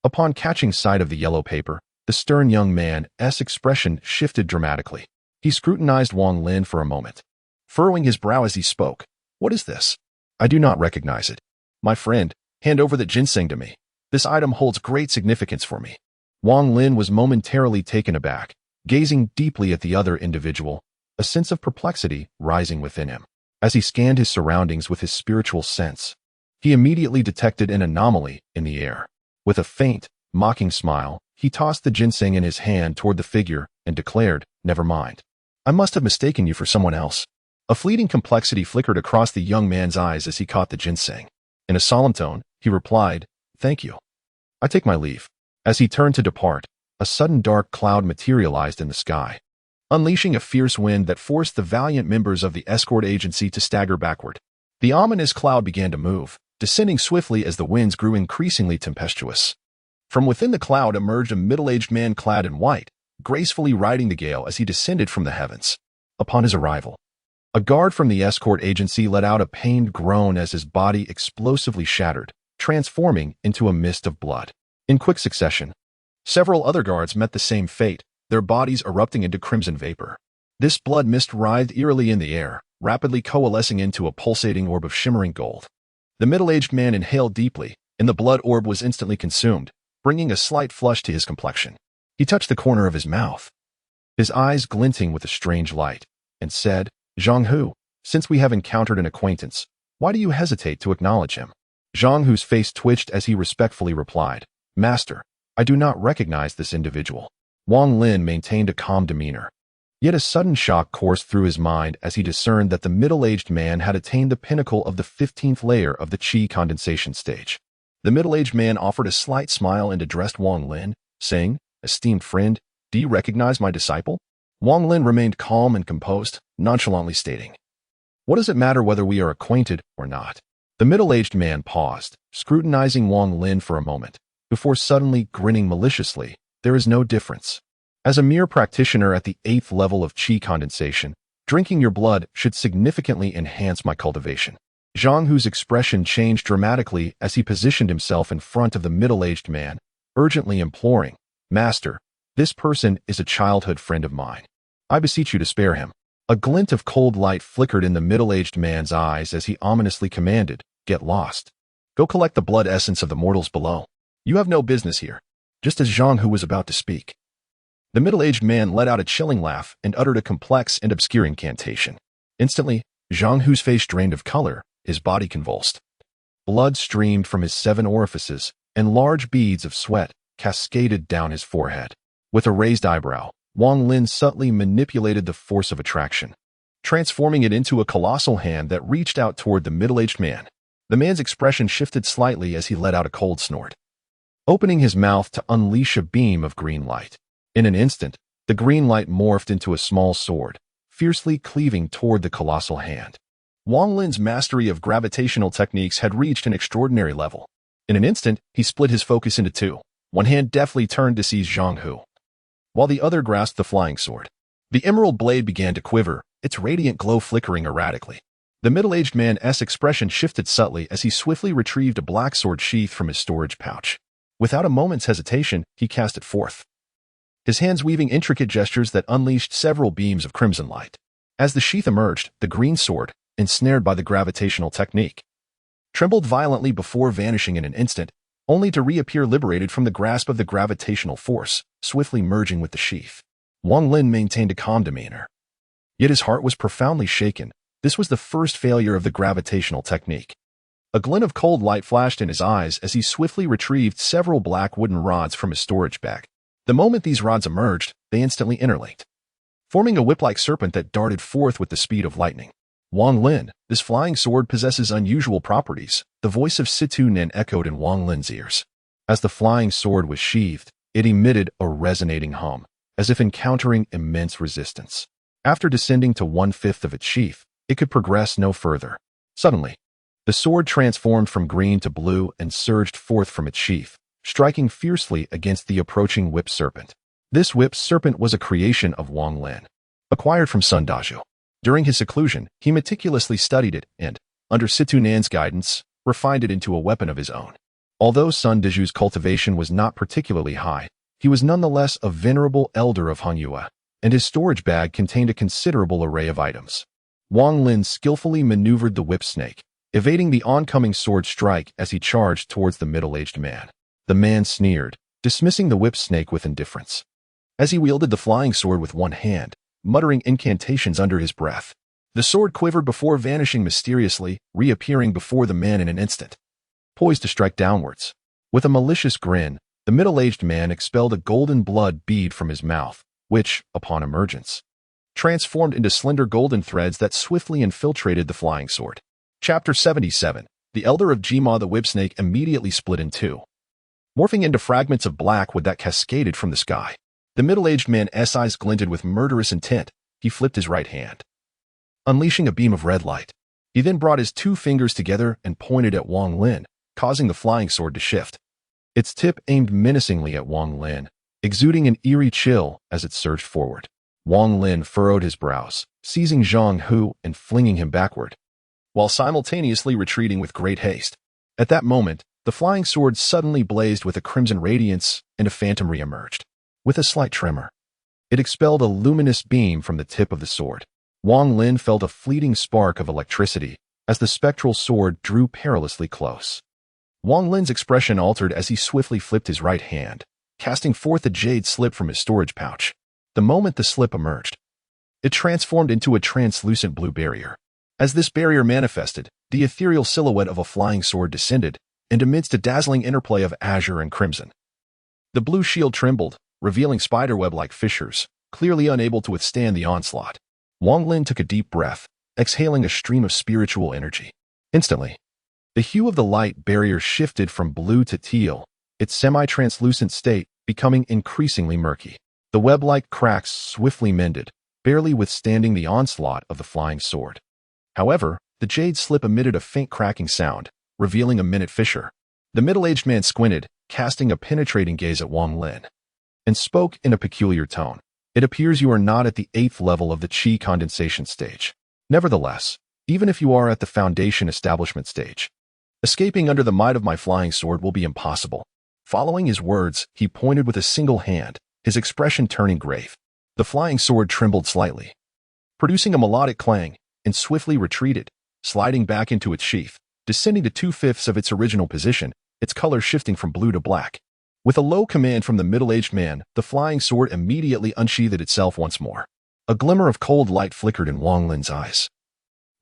[SPEAKER 1] Upon catching sight of the yellow paper, the stern young man's expression shifted dramatically. He scrutinized Wang Lin for a moment, furrowing his brow as he spoke. "What is this? I do not recognize it. My friend, hand over the ginseng to me. This item holds great significance for me." Wang Lin was momentarily taken aback, gazing deeply at the other individual, a sense of perplexity rising within him. As he scanned his surroundings with his spiritual sense, he immediately detected an anomaly in the air. With a faint, mocking smile, he tossed the ginseng in his hand toward the figure and declared, "Never mind. I must have mistaken you for someone else." A fleeting complexity flickered across the young man's eyes as he caught the ginseng. In a solemn tone, he replied, "Thank you. I take my leave." As he turned to depart, a sudden dark cloud materialized in the sky, unleashing a fierce wind that forced the valiant members of the escort agency to stagger backward. The ominous cloud began to move, descending swiftly as the winds grew increasingly tempestuous. From within the cloud emerged a middle-aged man clad in white, gracefully riding the gale as he descended from the heavens. Upon his arrival, a guard from the escort agency let out a pained groan as his body explosively shattered, transforming into a mist of blood. In quick succession, several other guards met the same fate, their bodies erupting into crimson vapor. This blood mist writhed eerily in the air, rapidly coalescing into a pulsating orb of shimmering gold. The middle-aged man inhaled deeply, and the blood orb was instantly consumed, bringing a slight flush to his complexion. He touched the corner of his mouth, his eyes glinting with a strange light, and said, "Zhang Hu, since we have encountered an acquaintance, why do you hesitate to acknowledge him?" Zhang Hu's face twitched as he respectfully replied, "Master, I do not recognize this individual." Wang Lin maintained a calm demeanor. Yet a sudden shock coursed through his mind as he discerned that the middle-aged man had attained the pinnacle of the 15th layer of the qi condensation stage. The middle-aged man offered a slight smile and addressed Wang Lin, saying, "Esteemed friend, do you recognize my disciple?" Wang Lin remained calm and composed, nonchalantly stating, "What does it matter whether we are acquainted or not?" The middle-aged man paused, scrutinizing Wang Lin for a moment, before suddenly grinning maliciously. "There is no difference. As a mere practitioner at the 8th level of qi condensation, drinking your blood should significantly enhance my cultivation." Zhang Hu's expression changed dramatically as he positioned himself in front of the middle-aged man, urgently imploring, "Master, this person is a childhood friend of mine. I beseech you to spare him." A glint of cold light flickered in the middle-aged man's eyes as he ominously commanded, "Get lost. Go collect the blood essence of the mortals below. You have no business here." Just as Zhang Hu was about to speak, the middle-aged man let out a chilling laugh and uttered a complex and obscure incantation. Instantly, Zhang Hu's face drained of color, his body convulsed. Blood streamed from his 7 orifices, and large beads of sweat cascaded down his forehead. With a raised eyebrow, Wang Lin subtly manipulated the force of attraction, transforming it into a colossal hand that reached out toward the middle-aged man. The man's expression shifted slightly as he let out a cold snort, opening his mouth to unleash a beam of green light. In an instant, the green light morphed into a small sword, fiercely cleaving toward the colossal hand. Wang Lin's mastery of gravitational techniques had reached an extraordinary level. In an instant, he split his focus into two. One hand deftly turned to seize Zhang Hu, while the other grasped the flying sword. The emerald blade began to quiver, its radiant glow flickering erratically. The middle-aged man's expression shifted subtly as he swiftly retrieved a black sword sheath from his storage pouch. Without a moment's hesitation, he cast it forth, his hands weaving intricate gestures that unleashed several beams of crimson light. As the sheath emerged, the green sword, ensnared by the gravitational technique, trembled violently before vanishing in an instant, only to reappear liberated from the grasp of the gravitational force, swiftly merging with the sheath. Wang Lin maintained a calm demeanor, yet his heart was profoundly shaken. This was the first failure of the gravitational technique. A glint of cold light flashed in his eyes as he swiftly retrieved several black wooden rods from his storage bag. The moment these rods emerged, they instantly interlinked, forming a whip-like serpent that darted forth with the speed of lightning. Wang Lin, this flying sword possesses unusual properties, the voice of Situ Nen echoed in Wang Lin's ears. As the flying sword was sheathed, it emitted a resonating hum, as if encountering immense resistance. After descending to 1/5 of its sheath, it could progress no further. Suddenly, the sword transformed from green to blue and surged forth from its sheath, striking fiercely against the approaching whip serpent. This whip serpent was a creation of Wang Lin, acquired from Sun Daju. During his seclusion, he meticulously studied it and, under Situ Nan's guidance, refined it into a weapon of his own. Although Sun Daju's cultivation was not particularly high, he was nonetheless a venerable elder of Hangyue, and his storage bag contained a considerable array of items. Wang Lin skillfully maneuvered the whip snake, evading the oncoming sword strike as he charged towards the middle-aged man. The man sneered, dismissing the whip snake with indifference. As he wielded the flying sword with one hand, muttering incantations under his breath, the sword quivered before vanishing mysteriously, reappearing before the man in an instant, poised to strike downwards. With a malicious grin, the middle-aged man expelled a golden blood bead from his mouth, which, upon emergence, transformed into slender golden threads that swiftly infiltrated the flying sword. Chapter 77. The Elder of Jima. The whip snake immediately split in two, morphing into fragments of black wood that cascaded from the sky. The middle-aged man's eyes glinted with murderous intent. He flipped his right hand, unleashing a beam of red light. He then brought his two fingers together and pointed at Wang Lin, causing the flying sword to shift. Its tip aimed menacingly at Wang Lin, exuding an eerie chill as it surged forward. Wang Lin furrowed his brows, seizing Zhang Hu and flinging him backward, while simultaneously retreating with great haste. At that moment, the flying sword suddenly blazed with a crimson radiance, and a phantom re-emerged. With a slight tremor, it expelled a luminous beam from the tip of the sword. Wang Lin felt a fleeting spark of electricity as the spectral sword drew perilously close. Wang Lin's expression altered as he swiftly flipped his right hand, casting forth a jade slip from his storage pouch. The moment the slip emerged, it transformed into a translucent blue barrier. As this barrier manifested, the ethereal silhouette of a flying sword descended, and amidst a dazzling interplay of azure and crimson, the blue shield trembled, revealing spiderweb-like fissures, clearly unable to withstand the onslaught. Wang Lin took a deep breath, exhaling a stream of spiritual energy. Instantly, the hue of the light barrier shifted from blue to teal, its semi-translucent state becoming increasingly murky. The web-like cracks swiftly mended, barely withstanding the onslaught of the flying sword. However, the jade slip emitted a faint cracking sound, revealing a minute fissure. The middle-aged man squinted, casting a penetrating gaze at Wang Lin, and spoke in a peculiar tone. It appears you are not at the 8th level of the qi condensation stage. Nevertheless, even if you are at the foundation establishment stage, escaping under the might of my flying sword will be impossible. Following his words, he pointed with a single hand, his expression turning grave. The flying sword trembled slightly, producing a melodic clang, and swiftly retreated, sliding back into its sheath, descending to 2/5 of its original position, its color shifting from blue to black. With a low command from the middle-aged man, the flying sword immediately unsheathed itself once more. A glimmer of cold light flickered in Wang Lin's eyes.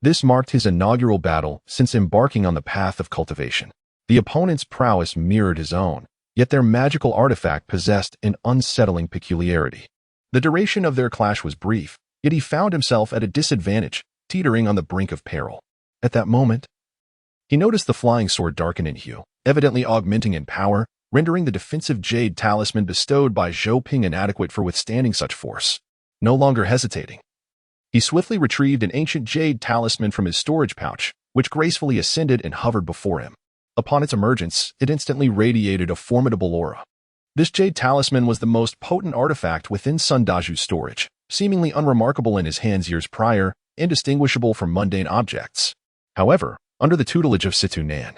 [SPEAKER 1] This marked his inaugural battle since embarking on the path of cultivation. The opponent's prowess mirrored his own, yet their magical artifact possessed an unsettling peculiarity. The duration of their clash was brief, yet he found himself at a disadvantage, teetering on the brink of peril. At that moment, he noticed the flying sword darken in hue, evidently augmenting in power, rendering the defensive jade talisman bestowed by Zhou Ping inadequate for withstanding such force. No longer hesitating, he swiftly retrieved an ancient jade talisman from his storage pouch, which gracefully ascended and hovered before him. Upon its emergence, it instantly radiated a formidable aura. This jade talisman was the most potent artifact within Sun Daju's storage, seemingly unremarkable in his hands years prior, indistinguishable from mundane objects. However, under the tutelage of Situ Nan,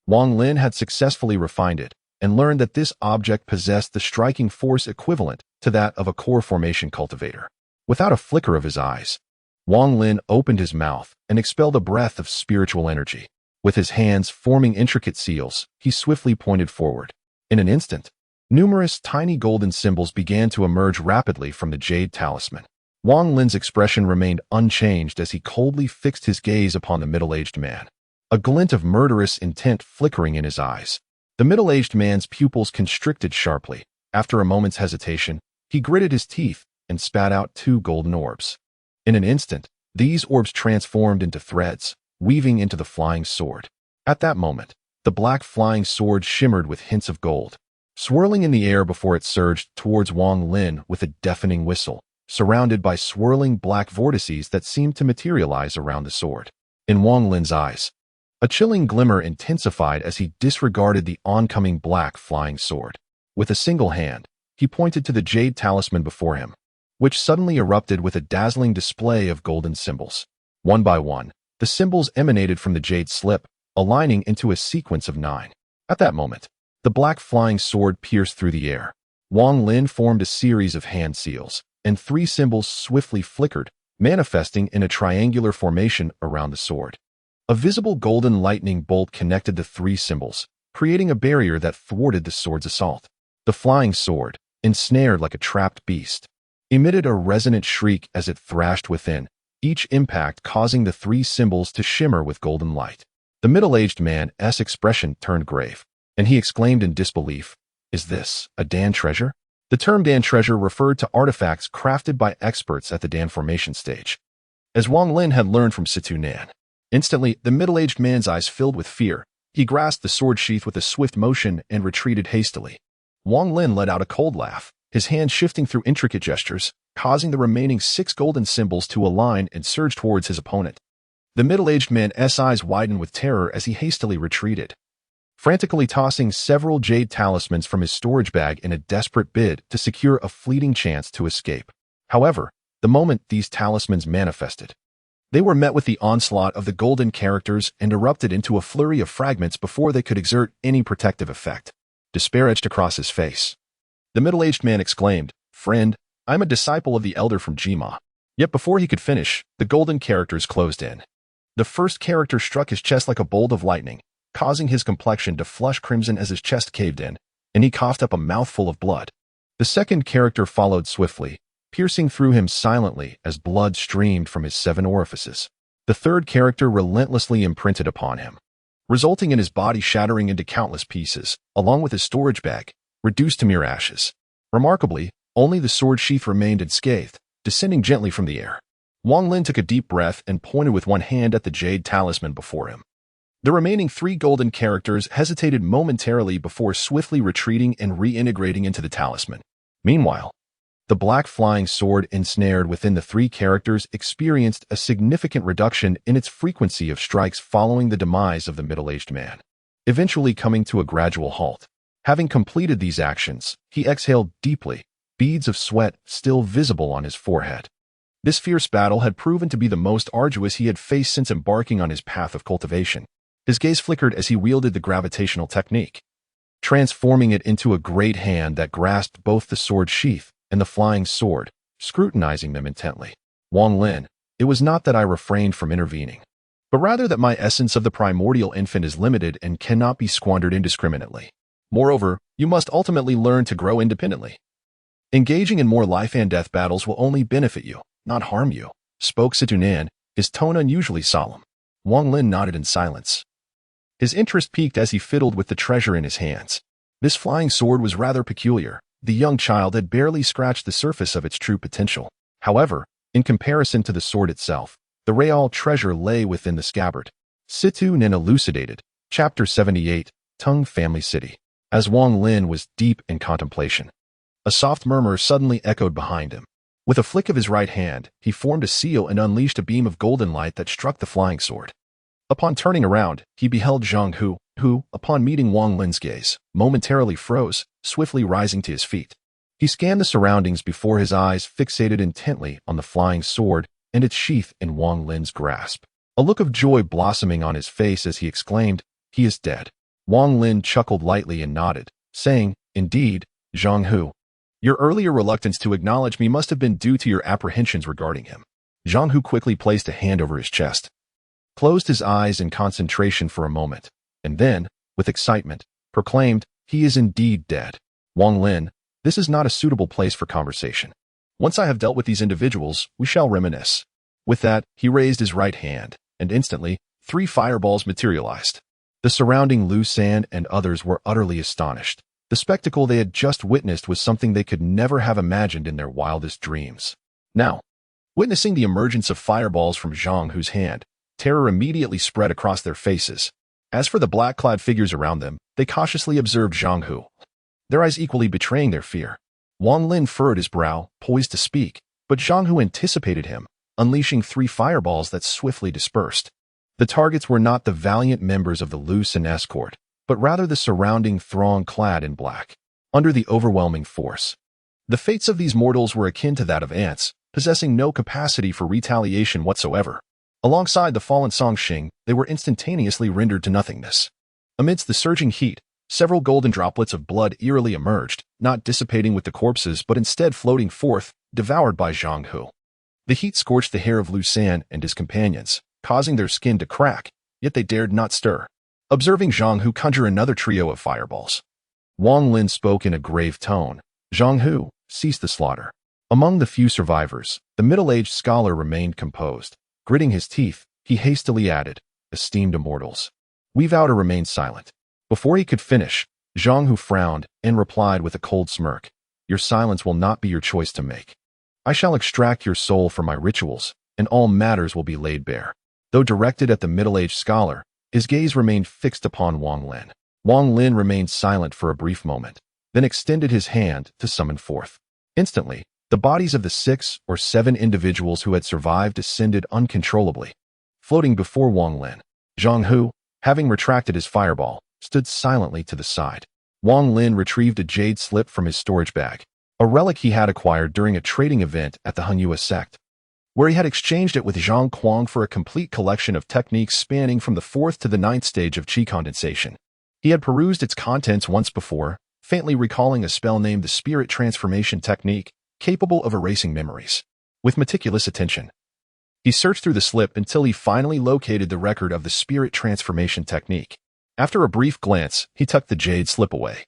[SPEAKER 1] Wang Lin had successfully refined it and learned that this object possessed the striking force equivalent to that of a core formation cultivator. Without a flicker of his eyes, Wang Lin opened his mouth and expelled a breath of spiritual energy. With his hands forming intricate seals, he swiftly pointed forward. In an instant, numerous tiny golden symbols began to emerge rapidly from the jade talisman. Wang Lin's expression remained unchanged as he coldly fixed his gaze upon the middle-aged man, a glint of murderous intent flickering in his eyes. The middle-aged man's pupils constricted sharply. After a moment's hesitation, he gritted his teeth and spat out 2 golden orbs. In an instant, these orbs transformed into threads, weaving into the flying sword. At that moment, the black flying sword shimmered with hints of gold, swirling in the air before it surged towards Wang Lin with a deafening whistle, surrounded by swirling black vortices that seemed to materialize around the sword. In Wang Lin's eyes, a chilling glimmer intensified as he disregarded the oncoming black flying sword. With a single hand, he pointed to the jade talisman before him, which suddenly erupted with a dazzling display of golden symbols. One by one, the symbols emanated from the jade slip, aligning into a sequence of 9. At that moment, the black flying sword pierced through the air. Wang Lin formed a series of hand seals, and 3 symbols swiftly flickered, manifesting in a triangular formation around the sword. A visible golden lightning bolt connected the 3 symbols, creating a barrier that thwarted the sword's assault. The flying sword, ensnared like a trapped beast, emitted a resonant shriek as it thrashed within, each impact causing the 3 symbols to shimmer with golden light. The middle-aged man's expression turned grave, and he exclaimed in disbelief, "Is this a Dan treasure?" The term Dan treasure referred to artifacts crafted by experts at the Dan formation stage. As Wang Lin had learned from Situ Nan, instantly the middle-aged man's eyes filled with fear. He grasped the sword sheath with a swift motion and retreated hastily. Wang Lin let out a cold laugh, his hand shifting through intricate gestures, causing the remaining 6 golden symbols to align and surge towards his opponent. The middle-aged man's eyes widened with terror as he hastily retreated, frantically tossing several jade talismans from his storage bag in a desperate bid to secure a fleeting chance to escape. However, the moment these talismans manifested, they were met with the onslaught of the golden characters and erupted into a flurry of fragments before they could exert any protective effect. Despair etched across his face. The middle-aged man exclaimed, "Friend, I'm a disciple of the elder from Jima." Yet before he could finish, the golden characters closed in. The first character struck his chest like a bolt of lightning, causing his complexion to flush crimson as his chest caved in, and he coughed up a mouthful of blood. The second character followed swiftly, piercing through him silently as blood streamed from his 7 orifices. The third character relentlessly imprinted upon him, resulting in his body shattering into countless pieces, along with his storage bag, reduced to mere ashes. Remarkably, only the sword sheath remained unscathed, descending gently from the air. Wang Lin took a deep breath and pointed with one hand at the jade talisman before him. The remaining 3 golden characters hesitated momentarily before swiftly retreating and reintegrating into the talisman. Meanwhile, the black flying sword ensnared within the 3 characters experienced a significant reduction in its frequency of strikes following the demise of the middle-aged man, eventually coming to a gradual halt. Having completed these actions, he exhaled deeply, beads of sweat still visible on his forehead. This fierce battle had proven to be the most arduous he had faced since embarking on his path of cultivation. His gaze flickered as he wielded the gravitational technique, transforming it into a great hand that grasped both the sword sheath and the flying sword, scrutinizing them intently. "Wang Lin, it was not that I refrained from intervening, but rather that my essence of the primordial infant is limited and cannot be squandered indiscriminately. Moreover, you must ultimately learn to grow independently. Engaging in more life and death battles will only benefit you, not harm you," spoke Situ Nan, his tone unusually solemn. Wang Lin nodded in silence. His interest piqued as he fiddled with the treasure in his hands. This flying sword was rather peculiar. The young child had barely scratched the surface of its true potential. However, in comparison to the sword itself, the real treasure lay within the scabbard. Situ Nan elucidated. Chapter 78, Tung Family City. As Wang Lin was deep in contemplation, a soft murmur suddenly echoed behind him. With a flick of his right hand, he formed a seal and unleashed a beam of golden light that struck the flying sword. Upon turning around, he beheld Zhang Hu, who, upon meeting Wang Lin's gaze, momentarily froze, swiftly rising to his feet. He scanned the surroundings before his eyes fixated intently on the flying sword, and its sheath in Wang Lin's grasp. A look of joy blossoming on his face as he exclaimed, "He is dead." Wang Lin chuckled lightly and nodded, saying, "Indeed, Zhang Hu. Your earlier reluctance to acknowledge me must have been due to your apprehensions regarding him." Zhang Hu quickly placed a hand over his chest, closed his eyes in concentration for a moment, and then, with excitement, proclaimed, "He is indeed dead. Wang Lin, this is not a suitable place for conversation. Once I have dealt with these individuals, we shall reminisce." With that, he raised his right hand, and instantly, 3 fireballs materialized. The surrounding Xian and others were utterly astonished. The spectacle they had just witnessed was something they could never have imagined in their wildest dreams. Now, witnessing the emergence of fireballs from Zhang Hu's hand, terror immediately spread across their faces. As for the black-clad figures around them, they cautiously observed Zhang Hu, their eyes equally betraying their fear. Wang Lin furrowed his brow, poised to speak, but Zhang Hu anticipated him, unleashing 3 fireballs that swiftly dispersed. The targets were not the valiant members of the Xian escort, but rather the surrounding throng clad in black. Under the overwhelming force, the fates of these mortals were akin to that of ants, possessing no capacity for retaliation whatsoever. Alongside the fallen Songxing, they were instantaneously rendered to nothingness. Amidst the surging heat, several golden droplets of blood eerily emerged, not dissipating with the corpses but instead floating forth, devoured by Zhang Hu. The heat scorched the hair of Xian and his companions, causing their skin to crack, yet they dared not stir. Observing Zhang Hu conjure another trio of fireballs, Wang Lin spoke in a grave tone, "Zhang Hu, cease the slaughter." Among the few survivors, the middle-aged scholar remained composed. Gritting his teeth, he hastily added, "Esteemed immortals, we vow to remain silent." Before he could finish, Zhang Hu frowned and replied with a cold smirk, "Your silence will not be your choice to make. I shall extract your soul for my rituals, and all matters will be laid bare." Though directed at the middle-aged scholar, his gaze remained fixed upon Wang Lin. Wang Lin remained silent for a brief moment, then extended his hand to summon forth. Instantly, the bodies of the 6 or 7 individuals who had survived descended uncontrollably, floating before Wang Lin. Zhang Hu, having retracted his fireball, stood silently to the side. Wang Lin retrieved a jade slip from his storage bag, a relic he had acquired during a trading event at the Henyue sect, where he had exchanged it with Zhang Kuang for a complete collection of techniques spanning from the 4th to the 9th stage of qi condensation. He had perused its contents once before, faintly recalling a spell named the Spirit Transformation Technique, capable of erasing memories. With meticulous attention, he searched through the slip until he finally located the record of the Spirit Transformation Technique. After a brief glance, he tucked the jade slip away.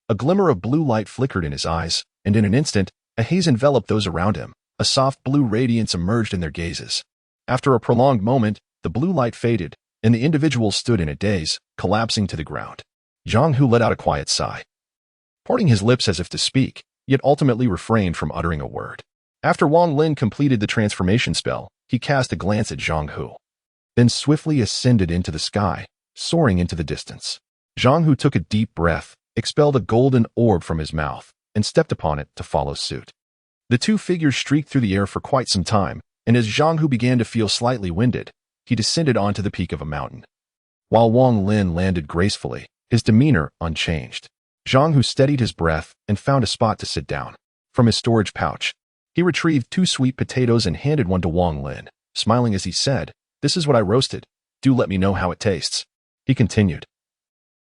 [SPEAKER 1] A glimmer of blue light flickered in his eyes, and in an instant, a haze enveloped those around him. A soft blue radiance emerged in their gazes. After a prolonged moment, the blue light faded, and the individuals stood in a daze, collapsing to the ground. Zhang Hu let out a quiet sigh, parting his lips as if to speak, yet ultimately refrained from uttering a word. After Wang Lin completed the transformation spell, he cast a glance at Zhang Hu, then swiftly ascended into the sky, soaring into the distance. Zhang Hu took a deep breath, expelled a golden orb from his mouth, and stepped upon it to follow suit. The 2 figures streaked through the air for quite some time, and as Zhang Hu began to feel slightly winded, he descended onto the peak of a mountain. While Wang Lin landed gracefully, his demeanor unchanged. Zhang Hu steadied his breath and found a spot to sit down. From his storage pouch, he retrieved 2 sweet potatoes and handed one to Wang Lin, smiling as he said, "This is what I roasted. Do let me know how it tastes." He continued,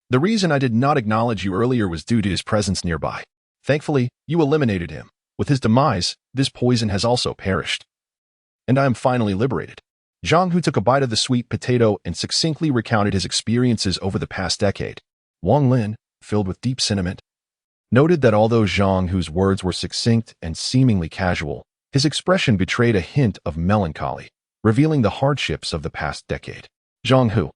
[SPEAKER 1] "The reason I did not acknowledge you earlier was due to his presence nearby. Thankfully, you eliminated him. With his demise, this poison has also perished, and I am finally liberated." Zhang Hu took a bite of the sweet potato and succinctly recounted his experiences over the past decade. Wang Lin, filled with deep sentiment, noted that although Zhang Hu's words were succinct and seemingly casual, his expression betrayed a hint of melancholy, revealing the hardships of the past decade. Zhang Hu,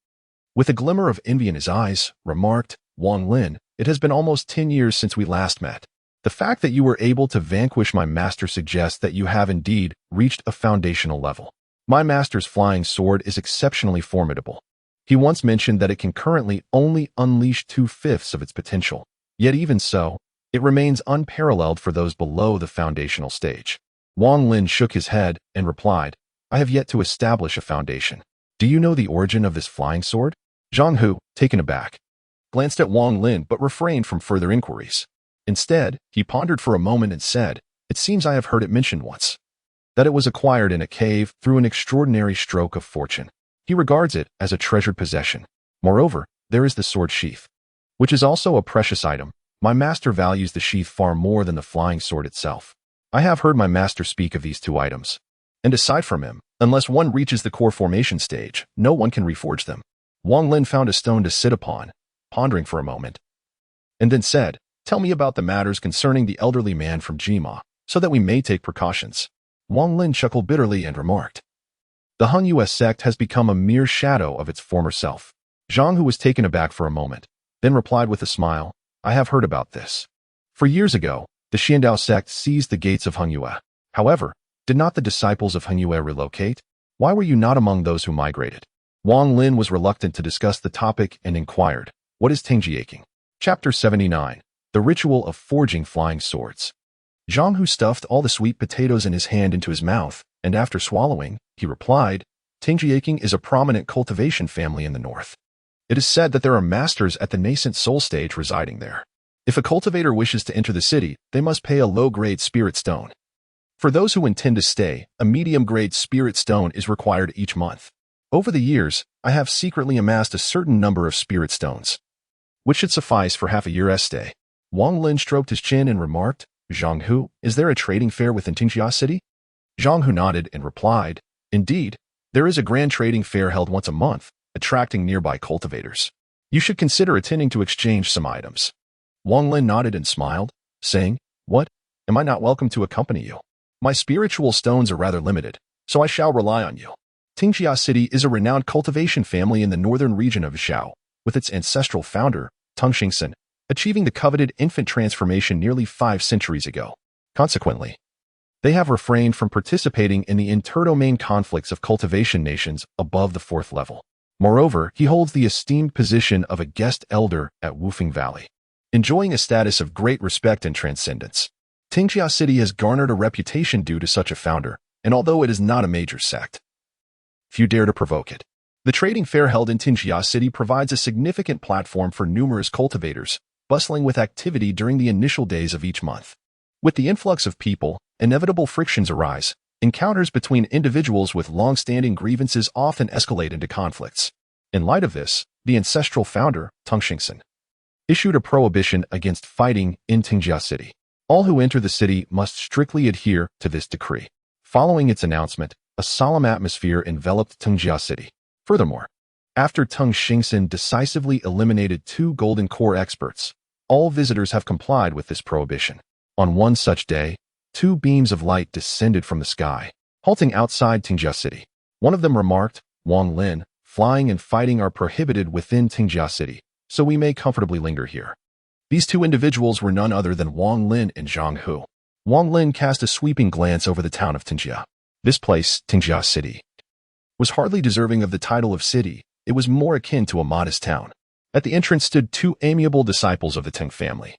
[SPEAKER 1] with a glimmer of envy in his eyes, remarked, "Wang Lin, it has been almost 10 years since we last met. The fact that you were able to vanquish my master suggests that you have indeed reached a foundational level. My master's flying sword is exceptionally formidable. He once mentioned that it can currently only unleash 2/5 of its potential. Yet even so, it remains unparalleled for those below the foundational stage." Wang Lin shook his head and replied, "I have yet to establish a foundation. Do you know the origin of this flying sword?" Zhang Hu, taken aback, glanced at Wang Lin but refrained from further inquiries. Instead, he pondered for a moment and said, "It seems I have heard it mentioned once." that it was acquired in a cave through an extraordinary stroke of fortune. He regards it as a treasured possession. Moreover, there is the sword sheath, which is also a precious item. My master values the sheath far more than the flying sword itself. I have heard my master speak of these two items. And aside from him, unless one reaches the core formation stage, no one can reforge them. Wang Lin found a stone to sit upon, pondering for a moment, and then said, "Tell me about the matters concerning the elderly man from Jima, so that we may take precautions." Wang Lin chuckled bitterly and remarked, "The Hung sect has become a mere shadow of its former self." Zhang Hu was taken aback for a moment, then replied with a smile, "I have heard about this. For years ago, the Xian sect seized the gates of Hung. However, did not the disciples of Hung relocate? Why were you not among those who migrated?" Wang Lin was reluctant to discuss the topic and inquired, "What is Tingjiaking?" Chapter 79. The Ritual of Forging Flying Swords. Zhang Hu stuffed all the sweet potatoes in his hand into his mouth, and after swallowing, he replied, "Tingjiaking is a prominent cultivation family in the north. It is said that there are masters at the nascent soul stage residing there. If a cultivator wishes to enter the city, they must pay a low-grade spirit stone. For those who intend to stay, a medium-grade spirit stone is required each month. Over the years, I have secretly amassed a certain number of spirit stones, which should suffice for half a year's stay." Wang Lin stroked his chin and remarked, "Zhang Hu, is there a trading fair within Tingxia City?" Zhang Hu nodded and replied, "Indeed, there is a grand trading fair held once a month, attracting nearby cultivators. You should consider attending to exchange some items." Wang Lin nodded and smiled, saying, "What? Am I not welcome to accompany you? My spiritual stones are rather limited, so I shall rely on you." Tingxia City is a renowned cultivation family in the northern region of Xiao, with its ancestral founder, Tang Xingsan, achieving the coveted infant transformation nearly 5 centuries ago. Consequently, they have refrained from participating in the interdomain conflicts of cultivation nations above the 4th level. Moreover, he holds the esteemed position of a guest elder at Wufeng Valley, enjoying a status of great respect and transcendence. Tingxia City has garnered a reputation due to such a founder, and although it is not a major sect, few dare to provoke it. The trading fair held in Tingxia City provides a significant platform for numerous cultivators, bustling with activity during the initial days of each month. With the influx of people, inevitable frictions arise. Encounters between individuals with long-standing grievances often escalate into conflicts. In light of this, the ancestral founder, Tang Xingsan, issued a prohibition against fighting in Tingxia City. All who enter the city must strictly adhere to this decree. Following its announcement, a solemn atmosphere enveloped Tingxia City. Furthermore, after Tang Xingsan decisively eliminated 2 golden core experts, all visitors have complied with this prohibition. On one such day, 2 beams of light descended from the sky, halting outside Tingxia City. One of them remarked, "Wang Lin, flying and fighting are prohibited within Tingxia City, so we may comfortably linger here." These 2 individuals were none other than Wang Lin and Zhang Hu. Wang Lin cast a sweeping glance over the town of Tingxia. This place, Tingxia City, was hardly deserving of the title of city. It was more akin to a modest town. At the entrance stood 2 amiable disciples of the Tang family,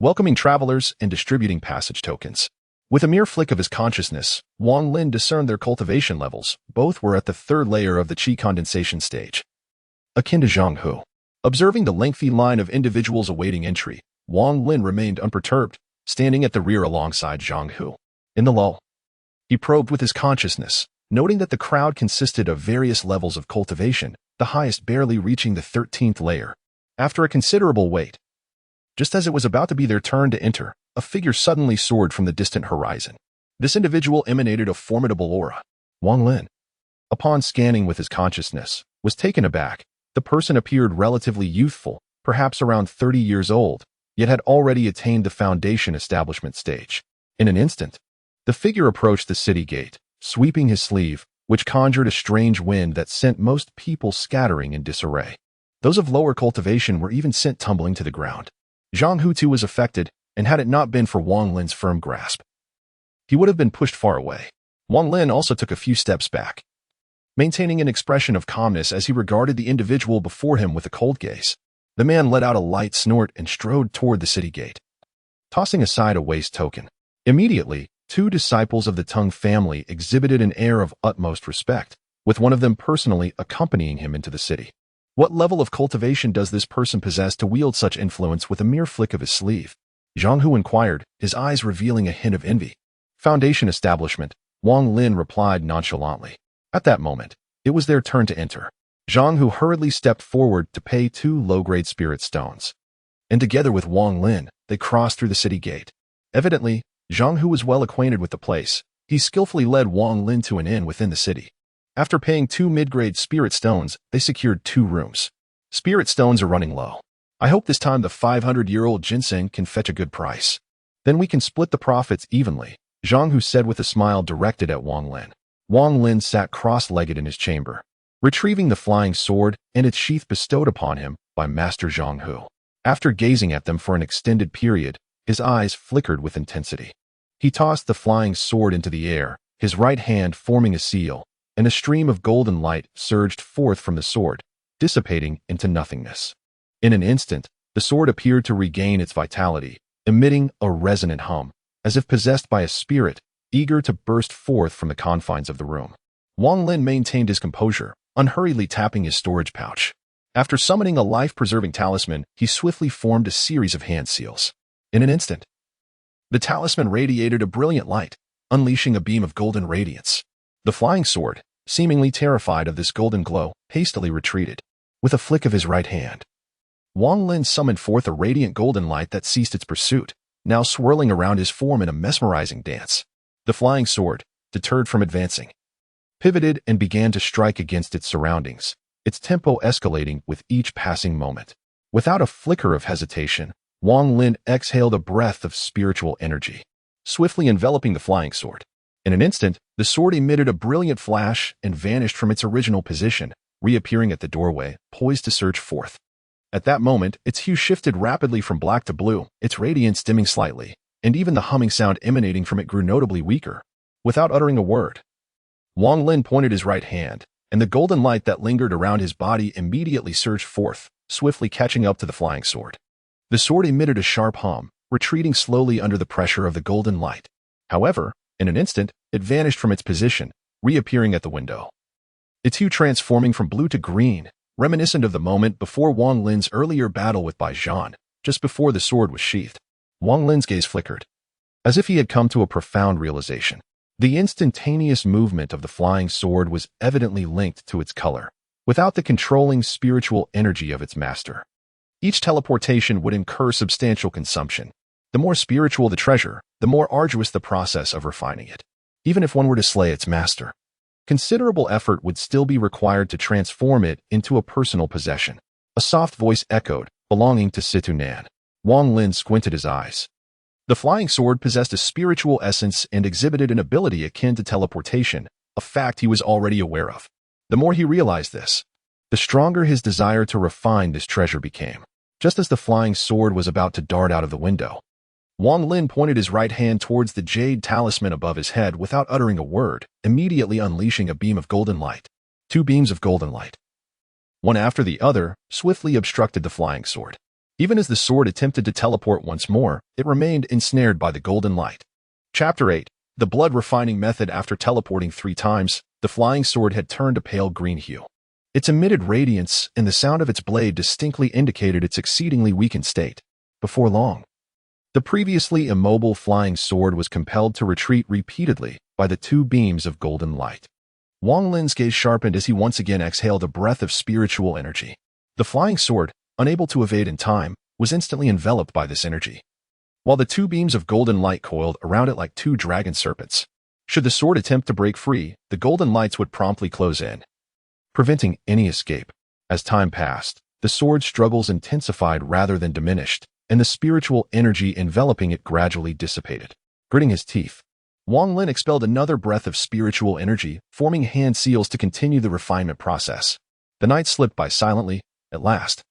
[SPEAKER 1] welcoming travelers and distributing passage tokens. With a mere flick of his consciousness, Wang Lin discerned their cultivation levels. Both were at the 3rd layer of the qi condensation stage, akin to Zhang Hu. Observing the lengthy line of individuals awaiting entry, Wang Lin remained unperturbed, standing at the rear alongside Zhang Hu. In the lull, he probed with his consciousness, noting that the crowd consisted of various levels of cultivation, the highest barely reaching the 13th layer. After a considerable wait, just as it was about to be their turn to enter, a figure suddenly soared from the distant horizon. This individual emanated a formidable aura. Wang Lin, upon scanning with his consciousness, was taken aback. The person appeared relatively youthful, perhaps around 30 years old, yet had already attained the foundation establishment stage. In an instant, the figure approached the city gate, sweeping his sleeve, which conjured a strange wind that sent most people scattering in disarray. Those of lower cultivation were even sent tumbling to the ground. Zhang Hu too was affected, and had it not been for Wang Lin's firm grasp, he would have been pushed far away. Wang Lin also took a few steps back, maintaining an expression of calmness as he regarded the individual before him with a cold gaze. The man let out a light snort and strode toward the city gate, tossing aside a waste token. Immediately, 2 disciples of the Tang family exhibited an air of utmost respect, with one of them personally accompanying him into the city. What level of cultivation does this person possess to wield such influence with a mere flick of his sleeve? Zhang Hu inquired, his eyes revealing a hint of envy. Foundation establishment, Wang Lin replied nonchalantly. At that moment, it was their turn to enter. Zhang Hu hurriedly stepped forward to pay 2 low-grade spirit stones. And together with Wang Lin, they crossed through the city gate. Evidently, Zhang Hu was well acquainted with the place. He skillfully led Wang Lin to an inn within the city. After paying 2 mid-grade spirit stones, they secured 2 rooms. Spirit stones are running low. I hope this time the 500-year-old ginseng can fetch a good price. Then we can split the profits evenly, Zhang Hu said with a smile directed at Wang Lin. Wang Lin sat cross-legged in his chamber, retrieving the flying sword and its sheath bestowed upon him by Master Zhang Hu. After gazing at them for an extended period, his eyes flickered with intensity. He tossed the flying sword into the air, his right hand forming a seal, and a stream of golden light surged forth from the sword, dissipating into nothingness. In an instant, the sword appeared to regain its vitality, emitting a resonant hum, as if possessed by a spirit, eager to burst forth from the confines of the room. Wang Lin maintained his composure, unhurriedly tapping his storage pouch. After summoning a life-preserving talisman, he swiftly formed a series of hand seals. In an instant, the talisman radiated a brilliant light, unleashing a beam of golden radiance. The flying sword, seemingly terrified of this golden glow, hastily retreated. With a flick of his right hand, Wang Lin summoned forth a radiant golden light that ceased its pursuit, now swirling around his form in a mesmerizing dance. The flying sword, deterred from advancing, pivoted and began to strike against its surroundings, its tempo escalating with each passing moment. Without a flicker of hesitation, Wang Lin exhaled a breath of spiritual energy, swiftly enveloping the flying sword. In an instant, the sword emitted a brilliant flash and vanished from its original position, reappearing at the doorway, poised to surge forth. At that moment, its hue shifted rapidly from black to blue, its radiance dimming slightly, and even the humming sound emanating from it grew notably weaker. Without uttering a word, Wang Lin pointed his right hand, and the golden light that lingered around his body immediately surged forth, swiftly catching up to the flying sword. The sword emitted a sharp hum, retreating slowly under the pressure of the golden light. However, in an instant, it vanished from its position, reappearing at the window. Its hue transforming from blue to green, reminiscent of the moment before Wang Lin's earlier battle with Bai Zhan, just before the sword was sheathed. Wang Lin's gaze flickered, as if he had come to a profound realization. The instantaneous movement of the flying sword was evidently linked to its color, without the controlling spiritual energy of its master. Each teleportation would incur substantial consumption. The more spiritual the treasure, the more arduous the process of refining it. Even if one were to slay its master, considerable effort would still be required to transform it into a personal possession. A soft voice echoed, belonging to Situ Nan. Wang Lin squinted his eyes. The flying sword possessed a spiritual essence and exhibited an ability akin to teleportation, a fact he was already aware of. The more he realized this, the stronger his desire to refine this treasure became. Just as the flying sword was about to dart out of the window, Wang Lin pointed his right hand towards the jade talisman above his head without uttering a word, immediately unleashing a beam of golden light. 2 beams of golden light, one after the other, swiftly obstructed the flying sword. Even as the sword attempted to teleport once more, it remained ensnared by the golden light. Chapter 8. The blood refining method. After teleporting 3 times, the flying sword had turned a pale green hue. Its emitted radiance and the sound of its blade distinctly indicated its exceedingly weakened state. Before long, the previously immobile flying sword was compelled to retreat repeatedly by the 2 beams of golden light. Wang Lin's gaze sharpened as he once again exhaled a breath of spiritual energy. The flying sword, unable to evade in time, was instantly enveloped by this energy, while the 2 beams of golden light coiled around it like 2 dragon serpents. Should the sword attempt to break free, the golden lights would promptly close in, preventing any escape. As time passed, the sword's struggles intensified rather than diminished, and the spiritual energy enveloping it gradually dissipated. Gritting his teeth, Wang Lin expelled another breath of spiritual energy, forming hand seals to continue the refinement process. The night slipped by silently. At last,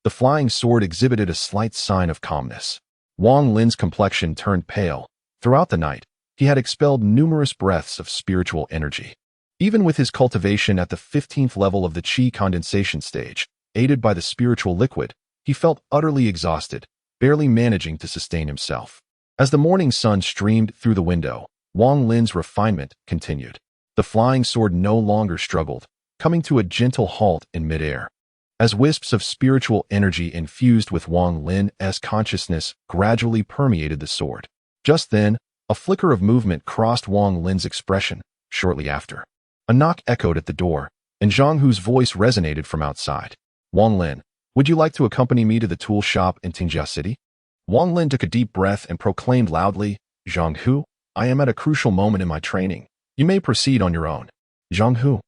[SPEAKER 1] the flying sword exhibited a slight sign of calmness. Wang Lin's complexion turned pale. Throughout the night, he had expelled numerous breaths of spiritual energy. Even with his cultivation at the 15th level of the Qi condensation stage, aided by the spiritual liquid, he felt utterly exhausted, barely managing to sustain himself. As the morning sun streamed through the window, Wang Lin's refinement continued. The flying sword no longer struggled, coming to a gentle halt in midair. As wisps of spiritual energy infused with Wang Lin's consciousness gradually permeated the sword. Just then, A flicker of movement crossed Wang Lin's expression shortly after. A knock echoed at the door, and Zhang Hu's voice resonated from outside. Wang Lin, would you like to accompany me to the tool shop in Tingjia City? Wang Lin took a deep breath and proclaimed loudly, Zhang Hu, I am at a crucial moment in my training. You may proceed on your own. Zhang Hu,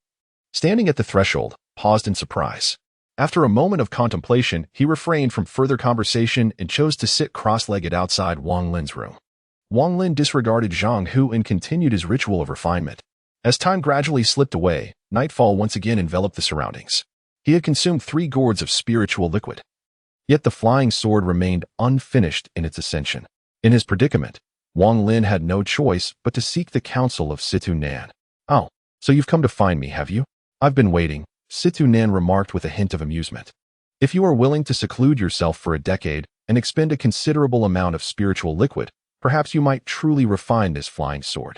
[SPEAKER 1] standing at the threshold, paused in surprise. After a moment of contemplation, he refrained from further conversation and chose to sit cross-legged outside Wang Lin's room. Wang Lin disregarded Zhang Hu and continued his ritual of refinement. As time gradually slipped away, nightfall once again enveloped the surroundings. He had consumed 3 gourds of spiritual liquid. Yet the flying sword remained unfinished in its ascension. In his predicament, Wang Lin had no choice but to seek the counsel of Situ Nan. Oh, so you've come to find me, have you? I've been waiting, Situ Nan remarked with a hint of amusement. If you are willing to seclude yourself for a decade and expend a considerable amount of spiritual liquid, perhaps you might truly refine this flying sword.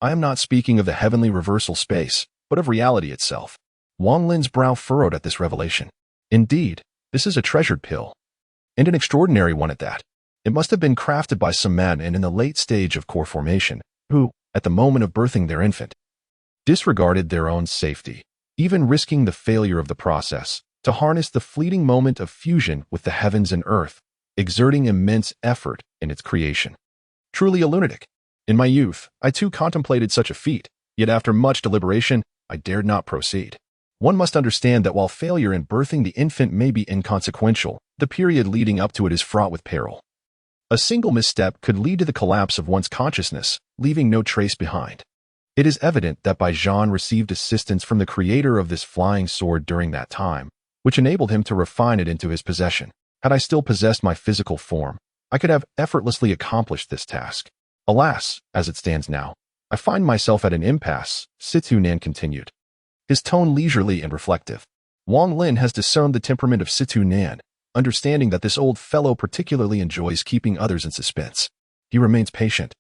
[SPEAKER 1] I am not speaking of the heavenly reversal space, but of reality itself. Wang Lin's brow furrowed at this revelation. Indeed, this is a treasured pill, and an extraordinary one at that. It must have been crafted by some madman in the late stage of core formation, who, at the moment of birthing their infant, disregarded their own safety, even risking the failure of the process, to harness the fleeting moment of fusion with the heavens and earth, exerting immense effort in its creation. Truly a lunatic. In my youth, I too contemplated such a feat, yet after much deliberation, I dared not proceed. One must understand that while failure in birthing the infant may be inconsequential, the period leading up to it is fraught with peril. A single misstep could lead to the collapse of one's consciousness, leaving no trace behind. It is evident that Bai Zhan received assistance from the creator of this flying sword during that time, which enabled him to refine it into his possession. Had I still possessed my physical form, I could have effortlessly accomplished this task. Alas, as it stands now, I find myself at an impasse, Situ Nan continued, his tone leisurely and reflective. Wang Lin has discerned the temperament of Situ Nan, understanding that this old fellow particularly enjoys keeping others in suspense. He remains patient,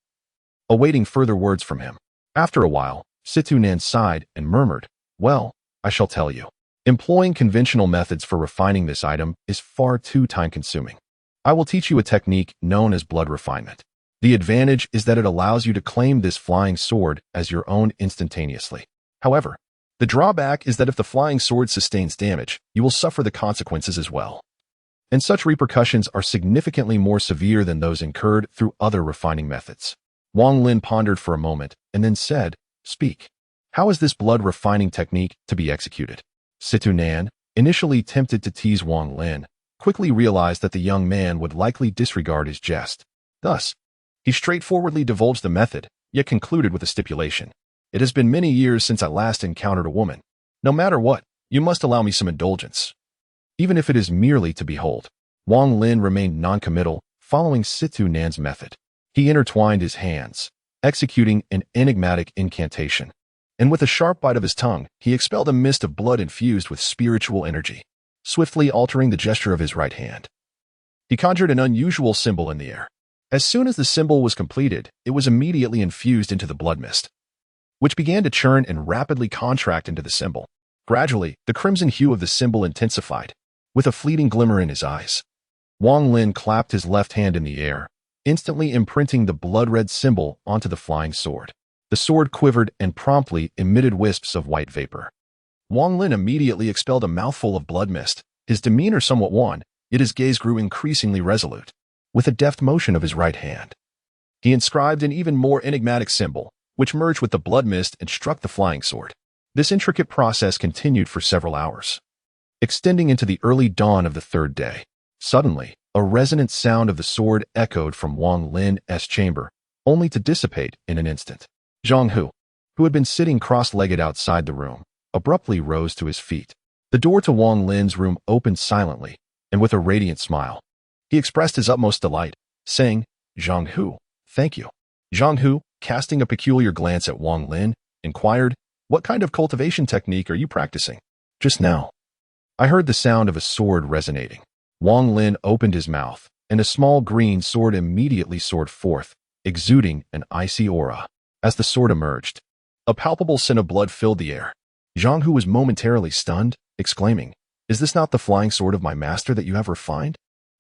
[SPEAKER 1] awaiting further words from him. After a while, Situ Nan sighed and murmured, well, I shall tell you. Employing conventional methods for refining this item is far too time-consuming. I will teach you a technique known as blood refinement. The advantage is that it allows you to claim this flying sword as your own instantaneously. However, the drawback is that if the flying sword sustains damage, you will suffer the consequences as well. And such repercussions are significantly more severe than those incurred through other refining methods. Wang Lin pondered for a moment and then said, speak. How is this blood refining technique to be executed? Situ Nan, initially tempted to tease Wang Lin, quickly realized that the young man would likely disregard his jest. Thus, he straightforwardly divulged the method, yet concluded with a stipulation. It has been many years since I last encountered a woman. No matter what, you must allow me some indulgence. Even if it is merely to behold. Wang Lin remained noncommittal, following Situ Nan's method. He intertwined his hands, executing an enigmatic incantation. And with a sharp bite of his tongue, he expelled a mist of blood infused with spiritual energy, swiftly altering the gesture of his right hand. He conjured an unusual symbol in the air. As soon as the symbol was completed, it was immediately infused into the blood mist, which began to churn and rapidly contract into the symbol. Gradually, the crimson hue of the symbol intensified, with a fleeting glimmer in his eyes. Wang Lin clapped his left hand in the air, instantly imprinting the blood-red symbol onto the flying sword. The sword quivered and promptly emitted wisps of white vapor. Wang Lin immediately expelled a mouthful of blood mist, his demeanor somewhat wan, yet his gaze grew increasingly resolute. With a deft motion of his right hand, he inscribed an even more enigmatic symbol, which merged with the blood mist and struck the flying sword. This intricate process continued for several hours, extending into the early dawn of the 3rd day. Suddenly, a resonant sound of the sword echoed from Wang Lin's chamber, only to dissipate in an instant. Zhang Hu, who had been sitting cross-legged outside the room, abruptly rose to his feet. The door to Wang Lin's room opened silently, and with a radiant smile, he expressed his utmost delight, saying, Zhang Hu, thank you. Zhang Hu, casting a peculiar glance at Wang Lin, inquired, what kind of cultivation technique are you practicing? Just now, I heard the sound of a sword resonating. Wang Lin opened his mouth, and a small green sword immediately soared forth, exuding an icy aura. As the sword emerged, a palpable scent of blood filled the air. Zhang Hu was momentarily stunned, exclaiming, is this not the flying sword of my master that you have refined?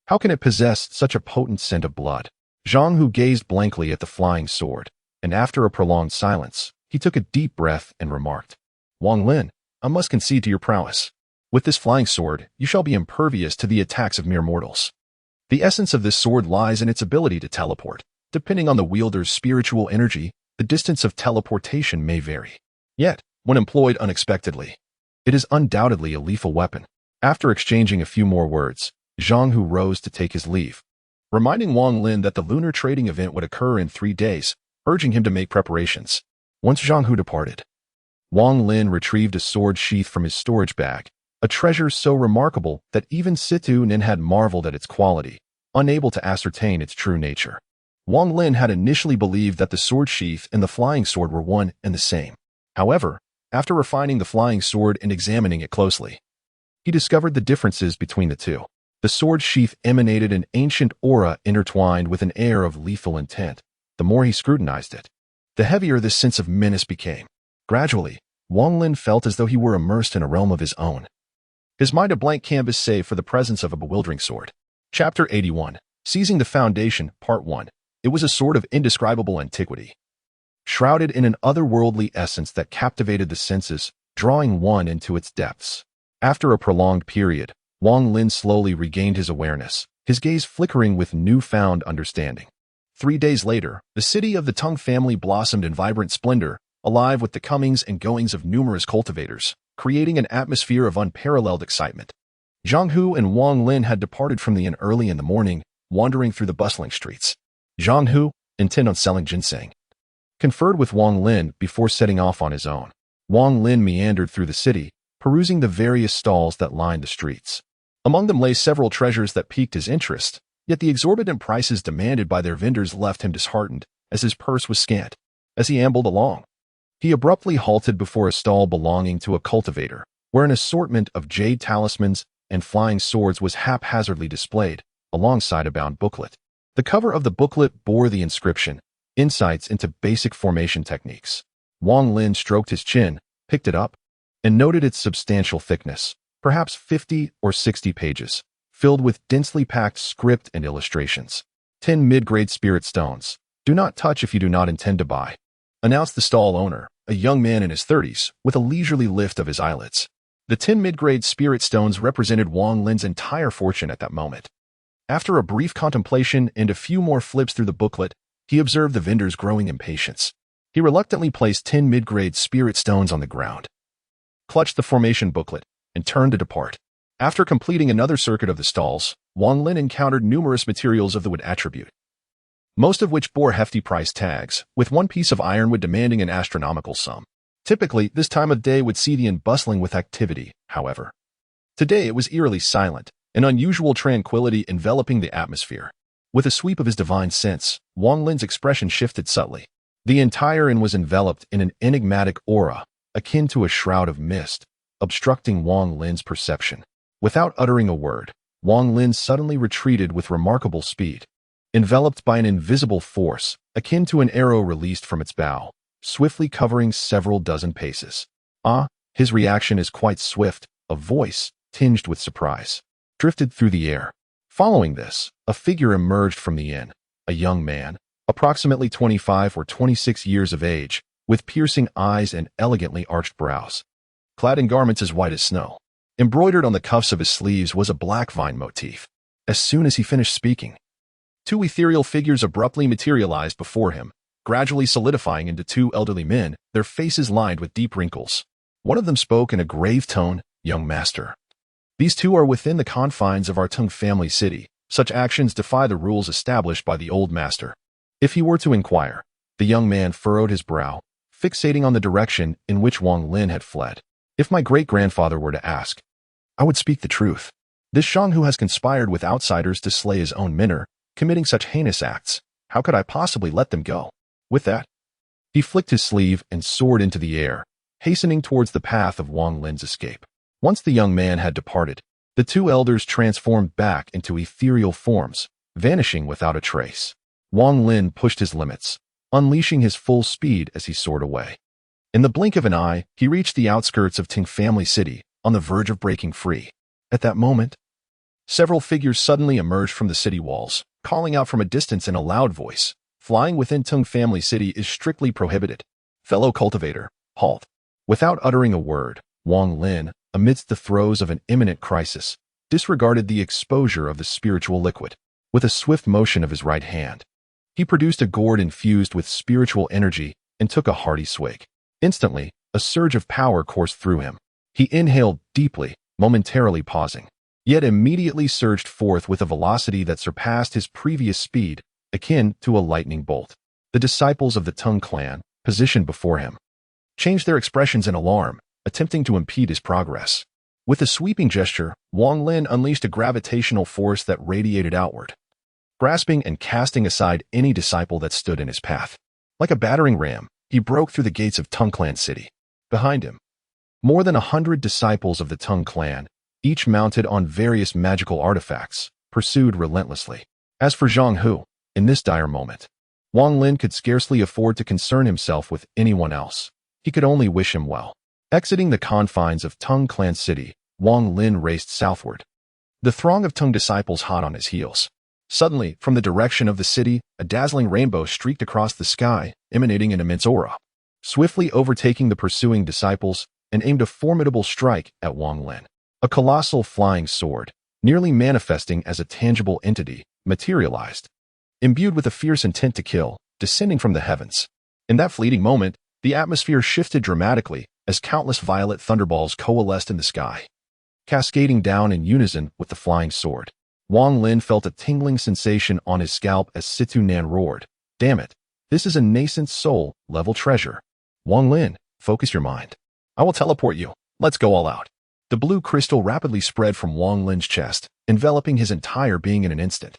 [SPEAKER 1] How can it possess such a potent scent of blood? Zhang Hu gazed blankly at the flying sword, and after a prolonged silence, he took a deep breath and remarked, Wang Lin, I must concede to your prowess. With this flying sword, you shall be impervious to the attacks of mere mortals. The essence of this sword lies in its ability to teleport. Depending on the wielder's spiritual energy, the distance of teleportation may vary. Yet, when employed unexpectedly, it is undoubtedly a lethal weapon. After exchanging a few more words, Zhang Hu rose to take his leave, reminding Wang Lin that the lunar trading event would occur in 3 days, urging him to make preparations. Once Zhang Hu departed, Wang Lin retrieved a sword sheath from his storage bag, a treasure so remarkable that even Situ Nin had marveled at its quality, unable to ascertain its true nature. Wang Lin had initially believed that the sword sheath and the flying sword were one and the same. However, after refining the flying sword and examining it closely, he discovered the differences between the two. The sword sheath emanated an ancient aura intertwined with an air of lethal intent. The more he scrutinized it, the heavier this sense of menace became. Gradually, Wang Lin felt as though he were immersed in a realm of his own. His mind a blank canvas save for the presence of a bewildering sword. Chapter 81. Seizing the Foundation, Part 1. It was a sword of indescribable antiquity, shrouded in an otherworldly essence that captivated the senses, drawing one into its depths. After a prolonged period, Wang Lin slowly regained his awareness, his gaze flickering with newfound understanding. 3 days later, the city of the Tang family blossomed in vibrant splendor, alive with the comings and goings of numerous cultivators, creating an atmosphere of unparalleled excitement. Zhang Hu and Wang Lin had departed from the inn early in the morning, wandering through the bustling streets. Zhang Hu, intent on selling ginseng, conferred with Wang Lin before setting off on his own. Wang Lin meandered through the city, perusing the various stalls that lined the streets. Among them lay several treasures that piqued his interest, yet the exorbitant prices demanded by their vendors left him disheartened, as his purse was scant. As he ambled along, he abruptly halted before a stall belonging to a cultivator, where an assortment of jade talismans and flying swords was haphazardly displayed, alongside a bound booklet. The cover of the booklet bore the inscription, Insights into Basic Formation Techniques. Wang Lin stroked his chin, picked it up, and noted its substantial thickness, perhaps 50 or 60 pages, filled with densely packed script and illustrations. 10 mid-grade spirit stones. Do not touch if you do not intend to buy, announced the stall owner, a young man in his 30s, with a leisurely lift of his eyelids. The 10 mid-grade spirit stones represented Wang Lin's entire fortune at that moment. After a brief contemplation and a few more flips through the booklet, he observed the vendor's growing impatience. He reluctantly placed 10 mid-grade spirit stones on the ground, clutched the formation booklet, and turned to depart. After completing another circuit of the stalls, Wang Lin encountered numerous materials of the wood attribute, most of which bore hefty price tags, with one piece of ironwood demanding an astronomical sum. Typically, this time of day would see the inn bustling with activity, however. Today it was eerily silent, an unusual tranquility enveloping the atmosphere. With a sweep of his divine sense, Wang Lin's expression shifted subtly. The entire inn was enveloped in an enigmatic aura, akin to a shroud of mist, obstructing Wang Lin's perception. Without uttering a word, Wang Lin suddenly retreated with remarkable speed, enveloped by an invisible force, akin to an arrow released from its bow, swiftly covering several dozen paces. His reaction is quite swift, a voice, tinged with surprise, drifted through the air. Following this, a figure emerged from the inn, a young man, approximately 25 or 26 years of age, with piercing eyes and elegantly arched brows. Clad in garments as white as snow, embroidered on the cuffs of his sleeves was a black vine motif. As soon as he finished speaking, 2 ethereal figures abruptly materialized before him, gradually solidifying into 2 elderly men, their faces lined with deep wrinkles. One of them spoke in a grave tone, "Young master, these 2 are within the confines of our Tang family city. Such actions defy the rules established by the old master." If he were to inquire, the young man furrowed his brow, fixating on the direction in which Wang Lin had fled. "If my great-grandfather were to ask, I would speak the truth. This Zhang Hu has conspired with outsiders to slay his own mentor, committing such heinous acts. How could I possibly let them go?" With that, he flicked his sleeve and soared into the air, hastening towards the path of Wang Lin's escape. Once the young man had departed, the 2 elders transformed back into ethereal forms, vanishing without a trace. Wang Lin pushed his limits, unleashing his full speed as he soared away. In the blink of an eye, he reached the outskirts of Tang Family City, on the verge of breaking free. At that moment, several figures suddenly emerged from the city walls, calling out from a distance in a loud voice. Flying within Tang family city is strictly prohibited. Fellow cultivator, halt. Without uttering a word, Wang Lin, amidst the throes of an imminent crisis, disregarded the exposure of the spiritual liquid. With a swift motion of his right hand, he produced a gourd infused with spiritual energy and took a hearty swig. Instantly, a surge of power coursed through him. He inhaled deeply, momentarily pausing, yet immediately surged forth with a velocity that surpassed his previous speed, akin to a lightning bolt. The disciples of the Tang clan, positioned before him, changed their expressions in alarm, attempting to impede his progress. With a sweeping gesture, Wang Lin unleashed a gravitational force that radiated outward, grasping and casting aside any disciple that stood in his path. Like a battering ram, he broke through the gates of Tang clan city. Behind him, more than 100 disciples of the Tang clan, each mounted on various magical artifacts, pursued relentlessly. As for Zhang Hu, in this dire moment, Wang Lin could scarcely afford to concern himself with anyone else. He could only wish him well. Exiting the confines of Tang clan city, Wang Lin raced southward, the throng of Tang disciples hot on his heels. Suddenly, from the direction of the city, a dazzling rainbow streaked across the sky, emanating an immense aura. Swiftly overtaking the pursuing disciples, and aimed a formidable strike at Wang Lin. A colossal flying sword, nearly manifesting as a tangible entity, materialized, imbued with a fierce intent to kill, descending from the heavens. In that fleeting moment, the atmosphere shifted dramatically as countless violet thunderballs coalesced in the sky, cascading down in unison with the flying sword. Wang Lin felt a tingling sensation on his scalp as Situ-Nan roared, "Damn it, this is a nascent soul-level treasure. Wang Lin, focus your mind. I will teleport you. Let's go all out." The blue crystal rapidly spread from Wang Lin's chest, enveloping his entire being in an instant.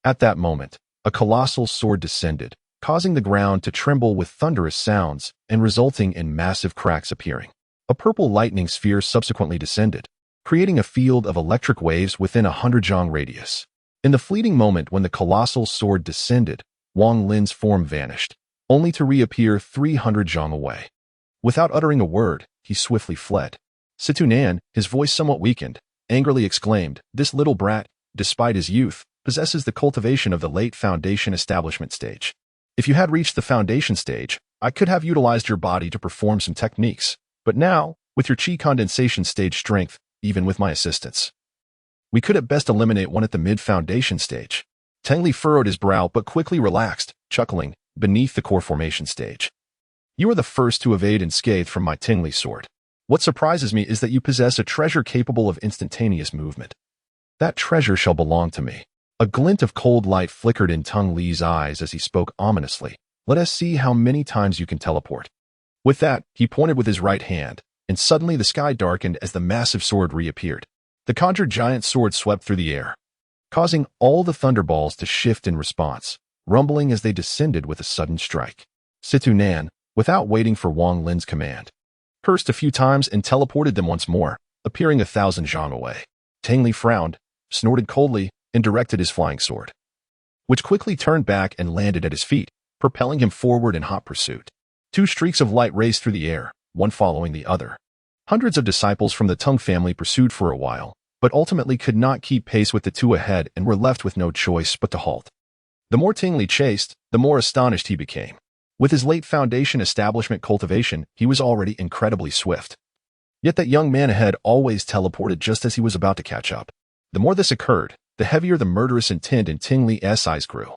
[SPEAKER 1] At that moment, a colossal sword descended, causing the ground to tremble with thunderous sounds and resulting in massive cracks appearing. A purple lightning sphere subsequently descended, creating a field of electric waves within 100 zhang radius. In the fleeting moment when the colossal sword descended, Wang Lin's form vanished, only to reappear 300 zhang away. Without uttering a word, he swiftly fled. Situ-Nan, his voice somewhat weakened, angrily exclaimed, "This little brat, despite his youth, possesses the cultivation of the late foundation establishment stage. If you had reached the foundation stage, I could have utilized your body to perform some techniques, but now, with your chi condensation stage strength, even with my assistance, we could at best eliminate one at the mid-foundation stage." Tangli furrowed his brow but quickly relaxed, chuckling, "Beneath the core formation stage. You are the first to evade unscathed from my Tangli sword. What surprises me is that you possess a treasure capable of instantaneous movement. That treasure shall belong to me." A glint of cold light flickered in Tang Li's eyes as he spoke ominously. "Let us see how many times you can teleport." With that, he pointed with his right hand, and suddenly the sky darkened as the massive sword reappeared. The conjured giant sword swept through the air, causing all the thunderballs to shift in response, rumbling as they descended with a sudden strike. Situ-Nan, without waiting for Wang Lin's command, cursed a few times and teleported them once more, appearing 1,000 zhang away. Tang Li frowned, snorted coldly, and directed his flying sword, which quickly turned back and landed at his feet, propelling him forward in hot pursuit. Two streaks of light raced through the air, one following the other. Hundreds of disciples from the Tang family pursued for a while, but ultimately could not keep pace with the two ahead and were left with no choice but to halt. The more Tang Li chased, the more astonished he became. With his late foundation establishment cultivation, he was already incredibly swift. Yet that young man ahead always teleported just as he was about to catch up. The more this occurred, the heavier the murderous intent in Tang Li's eyes grew.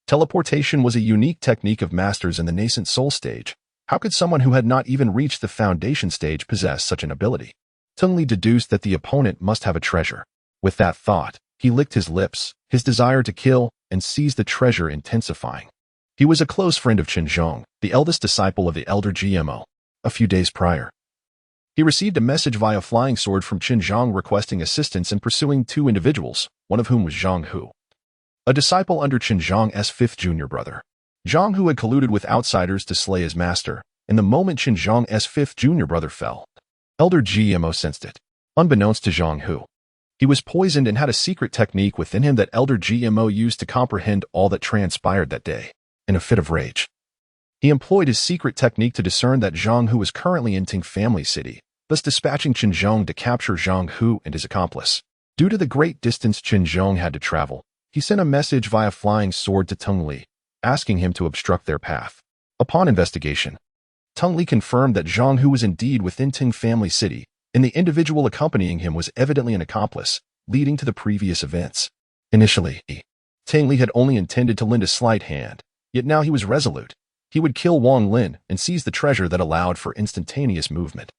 [SPEAKER 1] Teleportation was a unique technique of masters in the nascent soul stage. How could someone who had not even reached the foundation stage possess such an ability? Tang Li deduced that the opponent must have a treasure. With that thought, he licked his lips, his desire to kill and seize the treasure intensifying. He was a close friend of Qin Zhong, the eldest disciple of the elder GMO. A few days prior, he received a message via flying sword from Qin Zhong requesting assistance in pursuing two individuals, one of whom was Zhang Hu, a disciple under Qin Zhong's fifth junior brother. Zhang Hu had colluded with outsiders to slay his master, and the moment Qin Zhong's fifth junior brother fell, Elder GMO sensed it. Unbeknownst to Zhang Hu, he was poisoned and had a secret technique within him that Elder GMO used to comprehend all that transpired that day. In a fit of rage, he employed his secret technique to discern that Zhang Hu was currently in Tang family city, thus dispatching Qin Zhong to capture Zhang Hu and his accomplice. Due to the great distance Qin Zhong had to travel, He sent a message via flying sword to Teng Li, asking him to obstruct their path. Upon investigation, Teng Li confirmed that Zhang Hu was indeed within Ting family city, and the individual accompanying him was evidently an accomplice, leading to the previous events. Initially, Teng Li had only intended to lend a slight hand, yet now he was resolute. He would kill Wang Lin and seize the treasure that allowed for instantaneous movement.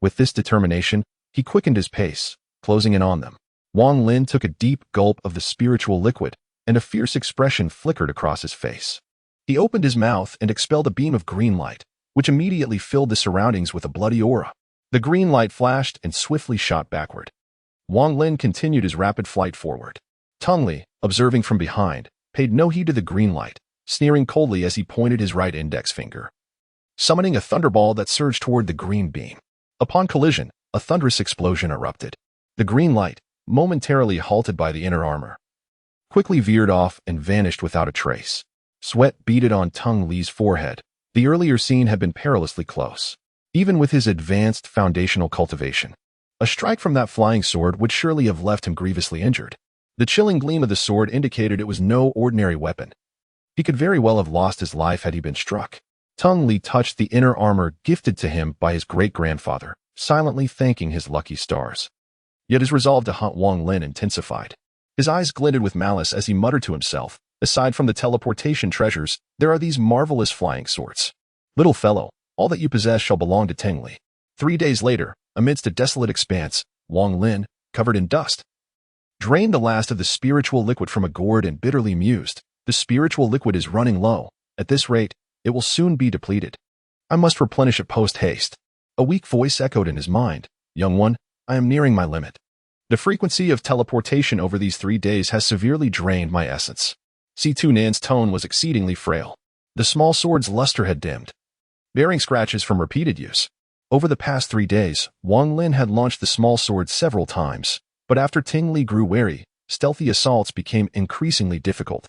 [SPEAKER 1] With this determination, he quickened his pace, closing in on them. Wang Lin took a deep gulp of the spiritual liquid, and a fierce expression flickered across his face. He opened his mouth and expelled a beam of green light, which immediately filled the surroundings with a bloody aura. The green light flashed and swiftly shot backward. Wang Lin continued his rapid flight forward. Teng Li, observing from behind, paid no heed to the green light, sneering coldly as he pointed his right index finger, summoning a thunderball that surged toward the green beam. Upon collision, a thunderous explosion erupted. The green light, momentarily halted by the inner armor, quickly veered off and vanished without a trace. Sweat beaded on Teng Li's forehead. The earlier scene had been perilously close. Even with his advanced foundational cultivation, a strike from that flying sword would surely have left him grievously injured. The chilling gleam of the sword indicated it was no ordinary weapon. He could very well have lost his life had he been struck. Teng Li touched the inner armor gifted to him by his great-grandfather, silently thanking his lucky stars. Yet his resolve to hunt Wang Lin intensified. His eyes glinted with malice as he muttered to himself, "Aside from the teleportation treasures, there are these marvelous flying swords. Little fellow, all that you possess shall belong to Teng Li." 3 days later, amidst a desolate expanse, Wang Lin, covered in dust, drained the last of the spiritual liquid from a gourd and bitterly mused, "The spiritual liquid is running low. At this rate, it will soon be depleted. I must replenish it post-haste." A weak voice echoed in his mind, "Young one, I am nearing my limit. The frequency of teleportation over these 3 days has severely drained my essence." Nan's tone was exceedingly frail. The small sword's luster had dimmed, bearing scratches from repeated use. Over the past 3 days, Wang Lin had launched the small sword several times, but after Teng Li grew wary, stealthy assaults became increasingly difficult.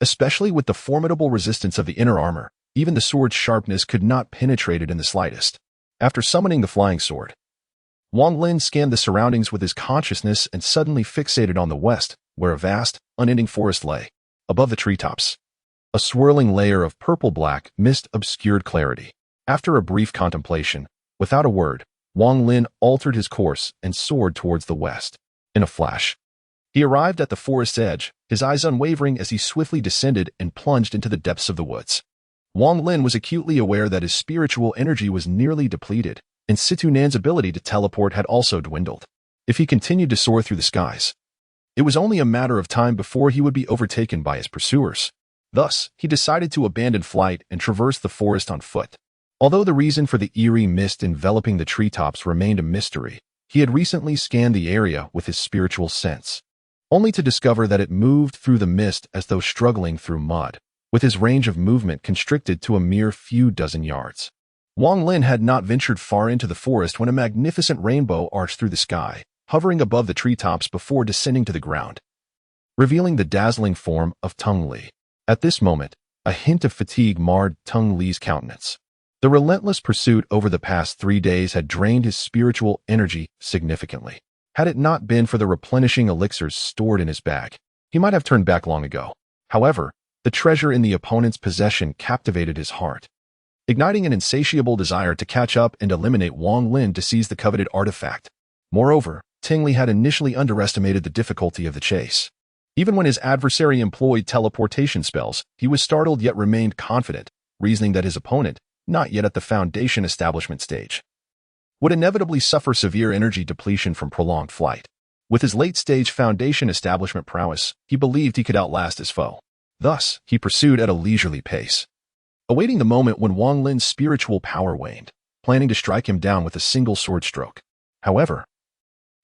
[SPEAKER 1] Especially with the formidable resistance of the inner armor, even the sword's sharpness could not penetrate it in the slightest. After summoning the flying sword, Wang Lin scanned the surroundings with his consciousness and suddenly fixated on the west, where a vast, unending forest lay. Above the treetops, a swirling layer of purple-black mist obscured clarity. After a brief contemplation, without a word, Wang Lin altered his course and soared towards the west. In a flash, he arrived at the forest's edge, his eyes unwavering as he swiftly descended and plunged into the depths of the woods. Wang Lin was acutely aware that his spiritual energy was nearly depleted, and Nan's ability to teleport had also dwindled. If he continued to soar through the skies, it was only a matter of time before he would be overtaken by his pursuers. Thus, he decided to abandon flight and traverse the forest on foot. Although the reason for the eerie mist enveloping the treetops remained a mystery, he had recently scanned the area with his spiritual sense, only to discover that it moved through the mist as though struggling through mud, with his range of movement constricted to a mere few dozen yards. Wang Lin had not ventured far into the forest when a magnificent rainbow arched through the sky, hovering above the treetops before descending to the ground, revealing the dazzling form of Teng Li. At this moment, a hint of fatigue marred Teng Li's countenance. The relentless pursuit over the past 3 days had drained his spiritual energy significantly. Had it not been for the replenishing elixirs stored in his bag, he might have turned back long ago. However, the treasure in the opponent's possession captivated his heart, igniting an insatiable desire to catch up and eliminate Wang Lin to seize the coveted artifact. Moreover, Teng Li had initially underestimated the difficulty of the chase. Even when his adversary employed teleportation spells, he was startled yet remained confident, reasoning that his opponent, not yet at the foundation establishment stage, would inevitably suffer severe energy depletion from prolonged flight. With his late-stage foundation establishment prowess, he believed he could outlast his foe. Thus, he pursued at a leisurely pace, awaiting the moment when Wang Lin's spiritual power waned, planning to strike him down with a single sword stroke. However,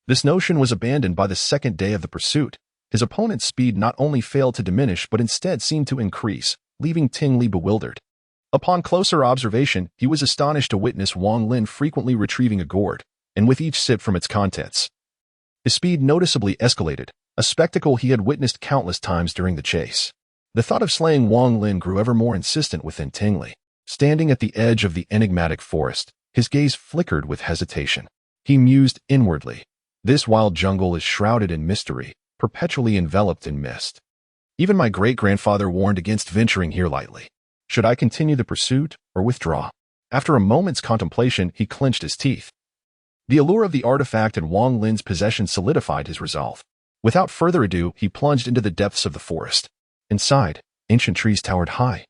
[SPEAKER 1] this notion was abandoned by the second day of the pursuit. His opponent's speed not only failed to diminish but instead seemed to increase, leaving Teng Li bewildered. Upon closer observation, he was astonished to witness Wang Lin frequently retrieving a gourd, and with each sip from its contents, his speed noticeably escalated, a spectacle he had witnessed countless times during the chase. The thought of slaying Wang Lin grew ever more insistent within Teng Li. Standing at the edge of the enigmatic forest, his gaze flickered with hesitation. He mused inwardly. This wild jungle is shrouded in mystery, perpetually enveloped in mist. Even my great-grandfather warned against venturing here lightly. Should I continue the pursuit or withdraw? After a moment's contemplation, he clenched his teeth. The allure of the artifact and Wang Lin's possession solidified his resolve. Without further ado, he plunged into the depths of the forest. Inside, ancient trees towered high,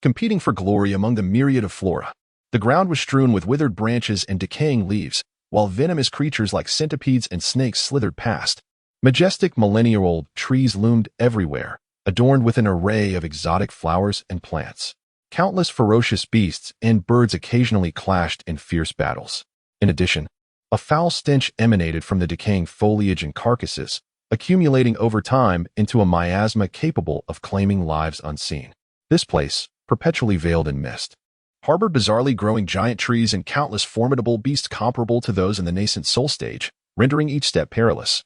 [SPEAKER 1] competing for glory among the myriad of flora. The ground was strewn with withered branches and decaying leaves, while venomous creatures like centipedes and snakes slithered past. Majestic millennia-old trees loomed everywhere, adorned with an array of exotic flowers and plants. Countless ferocious beasts and birds occasionally clashed in fierce battles. In addition, a foul stench emanated from the decaying foliage and carcasses, accumulating over time into a miasma capable of claiming lives unseen. This place, perpetually veiled in mist, harbored bizarrely growing giant trees and countless formidable beasts comparable to those in the nascent soul stage, rendering each step perilous.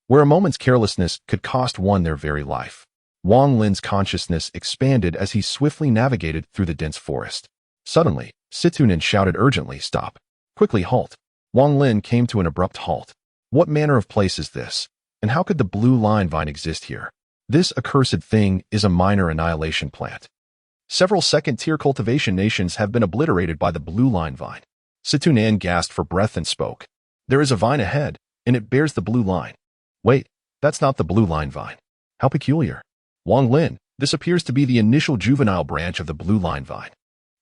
[SPEAKER 1] Where a moment's carelessness could cost one their very life. Wang Lin's consciousness expanded as he swiftly navigated through the dense forest. Suddenly, Situnin shouted urgently, "Stop! Quickly halt!" Wang Lin came to an abrupt halt. What manner of place is this? And how could the blue line vine exist here? This accursed thing is a minor annihilation plant. Several second-tier cultivation nations have been obliterated by the blue line vine. Situnin gasped for breath and spoke. There is a vine ahead, and it bears the blue line. Wait, that's not the blue line vine. How peculiar. Wang Lin, this appears to be the initial juvenile branch of the blue line vine.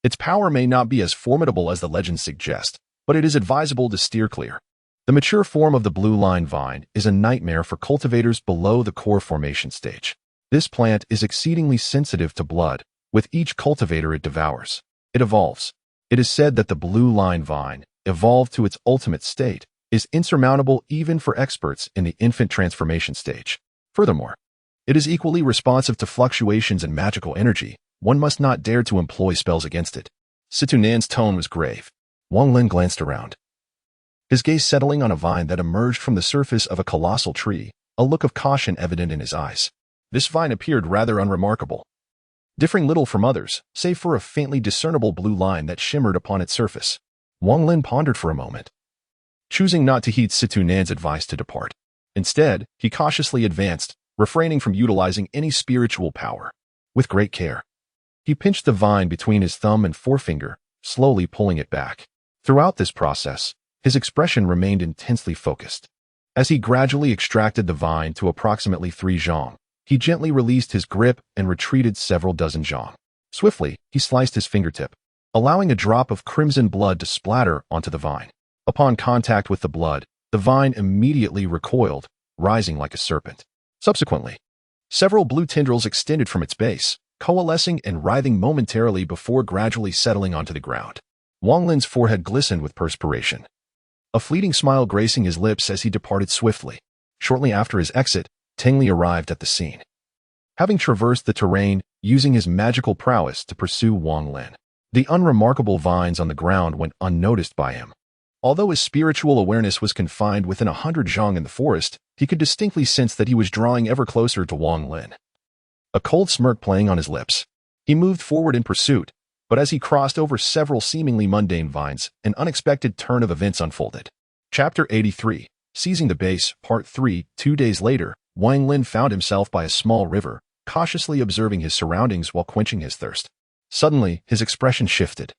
[SPEAKER 1] Its power may not be as formidable as the legends suggest, but it is advisable to steer clear. The mature form of the blue line vine is a nightmare for cultivators below the core formation stage. This plant is exceedingly sensitive to blood. With each cultivator it devours, it evolves. It is said that the blue line vine, evolved to its ultimate state, is insurmountable even for experts in the infant transformation stage. Furthermore, it is equally responsive to fluctuations in magical energy. One must not dare to employ spells against it. Situnin's tone was grave. Wang Lin glanced around, his gaze settling on a vine that emerged from the surface of a colossal tree, a look of caution evident in his eyes. This vine appeared rather unremarkable, differing little from others, save for a faintly discernible blue line that shimmered upon its surface. Wang Lin pondered for a moment, choosing not to heed Situnin's advice to depart. Instead, he cautiously advanced, refraining from utilizing any spiritual power. With great care, he pinched the vine between his thumb and forefinger, slowly pulling it back. Throughout this process, his expression remained intensely focused. As he gradually extracted the vine to approximately 3 zhang, he gently released his grip and retreated several dozen zhang. Swiftly, he sliced his fingertip, allowing a drop of crimson blood to splatter onto the vine. Upon contact with the blood, the vine immediately recoiled, rising like a serpent. Subsequently, several blue tendrils extended from its base, coalescing and writhing momentarily before gradually settling onto the ground. Wang Lin's forehead glistened with perspiration, a fleeting smile gracing his lips as he departed swiftly. Shortly after his exit, Tengli arrived at the scene, having traversed the terrain using his magical prowess to pursue Wang Lin. The unremarkable vines on the ground went unnoticed by him. Although his spiritual awareness was confined within 100 zhang in the forest, he could distinctly sense that he was drawing ever closer to Wang Lin. A cold smirk playing on his lips, he moved forward in pursuit, but as he crossed over several seemingly mundane vines, an unexpected turn of events unfolded. Chapter 83, Seizing the Base, Part 3. 2 days later, Wang Lin found himself by a small river, cautiously observing his surroundings while quenching his thirst. Suddenly, his expression shifted,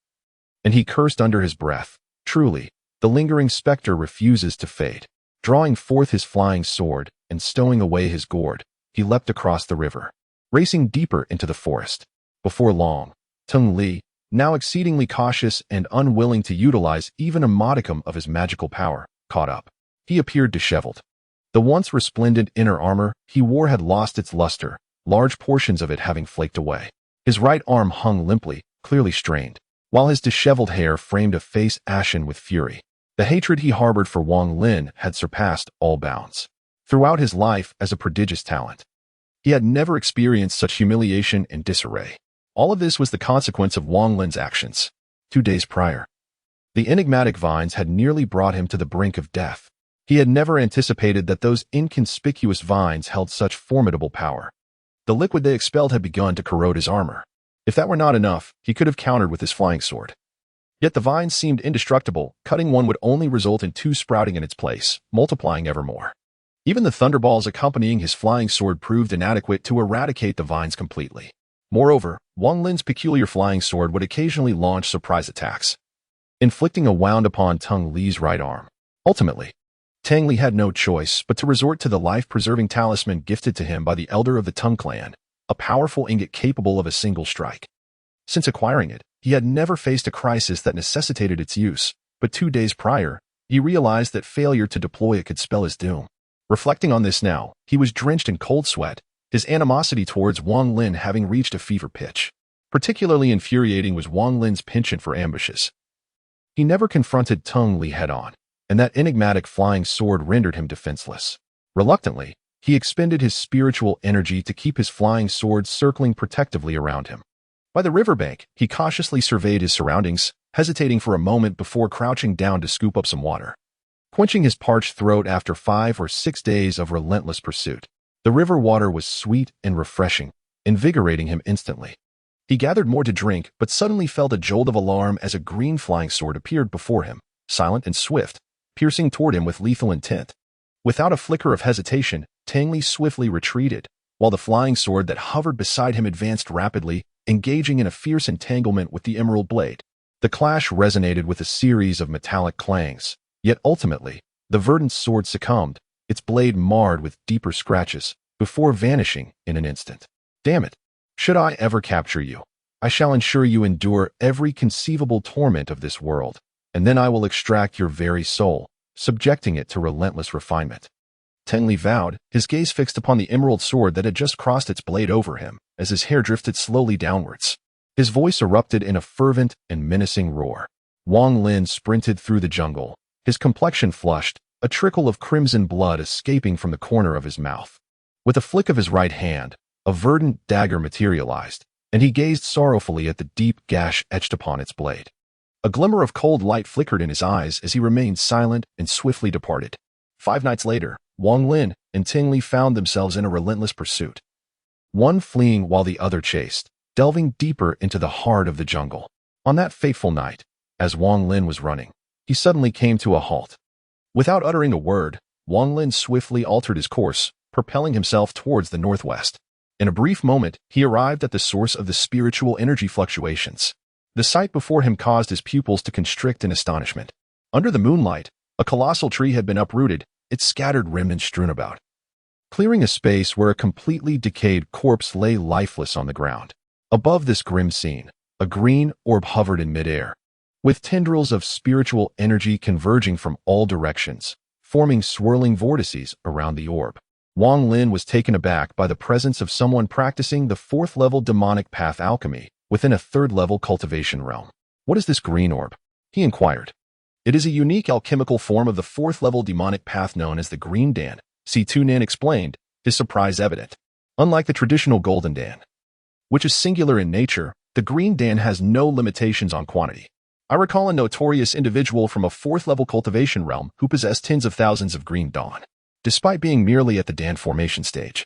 [SPEAKER 1] and he cursed under his breath. Truly, the lingering specter refuses to fade. Drawing forth his flying sword and stowing away his gourd, he leapt across the river, racing deeper into the forest. Before long, Tung Li, now exceedingly cautious and unwilling to utilize even a modicum of his magical power, caught up. He appeared disheveled. The once resplendent inner armor he wore had lost its luster, large portions of it having flaked away. His right arm hung limply, clearly strained, while his disheveled hair framed a face ashen with fury. The hatred he harbored for Wang Lin had surpassed all bounds. Throughout his life as a prodigious talent, he had never experienced such humiliation and disarray. All of this was the consequence of Wang Lin's actions. 2 days prior, the enigmatic vines had nearly brought him to the brink of death. He had never anticipated that those inconspicuous vines held such formidable power. The liquid they expelled had begun to corrode his armor. If that were not enough, he could have countered with his flying sword. Yet the vines seemed indestructible. Cutting one would only result in 2 sprouting in its place, multiplying evermore. Even the thunderballs accompanying his flying sword proved inadequate to eradicate the vines completely. Moreover, Wang Lin's peculiar flying sword would occasionally launch surprise attacks, inflicting a wound upon Tang Li's right arm. Ultimately, Tang Li had no choice but to resort to the life-preserving talisman gifted to him by the elder of the Tang clan, a powerful ingot capable of a single strike. Since acquiring it, he had never faced a crisis that necessitated its use, but 2 days prior, he realized that failure to deploy it could spell his doom. Reflecting on this now, he was drenched in cold sweat, his animosity towards Wang Lin having reached a fever pitch. Particularly infuriating was Wang Lin's penchant for ambushes. He never confronted Tang Li head-on, and that enigmatic flying sword rendered him defenseless. Reluctantly, he expended his spiritual energy to keep his flying sword circling protectively around him. By the riverbank, he cautiously surveyed his surroundings, hesitating for a moment before crouching down to scoop up some water. Quenching his parched throat after 5 or 6 days of relentless pursuit, the river water was sweet and refreshing, invigorating him instantly. He gathered more to drink, but suddenly felt a jolt of alarm as a green flying sword appeared before him, silent and swift, piercing toward him with lethal intent. Without a flicker of hesitation, Tang Li swiftly retreated, while the flying sword that hovered beside him advanced rapidly, engaging in a fierce entanglement with the emerald blade. The clash resonated with a series of metallic clangs, yet ultimately, the verdant sword succumbed, its blade marred with deeper scratches, before vanishing in an instant. Damn it! Should I ever capture you, I shall ensure you endure every conceivable torment of this world, and then I will extract your very soul, subjecting it to relentless refinement. Tang Li vowed, his gaze fixed upon the emerald sword that had just crossed its blade over him, as his hair drifted slowly downwards. His voice erupted in a fervent and menacing roar. Wang Lin sprinted through the jungle, his complexion flushed, a trickle of crimson blood escaping from the corner of his mouth. With a flick of his right hand, a verdant dagger materialized, and he gazed sorrowfully at the deep gash etched upon its blade. A glimmer of cold light flickered in his eyes as he remained silent and swiftly departed. 5 nights later, Wang Lin and Tang Li found themselves in a relentless pursuit. One fleeing while the other chased, delving deeper into the heart of the jungle. On that fateful night, as Wang Lin was running, he suddenly came to a halt. Without uttering a word, Wang Lin swiftly altered his course, propelling himself towards the northwest. In a brief moment, he arrived at the source of the spiritual energy fluctuations. The sight before him caused his pupils to constrict in astonishment. Under the moonlight, a colossal tree had been uprooted, its scattered remnants strewn about, clearing a space where a completely decayed corpse lay lifeless on the ground. Above this grim scene, a green orb hovered in midair, with tendrils of spiritual energy converging from all directions, forming swirling vortices around the orb. Wang Lin was taken aback by the presence of someone practicing the 4th-level demonic path alchemy within a 3rd-level cultivation realm. "What is this green orb?" he inquired. "It is a unique alchemical form of the 4th-level demonic path known as the Green Dan," Tunan explained, his surprise evident. Unlike the traditional Golden Dan, which is singular in nature, the Green Dan has no limitations on quantity. I recall a notorious individual from a 4th-level cultivation realm who possessed tens of thousands of green dawn, despite being merely at the Dan formation stage.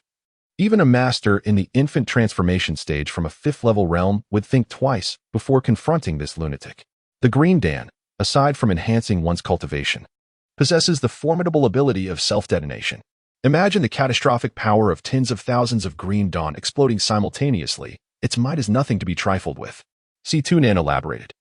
[SPEAKER 1] Even a master in the infant transformation stage from a 5th-level realm would think twice before confronting this lunatic. The Green Dan, aside from enhancing one's cultivation, possesses the formidable ability of self-detonation. Imagine the catastrophic power of tens of thousands of green dawn exploding simultaneously. Its might is nothing to be trifled with. Tunan elaborated.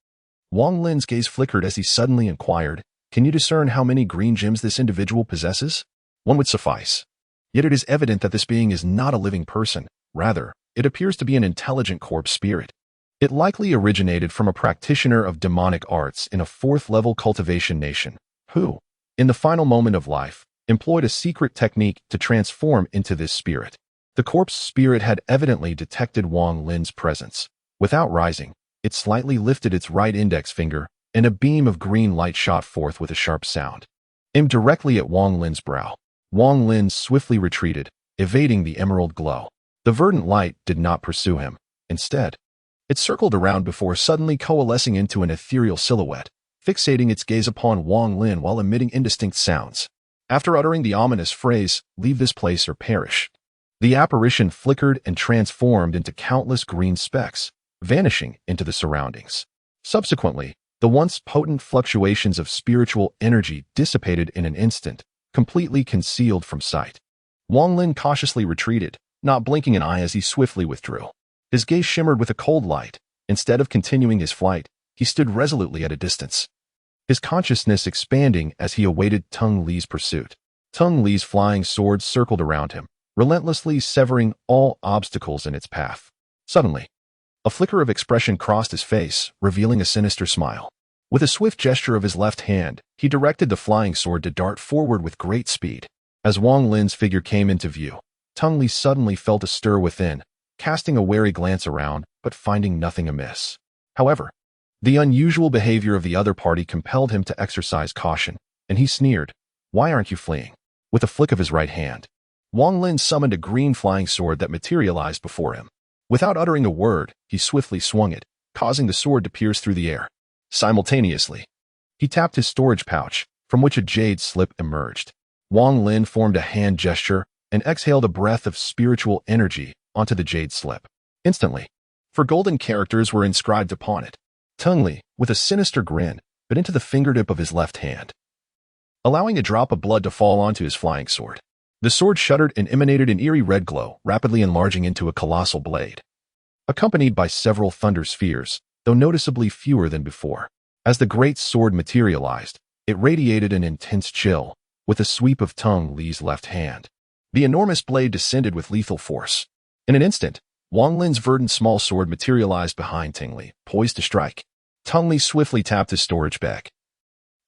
[SPEAKER 1] Wang Lin's gaze flickered as he suddenly inquired, "Can you discern how many green gems this individual possesses?" "One would suffice. Yet it is evident that this being is not a living person. Rather, it appears to be an intelligent corpse spirit. It likely originated from a practitioner of demonic arts in a 4th-level cultivation nation, who, in the final moment of life, employed a secret technique to transform into this spirit. The corpse spirit had evidently detected Wang Lin's presence. Without rising, it slightly lifted its right index finger, and a beam of green light shot forth with a sharp sound, aimed directly at Wang Lin's brow. Wang Lin swiftly retreated, evading the emerald glow. The verdant light did not pursue him. Instead, it circled around before suddenly coalescing into an ethereal silhouette, fixating its gaze upon Wang Lin while emitting indistinct sounds. After uttering the ominous phrase, "Leave this place or perish," the apparition flickered and transformed into countless green specks, vanishing into the surroundings. Subsequently, the once potent fluctuations of spiritual energy dissipated in an instant, completely concealed from sight. Wang Lin cautiously retreated, not blinking an eye as he swiftly withdrew. His gaze shimmered with a cold light. Instead of continuing his flight, he stood resolutely at a distance, his consciousness expanding as he awaited Teng Li's pursuit. Teng Li's flying sword circled around him, relentlessly severing all obstacles in its path. Suddenly, a flicker of expression crossed his face, revealing a sinister smile. With a swift gesture of his left hand, he directed the flying sword to dart forward with great speed. As Wang Lin's figure came into view, Teng Li suddenly felt a stir within, casting a wary glance around, but finding nothing amiss. However, the unusual behavior of the other party compelled him to exercise caution, and he sneered, "Why aren't you fleeing?" With a flick of his right hand, Wang Lin summoned a green flying sword that materialized before him. Without uttering a word, he swiftly swung it, causing the sword to pierce through the air. Simultaneously, he tapped his storage pouch, from which a jade slip emerged. Wang Lin formed a hand gesture and exhaled a breath of spiritual energy onto the jade slip. Instantly, 4 golden characters were inscribed upon it. Teng Li, with a sinister grin, bit into the fingertip of his left hand, allowing a drop of blood to fall onto his flying sword. The sword shuddered and emanated an eerie red glow, rapidly enlarging into a colossal blade, accompanied by several thunder spheres, though noticeably fewer than before. As the great sword materialized, it radiated an intense chill, with a sweep of Teng Li's left hand. The enormous blade descended with lethal force. In an instant, Wang Lin's verdant small sword materialized behind Teng Li, poised to strike. Teng Li swiftly tapped his storage bag,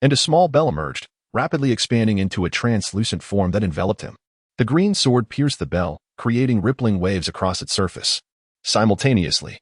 [SPEAKER 1] and a small bell emerged, rapidly expanding into a translucent form that enveloped him. The green sword pierced the bell, creating rippling waves across its surface. Simultaneously,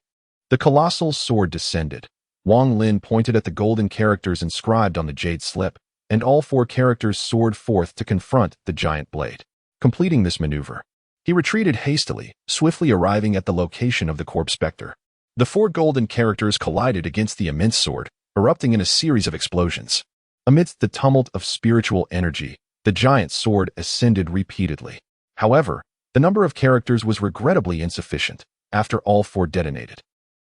[SPEAKER 1] the colossal sword descended. Wang Lin pointed at the golden characters inscribed on the jade slip, and all 4 characters soared forth to confront the giant blade. Completing this maneuver, he retreated hastily, swiftly arriving at the location of the corpse specter. The 4 golden characters collided against the immense sword, erupting in a series of explosions. Amidst the tumult of spiritual energy, the giant sword ascended repeatedly. However, the number of characters was regrettably insufficient. After all 4 detonated,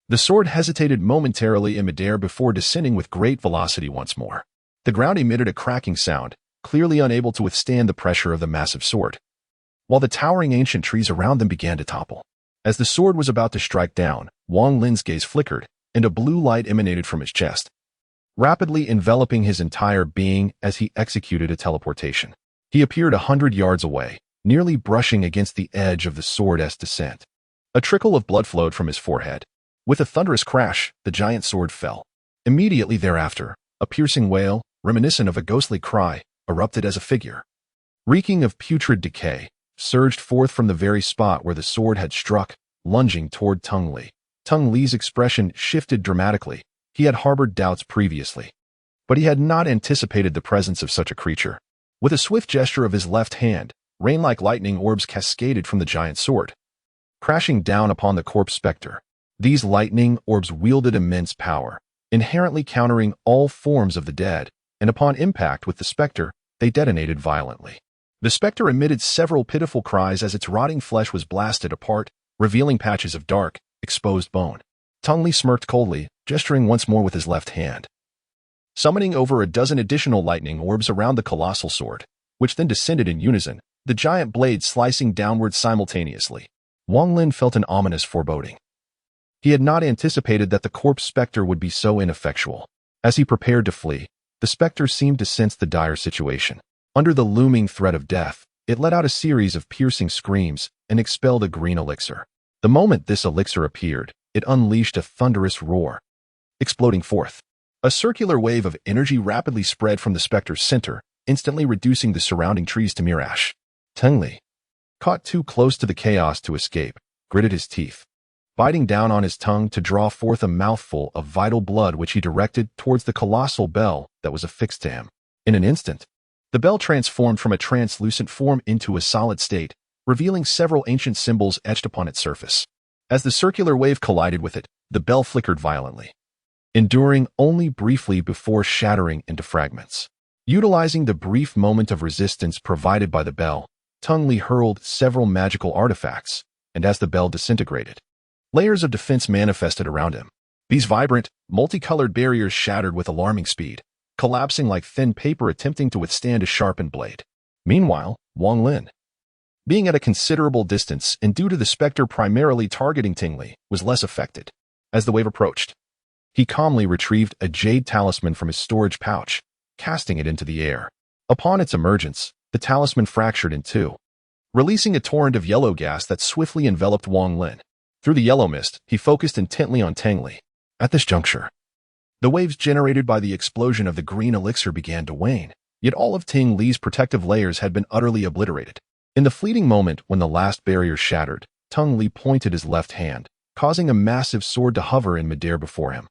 [SPEAKER 1] the sword hesitated momentarily in midair before descending with great velocity once more. The ground emitted a cracking sound, clearly unable to withstand the pressure of the massive sword, while the towering ancient trees around them began to topple. As the sword was about to strike down, Wang Lin's gaze flickered, and a blue light emanated from his chest, rapidly enveloping his entire being as he executed a teleportation. He appeared 100 yards away, nearly brushing against the edge of the sword's descent. A trickle of blood flowed from his forehead. With a thunderous crash, the giant sword fell. Immediately thereafter, a piercing wail, reminiscent of a ghostly cry, erupted as a figure, reeking of putrid decay, surged forth from the very spot where the sword had struck, lunging toward Teng Li. Teng Li's expression shifted dramatically. He had harbored doubts previously, but he had not anticipated the presence of such a creature. With a swift gesture of his left hand, rain-like lightning orbs cascaded from the giant sword, crashing down upon the corpse specter. These lightning orbs wielded immense power, inherently countering all forms of the dead, and upon impact with the specter, they detonated violently. The specter emitted several pitiful cries as its rotting flesh was blasted apart, revealing patches of dark, exposed bone. Teng Li smirked coldly, gesturing once more with his left hand, summoning over a dozen additional lightning orbs around the colossal sword, which then descended in unison, the giant blade slicing downward simultaneously. Wang Lin felt an ominous foreboding. He had not anticipated that the corpse specter would be so ineffectual. As he prepared to flee, the specter seemed to sense the dire situation. Under the looming threat of death, it let out a series of piercing screams and expelled a green elixir. The moment this elixir appeared, it unleashed a thunderous roar, exploding forth. A circular wave of energy rapidly spread from the specter's center, instantly reducing the surrounding trees to mere ash. Teng Li, caught too close to the chaos to escape, gritted his teeth, biting down on his tongue to draw forth a mouthful of vital blood which he directed towards the colossal bell that was affixed to him. In an instant, the bell transformed from a translucent form into a solid state, revealing several ancient symbols etched upon its surface. As the circular wave collided with it, the bell flickered violently, enduring only briefly before shattering into fragments. Utilizing the brief moment of resistance provided by the bell, Teng Li hurled several magical artifacts, and as the bell disintegrated, layers of defense manifested around him. These vibrant, multicolored barriers shattered with alarming speed, collapsing like thin paper attempting to withstand a sharpened blade. Meanwhile, Wang Lin, being at a considerable distance and due to the specter primarily targeting Tingli, was less affected. As the wave approached, he calmly retrieved a jade talisman from his storage pouch, casting it into the air. Upon its emergence, the talisman fractured in two, releasing a torrent of yellow gas that swiftly enveloped Wang Lin. Through the yellow mist, he focused intently on Tingli. At this juncture, the waves generated by the explosion of the green elixir began to wane, yet all of Ting Li's protective layers had been utterly obliterated. In the fleeting moment when the last barrier shattered, Tung Li pointed his left hand, causing a massive sword to hover in midair before him,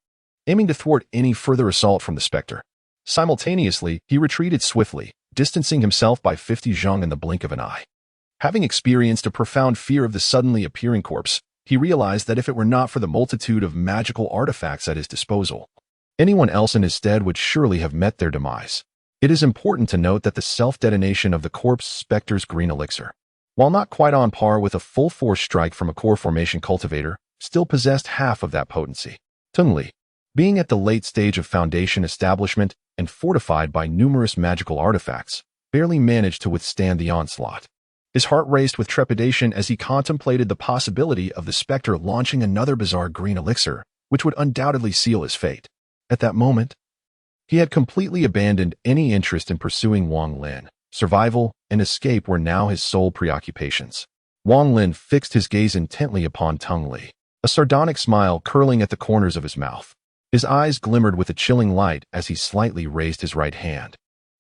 [SPEAKER 1] aiming to thwart any further assault from the specter. Simultaneously, he retreated swiftly, distancing himself by 50 zhang in the blink of an eye. Having experienced a profound fear of the suddenly appearing corpse, he realized that if it were not for the multitude of magical artifacts at his disposal, anyone else in his stead would surely have met their demise. It is important to note that the self-detonation of the corpse specter's green elixir, while not quite on par with a full-force strike from a core formation cultivator, still possessed half of that potency. Tung Li, being at the late stage of foundation establishment and fortified by numerous magical artifacts, barely managed to withstand the onslaught. His heart raced with trepidation as he contemplated the possibility of the specter launching another bizarre green elixir, which would undoubtedly seal his fate. At that moment, he had completely abandoned any interest in pursuing Wang Lin. Survival and escape were now his sole preoccupations. Wang Lin fixed his gaze intently upon Tung Li, a sardonic smile curling at the corners of his mouth. His eyes glimmered with a chilling light as he slightly raised his right hand,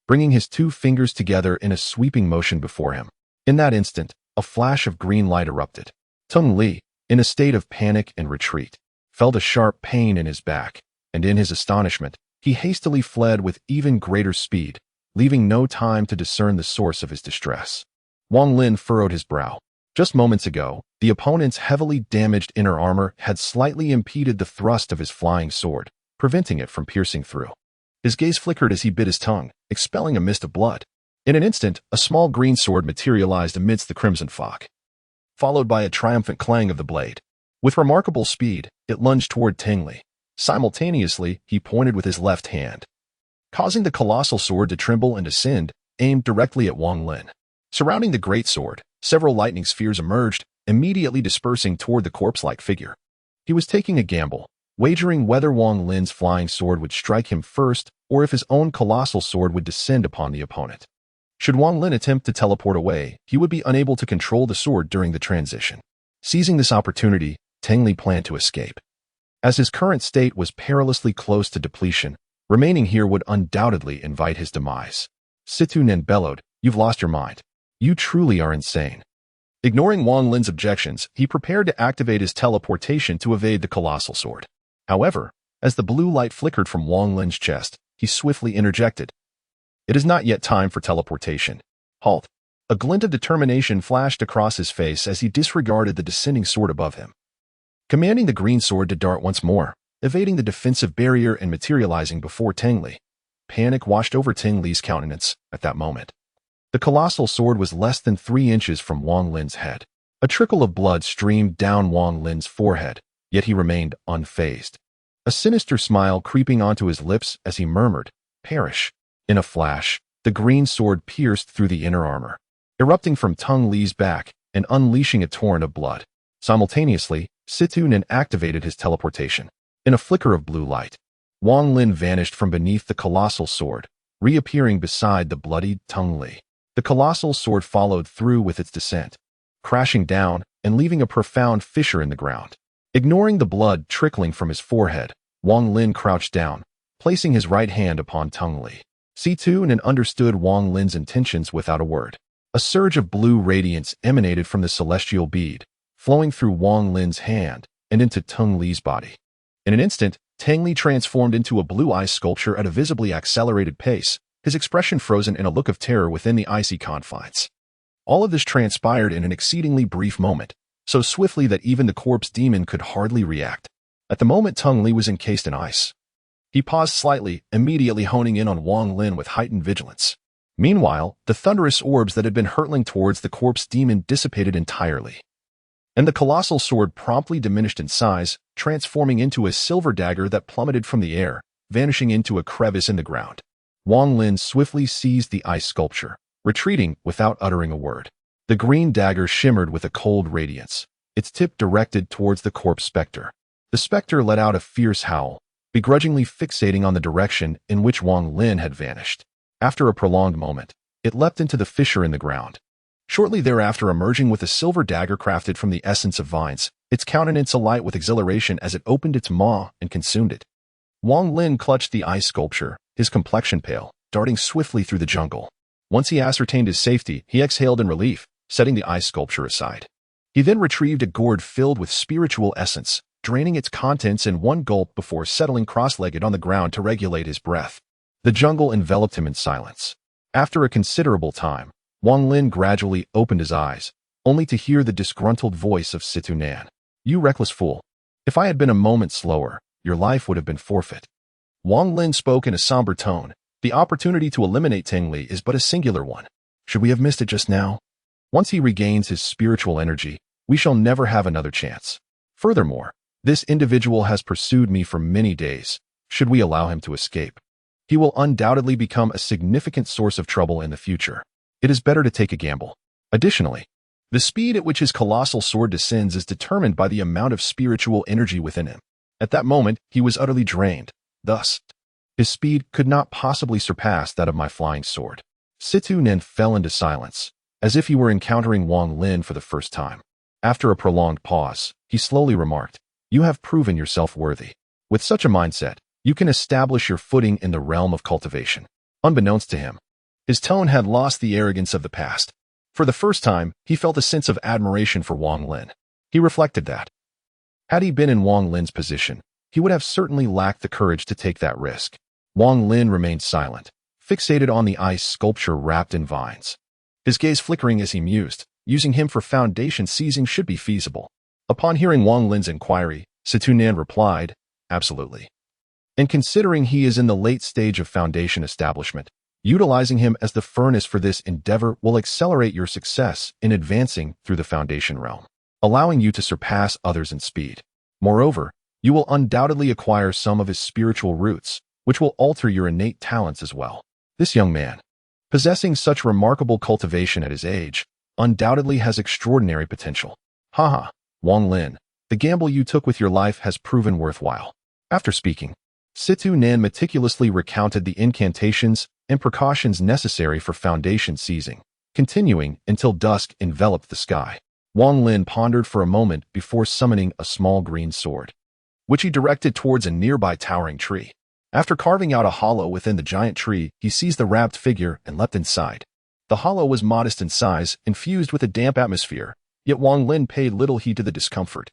[SPEAKER 1] bringing his two fingers together in a sweeping motion before him. In that instant, a flash of green light erupted. Tung Li, in a state of panic and retreat, felt a sharp pain in his back, and in his astonishment, he hastily fled with even greater speed, leaving no time to discern the source of his distress. Wang Lin furrowed his brow. Just moments ago, the opponent's heavily damaged inner armor had slightly impeded the thrust of his flying sword, preventing it from piercing through. His gaze flickered as he bit his tongue, expelling a mist of blood. In an instant, a small green sword materialized amidst the crimson fog, followed by a triumphant clang of the blade. With remarkable speed, it lunged toward Tung Li. Simultaneously, he pointed with his left hand, causing the colossal sword to tremble and ascend, aimed directly at Wang Lin. Surrounding the great sword, several lightning spheres emerged, immediately dispersing toward the corpse-like figure. He was taking a gamble, wagering whether Wang Lin's flying sword would strike him first or if his own colossal sword would descend upon the opponent. Should Wang Lin attempt to teleport away, he would be unable to control the sword during the transition. Seizing this opportunity, Tung Li planned to escape. As his current state was perilously close to depletion, remaining here would undoubtedly invite his demise. Situ Nen bellowed, "You've lost your mind. You truly are insane." Ignoring Wang Lin's objections, he prepared to activate his teleportation to evade the colossal sword. However, as the blue light flickered from Wang Lin's chest, he swiftly interjected, "It is not yet time for teleportation. Halt." A glint of determination flashed across his face as he disregarded the descending sword above him, commanding the green sword to dart once more, evading the defensive barrier and materializing before Tung Li. Panic washed over Tung Li's countenance at that moment. The colossal sword was less than 3 inches from Wang Lin's head. A trickle of blood streamed down Wang Lin's forehead, yet he remained unfazed. A sinister smile creeping onto his lips as he murmured, "Perish." In a flash, the green sword pierced through the inner armor, erupting from Tung Li's back and unleashing a torrent of blood. Simultaneously, Situ Nen activated his teleportation. In a flicker of blue light, Wang Lin vanished from beneath the colossal sword, reappearing beside the bloodied Tung Li. The colossal sword followed through with its descent, crashing down and leaving a profound fissure in the ground. Ignoring the blood trickling from his forehead, Wang Lin crouched down, placing his right hand upon Tung Li. Situ Nen understood Wang Lin's intentions without a word. A surge of blue radiance emanated from the celestial bead, flowing through Wang Lin's hand and into Tung Li's body. In an instant, Tung Li transformed into a blue ice sculpture at a visibly accelerated pace, his expression frozen in a look of terror within the icy confines. All of this transpired in an exceedingly brief moment, so swiftly that even the corpse demon could hardly react. At the moment, Tung Li was encased in ice. He paused slightly, immediately honing in on Wang Lin with heightened vigilance. Meanwhile, the thunderous orbs that had been hurtling towards the corpse demon dissipated entirely, and the colossal sword promptly diminished in size, transforming into a silver dagger that plummeted from the air, vanishing into a crevice in the ground. Wang Lin swiftly seized the ice sculpture, retreating without uttering a word. The green dagger shimmered with a cold radiance, its tip directed towards the corpse specter. The specter let out a fierce howl, begrudgingly fixating on the direction in which Wang Lin had vanished. After a prolonged moment, it leapt into the fissure in the ground. Shortly thereafter, emerging with a silver dagger crafted from the essence of vines, its countenance alight with exhilaration as it opened its maw and consumed it. Wang Lin clutched the ice sculpture, his complexion pale, darting swiftly through the jungle. Once he ascertained his safety, he exhaled in relief, setting the ice sculpture aside. He then retrieved a gourd filled with spiritual essence, draining its contents in one gulp before settling cross-legged on the ground to regulate his breath. The jungle enveloped him in silence. After a considerable time, Wang Lin gradually opened his eyes, only to hear the disgruntled voice of Situ Nan. "You reckless fool. If I had been a moment slower, your life would have been forfeit." Wang Lin spoke in a somber tone. "The opportunity to eliminate Tengli is but a singular one. Should we have missed it just now? Once he regains his spiritual energy, we shall never have another chance. Furthermore, this individual has pursued me for many days. Should we allow him to escape, he will undoubtedly become a significant source of trouble in the future. It is better to take a gamble." Additionally, the speed at which his colossal sword descends is determined by the amount of spiritual energy within him. At that moment, he was utterly drained. Thus, his speed could not possibly surpass that of my flying sword. Situ Nen fell into silence, as if he were encountering Wang Lin for the first time. After a prolonged pause, he slowly remarked, "You have proven yourself worthy. With such a mindset, you can establish your footing in the realm of cultivation." Unbeknownst to him, his tone had lost the arrogance of the past. For the first time, he felt a sense of admiration for Wang Lin. He reflected that, had he been in Wang Lin's position, he would have certainly lacked the courage to take that risk. Wang Lin remained silent, fixated on the ice sculpture wrapped in vines. His gaze flickering as he mused, using him for foundation seizing should be feasible. Upon hearing Wang Lin's inquiry, Situ Nan replied, "Absolutely. And considering he is in the late stage of foundation establishment, utilizing him as the furnace for this endeavor will accelerate your success in advancing through the foundation realm, allowing you to surpass others in speed. Moreover, you will undoubtedly acquire some of his spiritual roots, which will alter your innate talents as well. This young man, possessing such remarkable cultivation at his age, undoubtedly has extraordinary potential. Haha, Wang Lin, the gamble you took with your life has proven worthwhile." After speaking, Situ Nan meticulously recounted the incantations and precautions necessary for foundation seizing, continuing until dusk enveloped the sky. Wang Lin pondered for a moment before summoning a small green sword, which he directed towards a nearby towering tree. After carving out a hollow within the giant tree, he seized the wrapped figure and leapt inside. The hollow was modest in size, infused with a damp atmosphere, yet Wang Lin paid little heed to the discomfort.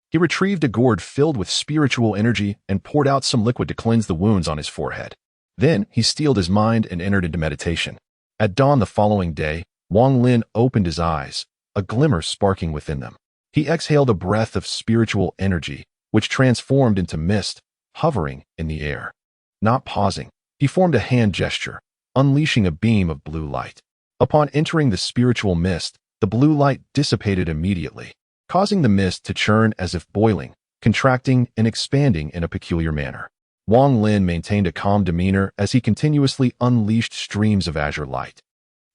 [SPEAKER 1] He retrieved a gourd filled with spiritual energy and poured out some liquid to cleanse the wounds on his forehead. Then he steeled his mind and entered into meditation. At dawn the following day, Wang Lin opened his eyes, a glimmer sparking within them. He exhaled a breath of spiritual energy, which transformed into mist, hovering in the air. Not pausing, he formed a hand gesture, unleashing a beam of blue light. Upon entering the spiritual mist, the blue light dissipated immediately, causing the mist to churn as if boiling, contracting and expanding in a peculiar manner. Wang Lin maintained a calm demeanor as he continuously unleashed streams of azure light,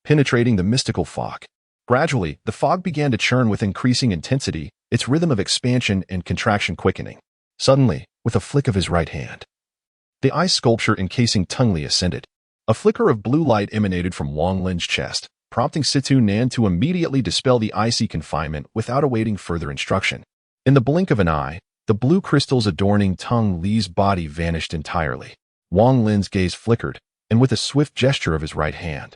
[SPEAKER 1] penetrating the mystical fog. Gradually, the fog began to churn with increasing intensity, its rhythm of expansion and contraction quickening. Suddenly, with a flick of his right hand, the ice sculpture encasing Tengli ascended. A flicker of blue light emanated from Wang Lin's chest, prompting Situ Nan to immediately dispel the icy confinement without awaiting further instruction. In the blink of an eye, the blue crystals adorning Tengli's body vanished entirely. Wang Lin's gaze flickered, and with a swift gesture of his right hand,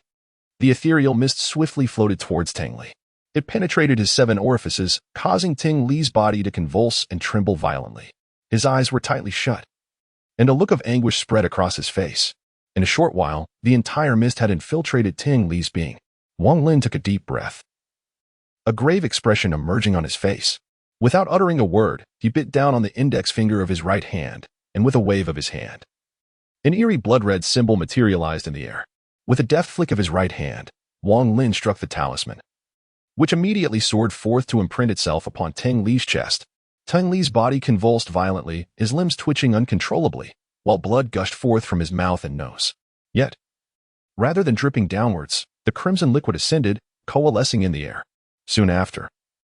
[SPEAKER 1] the ethereal mist swiftly floated towards Tengli. It penetrated his 7 orifices, causing Tengli's body to convulse and tremble violently. His eyes were tightly shut, and a look of anguish spread across his face. In a short while, the entire mist had infiltrated Tengli's being. Wang Lin took a deep breath, a grave expression emerging on his face. Without uttering a word, he bit down on the index finger of his right hand, and with a wave of his hand, an eerie blood-red symbol materialized in the air. With a deft flick of his right hand, Wang Lin struck the talisman, which immediately soared forth to imprint itself upon Tengli's chest. Tengli's body convulsed violently, his limbs twitching uncontrollably, while blood gushed forth from his mouth and nose. Yet, rather than dripping downwards, The crimson liquid ascended, coalescing in the air. Soon after,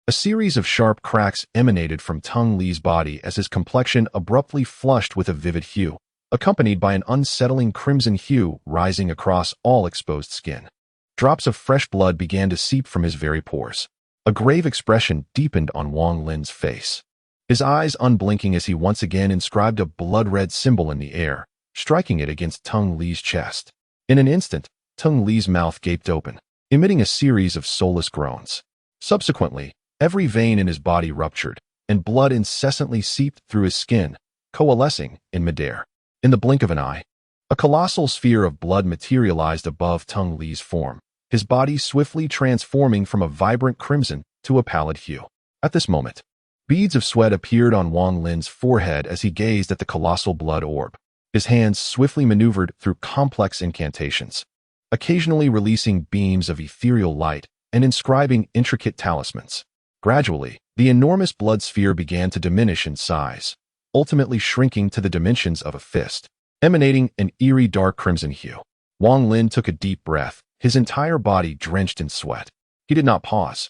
[SPEAKER 1] a series of sharp cracks emanated from Teng Li's body as his complexion abruptly flushed with a vivid hue, accompanied by an unsettling crimson hue rising across all exposed skin. Drops of fresh blood began to seep from his very pores. A grave expression deepened on Wang Lin's face, his eyes unblinking as he once again inscribed a blood-red symbol in the air, striking it against Teng Li's chest. In an instant, Teng Li's mouth gaped open, emitting a series of soulless groans. Subsequently, every vein in his body ruptured, and blood incessantly seeped through his skin, coalescing in midair. In the blink of an eye, a colossal sphere of blood materialized above Teng Li's form, his body swiftly transforming from a vibrant crimson to a pallid hue. At this moment, beads of sweat appeared on Wang Lin's forehead as he gazed at the colossal blood orb. His hands swiftly maneuvered through complex incantations, occasionally releasing beams of ethereal light and inscribing intricate talismans. Gradually, the enormous blood sphere began to diminish in size, ultimately shrinking to the dimensions of a fist, emanating an eerie dark crimson hue. Wang Lin took a deep breath, his entire body drenched in sweat. He did not pause,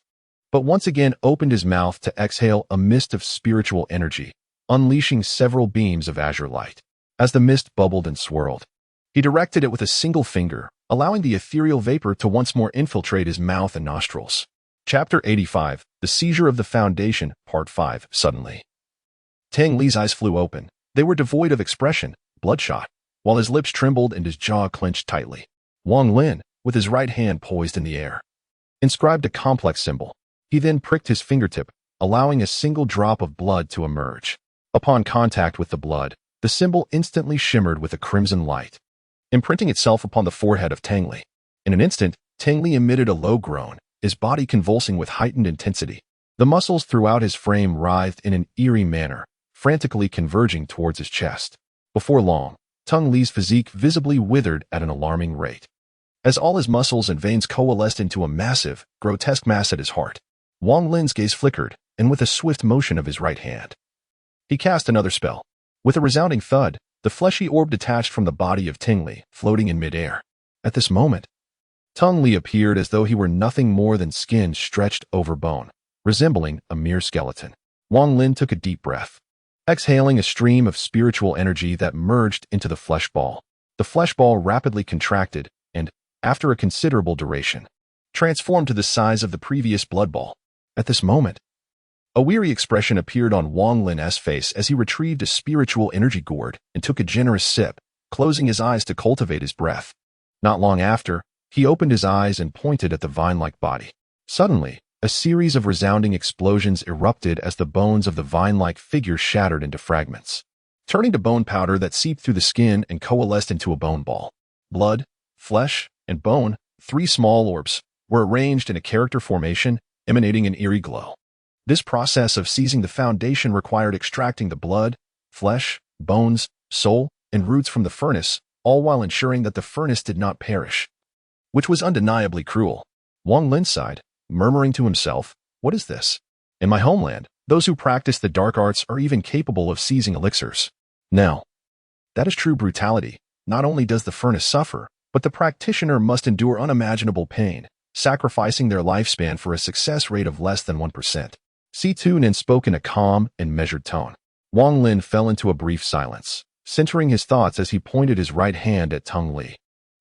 [SPEAKER 1] but once again opened his mouth to exhale a mist of spiritual energy, unleashing several beams of azure light. As the mist bubbled and swirled, he directed it with a single finger, allowing the ethereal vapor to once more infiltrate his mouth and nostrils. Chapter 85, The Seizure of the Foundation, Part 5. Suddenly, Teng Li's eyes flew open. They were devoid of expression, bloodshot, while his lips trembled and his jaw clenched tightly. Wang Lin, with his right hand poised in the air, inscribed a complex symbol. He then pricked his fingertip, allowing a single drop of blood to emerge. Upon contact with the blood, the symbol instantly shimmered with a crimson light, imprinting itself upon the forehead of Teng Li. In an instant, Teng Li emitted a low groan, his body convulsing with heightened intensity. The muscles throughout his frame writhed in an eerie manner, frantically converging towards his chest. Before long, Teng Li's physique visibly withered at an alarming rate, as all his muscles and veins coalesced into a massive, grotesque mass at his heart. Wang Lin's gaze flickered, and with a swift motion of his right hand, he cast another spell. With a resounding thud, the fleshy orb detached from the body of Teng Li, floating in midair. At this moment, Teng Li appeared as though he were nothing more than skin stretched over bone, resembling a mere skeleton. Wang Lin took a deep breath, exhaling a stream of spiritual energy that merged into the flesh ball. The flesh ball rapidly contracted and, after a considerable duration, transformed to the size of the previous blood ball. At this moment, a weary expression appeared on Wang Lin's face as he retrieved a spiritual energy gourd and took a generous sip, closing his eyes to cultivate his breath. Not long after, he opened his eyes and pointed at the vine-like body. Suddenly, a series of resounding explosions erupted as the bones of the vine-like figure shattered into fragments, turning to bone powder that seeped through the skin and coalesced into a bone ball. Blood, flesh, and bone, three small orbs, were arranged in a character formation, emanating an eerie glow. This process of seizing the foundation required extracting the blood, flesh, bones, soul, and roots from the furnace, all while ensuring that the furnace did not perish, which was undeniably cruel. Wang Lin sighed, murmuring to himself, "What is this? In my homeland, those who practice the dark arts are even capable of seizing elixirs. Now, that is true brutality. Not only does the furnace suffer, but the practitioner must endure unimaginable pain, sacrificing their lifespan for a success rate of less than 1%. Si Tunin spoke in a calm and measured tone. Wang Lin fell into a brief silence, centering his thoughts as he pointed his right hand at Teng Li,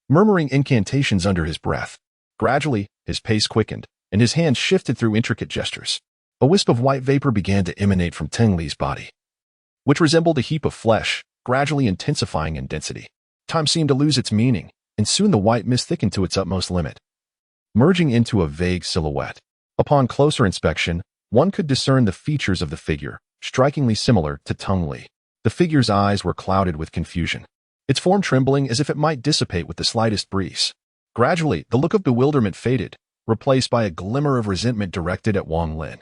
[SPEAKER 1] murmuring incantations under his breath. Gradually, his pace quickened, and his hand shifted through intricate gestures. A wisp of white vapor began to emanate from Teng Li's body, which resembled a heap of flesh, gradually intensifying in density. Time seemed to lose its meaning, and soon the white mist thickened to its utmost limit, merging into a vague silhouette. Upon closer inspection, one could discern the features of the figure, strikingly similar to Teng Li. The figure's eyes were clouded with confusion, its form trembling as if it might dissipate with the slightest breeze. Gradually, the look of bewilderment faded, replaced by a glimmer of resentment directed at Wang Lin.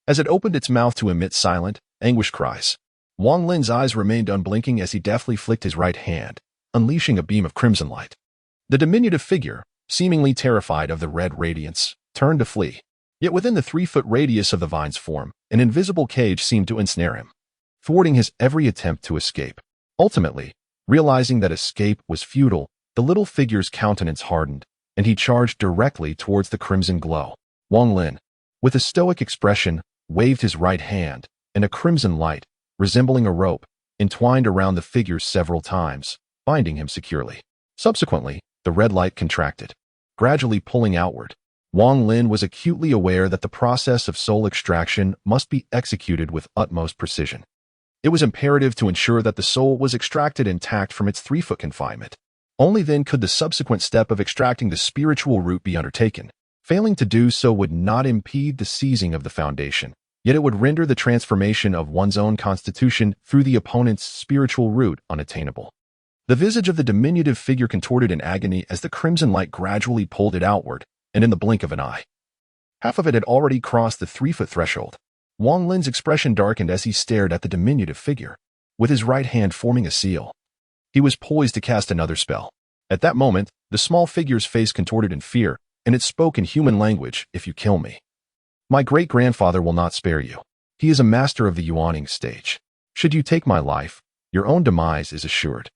[SPEAKER 1] As it opened its mouth to emit silent, anguished cries, Wang Lin's eyes remained unblinking as he deftly flicked his right hand, unleashing a beam of crimson light. The diminutive figure, seemingly terrified of the red radiance, turned to flee. Yet within the 3-foot radius of the vine's form, an invisible cage seemed to ensnare him, thwarting his every attempt to escape. Ultimately, realizing that escape was futile, the little figure's countenance hardened, and he charged directly towards the crimson glow. Wang Lin, with a stoic expression, waved his right hand, and a crimson light, resembling a rope, entwined around the figure several times, binding him securely. Subsequently, the red light contracted, gradually pulling outward. Wang Lin was acutely aware that the process of soul extraction must be executed with utmost precision. It was imperative to ensure that the soul was extracted intact from its 3-foot confinement. Only then could the subsequent step of extracting the spiritual root be undertaken. Failing to do so would not impede the seizing of the foundation, yet it would render the transformation of one's own constitution through the opponent's spiritual root unattainable. The visage of the diminutive figure contorted in agony as the crimson light gradually pulled it outward, and in the blink of an eye, half of it had already crossed the 3-foot threshold. Wang Lin's expression darkened as he stared at the diminutive figure, with his right hand forming a seal. He was poised to cast another spell. At that moment, the small figure's face contorted in fear, and it spoke in human language, "If you kill me, my great-grandfather will not spare you. He is a master of the yuaning stage. Should you take my life, your own demise is assured."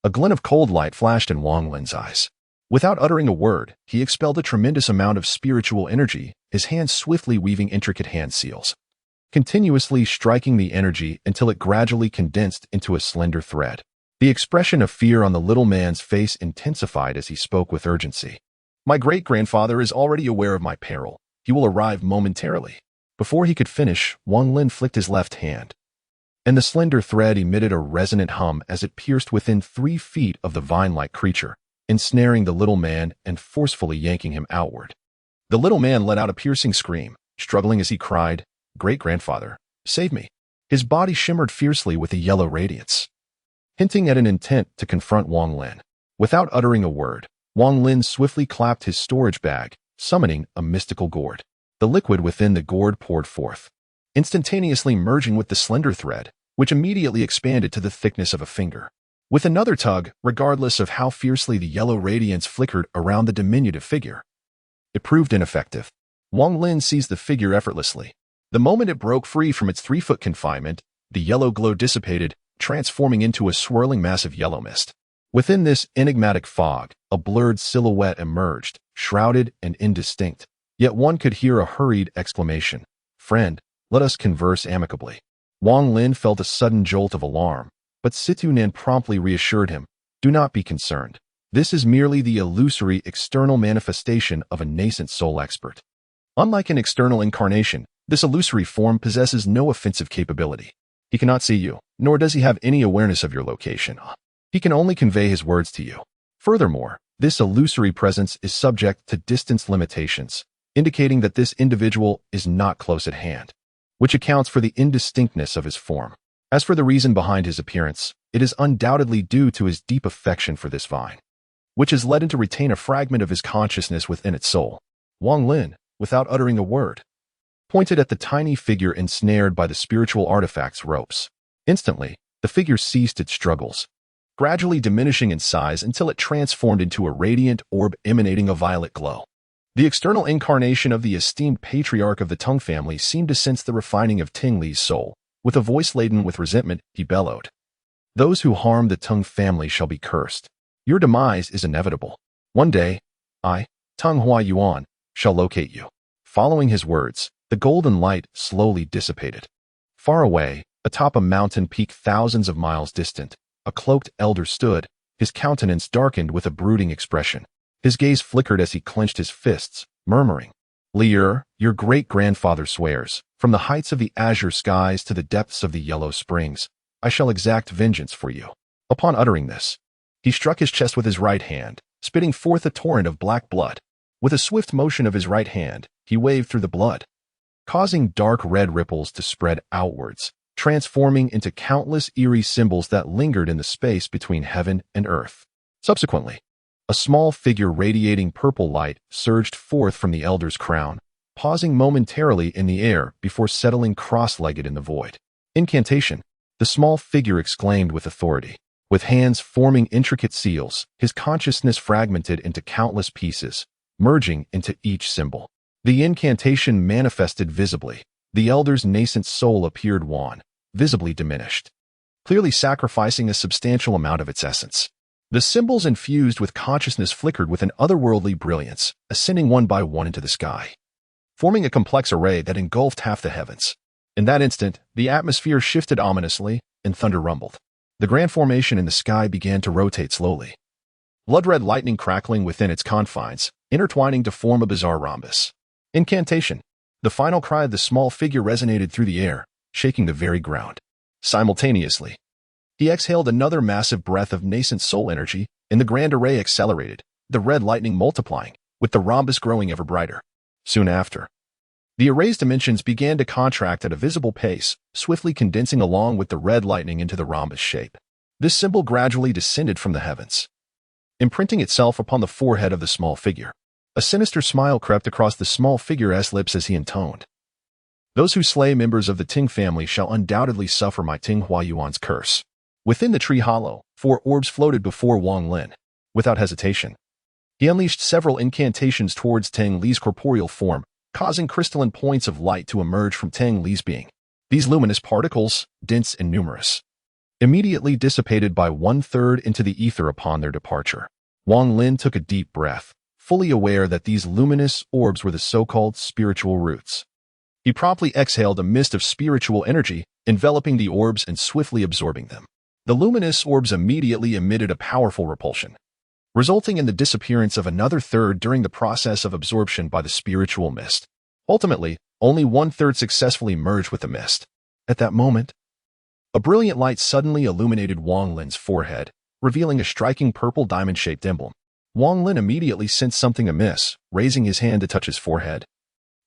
[SPEAKER 1] A glint of cold light flashed in Wang Lin's eyes. Without uttering a word, he expelled a tremendous amount of spiritual energy, his hands swiftly weaving intricate hand seals, continuously striking the energy until it gradually condensed into a slender thread. The expression of fear on the little man's face intensified as he spoke with urgency. "My great-grandfather is already aware of my peril. He will arrive momentarily." Before he could finish, Wang Lin flicked his left hand, and the slender thread emitted a resonant hum as it pierced within 3 feet of the vine-like creature, ensnaring the little man and forcefully yanking him outward. The little man let out a piercing scream, struggling as he cried, "Great-grandfather, save me." His body shimmered fiercely with a yellow radiance, hinting at an intent to confront Wang Lin. Without uttering a word, Wang Lin swiftly clapped his storage bag, summoning a mystical gourd. The liquid within the gourd poured forth, instantaneously merging with the slender thread, which immediately expanded to the thickness of a finger. With another tug, regardless of how fiercely the yellow radiance flickered around the diminutive figure, it proved ineffective. Wang Lin seized the figure effortlessly. The moment it broke free from its 3-foot confinement, the yellow glow dissipated, transforming into a swirling mass of yellow mist. Within this enigmatic fog, a blurred silhouette emerged, shrouded and indistinct, yet one could hear a hurried exclamation, "Friend, let us converse amicably." Wang Lin felt a sudden jolt of alarm, but Situnan promptly reassured him, "Do not be concerned. This is merely the illusory external manifestation of a nascent soul expert. Unlike an external incarnation, this illusory form possesses no offensive capability. He cannot see you, nor does he have any awareness of your location. He can only convey his words to you. Furthermore, this illusory presence is subject to distance limitations, indicating that this individual is not close at hand, which accounts for the indistinctness of his form. As for the reason behind his appearance, it is undoubtedly due to his deep affection for this vine, which has led him to retain a fragment of his consciousness within its soul." Wang Lin, without uttering a word, pointed at the tiny figure ensnared by the spiritual artifact's ropes. Instantly, the figure ceased its struggles, gradually diminishing in size until it transformed into a radiant orb emanating a violet glow. The external incarnation of the esteemed patriarch of the Tang family seemed to sense the refining of Ting Li's soul. With a voice laden with resentment, he bellowed, "Those who harm the Tang family shall be cursed. Your demise is inevitable. One day, I, Tang Hua Yuan, shall locate you." Following his words, the golden light slowly dissipated. Far away, atop a mountain peak thousands of miles distant, a cloaked elder stood, his countenance darkened with a brooding expression. His gaze flickered as he clenched his fists, murmuring, "Lier, your great-grandfather swears, from the heights of the azure skies to the depths of the yellow springs, I shall exact vengeance for you." Upon uttering this, he struck his chest with his right hand, spitting forth a torrent of black blood. With a swift motion of his right hand, he waved through the blood, causing dark red ripples to spread outwards, transforming into countless eerie symbols that lingered in the space between heaven and earth. Subsequently, a small figure radiating purple light surged forth from the elder's crown, pausing momentarily in the air before settling cross-legged in the void. "Incantation," the small figure exclaimed with authority. With hands forming intricate seals, his consciousness fragmented into countless pieces, merging into each symbol. The incantation manifested visibly. The elder's nascent soul appeared wan, visibly diminished, clearly sacrificing a substantial amount of its essence. The symbols infused with consciousness flickered with an otherworldly brilliance, ascending one by one into the sky, forming a complex array that engulfed half the heavens. In that instant, the atmosphere shifted ominously, and thunder rumbled. The grand formation in the sky began to rotate slowly, blood-red lightning crackling within its confines, intertwining to form a bizarre rhombus. Incantation. The final cry of the small figure resonated through the air, shaking the very ground. Simultaneously, he exhaled another massive breath of nascent soul energy, and the grand array accelerated, the red lightning multiplying, with the rhombus growing ever brighter. Soon after, the array's dimensions began to contract at a visible pace, swiftly condensing along with the red lightning into the rhombus shape. This symbol gradually descended from the heavens, imprinting itself upon the forehead of the small figure. A sinister smile crept across the small figure's lips as he intoned, "Those who slay members of the Ting family shall undoubtedly suffer my Ting Huayuan's curse." Within the tree hollow, 4 orbs floated before Wang Lin. Without hesitation, he unleashed several incantations towards Tang Li's corporeal form, causing crystalline points of light to emerge from Tang Li's being. These luminous particles, dense and numerous, immediately dissipated by 1/3 into the ether upon their departure. Wang Lin took a deep breath, fully aware that these luminous orbs were the so-called spiritual roots. He promptly exhaled a mist of spiritual energy, enveloping the orbs and swiftly absorbing them. The luminous orbs immediately emitted a powerful repulsion, resulting in the disappearance of another third during the process of absorption by the spiritual mist. Ultimately, only 1/3 successfully merged with the mist. At that moment, a brilliant light suddenly illuminated Wang Lin's forehead, revealing a striking purple diamond-shaped emblem. Wang Lin immediately sensed something amiss, raising his hand to touch his forehead.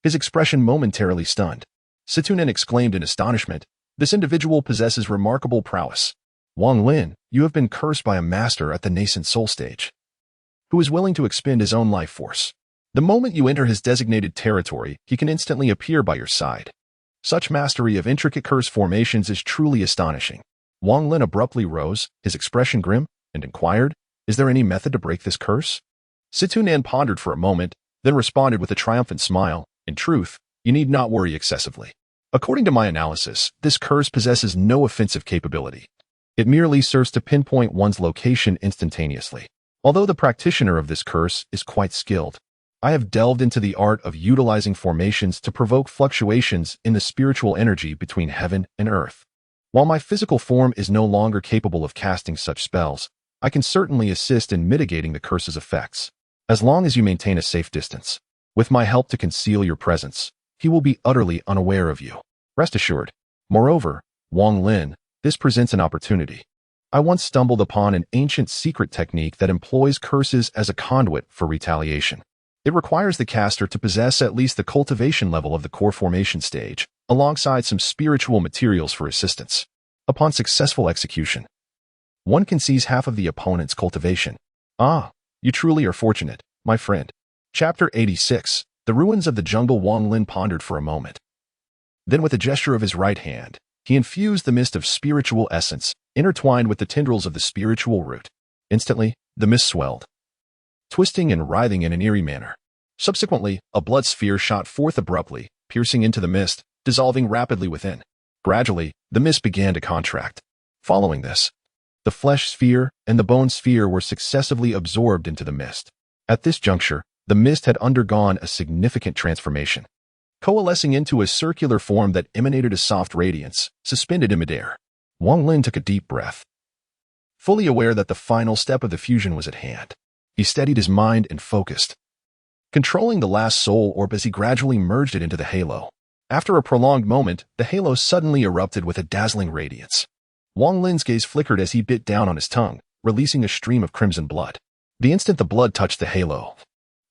[SPEAKER 1] His expression momentarily stunned. Situnen exclaimed in astonishment, "This individual possesses remarkable prowess. Wang Lin, you have been cursed by a master at the nascent soul stage, who is willing to expend his own life force. The moment you enter his designated territory, he can instantly appear by your side. Such mastery of intricate curse formations is truly astonishing." Wang Lin abruptly rose, his expression grim, and inquired, "Is there any method to break this curse?" Situnen pondered for a moment, then responded with a triumphant smile, "In truth, you need not worry excessively. According to my analysis, this curse possesses no offensive capability. It merely serves to pinpoint one's location instantaneously. Although the practitioner of this curse is quite skilled, I have delved into the art of utilizing formations to provoke fluctuations in the spiritual energy between heaven and earth. While my physical form is no longer capable of casting such spells, I can certainly assist in mitigating the curse's effects, as long as you maintain a safe distance. With my help to conceal your presence, he will be utterly unaware of you. Rest assured." Moreover, Wang Lin, this presents an opportunity. I once stumbled upon an ancient secret technique that employs curses as a conduit for retaliation. It requires the caster to possess at least the cultivation level of the core formation stage, alongside some spiritual materials for assistance. Upon successful execution, one can seize half of the opponent's cultivation. Ah, you truly are fortunate, my friend. Chapter 86. The Ruins of the Jungle. Wang Lin pondered for a moment. Then with a gesture of his right hand, he infused the mist of spiritual essence, intertwined with the tendrils of the spiritual root. Instantly, the mist swelled, twisting and writhing in an eerie manner. Subsequently, a blood sphere shot forth abruptly, piercing into the mist, dissolving rapidly within. Gradually, the mist began to contract. Following this, the flesh sphere and the bone sphere were successively absorbed into the mist. At this juncture, the mist had undergone a significant transformation, coalescing into a circular form that emanated a soft radiance, suspended in midair. Wang Lin took a deep breath, fully aware that the final step of the fusion was at hand. He steadied his mind and focused, controlling the last soul orb as he gradually merged it into the halo. After a prolonged moment, the halo suddenly erupted with a dazzling radiance. Wang Lin's gaze flickered as he bit down on his tongue, releasing a stream of crimson blood. The instant the blood touched the halo,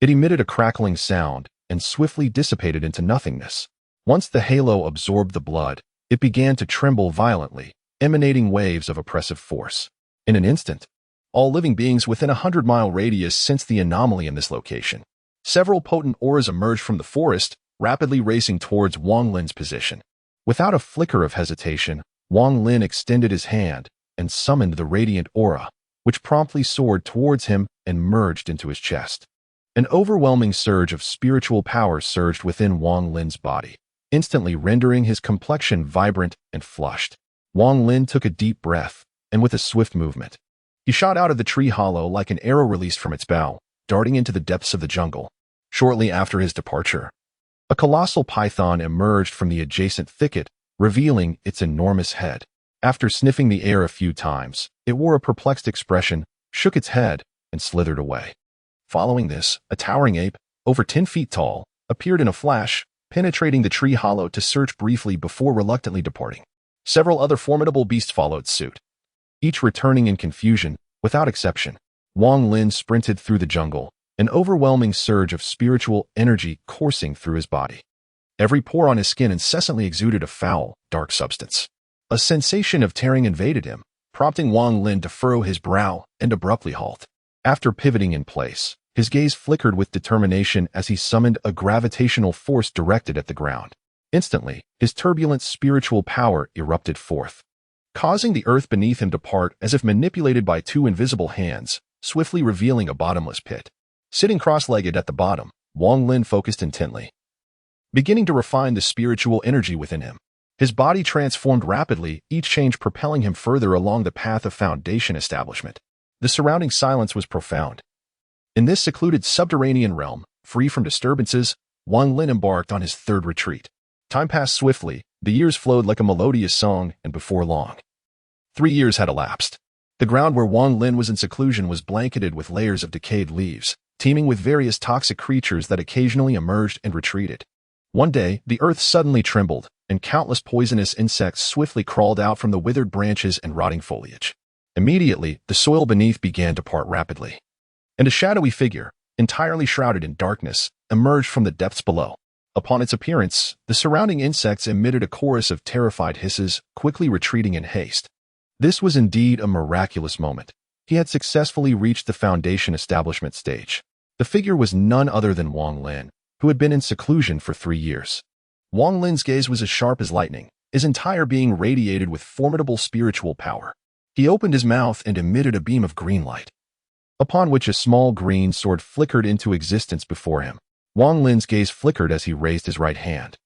[SPEAKER 1] it emitted a crackling sound and swiftly dissipated into nothingness. Once the halo absorbed the blood, it began to tremble violently, emanating waves of oppressive force. In an instant, all living beings within a 100-mile radius sensed the anomaly in this location. Several potent auras emerged from the forest, rapidly racing towards Wang Lin's position. Without a flicker of hesitation, Wang Lin extended his hand and summoned the radiant aura, which promptly soared towards him and merged into his chest. An overwhelming surge of spiritual power surged within Wang Lin's body, instantly rendering his complexion vibrant and flushed. Wang Lin took a deep breath, and with a swift movement, He shot out of the tree hollow like an arrow released from its bow, darting into the depths of the jungle. Shortly after his departure, a colossal python emerged from the adjacent thicket, revealing its enormous head. After sniffing the air a few times, it wore a perplexed expression, shook its head, and slithered away. Following this, a towering ape, over 10 feet tall, appeared in a flash, penetrating the tree hollow to search briefly before reluctantly departing. Several other formidable beasts followed suit, each returning in confusion, without exception. Wang Lin sprinted through the jungle, an overwhelming surge of spiritual energy coursing through his body. Every pore on his skin incessantly exuded a foul, dark substance. A sensation of tearing invaded him, prompting Wang Lin to furrow his brow and abruptly halt. After pivoting in place, his gaze flickered with determination as he summoned a gravitational force directed at the ground. Instantly, his turbulent spiritual power erupted forth, causing the earth beneath him to part as if manipulated by two invisible hands, swiftly revealing a bottomless pit. Sitting cross-legged at the bottom, Wang Lin focused intently, beginning to refine the spiritual energy within him. His body transformed rapidly, each change propelling him further along the path of foundation establishment. The surrounding silence was profound. In this secluded subterranean realm, free from disturbances, Wang Lin embarked on his third retreat. Time passed swiftly, the years flowed like a melodious song, and before long, 3 years had elapsed. The ground where Wang Lin was in seclusion was blanketed with layers of decayed leaves, teeming with various toxic creatures that occasionally emerged and retreated. One day, the earth suddenly trembled, and countless poisonous insects swiftly crawled out from the withered branches and rotting foliage. Immediately, the soil beneath began to part rapidly, and a shadowy figure, entirely shrouded in darkness, emerged from the depths below. Upon its appearance, the surrounding insects emitted a chorus of terrified hisses, quickly retreating in haste. This was indeed a miraculous moment. He had successfully reached the foundation establishment stage. The figure was none other than Wang Lin, who had been in seclusion for 3 years. Wang Lin's gaze was as sharp as lightning, his entire being radiated with formidable spiritual power. He opened his mouth and emitted a beam of green light, upon which a small green sword flickered into existence before him. Wang Lin's gaze flickered as he raised his right hand,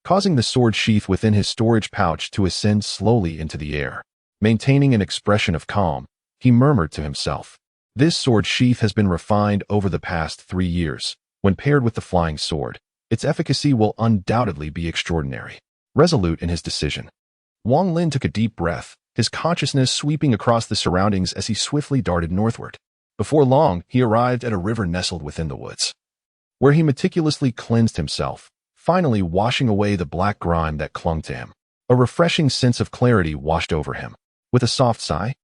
[SPEAKER 1] causing the sword sheath within his storage pouch to ascend slowly into the air. Maintaining an expression of calm, he murmured to himself, "This sword sheath has been refined over the past 3 years. When paired with the flying sword, its efficacy will undoubtedly be extraordinary." Resolute in his decision, Wang Lin took a deep breath, his consciousness sweeping across the surroundings as he swiftly darted northward. Before long, he arrived at a river nestled within the woods, where he meticulously cleansed himself, finally washing away the black grime that clung to him. A refreshing sense of clarity washed over him. With a soft sigh,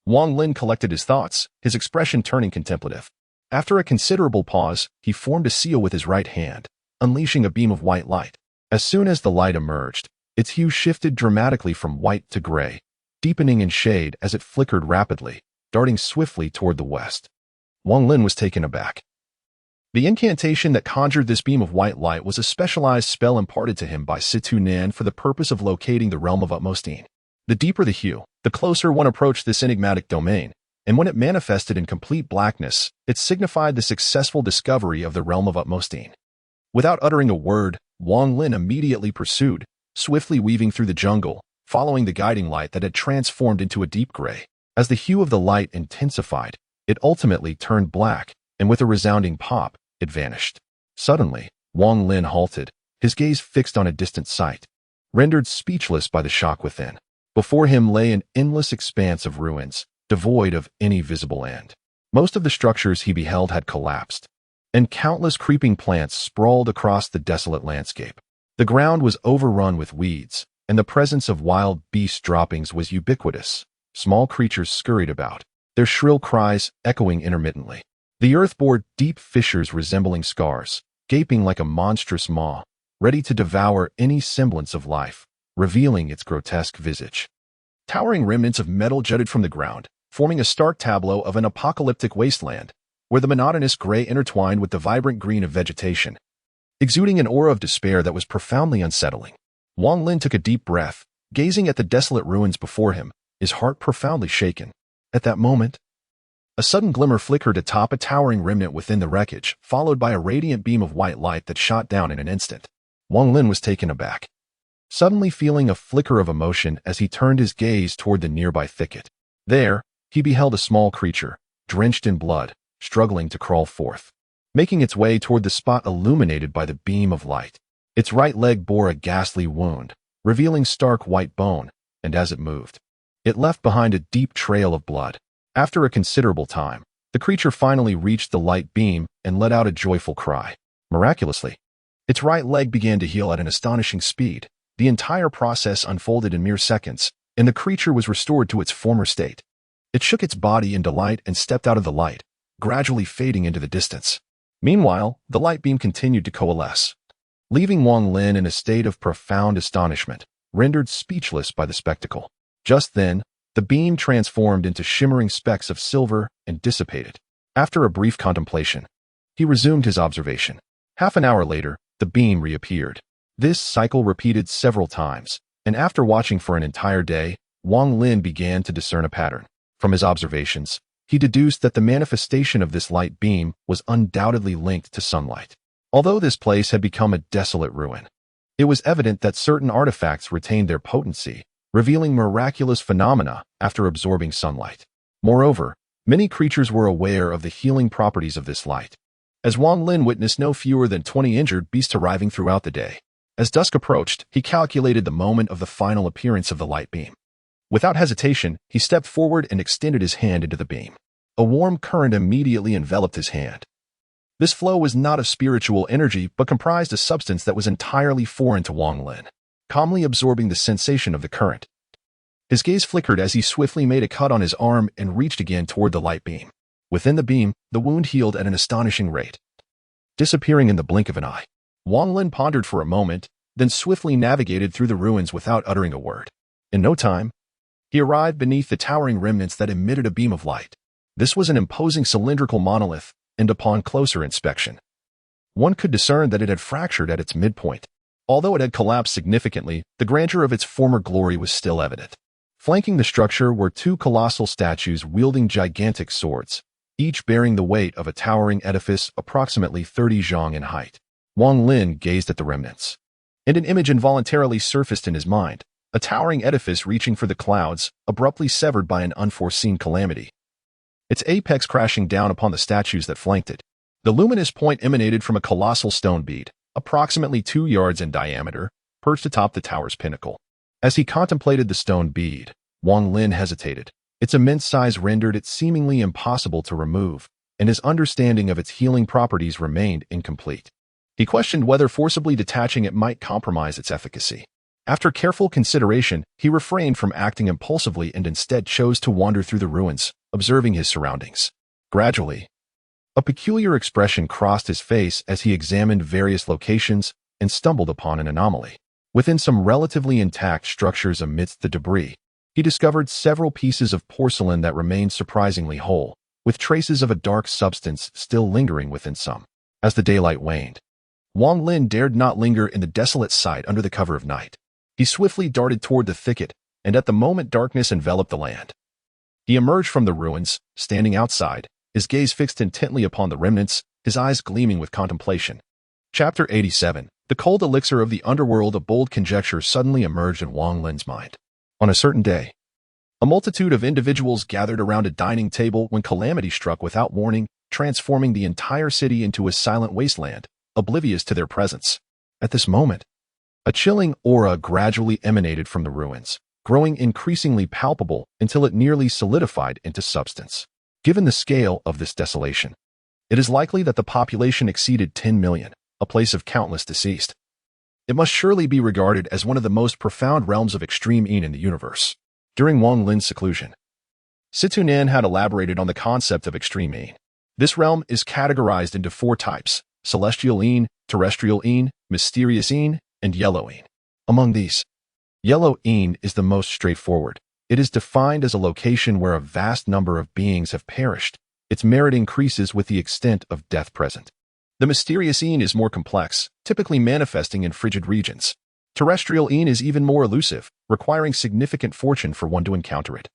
[SPEAKER 1] Wang Lin collected his thoughts, his expression turning contemplative. After a considerable pause, he formed a seal with his right hand, unleashing a beam of white light. As soon as the light emerged, its hue shifted dramatically from white to gray, deepening in shade as it flickered rapidly, darting swiftly toward the west. Wang Lin was taken aback. The incantation that conjured this beam of white light was a specialized spell imparted to him by Situ Nan for the purpose of locating the realm of Utmosteen. The deeper the hue, the closer one approached this enigmatic domain, and when it manifested in complete blackness, it signified the successful discovery of the realm of Utmosteen. Without uttering a word, Wang Lin immediately pursued, swiftly weaving through the jungle, following the guiding light that had transformed into a deep gray. As the hue of the light intensified, it ultimately turned black, and with a resounding pop, it vanished. Suddenly, Wang Lin halted, his gaze fixed on a distant sight, rendered speechless by the shock within. Before him lay an endless expanse of ruins, devoid of any visible end. Most of the structures he beheld had collapsed, and countless creeping plants sprawled across the desolate landscape. The ground was overrun with weeds, and the presence of wild beast droppings was ubiquitous. Small creatures scurried about, their shrill cries echoing intermittently. The earth bore deep fissures resembling scars, gaping like a monstrous maw, ready to devour any semblance of life, revealing its grotesque visage. Towering remnants of metal jutted from the ground, forming a stark tableau of an apocalyptic wasteland, where the monotonous gray intertwined with the vibrant green of vegetation, exuding an aura of despair that was profoundly unsettling. Wang Lin took a deep breath, gazing at the desolate ruins before him, his heart profoundly shaken. At that moment, a sudden glimmer flickered atop a towering remnant within the wreckage, followed by a radiant beam of white light that shot down in an instant. Wang Lin was taken aback, suddenly feeling a flicker of emotion as he turned his gaze toward the nearby thicket. There, he beheld a small creature, drenched in blood, struggling to crawl forth, making its way toward the spot illuminated by the beam of light. Its right leg bore a ghastly wound, revealing stark white bone, and as it moved, it left behind a deep trail of blood. After a considerable time, the creature finally reached the light beam and let out a joyful cry. Miraculously, its right leg began to heal at an astonishing speed. The entire process unfolded in mere seconds, and the creature was restored to its former state. It shook its body in delight and stepped out of the light, gradually fading into the distance. Meanwhile, the light beam continued to coalesce, leaving Wang Lin in a state of profound astonishment, rendered speechless by the spectacle. Just then, the beam transformed into shimmering specks of silver and dissipated. After a brief contemplation, he resumed his observation. Half an hour later, the beam reappeared. This cycle repeated several times, and after watching for an entire day, Wang Lin began to discern a pattern. From his observations, he deduced that the manifestation of this light beam was undoubtedly linked to sunlight. Although this place had become a desolate ruin, it was evident that certain artifacts retained their potency, revealing miraculous phenomena after absorbing sunlight. Moreover, many creatures were aware of the healing properties of this light, as Wang Lin witnessed no fewer than 20 injured beasts arriving throughout the day. As dusk approached, he calculated the moment of the final appearance of the light beam. Without hesitation, he stepped forward and extended his hand into the beam. A warm current immediately enveloped his hand. This flow was not of spiritual energy, but comprised a substance that was entirely foreign to Wang Lin, calmly absorbing the sensation of the current. His gaze flickered as he swiftly made a cut on his arm and reached again toward the light beam. Within the beam, the wound healed at an astonishing rate, disappearing in the blink of an eye. Wang Lin pondered for a moment, then swiftly navigated through the ruins without uttering a word. In no time, he arrived beneath the towering remnants that emitted a beam of light. This was an imposing cylindrical monolith, and upon closer inspection, one could discern that it had fractured at its midpoint. Although it had collapsed significantly, the grandeur of its former glory was still evident. Flanking the structure were two colossal statues wielding gigantic swords, each bearing the weight of a towering edifice approximately 30 zhang in height. Wang Lin gazed at the remnants, and an image involuntarily surfaced in his mind. A towering edifice reaching for the clouds, abruptly severed by an unforeseen calamity, its apex crashing down upon the statues that flanked it. The luminous point emanated from a colossal stone bead, approximately 2 yards in diameter, perched atop the tower's pinnacle. As he contemplated the stone bead, Wang Lin hesitated. Its immense size rendered it seemingly impossible to remove, and his understanding of its healing properties remained incomplete. He questioned whether forcibly detaching it might compromise its efficacy. After careful consideration, he refrained from acting impulsively and instead chose to wander through the ruins, observing his surroundings. Gradually, a peculiar expression crossed his face as he examined various locations and stumbled upon an anomaly. Within some relatively intact structures amidst the debris, he discovered several pieces of porcelain that remained surprisingly whole, with traces of a dark substance still lingering within some. As the daylight waned, Wang Lin dared not linger in the desolate site under the cover of night. He swiftly darted toward the thicket, and at the moment darkness enveloped the land. He emerged from the ruins, standing outside, his gaze fixed intently upon the remnants, his eyes gleaming with contemplation. Chapter 87. The cold elixir of the underworld. A bold conjecture suddenly emerged in Wang Lin's mind. On a certain day, a multitude of individuals gathered around a dining table when calamity struck without warning, transforming the entire city into a silent wasteland, oblivious to their presence. At this moment, a chilling aura gradually emanated from the ruins, growing increasingly palpable until it nearly solidified into substance. Given the scale of this desolation, it is likely that the population exceeded 10 million, a place of countless deceased. It must surely be regarded as one of the most profound realms of extreme Yin in the universe. During Wang Lin's seclusion, Situnan had elaborated on the concept of extreme Yin. This realm is categorized into 4 types: celestial Yin, terrestrial Yin, mysterious Yin, and yellow Yin. Among these, yellow Yin is the most straightforward. It is defined as a location where a vast number of beings have perished. Its merit increases with the extent of death present. The mysterious Yin is more complex, typically manifesting in frigid regions. Terrestrial Yin is even more elusive, requiring significant fortune for one to encounter it,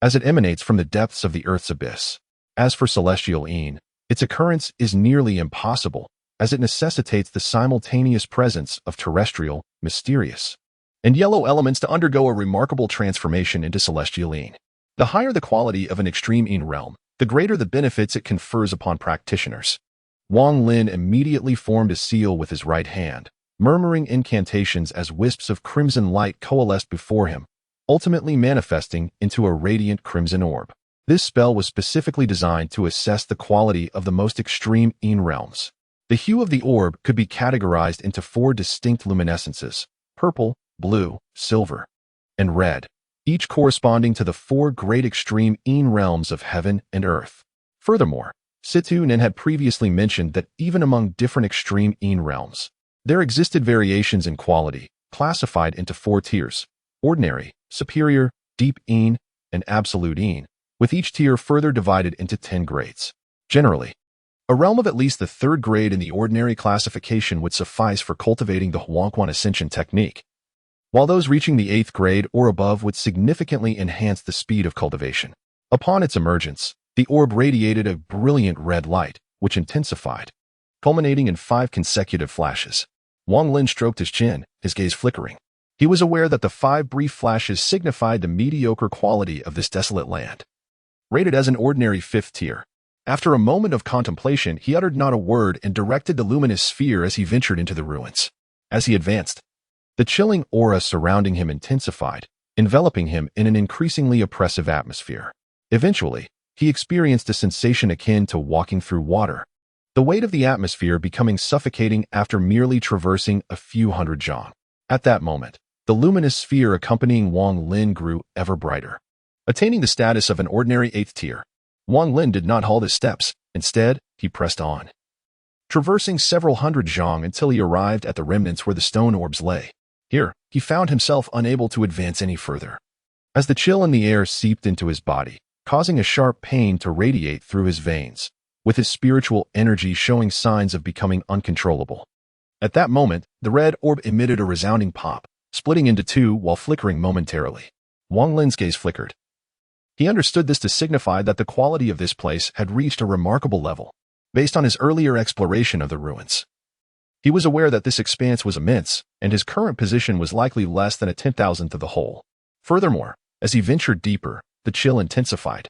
[SPEAKER 1] as it emanates from the depths of the Earth's abyss. As for celestial Yin, its occurrence is nearly impossible, as it necessitates the simultaneous presence of terrestrial, mysterious, and yellow elements to undergo a remarkable transformation into celestial Yin. The higher the quality of an extreme Yin realm, the greater the benefits it confers upon practitioners. Wang Lin immediately formed a seal with his right hand, murmuring incantations as wisps of crimson light coalesced before him, ultimately manifesting into a radiant crimson orb. This spell was specifically designed to assess the quality of the most extreme Yin realms. The hue of the orb could be categorized into 4 distinct luminescences: purple, blue, silver, and red, each corresponding to the 4 great extreme Yin realms of heaven and earth. Furthermore, Xian had previously mentioned that even among different extreme Yin realms, there existed variations in quality, classified into 4 tiers: ordinary, superior, deep Yin, and absolute Yin, with each tier further divided into 10 grades. Generally, a realm of at least the 3rd grade in the ordinary classification would suffice for cultivating the Huangquan Ascension technique, while those reaching the 8th grade or above would significantly enhance the speed of cultivation. Upon its emergence, the orb radiated a brilliant red light, which intensified, culminating in 5 consecutive flashes. Wang Lin stroked his chin, his gaze flickering. He was aware that the 5 brief flashes signified the mediocre quality of this desolate land. Rated as an ordinary 5th tier, after a moment of contemplation, he uttered not a word and directed the luminous sphere as he ventured into the ruins. As he advanced, the chilling aura surrounding him intensified, enveloping him in an increasingly oppressive atmosphere. Eventually, he experienced a sensation akin to walking through water, the weight of the atmosphere becoming suffocating after merely traversing a few hundred zhang. At that moment, the luminous sphere accompanying Wang Lin grew ever brighter. Attaining the status of an ordinary 8th tier, Wang Lin did not halt his steps. Instead, he pressed on, traversing several hundred zhang until he arrived at the remnants where the stone orbs lay. Here, he found himself unable to advance any further, as the chill in the air seeped into his body, causing a sharp pain to radiate through his veins, with his spiritual energy showing signs of becoming uncontrollable. At that moment, the red orb emitted a resounding pop, splitting into 2 while flickering momentarily. Wang Lin's gaze flickered. He understood this to signify that the quality of this place had reached a remarkable level, based on his earlier exploration of the ruins. He was aware that this expanse was immense, and his current position was likely less than a 10,000th of the whole. Furthermore, as he ventured deeper, the chill intensified.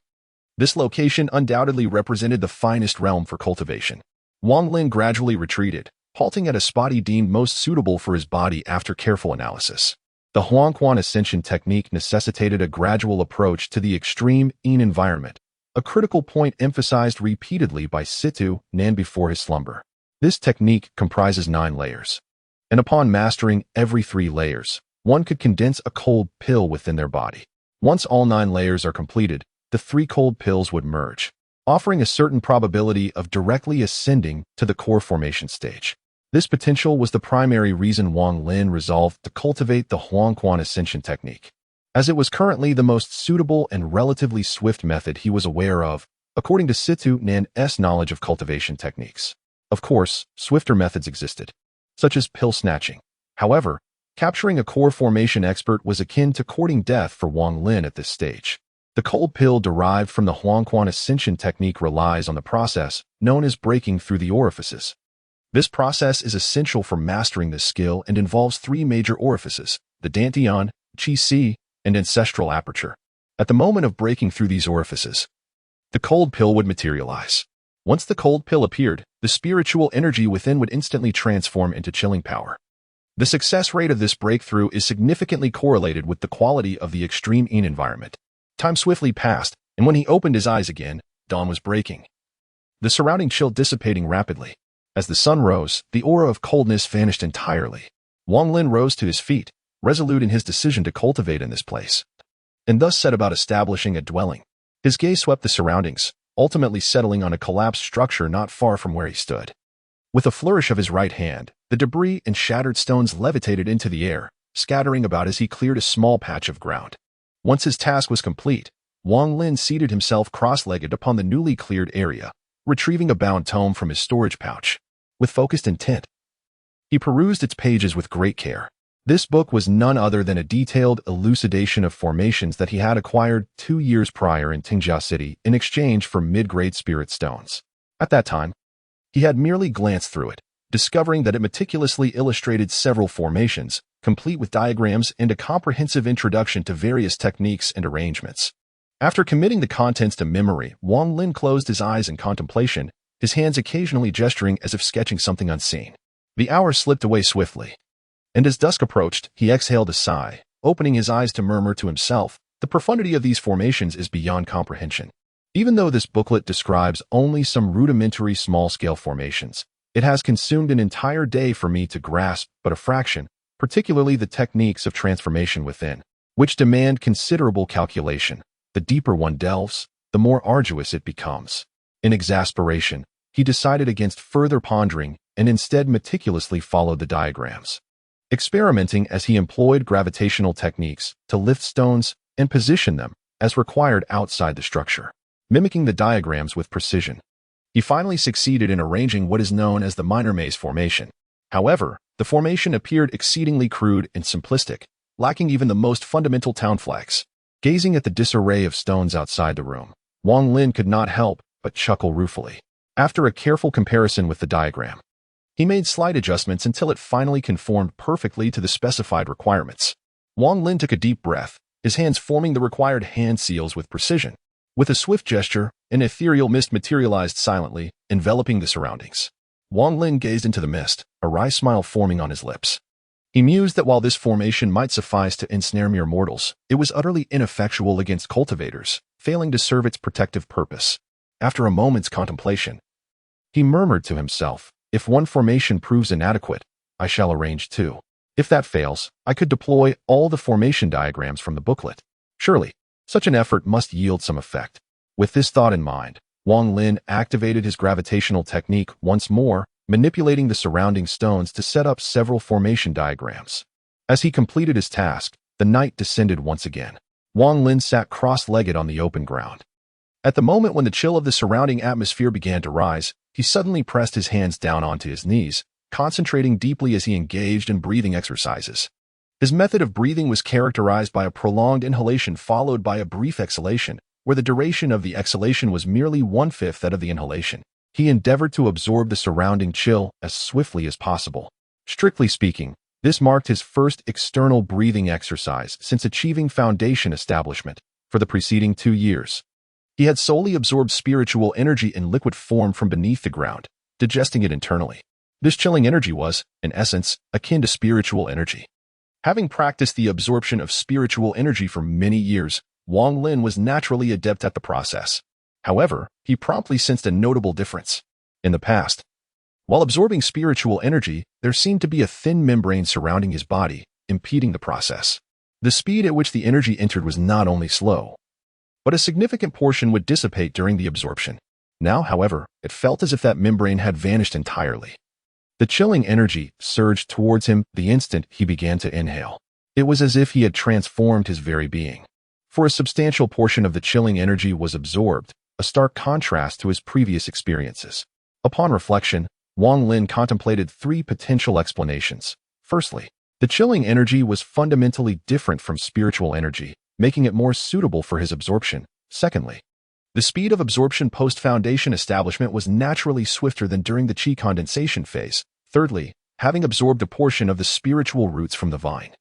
[SPEAKER 1] This location undoubtedly represented the finest realm for cultivation. Wang Lin gradually retreated, halting at a spot he deemed most suitable for his body after careful analysis. The Huangquan Ascension technique necessitated a gradual approach to the extreme Yin environment, a critical point emphasized repeatedly by Xian before his slumber. This technique comprises 9 layers, and upon mastering every 3 layers, one could condense a cold pill within their body. Once all 9 layers are completed, the 3 cold pills would merge, offering a certain probability of directly ascending to the core formation stage. This potential was the primary reason Wang Lin resolved to cultivate the Huangquan Ascension technique, as it was currently the most suitable and relatively swift method he was aware of, according to Xian's knowledge of cultivation techniques. Of course, swifter methods existed, such as pill snatching. However, capturing a core formation expert was akin to courting death for Wang Lin at this stage. The cold pill derived from the Huangquan Ascension technique relies on the process known as breaking through the orifices. This process is essential for mastering this skill and involves 3 major orifices: the dantian, qi, and ancestral aperture. At the moment of breaking through these orifices, the cold pill would materialize. Once the cold pill appeared, the spiritual energy within would instantly transform into chilling power. The success rate of this breakthrough is significantly correlated with the quality of the extreme Yin environment. Time swiftly passed, and when he opened his eyes again, dawn was breaking, the surrounding chill dissipating rapidly. As the sun rose, the aura of coldness vanished entirely. Wang Lin rose to his feet, resolute in his decision to cultivate in this place, and thus set about establishing a dwelling. His gaze swept the surroundings, ultimately settling on a collapsed structure not far from where he stood. With a flourish of his right hand, the debris and shattered stones levitated into the air, scattering about as he cleared a small patch of ground. Once his task was complete, Wang Lin seated himself cross-legged upon the newly cleared area, retrieving a bound tome from his storage pouch. With focused intent, he perused its pages with great care. This book was none other than a detailed elucidation of formations that he had acquired 2 years prior in Tingjia City in exchange for mid-grade spirit stones. At that time, he had merely glanced through it, discovering that it meticulously illustrated several formations, complete with diagrams and a comprehensive introduction to various techniques and arrangements. After committing the contents to memory, Wang Lin closed his eyes in contemplation, his hands occasionally gesturing as if sketching something unseen. The hours slipped away swiftly, and as dusk approached, he exhaled a sigh, opening his eyes to murmur to himself, "The profundity of these formations is beyond comprehension." Even though this booklet describes only some rudimentary small-scale formations, it has consumed an entire day for me to grasp but a fraction, particularly the techniques of transformation within, which demand considerable calculation. The deeper one delves, the more arduous it becomes. In exasperation, he decided against further pondering and instead meticulously followed the diagrams, experimenting as he employed gravitational techniques to lift stones and position them as required outside the structure, mimicking the diagrams with precision. He finally succeeded in arranging what is known as the minor maze formation. However, the formation appeared exceedingly crude and simplistic, lacking even the most fundamental town flags. Gazing at the disarray of stones outside the room, Wang Lin could not help but chuckle ruefully. After a careful comparison with the diagram, he made slight adjustments until it finally conformed perfectly to the specified requirements. Wang Lin took a deep breath, his hands forming the required hand seals with precision. With a swift gesture, an ethereal mist materialized silently, enveloping the surroundings. Wang Lin gazed into the mist, a wry smile forming on his lips. He mused that while this formation might suffice to ensnare mere mortals, it was utterly ineffectual against cultivators, failing to serve its protective purpose. After a moment's contemplation, he murmured to himself, "If one formation proves inadequate, I shall arrange two. If that fails, I could deploy all the formation diagrams from the booklet. Surely, such an effort must yield some effect." With this thought in mind, Wang Lin activated his gravitational technique once more, manipulating the surrounding stones to set up several formation diagrams. As he completed his task, the night descended once again. Wang Lin sat cross-legged on the open ground. At the moment when the chill of the surrounding atmosphere began to rise, he suddenly pressed his hands down onto his knees, concentrating deeply as he engaged in breathing exercises. His method of breathing was characterized by a prolonged inhalation followed by a brief exhalation, where the duration of the exhalation was merely 1/5 that of the inhalation. He endeavored to absorb the surrounding chill as swiftly as possible. Strictly speaking, this marked his first external breathing exercise since achieving foundation establishment. For the preceding 2 years, he had solely absorbed spiritual energy in liquid form from beneath the ground, digesting it internally. This chilling energy was, in essence, akin to spiritual energy. Having practiced the absorption of spiritual energy for many years, Wang Lin was naturally adept at the process. However, he promptly sensed a notable difference. In the past, while absorbing spiritual energy, there seemed to be a thin membrane surrounding his body, impeding the process. The speed at which the energy entered was not only slow, but a significant portion would dissipate during the absorption. Now, however, it felt as if that membrane had vanished entirely. The chilling energy surged towards him the instant he began to inhale. It was as if he had transformed his very being. For a substantial portion of the chilling energy was absorbed, a stark contrast to his previous experiences. Upon reflection, Wang Lin contemplated 3 potential explanations. Firstly, the chilling energy was fundamentally different from spiritual energy, making it more suitable for his absorption. Secondly, the speed of absorption post-foundation establishment was naturally swifter than during the chi condensation phase. Thirdly, having absorbed a portion of the spiritual roots from the vine,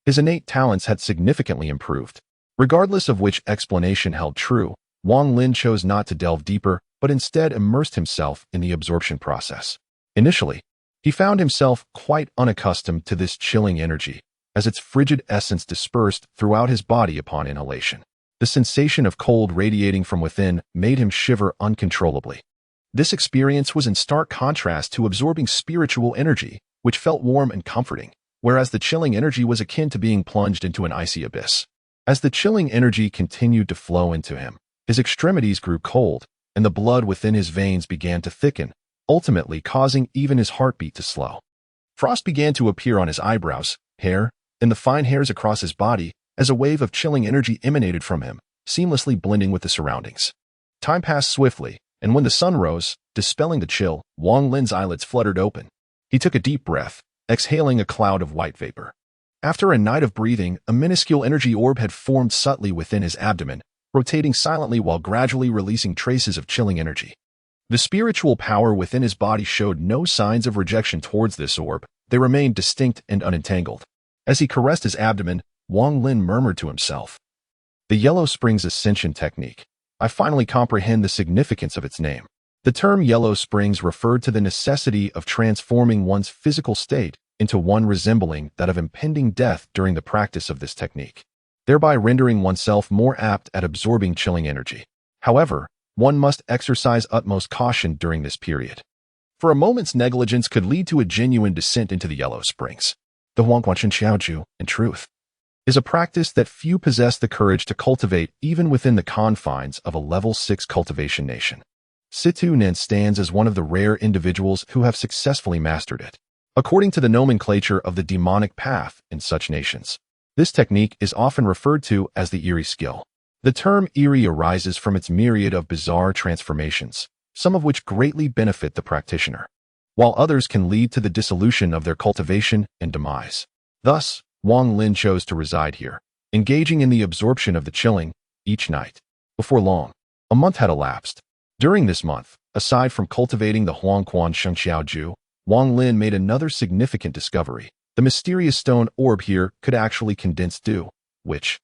[SPEAKER 1] his innate talents had significantly improved. Regardless of which explanation held true, Wang Lin chose not to delve deeper, but instead immersed himself in the absorption process. Initially, he found himself quite unaccustomed to this chilling energy, as its frigid essence dispersed throughout his body upon inhalation. The sensation of cold radiating from within made him shiver uncontrollably. This experience was in stark contrast to absorbing spiritual energy, which felt warm and comforting, whereas the chilling energy was akin to being plunged into an icy abyss. As the chilling energy continued to flow into him, his extremities grew cold, and the blood within his veins began to thicken, ultimately causing even his heartbeat to slow. Frost began to appear on his eyebrows, hair, and the fine hairs across his body as a wave of chilling energy emanated from him, seamlessly blending with the surroundings. Time passed swiftly, and when the sun rose, dispelling the chill, Wang Lin's eyelids fluttered open. He took a deep breath, exhaling a cloud of white vapor. After a night of breathing, a minuscule energy orb had formed subtly within his abdomen, rotating silently while gradually releasing traces of chilling energy. The spiritual power within his body showed no signs of rejection towards this orb. They remained distinct and unentangled. As he caressed his abdomen, Wang Lin murmured to himself, The Yellow Springs Ascension Technique. I finally comprehend the significance of its name. The term Yellow Springs referred to the necessity of transforming one's physical state into one resembling that of impending death during the practice of this technique, thereby rendering oneself more apt at absorbing chilling energy. However, one must exercise utmost caution during this period, for a moment's negligence could lead to a genuine descent into the Yellow Springs. The Huangquanshan Xiaoju, in truth, is a practice that few possess the courage to cultivate even within the confines of a level 6 cultivation nation. Situ Nen stands as one of the rare individuals who have successfully mastered it. According to the nomenclature of the demonic path in such nations, this technique is often referred to as the eerie skill. The term eerie arises from its myriad of bizarre transformations, some of which greatly benefit the practitioner, while others can lead to the dissolution of their cultivation and demise. Thus, Wang Lin chose to reside here, engaging in the absorption of the chilling each night. Before long, a month had elapsed. During this month, aside from cultivating the Huangquan Shengxiaoju, Wang Lin made another significant discovery. The mysterious stone orb here could actually condense dew, which,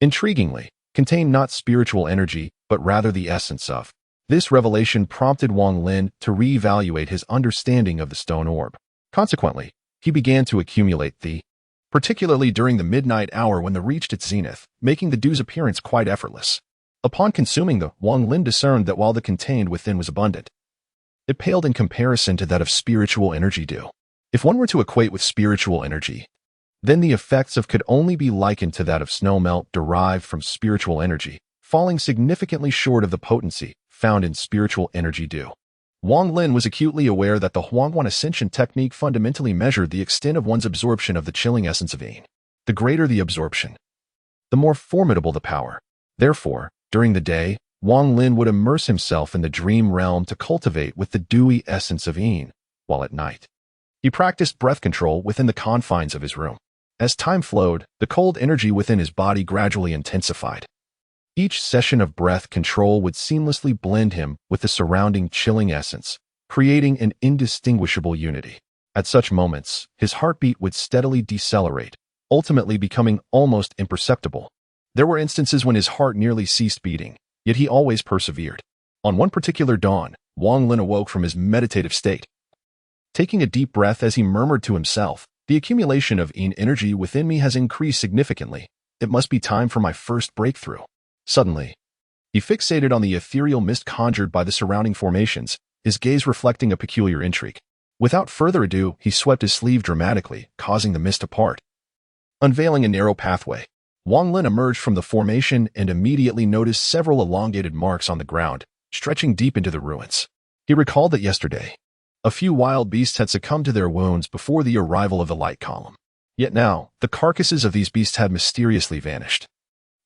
[SPEAKER 1] intriguingly, contained not spiritual energy, but rather the essence of. This revelation prompted Wang Lin to reevaluate his understanding of the stone orb. Consequently, he began to accumulate the, particularly during the midnight hour when the reached its zenith, making the dew's appearance quite effortless. Upon consuming the, Wang Lin discerned that while the contained within was abundant, it paled in comparison to that of spiritual energy dew. If one were to equate with spiritual energy, then the effects of could only be likened to that of snowmelt derived from spiritual energy, falling significantly short of the potency found in spiritual energy dew. Wang Lin was acutely aware that the Huangquan Ascension technique fundamentally measured the extent of one's absorption of the chilling essence of Yin. The greater the absorption, the more formidable the power. Therefore, during the day, Wang Lin would immerse himself in the dream realm to cultivate with the dewy essence of Yin, while at night, he practiced breath control within the confines of his room. As time flowed, the cold energy within his body gradually intensified. Each session of breath control would seamlessly blend him with the surrounding chilling essence, creating an indistinguishable unity. At such moments, his heartbeat would steadily decelerate, ultimately becoming almost imperceptible. There were instances when his heart nearly ceased beating, yet he always persevered. On one particular dawn, Wang Lin awoke from his meditative state. Taking a deep breath as he murmured to himself, "The accumulation of Yin energy within me has increased significantly. It must be time for my first breakthrough." Suddenly, he fixated on the ethereal mist conjured by the surrounding formations, his gaze reflecting a peculiar intrigue. Without further ado, he swept his sleeve dramatically, causing the mist to part. Unveiling a narrow pathway, Wang Lin emerged from the formation and immediately noticed several elongated marks on the ground, stretching deep into the ruins. He recalled that yesterday, a few wild beasts had succumbed to their wounds before the arrival of the light column. Yet now, the carcasses of these beasts had mysteriously vanished,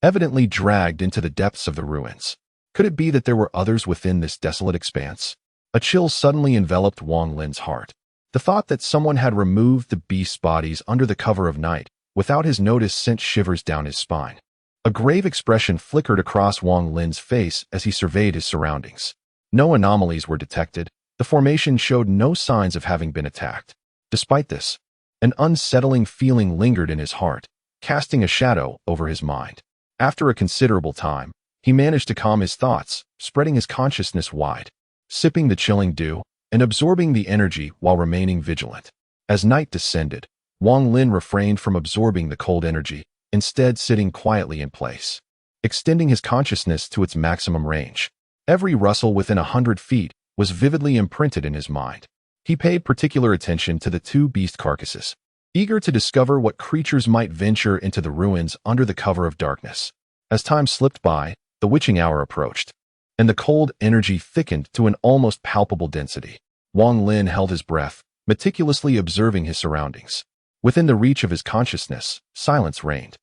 [SPEAKER 1] evidently dragged into the depths of the ruins. Could it be that there were others within this desolate expanse? A chill suddenly enveloped Wang Lin's heart. The thought that someone had removed the beasts' bodies under the cover of night, without his notice, sent shivers down his spine. A grave expression flickered across Wang Lin's face as he surveyed his surroundings. No anomalies were detected. The formation showed no signs of having been attacked. Despite this, an unsettling feeling lingered in his heart, casting a shadow over his mind. After a considerable time, he managed to calm his thoughts, spreading his consciousness wide, sipping the chilling dew, and absorbing the energy while remaining vigilant. As night descended, Wang Lin refrained from absorbing the cold energy, instead sitting quietly in place, extending his consciousness to its maximum range. Every rustle within 100 feet was vividly imprinted in his mind. He paid particular attention to the two beast carcasses, eager to discover what creatures might venture into the ruins under the cover of darkness. As time slipped by, the witching hour approached, and the cold energy thickened to an almost palpable density. Wang Lin held his breath, meticulously observing his surroundings. Within the reach of his consciousness, silence reigned.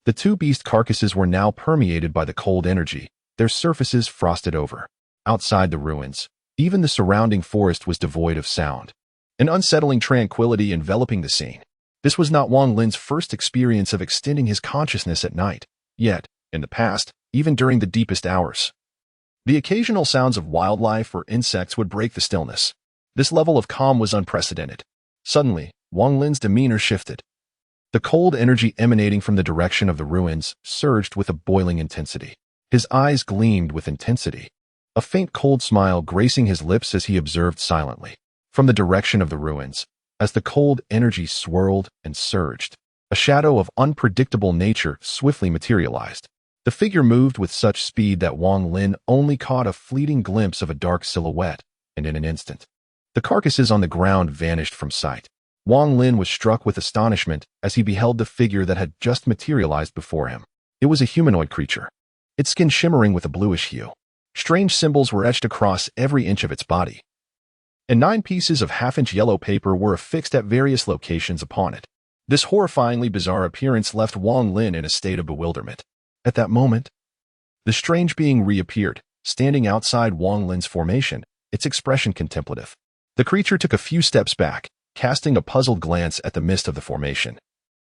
[SPEAKER 1] The two beast carcasses were now permeated by the cold energy, their surfaces frosted over. Outside the ruins, even the surrounding forest was devoid of sound, an unsettling tranquility enveloping the scene. This was not Wang Lin's first experience of extending his consciousness at night, yet, in the past, even during the deepest hours, the occasional sounds of wildlife or insects would break the stillness. This level of calm was unprecedented. Suddenly, Wang Lin's demeanor shifted. The cold energy emanating from the direction of the ruins surged with a boiling intensity. His eyes gleamed with intensity, a faint cold smile gracing his lips as he observed silently. From the direction of the ruins, as the cold energy swirled and surged, a shadow of unpredictable nature swiftly materialized. The figure moved with such speed that Wang Lin only caught a fleeting glimpse of a dark silhouette, and in an instant, the carcasses on the ground vanished from sight. Wang Lin was struck with astonishment as he beheld the figure that had just materialized before him. It was a humanoid creature, its skin shimmering with a bluish hue. Strange symbols were etched across every inch of its body, and 9 pieces of half-inch yellow paper were affixed at various locations upon it. This horrifyingly bizarre appearance left Wang Lin in a state of bewilderment. At that moment, the strange being reappeared, standing outside Wang Lin's formation, its expression contemplative. The creature took a few steps back, casting a puzzled glance at the mist of the formation,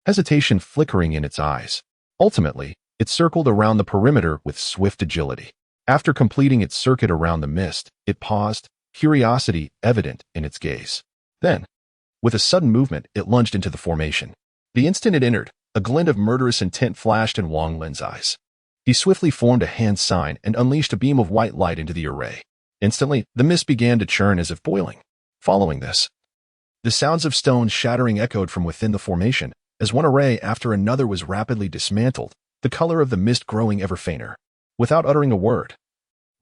[SPEAKER 1] hesitation flickering in its eyes. Ultimately, it circled around the perimeter with swift agility. After completing its circuit around the mist, it paused, curiosity evident in its gaze. Then, with a sudden movement, it lunged into the formation. The instant it entered, a glint of murderous intent flashed in Wang Lin's eyes. He swiftly formed a hand sign and unleashed a beam of white light into the array. Instantly, the mist began to churn as if boiling. Following this, the sounds of stones shattering echoed from within the formation, as one array after another was rapidly dismantled, the color of the mist growing ever fainter. Without uttering a word,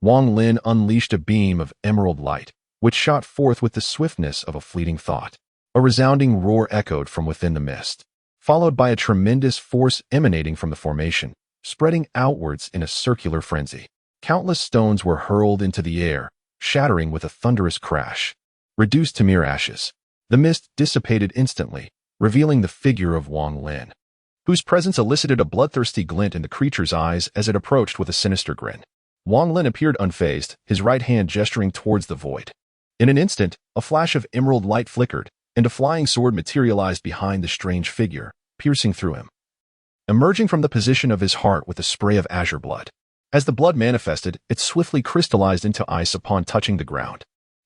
[SPEAKER 1] Wang Lin unleashed a beam of emerald light, which shot forth with the swiftness of a fleeting thought. A resounding roar echoed from within the mist, followed by a tremendous force emanating from the formation, spreading outwards in a circular frenzy. Countless stones were hurled into the air, shattering with a thunderous crash. Reduced to mere ashes, the mist dissipated instantly, revealing the figure of Wang Lin, whose presence elicited a bloodthirsty glint in the creature's eyes as it approached with a sinister grin. Wang Lin appeared unfazed, his right hand gesturing towards the void. In an instant, a flash of emerald light flickered, and a flying sword materialized behind the strange figure, piercing through him, emerging from the position of his heart with a spray of azure blood. As the blood manifested, it swiftly crystallized into ice upon touching the ground.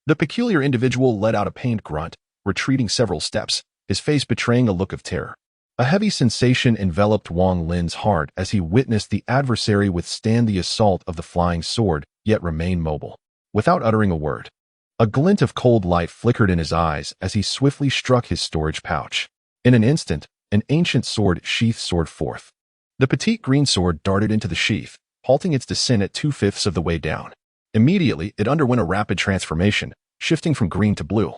[SPEAKER 1] The peculiar individual let out a pained grunt, retreating several steps, his face betraying a look of terror. A heavy sensation enveloped Wang Lin's heart as he witnessed the adversary withstand the assault of the flying sword, yet remain mobile. Without uttering a word, a glint of cold light flickered in his eyes as he swiftly struck his storage pouch. In an instant, an ancient sword sheath soared forth. The petite green sword darted into the sheath, halting its descent at 2/5 of the way down. Immediately, it underwent a rapid transformation, shifting from green to blue,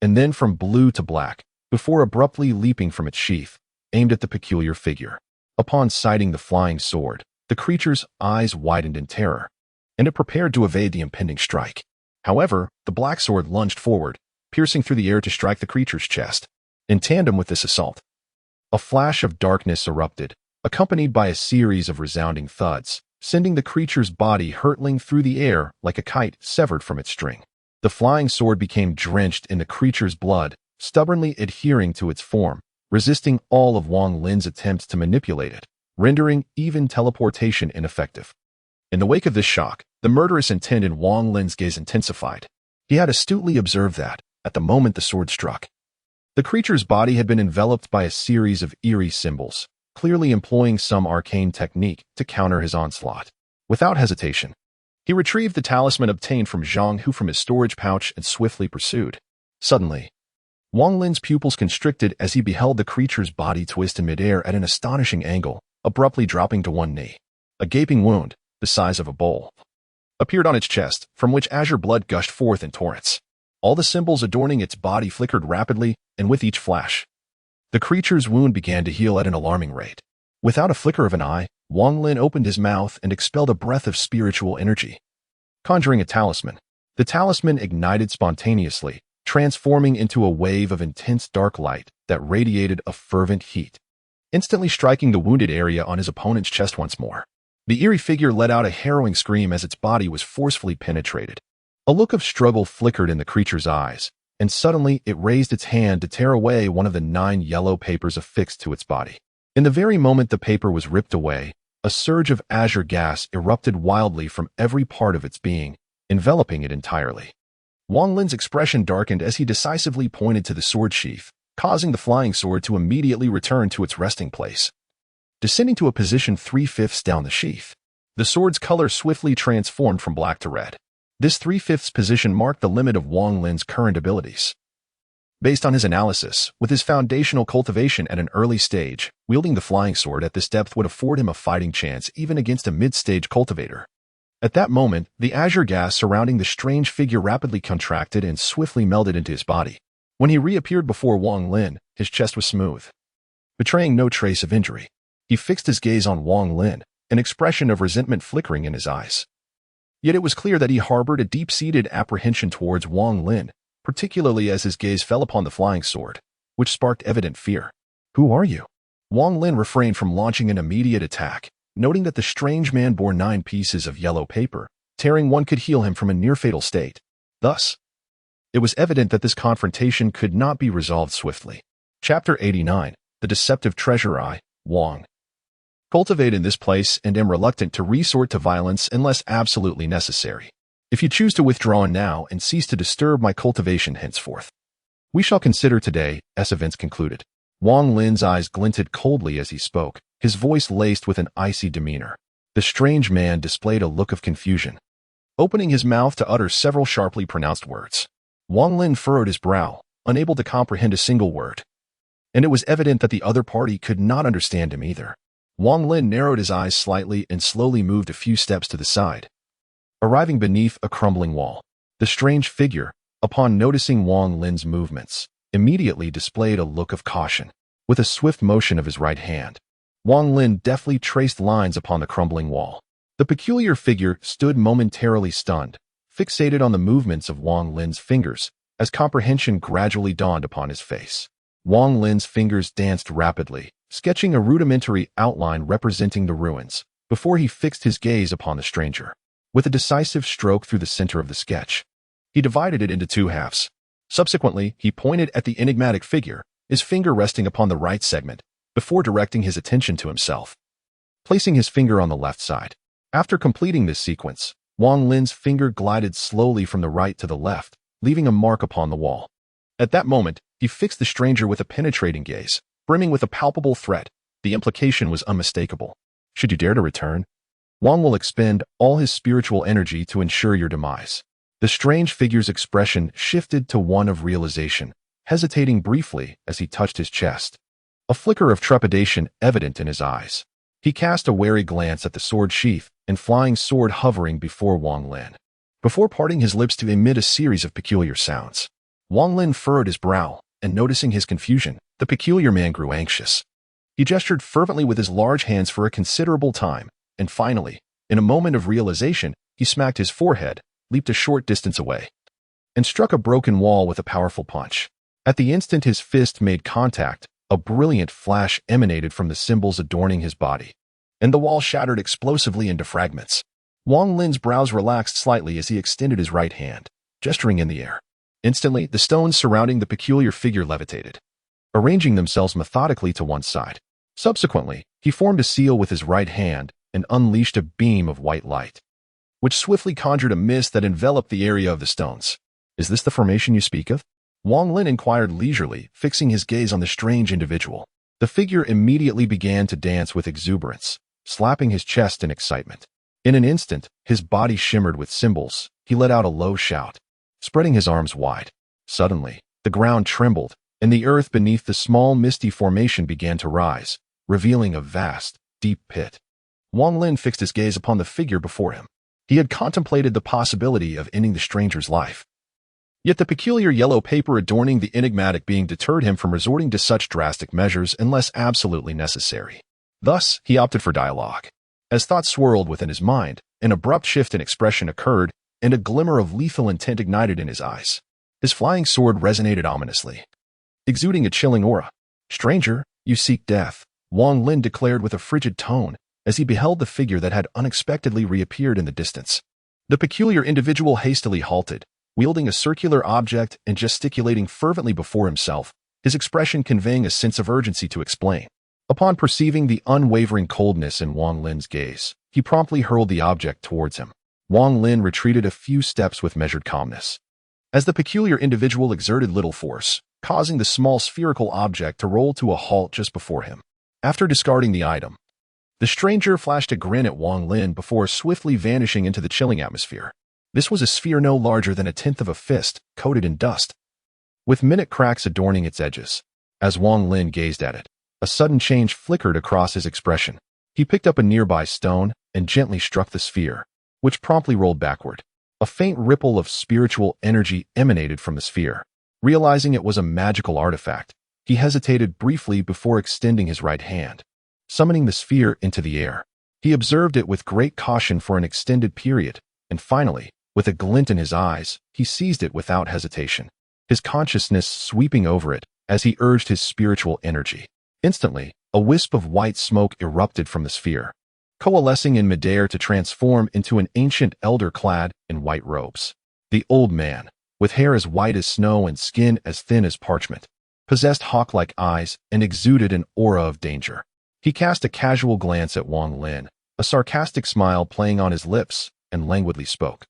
[SPEAKER 1] and then from blue to black, before abruptly leaping from its sheath, aimed at the peculiar figure. Upon sighting the flying sword, the creature's eyes widened in terror, and it prepared to evade the impending strike. However, the black sword lunged forward, piercing through the air to strike the creature's chest. In tandem with this assault, a flash of darkness erupted, accompanied by a series of resounding thuds, sending the creature's body hurtling through the air like a kite severed from its string. The flying sword became drenched in the creature's blood, stubbornly adhering to its form, resisting all of Wang Lin's attempts to manipulate it, rendering even teleportation ineffective. In the wake of this shock, the murderous intent in Wang Lin's gaze intensified. He had astutely observed that, at the moment the sword struck, the creature's body had been enveloped by a series of eerie symbols, clearly employing some arcane technique to counter his onslaught. Without hesitation, he retrieved the talisman obtained from Zhang Hu from his storage pouch and swiftly pursued. Suddenly, Wang Lin's pupils constricted as he beheld the creature's body twist in midair at an astonishing angle, abruptly dropping to one knee. A gaping wound, the size of a bowl, appeared on its chest, from which azure blood gushed forth in torrents. All the symbols adorning its body flickered rapidly, and with each flash, the creature's wound began to heal at an alarming rate. Without a flicker of an eye, Wang Lin opened his mouth and expelled a breath of spiritual energy. Conjuring a talisman, the talisman ignited spontaneously, transforming into a wave of intense dark light that radiated a fervent heat, instantly striking the wounded area on his opponent's chest once more. The eerie figure let out a harrowing scream as its body was forcefully penetrated. A look of struggle flickered in the creature's eyes, and suddenly it raised its hand to tear away one of the 9 yellow papers affixed to its body. In the very moment the paper was ripped away, a surge of azure gas erupted wildly from every part of its being, enveloping it entirely. Wang Lin's expression darkened as he decisively pointed to the sword sheath, causing the flying sword to immediately return to its resting place. Descending to a position 3/5 down the sheath, the sword's color swiftly transformed from black to red. This 3/5 position marked the limit of Wang Lin's current abilities. Based on his analysis, with his foundational cultivation at an early stage, wielding the flying sword at this depth would afford him a fighting chance even against a mid-stage cultivator. At that moment, the azure gas surrounding the strange figure rapidly contracted and swiftly melded into his body. When he reappeared before Wang Lin, his chest was smooth, betraying no trace of injury. He fixed his gaze on Wang Lin, an expression of resentment flickering in his eyes. Yet it was clear that he harbored a deep-seated apprehension towards Wang Lin, particularly as his gaze fell upon the flying sword, which sparked evident fear. "Who are you?" Wang Lin refrained from launching an immediate attack, noting that the strange man bore 9 pieces of yellow paper. Tearing one could heal him from a near-fatal state. Thus, it was evident that this confrontation could not be resolved swiftly. Chapter 89, The Deceptive Treasure. I, Wang, cultivate in this place and am reluctant to resort to violence unless absolutely necessary. If you choose to withdraw now and cease to disturb my cultivation henceforth, we shall consider today, as events concluded. Wang Lin's eyes glinted coldly as he spoke, his voice laced with an icy demeanor. The strange man displayed a look of confusion, opening his mouth to utter several sharply pronounced words. Wang Lin furrowed his brow, unable to comprehend a single word. And it was evident that the other party could not understand him either. Wang Lin narrowed his eyes slightly and slowly moved a few steps to the side, arriving beneath a crumbling wall. The strange figure, upon noticing Wang Lin's movements, immediately displayed a look of caution. With a swift motion of his right hand, Wang Lin deftly traced lines upon the crumbling wall. The peculiar figure stood momentarily stunned, fixated on the movements of Wang Lin's fingers, as comprehension gradually dawned upon his face. Wang Lin's fingers danced rapidly, sketching a rudimentary outline representing the ruins, before he fixed his gaze upon the stranger. With a decisive stroke through the center of the sketch, he divided it into 2 halves. Subsequently, he pointed at the enigmatic figure, his finger resting upon the right segment, before directing his attention to himself, placing his finger on the left side. After completing this sequence, Wang Lin's finger glided slowly from the right to the left, leaving a mark upon the wall. At that moment, he fixed the stranger with a penetrating gaze, brimming with a palpable threat. The implication was unmistakable. Should you dare to return, Wang will expend all his spiritual energy to ensure your demise. The strange figure's expression shifted to one of realization, hesitating briefly as he touched his chest, a flicker of trepidation evident in his eyes. He cast a wary glance at the sword sheath and flying sword hovering before Wang Lin, before parting his lips to emit a series of peculiar sounds. Wang Lin furrowed his brow, and noticing his confusion, the peculiar man grew anxious. He gestured fervently with his large hands for a considerable time, and finally, in a moment of realization, he smacked his forehead, leaped a short distance away, and struck a broken wall with a powerful punch. At the instant his fist made contact, a brilliant flash emanated from the symbols adorning his body, and the wall shattered explosively into fragments. Wang Lin's brows relaxed slightly as he extended his right hand, gesturing in the air. Instantly, the stones surrounding the peculiar figure levitated, arranging themselves methodically to one side. Subsequently, he formed a seal with his right hand and unleashed a beam of white light, which swiftly conjured a mist that enveloped the area of the stones. "Is this the formation you speak of?" Wang Lin inquired leisurely, fixing his gaze on the strange individual. The figure immediately began to dance with exuberance, slapping his chest in excitement. In an instant, his body shimmered with symbols. He let out a low shout, spreading his arms wide. Suddenly, the ground trembled, and the earth beneath the small misty formation began to rise, revealing a vast, deep pit. Wang Lin fixed his gaze upon the figure before him. He had contemplated the possibility of ending the stranger's life. Yet the peculiar yellow paper adorning the enigmatic being deterred him from resorting to such drastic measures unless absolutely necessary. Thus, he opted for dialogue. As thoughts swirled within his mind, an abrupt shift in expression occurred, and a glimmer of lethal intent ignited in his eyes. His flying sword resonated ominously, exuding a chilling aura. "Stranger, you seek death," Wang Lin declared with a frigid tone, as he beheld the figure that had unexpectedly reappeared in the distance. The peculiar individual hastily halted, wielding a circular object and gesticulating fervently before himself, his expression conveying a sense of urgency to explain. Upon perceiving the unwavering coldness in Wang Lin's gaze, he promptly hurled the object towards him. Wang Lin retreated a few steps with measured calmness. As the peculiar individual exerted little force, causing the small spherical object to roll to a halt just before him. After discarding the item, the stranger flashed a grin at Wang Lin before swiftly vanishing into the chilling atmosphere. This was a sphere no larger than a tenth of a fist, coated in dust, with minute cracks adorning its edges. As Wang Lin gazed at it, a sudden change flickered across his expression. He picked up a nearby stone and gently struck the sphere, which promptly rolled backward. A faint ripple of spiritual energy emanated from the sphere. Realizing it was a magical artifact, he hesitated briefly before extending his right hand, summoning the sphere into the air. He observed it with great caution for an extended period, and finally, with a glint in his eyes, he seized it without hesitation, his consciousness sweeping over it as he urged his spiritual energy. Instantly, a wisp of white smoke erupted from the sphere, coalescing in midair to transform into an ancient elder clad in white robes. The old man, with hair as white as snow and skin as thin as parchment, possessed hawk-like eyes and exuded an aura of danger. He cast a casual glance at Wang Lin, a sarcastic smile playing on his lips, and languidly spoke.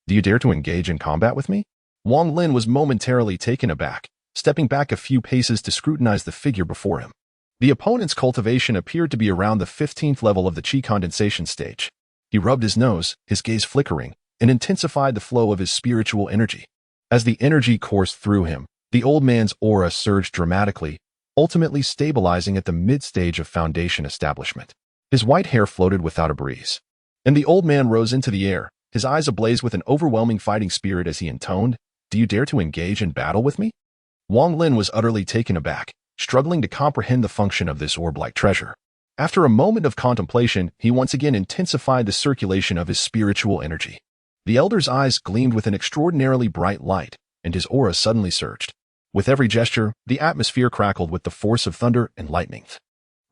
[SPEAKER 1] "Do you dare to engage in combat with me?" Wang Lin was momentarily taken aback, stepping back a few paces to scrutinize the figure before him. The opponent's cultivation appeared to be around the 15th level of the chi condensation stage. He rubbed his nose, his gaze flickering, and intensified the flow of his spiritual energy. As the energy coursed through him, the old man's aura surged dramatically, ultimately stabilizing at the mid-stage of foundation establishment. His white hair floated without a breeze, and the old man rose into the air, his eyes ablaze with an overwhelming fighting spirit as he intoned, "Do you dare to engage in battle with me?" Wang Lin was utterly taken aback, struggling to comprehend the function of this orb-like treasure. After a moment of contemplation, he once again intensified the circulation of his spiritual energy. The elder's eyes gleamed with an extraordinarily bright light, and his aura suddenly surged. With every gesture, the atmosphere crackled with the force of thunder and lightning,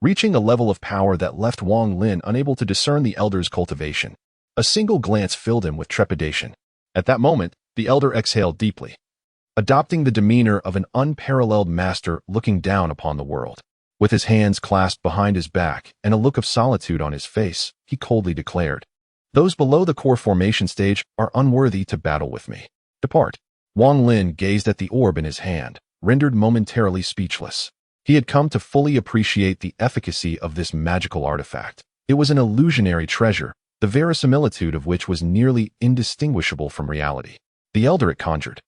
[SPEAKER 1] reaching a level of power that left Wang Lin unable to discern the elder's cultivation. A single glance filled him with trepidation. At that moment, the elder exhaled deeply, adopting the demeanor of an unparalleled master looking down upon the world. With his hands clasped behind his back and a look of solitude on his face, he coldly declared, "Those below the core formation stage are unworthy to battle with me. Depart." Wang Lin gazed at the orb in his hand, rendered momentarily speechless. He had come to fully appreciate the efficacy of this magical artifact. It was an illusionary treasure, the verisimilitude of which was nearly indistinguishable from reality. The elder it conjured,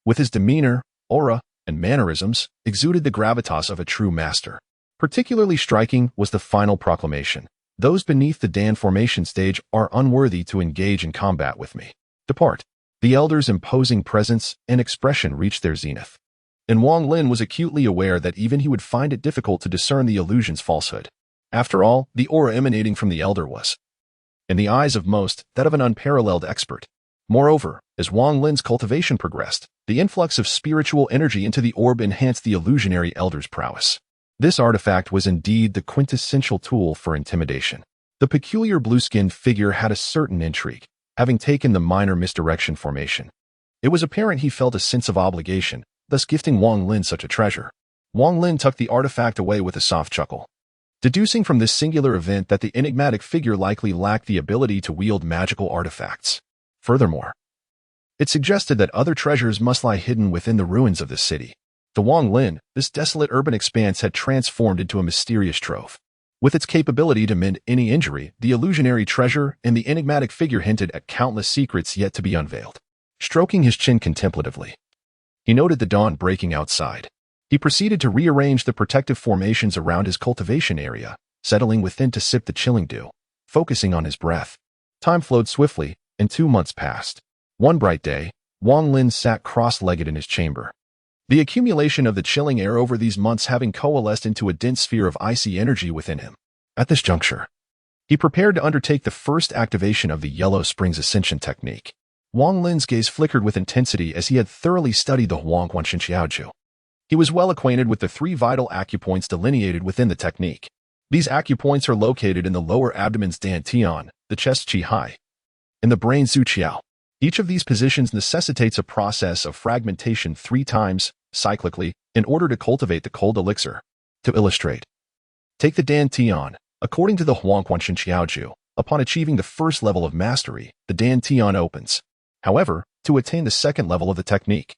[SPEAKER 1] with his demeanor, aura, and mannerisms, exuded the gravitas of a true master. Particularly striking was the final proclamation. "Those beneath the Dan formation stage are unworthy to engage in combat with me. Depart." The elder's imposing presence and expression reached their zenith, and Wang Lin was acutely aware that even he would find it difficult to discern the illusion's falsehood. After all, the aura emanating from the elder was, in the eyes of most, that of an unparalleled expert. Moreover, as Wang Lin's cultivation progressed, the influx of spiritual energy into the orb enhanced the illusionary elder's prowess. This artifact was indeed the quintessential tool for intimidation. The peculiar blue-skinned figure had a certain intrigue, having taken the minor misdirection formation. It was apparent he felt a sense of obligation, thus gifting Wang Lin such a treasure. Wang Lin tucked the artifact away with a soft chuckle, deducing from this singular event that the enigmatic figure likely lacked the ability to wield magical artifacts. Furthermore, it suggested that other treasures must lie hidden within the ruins of this city. To Wang Lin, this desolate urban expanse had transformed into a mysterious trove. With its capability to mend any injury, the illusionary treasure and the enigmatic figure hinted at countless secrets yet to be unveiled. Stroking his chin contemplatively, he noted the dawn breaking outside. He proceeded to rearrange the protective formations around his cultivation area, settling within to sip the chilling dew, focusing on his breath. Time flowed swiftly, and 2 months passed. One bright day, Wang Lin sat cross-legged in his chamber, the accumulation of the chilling air over these months having coalesced into a dense sphere of icy energy within him. At this juncture, he prepared to undertake the first activation of the Yellow Springs Ascension technique. Wang Lin's gaze flickered with intensity as he had thoroughly studied the Huangquan Xiaoju. He was well acquainted with the 3 vital acupoints delineated within the technique. These acupoints are located in the lower abdomen's Dan Tian, the chest Qi Hai, and the brain Zhu Qiao. Each of these positions necessitates a process of fragmentation 3 times, cyclically, in order to cultivate the cold elixir. To illustrate, take the Dan Tian. According to the Huangquan Xiaoju, upon achieving the first level of mastery, the Dan Tian opens. However, to attain the second level of the technique,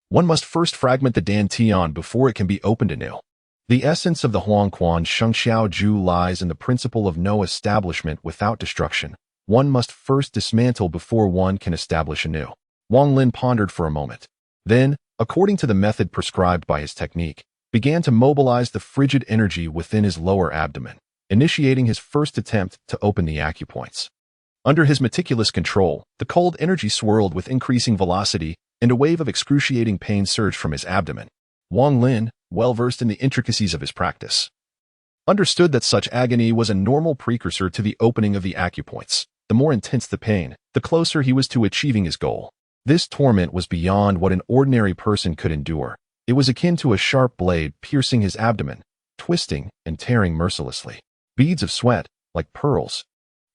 [SPEAKER 1] One must first fragment the dantian before it can be opened anew. The essence of the Huangquan Shengxiao Ju lies in the principle of no establishment without destruction. One must first dismantle before one can establish anew. Wang Lin pondered for a moment. Then, according to the method prescribed by his technique, began to mobilize the frigid energy within his lower abdomen, initiating his first attempt to open the acupoints. Under his meticulous control, the cold energy swirled with increasing velocity, and a wave of excruciating pain surged from his abdomen. Wang Lin, well-versed in the intricacies of his practice, understood that such agony was a normal precursor to the opening of the acupoints. The more intense the pain, the closer he was to achieving his goal. This torment was beyond what an ordinary person could endure. It was akin to a sharp blade piercing his abdomen, twisting and tearing mercilessly. Beads of sweat, like pearls,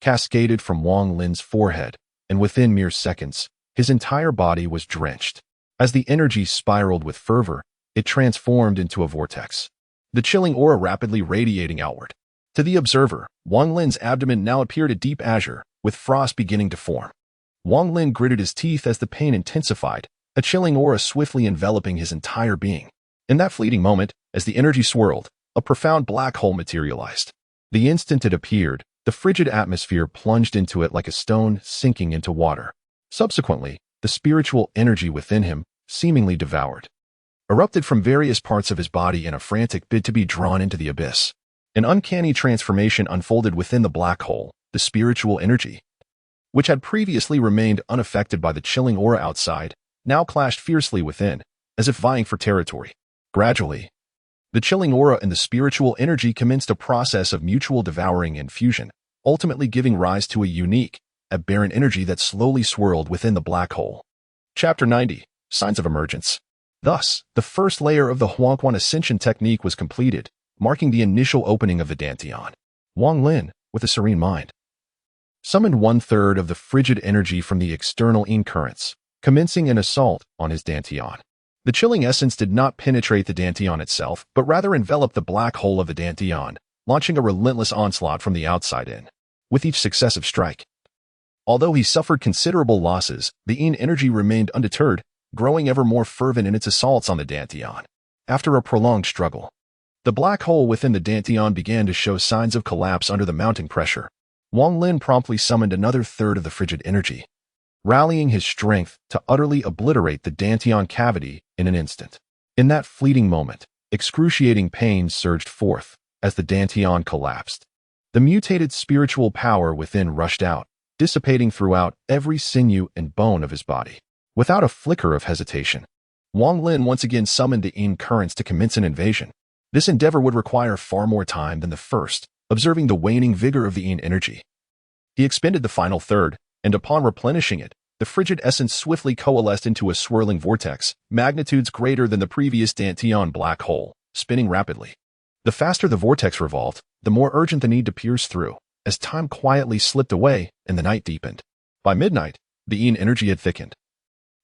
[SPEAKER 1] cascaded from Wang Lin's forehead, and within mere seconds, his entire body was drenched. As the energy spiraled with fervor, it transformed into a vortex, the chilling aura rapidly radiating outward. To the observer, Wang Lin's abdomen now appeared a deep azure, with frost beginning to form. Wang Lin gritted his teeth as the pain intensified, a chilling aura swiftly enveloping his entire being. In that fleeting moment, as the energy swirled, a profound black hole materialized. The instant it appeared, the frigid atmosphere plunged into it like a stone sinking into water. Subsequently, the spiritual energy within him, seemingly devoured, erupted from various parts of his body in a frantic bid to be drawn into the abyss. An uncanny transformation unfolded within the black hole. The spiritual energy, which had previously remained unaffected by the chilling aura outside, now clashed fiercely within, as if vying for territory. Gradually, the chilling aura and the spiritual energy commenced a process of mutual devouring and fusion, ultimately giving rise to a unique, aberrant energy that slowly swirled within the black hole. Chapter 90. Signs of Emergence. Thus, the first layer of the Huangquan Ascension technique was completed, marking the initial opening of the dantian. Wang Lin, with a serene mind, summoned 1/3 of the frigid energy from the external yin currents, commencing an assault on his dantian. The chilling essence did not penetrate the dantian itself, but rather enveloped the black hole of the dantian, launching a relentless onslaught from the outside in. With each successive strike, although he suffered considerable losses, the yin energy remained undeterred, growing ever more fervent in its assaults on the dantian. After a prolonged struggle, the black hole within the dantian began to show signs of collapse under the mounting pressure. Wang Lin promptly summoned another third of the frigid energy, rallying his strength to utterly obliterate the dantian cavity in an instant. In that fleeting moment, excruciating pain surged forth as the dantian collapsed. The mutated spiritual power within rushed out, dissipating throughout every sinew and bone of his body. Without a flicker of hesitation, Wang Lin once again summoned the yin currents to commence an invasion. This endeavor would require far more time than the first, observing the waning vigor of the yin energy. He expended the final third, and upon replenishing it, the frigid essence swiftly coalesced into a swirling vortex, magnitudes greater than the previous dantian black hole, spinning rapidly. The faster the vortex revolved, the more urgent the need to pierce through, as time quietly slipped away and the night deepened. By midnight, the yin energy had thickened,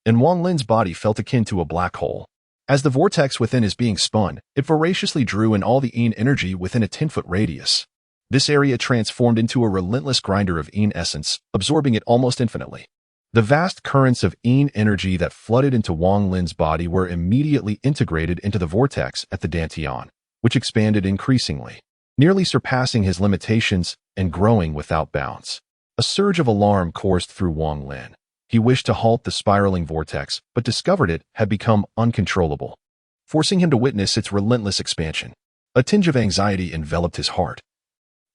[SPEAKER 1] and Wang Lin's body felt akin to a black hole. As the vortex within his being spun, it voraciously drew in all the yin energy within a 10-foot radius. This area transformed into a relentless grinder of yin essence, absorbing it almost infinitely. The vast currents of yin energy that flooded into Wang Lin's body were immediately integrated into the vortex at the dantian, which expanded increasingly, nearly surpassing his limitations and growing without bounds. A surge of alarm coursed through Wang Lin. He wished to halt the spiraling vortex, but discovered it had become uncontrollable, forcing him to witness its relentless expansion. A tinge of anxiety enveloped his heart,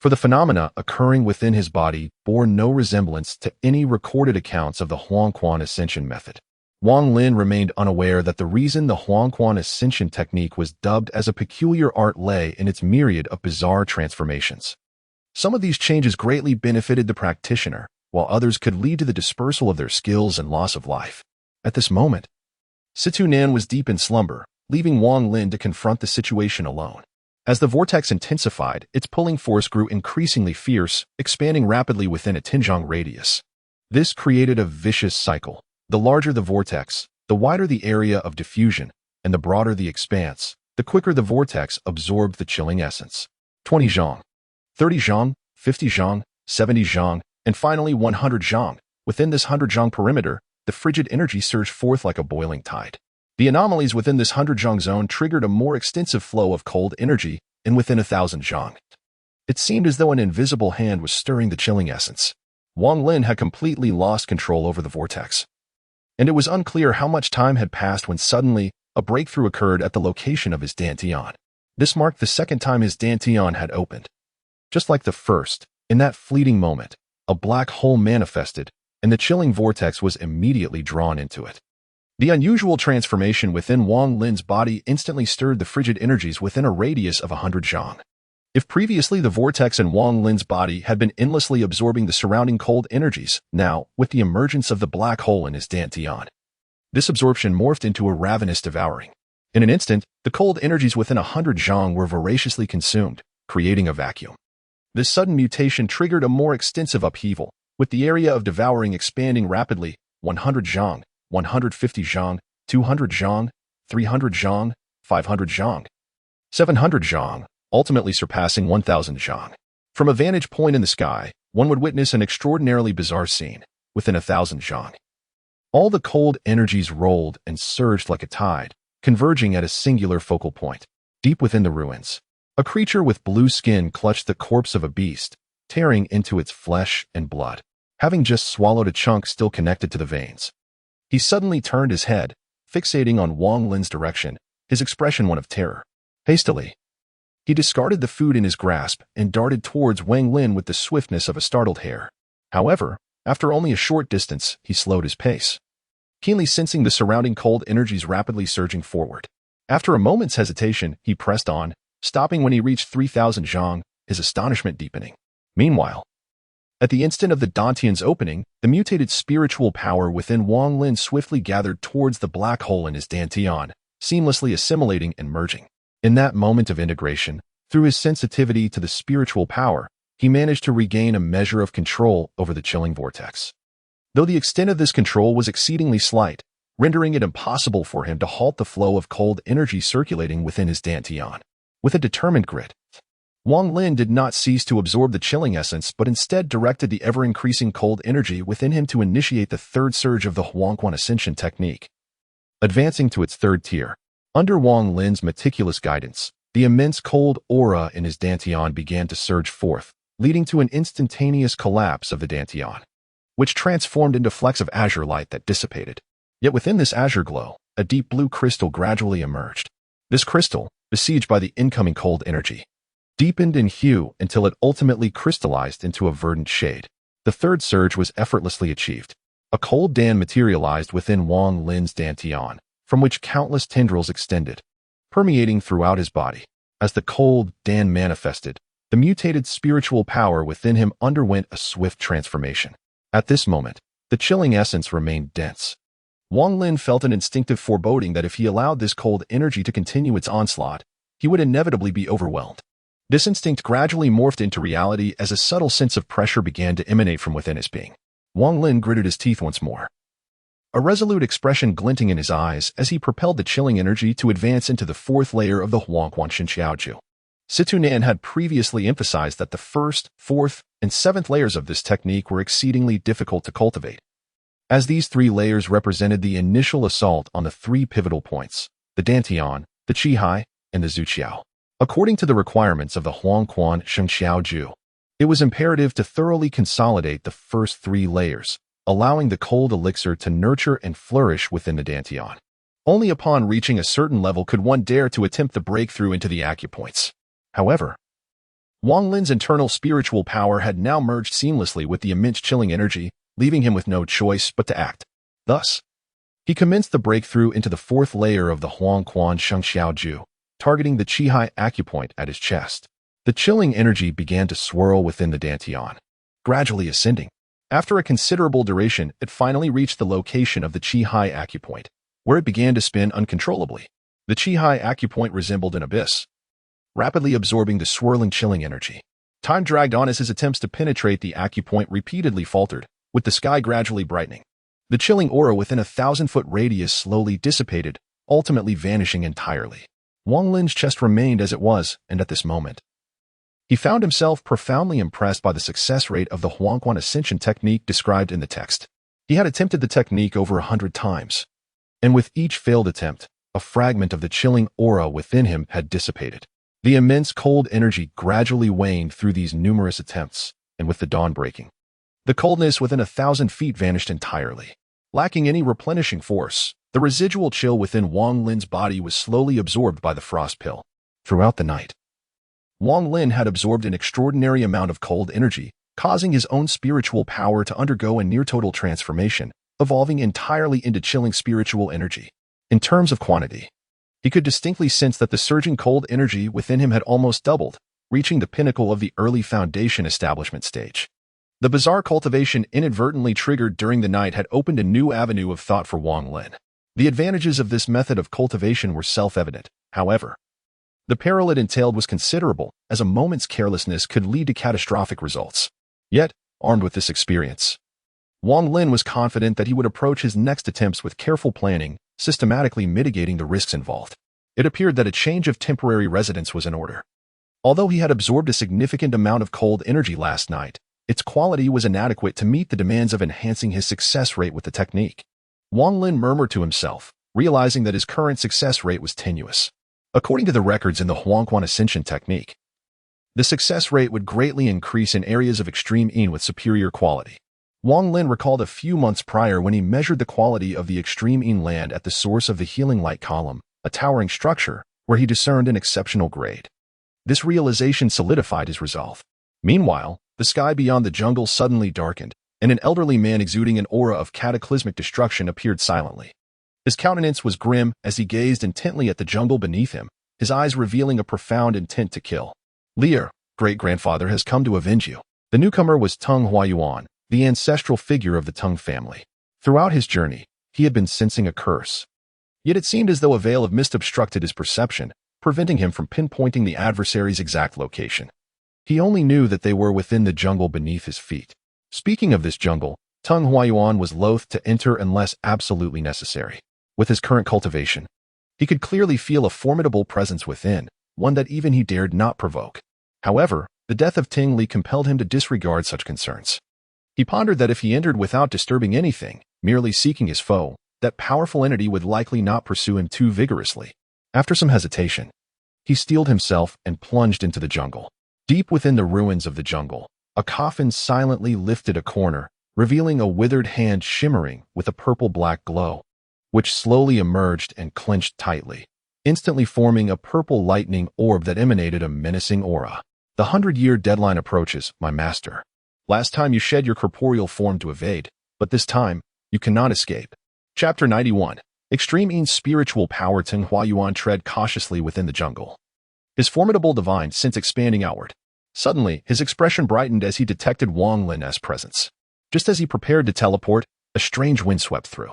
[SPEAKER 1] for the phenomena occurring within his body bore no resemblance to any recorded accounts of the Huangquan Ascension method. Wang Lin remained unaware that the reason the Huangquan Ascension technique was dubbed as a peculiar art lay in its myriad of bizarre transformations. Some of these changes greatly benefited the practitioner, while others could lead to the dispersal of their skills and loss of life. At this moment, Situ Nan was deep in slumber, leaving Wang Lin to confront the situation alone. As the vortex intensified, its pulling force grew increasingly fierce, expanding rapidly within a Tinjiang radius. This created a vicious cycle. The larger the vortex, the wider the area of diffusion, and the broader the expanse, the quicker the vortex absorbed the chilling essence. 20 zhang, 30 zhang, 50 zhang, 70 zhang, and finally 100 zhang. Within this 100 zhang perimeter, the frigid energy surged forth like a boiling tide. The anomalies within this 100 zhang zone triggered a more extensive flow of cold energy and within 1,000 zhang. It seemed as though an invisible hand was stirring the chilling essence. Wang Lin had completely lost control over the vortex, and it was unclear how much time had passed when suddenly a breakthrough occurred at the location of his dantian. This marked the second time his dantian had opened. Just like the first, in that fleeting moment, a black hole manifested, and the chilling vortex was immediately drawn into it. The unusual transformation within Wang Lin's body instantly stirred the frigid energies within a radius of 100 zhang. If previously the vortex in Wang Lin's body had been endlessly absorbing the surrounding cold energies, now, with the emergence of the black hole in his dantian, this absorption morphed into a ravenous devouring. In an instant, the cold energies within 100 zhang were voraciously consumed, creating a vacuum. This sudden mutation triggered a more extensive upheaval, with the area of devouring expanding rapidly: 100 zhang, 150 zhang, 200 zhang, 300 zhang, 500 zhang, 700 zhang, ultimately surpassing 1,000 zhang. From a vantage point in the sky, one would witness an extraordinarily bizarre scene. Within 1,000 zhang, all the cold energies rolled and surged like a tide, converging at a singular focal point. Deep within the ruins, a creature with blue skin clutched the corpse of a beast, tearing into its flesh and blood. Having just swallowed a chunk still connected to the veins, he suddenly turned his head, fixating on Wang Lin's direction, his expression one of terror. Hastily, he discarded the food in his grasp and darted towards Wang Lin with the swiftness of a startled hare. However, after only a short distance, he slowed his pace, keenly sensing the surrounding cold energies rapidly surging forward. After a moment's hesitation, he pressed on, stopping when he reached 3,000 zhang, his astonishment deepening. Meanwhile, at the instant of the dantian's opening, the mutated spiritual power within Wang Lin swiftly gathered towards the black hole in his dantian, seamlessly assimilating and merging. In that moment of integration, through his sensitivity to the spiritual power, he managed to regain a measure of control over the chilling vortex. Though the extent of this control was exceedingly slight, rendering it impossible for him to halt the flow of cold energy circulating within his dantian. With a determined grit, Wang Lin did not cease to absorb the chilling essence, but instead directed the ever-increasing cold energy within him to initiate the third surge of the Huangquan Ascension technique. Advancing to its third tier, under Wang Lin's meticulous guidance, the immense cold aura in his dantian began to surge forth, leading to an instantaneous collapse of the dantian, which transformed into flecks of azure light that dissipated. Yet within this azure glow, a deep blue crystal gradually emerged. This crystal, besieged by the incoming cold energy, deepened in hue until it ultimately crystallized into a verdant shade. The third surge was effortlessly achieved. A cold dan materialized within Wang Lin's dantian, from which countless tendrils extended, permeating throughout his body. As the cold dan manifested, the mutated spiritual power within him underwent a swift transformation. At this moment, the chilling essence remained dense. Wang Lin felt an instinctive foreboding that if he allowed this cold energy to continue its onslaught, he would inevitably be overwhelmed. This instinct gradually morphed into reality as a subtle sense of pressure began to emanate from within his being. Wang Lin gritted his teeth once more, a resolute expression glinting in his eyes as he propelled the chilling energy to advance into the fourth layer of the Huangquan Shinxiaoju. Situnan had previously emphasized that the first, fourth, and seventh layers of this technique were exceedingly difficult to cultivate, as these three layers represented the initial assault on the three pivotal points: the dantian, the qihai, and the zuqiao. According to the requirements of the Huangquan Shinxiaoju, it was imperative to thoroughly consolidate the first three layers, allowing the cold elixir to nurture and flourish within the dantian. Only upon reaching a certain level could one dare to attempt the breakthrough into the acupoints. However, Wang Lin's internal spiritual power had now merged seamlessly with the immense chilling energy, leaving him with no choice but to act. Thus, he commenced the breakthrough into the fourth layer of the Huangquan Shinxiaoju, targeting the qihai acupoint at his chest. The chilling energy began to swirl within the dantian, gradually ascending. After a considerable duration, it finally reached the location of the qihai acupoint, where it began to spin uncontrollably. The qihai acupoint resembled an abyss, rapidly absorbing the swirling chilling energy. Time dragged on as his attempts to penetrate the acupoint repeatedly faltered, with the sky gradually brightening. The chilling aura within a 1,000-foot radius slowly dissipated, ultimately vanishing entirely. Wang Lin's chest remained as it was, and at this moment, he found himself profoundly impressed by the success rate of the Huangquan Ascension technique described in the text. He had attempted the technique over 100 times, And with each failed attempt, a fragment of the chilling aura within him had dissipated. The immense cold energy gradually waned through these numerous attempts, and with the dawn breaking, the coldness within 1,000 feet vanished entirely. Lacking any replenishing force, the residual chill within Wang Lin's body was slowly absorbed by the frost pill. Throughout the night, Wang Lin had absorbed an extraordinary amount of cold energy, causing his own spiritual power to undergo a near-total transformation, evolving entirely into chilling spiritual energy. In terms of quantity, he could distinctly sense that the surging cold energy within him had almost doubled, reaching the pinnacle of the early foundation establishment stage. The bizarre cultivation inadvertently triggered during the night had opened a new avenue of thought for Wang Lin. The advantages of this method of cultivation were self-evident. However, the peril it entailed was considerable, as a moment's carelessness could lead to catastrophic results. Yet, armed with this experience, Wang Lin was confident that he would approach his next attempts with careful planning, systematically mitigating the risks involved. It appeared that a change of temporary residence was in order. Although he had absorbed a significant amount of cold energy last night, its quality was inadequate to meet the demands of enhancing his success rate with the technique. Wang Lin murmured to himself, realizing that his current success rate was tenuous. According to the records in the Huangquan Ascension technique, the success rate would greatly increase in areas of extreme Yin with superior quality. Wang Lin recalled a few months prior when he measured the quality of the extreme Yin land at the source of the Healing Light Column, a towering structure, where he discerned an exceptional grade. This realization solidified his resolve. Meanwhile, the sky beyond the jungle suddenly darkened, and an elderly man exuding an aura of cataclysmic destruction appeared silently. His countenance was grim as he gazed intently at the jungle beneath him, his eyes revealing a profound intent to kill. Lear, great-grandfather, has come to avenge you. The newcomer was Tung Huayuan, the ancestral figure of the Tung family. Throughout his journey, he had been sensing a curse. Yet it seemed as though a veil of mist obstructed his perception, preventing him from pinpointing the adversary's exact location. He only knew that they were within the jungle beneath his feet. Speaking of this jungle, Tung Huayuan was loath to enter unless absolutely necessary. With his current cultivation, he could clearly feel a formidable presence within, one that even he dared not provoke. However, the death of Ting Li compelled him to disregard such concerns. He pondered that if he entered without disturbing anything, merely seeking his foe, that powerful entity would likely not pursue him too vigorously. After some hesitation, he steeled himself and plunged into the jungle. Deep within the ruins of the jungle, a coffin silently lifted a corner, revealing a withered hand shimmering with a purple-black glow, which slowly emerged and clenched tightly, instantly forming a purple lightning orb that emanated a menacing aura. The 100-year deadline approaches, my master. Last time you shed your corporeal form to evade, but this time, you cannot escape. Chapter 91. Extreme Yin's spiritual power. Tung Huayuan tread cautiously within the jungle, his formidable divine sense expanding outward. Suddenly, his expression brightened as he detected Wang Lin's presence. Just as he prepared to teleport, a strange wind swept through,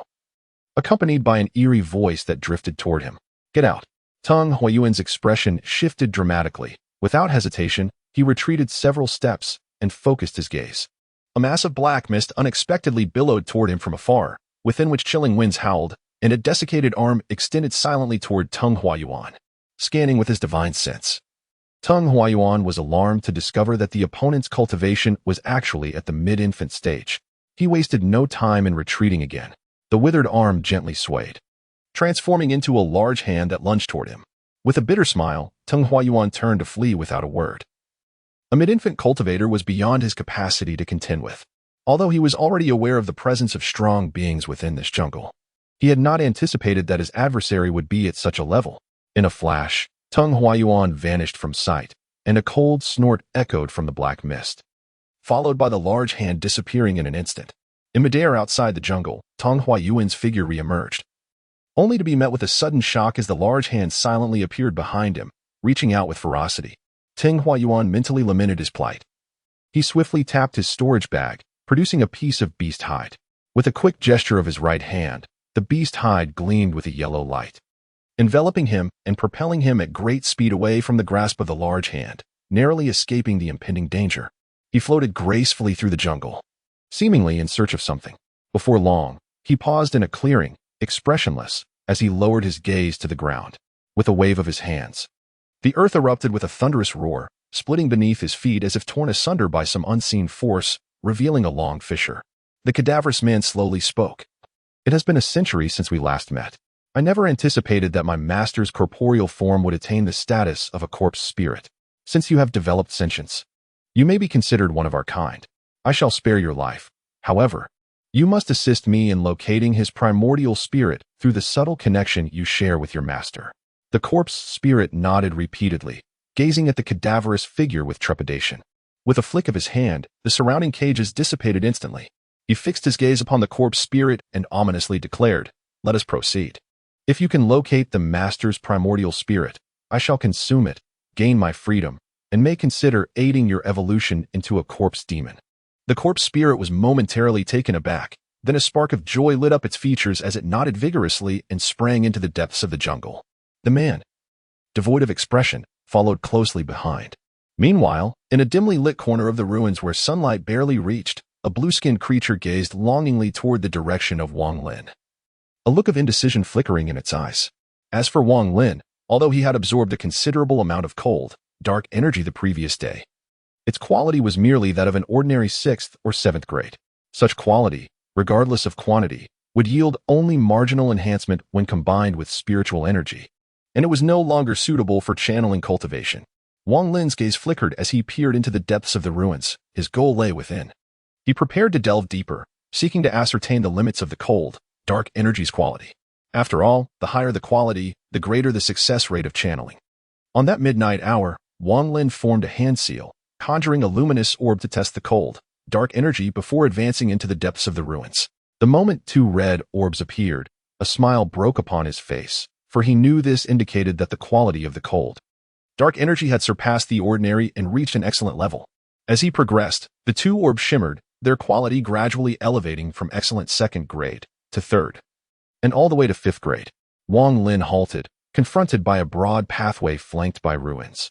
[SPEAKER 1] accompanied by an eerie voice that drifted toward him. Get out. Tung Huayuan's expression shifted dramatically. Without hesitation, he retreated several steps and focused his gaze. A mass of black mist unexpectedly billowed toward him from afar, within which chilling winds howled, and a desiccated arm extended silently toward Tung Huayuan. Scanning with his divine sense, Tung Huayuan was alarmed to discover that the opponent's cultivation was actually at the mid-infant stage. He wasted no time in retreating again. The withered arm gently swayed, transforming into a large hand that lunged toward him. With a bitter smile, Tung Huayuan turned to flee without a word. A mid-infant cultivator was beyond his capacity to contend with. Although he was already aware of the presence of strong beings within this jungle, he had not anticipated that his adversary would be at such a level. In a flash, Tung Huayuan vanished from sight, and a cold snort echoed from the black mist, followed by the large hand disappearing in an instant. In midair outside the jungle, Tung Huayuan's figure re-emerged, only to be met with a sudden shock as the large hand silently appeared behind him, reaching out with ferocity. Tung Huayuan mentally lamented his plight. He swiftly tapped his storage bag, producing a piece of beast hide. With a quick gesture of his right hand, the beast hide gleamed with a yellow light, enveloping him and propelling him at great speed away from the grasp of the large hand, narrowly escaping the impending danger. He floated gracefully through the jungle, seemingly in search of something. Before long, he paused in a clearing, expressionless, as he lowered his gaze to the ground. With a wave of his hands, the earth erupted with a thunderous roar, splitting beneath his feet as if torn asunder by some unseen force, revealing a long fissure. The cadaverous man slowly spoke. It has been a century since we last met. I never anticipated that my master's corporeal form would attain the status of a corpse spirit. Since you have developed sentience, you may be considered one of our kind. I shall spare your life. However, you must assist me in locating his primordial spirit through the subtle connection you share with your master." The corpse spirit nodded repeatedly, gazing at the cadaverous figure with trepidation. With a flick of his hand, the surrounding cages dissipated instantly. He fixed his gaze upon the corpse spirit and ominously declared, "Let us proceed. If you can locate the master's primordial spirit, I shall consume it, gain my freedom, and may consider aiding your evolution into a corpse demon." The corpse spirit was momentarily taken aback, then a spark of joy lit up its features as it nodded vigorously and sprang into the depths of the jungle. The man, devoid of expression, followed closely behind. Meanwhile, in a dimly lit corner of the ruins where sunlight barely reached, a blue-skinned creature gazed longingly toward the direction of Wang Lin, a look of indecision flickering in its eyes. As for Wang Lin, although he had absorbed a considerable amount of cold, dark energy the previous day, its quality was merely that of an ordinary 6th or 7th grade. Such quality, regardless of quantity, would yield only marginal enhancement when combined with spiritual energy, and it was no longer suitable for channeling cultivation. Wang Lin's gaze flickered as he peered into the depths of the ruins. His goal lay within. He prepared to delve deeper, seeking to ascertain the limits of the cold, dark energy's quality. After all, the higher the quality, the greater the success rate of channeling. On that midnight hour, Wang Lin formed a hand seal, conjuring a luminous orb to test the cold, dark energy before advancing into the depths of the ruins. The moment 2 red orbs appeared, a smile broke upon his face, for he knew this indicated that the quality of the cold, dark energy had surpassed the ordinary and reached an excellent level. As he progressed, the 2 orbs shimmered, their quality gradually elevating from excellent 2nd grade to 3rd, and all the way to 5th grade. Wang Lin halted, confronted by a broad pathway flanked by ruins,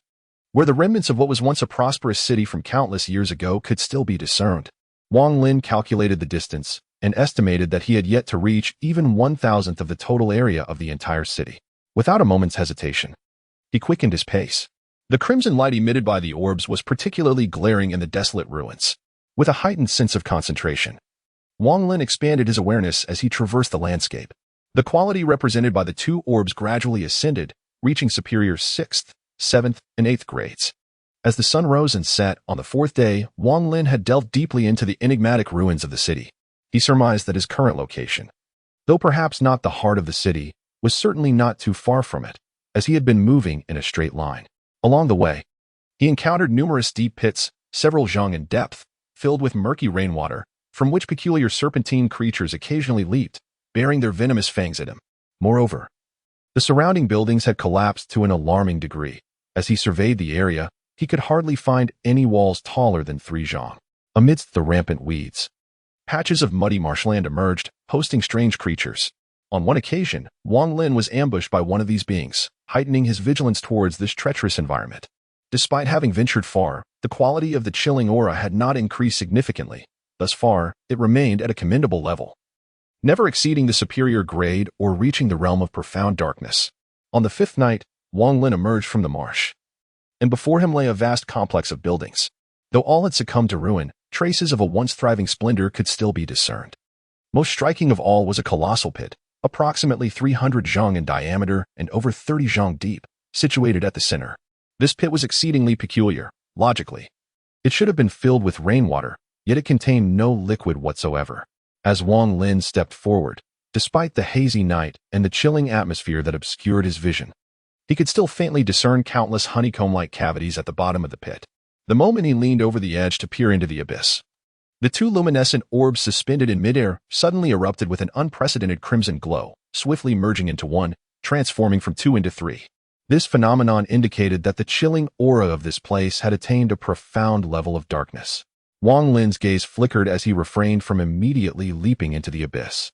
[SPEAKER 1] where the remnants of what was once a prosperous city from countless years ago could still be discerned. Wang Lin calculated the distance and estimated that he had yet to reach even 1,000th of the total area of the entire city. Without a moment's hesitation, he quickened his pace. The crimson light emitted by the orbs was particularly glaring in the desolate ruins. With a heightened sense of concentration, Wang Lin expanded his awareness as he traversed the landscape. The quality represented by the 2 orbs gradually ascended, reaching superior 6th, 7th, and 8th grades. As the sun rose and set on the 4th day, Wang Lin had delved deeply into the enigmatic ruins of the city. He surmised that his current location, though perhaps not the heart of the city, was certainly not too far from it, as he had been moving in a straight line. Along the way, he encountered numerous deep pits, several zhang in depth, filled with murky rainwater, from which peculiar serpentine creatures occasionally leaped, bearing their venomous fangs at him. Moreover, the surrounding buildings had collapsed to an alarming degree. As he surveyed the area, he could hardly find any walls taller than 3 zhang. Amidst the rampant weeds, patches of muddy marshland emerged, hosting strange creatures. On one occasion, Wang Lin was ambushed by one of these beings, heightening his vigilance towards this treacherous environment. Despite having ventured far, the quality of the chilling aura had not increased significantly. Thus far, it remained at a commendable level, never exceeding the superior grade or reaching the realm of profound darkness. On the 5th night, Wang Lin emerged from the marsh, and before him lay a vast complex of buildings. Though all had succumbed to ruin, traces of a once thriving splendor could still be discerned. Most striking of all was a colossal pit, approximately 300 zhang in diameter and over 30 zhang deep, situated at the center. This pit was exceedingly peculiar. Logically, it should have been filled with rainwater, yet it contained no liquid whatsoever. As Wang Lin stepped forward, despite the hazy night and the chilling atmosphere that obscured his vision, he could still faintly discern countless honeycomb-like cavities at the bottom of the pit. The moment he leaned over the edge to peer into the abyss, the 2 luminescent orbs suspended in midair suddenly erupted with an unprecedented crimson glow, swiftly merging into one, transforming from 2 into 3. This phenomenon indicated that the chilling aura of this place had attained a profound level of darkness. Wang Lin's gaze flickered as he refrained from immediately leaping into the abyss.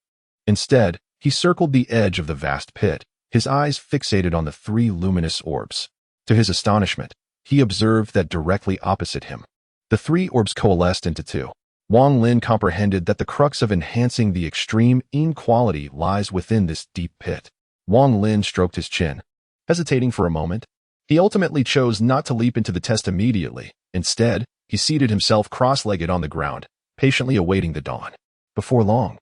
[SPEAKER 1] Instead, he circled the edge of the vast pit, his eyes fixated on the 3 luminous orbs. To his astonishment, he observed that directly opposite him, the 3 orbs coalesced into 2. Wang Lin comprehended that the crux of enhancing the extreme yin quality lies within this deep pit. Wang Lin stroked his chin, hesitating for a moment. He ultimately chose not to leap into the test immediately. Instead, he seated himself cross-legged on the ground, patiently awaiting the dawn. Before long,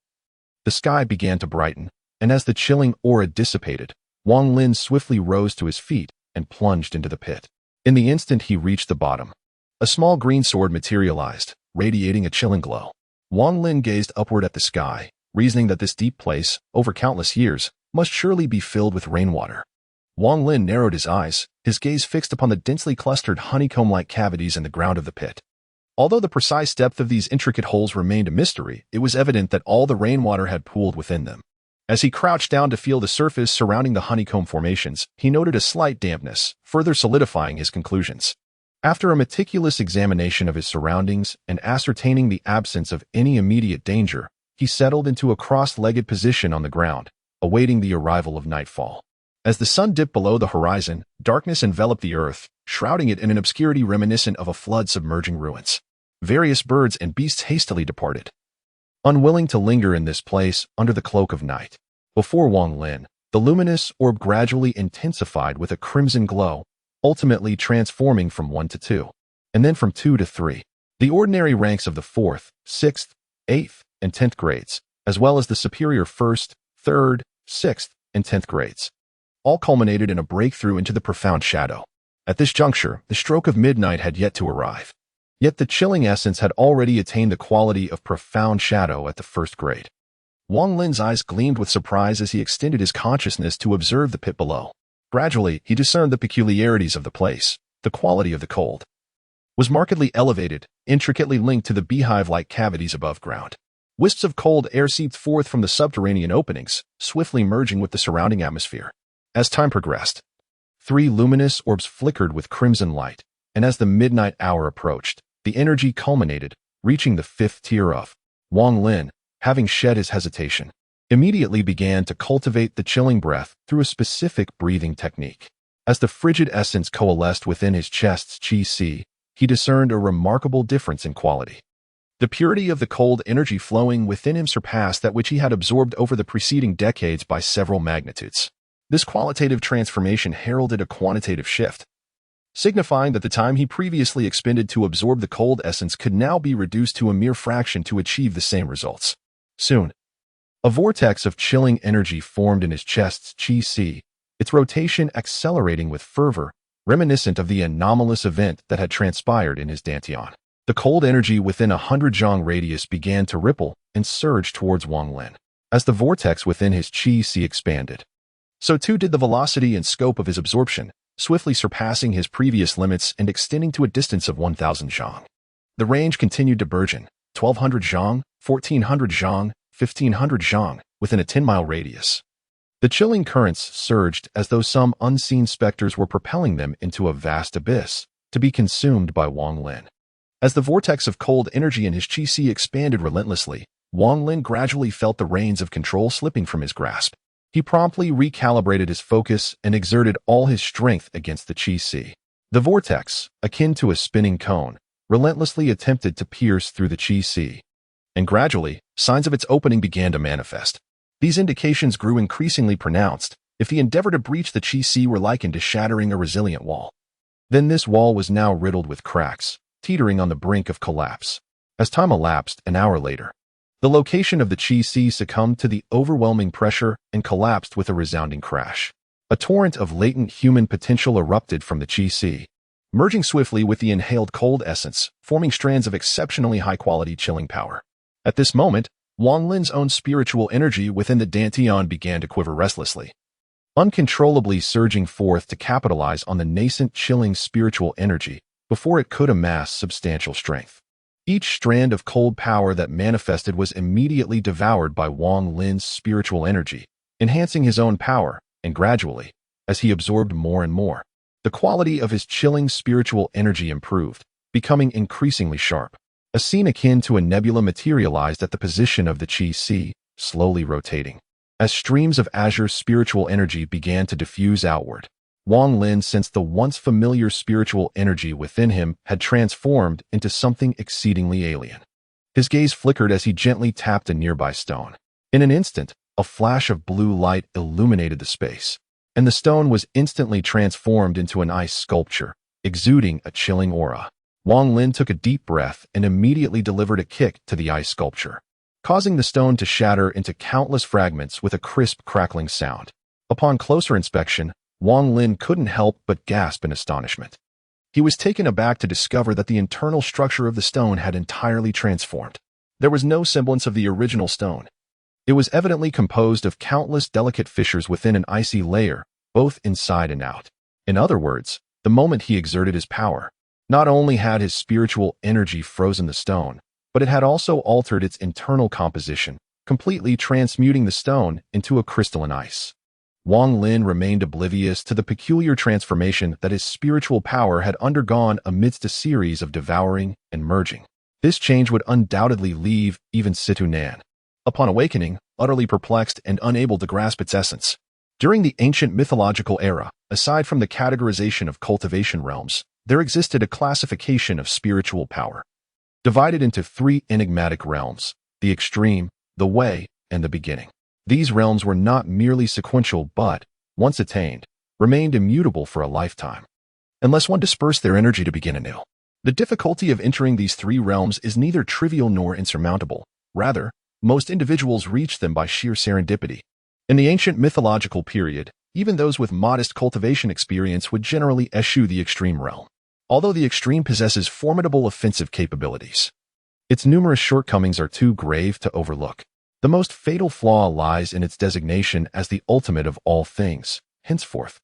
[SPEAKER 1] the sky began to brighten, and as the chilling aura dissipated, Wang Lin swiftly rose to his feet and plunged into the pit. In the instant he reached the bottom, a small green sword materialized, radiating a chilling glow. Wang Lin gazed upward at the sky, reasoning that this deep place, over countless years, must surely be filled with rainwater. Wang Lin narrowed his eyes, his gaze fixed upon the densely clustered honeycomb-like cavities in the ground of the pit. Although the precise depth of these intricate holes remained a mystery, it was evident that all the rainwater had pooled within them. As he crouched down to feel the surface surrounding the honeycomb formations, he noted a slight dampness, further solidifying his conclusions. After a meticulous examination of his surroundings and ascertaining the absence of any immediate danger, he settled into a cross-legged position on the ground, awaiting the arrival of nightfall. As the sun dipped below the horizon, darkness enveloped the earth, shrouding it in an obscurity reminiscent of a flood submerging ruins. Various birds and beasts hastily departed, unwilling to linger in this place under the cloak of night. Before Wang Lin, the luminous orb gradually intensified with a crimson glow, ultimately transforming from 1 to 2, and then from 2 to 3. The ordinary ranks of the 4th, 6th, 8th, and 10th grades, as well as the superior 1st, 3rd, 6th, and 10th grades, all culminated in a breakthrough into the profound shadow. At this juncture, the stroke of midnight had yet to arrive. Yet the chilling essence had already attained the quality of profound shadow at the 1st grade. Wang Lin's eyes gleamed with surprise as he extended his consciousness to observe the pit below. Gradually, he discerned the peculiarities of the place. The quality of the cold was markedly elevated, intricately linked to the beehive-like cavities above ground. Wisps of cold air seeped forth from the subterranean openings, swiftly merging with the surrounding atmosphere. As time progressed, 3 luminous orbs flickered with crimson light, and as the midnight hour approached, the energy culminated, reaching the 5th tier of. Wang Lin, having shed his hesitation, immediately began to cultivate the chilling breath through a specific breathing technique. As the frigid essence coalesced within his chest's chi, he discerned a remarkable difference in quality. The purity of the cold energy flowing within him surpassed that which he had absorbed over the preceding decades by several magnitudes. This qualitative transformation heralded a quantitative shift, signifying that the time he previously expended to absorb the cold essence could now be reduced to a mere fraction to achieve the same results. Soon, a vortex of chilling energy formed in his chest's chi, its rotation accelerating with fervor, reminiscent of the anomalous event that had transpired in his dantian. The cold energy within 100 zhang radius began to ripple and surge towards Wang Lin. As the vortex within his chi expanded, so too did the velocity and scope of his absorption, swiftly surpassing his previous limits and extending to a distance of 1,000 zhang. The range continued to burgeon, 1,200 zhang, 1,400 zhang, 1,500 zhang, within a 10-mile radius. The chilling currents surged as though some unseen specters were propelling them into a vast abyss, to be consumed by Wang Lin. As the vortex of cold energy in his chi expanded relentlessly, Wang Lin gradually felt the reins of control slipping from his grasp. He promptly recalibrated his focus and exerted all his strength against the chi. The vortex, akin to a spinning cone, relentlessly attempted to pierce through the chi, and gradually, signs of its opening began to manifest. These indications grew increasingly pronounced. If the endeavor to breach the chi were likened to shattering a resilient wall, then this wall was now riddled with cracks, teetering on the brink of collapse. As time elapsed, an hour later, the location of the chi succumbed to the overwhelming pressure and collapsed with a resounding crash. A torrent of latent human potential erupted from the chi, merging swiftly with the inhaled cold essence, forming strands of exceptionally high-quality chilling power. At this moment, Wang Lin's own spiritual energy within the dantian began to quiver restlessly, uncontrollably surging forth to capitalize on the nascent chilling spiritual energy before it could amass substantial strength. Each strand of cold power that manifested was immediately devoured by Wang Lin's spiritual energy, enhancing his own power, and gradually, as he absorbed more and more, the quality of his chilling spiritual energy improved, becoming increasingly sharp. A scene akin to a nebula materialized at the position of the chi, slowly rotating. As streams of azure spiritual energy began to diffuse outward, Wang Lin sensed the once familiar spiritual energy within him had transformed into something exceedingly alien. His gaze flickered as he gently tapped a nearby stone. In an instant, a flash of blue light illuminated the space, and the stone was instantly transformed into an ice sculpture, exuding a chilling aura. Wang Lin took a deep breath and immediately delivered a kick to the ice sculpture, causing the stone to shatter into countless fragments with a crisp, crackling sound. Upon closer inspection, Wang Lin couldn't help but gasp in astonishment. He was taken aback to discover that the internal structure of the stone had entirely transformed. There was no semblance of the original stone. It was evidently composed of countless delicate fissures within an icy layer, both inside and out. In other words, the moment he exerted his power, not only had his spiritual energy frozen the stone, but it had also altered its internal composition, completely transmuting the stone into a crystalline ice. Wang Lin remained oblivious to the peculiar transformation that his spiritual power had undergone amidst a series of devouring and merging. This change would undoubtedly leave even Situ Nan, upon awakening, utterly perplexed and unable to grasp its essence. During the ancient mythological era, aside from the categorization of cultivation realms, there existed a classification of spiritual power, divided into three enigmatic realms: the extreme, the way, and the beginning. These realms were not merely sequential but, once attained, remained immutable for a lifetime, unless one dispersed their energy to begin anew. The difficulty of entering these three realms is neither trivial nor insurmountable. Rather, most individuals reach them by sheer serendipity. In the ancient mythological period, even those with modest cultivation experience would generally eschew the extreme realm, although the extreme possesses formidable offensive capabilities. Its numerous shortcomings are too grave to overlook. The most fatal flaw lies in its designation as the ultimate of all things. Henceforth,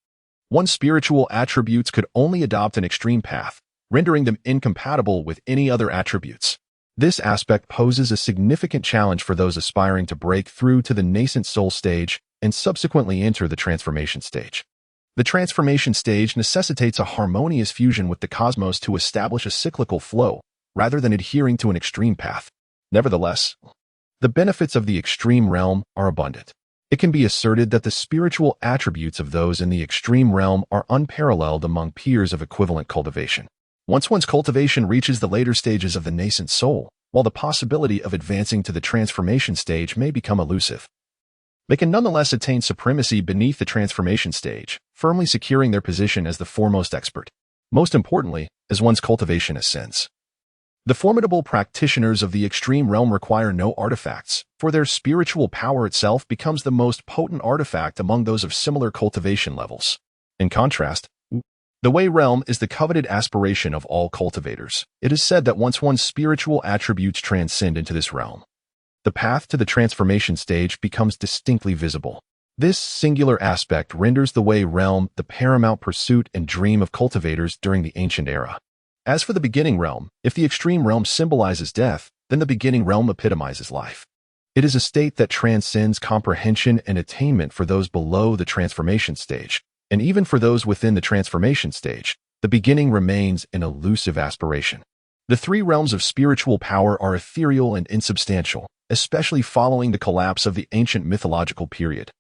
[SPEAKER 1] one's spiritual attributes could only adopt an extreme path, rendering them incompatible with any other attributes. This aspect poses a significant challenge for those aspiring to break through to the nascent soul stage and subsequently enter the transformation stage. The transformation stage necessitates a harmonious fusion with the cosmos to establish a cyclical flow, rather than adhering to an extreme path. Nevertheless, the benefits of the extreme realm are abundant. It can be asserted that the spiritual attributes of those in the extreme realm are unparalleled among peers of equivalent cultivation. Once one's cultivation reaches the later stages of the nascent soul, while the possibility of advancing to the transformation stage may become elusive, they can nonetheless attain supremacy beneath the transformation stage, firmly securing their position as the foremost expert. Most importantly, as one's cultivation ascends, the formidable practitioners of the extreme realm require no artifacts, for their spiritual power itself becomes the most potent artifact among those of similar cultivation levels. In contrast, the way realm is the coveted aspiration of all cultivators. It is said that once one's spiritual attributes transcend into this realm, the path to the transformation stage becomes distinctly visible. This singular aspect renders the way realm the paramount pursuit and dream of cultivators during the ancient era. As for the beginning realm, if the extreme realm symbolizes death, then the beginning realm epitomizes life. It is a state that transcends comprehension and attainment for those below the transformation stage, and even for those within the transformation stage, the beginning remains an elusive aspiration. The three realms of spiritual power are ethereal and insubstantial, especially following the collapse of the ancient mythological period,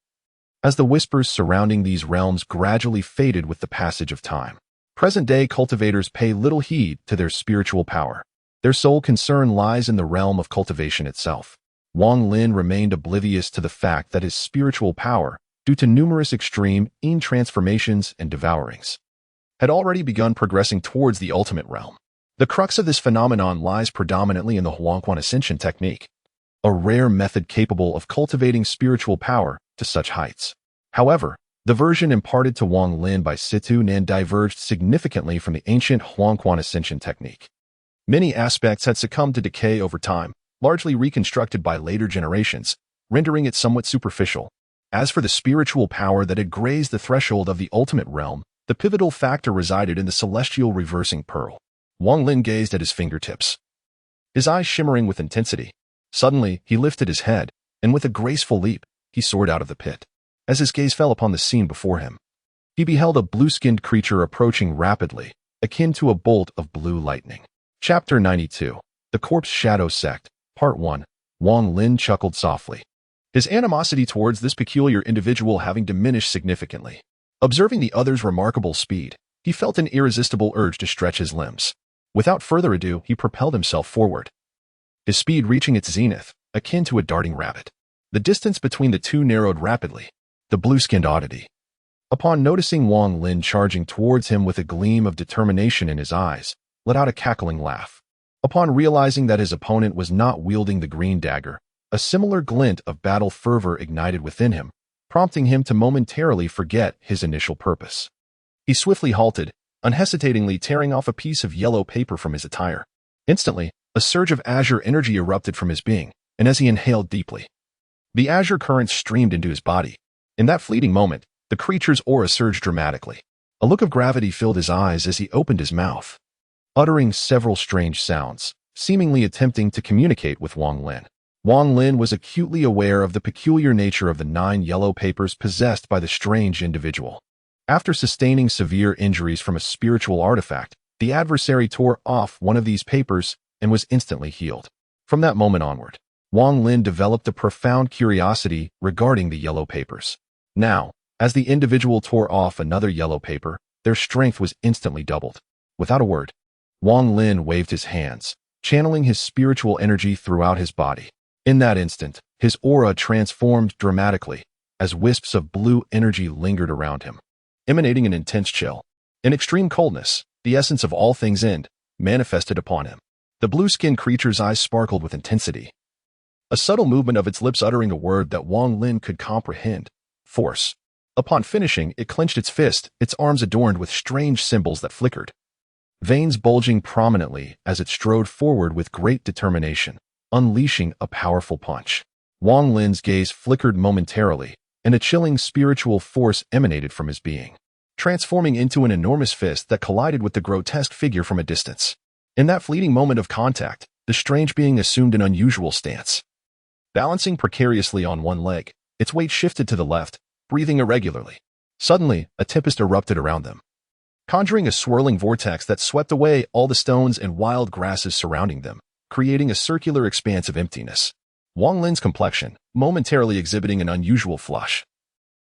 [SPEAKER 1] as the whispers surrounding these realms gradually faded with the passage of time. Present-day cultivators pay little heed to their spiritual power. Their sole concern lies in the realm of cultivation itself. Wang Lin remained oblivious to the fact that his spiritual power, due to numerous extreme transformations and devourings, had already begun progressing towards the ultimate realm. The crux of this phenomenon lies predominantly in the Huangquan Ascension technique, a rare method capable of cultivating spiritual power to such heights. However, the version imparted to Wang Lin by Situ Nan diverged significantly from the ancient Huangquan Ascension technique. Many aspects had succumbed to decay over time, largely reconstructed by later generations, rendering it somewhat superficial. As for the spiritual power that had grazed the threshold of the ultimate realm, the pivotal factor resided in the celestial reversing pearl. Wang Lin gazed at his fingertips, his eyes shimmering with intensity. Suddenly, he lifted his head, and with a graceful leap, he soared out of the pit. As his gaze fell upon the scene before him, he beheld a blue-skinned creature approaching rapidly, akin to a bolt of blue lightning. Chapter 92. The Corpse Shadow Sect, Part 1. Wang Lin chuckled softly, his animosity towards this peculiar individual having diminished significantly. Observing the other's remarkable speed, he felt an irresistible urge to stretch his limbs. Without further ado, he propelled himself forward, his speed reaching its zenith, akin to a darting rabbit. The distance between the two narrowed rapidly. The blue-skinned oddity, upon noticing Wang Lin charging towards him with a gleam of determination in his eyes, let out a cackling laugh. Upon realizing that his opponent was not wielding the green dagger, A similar glint of battle fervor ignited within him, prompting him to momentarily forget his initial purpose. He swiftly halted, unhesitatingly tearing off a piece of yellow paper from his attire. Instantly, a surge of azure energy erupted from his being, and as he inhaled deeply, the azure current streamed into his body. In that fleeting moment, the creature's aura surged dramatically. A look of gravity filled his eyes as he opened his mouth, uttering several strange sounds, seemingly attempting to communicate with Wang Lin. Wang Lin was acutely aware of the peculiar nature of the 9 yellow papers possessed by the strange individual. After sustaining severe injuries from a spiritual artifact, the adversary tore off one of these papers and was instantly healed. From that moment onward, Wang Lin developed a profound curiosity regarding the yellow papers. Now, as the individual tore off another yellow paper, their strength was instantly doubled. Without a word, Wang Lin waved his hands, channeling his spiritual energy throughout his body. In that instant, his aura transformed dramatically as wisps of blue energy lingered around him, emanating an intense chill. In extreme coldness, the essence of all things end, manifested upon him. The blue-skinned creature's eyes sparkled with intensity. A subtle movement of its lips uttering a word that Wang Lin could comprehend. Force. Upon finishing, it clenched its fist, its arms adorned with strange symbols that flickered, veins bulging prominently as it strode forward with great determination, unleashing a powerful punch. Wang Lin's gaze flickered momentarily, and a chilling spiritual force emanated from his being, transforming into an enormous fist that collided with the grotesque figure from a distance. In that fleeting moment of contact, the strange being assumed an unusual stance. Balancing precariously on one leg, its weight shifted to the left, breathing irregularly. Suddenly, a tempest erupted around them, conjuring a swirling vortex that swept away all the stones and wild grasses surrounding them, creating a circular expanse of emptiness. Wang Lin's complexion, momentarily exhibiting an unusual flush,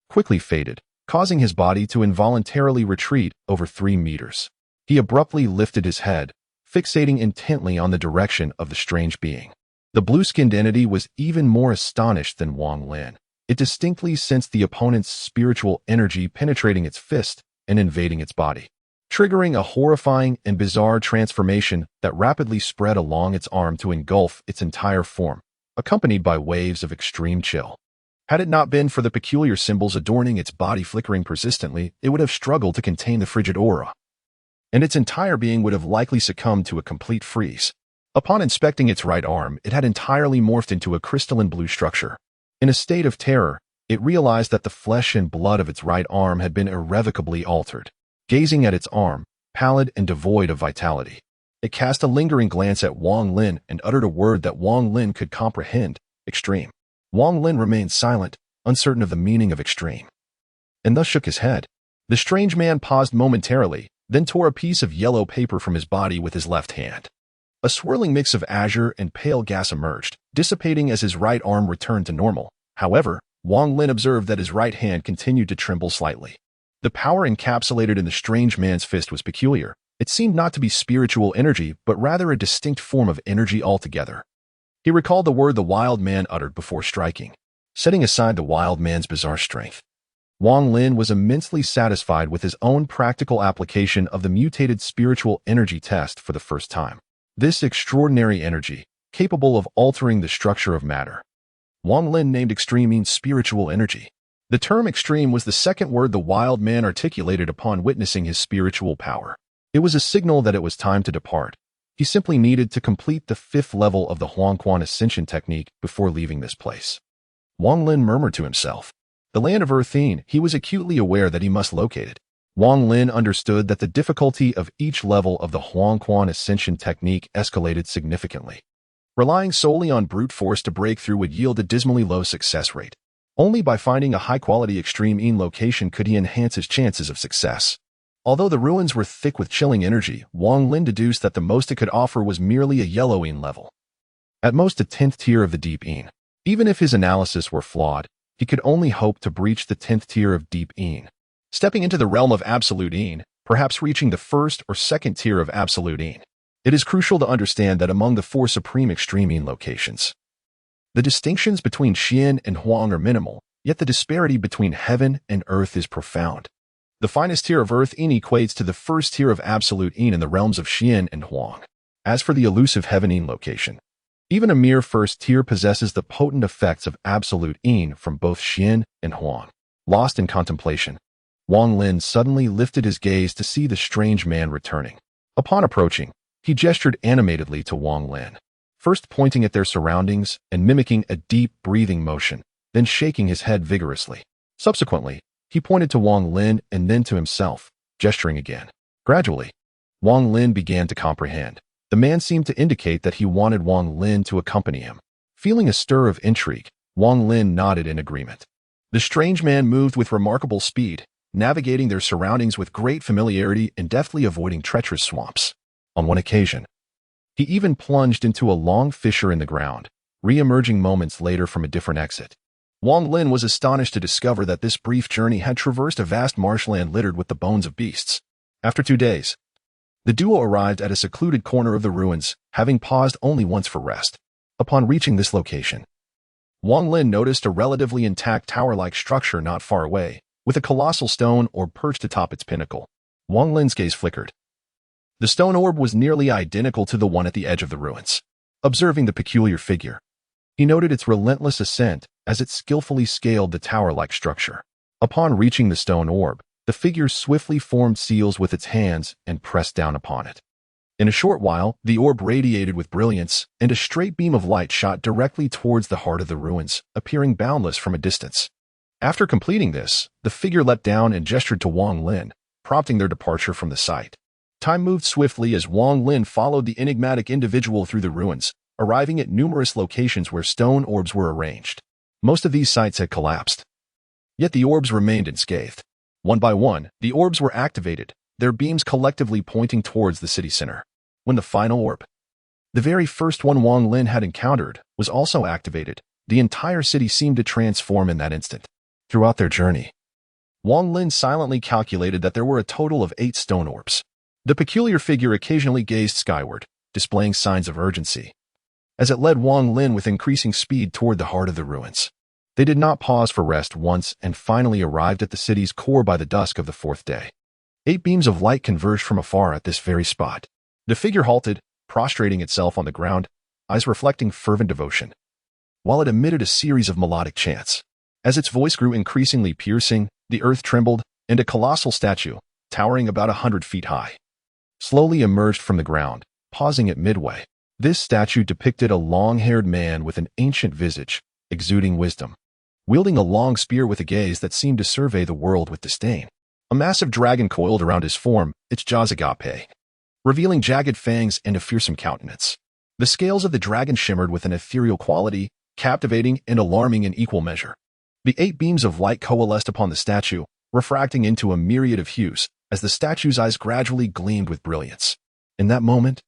[SPEAKER 1] quickly faded, causing his body to involuntarily retreat over 3 meters. He abruptly lifted his head, fixating intently on the direction of the strange being. The blue-skinned entity was even more astonished than Wang Lin. It distinctly sensed the opponent's spiritual energy penetrating its fist and invading its body, triggering a horrifying and bizarre transformation that rapidly spread along its arm to engulf its entire form, accompanied by waves of extreme chill. Had it not been for the peculiar symbols adorning its body flickering persistently, it would have struggled to contain the frigid aura, and its entire being would have likely succumbed to a complete freeze. Upon inspecting its right arm, it had entirely morphed into a crystalline blue structure. In a state of terror, it realized that the flesh and blood of its right arm had been irrevocably altered. Gazing at its arm, pallid and devoid of vitality, it cast a lingering glance at Wang Lin and uttered a word that Wang Lin could comprehend: extreme. Wang Lin remained silent, uncertain of the meaning of extreme, and thus shook his head. The strange man paused momentarily, then tore a piece of yellow paper from his body with his left hand. A swirling mix of azure and pale gas emerged, dissipating as his right arm returned to normal. However, Wang Lin observed that his right hand continued to tremble slightly. The power encapsulated in the strange man's fist was peculiar. It seemed not to be spiritual energy, but rather a distinct form of energy altogether. He recalled the word the wild man uttered before striking, setting aside the wild man's bizarre strength. Wang Lin was immensely satisfied with his own practical application of the mutated spiritual energy test for the first time. This extraordinary energy, capable of altering the structure of matter, Wang Lin named extreme means spiritual energy. The term extreme was the second word the wild man articulated upon witnessing his spiritual power. It was a signal that it was time to depart. He simply needed to complete the 5th level of the Huangquan Ascension technique before leaving this place. Wang Lin murmured to himself. The land of Earthine, he was acutely aware that he must locate it. Wang Lin understood that the difficulty of each level of the Huangquan Ascension technique escalated significantly. Relying solely on brute force to break through would yield a dismally low success rate. Only by finding a high-quality extreme Yin location could he enhance his chances of success. Although the ruins were thick with chilling energy, Wang Lin deduced that the most it could offer was merely a yellow Yin level. At most a 10th tier of the deep Yin. Even if his analysis were flawed, he could only hope to breach the 10th tier of deep Yin, stepping into the realm of absolute Yin, perhaps reaching the 1st or 2nd tier of absolute Yin. It is crucial to understand that among the 4 supreme extreme Yin locations, the distinctions between Xian and Huang are minimal, yet the disparity between heaven and earth is profound. The finest tier of earth Yin equates to the 1st tier of absolute Yin in the realms of Xian and Huang. As for the elusive heaven Yin location, Even a mere first tier possesses the potent effects of absolute yin from both Xian and Huang. Lost in contemplation, Wang Lin suddenly lifted his gaze to see the strange man returning. Upon approaching, he gestured animatedly to Wang Lin, first pointing at their surroundings and mimicking a deep breathing motion, then shaking his head vigorously. Subsequently, he pointed to Wang Lin and then to himself, gesturing again. Gradually, Wang Lin began to comprehend. The man seemed to indicate that he wanted Wang Lin to accompany him. Feeling a stir of intrigue, Wang Lin nodded in agreement. The strange man moved with remarkable speed, navigating their surroundings with great familiarity and deftly avoiding treacherous swamps. On one occasion, he even plunged into a long fissure in the ground, re-emerging moments later from a different exit. Wang Lin was astonished to discover that this brief journey had traversed a vast marshland littered with the bones of beasts. After 2 days, the duo arrived at a secluded corner of the ruins, having paused only once for rest. Upon reaching this location, Wang Lin noticed a relatively intact tower-like structure not far away, with a colossal stone orb perched atop its pinnacle. Wang Lin's gaze flickered. The stone orb was nearly identical to the one at the edge of the ruins. Observing the peculiar figure, he noted its relentless ascent as it skillfully scaled the tower-like structure. Upon reaching the stone orb, the figure swiftly formed seals with its hands and pressed down upon it. In a short while, the orb radiated with brilliance, and a straight beam of light shot directly towards the heart of the ruins, appearing boundless from a distance. After completing this, the figure leapt down and gestured to Wang Lin, prompting their departure from the site. Time moved swiftly as Wang Lin followed the enigmatic individual through the ruins, arriving at numerous locations where stone orbs were arranged. Most of these sites had collapsed, yet the orbs remained unscathed. One by one, the orbs were activated, their beams collectively pointing towards the city center. When the final orb, the very first one Wang Lin had encountered, was also activated, the entire city seemed to transform in that instant. Throughout their journey, Wang Lin silently calculated that there were a total of 8 stone orbs. The peculiar figure occasionally gazed skyward, displaying signs of urgency, as it led Wang Lin with increasing speed toward the heart of the ruins. They did not pause for rest once and finally arrived at the city's core by the dusk of the 4th day. 8 beams of light converged from afar at this very spot. The figure halted, prostrating itself on the ground, eyes reflecting fervent devotion, while it emitted a series of melodic chants. As its voice grew increasingly piercing, the earth trembled, and a colossal statue, towering about 100 feet high, slowly emerged from the ground, pausing at midway. This statue depicted a long-haired man with an ancient visage, exuding wisdom, wielding a long spear with a gaze that seemed to survey the world with disdain. A massive dragon coiled around his form, its jaws agape, revealing jagged fangs and a fearsome countenance. The scales of the dragon shimmered with an ethereal quality, captivating and alarming in equal measure. The 8 beams of light coalesced upon the statue, refracting into a myriad of hues, as the statue's eyes gradually gleamed with brilliance. In that moment,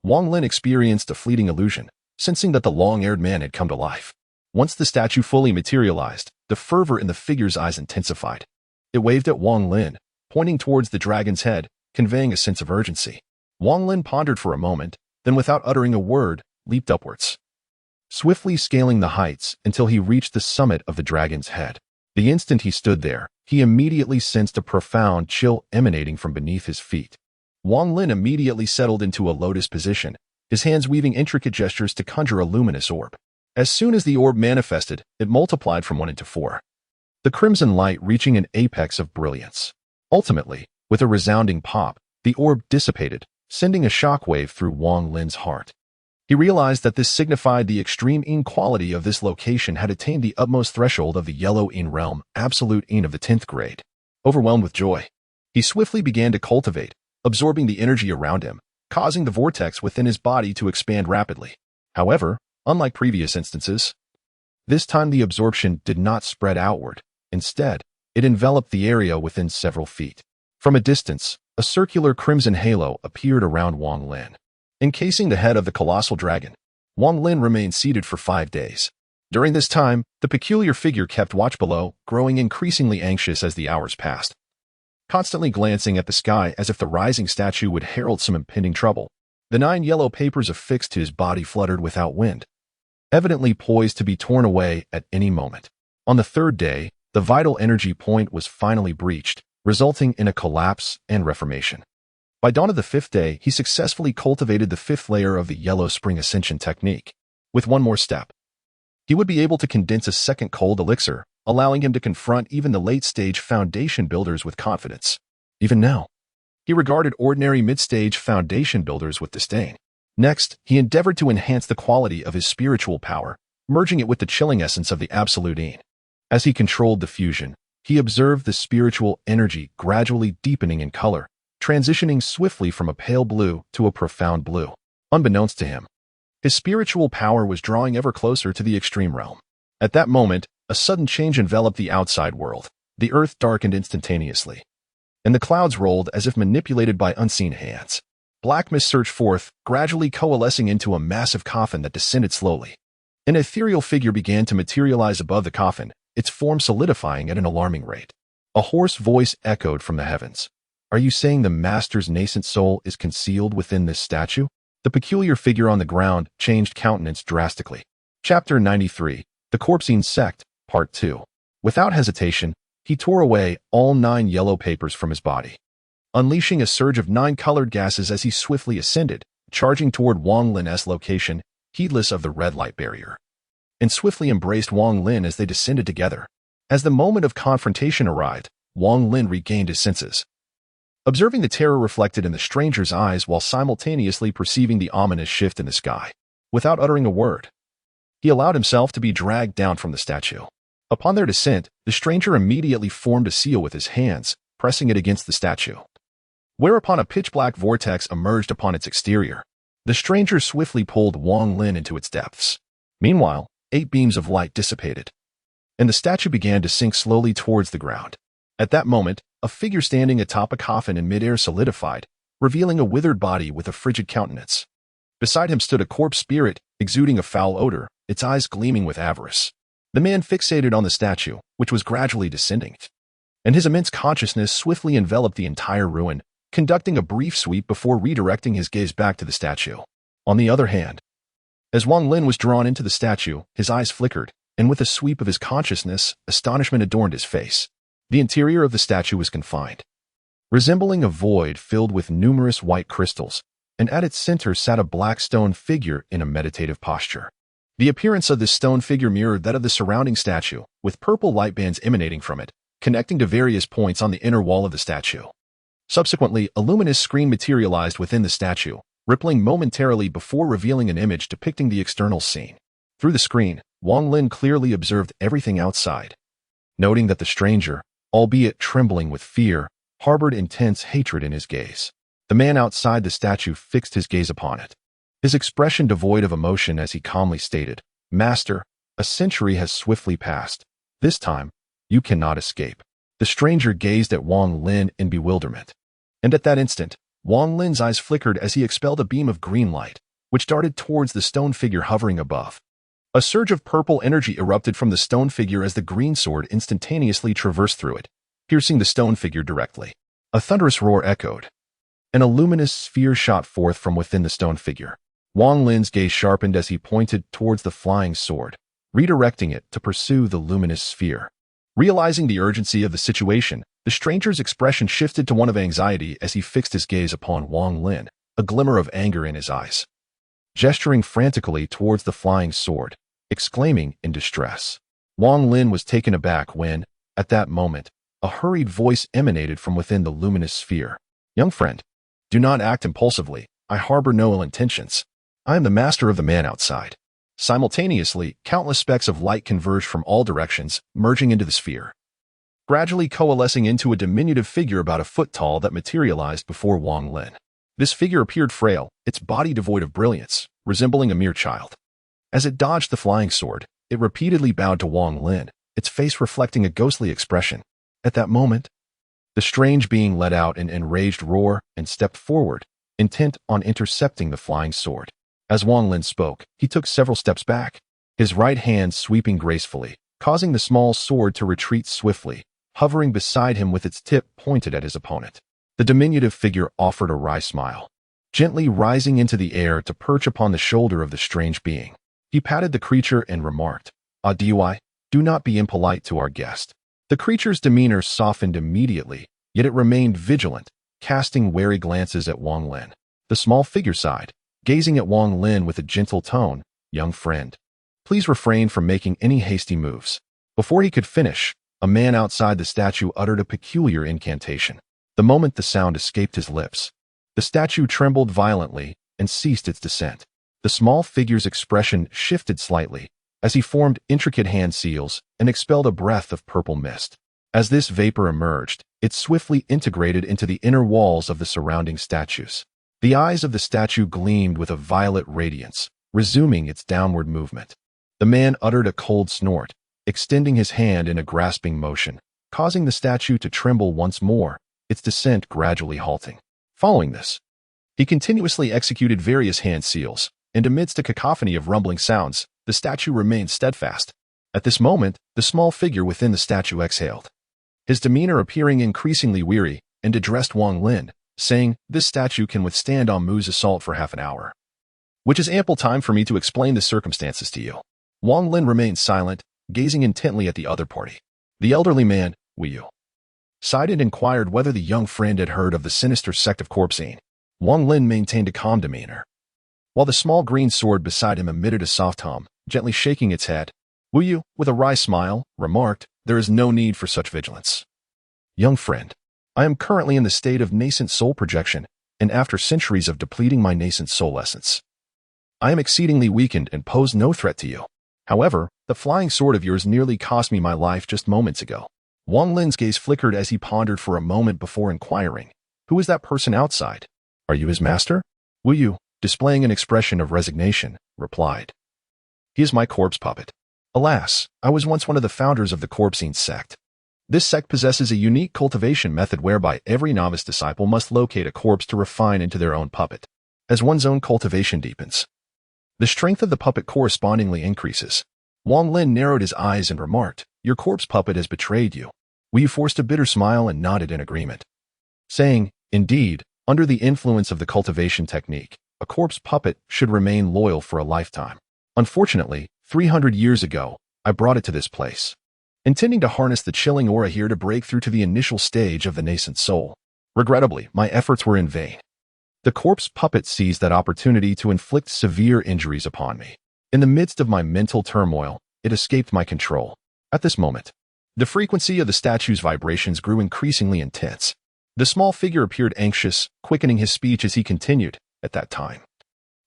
[SPEAKER 1] Wang Lin experienced a fleeting illusion, sensing that the long-haired man had come to life. Once the statue fully materialized, the fervor in the figure's eyes intensified. It waved at Wang Lin, pointing towards the dragon's head, conveying a sense of urgency. Wang Lin pondered for a moment, then without uttering a word, leaped upwards, swiftly scaling the heights until he reached the summit of the dragon's head. The instant he stood there, he immediately sensed a profound chill emanating from beneath his feet. Wang Lin immediately settled into a lotus position, his hands weaving intricate gestures to conjure a luminous orb. As soon as the orb manifested, it multiplied from 1 into 4, the crimson light reaching an apex of brilliance. Ultimately, with a resounding pop, the orb dissipated, sending a shockwave through Wang Lin's heart. He realized that this signified the extreme yin quality of this location had attained the utmost threshold of the yellow yin realm, absolute yin of the 10th grade. Overwhelmed with joy, he swiftly began to cultivate, absorbing the energy around him, causing the vortex within his body to expand rapidly. However, unlike previous instances, this time the absorption did not spread outward. Instead, it enveloped the area within several feet. From a distance, a circular crimson halo appeared around Wang Lin, encasing the head of the colossal dragon. Wang Lin remained seated for 5 days. During this time, the peculiar figure kept watch below, growing increasingly anxious as the hours passed, constantly glancing at the sky as if the rising statue would herald some impending trouble. The 9 yellow papers affixed to his body fluttered without wind, evidently poised to be torn away at any moment. On the 3rd day, the vital energy point was finally breached, resulting in a collapse and reformation. By dawn of the 5th day, he successfully cultivated the 5th layer of the Yellow Spring Ascension technique. With one more step, he would be able to condense a second cold elixir, allowing him to confront even the late-stage foundation builders with confidence. Even now, he regarded ordinary mid-stage foundation builders with disdain. Next, he endeavored to enhance the quality of his spiritual power, merging it with the chilling essence of the absolute Yin. As he controlled the fusion, he observed the spiritual energy gradually deepening in color, transitioning swiftly from a pale blue to a profound blue. Unbeknownst to him, his spiritual power was drawing ever closer to the extreme realm. At that moment, a sudden change enveloped the outside world. The earth darkened instantaneously, and the clouds rolled as if manipulated by unseen hands. Black mist surged forth, gradually coalescing into a massive coffin that descended slowly. An ethereal figure began to materialize above the coffin, its form solidifying at an alarming rate. A hoarse voice echoed from the heavens. "Are you saying the master's nascent soul is concealed within this statue?" The peculiar figure on the ground changed countenance drastically. Chapter 93, The Corpsine Sect, Part 2. Without hesitation, he tore away all 9 yellow papers from his body, unleashing a surge of 9 colored gases as he swiftly ascended, charging toward Wang Lin's location, heedless of the red light barrier, and swiftly embraced Wang Lin as they descended together. As the moment of confrontation arrived, Wang Lin regained his senses, observing the terror reflected in the stranger's eyes while simultaneously perceiving the ominous shift in the sky. Without uttering a word, he allowed himself to be dragged down from the statue. Upon their descent, the stranger immediately formed a seal with his hands, pressing it against the statue, whereupon a pitch-black vortex emerged upon its exterior. The stranger swiftly pulled Wang Lin into its depths. Meanwhile, 8 beams of light dissipated, and the statue began to sink slowly towards the ground. At that moment, a figure standing atop a coffin in midair solidified, revealing a withered body with a frigid countenance. Beside him stood a corpse spirit, exuding a foul odor, its eyes gleaming with avarice. The man fixated on the statue, which was gradually descending, and his immense consciousness swiftly enveloped the entire ruin, conducting a brief sweep before redirecting his gaze back to the statue. On the other hand, as Wang Lin was drawn into the statue, his eyes flickered, and with a sweep of his consciousness, astonishment adorned his face. The interior of the statue was confined, resembling a void filled with numerous white crystals, and at its center sat a black stone figure in a meditative posture. The appearance of this stone figure mirrored that of the surrounding statue, with purple light bands emanating from it, connecting to various points on the inner wall of the statue. Subsequently, a luminous screen materialized within the statue, rippling momentarily before revealing an image depicting the external scene. Through the screen, Wang Lin clearly observed everything outside, noting that the stranger, albeit trembling with fear, harbored intense hatred in his gaze. The man outside the statue fixed his gaze upon it, his expression devoid of emotion as he calmly stated, "Master, a century has swiftly passed. This time, you cannot escape." The stranger gazed at Wang Lin in bewilderment, and at that instant, Wang Lin's eyes flickered as he expelled a beam of green light, which darted towards the stone figure hovering above. A surge of purple energy erupted from the stone figure as the green sword instantaneously traversed through it, piercing the stone figure directly. A thunderous roar echoed, and a luminous sphere shot forth from within the stone figure. Wang Lin's gaze sharpened as he pointed towards the flying sword, redirecting it to pursue the luminous sphere. Realizing the urgency of the situation, the stranger's expression shifted to one of anxiety as he fixed his gaze upon Wang Lin, a glimmer of anger in his eyes. Gesturing frantically towards the flying sword, exclaiming in distress, Wang Lin was taken aback when, at that moment, a hurried voice emanated from within the luminous sphere. "Young friend, do not act impulsively. I harbor no ill intentions. I am the master of the man outside." Simultaneously, countless specks of light converged from all directions, merging into the sphere, gradually coalescing into a diminutive figure about a foot tall that materialized before Wang Lin. This figure appeared frail, its body devoid of brilliance, resembling a mere child. As it dodged the flying sword, it repeatedly bowed to Wang Lin, its face reflecting a ghostly expression. At that moment, the strange being let out an enraged roar and stepped forward, intent on intercepting the flying sword. As Wang Lin spoke, he took several steps back, his right hand sweeping gracefully, causing the small sword to retreat swiftly, hovering beside him with its tip pointed at his opponent. The diminutive figure offered a wry smile, gently rising into the air to perch upon the shoulder of the strange being. He patted the creature and remarked, "Dy, do not be impolite to our guest." The creature's demeanor softened immediately, yet it remained vigilant, casting wary glances at Wang Lin. The small figure sighed, gazing at Wang Lin with a gentle tone, young friend. Please refrain from making any hasty moves. Before he could finish, a man outside the statue uttered a peculiar incantation. The moment the sound escaped his lips, the statue trembled violently and ceased its descent. The small figure's expression shifted slightly as he formed intricate hand seals and expelled a breath of purple mist. As this vapor emerged, it swiftly integrated into the inner walls of the surrounding statues. The eyes of the statue gleamed with a violet radiance, resuming its downward movement. The man uttered a cold snort, extending his hand in a grasping motion, causing the statue to tremble once more, its descent gradually halting. Following this, he continuously executed various hand seals, and amidst a cacophony of rumbling sounds, the statue remained steadfast. At this moment, the small figure within the statue exhaled, his demeanor appearing increasingly weary, and addressed Wang Lin, saying, "This statue can withstand Amu's assault for half an hour, which is ample time for me to explain the circumstances to you." Wang Lin remained silent, gazing intently at the other party. The elderly man, Wu sighed and inquired whether the young friend had heard of the sinister sect of Cultivation. Wang Lin maintained a calm demeanor, while the small green sword beside him emitted a soft hum, gently shaking its head. Wu, with a wry smile, remarked, "There is no need for such vigilance. Young friend, I am currently in the state of nascent soul projection, and after centuries of depleting my nascent soul essence, I am exceedingly weakened and pose no threat to you. However, the flying sword of yours nearly cost me my life just moments ago." Wang Lin's gaze flickered as he pondered for a moment before inquiring, "Who is that person outside? Are you his master?" Wu, displaying an expression of resignation, replied, "He is my corpse puppet. Alas, I was once one of the founders of the Cultivation sect. This sect possesses a unique cultivation method whereby every novice disciple must locate a corpse to refine into their own puppet. As one's own cultivation deepens, the strength of the puppet correspondingly increases." Wang Lin narrowed his eyes and remarked, "Your corpse puppet has betrayed you." Wu forced a bitter smile and nodded in agreement, saying, "Indeed, under the influence of the cultivation technique, a corpse puppet should remain loyal for a lifetime. Unfortunately, 300 years ago, I brought it to this place, intending to harness the chilling aura here to break through to the initial stage of the nascent soul. Regrettably, my efforts were in vain. The corpse puppet seized that opportunity to inflict severe injuries upon me. In the midst of my mental turmoil, it escaped my control. At this moment, the frequency of the statue's vibrations grew increasingly intense. The small figure appeared anxious, quickening his speech as he continued, "At that time,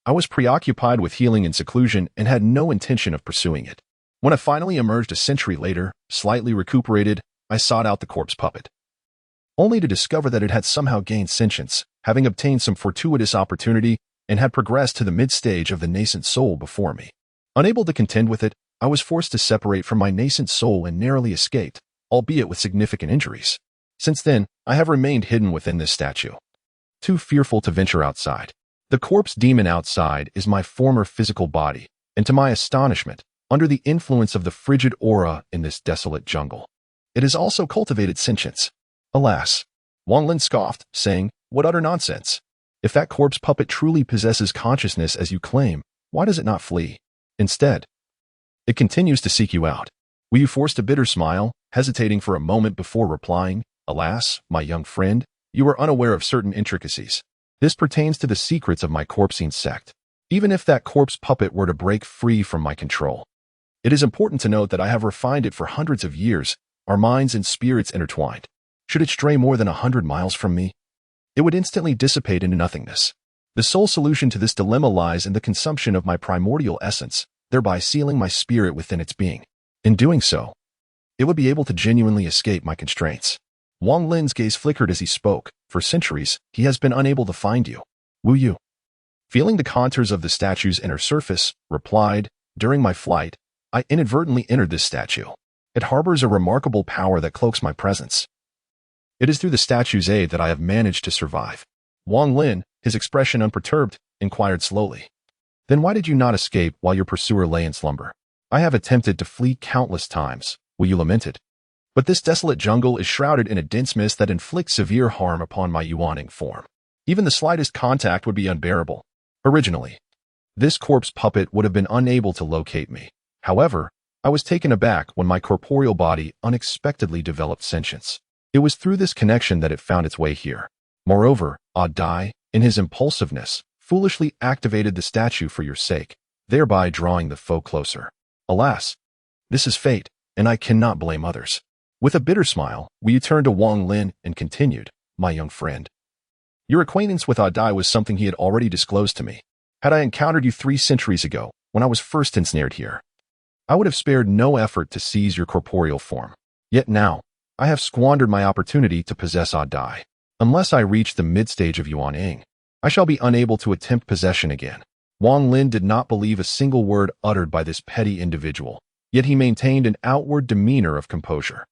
[SPEAKER 1] I was preoccupied with healing in seclusion and had no intention of pursuing it. When I finally emerged a century later, slightly recuperated, I sought out the corpse puppet, only to discover that it had somehow gained sentience, having obtained some fortuitous opportunity and had progressed to the mid-stage of the nascent soul before me. Unable to contend with it, I was forced to separate from my nascent soul and narrowly escaped, albeit with significant injuries. Since then, I have remained hidden within this statue, too fearful to venture outside. The corpse demon outside is my former physical body, and to my astonishment, under the influence of the frigid aura in this desolate jungle, it has also cultivated sentience." "Alas," Wang Lin scoffed, saying, "What utter nonsense! If that corpse puppet truly possesses consciousness as you claim, why does it not flee? Instead, it continues to seek you out." Wu forced a bitter smile, hesitating for a moment before replying, "Alas, my young friend, you are unaware of certain intricacies. This pertains to the secrets of my Cultivation sect. Even if that corpse puppet were to break free from my control, it is important to note that I have refined it for hundreds of years, our minds and spirits intertwined. Should it stray more than 100 miles from me, it would instantly dissipate into nothingness. The sole solution to this dilemma lies in the consumption of my primordial essence, thereby sealing my spirit within its being. In doing so, it would be able to genuinely escape my constraints." Wang Lin's gaze flickered as he spoke. "For centuries, he has been unable to find you." Wu, feeling the contours of the statue's inner surface, replied, "During my flight, I inadvertently entered this statue. It harbors a remarkable power that cloaks my presence. It is through the statue's aid that I have managed to survive." Wang Lin, his expression unperturbed, inquired slowly, "Then why did you not escape while your pursuer lay in slumber?" "I have attempted to flee countless times," Wu lamented, "but this desolate jungle is shrouded in a dense mist that inflicts severe harm upon my yawning form. Even the slightest contact would be unbearable. Originally, this corpse puppet would have been unable to locate me. However, I was taken aback when my corporeal body unexpectedly developed sentience. It was through this connection that it found its way here. Moreover, Odyssey, in his impulsiveness, foolishly activated the statue for your sake. thereby drawing the foe closer. Alas, this is fate, and I cannot blame others. With a bitter smile, Wu turned to Wang Lin and continued, "My young friend, your acquaintance with Odyssey was something he had already disclosed to me. Had I encountered you 3 centuries ago, when I was first ensnared here, I would have spared no effort to seize your corporeal form. Yet now, I have squandered my opportunity to possess Odyssey. Unless I reach the mid-stage of Yuan, I shall be unable to attempt possession again." Wang Lin did not believe a single word uttered by this petty individual, yet he maintained an outward demeanor of composure.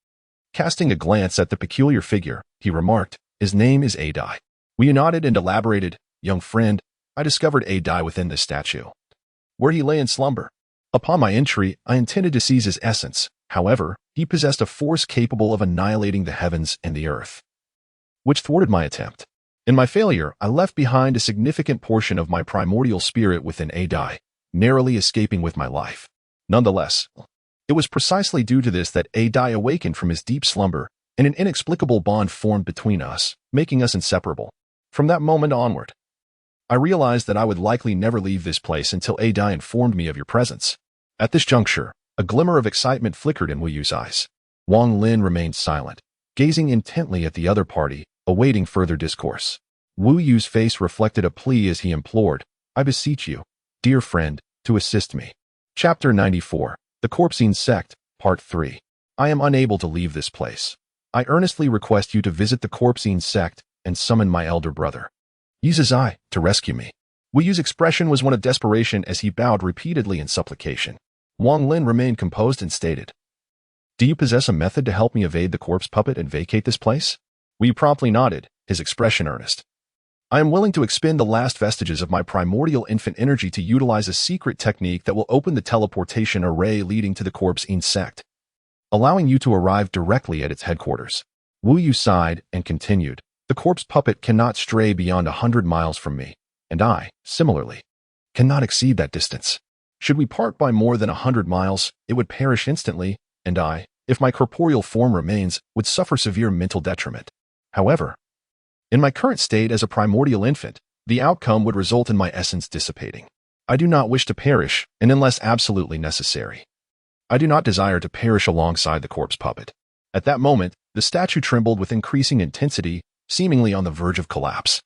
[SPEAKER 1] Casting a glance at the peculiar figure, he remarked, "His name is Adai." We nodded and elaborated, "Young friend, I discovered Adai within this statue, where he lay in slumber. Upon my entry, I intended to seize his essence. However, he possessed a force capable of annihilating the heavens and the earth, which thwarted my attempt. In my failure, I left behind a significant portion of my primordial spirit within Adai, narrowly escaping with my life. Nonetheless, it was precisely due to this that Adai awakened from his deep slumber, and an inexplicable bond formed between us, making us inseparable. From that moment onward, I realized that I would likely never leave this place until Adai informed me of your presence." At this juncture, a glimmer of excitement flickered in Wu Yu's eyes. Wang Lin remained silent, gazing intently at the other party, awaiting further discourse. Wu Yu's face reflected a plea as he implored, "I beseech you, dear friend, to assist me." Chapter 94, The Cultivation Sect, Part 3. I am unable to leave this place. I earnestly request you to visit the Cultivation Sect and summon my elder brother, Yizai, to rescue me. Wu Yu's expression was one of desperation as he bowed repeatedly in supplication. Wang Lin remained composed and stated, "Do you possess a method to help me evade the corpse puppet and vacate this place?" Wu Yu promptly nodded, his expression earnest. "I am willing to expend the last vestiges of my primordial infant energy to utilize a secret technique that will open the teleportation array leading to the Cultivation Sect, allowing you to arrive directly at its headquarters." Wu Yu sighed and continued, "The corpse puppet cannot stray beyond 100 miles from me, and I, similarly, cannot exceed that distance. Should we part by more than 100 miles, it would perish instantly, and I, if my corporeal form remains, would suffer severe mental detriment. However, in my current state as a primordial infant, the outcome would result in my essence dissipating. I do not wish to perish, and unless absolutely necessary, I do not desire to perish alongside the corpse puppet." At that moment, the statue trembled with increasing intensity, seemingly on the verge of collapse.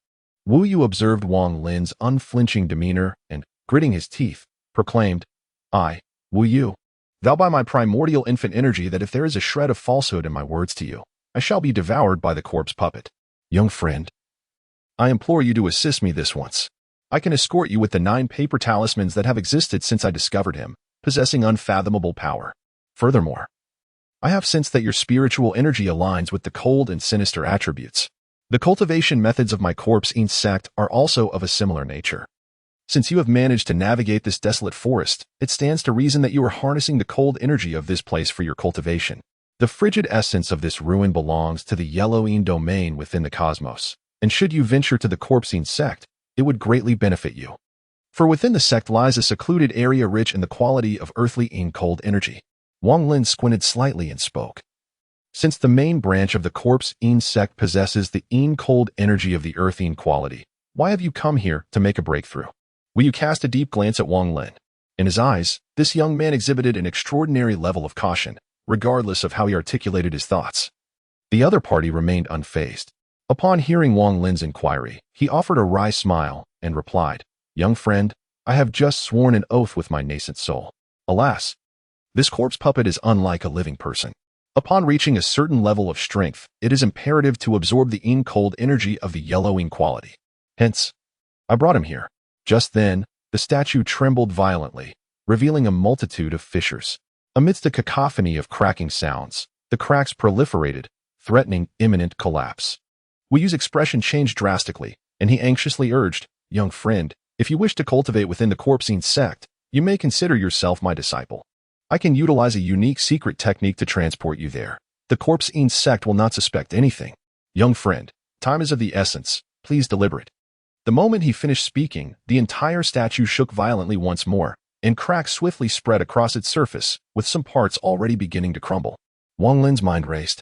[SPEAKER 1] Wu Yu observed Wang Lin's unflinching demeanor and, gritting his teeth, proclaimed, "I, Wu Yu, vow by my primordial infant energy that if there is a shred of falsehood in my words to you, I shall be devoured by the corpse puppet. Young friend, I implore you to assist me this once. I can escort you with the 9 paper talismans that have existed since I discovered him, possessing unfathomable power. Furthermore, I have sensed that your spiritual energy aligns with the cold and sinister attributes. The cultivation methods of my Cultivation sect are also of a similar nature. Since you have managed to navigate this desolate forest, it stands to reason that you are harnessing the cold energy of this place for your cultivation. The frigid essence of this ruin belongs to the yellowing domain within the cosmos, and should you venture to the Cultivation sect, it would greatly benefit you. For within the sect lies a secluded area rich in the quality of earthly and cold energy." Wang Lin squinted slightly and spoke. "Since the main branch of the Cultivation sect possesses the cold energy of the earthing quality, why have you come here to make a breakthrough?" Wu Yu cast a deep glance at Wang Lin. In his eyes, this young man exhibited an extraordinary level of caution, regardless of how he articulated his thoughts. The other party remained unfazed. Upon hearing Wang Lin's inquiry, he offered a wry smile and replied, "Young friend, I have just sworn an oath with my nascent soul. Alas, this corpse puppet is unlike a living person. Upon reaching a certain level of strength, it is imperative to absorb the cold energy of the yellowing quality. Hence, I brought him here." Just then, the statue trembled violently, revealing a multitude of fissures. Amidst a cacophony of cracking sounds, the cracks proliferated, threatening imminent collapse. Wu Yu's expression changed drastically, and he anxiously urged, "Young friend, if you wish to cultivate within the Cultivation sect, you may consider yourself my disciple. I can utilize a unique secret technique to transport you there. The Cultivation sect will not suspect anything. Young friend, time is of the essence, please deliberate." The moment he finished speaking, the entire statue shook violently once more, and cracks swiftly spread across its surface, with some parts already beginning to crumble. Wang Lin's mind raced,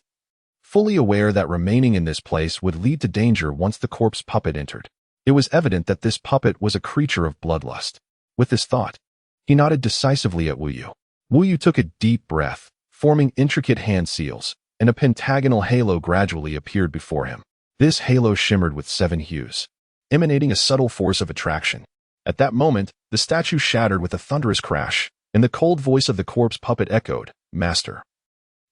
[SPEAKER 1] fully aware that remaining in this place would lead to danger once the corpse puppet entered. It was evident that this puppet was a creature of bloodlust. With this thought, He nodded decisively at Wu Yu. Wu Yu took a deep breath, forming intricate hand seals, and a pentagonal halo gradually appeared before him. This halo shimmered with 7 hues, emanating a subtle force of attraction. At that moment, the statue shattered with a thunderous crash, and the cold voice of the corpse puppet echoed, "Master,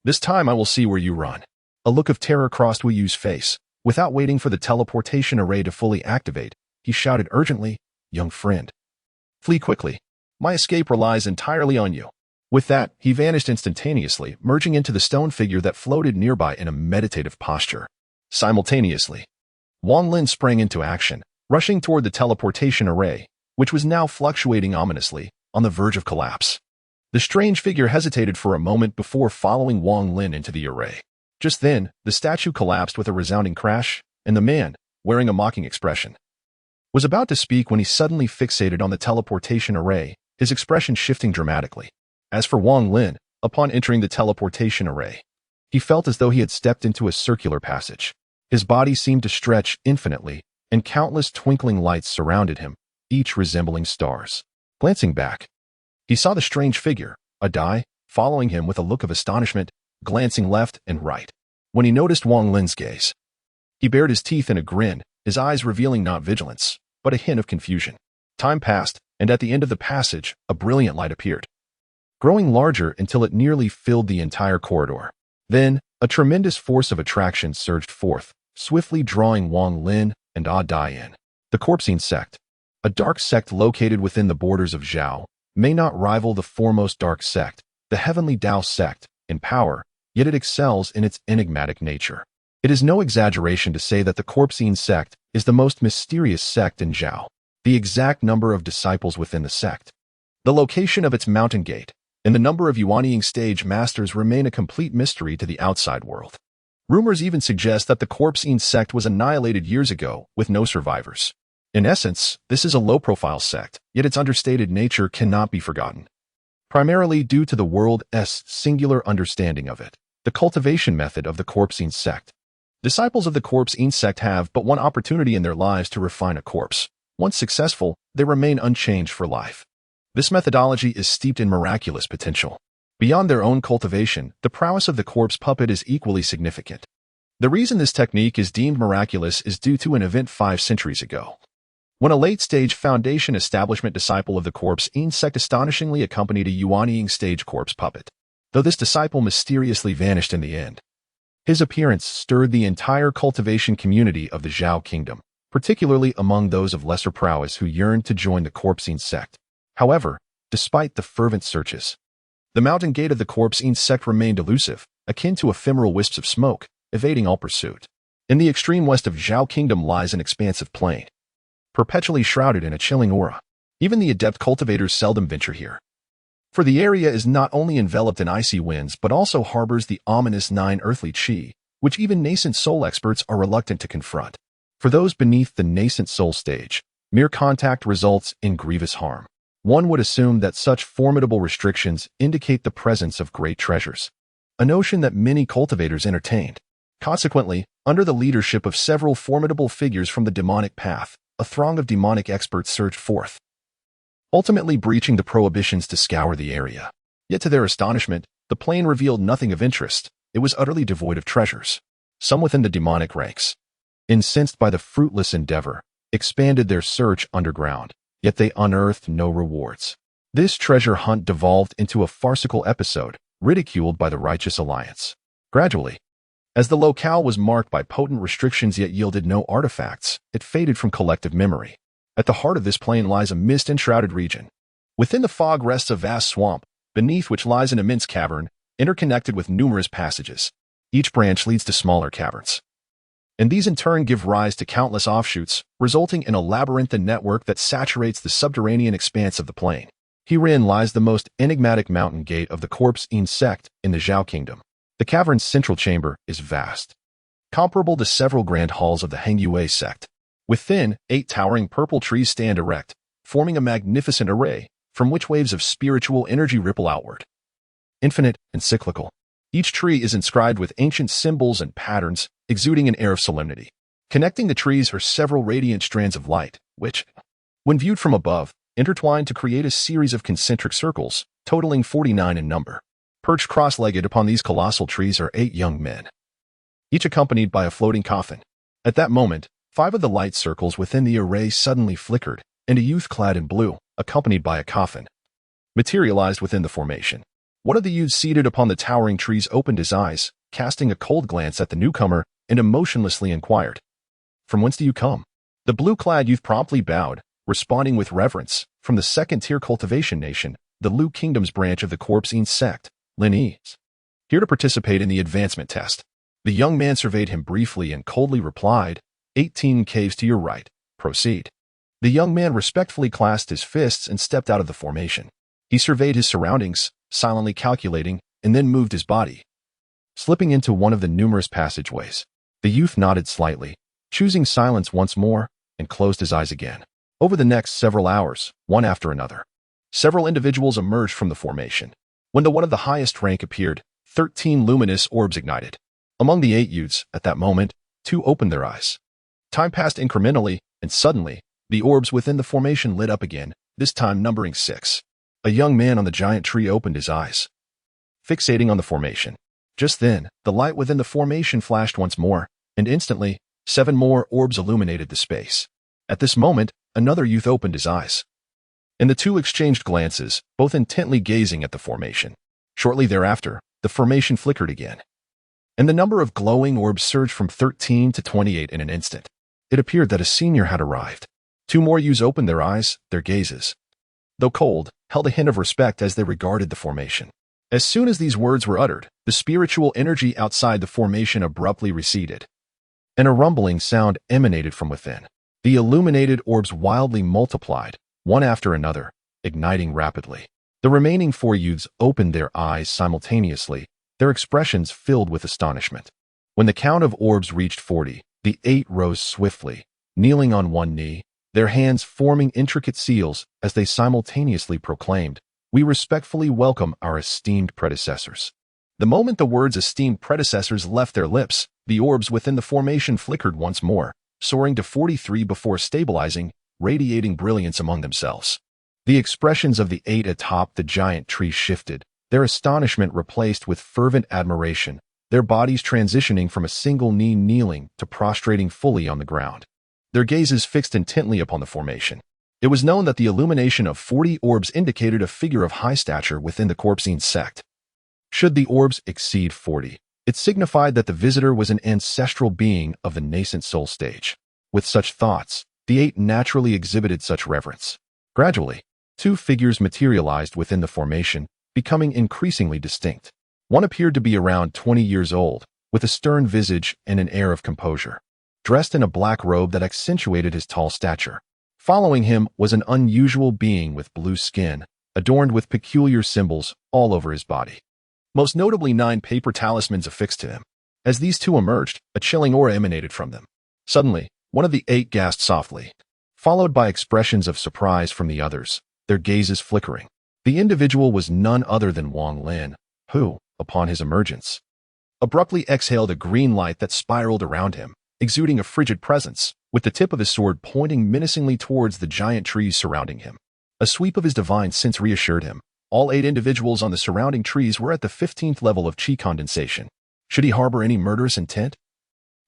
[SPEAKER 1] this time I will see where you run." A look of terror crossed Wu Yu's face. Without waiting for the teleportation array to fully activate, he shouted urgently, "Young friend, flee quickly. My escape relies entirely on you." With that, he vanished instantaneously, merging into the stone figure that floated nearby in a meditative posture. Simultaneously, Wang Lin sprang into action, rushing toward the teleportation array, which was now fluctuating ominously, on the verge of collapse. The strange figure hesitated for a moment before following Wang Lin into the array. Just then, the statue collapsed with a resounding crash, and the man, wearing a mocking expression, was about to speak when he suddenly fixated on the teleportation array, his expression shifting dramatically. As for Wang Lin, upon entering the teleportation array, he felt as though he had stepped into a circular passage. His body seemed to stretch infinitely, and countless twinkling lights surrounded him, each resembling stars. Glancing back, he saw the strange figure, a Dai, following him with a look of astonishment, glancing left and right. When he noticed Wang Lin's gaze, he bared his teeth in a grin, his eyes revealing not vigilance, but a hint of confusion. Time passed, and at the end of the passage, a brilliant light appeared, growing larger until it nearly filled the entire corridor. Then, a tremendous force of attraction surged forth, swiftly drawing Wang Lin and Dai in. The Corpsine sect, a dark sect located within the borders of Zhao, may not rival the foremost dark sect, the Heavenly Tao sect, in power, yet it excels in its enigmatic nature. It is no exaggeration to say that the Corpsine sect is the most mysterious sect in Zhao. The exact number of disciples within the sect, the location of its mountain gate, and the number of Yuanying stage masters remain a complete mystery to the outside world. Rumors even suggest that the Corpsine sect was annihilated years ago, with no survivors. In essence, this is a low-profile sect, yet its understated nature cannot be forgotten. Primarily due to the world's singular understanding of it, the cultivation method of the Corpsine sect. Disciples of the Corpsine sect have but one opportunity in their lives to refine a corpse. Once successful, they remain unchanged for life. This methodology is steeped in miraculous potential. Beyond their own cultivation, the prowess of the corpse puppet is equally significant. The reason this technique is deemed miraculous is due to an event 5 centuries ago, when a late-stage Foundation establishment disciple of the Corpsine sect astonishingly accompanied a Yuanying stage corpse puppet. Though this disciple mysteriously vanished in the end, his appearance stirred the entire cultivation community of the Zhao kingdom, particularly among those of lesser prowess who yearned to join the Corpsine sect. However, despite the fervent searches, the mountain gate of the Corpsine sect remained elusive, akin to ephemeral wisps of smoke, evading all pursuit. In the extreme west of Zhao kingdom lies an expansive plain, perpetually shrouded in a chilling aura. Even the adept cultivators seldom venture here, for the area is not only enveloped in icy winds but also harbors the ominous 9 earthly qi, which even nascent soul experts are reluctant to confront. For those beneath the nascent soul stage, mere contact results in grievous harm. One would assume that such formidable restrictions indicate the presence of great treasures, a notion that many cultivators entertained. Consequently, under the leadership of several formidable figures from the demonic path, a throng of demonic experts surged forth, ultimately breaching the prohibitions to scour the area. Yet to their astonishment, the plain revealed nothing of interest. It was utterly devoid of treasures. Some within the demonic ranks, incensed by the fruitless endeavor, expanded their search underground, yet they unearthed no rewards. This treasure hunt devolved into a farcical episode, ridiculed by the Righteous Alliance. Gradually, as the locale was marked by potent restrictions yet yielded no artifacts, it faded from collective memory. At the heart of this plain lies a mist-enshrouded region. Within the fog rests a vast swamp, beneath which lies an immense cavern, interconnected with numerous passages. Each branch leads to smaller caverns, and these in turn give rise to countless offshoots, resulting in a labyrinthine network that saturates the subterranean expanse of the plain. Herein lies the most enigmatic mountain gate of the Corpsine sect in the Zhao kingdom. The cavern's central chamber is vast, comparable to several grand halls of the Hengyue sect. Within, 8 towering purple trees stand erect, forming a magnificent array, from which waves of spiritual energy ripple outward. Infinite and cyclical, each tree is inscribed with ancient symbols and patterns, exuding an air of solemnity. Connecting the trees are several radiant strands of light, which, when viewed from above, intertwined to create a series of concentric circles, totaling 49 in number. Perched cross-legged upon these colossal trees are 8 young men, each accompanied by a floating coffin. At that moment, 5 of the light circles within the array suddenly flickered, and a youth clad in blue, accompanied by a coffin, materialized within the formation. One of the youths seated upon the towering trees opened his eyes, casting a cold glance at the newcomer, and emotionlessly inquired, "From whence do you come?" The blue-clad youth promptly bowed, responding with reverence, "From the second-tier Cultivation Nation, the Liu Kingdom's branch of the Corpsine sect, Lin is here to participate in the advancement test." The young man surveyed him briefly and coldly replied, 18 caves to your right, proceed." The young man respectfully clasped his fists and stepped out of the formation. He surveyed his surroundings, silently calculating, and then moved his body, slipping into one of the numerous passageways. The youth nodded slightly, choosing silence once more, and closed his eyes again. Over the next several hours, one after another, several individuals emerged from the formation. When the one of the highest rank appeared, 13 luminous orbs ignited. Among the 8 youths, at that moment, 2 opened their eyes. Time passed incrementally, and suddenly, the orbs within the formation lit up again, this time numbering 6. A young man on the giant tree opened his eyes, fixating on the formation. Just then, the light within the formation flashed once more, and instantly, 7 more orbs illuminated the space. At this moment, another youth opened his eyes, and the 2 exchanged glances, both intently gazing at the formation. Shortly thereafter, the formation flickered again, and the number of glowing orbs surged from 13 to 28 in an instant. It appeared that a senior had arrived. 2 more youths opened their eyes, their gazes, though cold, held a hint of respect as they regarded the formation. As soon as these words were uttered, the spiritual energy outside the formation abruptly receded, and a rumbling sound emanated from within. The illuminated orbs wildly multiplied, one after another, igniting rapidly. The remaining 4 youths opened their eyes simultaneously, their expressions filled with astonishment. When the count of orbs reached 40, the 8 rose swiftly, kneeling on one knee, their hands forming intricate seals as they simultaneously proclaimed, "We respectfully welcome our esteemed predecessors." The moment the words "esteemed predecessors" left their lips, the orbs within the formation flickered once more, soaring to 43 before stabilizing, radiating brilliance among themselves. The expressions of the 8 atop the giant tree shifted, their astonishment replaced with fervent admiration, their bodies transitioning from a single knee kneeling to prostrating fully on the ground, their gazes fixed intently upon the formation. It was known that the illumination of 40 orbs indicated a figure of high stature within the Corpsine sect. Should the orbs exceed 40, it signified that the visitor was an ancestral being of the nascent soul stage. With such thoughts, the 8 naturally exhibited such reverence. Gradually, 2 figures materialized within the formation, becoming increasingly distinct. One appeared to be around 20 years old, with a stern visage and an air of composure, dressed in a black robe that accentuated his tall stature. Following him was an unusual being with blue skin, adorned with peculiar symbols all over his body. Most notably 9 paper talismans affixed to him. As these 2 emerged, a chilling aura emanated from them. Suddenly, one of the 8 gasped softly, followed by expressions of surprise from the others, their gazes flickering. The individual was none other than Wang Lin, who, upon his emergence, abruptly exhaled a green light that spiraled around him, exuding a frigid presence, with the tip of his sword pointing menacingly towards the giant trees surrounding him. A sweep of his divine sense reassured him. All 8 individuals on the surrounding trees were at the 15th level of chi condensation. Should he harbor any murderous intent,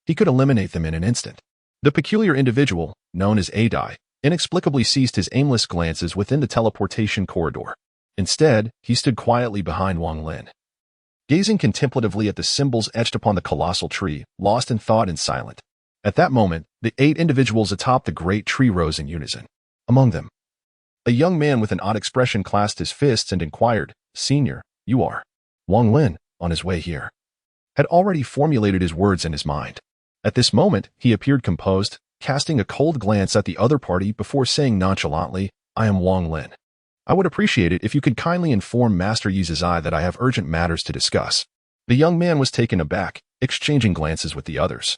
[SPEAKER 1] he could eliminate them in an instant. The peculiar individual, known as Adai, inexplicably ceased his aimless glances within the teleportation corridor. Instead, he stood quietly behind Wang Lin, gazing contemplatively at the symbols etched upon the colossal tree, lost in thought and silent. At that moment, the 8 individuals atop the great tree rose in unison. Among them, a young man with an odd expression clasped his fists and inquired, "Senior, you are?" Wang Lin, on his way here, had already formulated his words in his mind. At this moment, he appeared composed, casting a cold glance at the other party before saying nonchalantly, "I am Wang Lin. I would appreciate it if you could kindly inform Master Yi Zizai that I have urgent matters to discuss." The young man was taken aback, exchanging glances with the others,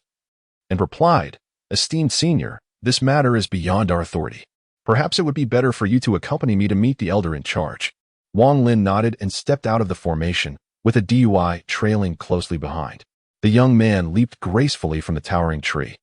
[SPEAKER 1] and replied, "Esteemed senior, this matter is beyond our authority. Perhaps it would be better for you to accompany me to meet the elder in charge." Wang Lin nodded and stepped out of the formation, with a DUI trailing closely behind. The young man leaped gracefully from the towering tree,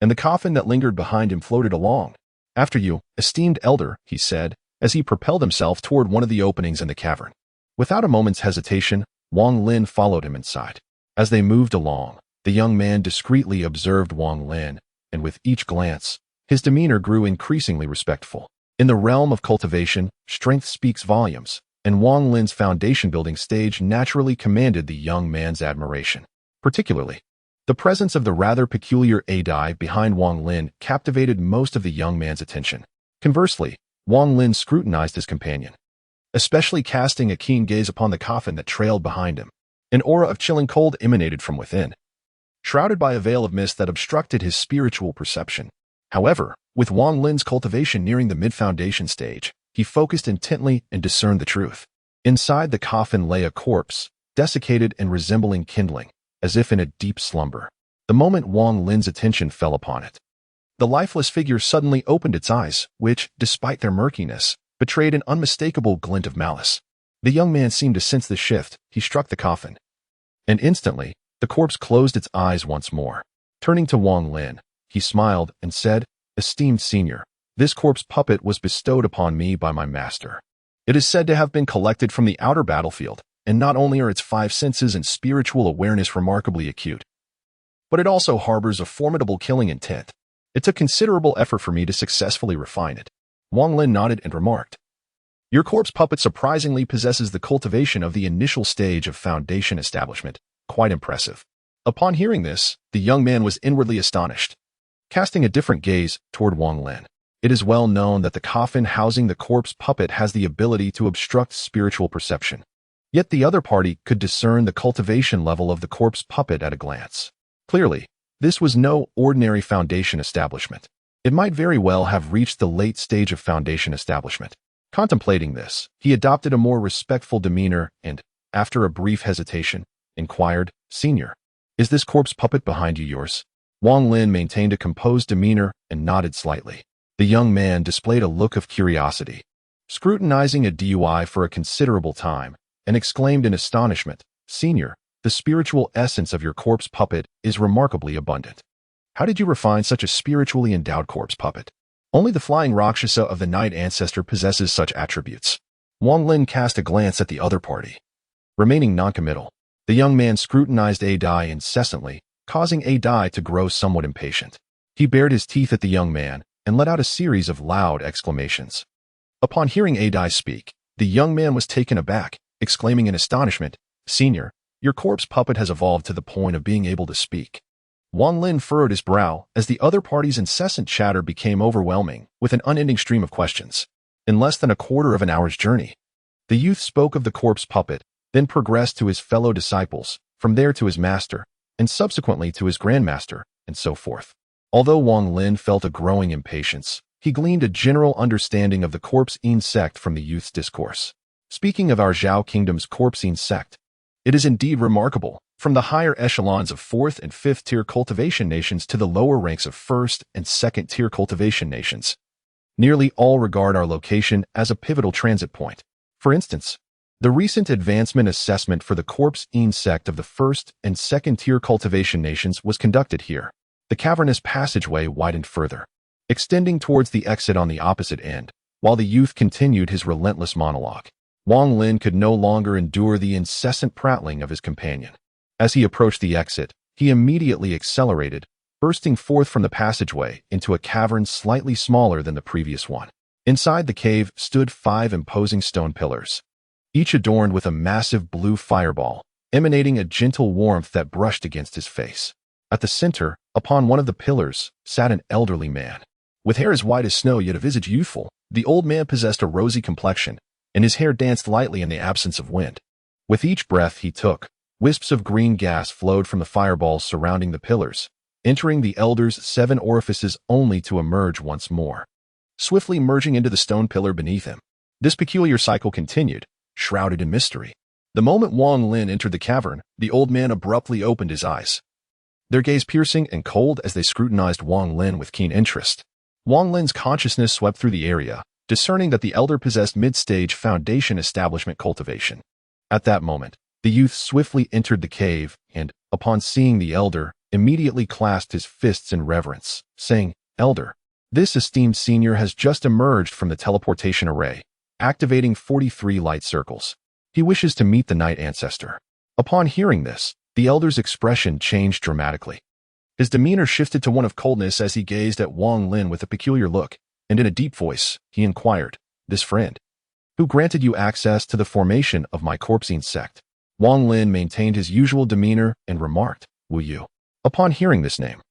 [SPEAKER 1] and the coffin that lingered behind him floated along. "After you, esteemed elder," he said, as he propelled himself toward one of the openings in the cavern. Without a moment's hesitation, Wang Lin followed him inside. As they moved along, the young man discreetly observed Wang Lin, and with each glance, his demeanor grew increasingly respectful. In the realm of cultivation, strength speaks volumes, and Wang Lin's foundation-building stage naturally commanded the young man's admiration. Particularly, the presence of the rather peculiar deity behind Wang Lin captivated most of the young man's attention. Conversely, Wang Lin scrutinized his companion, especially casting a keen gaze upon the coffin that trailed behind him. An aura of chilling cold emanated from within, shrouded by a veil of mist that obstructed his spiritual perception. However, with Wang Lin's cultivation nearing the mid-foundation stage, he focused intently and discerned the truth. Inside the coffin lay a corpse, desiccated and resembling kindling, as if in a deep slumber. The moment Wang Lin's attention fell upon it, the lifeless figure suddenly opened its eyes, which, despite their murkiness, betrayed an unmistakable glint of malice. The young man seemed to sense the shift. He struck the coffin, and instantly, the corpse closed its eyes once more. Turning to Wang Lin, he smiled and said, "Esteemed senior, this corpse puppet was bestowed upon me by my master. It is said to have been collected from the outer battlefield, and not only are its 5 senses and spiritual awareness remarkably acute, but it also harbors a formidable killing intent. It took considerable effort for me to successfully refine it." Wang Lin nodded and remarked, "Your corpse puppet surprisingly possesses the cultivation of the initial stage of foundation establishment. Quite impressive." Upon hearing this, the young man was inwardly astonished, casting a different gaze toward Wang Lin. It is well known that the coffin housing the corpse puppet has the ability to obstruct spiritual perception. Yet the other party could discern the cultivation level of the corpse puppet at a glance. Clearly, this was no ordinary foundation establishment. It might very well have reached the late stage of foundation establishment. Contemplating this, he adopted a more respectful demeanor and, after a brief hesitation, inquired, "Senior, is this corpse puppet behind you yours?" Wang Lin maintained a composed demeanor and nodded slightly. The young man displayed a look of curiosity, scrutinizing a deity for a considerable time, and exclaimed in astonishment, "Senior, the spiritual essence of your corpse puppet is remarkably abundant. How did you refine such a spiritually endowed corpse puppet? Only the flying Rakshasa of the night ancestor possesses such attributes." Wang Lin cast a glance at the other party. Remaining noncommittal, the young man scrutinized deity incessantly, causing deity to grow somewhat impatient. He bared his teeth at the young man and let out a series of loud exclamations. Upon hearing deity speak, the young man was taken aback, exclaiming in astonishment, "Senior, your corpse puppet has evolved to the point of being able to speak." Wang Lin furrowed his brow as the other party's incessant chatter became overwhelming with an unending stream of questions. In less than a quarter of an hour's journey, the youth spoke of the corpse puppet, then progressed to his fellow disciples, from there to his master, and subsequently to his grandmaster, and so forth. Although Wang Lin felt a growing impatience, he gleaned a general understanding of the Corpsine sect from the youth's discourse. Speaking of our Zhao Kingdom's Corpsine sect, it is indeed remarkable, from the higher echelons of 4th and 5th tier cultivation nations to the lower ranks of 1st and 2nd tier cultivation nations. Nearly all regard our location as a pivotal transit point. For instance, the recent advancement assessment for the Corpsine sect of the 1st and 2nd tier cultivation nations was conducted here. The cavernous passageway widened further, extending towards the exit on the opposite end, while the youth continued his relentless monologue. Wang Lin could no longer endure the incessant prattling of his companion. As he approached the exit, he immediately accelerated, bursting forth from the passageway into a cavern slightly smaller than the previous one. Inside the cave stood 5 imposing stone pillars, each adorned with a massive blue fireball, emanating a gentle warmth that brushed against his face. At the center, upon one of the pillars, sat an elderly man. With hair as white as snow yet a visage youthful, the old man possessed a rosy complexion, and his hair danced lightly in the absence of wind. With each breath he took, wisps of green gas flowed from the fireballs surrounding the pillars, entering the elder's 7 orifices only to emerge once more, swiftly merging into the stone pillar beneath him. This peculiar cycle continued, shrouded in mystery. The moment Wang Lin entered the cavern, the old man abruptly opened his eyes, their gaze piercing and cold as they scrutinized Wang Lin with keen interest. Wang Lin's consciousness swept through the area, discerning that the elder possessed mid-stage foundation establishment cultivation. At that moment, the youth swiftly entered the cave and, upon seeing the elder, immediately clasped his fists in reverence, saying, "Elder, this esteemed senior has just emerged from the teleportation array. activating 43 light circles. He wishes to meet the Night Ancestor. Upon hearing this, the elder's expression changed dramatically. His demeanor shifted to one of coldness as he gazed at Wang Lin with a peculiar look, and in a deep voice, he inquired, "This friend? Who granted you access to the formation of my corpsing sect?" Wang Lin maintained his usual demeanor and remarked, "Wu Yu." Upon hearing this name,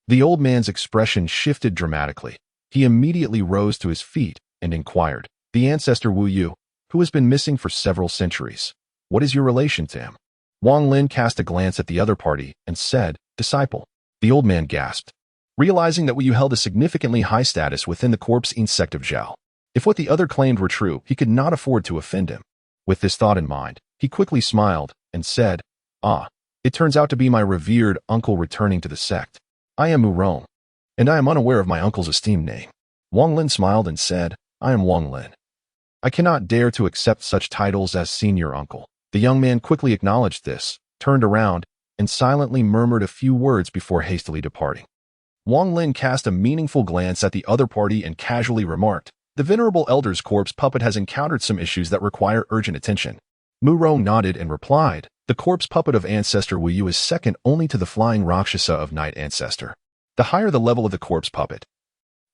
[SPEAKER 1] the old man's expression shifted dramatically. He immediately rose to his feet and inquired, "The ancestor Wu Yu, who has been missing for several centuries. What is your relation to him?" Wang Lin cast a glance at the other party and said, "Disciple." The old man gasped, realizing that Wu Yu held a significantly high status within the corpsing sect of Zhao. If what the other claimed were true, he could not afford to offend him. With this thought in mind, he quickly smiled and said, "Ah, it turns out to be my revered uncle returning to the sect. I am Mu Rong, and I am unaware of my uncle's esteemed name." Wang Lin smiled and said, "I am Wang Lin. I cannot dare to accept such titles as senior uncle." The young man quickly acknowledged this, turned around, and silently murmured a few words before hastily departing. Wang Lin cast a meaningful glance at the other party and casually remarked, "The venerable elder's corpse puppet has encountered some issues that require urgent attention." Mu Rong nodded and replied, "The corpse puppet of Ancestor Wu Yu is second only to the flying Rakshasa of Night Ancestor. The higher the level of the corpse puppet,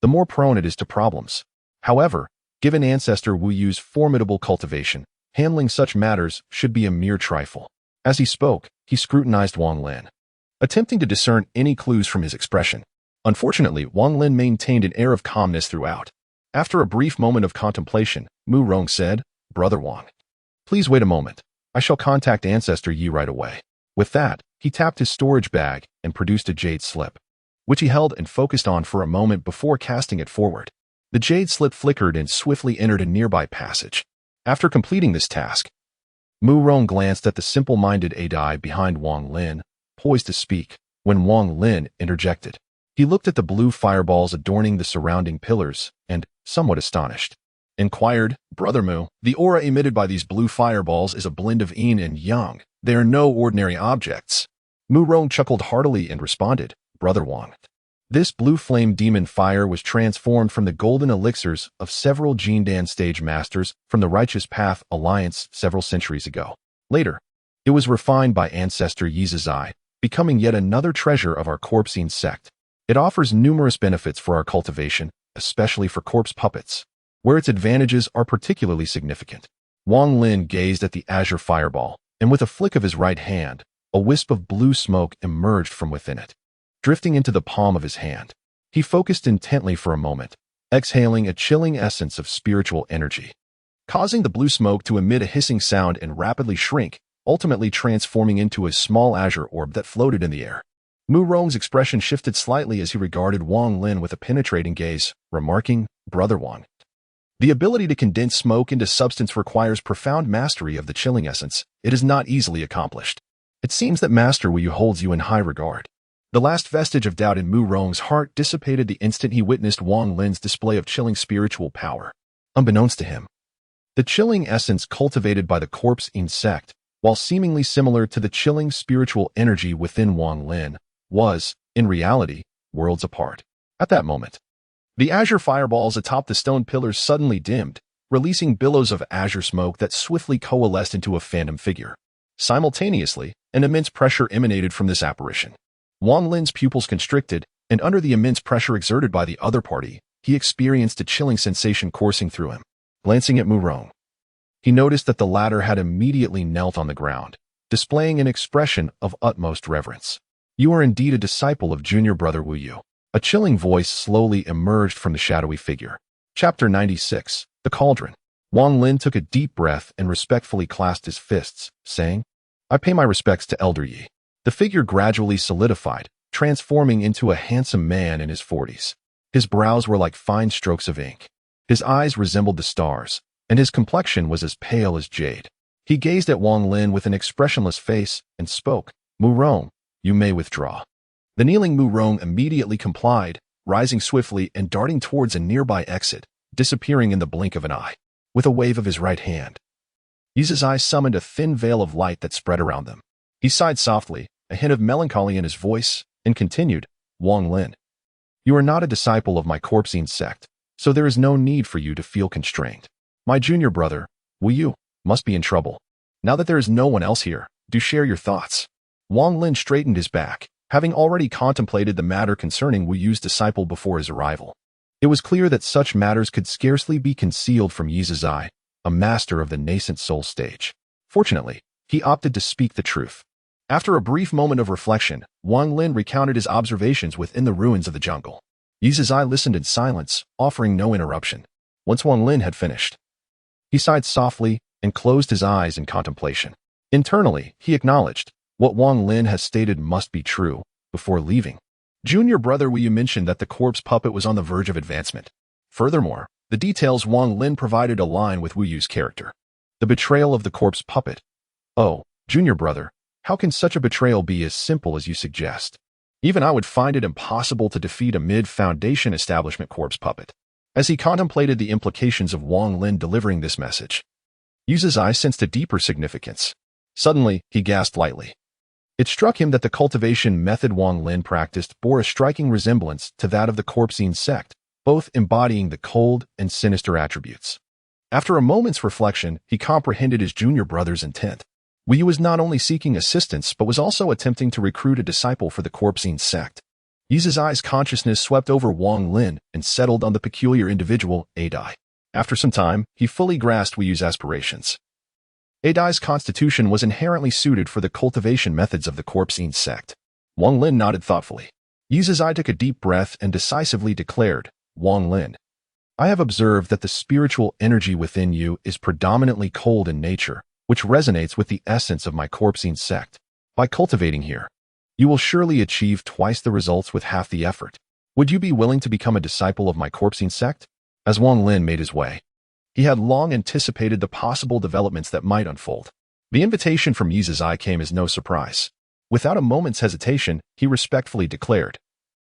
[SPEAKER 1] the more prone it is to problems. However, given Ancestor Wu Yu's formidable cultivation, handling such matters should be a mere trifle." As he spoke, he scrutinized Wang Lin, attempting to discern any clues from his expression. Unfortunately, Wang Lin maintained an air of calmness throughout. After a brief moment of contemplation, Mu Rong said, "Brother Wang, please wait a moment. I shall contact Ancestor Yi right away." With that, he tapped his storage bag and produced a jade slip, which he held and focused on for a moment before casting it forward. The jade slip flickered and swiftly entered a nearby passage. After completing this task, Mu Rong glanced at the simple-minded Adai behind Wang Lin, poised to speak, when Wang Lin interjected. He looked at the blue fireballs adorning the surrounding pillars and, somewhat astonished, inquired, "Brother Mu, the aura emitted by these blue fireballs is a blend of yin and yang. They are no ordinary objects." Mu Rong chuckled heartily and responded, "Brother Wang, this blue flame demon fire was transformed from the golden elixirs of several Jindan stage masters from the Righteous Path Alliance several centuries ago. Later, it was refined by Ancestor Yizazai, becoming yet another treasure of our corpsing sect. It offers numerous benefits for our cultivation, especially for corpse puppets, where its advantages are particularly significant." Wang Lin gazed at the azure fireball, and with a flick of his right hand, a wisp of blue smoke emerged from within it, drifting into the palm of his hand. He focused intently for a moment, exhaling a chilling essence of spiritual energy, causing the blue smoke to emit a hissing sound and rapidly shrink, ultimately transforming into a small azure orb that floated in the air. Mu Rong's expression shifted slightly as he regarded Wang Lin with a penetrating gaze, remarking, "Brother Wang, the ability to condense smoke into substance requires profound mastery of the chilling essence. It is not easily accomplished. It seems that Master Wu Yu holds you in high regard." The last vestige of doubt in Mu Rong's heart dissipated the instant he witnessed Wang Lin's display of chilling spiritual power. Unbeknownst to him, the chilling essence cultivated by the corpse-in sect, while seemingly similar to the chilling spiritual energy within Wang Lin, was, in reality, worlds apart. At that moment, the azure fireballs atop the stone pillars suddenly dimmed, releasing billows of azure smoke that swiftly coalesced into a phantom figure. Simultaneously, an immense pressure emanated from this apparition. Wang Lin's pupils constricted, and under the immense pressure exerted by the other party, he experienced a chilling sensation coursing through him. Glancing at Mu Rong, he noticed that the latter had immediately knelt on the ground, displaying an expression of utmost reverence. "You are indeed a disciple of junior brother Wu Yu." A chilling voice slowly emerged from the shadowy figure. Chapter 96, The Cauldron. Wang Lin took a deep breath and respectfully clasped his fists, saying, "I pay my respects to Elder Yi." The figure gradually solidified, transforming into a handsome man in his 40s. His brows were like fine strokes of ink. His eyes resembled the stars, and his complexion was as pale as jade. He gazed at Wang Lin with an expressionless face and spoke, "Mu Rong, you may withdraw." The kneeling Mu Rong immediately complied, rising swiftly and darting towards a nearby exit, disappearing in the blink of an eye. With a wave of his right hand, Yizazai summoned a thin veil of light that spread around them. He sighed softly, a hint of melancholy in his voice, and continued, "Wang Lin, you are not a disciple of my corpsing sect, so there is no need for you to feel constrained. My junior brother, Wu Yu, must be in trouble. Now that there is no one else here, do share your thoughts. Wang Lin straightened his back, having already contemplated the matter concerning Wu Yu's disciple before his arrival. It was clear that such matters could scarcely be concealed from Yi Zizai, a master of the nascent soul stage. Fortunately, he opted to speak the truth. After a brief moment of reflection, Wang Lin recounted his observations within the ruins of the jungle. Yi Zizai listened in silence, offering no interruption. Once Wang Lin had finished, he sighed softly and closed his eyes in contemplation. Internally, he acknowledged, what Wang Lin has stated must be true, before leaving. Junior brother Wu Yu mentioned that the corpse puppet was on the verge of advancement. Furthermore, the details Wang Lin provided align with Wu Yu's character. The betrayal of the corpse puppet. Oh, junior brother, how can such a betrayal be as simple as you suggest? Even I would find it impossible to defeat a mid-foundation establishment corpse puppet. As he contemplated the implications of Wang Lin delivering this message, Yi Zizai sensed a deeper significance. Suddenly, he gasped lightly. It struck him that the cultivation method Wang Lin practiced bore a striking resemblance to that of the Corpsine sect, both embodying the cold and sinister attributes. After a moment's reflection, he comprehended his junior brother's intent. Wu Yu was not only seeking assistance but was also attempting to recruit a disciple for the Corpsine sect. Yi Zizai's consciousness swept over Wang Lin and settled on the peculiar individual, Adai. After some time, he fully grasped Wu Yu's aspirations. Adai's constitution was inherently suited for the cultivation methods of the Corpsine sect. Wang Lin nodded thoughtfully. Yi Zizai took a deep breath and decisively declared, Wang Lin, I have observed that the spiritual energy within you is predominantly cold in nature, which resonates with the essence of my Corpsine sect. By cultivating here, you will surely achieve twice the results with half the effort. Would you be willing to become a disciple of my Corpsine sect? As Wang Lin made his way, he had long anticipated the possible developments that might unfold. The invitation from Yi Zizai came as no surprise. Without a moment's hesitation, he respectfully declared,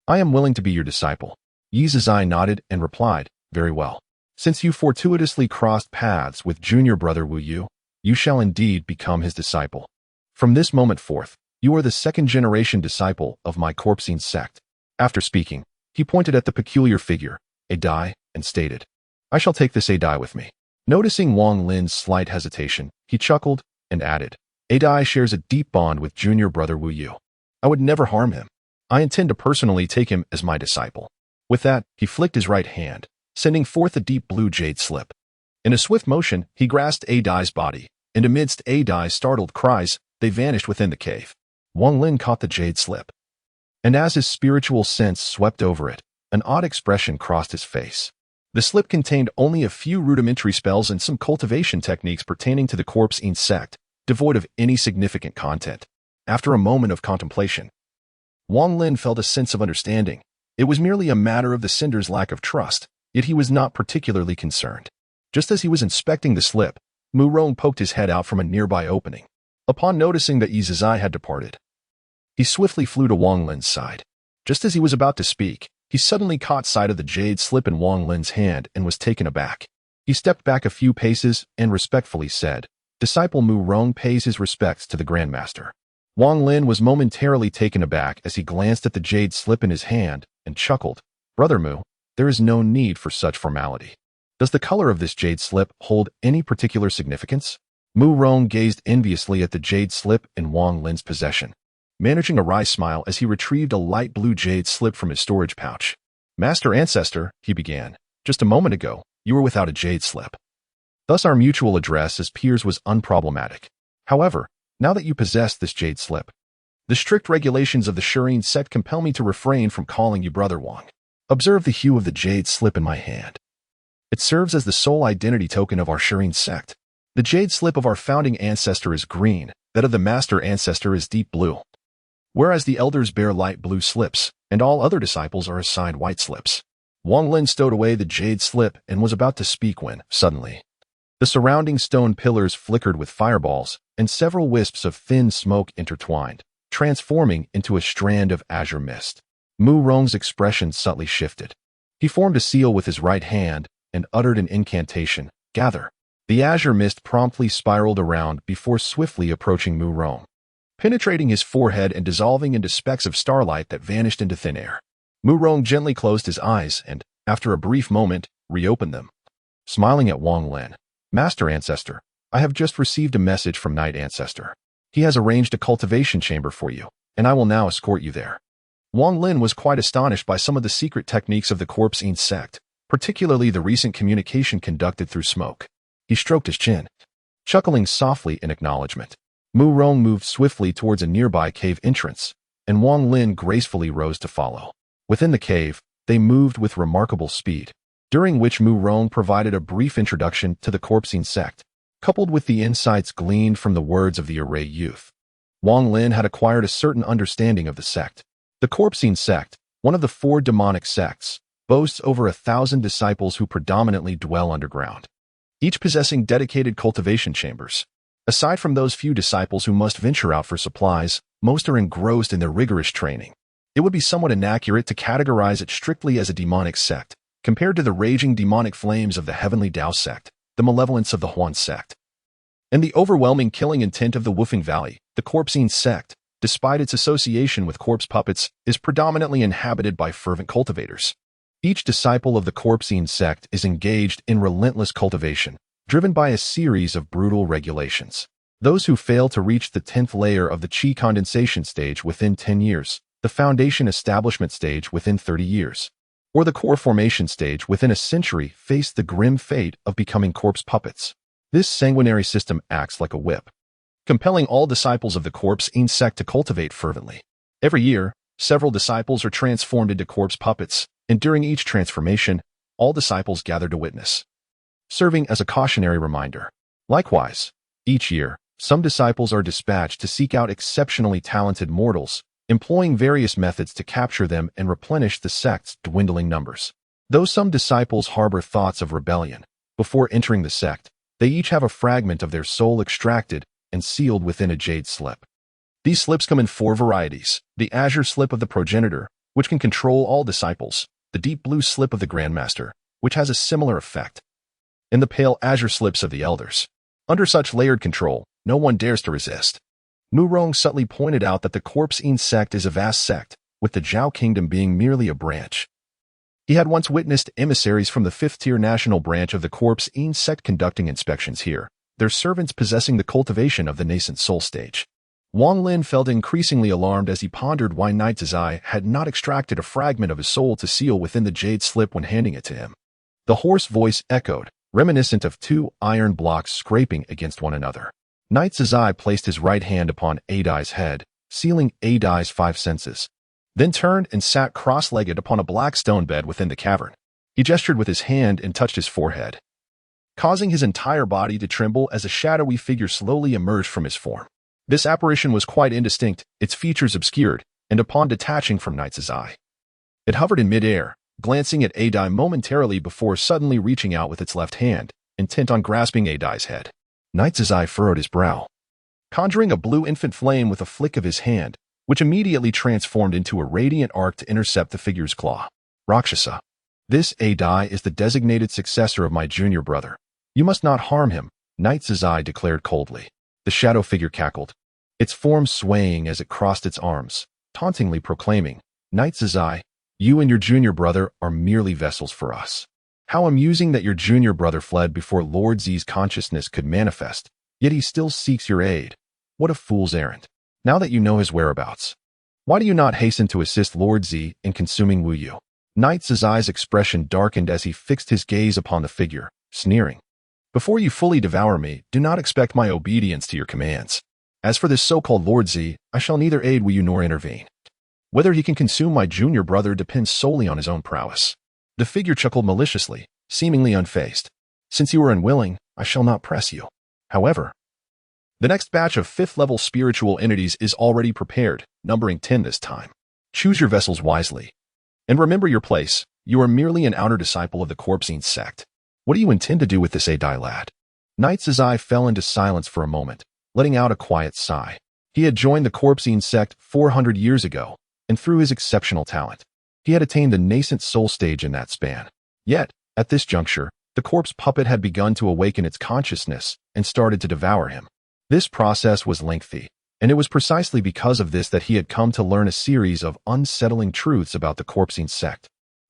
[SPEAKER 1] I am willing to be your disciple. Yi Zizai nodded and replied, very well. Since you fortuitously crossed paths with junior brother Wu Yu, you shall indeed become his disciple. From this moment forth, you are the second-generation disciple of my Corpsine sect. After speaking, he pointed at the peculiar figure, Adai, and stated, I shall take this Adai with me. Noticing Wang Lin's slight hesitation, he chuckled and added, Adai shares a deep bond with junior brother Wu Yu. I would never harm him. I intend to personally take him as my disciple. With that, he flicked his right hand, sending forth a deep blue jade slip. In a swift motion, he grasped Adai's body, and amidst Adai's startled cries, they vanished within the cave. Wang Lin caught the jade slip. And as his spiritual sense swept over it, an odd expression crossed his face. The slip contained only a few rudimentary spells and some cultivation techniques pertaining to the Corpsine sect, devoid of any significant content. After a moment of contemplation, Wang Lin felt a sense of understanding. It was merely a matter of the sender's lack of trust, yet he was not particularly concerned. Just as he was inspecting the slip, Mu Rong poked his head out from a nearby opening. Upon noticing that Yi Zizai had departed, he swiftly flew to Wang Lin's side. Just as he was about to speak, he suddenly caught sight of the jade slip in Wang Lin's hand and was taken aback. He stepped back a few paces and respectfully said, Disciple Mu Rong pays his respects to the Grandmaster. Wang Lin was momentarily taken aback as he glanced at the jade slip in his hand and chuckled. Brother Mu, there is no need for such formality. Does the color of this jade slip hold any particular significance? Mu Rong gazed enviously at the jade slip in Wang Lin's possession, managing a wry smile as he retrieved a light blue jade slip from his storage pouch. Master Ancestor, he began, just a moment ago, you were without a jade slip. Thus our mutual address as peers was unproblematic. However, now that you possess this jade slip, the strict regulations of the Xian sect compel me to refrain from calling you Brother Wang. Observe the hue of the jade slip in my hand. It serves as the sole identity token of our Xian sect. The jade slip of our founding ancestor is green, that of the master ancestor is deep blue, whereas the elders bear light blue slips, and all other disciples are assigned white slips. Wang Lin stowed away the jade slip and was about to speak when, suddenly, the surrounding stone pillars flickered with fireballs, and several wisps of thin smoke intertwined, transforming into a strand of azure mist. Mu Rong's expression subtly shifted. He formed a seal with his right hand and uttered an incantation, Gather. The azure mist promptly spiraled around before swiftly approaching Mu Rong, penetrating his forehead and dissolving into specks of starlight that vanished into thin air. Mu Rong gently closed his eyes and, after a brief moment, reopened them. Smiling at Wang Lin, Master Ancestor, I have just received a message from Knight Ancestor. He has arranged a cultivation chamber for you, and I will now escort you there. Wang Lin was quite astonished by some of the secret techniques of the Corpsine sect, particularly the recent communication conducted through smoke. He stroked his chin, chuckling softly in acknowledgement. Mu Rong moved swiftly towards a nearby cave entrance, and Wang Lin gracefully rose to follow. Within the cave, they moved with remarkable speed, during which Mu Rong provided a brief introduction to the Corpsine sect, coupled with the insights gleaned from the words of the array youth. Wang Lin had acquired a certain understanding of the sect. The Corpsine sect, one of the 4 demonic sects, boasts over 1,000 disciples who predominantly dwell underground, each possessing dedicated cultivation chambers. Aside from those few disciples who must venture out for supplies, most are engrossed in their rigorous training. It would be somewhat inaccurate to categorize it strictly as a demonic sect, compared to the raging demonic flames of the Heavenly Tao sect, the malevolence of the Huan sect, and the overwhelming killing intent of the Woofing Valley. The Corpsine sect, despite its association with corpse puppets, is predominantly inhabited by fervent cultivators. Each disciple of the Corpsine sect is engaged in relentless cultivation, driven by a series of brutal regulations. Those who fail to reach the 10th layer of the Qi condensation stage within 10 years, the foundation establishment stage within 30 years, or the core formation stage within a century face the grim fate of becoming corpse puppets. This sanguinary system acts like a whip, compelling all disciples of the Corpsine sect to cultivate fervently. Every year, several disciples are transformed into corpse puppets, and during each transformation, all disciples gather to witness, serving as a cautionary reminder. Likewise, each year, some disciples are dispatched to seek out exceptionally talented mortals, employing various methods to capture them and replenish the sect's dwindling numbers. Though some disciples harbor thoughts of rebellion, before entering the sect, they each have a fragment of their soul extracted and sealed within a jade slip. These slips come in 4 varieties: the azure slip of the progenitor, which can control all disciples, the deep blue slip of the grandmaster, which has a similar effect, and the pale azure slips of the elders. Under such layered control, no one dares to resist. Mu Rong subtly pointed out that the Corpsine sect is a vast sect, with the Zhao kingdom being merely a branch. He had once witnessed emissaries from the 5th-tier national branch of the Corpsine sect conducting inspections here, their servants possessing the cultivation of the nascent soul stage. Wang Lin felt increasingly alarmed as he pondered why Knight Zai had not extracted a fragment of his soul to seal within the jade slip when handing it to him. The hoarse voice echoed, reminiscent of 2 iron blocks scraping against one another. Knight Zai placed his right hand upon Adai's head, sealing Adai's 5 senses, then turned and sat cross-legged upon a black stone bed within the cavern. He gestured with his hand and touched his forehead, causing his entire body to tremble as a shadowy figure slowly emerged from his form. This apparition was quite indistinct, its features obscured, and upon detaching from Knight Zai, it hovered in midair, glancing at Adai momentarily before suddenly reaching out with its left hand, intent on grasping Adai's head. Knight Zai furrowed his brow, conjuring a blue infant flame with a flick of his hand, which immediately transformed into a radiant arc to intercept the figure's claw. Rakshasa. This Adai is the designated successor of my junior brother. You must not harm him, Knight Zai declared coldly. The shadow figure cackled, its form swaying as it crossed its arms, tauntingly proclaiming, Knight Zai, you and your junior brother are merely vessels for us. How amusing that your junior brother fled before Lord Z's consciousness could manifest, yet he still seeks your aid. What a fool's errand. Now that you know his whereabouts, why do you not hasten to assist Lord Z in consuming Wu Yu? Knight Zai's expression darkened as he fixed his gaze upon the figure, sneering. Before you fully devour me, do not expect my obedience to your commands. As for this so-called Lord Z, I shall neither aid Wu Yu nor intervene. Whether he can consume my junior brother depends solely on his own prowess. The figure chuckled maliciously, seemingly unfazed. Since you are unwilling, I shall not press you. However, the next batch of 5th-level spiritual entities is already prepared, numbering 10 this time. Choose your vessels wisely. And remember your place, you are merely an outer disciple of the Corpsine sect. What do you intend to do with this Adai lad? Knight Zai fell into silence for a moment, letting out a quiet sigh. He had joined the Corpsine sect 400 years ago, and through his exceptional talent, he had attained the nascent soul stage in that span. Yet, at this juncture, the corpse puppet had begun to awaken its consciousness and started to devour him. This process was lengthy, and it was precisely because of this that he had come to learn a series of unsettling truths about the Corpsine sect.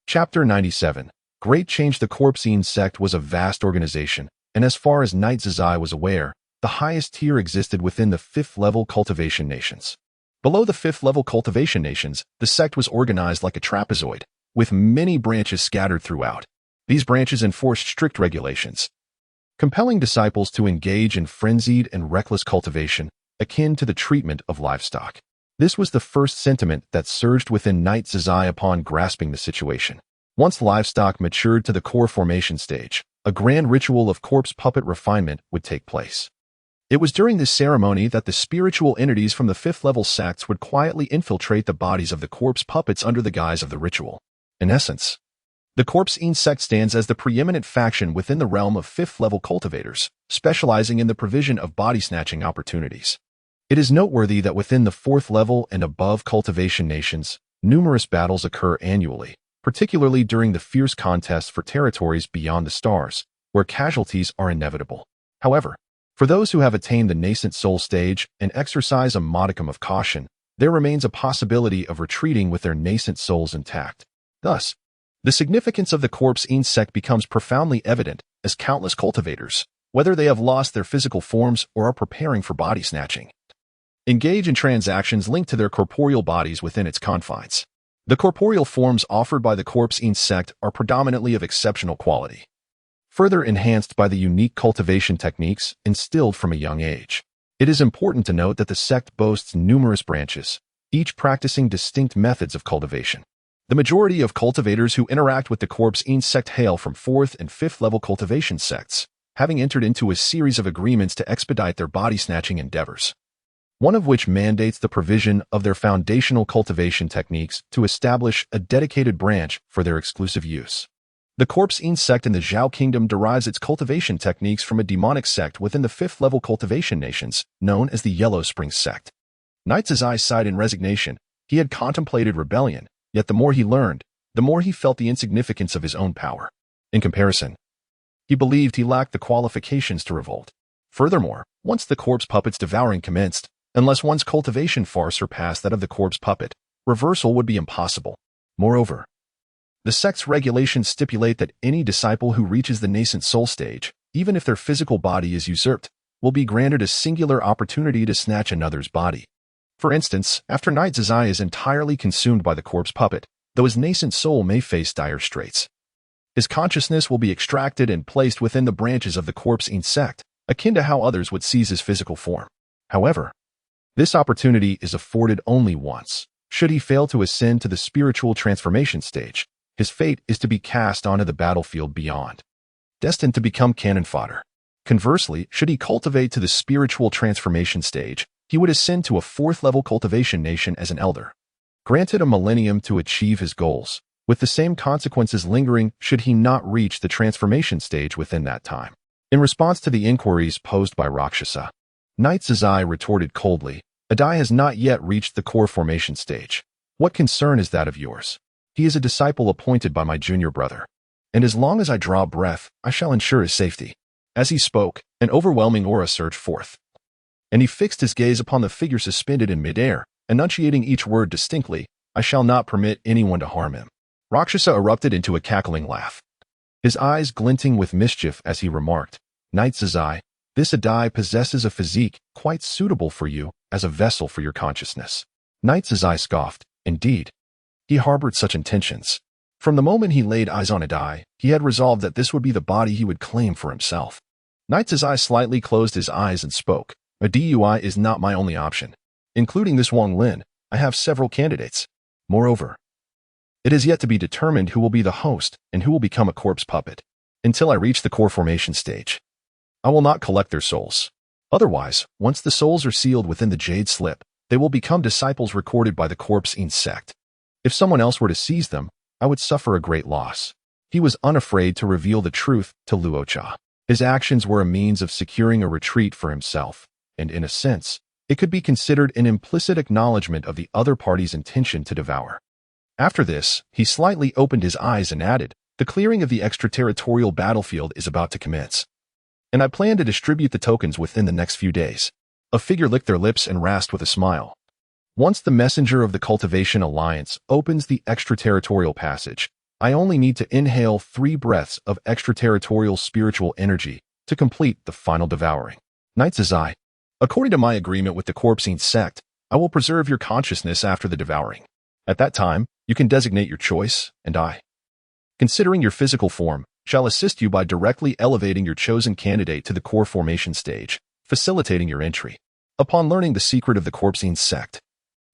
[SPEAKER 1] Chapter 97. Great Change. The Corpsine sect was a vast organization, And as far as Knight Zazai was aware, the highest tier existed within the 5th level cultivation nations. Below the 5th level cultivation nations, the sect was organized like a trapezoid, with many branches scattered throughout. These branches enforced strict regulations, compelling disciples to engage in frenzied and reckless cultivation, akin to the treatment of livestock. This was the first sentiment that surged within Knight Zazai upon grasping the situation. Once livestock matured to the core formation stage, a grand ritual of corpse puppet refinement would take place. It was during this ceremony that the spiritual entities from the 5th level sects would quietly infiltrate the bodies of the corpse puppets under the guise of the ritual. In essence, the Corpse-Ean sect stands as the preeminent faction within the realm of 5th level cultivators, specializing in the provision of body-snatching opportunities. It is noteworthy that within the 4th level and above cultivation nations, numerous battles occur annually, particularly during the fierce contests for territories beyond the stars, where casualties are inevitable. However, for those who have attained the nascent soul stage and exercise a modicum of caution, there remains a possibility of retreating with their nascent souls intact. Thus, the significance of the Corpse-Ean sect becomes profoundly evident as countless cultivators, whether they have lost their physical forms or are preparing for body snatching, engage in transactions linked to their corporeal bodies within its confines. The corporeal forms offered by the Corpse-Ean sect are predominantly of exceptional quality, further enhanced by the unique cultivation techniques instilled from a young age. It is important to note that the sect boasts numerous branches, each practicing distinct methods of cultivation. The majority of cultivators who interact with the Corpse-Ean sect hail from 4th and 5th level cultivation sects, having entered into a series of agreements to expedite their body-snatching endeavors, one of which mandates the provision of their foundational cultivation techniques to establish a dedicated branch for their exclusive use. The Corpse-Ean sect in the Zhao Kingdom derives its cultivation techniques from a demonic sect within the 5th level cultivation nations, known as the Yellow Spring sect. Knight Zazai sighed in resignation. He had contemplated rebellion, yet the more he learned, the more he felt the insignificance of his own power. In comparison, he believed he lacked the qualifications to revolt. Furthermore, once the corpse puppet's devouring commenced, unless one's cultivation far surpassed that of the corpse puppet, reversal would be impossible. Moreover, the sect's regulations stipulate that any disciple who reaches the nascent soul stage, even if their physical body is usurped, will be granted a singular opportunity to snatch another's body. For instance, after Knight Zazai is entirely consumed by the corpse puppet, though his nascent soul may face dire straits, his consciousness will be extracted and placed within the branches of the Corpse-Ean sect, akin to how others would seize his physical form. However, this opportunity is afforded only once. Should he fail to ascend to the spiritual transformation stage, his fate is to be cast onto the battlefield beyond, destined to become cannon fodder. Conversely, should he cultivate to the spiritual transformation stage, he would ascend to a 4th level cultivation nation as an elder, granted a millennium to achieve his goals, with the same consequences lingering should he not reach the transformation stage within that time. In response to the inquiries posed by Rakshasa, Knight Zazai retorted coldly, Adai has not yet reached the core formation stage. What concern is that of yours? He is a disciple appointed by my junior brother, and as long as I draw breath, I shall ensure his safety. As he spoke, an overwhelming aura surged forth, and he fixed his gaze upon the figure suspended in midair, enunciating each word distinctly, I shall not permit anyone to harm him. Rakshasa erupted into a cackling laugh, his eyes glinting with mischief as he remarked, Knight Zazai, this Adai possesses a physique quite suitable for you as a vessel for your consciousness. Knight Zazai scoffed. Indeed, he harbored such intentions. From the moment he laid eyes on Adai, he had resolved that this would be the body he would claim for himself. Knight Zazai slightly closed his eyes and spoke. A DUI is not my only option. Including this Wang Lin, I have several candidates. Moreover, it is yet to be determined who will be the host and who will become a corpse puppet. Until I reach the core formation stage, I will not collect their souls. Otherwise, once the souls are sealed within the jade slip, they will become disciples recorded by the Corpse-Ean sect. If someone else were to seize them, I would suffer a great loss. He was unafraid to reveal the truth to Luocha. His actions were a means of securing a retreat for himself, and in a sense, it could be considered an implicit acknowledgement of the other party's intention to devour. After this, he slightly opened his eyes and added, the clearing of the extraterritorial battlefield is about to commence, and I plan to distribute the tokens within the next few days. A figure licked their lips and rasped with a smile. Once the messenger of the Cultivation Alliance opens the extraterritorial passage, I only need to inhale 3 breaths of extraterritorial spiritual energy to complete the final devouring. Knight Zizai, according to my agreement with the Corpsine sect, I will preserve your consciousness after the devouring. At that time, you can designate your choice, and I, considering your physical form, shall assist you by directly elevating your chosen candidate to the core formation stage, facilitating your entry. Upon learning the secret of the Corpsine sect,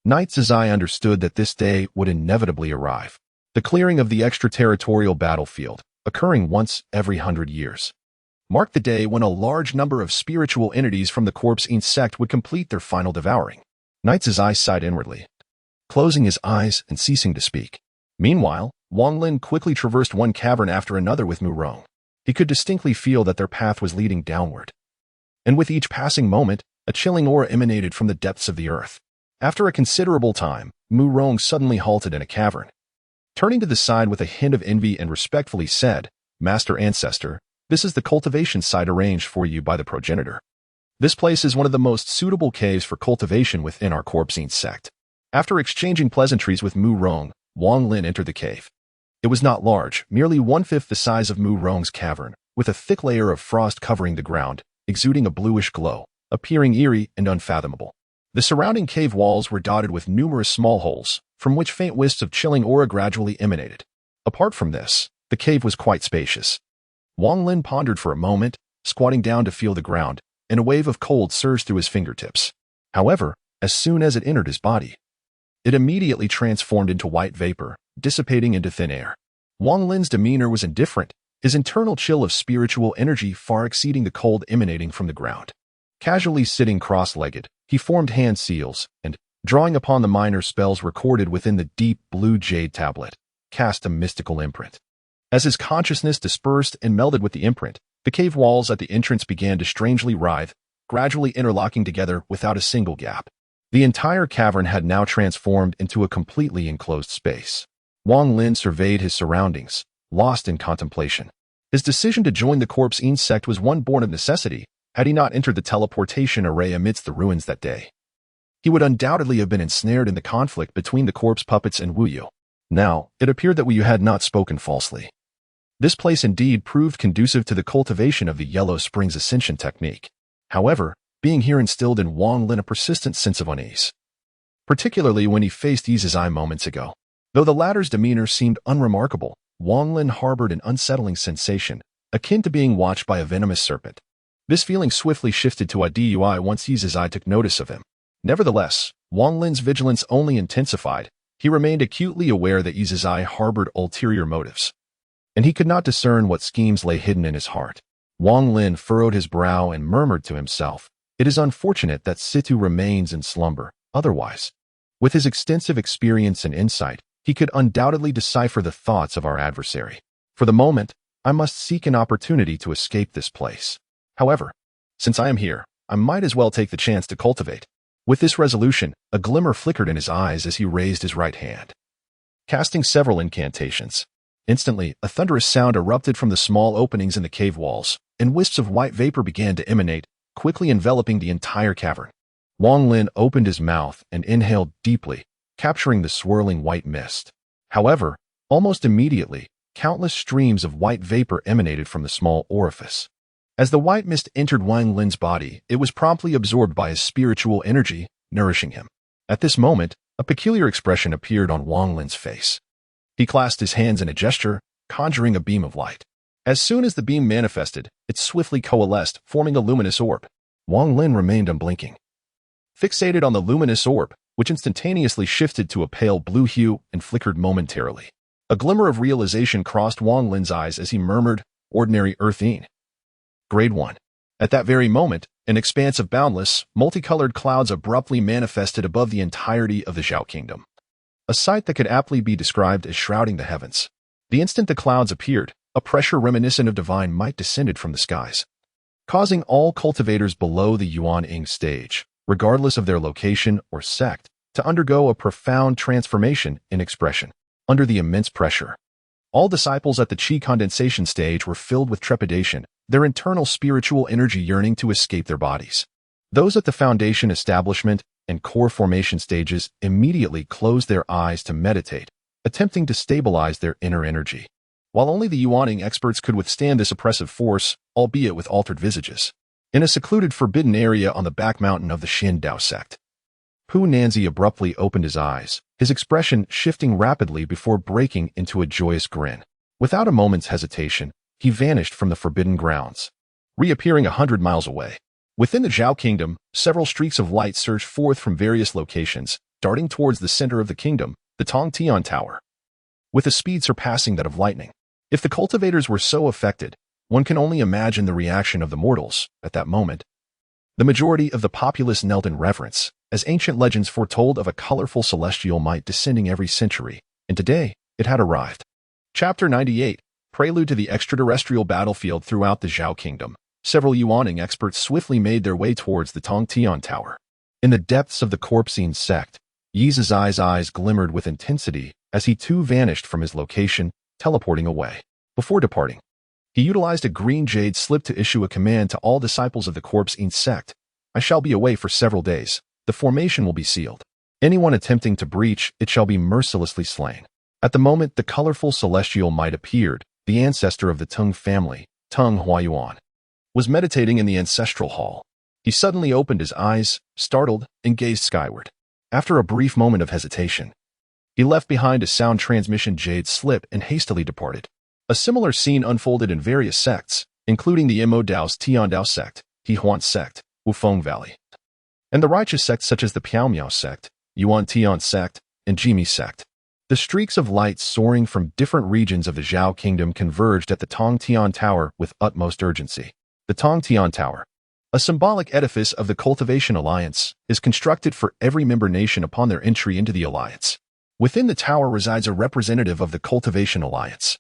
[SPEAKER 1] Knight Zizai understood that this day would inevitably arrive. The clearing of the extraterritorial battlefield, occurring once every 100 years, marked the day when a large number of spiritual entities from the Corpsine sect would complete their final devouring. Knight Zizai sighed inwardly, closing his eyes and ceasing to speak. Meanwhile, Wang Lin quickly traversed one cavern after another with Mu Rong. He could distinctly feel that their path was leading downward. And with each passing moment, a chilling aura emanated from the depths of the earth. After a considerable time, Mu Rong suddenly halted in a cavern. Turning to the side with a hint of envy and respectfully said, "Master Ancestor, this is the cultivation site arranged for you by the progenitor. This place is one of the most suitable caves for cultivation within our Corpsine sect." After exchanging pleasantries with Mu Rong, Wang Lin entered the cave. It was not large, merely 1/5 the size of Mu Rong's cavern, with a thick layer of frost covering the ground, exuding a bluish glow, appearing eerie and unfathomable. The surrounding cave walls were dotted with numerous small holes, from which faint wisps of chilling aura gradually emanated. Apart from this, the cave was quite spacious. Wang Lin pondered for a moment, squatting down to feel the ground, and a wave of cold surged through his fingertips. However, as soon as it entered his body, it immediately transformed into white vapor, dissipating into thin air. Wang Lin's demeanor was indifferent, his internal chill of spiritual energy far exceeding the cold emanating from the ground. Casually sitting cross-legged, he formed hand seals and, drawing upon the minor spells recorded within the deep blue jade tablet, cast a mystical imprint. As his consciousness dispersed and melded with the imprint, the cave walls at the entrance began to strangely writhe, gradually interlocking together without a single gap. The entire cavern had now transformed into a completely enclosed space. Wang Lin surveyed his surroundings, lost in contemplation. His decision to join the Corpsine sect was one born of necessity. Had he not entered the teleportation array amidst the ruins that day, he would undoubtedly have been ensnared in the conflict between the corpse puppets and Wu Yu. Now, it appeared that Wu Yu had not spoken falsely. This place indeed proved conducive to the cultivation of the Yellow Springs Ascension technique. However, being here instilled in Wang Lin a persistent sense of unease, particularly when he faced Yi Zizai moments ago. Though the latter's demeanor seemed unremarkable, Wang Lin harbored an unsettling sensation, akin to being watched by a venomous serpent. This feeling swiftly shifted to Adui once Yi Zizai took notice of him. Nevertheless, Wang Lin's vigilance only intensified. He remained acutely aware that Yi Zizai harbored ulterior motives, and he could not discern what schemes lay hidden in his heart. Wang Lin furrowed his brow and murmured to himself, "It is unfortunate that Situ remains in slumber. Otherwise, with his extensive experience and insight, he could undoubtedly decipher the thoughts of our adversary. For the moment, I must seek an opportunity to escape this place. However, since I am here, I might as well take the chance to cultivate." With this resolution, a glimmer flickered in his eyes as he raised his right hand, casting several incantations. Instantly, a thunderous sound erupted from the small openings in the cave walls, and wisps of white vapor began to emanate, quickly enveloping the entire cavern. Wang Lin opened his mouth and inhaled deeply, capturing the swirling white mist. However, almost immediately, countless streams of white vapor emanated from the small orifice. As the white mist entered Wang Lin's body, it was promptly absorbed by his spiritual energy, nourishing him. At this moment, a peculiar expression appeared on Wang Lin's face. He clasped his hands in a gesture, conjuring a beam of light. As soon as the beam manifested, it swiftly coalesced, forming a luminous orb. Wang Lin remained unblinking, fixated on the luminous orb, which instantaneously shifted to a pale blue hue and flickered momentarily. A glimmer of realization crossed Wang Lin's eyes as he murmured, "Ordinary earthine. Grade 1. At that very moment, an expanse of boundless, multicolored clouds abruptly manifested above the entirety of the Zhao Kingdom. A sight that could aptly be described as shrouding the heavens. The instant the clouds appeared, a pressure reminiscent of divine might descended from the skies, causing all cultivators below the Yuan Ying stage, regardless of their location or sect, to undergo a profound transformation in expression. Under the immense pressure, all disciples at the Qi condensation stage were filled with trepidation, their internal spiritual energy yearning to escape their bodies. Those at the foundation establishment and core formation stages immediately closed their eyes to meditate, attempting to stabilize their inner energy. while only the Yuaning experts could withstand this oppressive force, albeit with altered visages. In a secluded forbidden area on the back mountain of the Xian Dao sect, Pu Nanzi abruptly opened his eyes, his expression shifting rapidly before breaking into a joyous grin. Without a moment's hesitation, he vanished from the forbidden grounds, reappearing 100 miles away. Within the Zhao kingdom, several streaks of light surged forth from various locations, darting towards the center of the kingdom, the Tongtian Tower, with a speed surpassing that of lightning. If the cultivators were so affected, one can only imagine the reaction of the mortals at that moment. The majority of the populace knelt in reverence, as ancient legends foretold of a colorful celestial might descending every century, and today, it had arrived. Chapter 98, Prelude to the Extraterrestrial Battlefield. Throughout the Zhao Kingdom, several Yuaning experts swiftly made their way towards the Tongtian Tower. In the depths of the Corpsine sect, Yi Zizai's eyes glimmered with intensity as he too vanished from his location, teleporting away. Before departing, he utilized a green jade slip to issue a command to all disciples of the Corpsine sect. I shall be away for several days. The formation will be sealed. Anyone attempting to breach it shall be mercilessly slain. At the moment the colorful celestial might appeared, the ancestor of the Tung family, Tung Huayuan, was meditating in the ancestral hall. He suddenly opened his eyes, startled, and gazed skyward. After a brief moment of hesitation, he left behind a sound transmission jade slip and hastily departed. A similar scene unfolded in various sects, including the Imo-Dao's Tiandao sect, Hehuan sect, Wufeng Valley, and the righteous sects such as the Piaomiao sect, Yuan Tian sect, and Jimi sect. The streaks of light soaring from different regions of the Zhao kingdom converged at the Tongtian Tower with utmost urgency. The Tongtian Tower, a symbolic edifice of the Cultivation Alliance, is constructed for every member nation upon their entry into the alliance. Within the tower resides a representative of the Cultivation Alliance,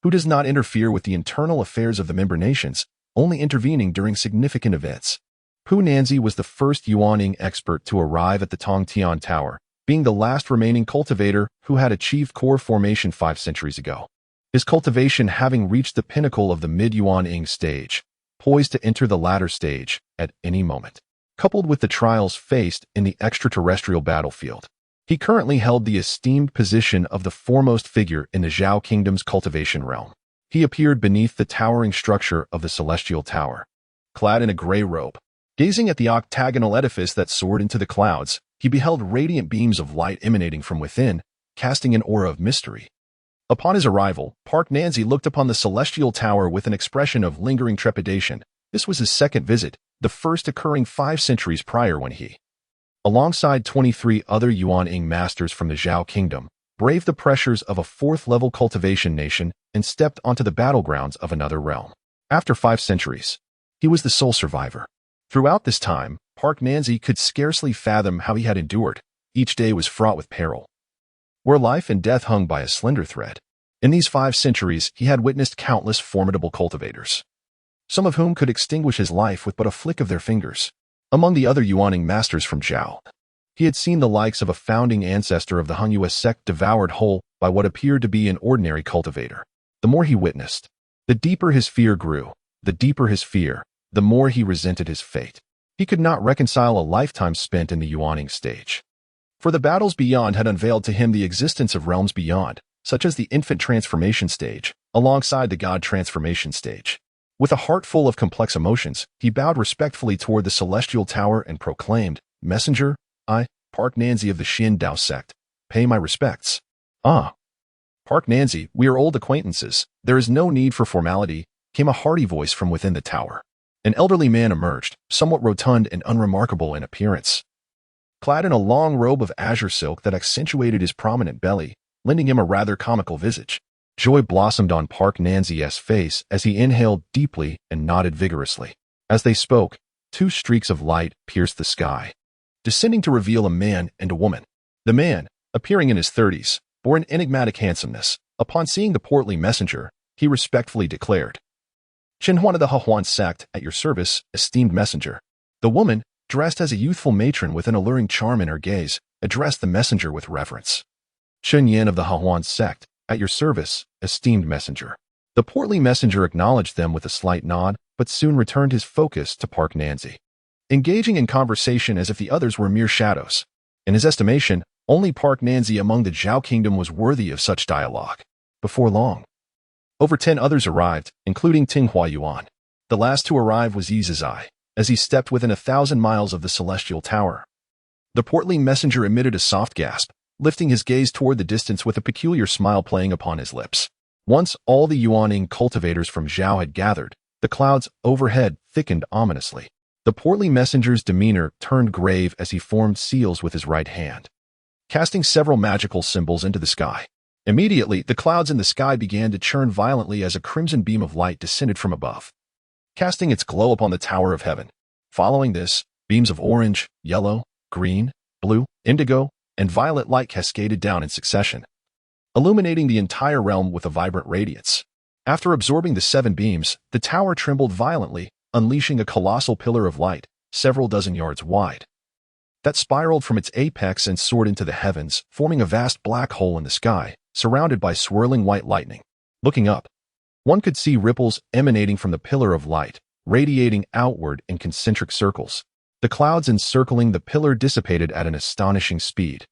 [SPEAKER 1] who does not interfere with the internal affairs of the member nations, only intervening during significant events. Pu Nanzi was the first Yuaning expert to arrive at the Tongtian Tower, being the last remaining cultivator who had achieved core formation 5 centuries ago. His cultivation having reached the pinnacle of the mid-Yuaning stage, poised to enter the latter stage at any moment. Coupled with the trials faced in the extraterrestrial battlefield, he currently held the esteemed position of the foremost figure in the Zhao Kingdom's cultivation realm. He appeared beneath the towering structure of the celestial tower, clad in a gray robe. Gazing at the octagonal edifice that soared into the clouds, he beheld radiant beams of light emanating from within, casting an aura of mystery. Upon his arrival, Park Nanzi looked upon the celestial tower with an expression of lingering trepidation. This was his second visit, the first occurring 5 centuries prior when he, alongside 23 other Yuaning masters from the Zhao Kingdom, braved the pressures of a 4th-level cultivation nation and stepped onto the battlegrounds of another realm. After 5 centuries, he was the sole survivor. Throughout this time, Park Nanzi could scarcely fathom how he had endured. Each day was fraught with peril, where life and death hung by a slender thread. In these 5 centuries, he had witnessed countless formidable cultivators, some of whom could extinguish his life with but a flick of their fingers. Among the other Yuaning masters from Zhao, he had seen the likes of a founding ancestor of the Hengyue sect devoured whole by what appeared to be an ordinary cultivator. The more he witnessed, the deeper his fear grew. The deeper his fear, the more he resented his fate. He could not reconcile a lifetime spent in the Yuaning stage, for the battles beyond had unveiled to him the existence of realms beyond, such as the infant transformation stage, alongside the god transformation stage. With a heart full of complex emotions, he bowed respectfully toward the celestial tower and proclaimed, "Messenger, I, Park Nanzi of the Xian Dao sect, pay my respects." "Ah, Park Nanzi, we are old acquaintances. There is no need for formality," came a hearty voice from within the tower. An elderly man emerged, somewhat rotund and unremarkable in appearance, clad in a long robe of azure silk that accentuated his prominent belly, lending him a rather comical visage. Joy blossomed on Park Nanzi's face as he inhaled deeply and nodded vigorously. As they spoke, 2 streaks of light pierced the sky, descending to reveal a man and a woman. The man, appearing in his 30s, bore an enigmatic handsomeness. Upon seeing the portly messenger, he respectfully declared, "Chenhuan of the Hehuan sect, at your service, esteemed messenger." The woman, dressed as a youthful matron with an alluring charm in her gaze, addressed the messenger with reverence. "Chen Yan of the Hehuan sect, at your service, esteemed messenger." The portly messenger acknowledged them with a slight nod, but soon returned his focus to Park Nanzi, engaging in conversation as if the others were mere shadows. In his estimation, only Park Nanzi among the Zhao Kingdom was worthy of such dialogue. Before long, Over 10 others arrived, including Tinghua Yuan. The last to arrive was Yi Zizai, as he stepped within 1,000 miles of the celestial tower. The portly messenger emitted a soft gasp, lifting his gaze toward the distance with a peculiar smile playing upon his lips. Once all the Yuaning cultivators from Zhao had gathered, the clouds overhead thickened ominously. The portly messenger's demeanor turned grave as he formed seals with his right hand, casting several magical symbols into the sky. Immediately, the clouds in the sky began to churn violently as a crimson beam of light descended from above, casting its glow upon the Tower of Heaven. Following this, beams of orange, yellow, green, blue, indigo, and violet light cascaded down in succession, illuminating the entire realm with a vibrant radiance. After absorbing the 7 beams, the tower trembled violently, unleashing a colossal pillar of light, several dozen yards wide, that spiraled from its apex and soared into the heavens, forming a vast black hole in the sky, surrounded by swirling white lightning. Looking up, one could see ripples emanating from the pillar of light, radiating outward in concentric circles. The clouds encircling the pillar dissipated at an astonishing speed,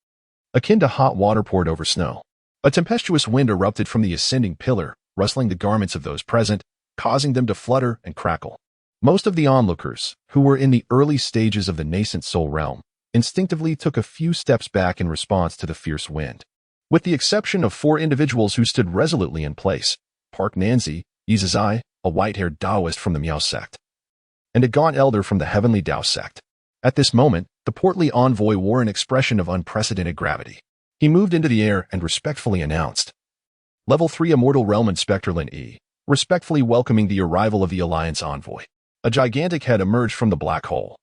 [SPEAKER 1] akin to hot water poured over snow. A tempestuous wind erupted from the ascending pillar, rustling the garments of those present, causing them to flutter and crackle. Most of the onlookers, who were in the early stages of the nascent soul realm, instinctively took a few steps back in response to the fierce wind. With the exception of 4 individuals who stood resolutely in place, Park Nanzi, Yi Zizai, a white-haired Taoist from the Miao sect, and a gaunt elder from the Heavenly Tao sect. At this moment, the portly envoy wore an expression of unprecedented gravity. He moved into the air and respectfully announced, Level 3 Immortal Realm Inspector Lin Yi, respectfully welcoming the arrival of the Alliance envoy. A gigantic head emerged from the black hole,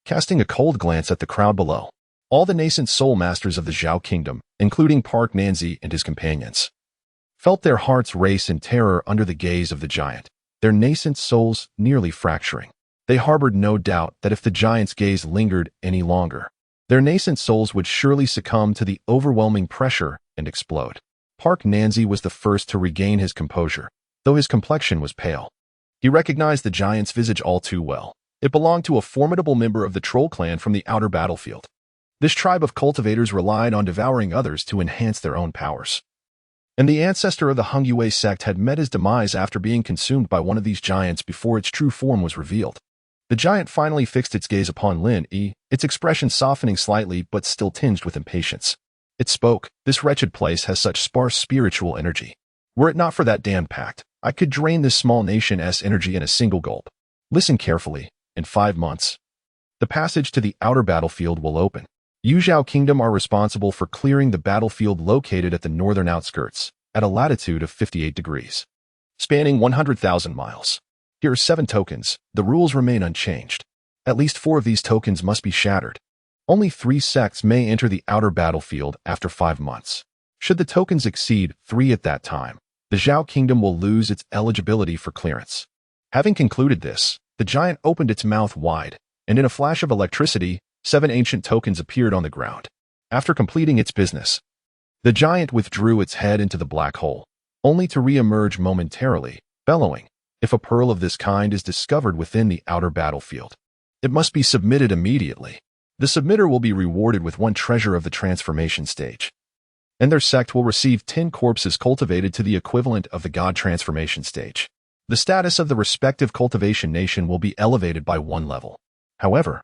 [SPEAKER 1] casting a cold glance at the crowd below. All the nascent soul masters of the Zhao Kingdom, including Park Nanzi and his companions, felt their hearts race in terror under the gaze of the giant, their nascent souls nearly fracturing. They harbored no doubt that if the giant's gaze lingered any longer, their nascent souls would surely succumb to the overwhelming pressure and explode. Park Nanzi was the first to regain his composure, though his complexion was pale. He recognized the giant's visage all too well. It belonged to a formidable member of the troll clan from the outer battlefield. This tribe of cultivators relied on devouring others to enhance their own powers. And the ancestor of the Hongyue sect had met his demise after being consumed by one of these giants before its true form was revealed. The giant finally fixed its gaze upon Lin Yi, its expression softening slightly but still tinged with impatience. It spoke, "This wretched place has such sparse spiritual energy. Were it not for that damned pact, I could drain this small nation's energy in a single gulp. Listen carefully. In 5 months, the passage to the outer battlefield will open. Yuzhao Kingdom are responsible for clearing the battlefield located at the northern outskirts, at a latitude of 58 degrees, spanning 100,000 miles. Here are 7 tokens. The rules remain unchanged. At least 4 of these tokens must be shattered. Only 3 sects may enter the outer battlefield after 5 months. Should the tokens exceed 3 at that time, the Zhao Kingdom will lose its eligibility for clearance." Having concluded this, the giant opened its mouth wide, and in a flash of electricity, 7 ancient tokens appeared on the ground. After completing its business, the giant withdrew its head into the black hole, only to re-emerge momentarily, bellowing, "If a pearl of this kind is discovered within the outer battlefield, it must be submitted immediately. The submitter will be rewarded with 1 treasure of the transformation stage, and their sect will receive 10 corpses cultivated to the equivalent of the god transformation stage. The status of the respective cultivation nation will be elevated by 1 level. However,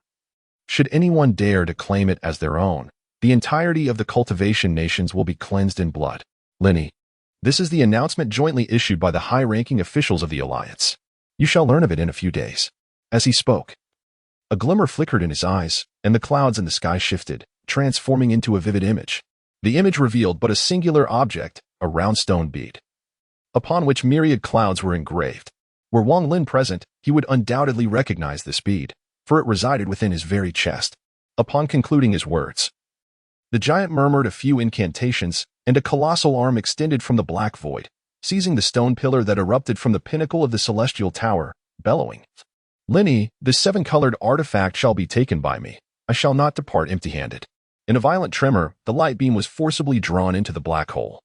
[SPEAKER 1] should anyone dare to claim it as their own, the entirety of the cultivation nations will be cleansed in blood." Linny, this is the announcement jointly issued by the high-ranking officials of the Alliance. You shall learn of it in a few days. As he spoke, a glimmer flickered in his eyes, and the clouds in the sky shifted, transforming into a vivid image. The image revealed but a singular object, a round stone bead, upon which myriad clouds were engraved. Were Wang Lin present, he would undoubtedly recognize this bead, for it resided within his very chest. Upon concluding his words, the giant murmured a few incantations, and a colossal arm extended from the black void, seizing the stone pillar that erupted from the pinnacle of the celestial tower, bellowing, "Linny, this 7-colored artifact shall be taken by me. I shall not depart empty-handed." In a violent tremor, the light beam was forcibly drawn into the black hole,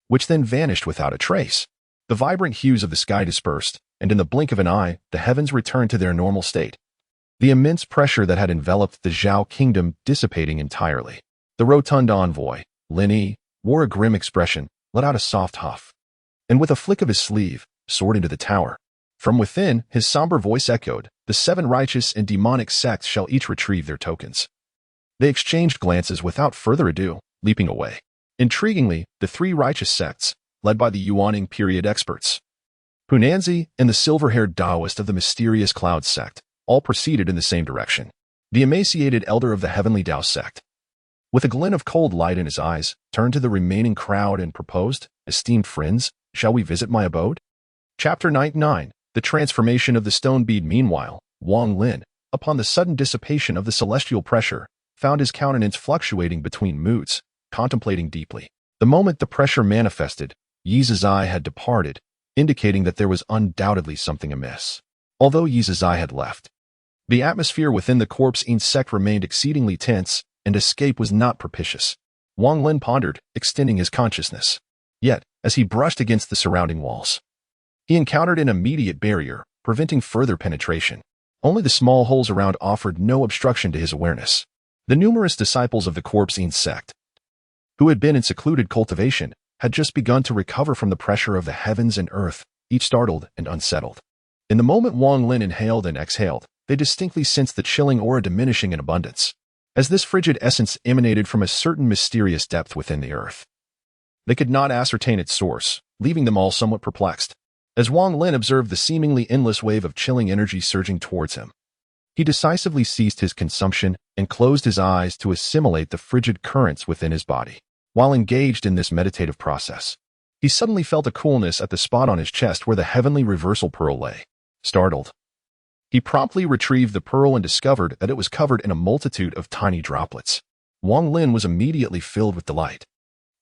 [SPEAKER 1] which then vanished without a trace. The vibrant hues of the sky dispersed, and in the blink of an eye, the heavens returned to their normal state, the immense pressure that had enveloped the Zhao Kingdom dissipating entirely. The rotund envoy, Lin Yi, wore a grim expression, let out a soft huff, and with a flick of his sleeve, soared into the tower. From within, his somber voice echoed, "The 7 righteous and demonic sects shall each retrieve their tokens." They exchanged glances without further ado, leaping away. Intriguingly, the 3 righteous sects, led by the Yuaning period experts, Hunanzi and the silver-haired Taoist of the mysterious Cloud sect, all proceeded in the same direction. The emaciated elder of the Heavenly Tao sect, with a glint of cold light in his eyes, turned to the remaining crowd and proposed, "Esteemed friends, shall we visit my abode?" Chapter 99, The Transformation of the Stone Bead. Meanwhile, Wang Lin, upon the sudden dissipation of the celestial pressure, found his countenance fluctuating between moods, contemplating deeply. The moment the pressure manifested, Yi's eye had departed, indicating that there was undoubtedly something amiss. Although Yi's eye had left, the atmosphere within the Corpse-Ine sect remained exceedingly tense, and escape was not propitious. Wang Lin pondered, extending his consciousness. Yet, as he brushed against the surrounding walls, he encountered an immediate barrier, preventing further penetration. Only the small holes around offered no obstruction to his awareness. The numerous disciples of the Corpse-Ine sect, who had been in secluded cultivation, had just begun to recover from the pressure of the heavens and earth, each startled and unsettled. In the moment Wang Lin inhaled and exhaled, they distinctly sensed the chilling aura diminishing in abundance, as this frigid essence emanated from a certain mysterious depth within the earth. They could not ascertain its source, leaving them all somewhat perplexed. As Wang Lin observed the seemingly endless wave of chilling energy surging towards him, he decisively ceased his consumption and closed his eyes to assimilate the frigid currents within his body. While engaged in this meditative process, he suddenly felt a coolness at the spot on his chest where the heavenly reversal pearl lay. Startled, he promptly retrieved the pearl and discovered that it was covered in a multitude of tiny droplets. Wang Lin was immediately filled with delight.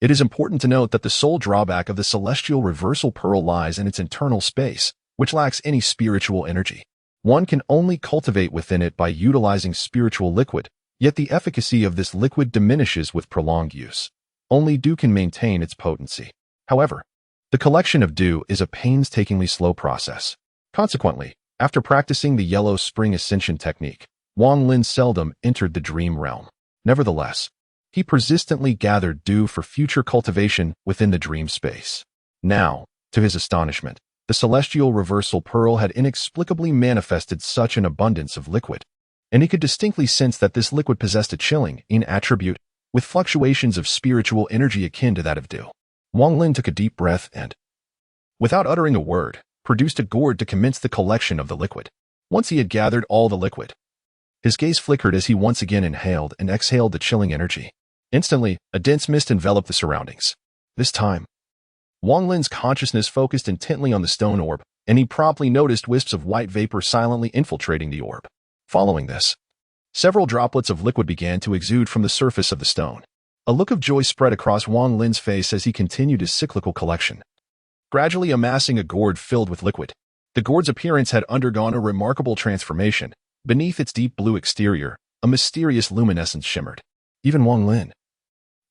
[SPEAKER 1] It is important to note that the sole drawback of the celestial reversal pearl lies in its internal space, which lacks any spiritual energy. One can only cultivate within it by utilizing spiritual liquid, yet the efficacy of this liquid diminishes with prolonged use. Only dew can maintain its potency. However, the collection of dew is a painstakingly slow process. Consequently, after practicing the Yellow Spring Ascension technique, Wang Lin seldom entered the dream realm. Nevertheless, he persistently gathered dew for future cultivation within the dream space. Now, to his astonishment, the celestial reversal pearl had inexplicably manifested such an abundance of liquid, and he could distinctly sense that this liquid possessed a chilling attribute, with fluctuations of spiritual energy akin to that of dew. Wang Lin took a deep breath and, without uttering a word, produced a gourd to commence the collection of the liquid. Once he had gathered all the liquid, his gaze flickered as he once again inhaled and exhaled the chilling energy. Instantly, a dense mist enveloped the surroundings. This time, Wang Lin's consciousness focused intently on the stone orb, and he promptly noticed wisps of white vapor silently infiltrating the orb. Following this, several droplets of liquid began to exude from the surface of the stone. A look of joy spread across Wang Lin's face as he continued his cyclical collection, gradually amassing a gourd filled with liquid. The gourd's appearance had undergone a remarkable transformation. Beneath its deep blue exterior, a mysterious luminescence shimmered. Even Wang Lin,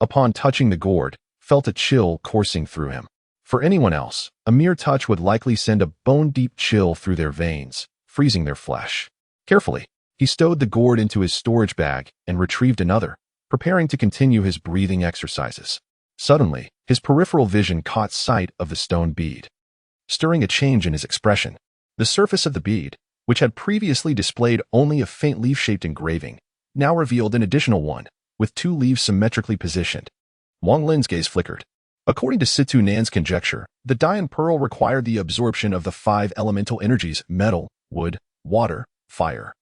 [SPEAKER 1] upon touching the gourd, felt a chill coursing through him. For anyone else, a mere touch would likely send a bone-deep chill through their veins, freezing their flesh. Carefully, he stowed the gourd into his storage bag and retrieved another, preparing to continue his breathing exercises. Suddenly, his peripheral vision caught sight of the stone bead, stirring a change in his expression. The surface of the bead, which had previously displayed only a faint leaf-shaped engraving, now revealed an additional one, with 2 leaves symmetrically positioned. Wang Lin's gaze flickered. According to Situ Nan's conjecture, the Dian Pearl required the absorption of the 5 elemental energies, metal, wood, water, fire,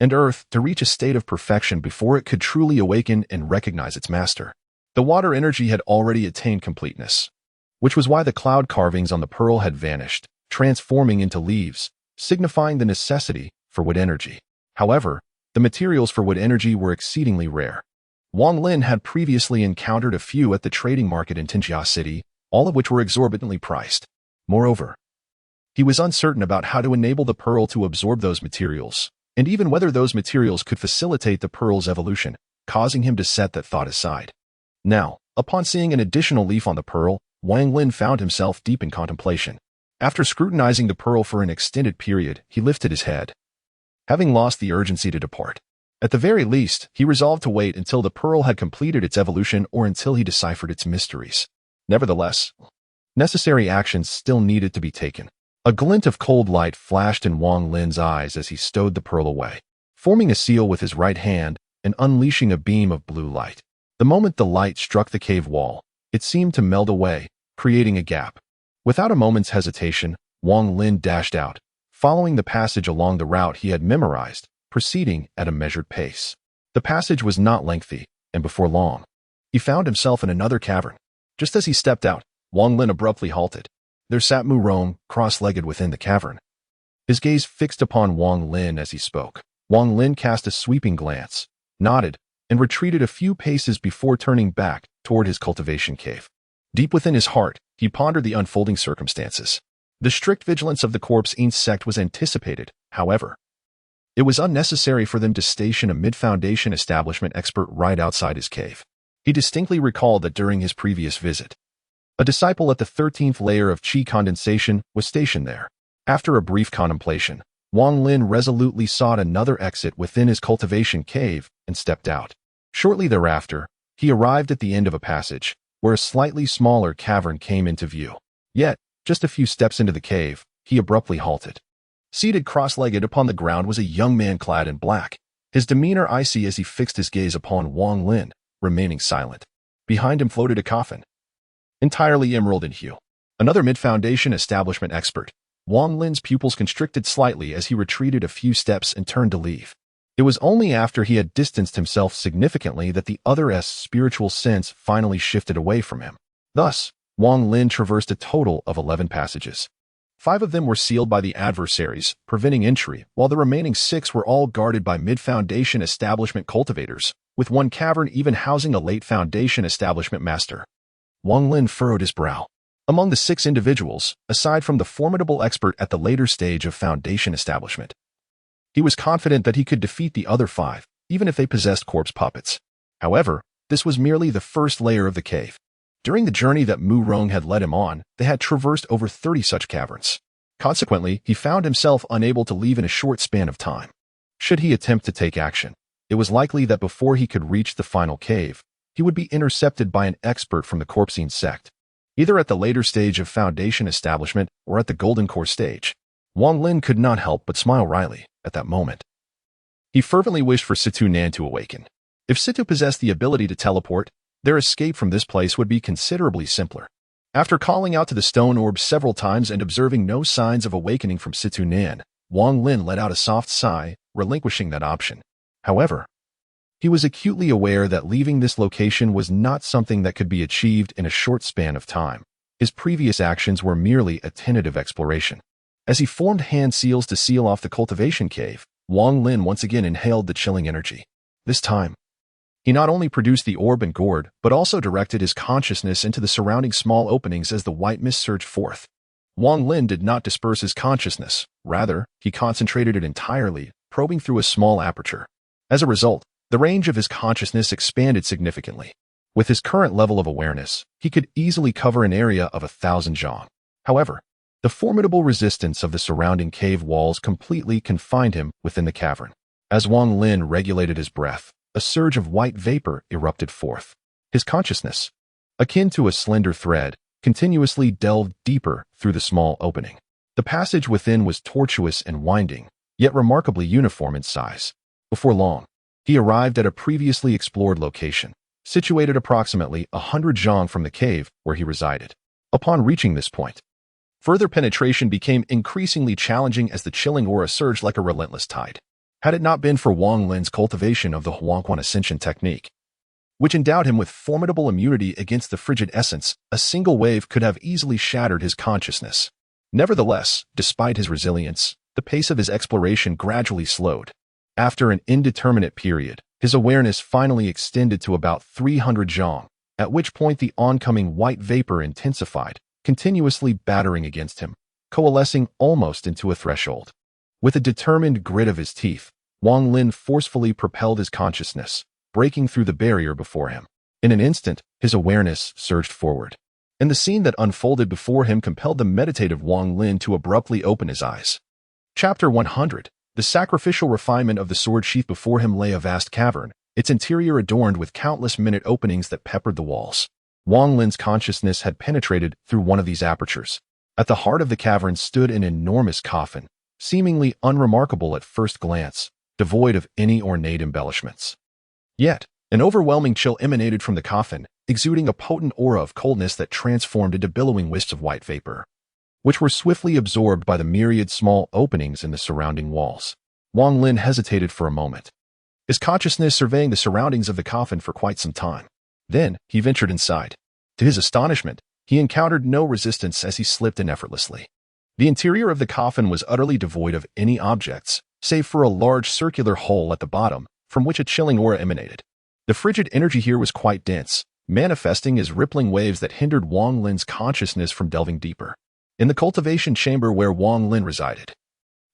[SPEAKER 1] and earth, to reach a state of perfection before it could truly awaken and recognize its master. The water energy had already attained completeness, which was why the cloud carvings on the pearl had vanished, transforming into leaves, signifying the necessity for wood energy. However, the materials for wood energy were exceedingly rare. Wang Lin had previously encountered a few at the trading market in Tinjia City, all of which were exorbitantly priced. Moreover, he was uncertain about how to enable the pearl to absorb those materials, and even whether those materials could facilitate the pearl's evolution, causing him to set that thought aside. Now, upon seeing an additional leaf on the pearl, Wang Lin found himself deep in contemplation. After scrutinizing the pearl for an extended period, he lifted his head, having lost the urgency to depart. At the very least, he resolved to wait until the pearl had completed its evolution or until he deciphered its mysteries. Nevertheless, necessary actions still needed to be taken. A glint of cold light flashed in Wang Lin's eyes as he stowed the pearl away, forming a seal with his right hand and unleashing a beam of blue light. The moment the light struck the cave wall, it seemed to melt away, creating a gap. Without a moment's hesitation, Wang Lin dashed out, following the passage along the route he had memorized, proceeding at a measured pace. The passage was not lengthy, and before long, he found himself in another cavern. Just as he stepped out, Wang Lin abruptly halted. There sat Mu Rong, cross-legged within the cavern. His gaze fixed upon Wang Lin as he spoke. Wang Lin cast a sweeping glance, nodded, and retreated a few paces before turning back toward his cultivation cave. Deep within his heart, he pondered the unfolding circumstances. The strict vigilance of the corpse sect was anticipated, however. It was unnecessary for them to station a mid-foundation establishment expert right outside his cave. He distinctly recalled that during his previous visit, a disciple at the 13th layer of Qi condensation was stationed there. After a brief contemplation, Wang Lin resolutely sought another exit within his cultivation cave and stepped out. Shortly thereafter, he arrived at the end of a passage, where a slightly smaller cavern came into view. Yet, just a few steps into the cave, he abruptly halted. Seated cross-legged upon the ground was a young man clad in black, his demeanor icy as he fixed his gaze upon Wang Lin, remaining silent. Behind him floated a coffin, entirely emerald in hue. Another mid-foundation establishment expert. Wang Lin's pupils constricted slightly as he retreated a few steps and turned to leave. It was only after he had distanced himself significantly that the other's spiritual sense finally shifted away from him. Thus, Wang Lin traversed a total of 11 passages. 5 of them were sealed by the adversaries, preventing entry, while the remaining 6 were all guarded by mid-foundation establishment cultivators, with one cavern even housing a late foundation establishment master. Wang Lin furrowed his brow. Among the 6 individuals, aside from the formidable expert at the later stage of foundation establishment, he was confident that he could defeat the other 5, even if they possessed corpse puppets. However, this was merely the first layer of the cave. During the journey that Mu Rong had led him on, they had traversed over 30 such caverns. Consequently, he found himself unable to leave in a short span of time. Should he attempt to take action, it was likely that before he could reach the final cave, he would be intercepted by an expert from the Corpsine sect, either at the later stage of foundation establishment or at the Golden Core stage. Wang Lin could not help but smile wryly at that moment. He fervently wished for Situ Nan to awaken. If Situ possessed the ability to teleport, their escape from this place would be considerably simpler. After calling out to the stone orb several times and observing no signs of awakening from Situ Nan, Wang Lin let out a soft sigh, relinquishing that option. However, he was acutely aware that leaving this location was not something that could be achieved in a short span of time. His previous actions were merely a tentative exploration. As he formed hand seals to seal off the cultivation cave, Wang Lin once again inhaled the chilling energy. This time, he not only produced the orb and gourd, but also directed his consciousness into the surrounding small openings as the white mist surged forth. Wang Lin did not disperse his consciousness. Rather, he concentrated it entirely, probing through a small aperture. As a result, the range of his consciousness expanded significantly. With his current level of awareness, he could easily cover an area of 1,000 zhang. However, the formidable resistance of the surrounding cave walls completely confined him within the cavern. As Wang Lin regulated his breath, a surge of white vapor erupted forth. His consciousness, akin to a slender thread, continuously delved deeper through the small opening. The passage within was tortuous and winding, yet remarkably uniform in size. Before long, he arrived at a previously explored location, situated approximately 100 zhang from the cave where he resided. Upon reaching this point, further penetration became increasingly challenging as the chilling aura surged like a relentless tide. Had it not been for Wang Lin's cultivation of the Huangquan Ascension technique, which endowed him with formidable immunity against the frigid essence, a single wave could have easily shattered his consciousness. Nevertheless, despite his resilience, the pace of his exploration gradually slowed. After an indeterminate period, his awareness finally extended to about 300 zhang, at which point the oncoming white vapor intensified, continuously battering against him, coalescing almost into a threshold. With a determined grit of his teeth, Wang Lin forcefully propelled his consciousness, breaking through the barrier before him. In an instant, his awareness surged forward, and the scene that unfolded before him compelled the meditative Wang Lin to abruptly open his eyes. Chapter 100. The sacrificial refinement of the sword sheath. Before him lay a vast cavern, its interior adorned with countless minute openings that peppered the walls. Wang Lin's consciousness had penetrated through one of these apertures. At the heart of the cavern stood an enormous coffin, seemingly unremarkable at first glance, devoid of any ornate embellishments. Yet, an overwhelming chill emanated from the coffin, exuding a potent aura of coldness that transformed into billowing wisps of white vapor, which were swiftly absorbed by the myriad small openings in the surrounding walls. Wang Lin hesitated for a moment, his consciousness surveying the surroundings of the coffin for quite some time. Then, he ventured inside. To his astonishment, he encountered no resistance as he slipped in effortlessly. The interior of the coffin was utterly devoid of any objects, save for a large circular hole at the bottom, from which a chilling aura emanated. The frigid energy here was quite dense, manifesting as rippling waves that hindered Wang Lin's consciousness from delving deeper. In the cultivation chamber where Wang Lin resided,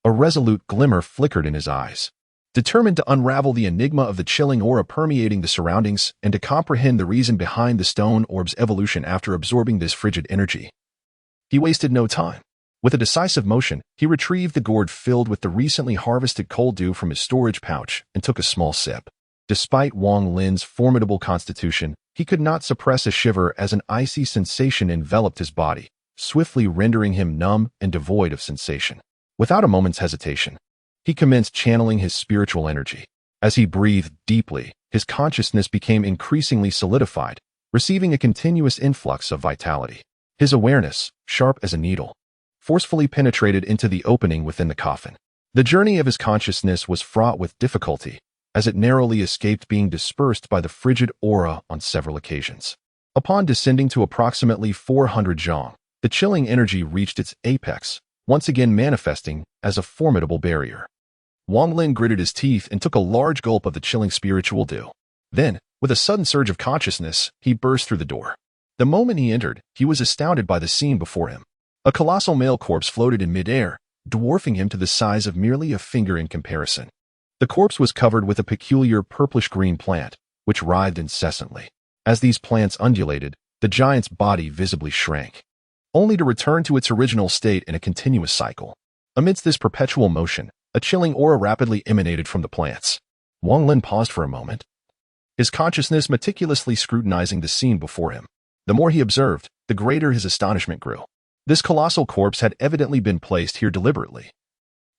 [SPEAKER 1] a resolute glimmer flickered in his eyes. Determined to unravel the enigma of the chilling aura permeating the surroundings and to comprehend the reason behind the stone orb's evolution after absorbing this frigid energy, he wasted no time. With a decisive motion, he retrieved the gourd filled with the recently harvested cold dew from his storage pouch and took a small sip. Despite Wang Lin's formidable constitution, he could not suppress a shiver as an icy sensation enveloped his body, swiftly rendering him numb and devoid of sensation. Without a moment's hesitation, he commenced channeling his spiritual energy. As he breathed deeply, his consciousness became increasingly solidified, receiving a continuous influx of vitality. His awareness, sharp as a needle, forcefully penetrated into the opening within the coffin. The journey of his consciousness was fraught with difficulty, as it narrowly escaped being dispersed by the frigid aura on several occasions. Upon descending to approximately 400 zhang, the chilling energy reached its apex, once again manifesting as a formidable barrier. Wang Lin gritted his teeth and took a large gulp of the chilling spiritual dew. Then, with a sudden surge of consciousness, he burst through the door. The moment he entered, he was astounded by the scene before him. A colossal male corpse floated in midair, dwarfing him to the size of merely a finger in comparison. The corpse was covered with a peculiar purplish-green plant, which writhed incessantly. As these plants undulated, the giant's body visibly shrank, only to return to its original state in a continuous cycle. Amidst this perpetual motion, a chilling aura rapidly emanated from the plants. Wang Lin paused for a moment, his consciousness meticulously scrutinizing the scene before him. The more he observed, the greater his astonishment grew. This colossal corpse had evidently been placed here deliberately,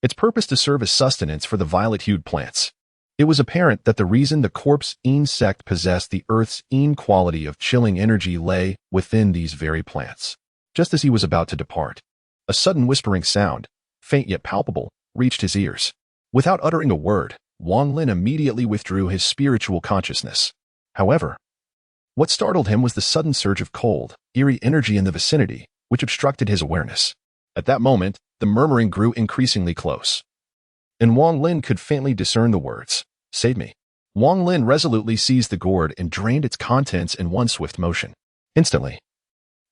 [SPEAKER 1] its purpose to serve as sustenance for the violet-hued plants. It was apparent that the reason the corpse insect possessed the earth's quality of chilling energy lay within these very plants. Just as he was about to depart, a sudden whispering sound, faint yet palpable, reached his ears. Without uttering a word, Wang Lin immediately withdrew his spiritual consciousness. However, what startled him was the sudden surge of cold, eerie energy in the vicinity, which obstructed his awareness. At that moment, the murmuring grew increasingly close, and Wang Lin could faintly discern the words, "Save me." Wang Lin resolutely seized the gourd and drained its contents in one swift motion. Instantly,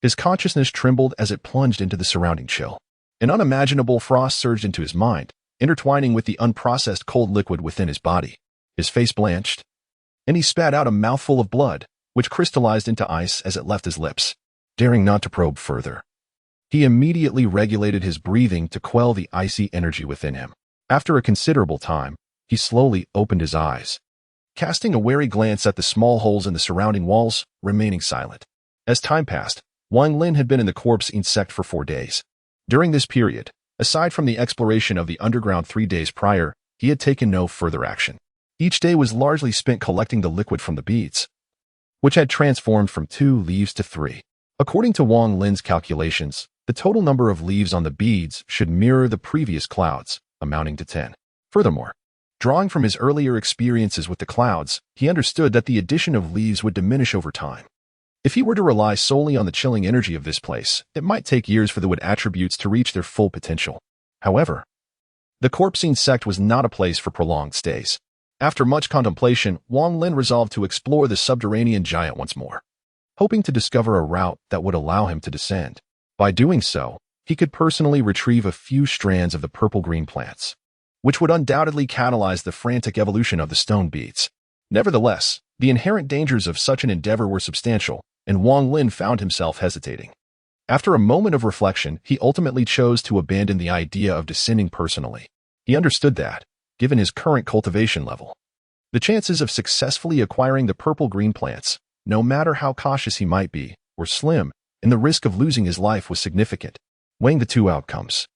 [SPEAKER 1] his consciousness trembled as it plunged into the surrounding chill. An unimaginable frost surged into his mind, intertwining with the unprocessed cold liquid within his body. His face blanched, and he spat out a mouthful of blood, which crystallized into ice as it left his lips. Daring not to probe further, he immediately regulated his breathing to quell the icy energy within him. After a considerable time, he slowly opened his eyes, casting a wary glance at the small holes in the surrounding walls, remaining silent. As time passed, Wang Lin had been in the corpse insect for 4 days. During this period, aside from the exploration of the underground 3 days prior, he had taken no further action. Each day was largely spent collecting the liquid from the beads, which had transformed from 2 leaves to 3. According to Wang Lin's calculations, the total number of leaves on the beads should mirror the previous clouds, amounting to 10. Furthermore, drawing from his earlier experiences with the clouds, he understood that the addition of leaves would diminish over time. If he were to rely solely on the chilling energy of this place, it might take years for the wood attributes to reach their full potential. However, the corpsine sect was not a place for prolonged stays. After much contemplation, Wang Lin resolved to explore the subterranean giant once more, hoping to discover a route that would allow him to descend. By doing so, he could personally retrieve a few strands of the purple-green plants, which would undoubtedly catalyze the frantic evolution of the stone beads. Nevertheless, the inherent dangers of such an endeavor were substantial, and Wang Lin found himself hesitating. After a moment of reflection, he ultimately chose to abandon the idea of descending personally. He understood that, given his current cultivation level, the chances of successfully acquiring the purple-green plants no matter how cautious he might be, were slim, and the risk of losing his life was significant. Weighing the two outcomes,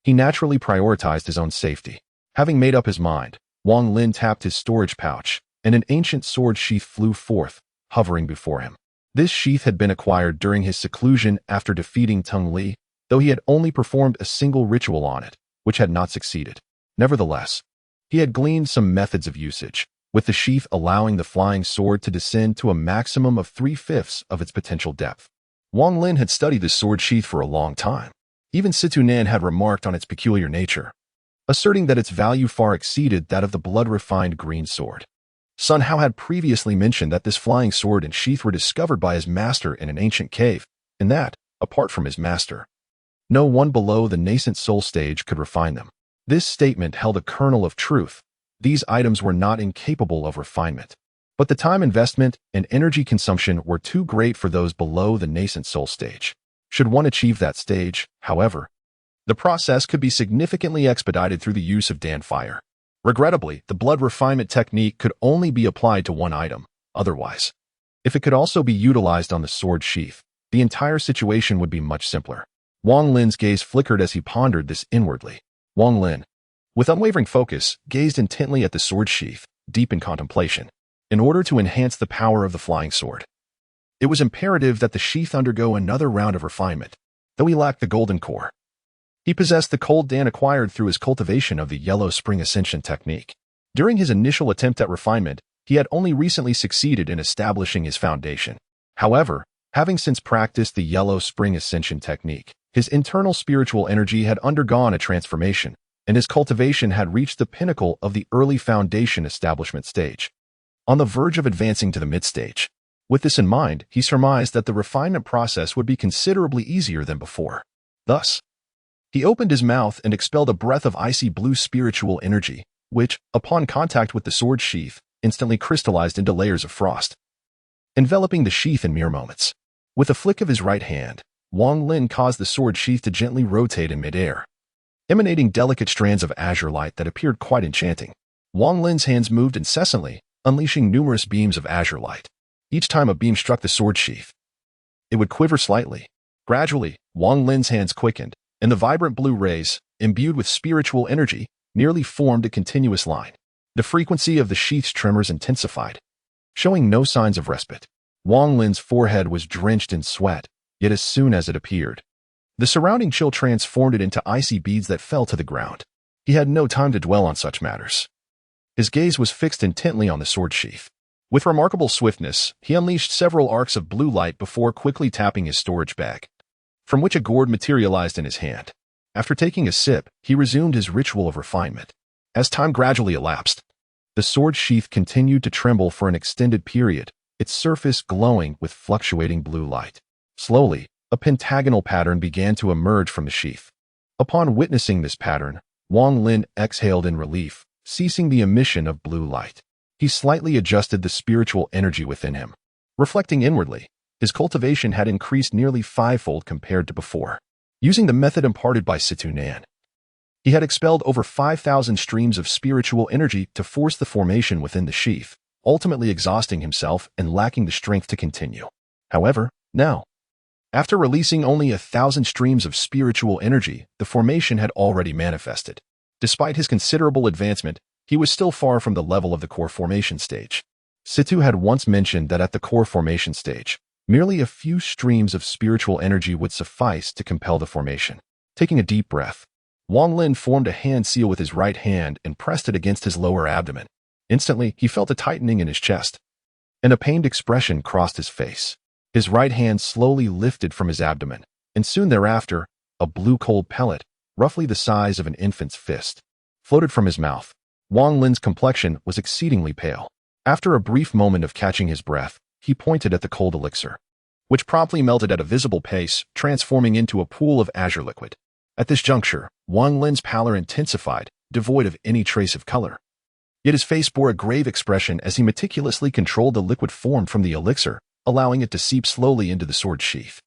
[SPEAKER 1] he naturally prioritized his own safety. Having made up his mind, Wang Lin tapped his storage pouch, and an ancient sword sheath flew forth, hovering before him. This sheath had been acquired during his seclusion after defeating Tung Li, though he had only performed a single ritual on it, which had not succeeded. Nevertheless, he had gleaned some methods of usage, with the sheath allowing the flying sword to descend to a maximum of 3/5 of its potential depth. Wang Lin had studied this sword sheath for a long time. Even Situ Nan had remarked on its peculiar nature, asserting that its value far exceeded that of the blood-refined green sword. Sun Hao had previously mentioned that this flying sword and sheath were discovered by his master in an ancient cave, and that, apart from his master, no one below the nascent soul stage could refine them. This statement held a kernel of truth. These items were not incapable of refinement, but the time investment and energy consumption were too great for those below the nascent soul stage. Should one achieve that stage, however, the process could be significantly expedited through the use of Dan Fire. Regrettably, the blood refinement technique could only be applied to one item. Otherwise, if it could also be utilized on the sword sheath, the entire situation would be much simpler. Wang Lin's gaze flickered as he pondered this inwardly. Wang Lin, with unwavering focus, gazed intently at the sword sheath, deep in contemplation. In order to enhance the power of the flying sword, it was imperative that the sheath undergo another round of refinement. Though he lacked the golden core, he possessed the cold Dan acquired through his cultivation of the Yellow Spring Ascension technique. During his initial attempt at refinement, he had only recently succeeded in establishing his foundation. However, having since practiced the Yellow Spring Ascension technique, his internal spiritual energy had undergone a transformation, and his cultivation had reached the pinnacle of the early foundation establishment stage, on the verge of advancing to the mid-stage. With this in mind, he surmised that the refinement process would be considerably easier than before. Thus, he opened his mouth and expelled a breath of icy blue spiritual energy, which, upon contact with the sword sheath, instantly crystallized into layers of frost, enveloping the sheath in mere moments. With a flick of his right hand, Wang Lin caused the sword sheath to gently rotate in midair, emanating delicate strands of azure light that appeared quite enchanting. Wang Lin's hands moved incessantly, unleashing numerous beams of azure light. Each time a beam struck the sword sheath, it would quiver slightly. Gradually, Wang Lin's hands quickened, and the vibrant blue rays, imbued with spiritual energy, nearly formed a continuous line. The frequency of the sheath's tremors intensified, showing no signs of respite. Wang Lin's forehead was drenched in sweat, yet as soon as it appeared, the surrounding chill transformed it into icy beads that fell to the ground. He had no time to dwell on such matters. His gaze was fixed intently on the sword sheath. With remarkable swiftness, he unleashed several arcs of blue light before quickly tapping his storage bag, from which a gourd materialized in his hand. After taking a sip, he resumed his ritual of refinement. As time gradually elapsed, the sword sheath continued to tremble for an extended period, its surface glowing with fluctuating blue light. Slowly, a pentagonal pattern began to emerge from the sheath. Upon witnessing this pattern, Wang Lin exhaled in relief, ceasing the emission of blue light. He slightly adjusted the spiritual energy within him. Reflecting inwardly, his cultivation had increased nearly 5-fold compared to before. Using the method imparted by Situ Nan, he had expelled over 5,000 streams of spiritual energy to force the formation within the sheath, ultimately exhausting himself and lacking the strength to continue. However, now, after releasing only 1,000 streams of spiritual energy, the formation had already manifested. Despite his considerable advancement, he was still far from the level of the core formation stage. Situ had once mentioned that at the core formation stage, merely a few streams of spiritual energy would suffice to compel the formation. Taking a deep breath, Wang Lin formed a hand seal with his right hand and pressed it against his lower abdomen. Instantly, he felt a tightening in his chest, and a pained expression crossed his face. His right hand slowly lifted from his abdomen, and soon thereafter, a blue cold pellet, roughly the size of an infant's fist, floated from his mouth. Wang Lin's complexion was exceedingly pale. After a brief moment of catching his breath, he pointed at the cold elixir, which promptly melted at a visible pace, transforming into a pool of azure liquid. At this juncture, Wang Lin's pallor intensified, devoid of any trace of color. Yet his face bore a grave expression as he meticulously controlled the liquid formed from the elixir, allowing it to seep slowly into the sword sheath.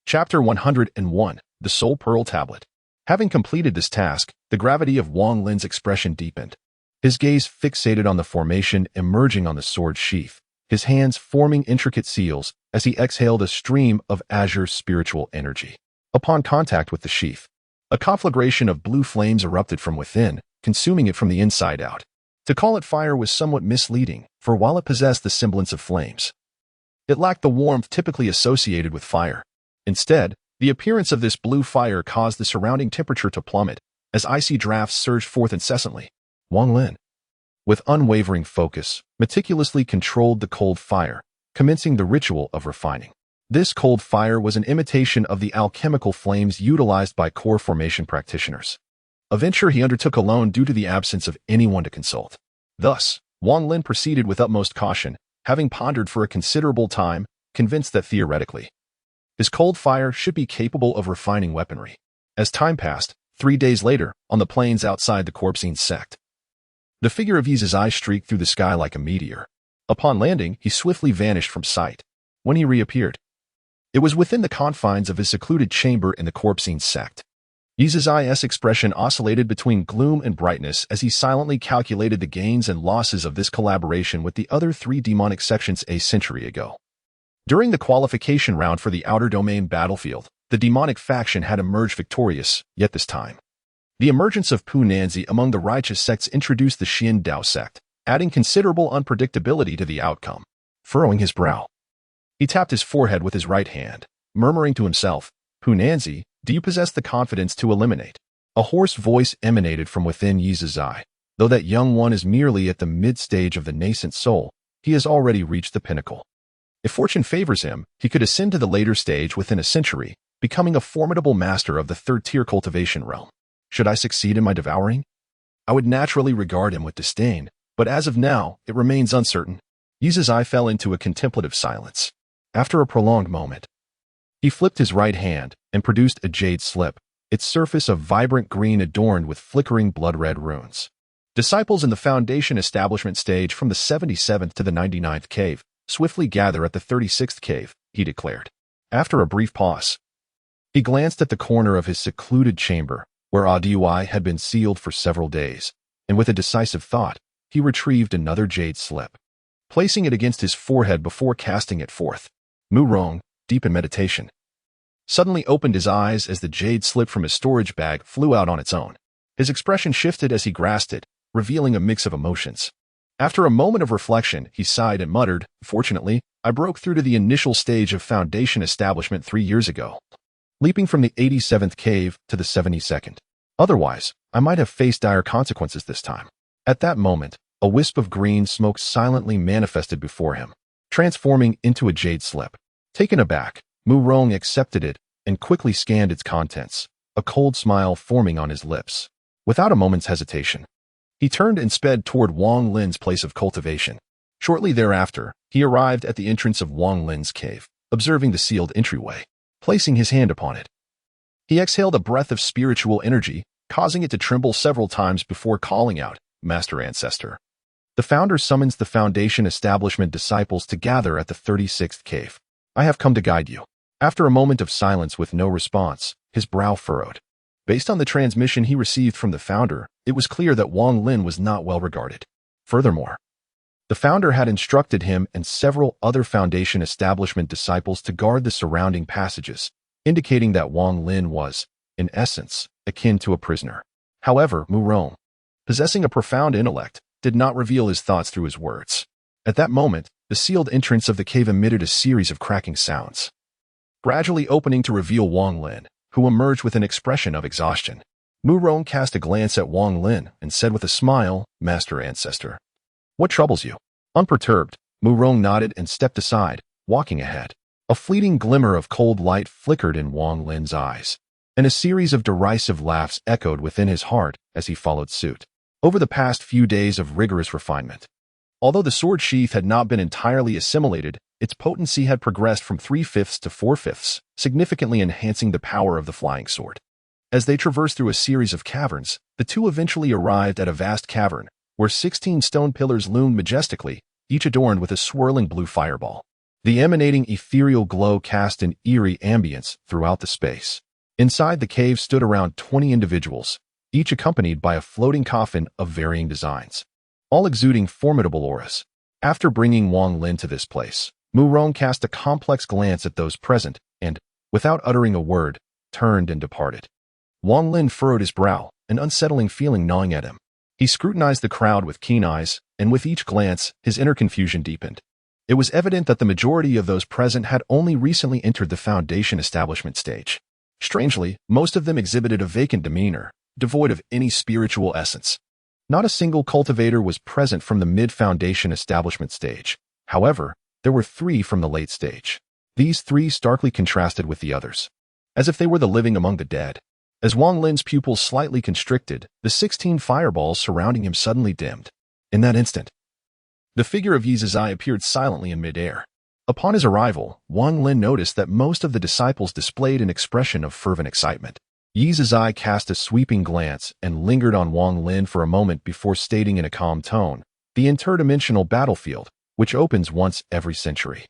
[SPEAKER 1] Chapter 101, The Soul Pearl Tablet. Having completed this task, the gravity of Wang Lin's expression deepened. His gaze fixated on the formation emerging on the sword sheath, his hands forming intricate seals as he exhaled a stream of azure spiritual energy. Upon contact with the sheath, a conflagration of blue flames erupted from within, consuming it from the inside out. To call it fire was somewhat misleading, for while it possessed the semblance of flames, it lacked the warmth typically associated with fire. Instead, the appearance of this blue fire caused the surrounding temperature to plummet, as icy drafts surged forth incessantly. Wang Lin, with unwavering focus, meticulously controlled the cold fire, commencing the ritual of refining. This cold fire was an imitation of the alchemical flames utilized by core formation practitioners, a venture he undertook alone due to the absence of anyone to consult. Thus, Wang Lin proceeded with utmost caution, having pondered for a considerable time, convinced that theoretically, his cold fire should be capable of refining weaponry. As time passed, 3 days later, on the plains outside the Cultivation sect, the figure of Yizai streaked through the sky like a meteor. Upon landing, he swiftly vanished from sight. When he reappeared, it was within the confines of his secluded chamber in the Cultivation sect. Yizai's expression oscillated between gloom and brightness as he silently calculated the gains and losses of this collaboration with the other 3 demonic sections a century ago. During the qualification round for the Outer Domain battlefield, the demonic faction had emerged victorious, yet this time, the emergence of Pu Nanzi among the righteous sects introduced the Xian Dao sect, adding considerable unpredictability to the outcome. Furrowing his brow, he tapped his forehead with his right hand, murmuring to himself, "Pu Nanzi, do you possess the confidence to eliminate?" A hoarse voice emanated from within Yizai. Though that young one is merely at the mid-stage of the nascent soul, he has already reached the pinnacle. If fortune favors him, he could ascend to the later stage within a century, becoming a formidable master of the 3rd-tier cultivation realm. Should I succeed in my devouring? I would naturally regard him with disdain, but as of now, it remains uncertain. Yizai fell into a contemplative silence. After a prolonged moment, he flipped his right hand and produced a jade slip, its surface of vibrant green adorned with flickering blood-red runes. Disciples in the Foundation establishment stage from the 77th to the 99th cave swiftly gather at the 36th cave, he declared. After a brief pause, he glanced at the corner of his secluded chamber, where Odyssey had been sealed for several days, and with a decisive thought, he retrieved another jade slip, placing it against his forehead before casting it forth. Mu Rong, deep in meditation, suddenly opened his eyes as the jade slip from his storage bag flew out on its own. His expression shifted as he grasped it, revealing a mix of emotions. After a moment of reflection, he sighed and muttered, "Fortunately, I broke through to the initial stage of Foundation establishment 3 years ago, leaping from the 87th cave to the 72nd. Otherwise, I might have faced dire consequences this time." At that moment, a wisp of green smoke silently manifested before him, transforming into a jade slip. Taken aback, Mu Rong accepted it and quickly scanned its contents, a cold smile forming on his lips. Without a moment's hesitation, he turned and sped toward Wang Lin's place of cultivation. Shortly thereafter, he arrived at the entrance of Wang Lin's cave, observing the sealed entryway. Placing his hand upon it, he exhaled a breath of spiritual energy, causing it to tremble several times before calling out, "Master Ancestor." The founder summons the Foundation establishment disciples to gather at the 36th cave. "I have come to guide you." After a moment of silence with no response, his brow furrowed. Based on the transmission he received from the founder, it was clear that Wang Lin was not well regarded. Furthermore, the founder had instructed him and several other Foundation establishment disciples to guard the surrounding passages, indicating that Wang Lin was, in essence, akin to a prisoner. However, Mu Rong, possessing a profound intellect, did not reveal his thoughts through his words. At that moment, the sealed entrance of the cave emitted a series of cracking sounds, gradually opening to reveal Wang Lin, who emerged with an expression of exhaustion. Mu Rong cast a glance at Wang Lin and said with a smile, "Master Ancestor, what troubles you?" Unperturbed, Mu Rong nodded and stepped aside, walking ahead. A fleeting glimmer of cold light flickered in Wang Lin's eyes, and a series of derisive laughs echoed within his heart as he followed suit. Over the past few days of rigorous refinement, although the sword sheath had not been entirely assimilated, its potency had progressed from 3/5 to 4/5, significantly enhancing the power of the flying sword. As they traversed through a series of caverns, the two eventually arrived at a vast cavern, where 16 stone pillars loomed majestically, each adorned with a swirling blue fireball. The emanating ethereal glow cast an eerie ambience throughout the space. Inside the cave stood around 20 individuals, each accompanied by a floating coffin of varying designs, all exuding formidable auras. After bringing Wang Lin to this place, Mu Rong cast a complex glance at those present and, without uttering a word, turned and departed. Wang Lin furrowed his brow, an unsettling feeling gnawing at him. He scrutinized the crowd with keen eyes, and with each glance, his inner confusion deepened. It was evident that the majority of those present had only recently entered the Foundation establishment stage. Strangely, most of them exhibited a vacant demeanor, devoid of any spiritual essence. Not a single cultivator was present from the mid-Foundation establishment stage. However, there were 3 from the late stage. These 3 starkly contrasted with the others, as if they were the living among the dead. As Wang Lin's pupils slightly constricted, the 16 fireballs surrounding him suddenly dimmed. In that instant, the figure of Yi Zizai appeared silently in midair. Upon his arrival, Wang Lin noticed that most of the disciples displayed an expression of fervent excitement. Yi Zizai cast a sweeping glance and lingered on Wang Lin for a moment before stating in a calm tone, "The interdimensional battlefield, which opens once every century,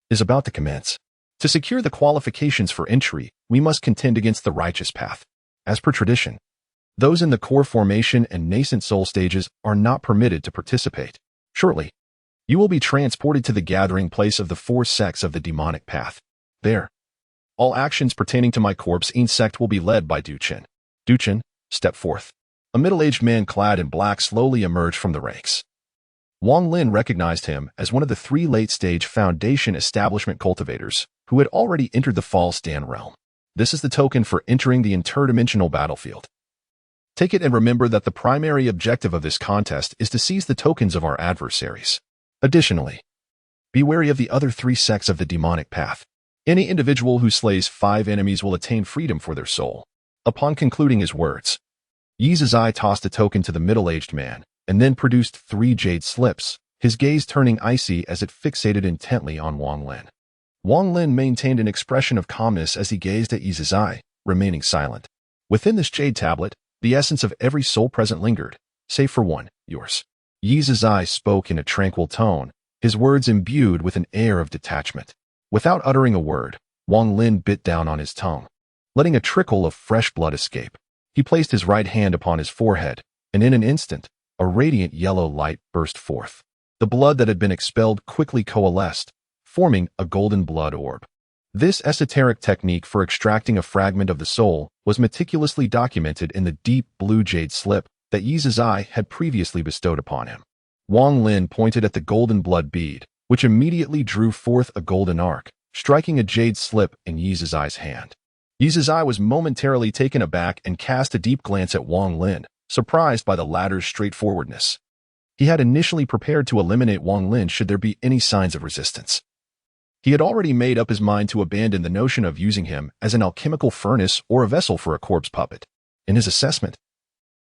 [SPEAKER 1] is about to commence. To secure the qualifications for entry, we must contend against the righteous path. As per tradition, those in the core formation and nascent soul stages are not permitted to participate. Shortly, you will be transported to the gathering place of the 4 sects of the demonic path. There, all actions pertaining to my corpse sect will be led by Du Chen. Du Chen, step forth." A middle-aged man clad in black slowly emerged from the ranks. Wang Lin recognized him as one of the 3 late-stage Foundation establishment cultivators who had already entered the false Dan realm. This is the token for entering the interdimensional battlefield. Take it and remember that the primary objective of this contest is to seize the tokens of our adversaries. Additionally, be wary of the other 3 sects of the demonic path. Any individual who slays 5 enemies will attain freedom for their soul. Upon concluding his words, Yi Zizai tossed a token to the middle-aged man and then produced 3 jade slips, his gaze turning icy as it fixated intently on Wang Lin. Wang Lin maintained an expression of calmness as he gazed at Yi Zizai, remaining silent. Within this jade tablet, the essence of every soul present lingered, save for one, yours. Yi Zizai spoke in a tranquil tone, his words imbued with an air of detachment. Without uttering a word, Wang Lin bit down on his tongue, letting a trickle of fresh blood escape. He placed his right hand upon his forehead, and in an instant, a radiant yellow light burst forth. The blood that had been expelled quickly coalesced, forming a golden blood orb. This esoteric technique for extracting a fragment of the soul was meticulously documented in the deep blue jade slip that Yi Zizai had previously bestowed upon him. Wang Lin pointed at the golden blood bead, which immediately drew forth a golden arc, striking a jade slip in Yi Zizai's hand. Yi Zizai was momentarily taken aback and cast a deep glance at Wang Lin, surprised by the latter's straightforwardness. He had initially prepared to eliminate Wang Lin should there be any signs of resistance. He had already made up his mind to abandon the notion of using him as an alchemical furnace or a vessel for a corpse puppet. In his assessment,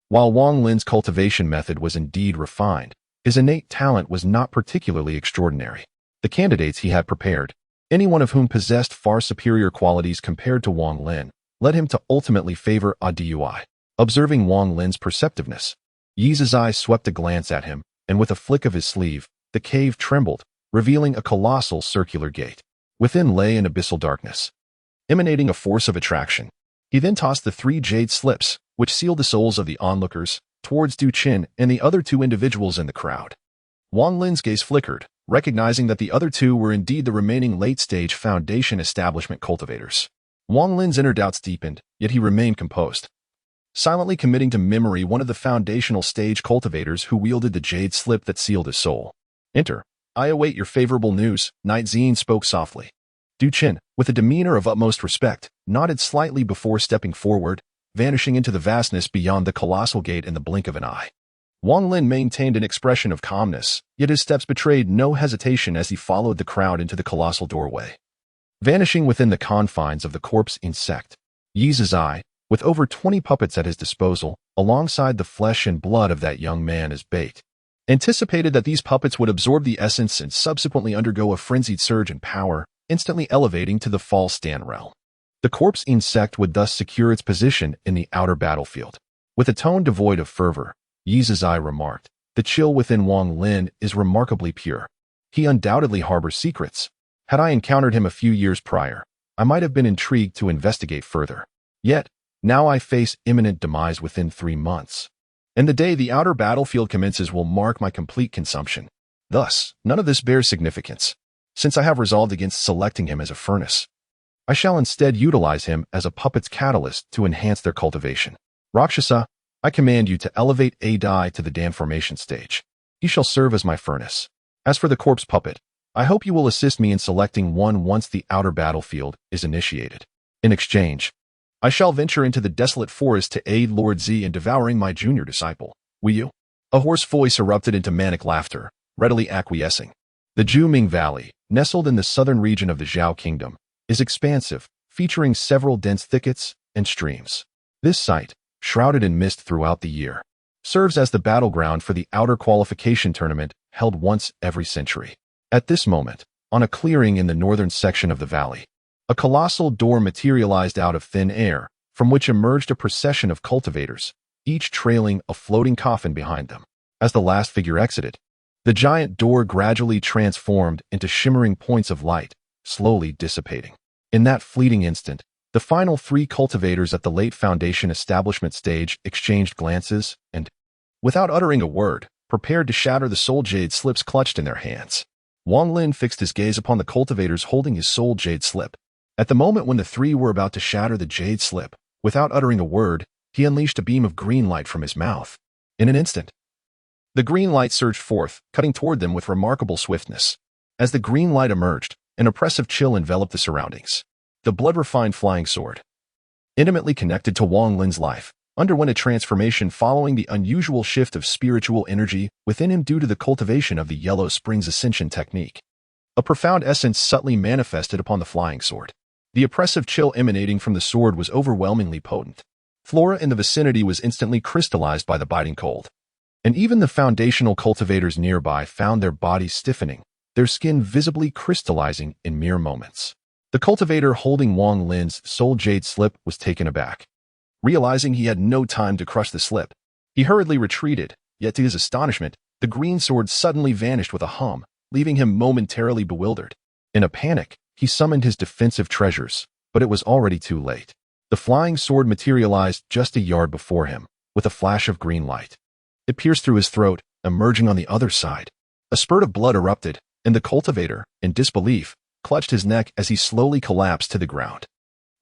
[SPEAKER 1] while Wang Lin's cultivation method was indeed refined, his innate talent was not particularly extraordinary. The candidates he had prepared, any one of whom possessed far superior qualities compared to Wang Lin, led him to ultimately favor Adui. Observing Wang Lin's perceptiveness, Yi Zizai swept a glance at him, and with a flick of his sleeve, the cave trembled, revealing a colossal circular gate. Within lay an abyssal darkness, emanating a force of attraction. He then tossed the 3 jade slips, which sealed the souls of the onlookers, towards Du Chen and the other 2 individuals in the crowd. Wang Lin's gaze flickered, recognizing that the other 2 were indeed the remaining late-stage Foundation establishment cultivators. Wang Lin's inner doubts deepened, yet he remained composed, silently committing to memory one of the foundational stage cultivators who wielded the jade slip that sealed his soul. "Enter. I await your favorable news," Knight Xian spoke softly. Du Chen, with a demeanor of utmost respect, nodded slightly before stepping forward, vanishing into the vastness beyond the colossal gate in the blink of an eye. Wang Lin maintained an expression of calmness, yet his steps betrayed no hesitation as he followed the crowd into the colossal doorway. Vanishing within the confines of the corpse sect, Yi Zizai, with over 20 puppets at his disposal, alongside the flesh and blood of that young man as bait, anticipated that these puppets would absorb the essence and subsequently undergo a frenzied surge in power, instantly elevating to the false Dan realm. The corpse sect would thus secure its position in the outer battlefield. With a tone devoid of fervor, Yi Zizai remarked, "The chill within Wang Lin is remarkably pure. He undoubtedly harbors secrets. Had I encountered him a few years prior, I might have been intrigued to investigate further. Yet, now I face imminent demise within 3 months. And the day the outer battlefield commences will mark my complete consumption." Thus, none of this bears significance, since I have resolved against selecting him as a furnace. I shall instead utilize him as a puppet's catalyst to enhance their cultivation. Rakshasa, I command you to elevate Adai to the dam formation stage. He shall serve as my furnace. As for the corpse puppet, I hope you will assist me in selecting one once the outer battlefield is initiated. In exchange, I shall venture into the desolate forest to aid Lord Z in devouring my junior disciple. Will you? A hoarse voice erupted into manic laughter, readily acquiescing. The Juming Valley, nestled in the southern region of the Zhao Kingdom, is expansive, featuring several dense thickets and streams. This site, shrouded in mist throughout the year, serves as the battleground for the outer qualification tournament held once every century. At this moment, on a clearing in the northern section of the valley, a colossal door materialized out of thin air, from which emerged a procession of cultivators, each trailing a floating coffin behind them. As the last figure exited, the giant door gradually transformed into shimmering points of light, slowly dissipating. In that fleeting instant, the final 3 cultivators at the late Foundation establishment stage exchanged glances and, without uttering a word, prepared to shatter the soul jade slips clutched in their hands. Wang Lin fixed his gaze upon the cultivators holding his soul jade slip. At the moment when the 3 were about to shatter the jade slip, without uttering a word, he unleashed a beam of green light from his mouth. In an instant, the green light surged forth, cutting toward them with remarkable swiftness. As the green light emerged, an oppressive chill enveloped the surroundings. The blood-refined flying sword, intimately connected to Wang Lin's life, underwent a transformation following the unusual shift of spiritual energy within him due to the cultivation of the Yellow Springs Ascension technique. A profound essence subtly manifested upon the flying sword. The oppressive chill emanating from the sword was overwhelmingly potent. Flora in the vicinity was instantly crystallized by the biting cold. And even the foundational cultivators nearby found their bodies stiffening, their skin visibly crystallizing in mere moments. The cultivator holding Wang Lin's soul jade slip was taken aback. Realizing he had no time to crush the slip, he hurriedly retreated, yet to his astonishment, the green sword suddenly vanished with a hum, leaving him momentarily bewildered. In a panic, he summoned his defensive treasures, but it was already too late. The flying sword materialized just a yard before him, with a flash of green light. It pierced through his throat, emerging on the other side. A spurt of blood erupted, and the cultivator, in disbelief, clutched his neck as he slowly collapsed to the ground.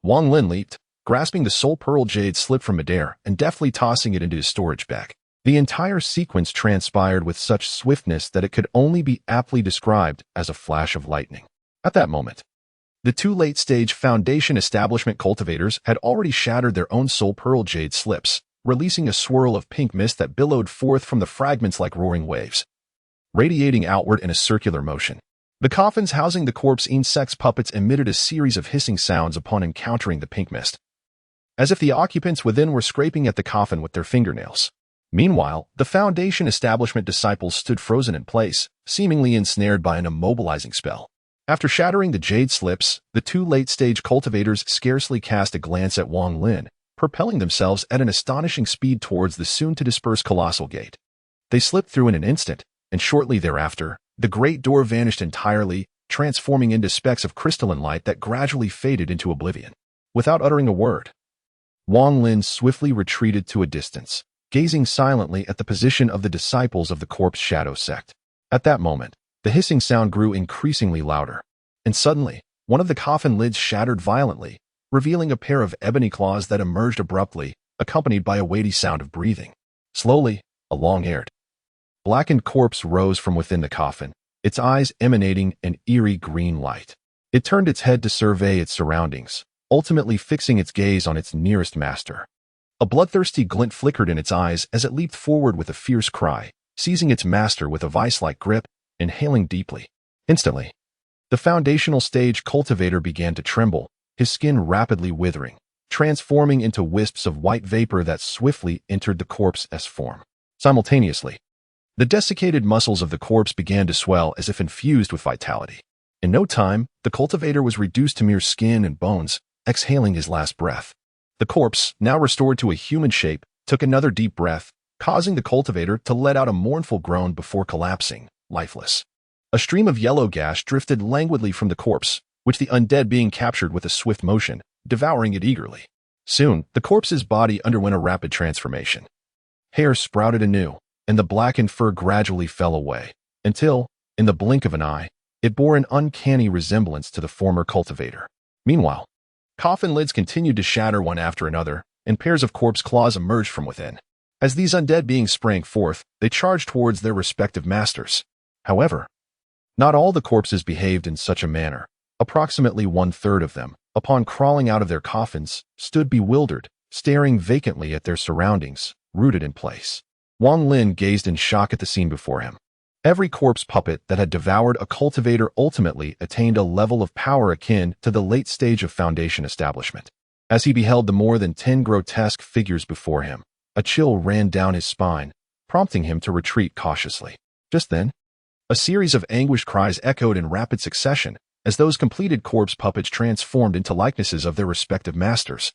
[SPEAKER 1] Wang Lin leaped, grasping the soul pearl jade slip from midair and deftly tossing it into his storage bag. The entire sequence transpired with such swiftness that it could only be aptly described as a flash of lightning. At that moment, the 2 late-stage Foundation establishment cultivators had already shattered their own soul pearl jade slips, releasing a swirl of pink mist that billowed forth from the fragments like roaring waves, radiating outward in a circular motion. The coffins housing the corpse insects puppets emitted a series of hissing sounds upon encountering the pink mist, as if the occupants within were scraping at the coffin with their fingernails. Meanwhile, the Foundation establishment disciples stood frozen in place, seemingly ensnared by an immobilizing spell. After shattering the jade slips, the 2 late-stage cultivators scarcely cast a glance at Wang Lin, propelling themselves at an astonishing speed towards the soon-to-disperse colossal gate. They slipped through in an instant, and shortly thereafter, the great door vanished entirely, transforming into specks of crystalline light that gradually faded into oblivion. Without uttering a word, Wang Lin swiftly retreated to a distance, gazing silently at the position of the disciples of the Corpse Shadow sect. At that moment, the hissing sound grew increasingly louder, and suddenly, one of the coffin lids shattered violently, revealing a pair of ebony claws that emerged abruptly, accompanied by a weighty sound of breathing. Slowly, a long-haired, blackened corpse rose from within the coffin, its eyes emanating an eerie green light. It turned its head to survey its surroundings, ultimately fixing its gaze on its nearest master. A bloodthirsty glint flickered in its eyes as it leaped forward with a fierce cry, seizing its master with a vice-like grip, inhaling deeply. Instantly, the foundational stage cultivator began to tremble, his skin rapidly withering, transforming into wisps of white vapor that swiftly entered the corpse's form. Simultaneously, the desiccated muscles of the corpse began to swell as if infused with vitality. In no time, the cultivator was reduced to mere skin and bones, exhaling his last breath. The corpse, now restored to a human shape, took another deep breath, causing the cultivator to let out a mournful groan before collapsing, lifeless. A stream of yellow gas drifted languidly from the corpse, which the undead being captured with a swift motion, devouring it eagerly. Soon, the corpse's body underwent a rapid transformation. Hair sprouted anew, and the blackened fur gradually fell away, until, In the blink of an eye, it bore an uncanny resemblance to the former cultivator. Meanwhile, coffin lids continued to shatter one after another, and pairs of corpse claws emerged from within. As these undead beings sprang forth, they charged towards their respective masters. However, not all the corpses behaved in such a manner. Approximately one-third of them, upon crawling out of their coffins, stood bewildered, staring vacantly at their surroundings, rooted in place. Wang Lin gazed in shock at the scene before him. Every corpse puppet that had devoured a cultivator ultimately attained a level of power akin to the late stage of Foundation establishment. As he beheld the more than 10 grotesque figures before him, a chill ran down his spine, prompting him to retreat cautiously. Just then, a series of anguished cries echoed in rapid succession as those completed corpse puppets transformed into likenesses of their respective masters,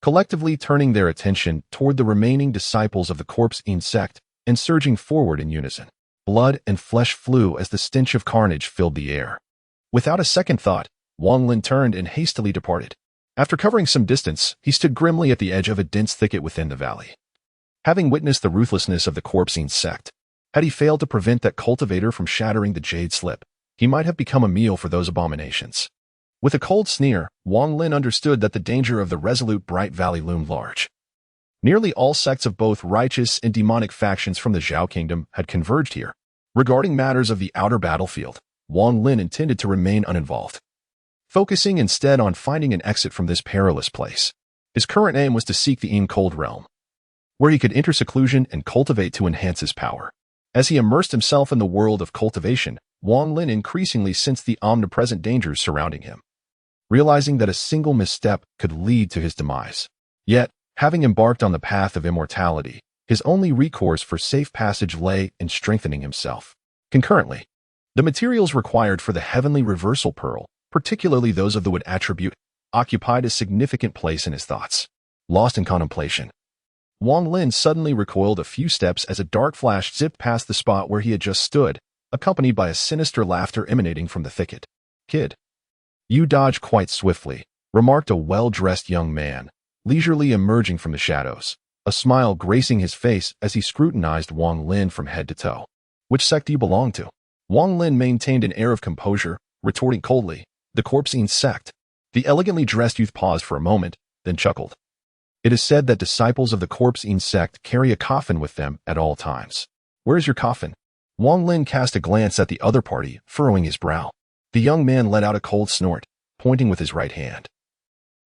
[SPEAKER 1] collectively turning their attention toward the remaining disciples of the Corpse-Ean sect and surging forward in unison. Blood and flesh flew as the stench of carnage filled the air. Without a second thought, Wang Lin turned and hastily departed. After covering some distance, he stood grimly at the edge of a dense thicket within the valley. Having witnessed the ruthlessness of the Corpse-Ean sect, had he failed to prevent that cultivator from shattering the jade slip, he might have become a meal for those abominations. With a cold sneer, Wang Lin understood that the danger of the resolute Bright Valley loomed large. Nearly all sects of both righteous and demonic factions from the Zhao Kingdom had converged here. Regarding matters of the outer battlefield, Wang Lin intended to remain uninvolved, focusing instead on finding an exit from this perilous place. His current aim was to seek the Cold realm, where he could enter seclusion and cultivate to enhance his power. As he immersed himself in the world of cultivation, Wang Lin increasingly sensed the omnipresent dangers surrounding him, realizing that a single misstep could lead to his demise. Yet, having embarked on the path of immortality, his only recourse for safe passage lay in strengthening himself. Concurrently, the materials required for the heavenly reversal pearl, particularly those of the wood attribute, occupied a significant place in his thoughts. Lost in contemplation, Wang Lin suddenly recoiled a few steps as a dark flash zipped past the spot where he had just stood, accompanied by a sinister laughter emanating from the thicket. "Kid, you dodge quite swiftly," remarked a well-dressed young man, leisurely emerging from the shadows, a smile gracing his face as he scrutinized Wang Lin from head to toe. "Which sect do you belong to?" Wang Lin maintained an air of composure, retorting coldly, "The Corpse-Ean sect." The elegantly dressed youth paused for a moment, then chuckled. "It is said that disciples of the Corpse-Ean sect carry a coffin with them at all times. Where is your coffin?" Wang Lin cast a glance at the other party, furrowing his brow. The young man let out a cold snort, pointing with his right hand,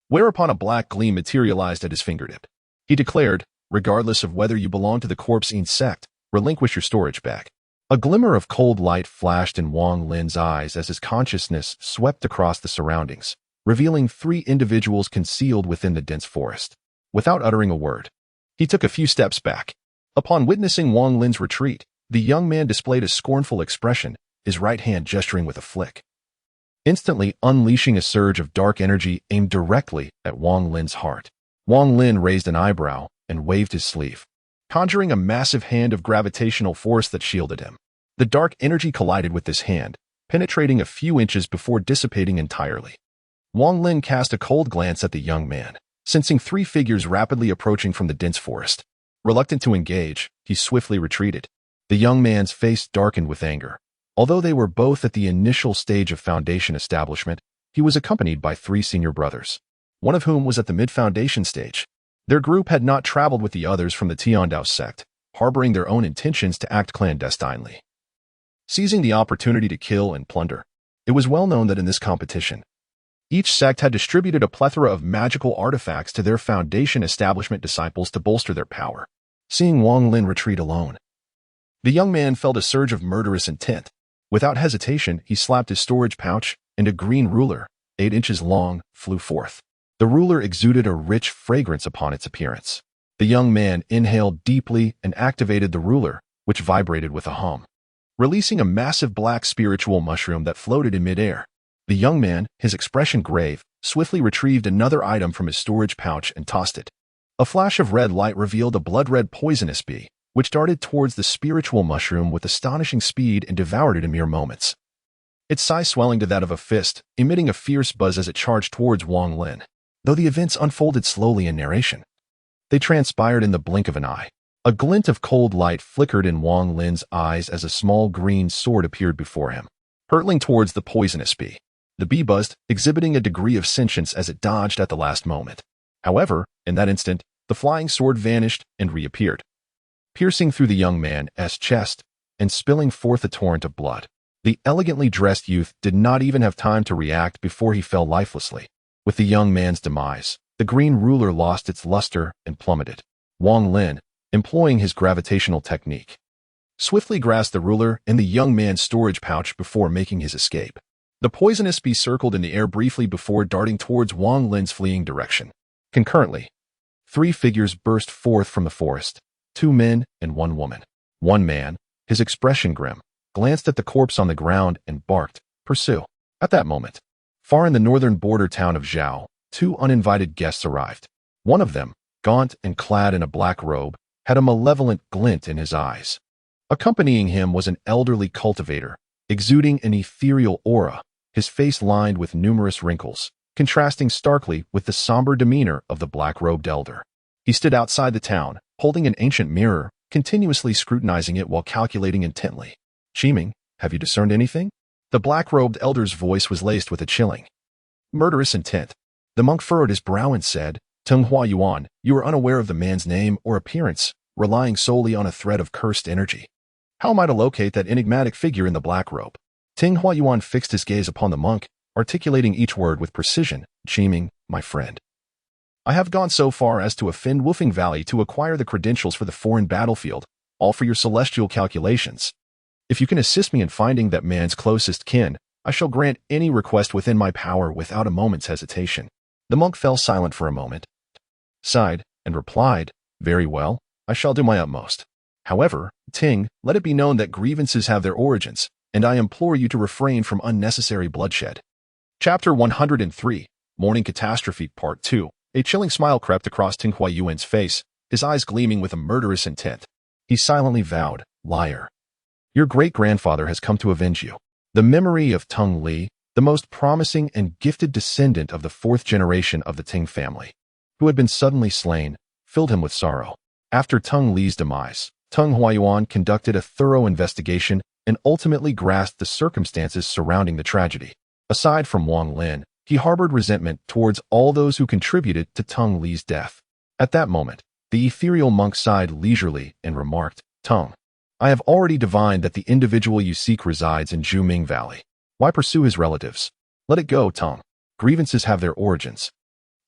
[SPEAKER 1] whereupon a black gleam materialized at his fingertip. He declared, "Regardless of whether you belong to the Corpse-Ean sect, relinquish your storage bag." A glimmer of cold light flashed in Wang Lin's eyes as his consciousness swept across the surroundings, revealing 3 individuals concealed within the dense forest. Without uttering a word, he took a few steps back. Upon witnessing Wang Lin's retreat, the young man displayed a scornful expression, his right hand gesturing with a flick, instantly unleashing a surge of dark energy aimed directly at Wang Lin's heart. Wang Lin raised an eyebrow and waved his sleeve, conjuring a massive hand of gravitational force that shielded him. The dark energy collided with this hand, penetrating a few inches before dissipating entirely. Wang Lin cast a cold glance at the young man, sensing 3 figures rapidly approaching from the dense forest. Reluctant to engage, he swiftly retreated. The young man's face darkened with anger. Although they were both at the initial stage of Foundation establishment, he was accompanied by 3 senior brothers, one of whom was at the mid-Foundation stage. Their group had not traveled with the others from the Tiandao sect, harboring their own intentions to act clandestinely, seizing the opportunity to kill and plunder. It was well known that in this competition, each sect had distributed a plethora of magical artifacts to their Foundation establishment disciples to bolster their power. Seeing Wang Lin retreat alone, the young man felt a surge of murderous intent. Without hesitation, he slapped his storage pouch, and a green ruler, 8 inches long, flew forth. The ruler exuded a rich fragrance upon its appearance. The young man inhaled deeply and activated the ruler, which vibrated with a hum, releasing a massive black spiritual mushroom that floated in midair. The young man, his expression grave, swiftly retrieved another item from his storage pouch and tossed it. A flash of red light revealed a blood-red poisonous bee, which darted towards the spiritual mushroom with astonishing speed and devoured it in mere moments, its size swelling to that of a fist, emitting a fierce buzz as it charged towards Wang Lin. Though the events unfolded slowly in narration, they transpired in the blink of an eye. A glint of cold light flickered in Wang Lin's eyes as a small green sword appeared before him, hurtling towards the poisonous bee. The bee buzzed, exhibiting a degree of sentience as it dodged at the last moment. However, in that instant, the flying sword vanished and reappeared, piercing through the young man's chest and spilling forth a torrent of blood. The elegantly dressed youth did not even have time to react before he fell lifelessly. With the young man's demise, the green ruler lost its luster and plummeted. Wang Lin, employing his gravitational technique, swiftly grasped the ruler in the young man's storage pouch before making his escape. The poisonous bee circled in the air briefly before darting towards Wang Lin's fleeing direction. Concurrently, 3 figures burst forth from the forest, 2 men and 1 woman. One man, his expression grim, glanced at the corpse on the ground and barked, "Pursue." At that moment, far in the northern border town of Zhao, 2 uninvited guests arrived. One of them, gaunt and clad in a black robe, had a malevolent glint in his eyes. Accompanying him was an elderly cultivator, exuding an ethereal aura, his face lined with numerous wrinkles, contrasting starkly with the somber demeanor of the black-robed elder. He stood outside the town, holding an ancient mirror, continuously scrutinizing it while calculating intently. "Qiming, have you discerned anything?" The black-robed elder's voice was laced with a chilling, murderous intent. The monk furrowed his brow and said, "Teng Hua Yuan, you are unaware of the man's name or appearance, relying solely on a thread of cursed energy. How am I to locate that enigmatic figure in the black robe?" Teng Hua Yuan fixed his gaze upon the monk, articulating each word with precision. "Qiming, my friend, I have gone so far as to offend Woofing Valley to acquire the credentials for the foreign battlefield, all for your celestial calculations. If you can assist me in finding that man's closest kin, I shall grant any request within my power without a moment's hesitation." The monk fell silent for a moment, sighed, and replied, "Very well, I shall do my utmost. However, Ting, let it be known that grievances have their origins, and I implore you to refrain from unnecessary bloodshed." Chapter 103, Morning Catastrophe Part 2. A chilling smile crept across Teng Hua Yuan's face, his eyes gleaming with a murderous intent. He silently vowed, "Liar. Your great-grandfather has come to avenge you." The memory of Teng Li, the most promising and gifted descendant of the 4th generation of the Ting family, who had been suddenly slain, filled him with sorrow. After Teng Li's demise, Teng Hua Yuan conducted a thorough investigation and ultimately grasped the circumstances surrounding the tragedy. Aside from Wang Lin, he harbored resentment towards all those who contributed to Teng Li's death. At that moment, the ethereal monk sighed leisurely and remarked, "Teng, I have already divined that the individual you seek resides in Juming Valley. Why pursue his relatives? Let it go, Teng. Grievances have their origins,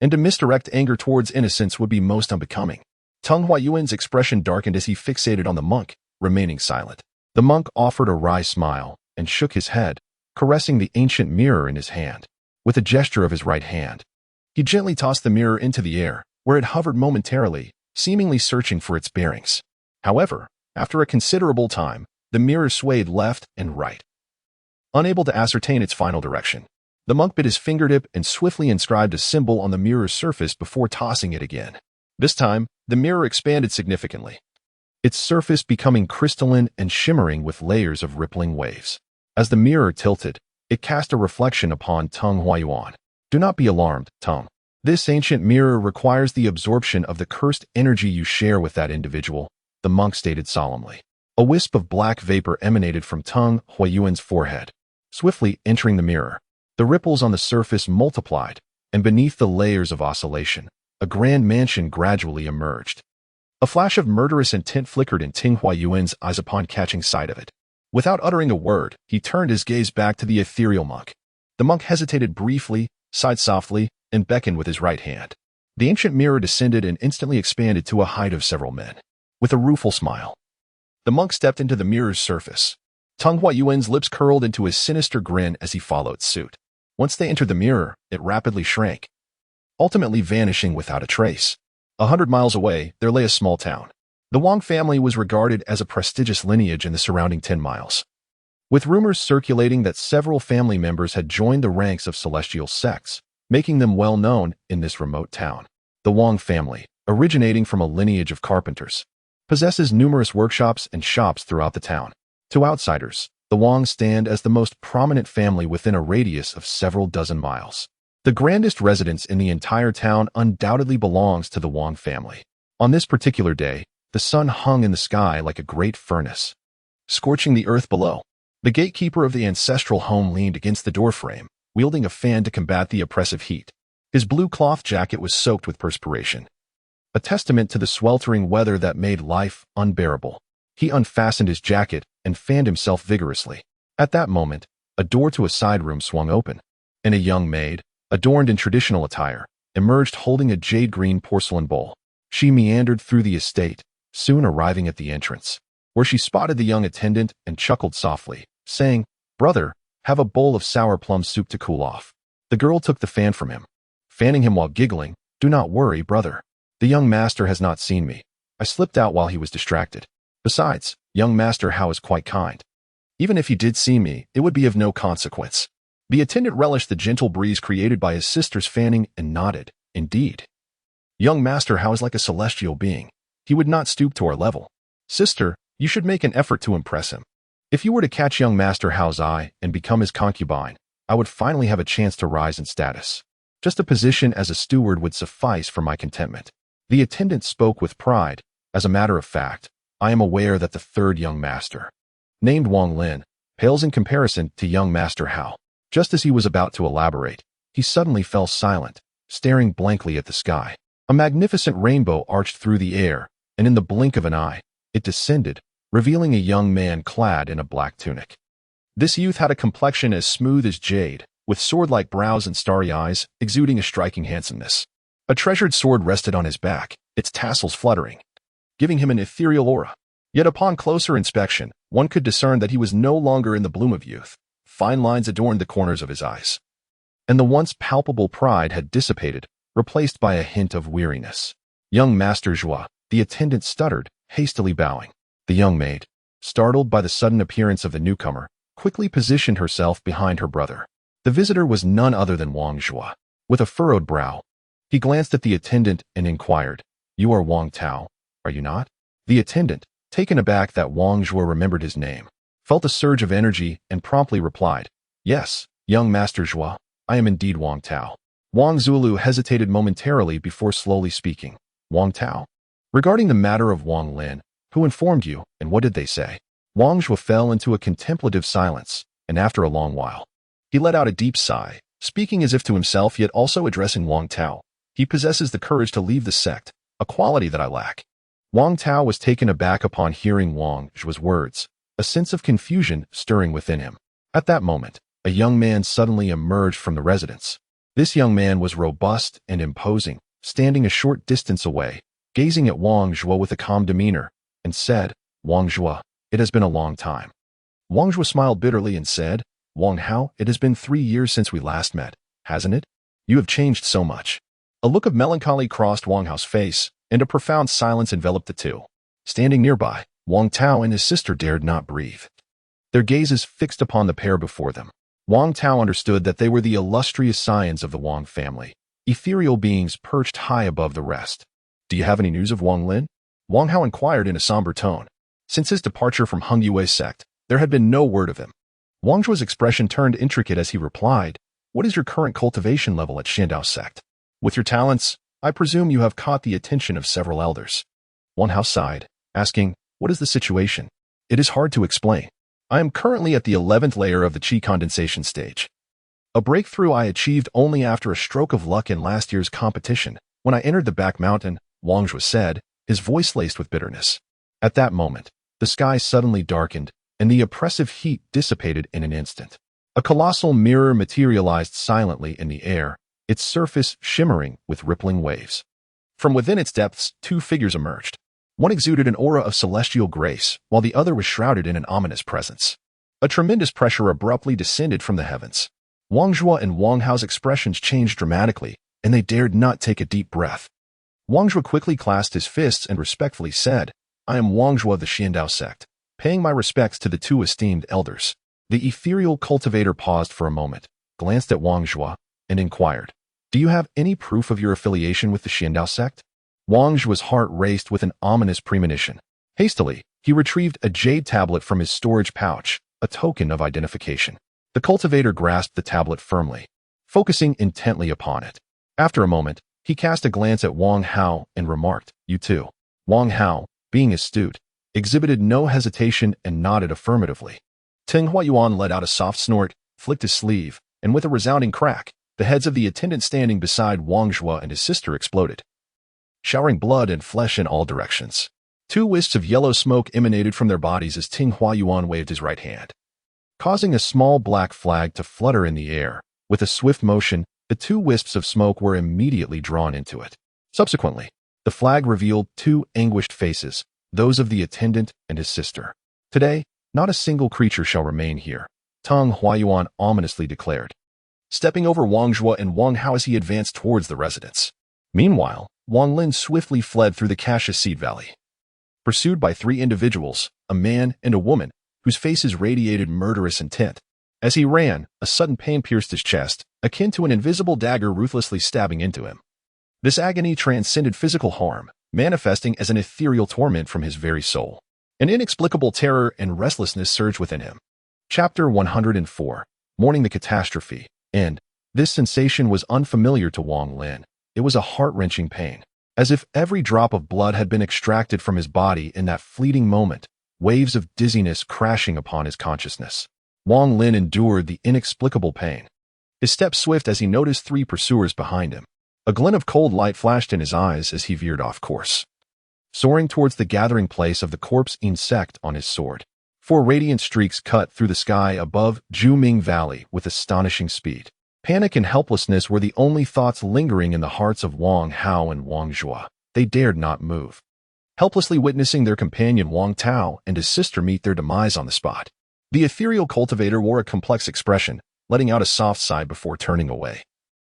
[SPEAKER 1] and to misdirect anger towards innocence would be most unbecoming." Teng Hua Yuan's expression darkened as he fixated on the monk, remaining silent. The monk offered a wry smile and shook his head, caressing the ancient mirror in his hand. With a gesture of his right hand, he gently tossed the mirror into the air, where it hovered momentarily, seemingly searching for its bearings. However, after a considerable time, the mirror swayed left and right, unable to ascertain its final direction. The monk bit his fingertip and swiftly inscribed a symbol on the mirror's surface before tossing it again. This time, the mirror expanded significantly, its surface becoming crystalline and shimmering with layers of rippling waves. As the mirror tilted, it cast a reflection upon Teng Hua Yuan. "Do not be alarmed, Teng. This ancient mirror requires the absorption of the cursed energy you share with that individual," the monk stated solemnly. A wisp of black vapor emanated from Teng Hua Yuan's forehead, swiftly entering the mirror. The ripples on the surface multiplied, and beneath the layers of oscillation, a grand mansion gradually emerged. A flash of murderous intent flickered in Teng Hua Yuan's eyes upon catching sight of it. Without uttering a word, he turned his gaze back to the ethereal monk. The monk hesitated briefly, sighed softly, and beckoned with his right hand. The ancient mirror descended and instantly expanded to a height of several men. With a rueful smile, the monk stepped into the mirror's surface. Teng Hua Yuan's lips curled into a sinister grin as he followed suit. Once they entered the mirror, it rapidly shrank, ultimately vanishing without a trace. 100 miles away, there lay a small town. The Wang family was regarded as a prestigious lineage in the surrounding 10 miles, with rumors circulating that several family members had joined the ranks of celestial sects, making them well known in this remote town. The Wang family, originating from a lineage of carpenters, possesses numerous workshops and shops throughout the town. To outsiders, the Wangs stand as the most prominent family within a radius of several dozen miles. The grandest residence in the entire town undoubtedly belongs to the Wang family. On this particular day, The sun hung in the sky like a great furnace, scorching the earth below. The gatekeeper of the ancestral home leaned against the doorframe, wielding a fan to combat the oppressive heat. His blue cloth jacket was soaked with perspiration, a testament to the sweltering weather that made life unbearable. He unfastened his jacket and fanned himself vigorously. At that moment, a door to a side room swung open, and a young maid, adorned in traditional attire, emerged holding a jade-green porcelain bowl. She meandered through the estate, soon arriving at the entrance, where she spotted the young attendant and chuckled softly, saying, "Brother, have a bowl of sour plum soup to cool off." The girl took the fan from him, fanning him while giggling, "Do not worry, brother. The young master has not seen me. I slipped out while he was distracted. Besides, young Master Hao is quite kind. Even if he did see me, it would be of no consequence." The attendant relished the gentle breeze created by his sister's fanning and nodded. "Indeed. Young Master Hao is like a celestial being. He would not stoop to our level. Sister, you should make an effort to impress him. If you were to catch young Master Hao's eye and become his concubine, I would finally have a chance to rise in status. Just a position as a steward would suffice for my contentment." The attendant spoke with pride. "As a matter of fact, I am aware that the third young master, named Wang Lin, pales in comparison to young Master Hao." Just as he was about to elaborate, he suddenly fell silent, staring blankly at the sky. A magnificent rainbow arched through the air, and in the blink of an eye, it descended, revealing a young man clad in a black tunic. This youth had a complexion as smooth as jade, with sword-like brows and starry eyes, exuding a striking handsomeness. A treasured sword rested on his back, its tassels fluttering, giving him an ethereal aura. Yet upon closer inspection, one could discern that he was no longer in the bloom of youth. Fine lines adorned the corners of his eyes, and the once palpable pride had dissipated, replaced by a hint of weariness. "Young Master Zhua," the attendant stuttered, hastily bowing. The young maid, startled by the sudden appearance of the newcomer, quickly positioned herself behind her brother. The visitor was none other than Wang Zhua. With a furrowed brow, he glanced at the attendant and inquired, "You are Wang Tao, are you not?" The attendant, taken aback that Wang Zhua remembered his name, felt a surge of energy and promptly replied, "Yes, young Master Zhua, I am indeed Wang Tao." Wang Zulu hesitated momentarily before slowly speaking. "Wang Tao? Regarding the matter of Wang Lin, who informed you, and what did they say?" Wang Zhua fell into a contemplative silence, and after a long while, he let out a deep sigh, speaking as if to himself yet also addressing Wang Tao. "He possesses the courage to leave the sect, a quality that I lack." Wang Tao was taken aback upon hearing Wang Zhua's words, a sense of confusion stirring within him. At that moment, a young man suddenly emerged from the residence. This young man was robust and imposing, standing a short distance away, gazing at Wang Zhua with a calm demeanor, and said, "Wang Zhua, it has been a long time." Wang Zhua smiled bitterly and said, "Wang Hao, it has been 3 years since we last met, hasn't it? You have changed so much." A look of melancholy crossed Wang Hao's face, and a profound silence enveloped the two. Standing nearby, Wang Tao and his sister dared not breathe, their gazes fixed upon the pair before them. Wang Tao understood that they were the illustrious scions of the Wang family, ethereal beings perched high above the rest. "Do you have any news of Wang Lin?" Wang Hao inquired in a somber tone. Since his departure from Hung Yue's sect, there had been no word of him. Wang Zhua's expression turned intricate as he replied, "What is your current cultivation level at Xian sect? With your talents, I presume you have caught the attention of several elders." Wang Hao sighed, asking, "What is the situation?" "It is hard to explain. I am currently at the 11th layer of the Qi condensation stage. A breakthrough I achieved only after a stroke of luck in last year's competition, when I entered the back mountain," Wang Zhua said, his voice laced with bitterness. At that moment, the sky suddenly darkened, and the oppressive heat dissipated in an instant. A colossal mirror materialized silently in the air, its surface shimmering with rippling waves. From within its depths, 2 figures emerged. One exuded an aura of celestial grace, while the other was shrouded in an ominous presence. A tremendous pressure abruptly descended from the heavens. Wang Zhua and Wang Hao's expressions changed dramatically, and they dared not take a deep breath. Wang Zhua quickly clasped his fists and respectfully said, "I am Wang Zhua of the Xian sect, paying my respects to the 2 esteemed elders." The ethereal cultivator paused for a moment, glanced at Wang Zhua, and inquired, "Do you have any proof of your affiliation with the Xian sect?" Wang Zhua's heart raced with an ominous premonition. Hastily, he retrieved a jade tablet from his storage pouch, a token of identification. The cultivator grasped the tablet firmly, focusing intently upon it. After a moment, he cast a glance at Wang Hao and remarked, "You too." Wang Hao, being astute, exhibited no hesitation and nodded affirmatively. Teng Huayuan let out a soft snort, flicked his sleeve, and with a resounding crack, the heads of the attendants standing beside Wang Zhuo and his sister exploded, showering blood and flesh in all directions. 2 wisps of yellow smoke emanated from their bodies as Teng Huayuan waved his right hand, causing a small black flag to flutter in the air. With a swift motion, the 2 wisps of smoke were immediately drawn into it. Subsequently, the flag revealed 2 anguished faces, those of the attendant and his sister. Today, not a single creature shall remain here, Teng Huayuan ominously declared, stepping over Wang Zhuo and Wang Hao as he advanced towards the residence. Meanwhile, Wang Lin swiftly fled through the Cassius Seed Valley, pursued by 3 individuals, a man and a woman, whose faces radiated murderous intent. As he ran, a sudden pain pierced his chest, akin to an invisible dagger ruthlessly stabbing into him. This agony transcended physical harm, manifesting as an ethereal torment from his very soul. An inexplicable terror and restlessness surged within him. Chapter 104, Mourning the Catastrophe. End. This sensation was unfamiliar to Wang Lin. It was a heart-wrenching pain, as if every drop of blood had been extracted from his body in that fleeting moment, waves of dizziness crashing upon his consciousness. Wang Lin endured the inexplicable pain, his steps swift as he noticed 3 pursuers behind him. A glint of cold light flashed in his eyes as he veered off course, soaring towards the gathering place of the corpse insect on his sword. 4 radiant streaks cut through the sky above Juming Valley with astonishing speed. Panic and helplessness were the only thoughts lingering in the hearts of Wang Hao and Wang Zhuo. They dared not move, helplessly witnessing their companion Wang Tao and his sister meet their demise on the spot. The ethereal cultivator wore a complex expression, letting out a soft sigh before turning away,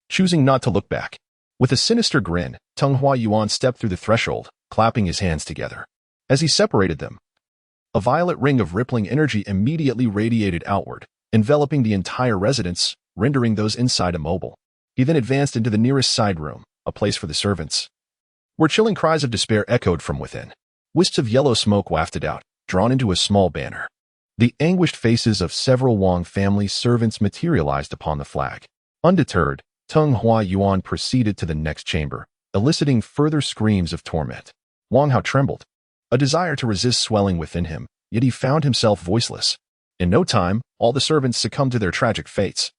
[SPEAKER 1] choosing not to look back. With a sinister grin, Teng Huayuan stepped through the threshold, clapping his hands together. As he separated them, a violet ring of rippling energy immediately radiated outward, enveloping the entire residence, rendering those inside immobile. He then advanced into the nearest side room, a place for the servants, where chilling cries of despair echoed from within. Wisps of yellow smoke wafted out, drawn into a small banner. The anguished faces of several Wang family servants materialized upon the flag. Undeterred, Teng Huayuan proceeded to the next chamber, eliciting further screams of torment. Wang Hao trembled, a desire to resist swelling within him, yet he found himself voiceless. In no time, all the servants succumbed to their tragic fates,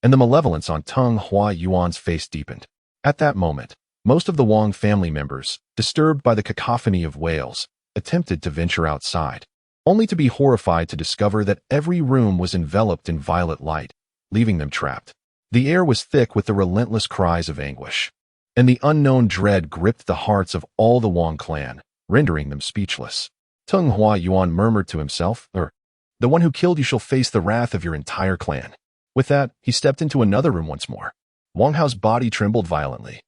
[SPEAKER 1] and the malevolence on Teng Huayuan's face deepened. At that moment, most of the Wang family members, disturbed by the cacophony of wails, attempted to venture outside, only to be horrified to discover that every room was enveloped in violet light, leaving them trapped. The air was thick with the relentless cries of anguish, and the unknown dread gripped the hearts of all the Wang clan, rendering them speechless. Teng Huayuan murmured to himself, "The one who killed you shall face the wrath of your entire clan." With that, he stepped into another room once more. Wang Hao's body trembled violently,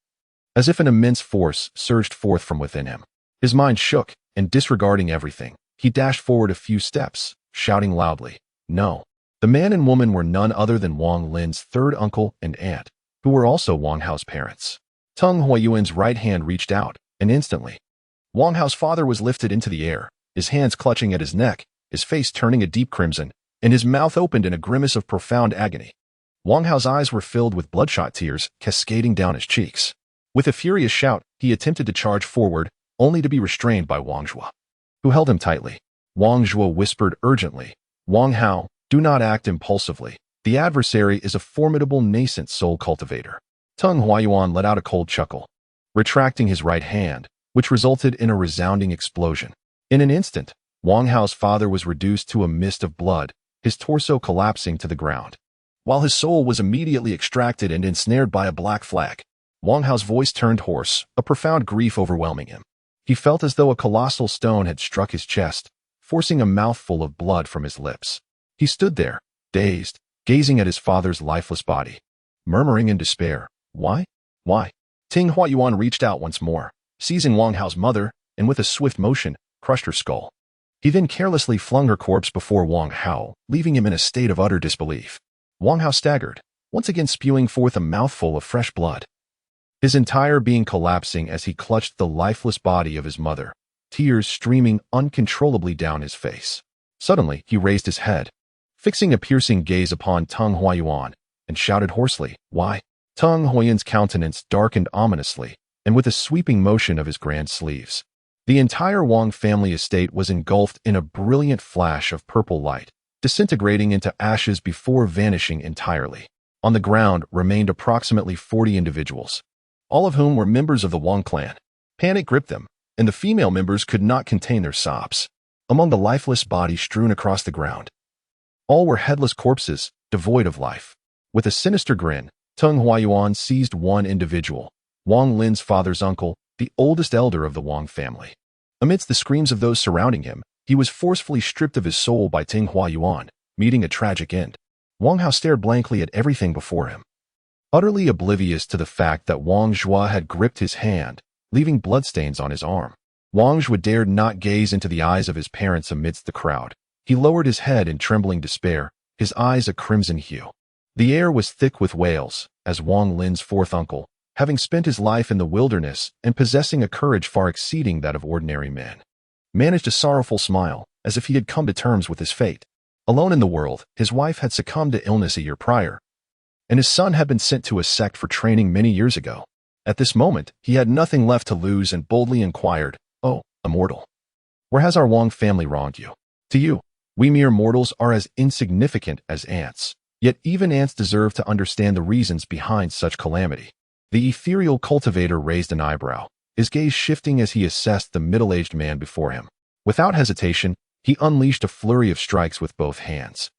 [SPEAKER 1] as if an immense force surged forth from within him. His mind shook, and disregarding everything, he dashed forward a few steps, shouting loudly, "No!" The man and woman were none other than Wang Lin's 3rd uncle and aunt, who were also Wang Hao's parents. Teng Huayuan's right hand reached out, and instantly, Wang Hao's father was lifted into the air, his hands clutching at his neck, his face turning a deep crimson, and his mouth opened in a grimace of profound agony. Wang Hao's eyes were filled with bloodshot tears cascading down his cheeks. With a furious shout, he attempted to charge forward, only to be restrained by Wang Zhuo, who held him tightly. Wang Zhuo whispered urgently, "Wang Hao, do not act impulsively. The adversary is a formidable nascent soul cultivator." Teng Huayuan let out a cold chuckle, retracting his right hand, which resulted in a resounding explosion. In an instant, Wang Hao's father was reduced to a mist of blood, his torso collapsing to the ground, while his soul was immediately extracted and ensnared by a black flag. Wang Hao's voice turned hoarse, a profound grief overwhelming him. He felt as though a colossal stone had struck his chest, forcing a mouthful of blood from his lips. He stood there, dazed, gazing at his father's lifeless body, murmuring in despair, "Why? Why?" Teng Huayuan reached out once more, seizing Wang Hao's mother, and with a swift motion, crushed her skull. He then carelessly flung her corpse before Wang Hao, leaving him in a state of utter disbelief. Wang Hao staggered, once again spewing forth a mouthful of fresh blood, his entire being collapsing as he clutched the lifeless body of his mother, tears streaming uncontrollably down his face. Suddenly, he raised his head, fixing a piercing gaze upon Teng Huayuan, and shouted hoarsely, "Why?" Teng Huayuan's countenance darkened ominously, and with a sweeping motion of his grand sleeves, The entire Wang family estate was engulfed in a brilliant flash of purple light, disintegrating into ashes before vanishing entirely. On the ground remained approximately 40 individuals, all of whom were members of the Wang clan. Panic gripped them, and the female members could not contain their sobs. Among the lifeless bodies strewn across the ground, all were headless corpses, devoid of life. With a sinister grin, Teng Huayuan seized one individual, Wang Lin's father's uncle, the oldest elder of the Wang family. Amidst the screams of those surrounding him, he was forcefully stripped of his soul by Teng Huayuan, meeting a tragic end. Wang Hao stared blankly at everything before him, utterly oblivious to the fact that Wang Zhua had gripped his hand, leaving bloodstains on his arm. Wang Zhua dared not gaze into the eyes of his parents amidst the crowd. He lowered his head in trembling despair, his eyes a crimson hue. The air was thick with wails, as Wang Lin's fourth uncle, having spent his life in the wilderness and possessing a courage far exceeding that of ordinary men, managed a sorrowful smile, as if he had come to terms with his fate. Alone in the world, his wife had succumbed to illness a year prior, and his son had been sent to a sect for training many years ago. At this moment, he had nothing left to lose and boldly inquired, "Oh, Immortal, where has our Wang family wronged you?" "To you, we mere mortals are as insignificant as ants. Yet even ants deserve to understand the reasons behind such calamity." The ethereal cultivator raised an eyebrow, his gaze shifting as he assessed the middle-aged man before him. Without hesitation, he unleashed a flurry of strikes with both hands,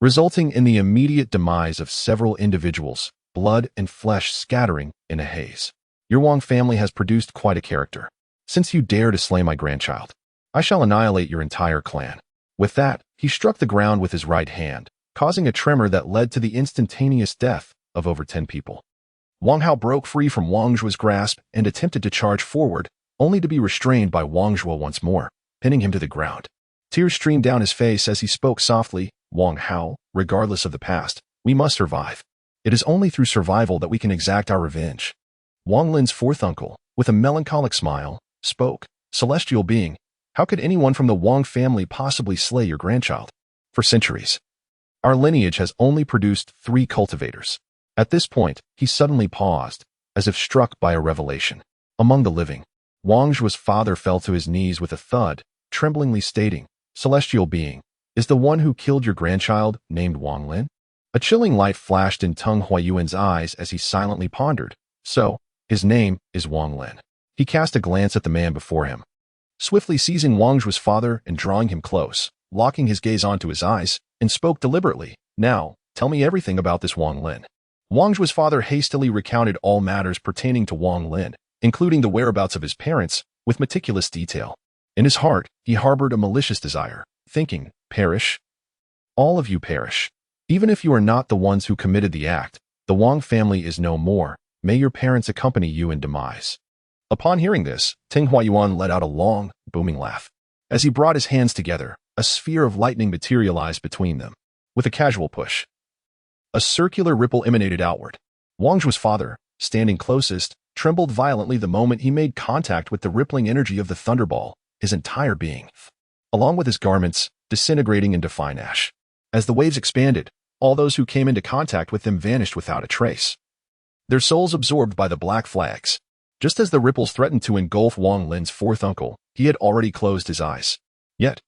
[SPEAKER 1] resulting in the immediate demise of several individuals, blood and flesh scattering in a haze. "Your Wang family has produced quite a character. Since you dare to slay my grandchild, I shall annihilate your entire clan." With that, he struck the ground with his right hand, causing a tremor that led to the instantaneous death of over 10 people. Wang Hao broke free from Wang Zhua's grasp and attempted to charge forward, only to be restrained by Wang Zhua once more, pinning him to the ground. Tears streamed down his face as he spoke softly, "Wang Hao, regardless of the past, we must survive. It is only through survival that we can exact our revenge." Wang Lin's fourth uncle, with a melancholic smile, spoke, "Celestial being, how could anyone from the Wang family possibly slay your grandchild? For centuries, our lineage has only produced 3 cultivators." At this point, he suddenly paused, as if struck by a revelation. Among the living, Wang Zhua's father fell to his knees with a thud, tremblingly stating, "Celestial being, is the one who killed your grandchild named Wang Lin?" A chilling light flashed in Teng Huayuan's eyes as he silently pondered. "So, his name is Wang Lin." He cast a glance at the man before him, swiftly seizing Wang Zhua's father and drawing him close, locking his gaze onto his eyes, and spoke deliberately, "Now, tell me everything about this Wang Lin." Wang Zhua's father hastily recounted all matters pertaining to Wang Lin, including the whereabouts of his parents, with meticulous detail. In his heart, he harbored a malicious desire, thinking, "Perish. All of you perish. Even if you are not the ones who committed the act, the Wang family is no more. May your parents accompany you in demise." Upon hearing this, Teng Huayuan let out a long, booming laugh. As he brought his hands together, a sphere of lightning materialized between them. With a casual push, a circular ripple emanated outward. Wang Zhua's father, standing closest, trembled violently the moment he made contact with the rippling energy of the thunderball, his entire being, along with his garments, disintegrating into fine ash. As the waves expanded, all those who came into contact with them vanished without a trace, their souls absorbed by the black flags. Just as the ripples threatened to engulf Wang Lin's fourth uncle, he had already closed his eyes. Yet,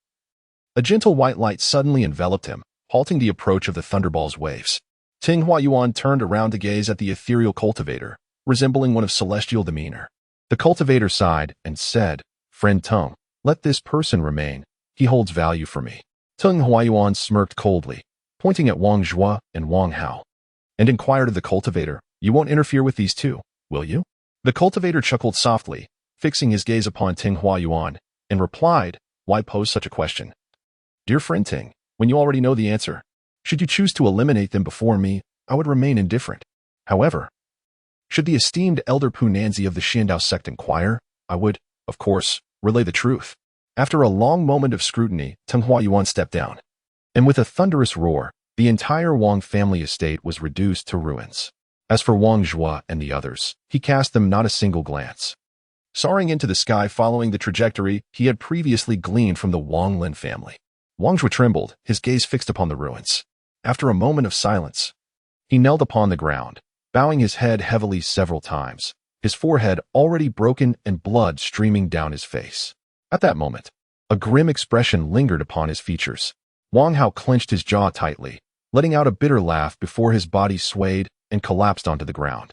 [SPEAKER 1] a gentle white light suddenly enveloped him, halting the approach of the thunderball's waves. Teng Huayuan turned around to gaze at the ethereal cultivator, resembling one of celestial demeanor. The cultivator sighed and said, "Friend Teng, let this person remain. He holds value for me." Teng Huayuan smirked coldly, pointing at Wang Zhua and Wang Hao, and inquired of the cultivator, "You won't interfere with these two, will you?" The cultivator chuckled softly, fixing his gaze upon Teng Huayuan, and replied, "Why pose such a question? Dear friend Teng, when you already know the answer, should you choose to eliminate them before me, I would remain indifferent. However, should the esteemed elder Punanzi of the Xian sect inquire, I would, of course, relay the truth." After a long moment of scrutiny, Teng Huayuan stepped down, and with a thunderous roar, the entire Wang family estate was reduced to ruins. As for Wang Zhua and the others, he cast them not a single glance, soaring into the sky following the trajectory he had previously gleaned from the Wang Lin family. Wang Zhua trembled, his gaze fixed upon the ruins. After a moment of silence, he knelt upon the ground, bowing his head heavily several times, his forehead already broken and blood streaming down his face. At that moment, a grim expression lingered upon his features. Wang Hao clenched his jaw tightly, letting out a bitter laugh before his body swayed and collapsed onto the ground.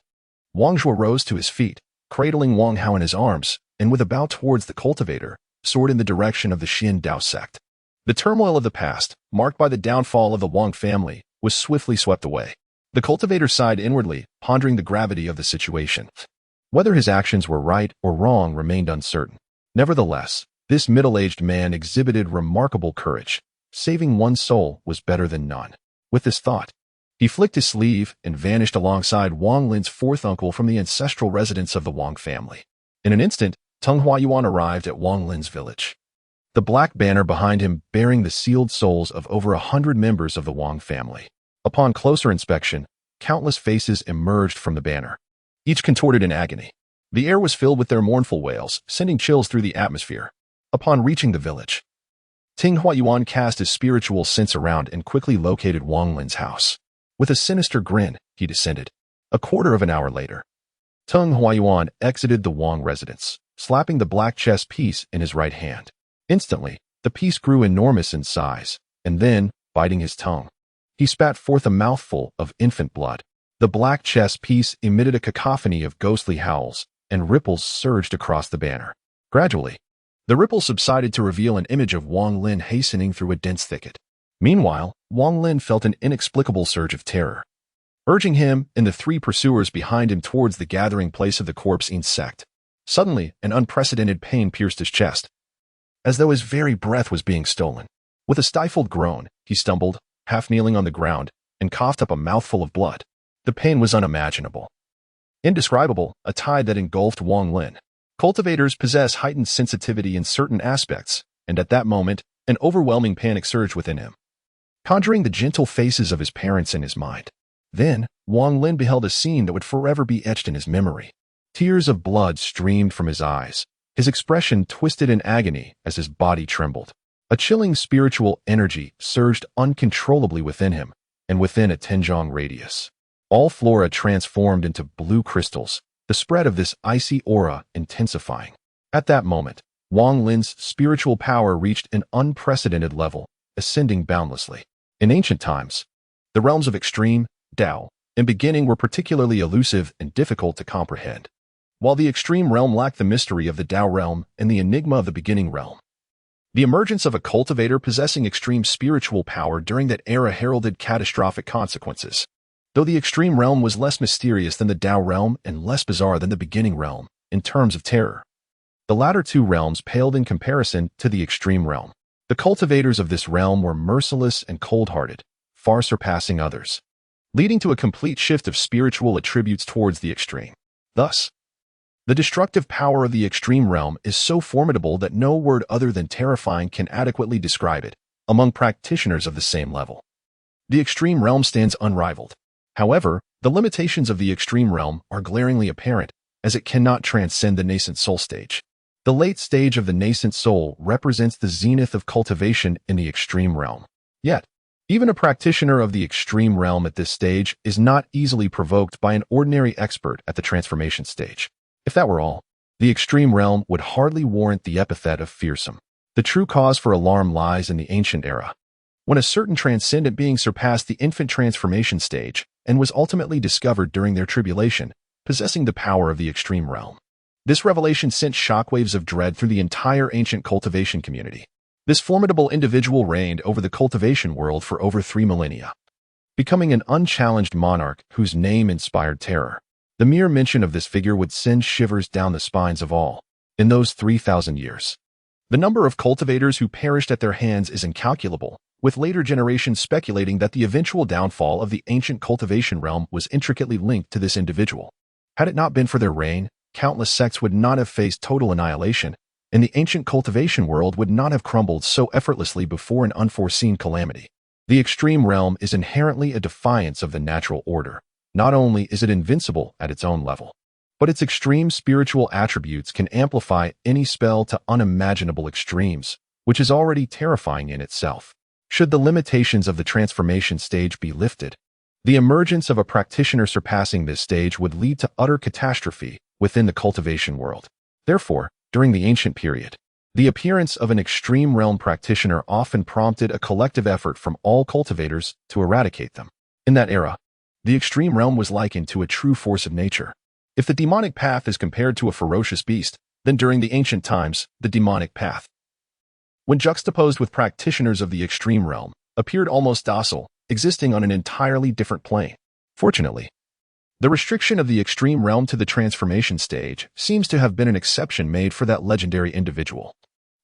[SPEAKER 1] Wang Zhuo rose to his feet, cradling Wang Hao in his arms, and with a bow towards the cultivator, soared in the direction of the Xian Dao sect. The turmoil of the past, marked by the downfall of the Wang family, was swiftly swept away. The cultivator sighed inwardly, pondering the gravity of the situation. Whether his actions were right or wrong remained uncertain. Nevertheless, this middle-aged man exhibited remarkable courage. Saving one's soul was better than none. With this thought, he flicked his sleeve and vanished alongside Wang Lin's fourth uncle from the ancestral residence of the Wang family. In an instant, Teng Huayuan arrived at Wang Lin's village. The black banner behind him bearing the sealed souls of over 100 members of the Wang family. Upon closer inspection, countless faces emerged from the banner, each contorted in agony. The air was filled with their mournful wails, sending chills through the atmosphere. Upon reaching the village, Teng Huayuan cast his spiritual sense around and quickly located Wang Lin's house. With a sinister grin, he descended. A quarter of an hour later, Teng Huayuan exited the Wang residence, slapping the black chess piece in his right hand. Instantly, the piece grew enormous in size, and then, biting his tongue, he spat forth a mouthful of infant blood. The black chess piece emitted a cacophony of ghostly howls, and ripples surged across the banner. Gradually, the ripples subsided to reveal an image of Wang Lin hastening through a dense thicket. Meanwhile, Wang Lin felt an inexplicable surge of terror, urging him and the three pursuers behind him towards the gathering place of the corpse-eaten sect. Suddenly, an unprecedented pain pierced his chest, as though his very breath was being stolen. With a stifled groan, he stumbled, half kneeling on the ground, and coughed up a mouthful of blood. The pain was unimaginable, indescribable, a tide that engulfed Wang Lin. Cultivators possess heightened sensitivity in certain aspects, and at that moment, an overwhelming panic surged within him, conjuring the gentle faces of his parents in his mind. Then, Wang Lin beheld a scene that would forever be etched in his memory. Tears of blood streamed from his eyes, his expression twisted in agony as his body trembled. A chilling spiritual energy surged uncontrollably within him, and within a 10-zhang radius, all flora transformed into blue crystals, the spread of this icy aura intensifying. At that moment, Wang Lin's spiritual power reached an unprecedented level, ascending boundlessly. In ancient times, the realms of extreme, Dao, and beginning were particularly elusive and difficult to comprehend, while the extreme realm lacked the mystery of the Dao realm and the enigma of the beginning realm. The emergence of a cultivator possessing extreme spiritual power during that era heralded catastrophic consequences. Though the extreme realm was less mysterious than the Dao realm and less bizarre than the beginning realm, in terms of terror, the latter two realms paled in comparison to the extreme realm. The cultivators of this realm were merciless and cold-hearted, far surpassing others, leading to a complete shift of spiritual attributes towards the extreme. Thus, the destructive power of the extreme realm is so formidable that no word other than terrifying can adequately describe it among practitioners of the same level. The extreme realm stands unrivaled. However, the limitations of the extreme realm are glaringly apparent, as it cannot transcend the nascent soul stage. The late stage of the nascent soul represents the zenith of cultivation in the extreme realm. Yet, even a practitioner of the extreme realm at this stage is not easily provoked by an ordinary expert at the transformation stage. If that were all, the extreme realm would hardly warrant the epithet of fearsome. The true cause for alarm lies in the ancient era, when a certain transcendent being surpassed the infant transformation stage and was ultimately discovered during their tribulation, possessing the power of the extreme realm. This revelation sent shockwaves of dread through the entire ancient cultivation community. This formidable individual reigned over the cultivation world for over 3 millennia, becoming an unchallenged monarch whose name inspired terror. The mere mention of this figure would send shivers down the spines of all. In those 3,000 years, the number of cultivators who perished at their hands is incalculable, with later generations speculating that the eventual downfall of the ancient cultivation realm was intricately linked to this individual. Had it not been for their reign, countless sects would not have faced total annihilation, and the ancient cultivation world would not have crumbled so effortlessly before an unforeseen calamity. The extreme realm is inherently a defiance of the natural order. Not only is it invincible at its own level, but its extreme spiritual attributes can amplify any spell to unimaginable extremes, which is already terrifying in itself. Should the limitations of the transformation stage be lifted, the emergence of a practitioner surpassing this stage would lead to utter catastrophe within the cultivation world. Therefore, during the ancient period, The appearance of an extreme realm practitioner often prompted a collective effort from all cultivators to eradicate them. In that era, the extreme realm was likened to a true force of nature. If the demonic path is compared to a ferocious beast, then during the ancient times, the demonic path, when juxtaposed with practitioners of the extreme realm, appeared almost docile, existing on an entirely different plane. Fortunately, the restriction of the extreme realm to the transformation stage seems to have been an exception made for that legendary individual.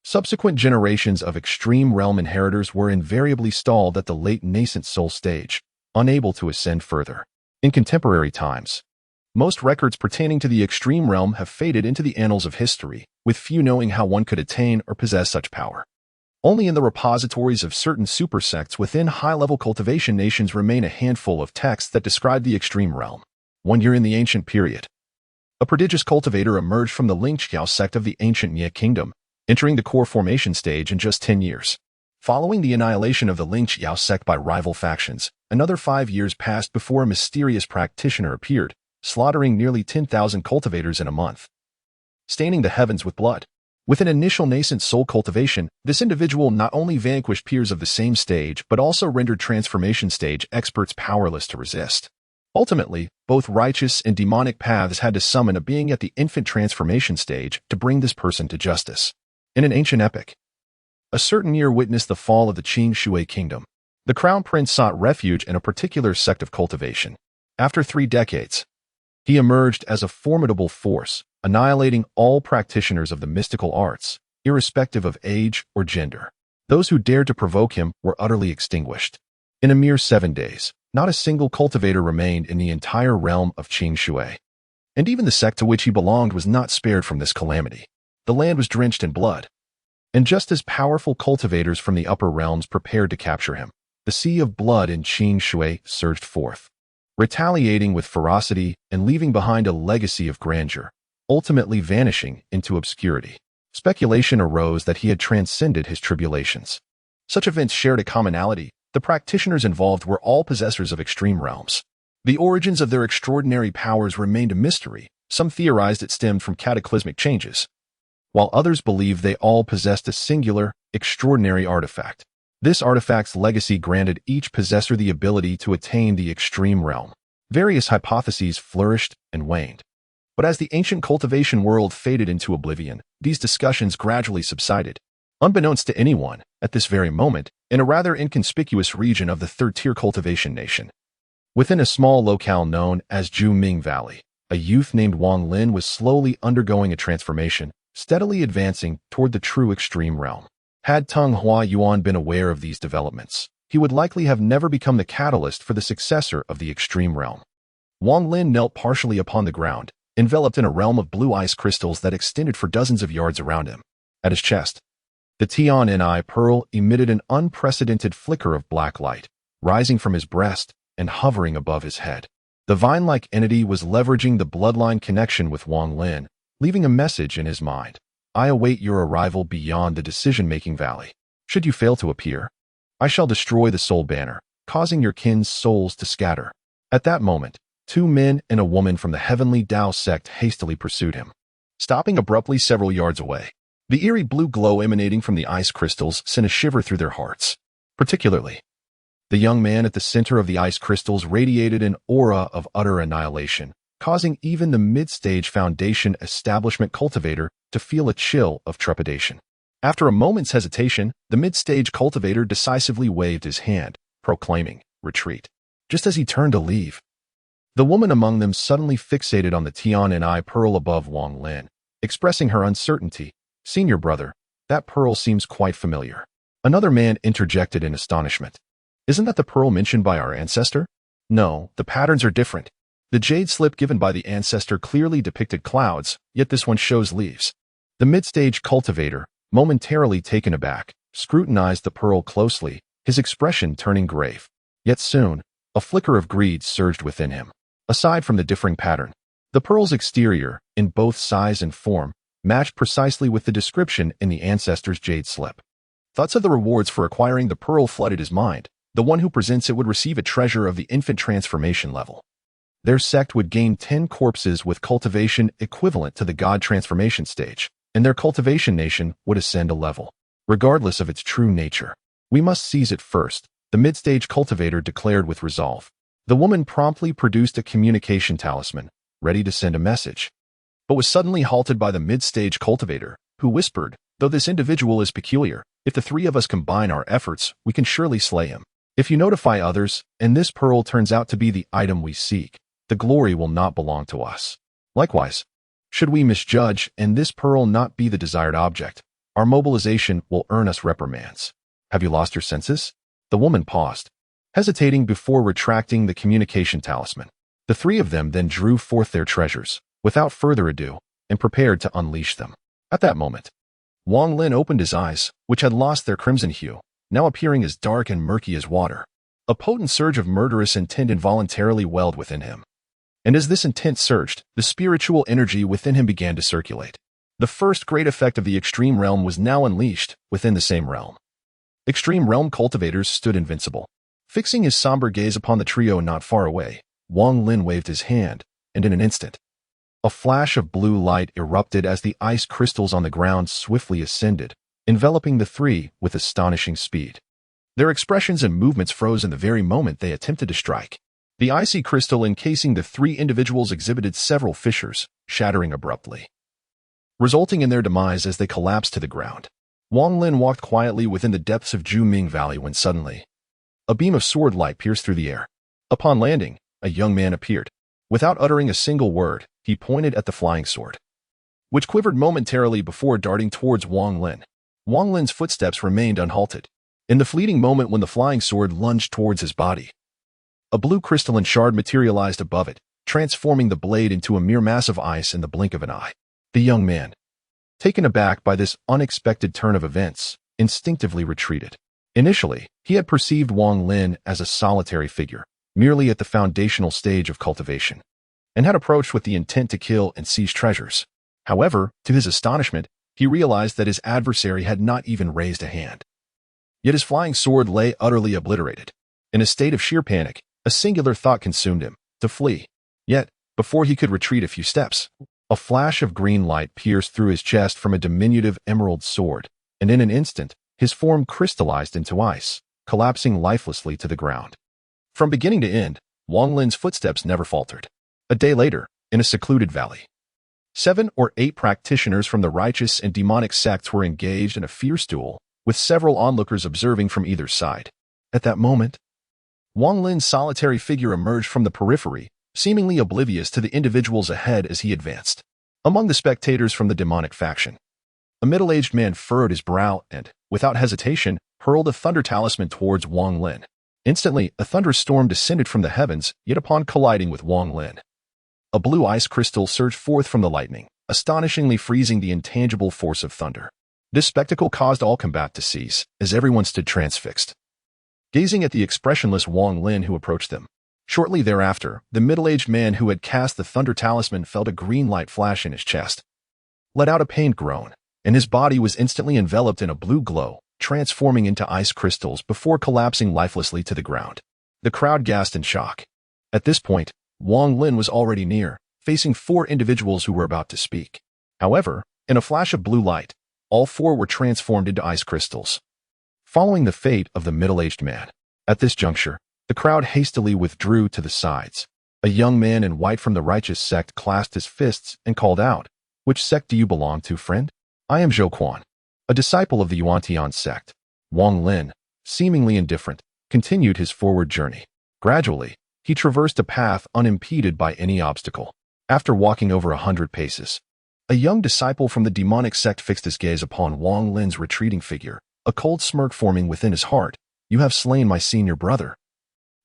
[SPEAKER 1] Subsequent generations of extreme realm inheritors were invariably stalled at the late nascent soul stage, unable to ascend further. In contemporary times, most records pertaining to the extreme realm have faded into the annals of history, with few knowing how one could attain or possess such power. Only in the repositories of certain super sects within high-level cultivation nations remain a handful of texts that describe the extreme realm. 1 year in the ancient period, a prodigious cultivator emerged from the Lingqiao sect of the ancient Nye kingdom, entering the core formation stage in just 10 years. Following the annihilation of the Lingqiao sect by rival factions, another 5 years passed before a mysterious practitioner appeared, slaughtering nearly 10,000 cultivators in a month, staining the heavens with blood. With an initial nascent soul cultivation, this individual not only vanquished peers of the same stage but also rendered transformation stage experts powerless to resist. Ultimately, both righteous and demonic paths had to summon a being at the infant transformation stage to bring this person to justice. In an ancient epic, a certain year witnessed the fall of the Qing Shui kingdom. The crown prince sought refuge in a particular sect of cultivation. After 3 decades, he emerged as a formidable force, annihilating all practitioners of the mystical arts, irrespective of age or gender. Those who dared to provoke him were utterly extinguished. In a mere 7 days, not a single cultivator remained in the entire realm of Qing Shui. And even the sect to which he belonged was not spared from this calamity. The land was drenched in blood. And just as powerful cultivators from the upper realms prepared to capture him, the sea of blood in Qing Shui surged forth, retaliating with ferocity and leaving behind a legacy of grandeur, ultimately vanishing into obscurity. Speculation arose that he had transcended his tribulations. Such events shared a commonality. The practitioners involved were all possessors of extreme realms. The origins of their extraordinary powers remained a mystery. Some theorized it stemmed from cataclysmic changes, while others believed they all possessed a singular, extraordinary artifact. This artifact's legacy granted each possessor the ability to attain the extreme realm. Various hypotheses flourished and waned. But as the ancient cultivation world faded into oblivion, these discussions gradually subsided. Unbeknownst to anyone, at this very moment, in a rather inconspicuous region of the third-tier cultivation nation, within a small locale known as Juming Valley, a youth named Wang Lin was slowly undergoing a transformation, steadily advancing toward the true extreme realm. Had Tung Hua Yuan been aware of these developments, he would likely have never become the catalyst for the successor of the extreme realm. Wang Lin knelt partially upon the ground, enveloped in a realm of blue ice crystals that extended for dozens of yards around him. At his chest, the Tian Pearl emitted an unprecedented flicker of black light, rising from his breast and hovering above his head. The vine-like entity was leveraging the bloodline connection with Wang Lin, leaving a message in his mind. I await your arrival beyond the decision-making valley. Should you fail to appear, I shall destroy the soul banner, causing your kin's souls to scatter. At that moment, 2 men and a woman from the heavenly Tao sect hastily pursued him, stopping abruptly several yards away. The eerie blue glow emanating from the ice crystals sent a shiver through their hearts. Particularly, the young man at the center of the ice crystals radiated an aura of utter annihilation, causing even the mid-stage foundation establishment cultivator to feel a chill of trepidation. After a moment's hesitation, the mid-stage cultivator decisively waved his hand, proclaiming, "Retreat." Just as he turned to leave, the woman among them suddenly fixated on the Tian Pearl above Wang Lin, expressing her uncertainty. "Senior brother, that pearl seems quite familiar." Another man interjected in astonishment. "Isn't that the pearl mentioned by our ancestor?" "No, the patterns are different. The jade slip given by the ancestor clearly depicted clouds, yet this one shows leaves." The mid-stage cultivator, momentarily taken aback, scrutinized the pearl closely, his expression turning grave. Yet soon, a flicker of greed surged within him. Aside from the differing pattern, the pearl's exterior, in both size and form, matched precisely with the description in the ancestor's jade slip. Thoughts of the rewards for acquiring the pearl flooded his mind. The one who presents it would receive a treasure of the infant transformation level. Their sect would gain 10 corpses with cultivation equivalent to the god transformation stage. and their cultivation nation would ascend a level, regardless of its true nature. We must seize it first, the mid-stage cultivator declared with resolve. The woman promptly produced a communication talisman, ready to send a message, but was suddenly halted by the mid-stage cultivator, who whispered, "Though this individual is peculiar, if the three of us combine our efforts, we can surely slay him. If you notify others, and this pearl turns out to be the item we seek, the glory will not belong to us. Likewise, should we misjudge and this pearl not be the desired object, our mobilization will earn us reprimands. Have you lost your senses?" The woman paused, hesitating before retracting the communication talisman. The three of them then drew forth their treasures, without further ado, and prepared to unleash them. At that moment, Wang Lin opened his eyes, which had lost their crimson hue, now appearing as dark and murky as water. A potent surge of murderous intent involuntarily welled within him. And as this intent surged, the spiritual energy within him began to circulate. The first great effect of the Extreme Realm was now unleashed within the same realm. Extreme Realm cultivators stood invincible. Fixing his somber gaze upon the trio not far away, Wang Lin waved his hand, and in an instant, a flash of blue light erupted as the ice crystals on the ground swiftly ascended, enveloping the three with astonishing speed. Their expressions and movements froze in the very moment they attempted to strike. The icy crystal encasing the three individuals exhibited several fissures, shattering abruptly, resulting in their demise as they collapsed to the ground. Wang Lin walked quietly within the depths of Juming Valley when suddenly, a beam of sword light pierced through the air. Upon landing, a young man appeared. Without uttering a single word, he pointed at the flying sword, which quivered momentarily before darting towards Wang Lin. Wang Lin's footsteps remained unhalted. In the fleeting moment when the flying sword lunged towards his body, a blue crystalline shard materialized above it, transforming the blade into a mere mass of ice in the blink of an eye. The young man, taken aback by this unexpected turn of events, instinctively retreated. Initially, he had perceived Wang Lin as a solitary figure, merely at the foundational stage of cultivation, and had approached with the intent to kill and seize treasures. However, to his astonishment, he realized that his adversary had not even raised a hand. Yet his flying sword lay utterly obliterated. In a state of sheer panic, a singular thought consumed him: to flee. Yet, before he could retreat a few steps, a flash of green light pierced through his chest from a diminutive emerald sword, and in an instant, his form crystallized into ice, collapsing lifelessly to the ground. From beginning to end, Wang Lin's footsteps never faltered. A day later, in a secluded valley, 7 or 8 practitioners from the righteous and demonic sects were engaged in a fierce duel, with several onlookers observing from either side. At that moment, Wang Lin's solitary figure emerged from the periphery, seemingly oblivious to the individuals ahead as he advanced. Among the spectators from the demonic faction, a middle-aged man furrowed his brow and, without hesitation, hurled a thunder talisman towards Wang Lin. Instantly, a thunderstorm descended from the heavens, yet upon colliding with Wang Lin, a blue ice crystal surged forth from the lightning, astonishingly freezing the intangible force of thunder. This spectacle caused all combat to cease, as everyone stood transfixed, gazing at the expressionless Wang Lin who approached them. Shortly thereafter, the middle-aged man who had cast the thunder talisman felt a green light flash in his chest, let out a pained groan, and his body was instantly enveloped in a blue glow, transforming into ice crystals before collapsing lifelessly to the ground. The crowd gasped in shock. At this point, Wang Lin was already near, facing 4 individuals who were about to speak. However, in a flash of blue light, all 4 were transformed into ice crystals, following the fate of the middle-aged man. At this juncture, the crowd hastily withdrew to the sides. A young man in white from the righteous sect clasped his fists and called out, "Which sect do you belong to, friend?" "I am Zhou Quan, a disciple of the Yuan-Tian sect." Wang Lin, seemingly indifferent, continued his forward journey. Gradually, he traversed a path unimpeded by any obstacle. After walking over 100 paces, a young disciple from the demonic sect fixed his gaze upon Wang Lin's retreating figure, a cold smirk forming within his heart. "You have slain my senior brother.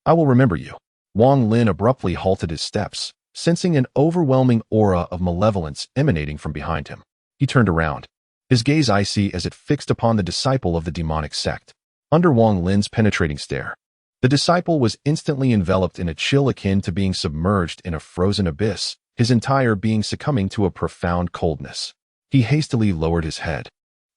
[SPEAKER 1] I will remember you." Wang Lin abruptly halted his steps, sensing an overwhelming aura of malevolence emanating from behind him. He turned around, his gaze icy as it fixed upon the disciple of the demonic sect. Under Wang Lin's penetrating stare, the disciple was instantly enveloped in a chill akin to being submerged in a frozen abyss, his entire being succumbing to a profound coldness. He hastily lowered his head,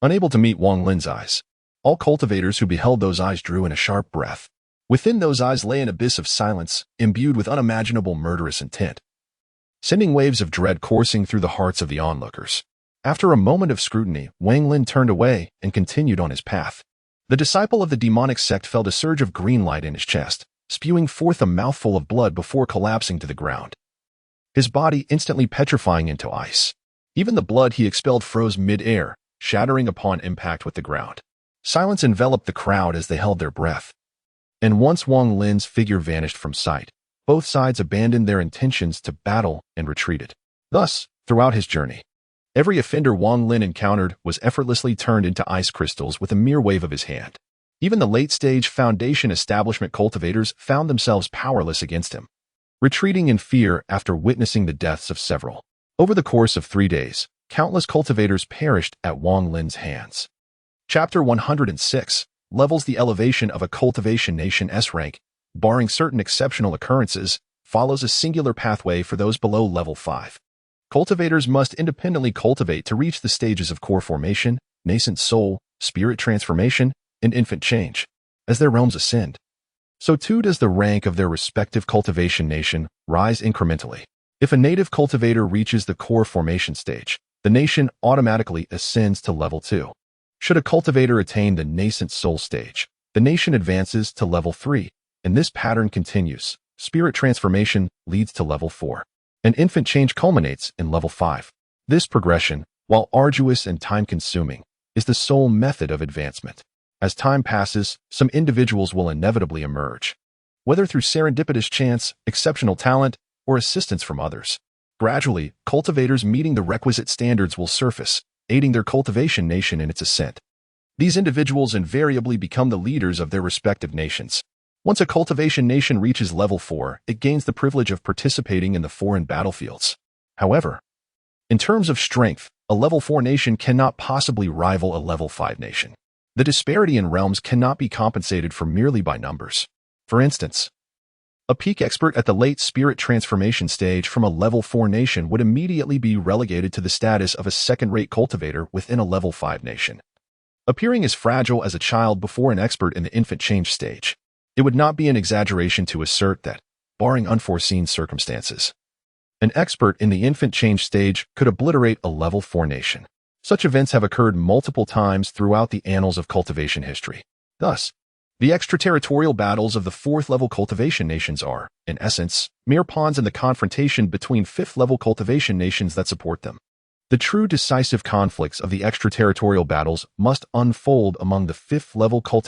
[SPEAKER 1] unable to meet Wang Lin's eyes. All cultivators who beheld those eyes drew in a sharp breath. Within those eyes lay an abyss of silence, imbued with unimaginable murderous intent, sending waves of dread coursing through the hearts of the onlookers. After a moment of scrutiny, Wang Lin turned away and continued on his path. The disciple of the demonic sect felt a surge of green light in his chest, spewing forth a mouthful of blood before collapsing to the ground. His body instantly petrifying into ice. Even the blood he expelled froze mid-air, shattering upon impact with the ground. Silence enveloped the crowd as they held their breath. And once Wang Lin's figure vanished from sight, both sides abandoned their intentions to battle and retreated. Thus, throughout his journey, every offender Wang Lin encountered was effortlessly turned into ice crystals with a mere wave of his hand. Even the late-stage Foundation establishment cultivators found themselves powerless against him, retreating in fear after witnessing the deaths of several. Over the course of 3 days, countless cultivators perished at Wang Lin's hands. Chapter 106 levels the elevation of a cultivation nation S rank, barring certain exceptional occurrences, follows a singular pathway for those below level 5. Cultivators must independently cultivate to reach the stages of core formation, nascent soul, spirit transformation, and infant change. As their realms ascend, so too does the rank of their respective cultivation nation rise incrementally. If a native cultivator reaches the core formation stage, the nation automatically ascends to level 2. Should a cultivator attain the nascent soul stage, the nation advances to level 3, and this pattern continues. Spirit transformation leads to level 4. And infant change culminates in level 5. This progression, while arduous and time-consuming, is the sole method of advancement. As time passes, some individuals will inevitably emerge, whether through serendipitous chance, exceptional talent, or assistance from others. Gradually, cultivators meeting the requisite standards will surface, aiding their cultivation nation in its ascent. These individuals invariably become the leaders of their respective nations. Once a cultivation nation reaches level 4, it gains the privilege of participating in the foreign battlefields. However, in terms of strength, a level 4 nation cannot possibly rival a level 5 nation. The disparity in realms cannot be compensated for merely by numbers. For instance, a peak expert at the late spirit transformation stage from a level 4 nation would immediately be relegated to the status of a second-rate cultivator within a level 5 nation. Appearing as fragile as a child before an expert in the infant change stage, it would not be an exaggeration to assert that, barring unforeseen circumstances, an expert in the infant change stage could obliterate a level 4 nation. Such events have occurred multiple times throughout the annals of cultivation history. Thus, the extraterritorial battles of the 4th-level cultivation nations are, in essence, mere pawns in the confrontation between 5th-level cultivation nations that support them. The true decisive conflicts of the extraterritorial battles must unfold among the 5th-level cultivation